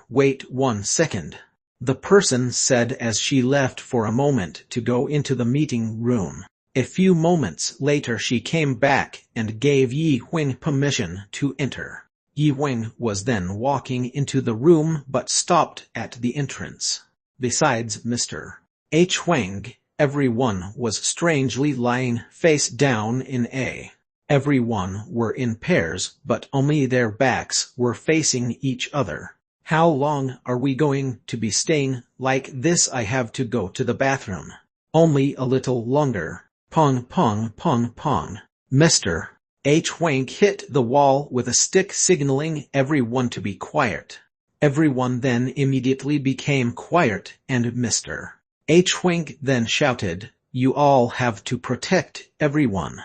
Wait 1 second. The person said as she left for a moment to go into the meeting room. A few moments later she came back and gave Yi Wen permission to enter. Yi Wen was then walking into the room but stopped at the entrance. Besides Mr. H. Wang, everyone was strangely lying face down in a. Everyone were in pairs, but only their backs were facing each other. How long are we going to be staying like this? I have to go to the bathroom. Only a little longer. Pong pong pong pong. Mr. H. Wang hit the wall with a stick signaling everyone to be quiet. Everyone then immediately became quiet and Mr. H. Wang then shouted, "You all have to protect everyone."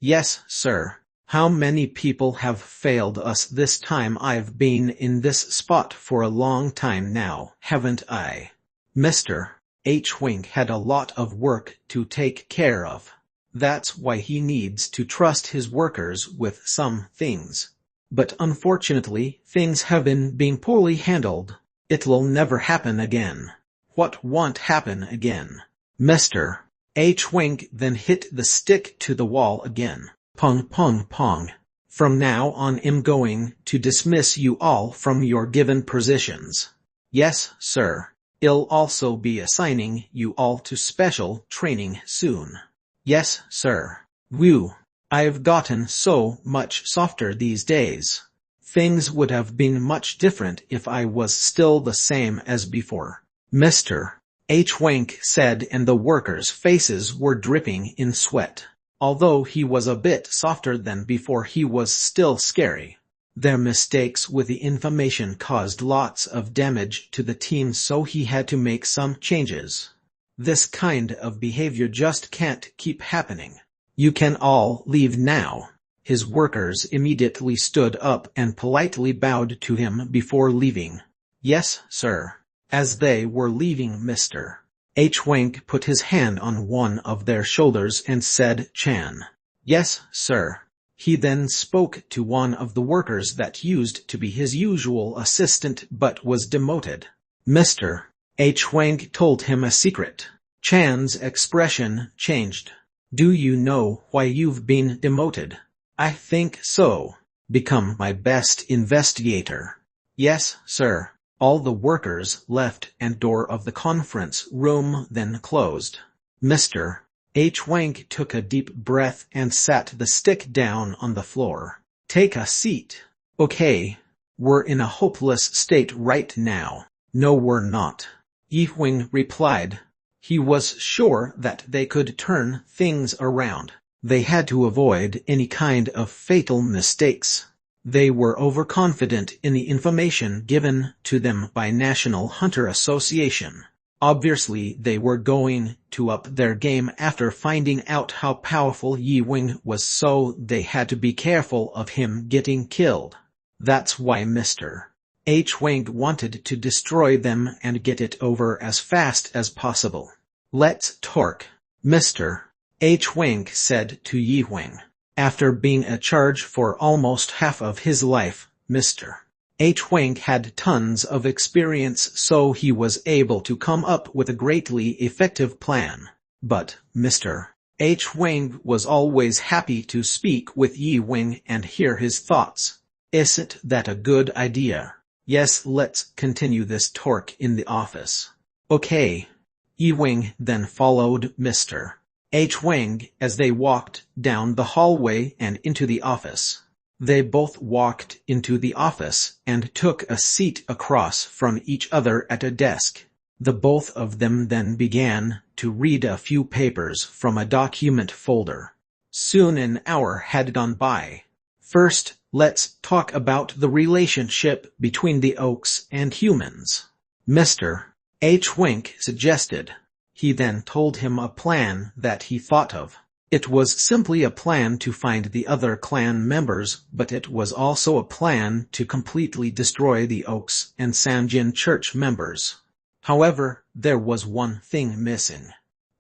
Yes, sir. How many people have failed us this time? I've been in this spot for a long time now, haven't I? Mr. H. Wing had a lot of work to take care of. That's why he needs to trust his workers with some things. But unfortunately, things have been being poorly handled. It'll never happen again. What won't happen again? Mr. H. Wing then hit the stick to the wall again. Pong pong pong. From now on I'm going to dismiss you all from your given positions. Yes, sir. I'll also be assigning you all to special training soon. Yes, sir. Whew. I've gotten so much softer these days. Things would have been much different if I was still the same as before. Mr. H. Wank said, and the workers' faces were dripping in sweat. Although he was a bit softer than before, he was still scary. Their mistakes with the information caused lots of damage to the team, so he had to make some changes. This kind of behavior just can't keep happening. You can all leave now. His workers immediately stood up and politely bowed to him before leaving. Yes, sir. As they were leaving, Mr. H. Wank put his hand on one of their shoulders and said, "Chan." Yes, sir. He then spoke to one of the workers that used to be his usual assistant but was demoted. Mr. H. Wank told him a secret. Chan's expression changed. Do you know why you've been demoted? I think so. Become my best investigator. Yes, sir. All the workers left and door of the conference room then closed. Mr. H. Wank took a deep breath and sat the stick down on the floor. Take a seat. Okay. We're in a hopeless state right now. No, we're not. Yi Huing replied. He was sure that they could turn things around. They had to avoid any kind of fatal mistakes. They were overconfident in the information given to them by National Hunter Association. Obviously, they were going to up their game after finding out how powerful Yi Wing was, so they had to be careful of him getting killed. That's why Mr. H. Wang wanted to destroy them and get it over as fast as possible. Let's talk, Mr. H. Wang said to Yi Wang. After being a charge for almost half of his life, Mr. H. Wang had tons of experience, so he was able to come up with a greatly effective plan. But Mr. H. Wang was always happy to speak with Yi Wang and hear his thoughts. Isn't that a good idea? Yes, let's continue this talk in the office. Okay. Yi Wang then followed Mr. H. Wang as they walked down the hallway and into the office. They both walked into the office and took a seat across from each other at a desk. The both of them then began to read a few papers from a document folder. Soon an hour had gone by. First, let's talk about the relationship between the oaks and humans, Mr. H. Wang suggested. He then told him a plan that he thought of. It was simply a plan to find the other clan members, but it was also a plan to completely destroy the Oaks and Sanjin church members. However, there was one thing missing.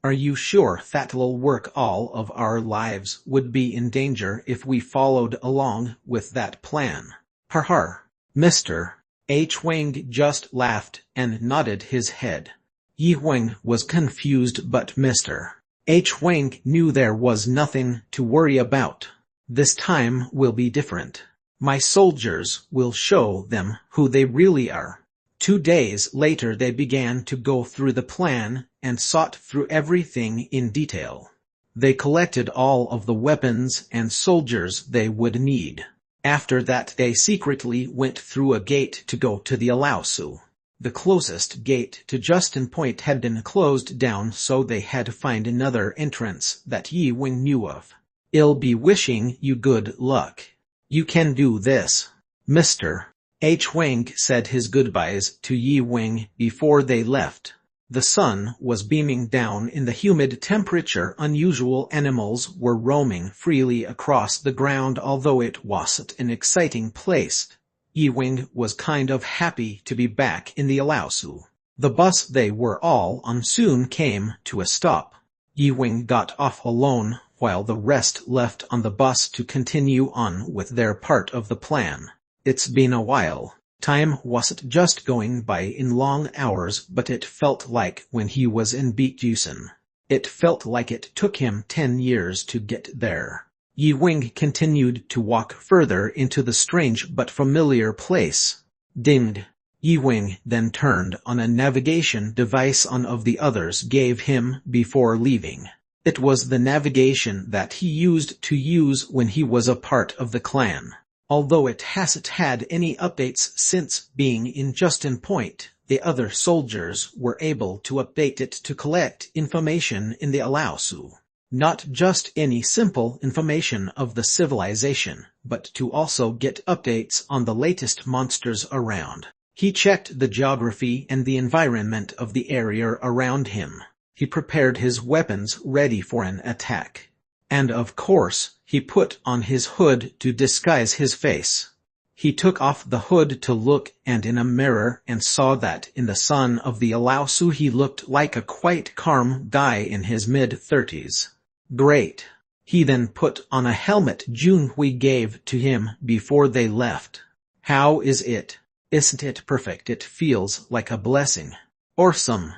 Are you sure that'll work? All of our lives would be in danger if we followed along with that plan. Har. Mr. H. Wang just laughed and nodded his head. Yi Wang was confused, but Mr. H. Wang knew there was nothing to worry about. This time will be different. My soldiers will show them who they really are. 2 days later they began to go through the plan and sought through everything in detail. They collected all of the weapons and soldiers they would need. After that they secretly went through a gate to go to the Alaosu. The closest gate to Justin Point had been closed down, so they had to find another entrance that Yi Wang knew of. I'll be wishing you good luck. You can do this. Mr. H. Wang said his goodbyes to Yi Wang before they left. The sun was beaming down in the humid temperature. Unusual animals were roaming freely across the ground. Although it wasn't an exciting place, Yi Wang was kind of happy to be back in the Alaosu. The bus they were all on soon came to a stop. Yi Wang got off alone, while the rest left on the bus to continue on with their part of the plan. It's been a while. Time wasn't just going by in long hours, but it felt like when he was in Beachusen. It felt like it took him 10 years to get there. Yi Wang continued to walk further into the strange but familiar place. Dinged. Yi Wang then turned on a navigation device one of the others gave him before leaving. It was the navigation that he used when he was a part of the clan. Although it hasn't had any updates since being in Justin Point, the other soldiers were able to update it to collect information in the Alaosu. Not just any simple information of the civilization, but to also get updates on the latest monsters around. He checked the geography and the environment of the area around him. He prepared his weapons ready for an attack. And of course, he put on his hood to disguise his face. He took off the hood to look and in a mirror and saw that in the sun of the Alaosu he looked like a quite calm guy in his mid-30s. Great. He then put on a helmet Junhui gave to him before they left. How is it? Isn't it perfect? It feels like a blessing. Awesome.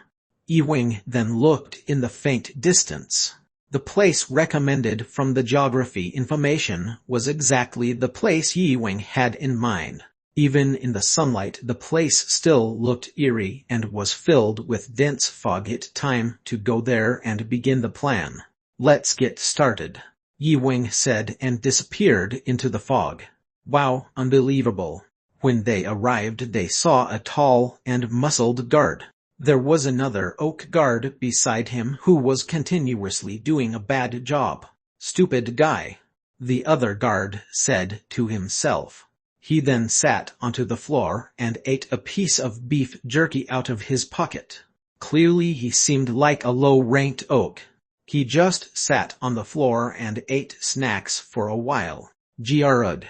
Yi Wang then looked in the faint distance. The place recommended from the geography information was exactly the place Yi Wang had in mind. Even in the sunlight the place still looked eerie and was filled with dense fog. It's time to go there and begin the plan. Let's get started, Yi Wang said and disappeared into the fog. Wow, unbelievable. When they arrived they saw a tall and muscled guard. There was another oak guard beside him who was continuously doing a bad job. Stupid guy, the other guard said to himself. He then sat onto the floor and ate a piece of beef jerky out of his pocket. Clearly he seemed like a low-ranked oak. He just sat on the floor and ate snacks for a while. Giarud.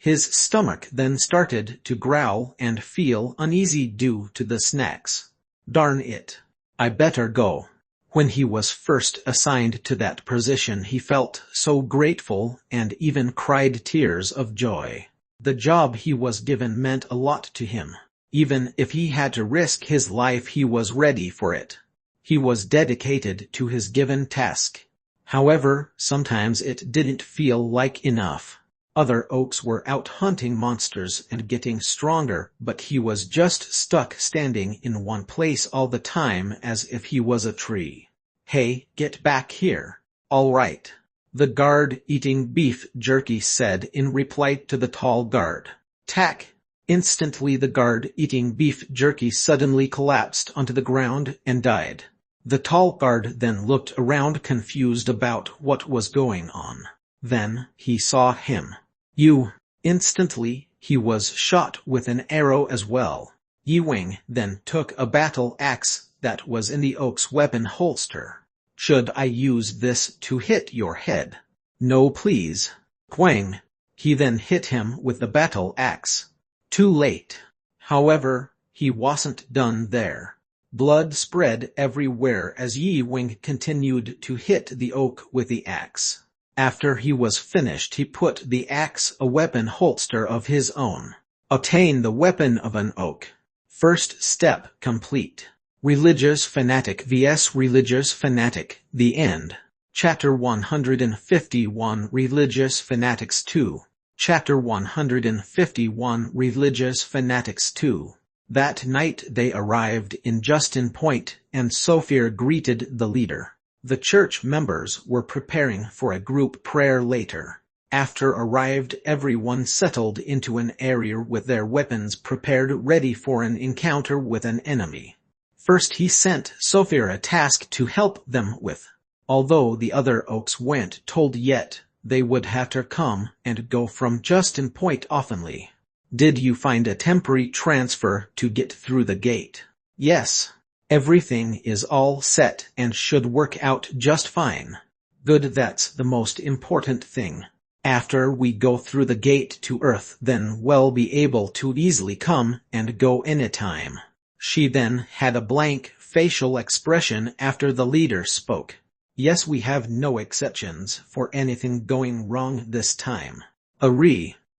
His stomach then started to growl and feel uneasy due to the snacks. Darn it. I better go. When he was first assigned to that position, he felt so grateful and even cried tears of joy. The job he was given meant a lot to him. Even if he had to risk his life, he was ready for it. He was dedicated to his given task. However, sometimes it didn't feel like enough. Other oaks were out hunting monsters and getting stronger, but he was just stuck standing in one place all the time as if he was a tree. Hey, get back here. All right. The guard eating beef jerky said in reply to the tall guard. Tack. Instantly the guard eating beef jerky suddenly collapsed onto the ground and died. The tall guard then looked around confused about what was going on. Then he saw him. You. Instantly, he was shot with an arrow as well. Yi Wing then took a battle axe that was in the oak's weapon holster. Should I use this to hit your head? No please. Quang. He then hit him with the battle axe. Too late. However, he wasn't done there. Blood spread everywhere as Yi Wing continued to hit the oak with the axe. After he was finished, he put the axe a weapon holster of his own. Obtain the weapon of an oak. First step complete. Religious Fanatic vs. Religious Fanatic, The End. Chapter 151 Religious Fanatics 2. Chapter 151 Religious Fanatics 2. That night they arrived in Justin Point, and Sophia greeted the leader. The church members were preparing for a group prayer later. After arrived, everyone settled into an area with their weapons prepared, ready for an encounter with an enemy. First he sent Sophia a task to help them with. Although the other oaks weren't told yet, they would have to come and go from Justin Point oftenly. Did you find a temporary transfer to get through the gate? Yes. Everything is all set and should work out just fine. Good, that's the most important thing. After we go through the gate to Earth, then we'll be able to easily come and go anytime. She then had a blank facial expression after the leader spoke. Yes, we have no exceptions for anything going wrong this time.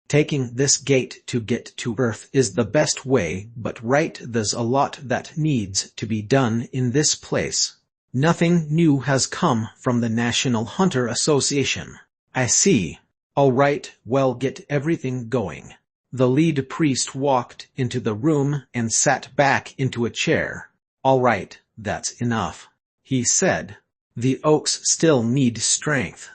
Taking this gate to get to Earth is the best way, but right, there's a lot that needs to be done in this place. Nothing new has come from the National Hunter Association. I see. All right, well, get everything going. The lead priest walked into the room and sat back into a chair. All right, that's enough, he said. The oaks still need strength.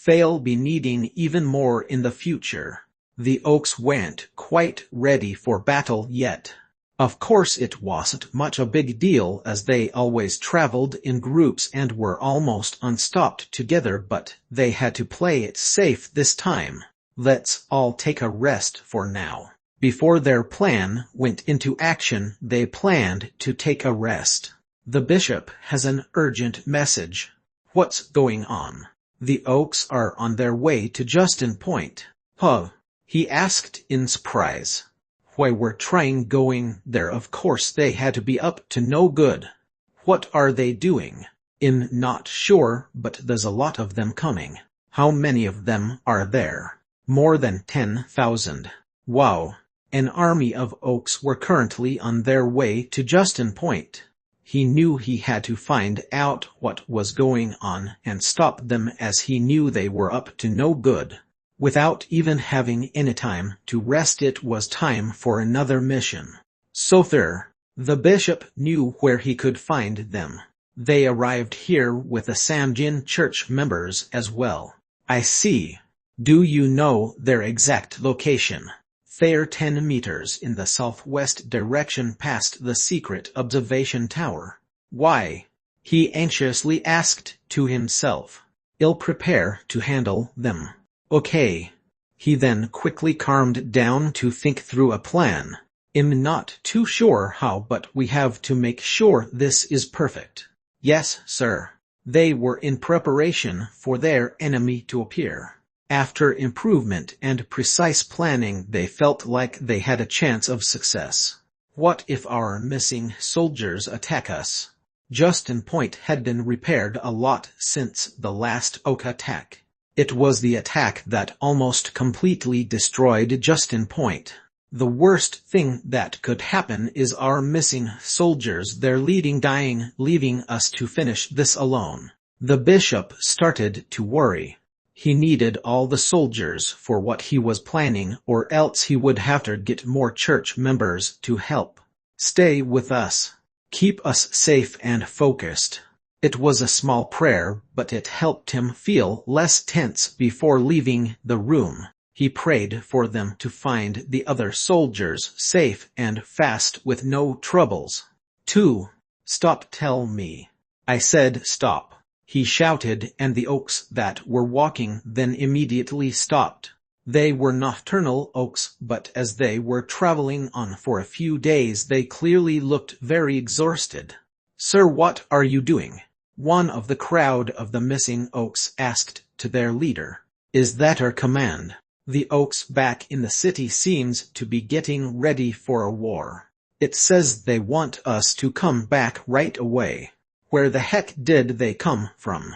They'll be needing even more in the future. The oaks weren't quite ready for battle yet. Of course it wasn't much a big deal as they always traveled in groups and were almost unstopped together, but they had to play it safe this time. Let's all take a rest for now. Before their plan went into action, they planned to take a rest. The bishop has an urgent message. What's going on? The oaks are on their way to Justin Point. Huh? He asked in surprise. Why, we're trying going there. Of course they had to be up to no good. What are they doing? I'm not sure, but there's a lot of them coming. How many of them are there? More than 10,000. Wow. An army of oaks were currently on their way to Justin Point. He knew he had to find out what was going on and stop them, as he knew they were up to no good. Without even having any time to rest, it was time for another mission. Sophia, the bishop, knew where he could find them. They arrived here with the Samjin church members as well. I see. Do you know their exact location? They're 10 meters in the southwest direction past the secret observation tower. Why? He anxiously asked to himself. I'll prepare to handle them. Okay. He then quickly calmed down to think through a plan. I'm not too sure how, but we have to make sure this is perfect. Yes, sir. They were in preparation for their enemy to appear. After improvement and precise planning, they felt like they had a chance of success. What if our missing soldiers attack us? Justin Point had been repaired a lot since the last oak attack. It was the attack that almost completely destroyed Justin Point. The worst thing that could happen is our missing soldiers, their leading dying, leaving us to finish this alone. The bishop started to worry. He needed all the soldiers for what he was planning, or else he would have to get more church members to help. Stay with us. Keep us safe and focused. It was a small prayer, but it helped him feel less tense before leaving the room. He prayed for them to find the other soldiers safe and fast with no troubles. 2. Stop, tell me. I said stop. He shouted, and the oaks that were walking then immediately stopped. They were nocturnal oaks, but as they were traveling on for a few days they clearly looked very exhausted. Sir, what are you doing? One of the crowd of the missing oaks asked to their leader. Is that our command? The oaks back in the city seems to be getting ready for a war. It says they want us to come back right away. Where the heck did they come from?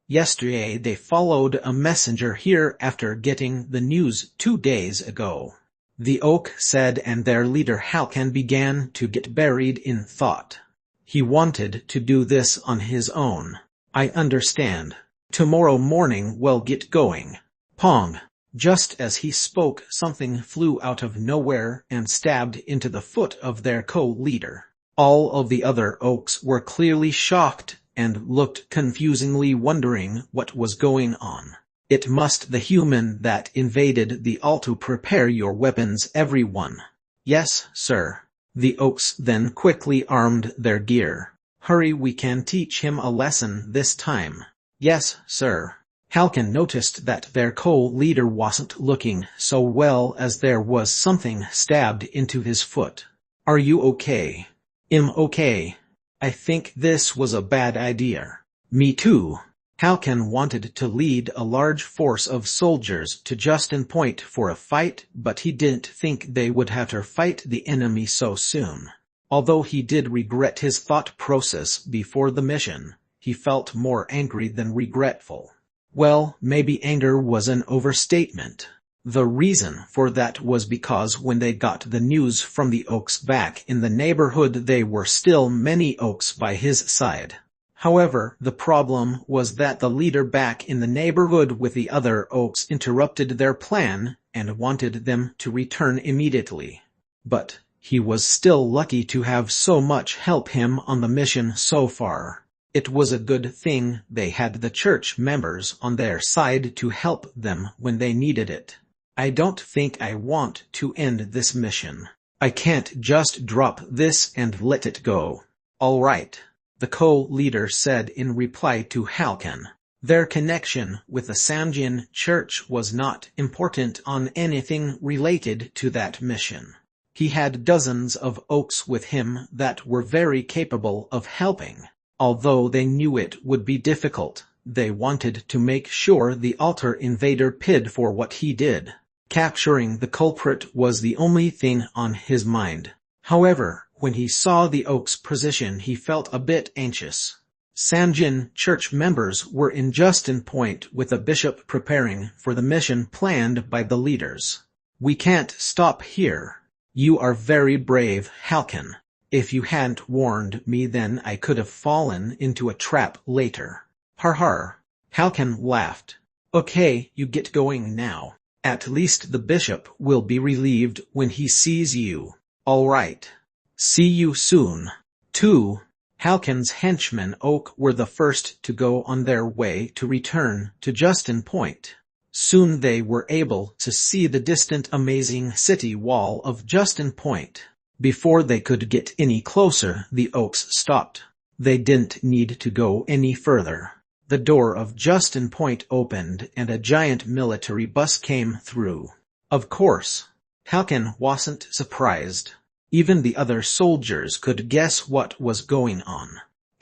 Yesterday they followed a messenger here after getting the news 2 days ago. The oak said, and their leader Halkan began to get buried in thought. He wanted to do this on his own. I understand. Tomorrow morning we'll get going. Pong. Just as he spoke, something flew out of nowhere and stabbed into the foot of their co-leader. All of the other oaks were clearly shocked and looked confusingly, wondering what was going on. It must the human that invaded the altar. Prepare your weapons, everyone. Yes, sir. The oaks then quickly armed their gear. Hurry, we can teach him a lesson this time. Yes, sir. Halkan noticed that their co-leader wasn't looking so well, as there was something stabbed into his foot. Are you okay? I'm okay. I think this was a bad idea. Me too. Halkan wanted to lead a large force of soldiers to Justin Point for a fight, but he didn't think they would have to fight the enemy so soon. Although he did regret his thought process before the mission, he felt more angry than regretful. Well, maybe anger was an overstatement. The reason for that was because when they got the news from the oaks back in the neighborhood, there were still many oaks by his side. However, the problem was that the leader back in the neighborhood with the other oaks interrupted their plan and wanted them to return immediately. But he was still lucky to have so much help him on the mission so far. It was a good thing they had the church members on their side to help them when they needed it. I don't think I want to end this mission. I can't just drop this and let it go. All right, the co-leader said in reply to Halkan. Their connection with the Sanjin church was not important on anything related to that mission. He had dozens of oaks with him that were very capable of helping. Although they knew it would be difficult, they wanted to make sure the altar invader paid for what he did. Capturing the culprit was the only thing on his mind. However, when he saw the oak's position, he felt a bit anxious. Sanjin church members were in Justin Point with the bishop preparing for the mission planned by the leaders. We can't stop here. You are very brave, Halkan. If you hadn't warned me, then I could have fallen into a trap later. Har har. Halkan laughed. Okay, you get going now. At least the bishop will be relieved when he sees you. All right. See you soon. 2. Halkan's henchmen oak were the first to go on their way to return to Justin Point. Soon they were able to see the distant amazing city wall of Justin Point. Before they could get any closer, the oaks stopped. They didn't need to go any further. The door of Justin Point opened and a giant military bus came through. Of course, Halkan wasn't surprised. Even the other soldiers could guess what was going on.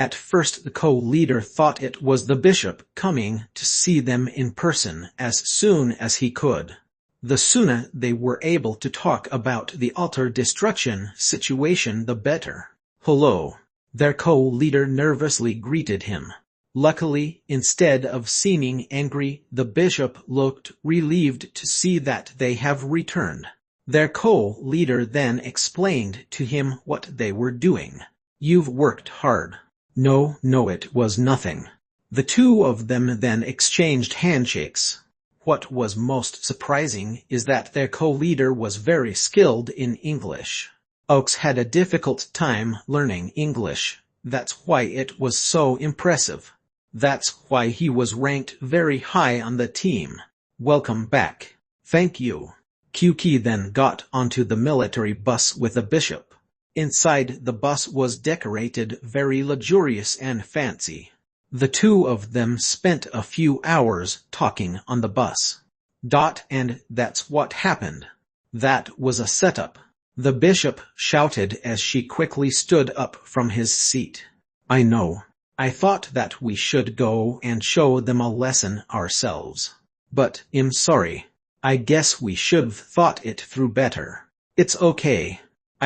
At first the co-leader thought it was the bishop coming to see them in person as soon as he could. The sooner they were able to talk about the altar destruction situation, the better. "Hello," their co-leader nervously greeted him. Luckily, instead of seeming angry, the bishop looked relieved to see that they have returned. Their co-leader then explained to him what they were doing. "You've worked hard." No, it was nothing." The two of them then exchanged handshakes. What was most surprising is that their co-leader was very skilled in English. Oaks had a difficult time learning English. That's why it was so impressive. That's why he was ranked very high on the team. "Welcome back." "Thank you." Kyuki then got onto the military bus with the bishop. Inside the bus was decorated very luxurious and fancy. The two of them spent a few hours talking on the bus. And that's what happened. That was a setup. The bishop shouted as she quickly stood up from his seat. "I know. I thought that we should go and show them a lesson ourselves. But I'm sorry. I guess we should've thought it through better. It's okay.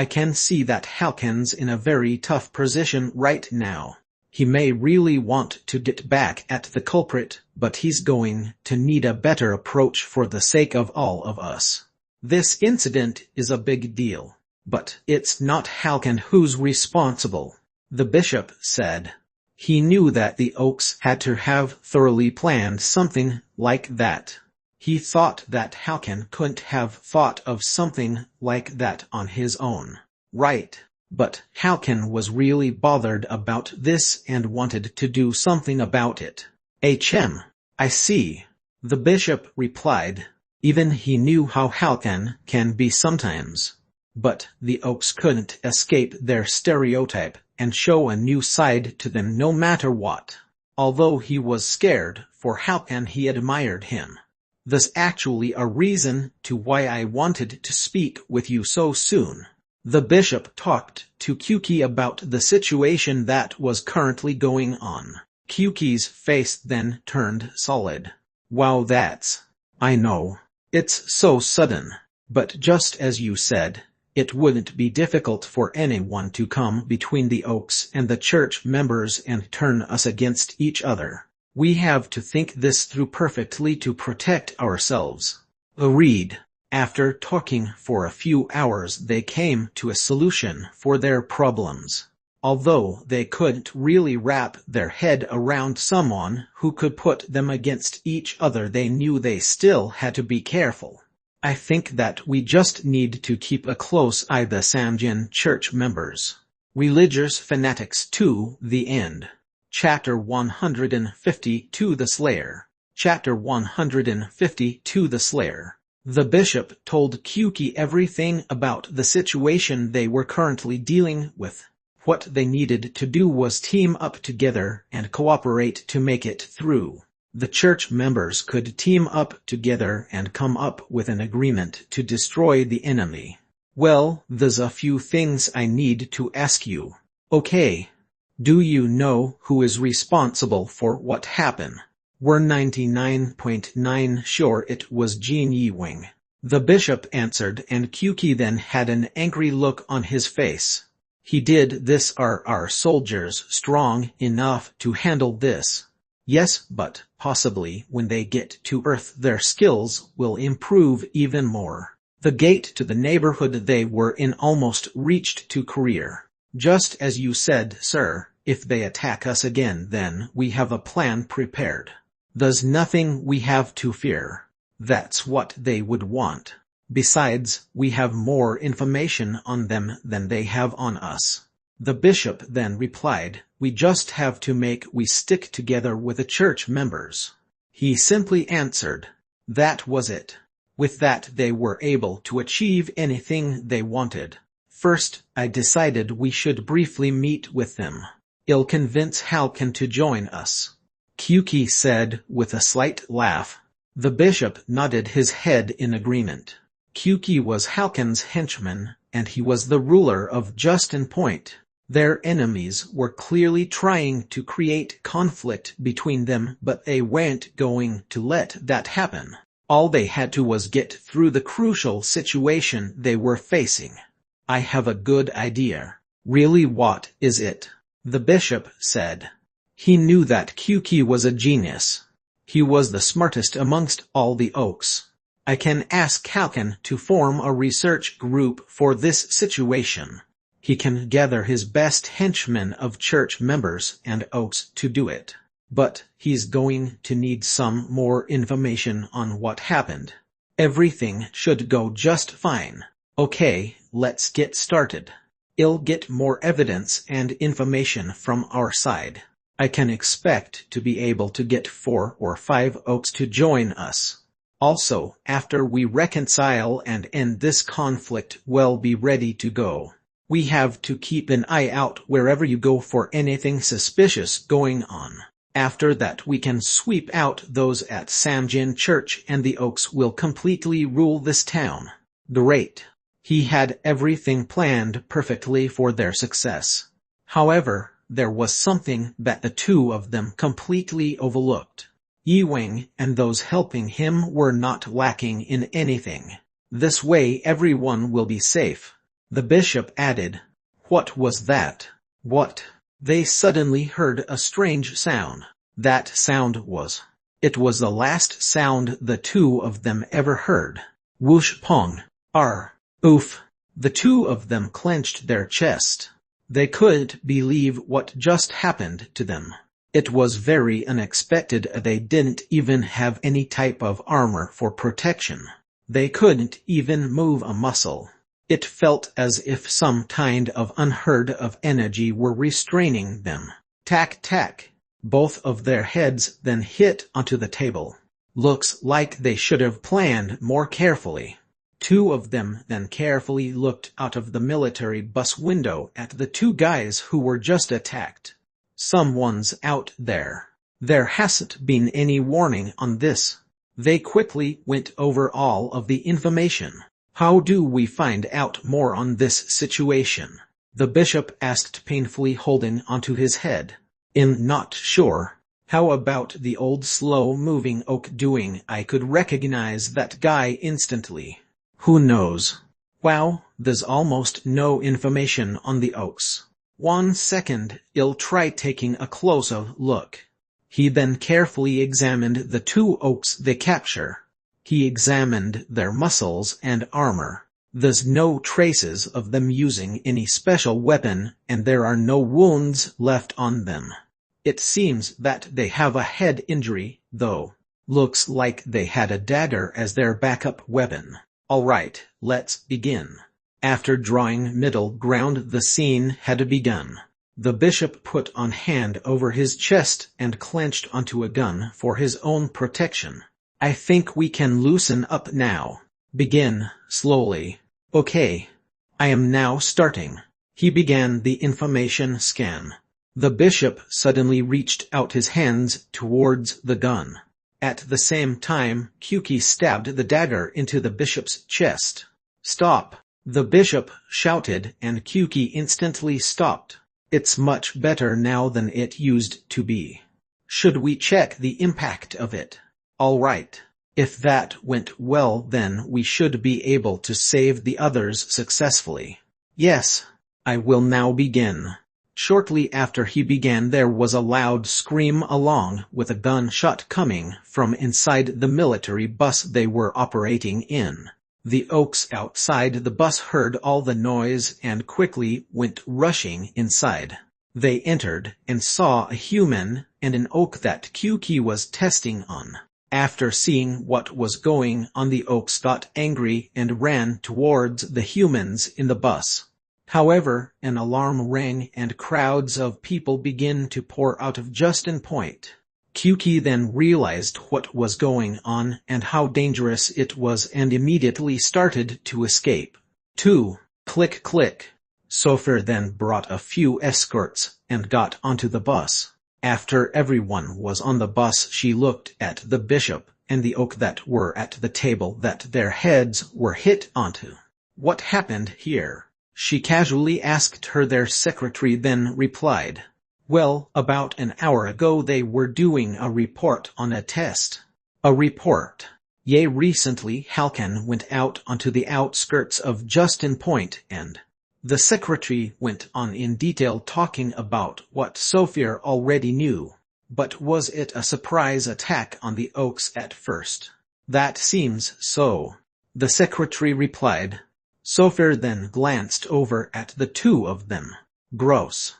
I can see that Halkan's in a very tough position right now. He may really want to get back at the culprit, but he's going to need a better approach for the sake of all of us. This incident is a big deal. But it's not Halkan who's responsible," the bishop said. He knew that the Oaks had to have thoroughly planned something like that. He thought that Halkan couldn't have thought of something like that on his own. Right. But Halkan was really bothered about this and wanted to do something about it. I see," the bishop replied. Even he knew how Halkan can be sometimes. But the Oaks couldn't escape their stereotype and show a new side to them no matter what. Although he was scared for Halkan, he admired him. "There's actually a reason to why I wanted to speak with you so soon." The bishop talked to Kyuki about the situation that was currently going on. Kyuki's face then turned solid. "Wow, I know. It's so sudden. But just as you said, it wouldn't be difficult for anyone to come between the Oaks and the church members and turn us against each other. We have to think this through perfectly to protect ourselves." Agreed. After talking for a few hours, they came to a solution for their problems. Although they couldn't really wrap their head around someone who could put them against each other, they knew they still had to be careful. "I think that we just need to keep a close eye on the Samjin church members. Religious fanatics to the end." Chapter 152, The Slayer. Chapter 152, The Slayer. The bishop told Kyuki everything about the situation they were currently dealing with. What they needed to do was team up together and cooperate to make it through. The church members could team up together and come up with an agreement to destroy the enemy. "Well, there's a few things I need to ask you." "Okay. Do you know who is responsible for what happened?" "We're 99.9 sure it was Jin Yiwing," the bishop answered, and Kyuki then had an angry look on his face. "He did this. Are our soldiers strong enough to handle this?" "Yes, but possibly when they get to Earth their skills will improve even more." The gate to the neighborhood they were in almost reached to career. "Just as you said, sir, if they attack us again, then we have a plan prepared. There's nothing we have to fear." That's what they would want. Besides, we have more information on them than they have on us. The bishop then replied, "We just have to we stick together with the church members." He simply answered. That was it. With that they were able to achieve anything they wanted. "First, I decided we should briefly meet with them. I'll convince Halkan to join us," Kyuki said with a slight laugh. The bishop nodded his head in agreement. Kyuki was Halkan's henchman, and he was the ruler of Justin Point. Their enemies were clearly trying to create conflict between them, but they weren't going to let that happen. All they had to was get through the crucial situation they were facing. I have a good idea. Really, what is it? The bishop said. He knew that Kyuki was a genius. He was the smartest amongst all the oaks. I can ask Kalkan to form a research group for this situation. He can gather his best henchmen of church members and oaks to do it. But he's going to need some more information on what happened. Everything should go just fine. Okay, let's get started. I'll get more evidence and information from our side. I can expect to be able to get 4 or 5 oaks to join us. Also, after we reconcile and end this conflict, we'll be ready to go. We have to keep an eye out wherever you go for anything suspicious going on. After that, we can sweep out those at Samjin Church and the Oaks will completely rule this town. Great. He had everything planned perfectly for their success. However, there was something that the two of them completely overlooked. Ewing and those helping him were not lacking in anything. This way everyone will be safe. The bishop added. What was that? What? They suddenly heard a strange sound. That sound was. It was the last sound the two of them ever heard. Whoosh pong. Oof. The two of them clenched their chest. They couldn't believe what just happened to them. It was very unexpected. They didn't even have any type of armor for protection. They couldn't even move a muscle. It felt as if some kind of unheard of energy were restraining them. Tack tack. Both of their heads then hit onto the table. Looks like they should have planned more carefully. Two of them then carefully looked out of the military bus window at the two guys who were just attacked. Someone's out there. There hasn't been any warning on this. They quickly went over all of the information. How do we find out more on this situation? The bishop asked, painfully holding onto his head. I'm not sure. How about the old slow-moving oak doing? I could recognize that guy instantly. Who knows? Wow, there's almost no information on the oaks. 1 second, I'll try taking a closer look. He then carefully examined the 2 oaks they capture. He examined their muscles and armor. There's no traces of them using any special weapon, and there are no wounds left on them. It seems that they have a head injury, though. Looks like they had a dagger as their backup weapon. Alright, let's begin. After drawing middle ground, the scene had begun. The bishop put on hand over his chest and clenched onto a gun for his own protection. I think we can loosen up now. Begin, slowly. Okay. I am now starting. He began the information scan. The bishop suddenly reached out his hands towards the gun. At the same time, Kyuki stabbed the dagger into the bishop's chest. Stop! The bishop shouted, and Kyuki instantly stopped. It's much better now than it used to be. Should we check the impact of it? All right. If that went well, then we should be able to save the others successfully. Yes. I will now begin. Shortly after he began, there was a loud scream along with a gunshot coming from inside the military bus they were operating in. The oaks outside the bus heard all the noise and quickly went rushing inside. They entered and saw a human and an oak that Kyuki was testing on. After seeing what was going on, the oaks got angry and ran towards the humans in the bus. However, an alarm rang and crowds of people began to pour out of Justin Point. Kyuki then realized what was going on and how dangerous it was and immediately started to escape. 2. Click click. Sofer then brought a few escorts and got onto the bus. After everyone was on the bus, she looked at the bishop and the oak that were at the table that their heads were hit onto. What happened here? she casually asked her. Their secretary then replied, "Well, about an hour ago they were doing a report on a test." "A report?" "Yeah, recently Halkan went out onto the outskirts of Justin Point and—" The secretary went on in detail, talking about what Sophia already knew. "But was it a surprise attack on the Oaks at first?" "That seems so," the secretary replied. Sophia then glanced over at the two of them. "Gross.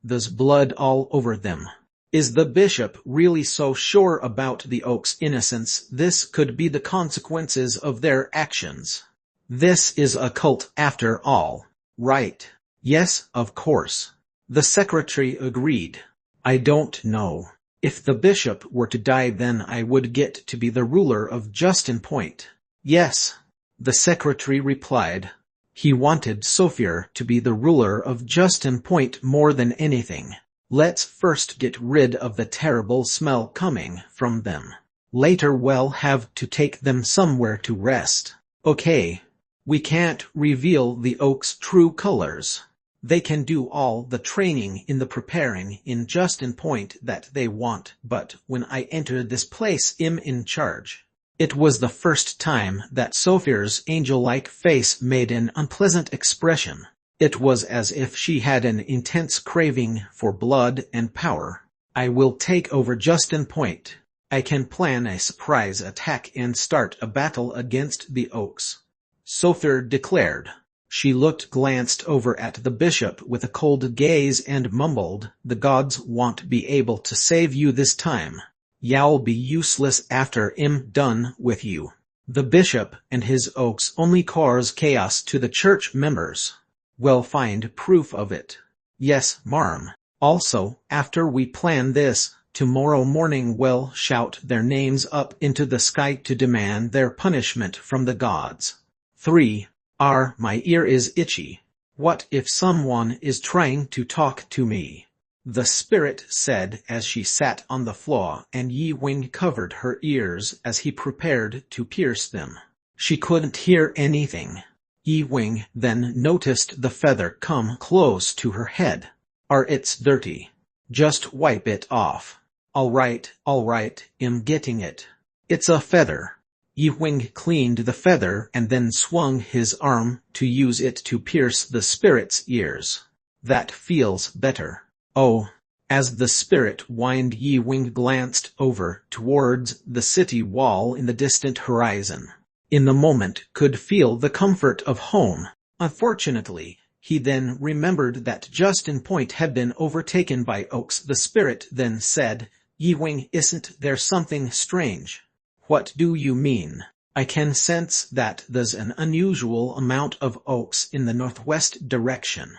There's blood all over them. Is the bishop really so sure about the Oaks' innocence? This could be the consequences of their actions. This is a cult after all, right?" "Yes, of course," the secretary agreed. "I don't know. If the bishop were to die, then I would get to be the ruler of Justin Point." "Yes," the secretary replied. He wanted Sophia to be the ruler of Justin Point more than anything. "Let's first get rid of the terrible smell coming from them. Later we'll have to take them somewhere to rest." "Okay. We can't reveal the Oaks' true colors. They can do all the training in the preparing in Justin Point that they want, but when I enter this place I'm in charge." It was the first time that Sophia's angel-like face made an unpleasant expression. It was as if she had an intense craving for blood and power. "I will take over Justin Point. I can plan a surprise attack and start a battle against the Oaks," Sophia declared. She glanced over at the bishop with a cold gaze and mumbled, "The gods won't be able to save you this time. You'll be useless after I'm done with you." The bishop and his Oaks only cause chaos to the church members. "We'll find proof of it." "Yes, marm. Also, after we plan this, tomorrow morning we'll shout their names up into the sky to demand their punishment from the gods." 3. My ear is itchy. What if someone is trying to talk to me?" the spirit said as she sat on the floor, and Yi Wing covered her ears as he prepared to pierce them. She couldn't hear anything. Yi Wing then noticed the feather come close to her head. It's dirty. Just wipe it off." All right, I'm getting it. It's a feather." Yi Wing cleaned the feather and then swung his arm to use it to pierce the spirit's ears. "That feels better." "Oh." As the spirit whined, Yi Wing glanced over towards the city wall in the distant horizon. In the moment could feel the comfort of home. Unfortunately, he then remembered that Justin Point had been overtaken by Oaks. The spirit then said, "Yi Wing, isn't there something strange?" "What do you mean?" "I can sense that there's an unusual amount of Oaks in the northwest direction."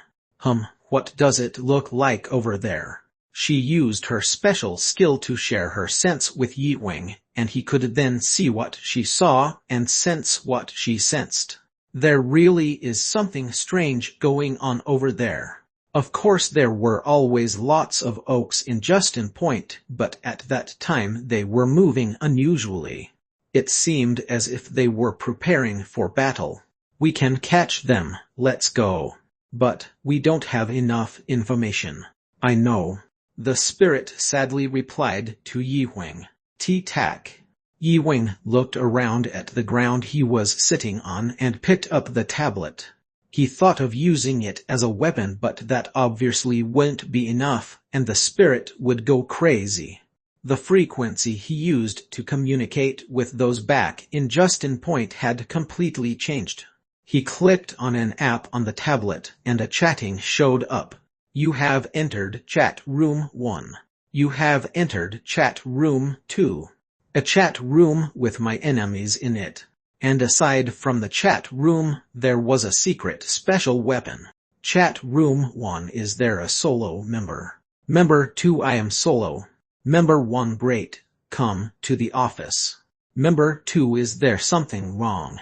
What does it look like over there?" She used her special skill to share her sense with Yi Wing, and he could then see what she saw and sense what she sensed. "There really is something strange going on over there." Of course there were always lots of Oaks in Justin Point, but at that time they were moving unusually. It seemed as if they were preparing for battle. "We can catch them, let's go." "But we don't have enough information." "I know," the spirit sadly replied to Yi Wing. "Tea-tack." Yi Wing looked around at the ground he was sitting on and picked up the tablet. He thought of using it as a weapon, but that obviously wouldn't be enough, and the spirit would go crazy. The frequency he used to communicate with those back in Justin Point had completely changed. He clicked on an app on the tablet, and a chatting showed up. "You have entered chat room 1. You have entered chat room 2. A chat room with my enemies in it. And aside from the chat room, there was a secret special weapon. Chat room 1, is there a solo member? Member 2, I am solo. Member 1, great, come to the office. Member 2, is there something wrong?"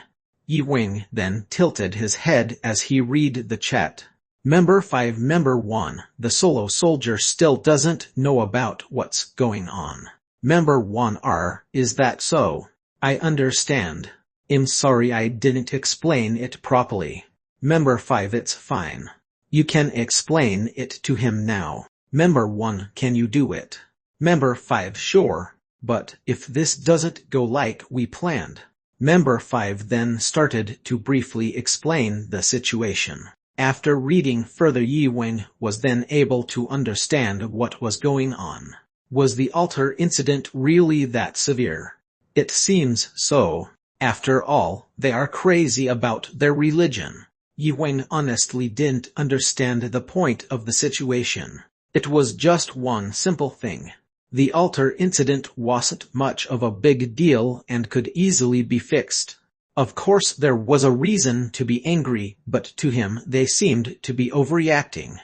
Yi Wing then tilted his head as he read the chat. Member 5, Member 1, the solo soldier still doesn't know about what's going on. Member 1R, is that so? I understand. I'm sorry I didn't explain it properly. Member 5 It's fine. You can explain it to him now. Member 1 Can you do it? Member 5 Sure, but if this doesn't go like we planned. Member 5 then started to briefly explain the situation. After reading further, Yi-Wing was then able to understand what was going on. Was the altar incident really that severe? It seems so. After all, they are crazy about their religion. Yi-Wing honestly didn't understand the point of the situation. It was just one simple thing. The altar incident wasn't much of a big deal and could easily be fixed. Of course there was a reason to be angry, but to him they seemed to be overreacting.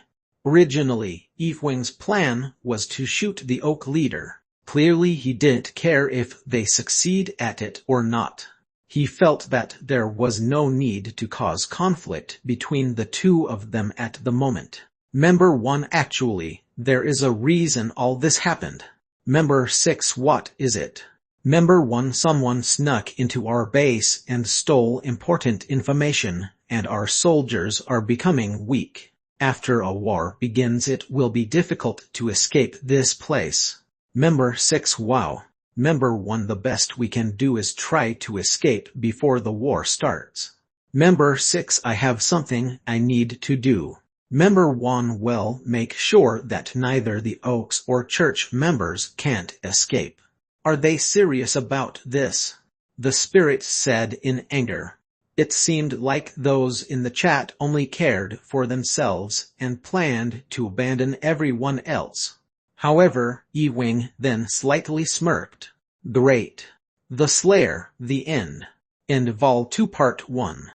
Originally, Yi-Wing's plan was to shoot the Oak leader. Clearly he didn't care if they succeed at it or not. He felt that there was no need to cause conflict between the two of them at the moment. Member 1 Actually, there is a reason all this happened. Member 6 What is it? Member 1 Someone snuck into our base and stole important information, and our soldiers are becoming weak. After a war begins it will be difficult to escape this place. Member 6 Wow. Member 1 The best we can do is try to escape before the war starts. Member 6 I have something I need to do. Member 1 Well, make sure that neither the Oaks or church members can't escape. Are they serious about this? The spirit said in anger. It seemed like those in the chat only cared for themselves and planned to abandon everyone else. However, Yi-Wing then slightly smirked. Great. The Slayer, the end. End of Vol 2 Part 1.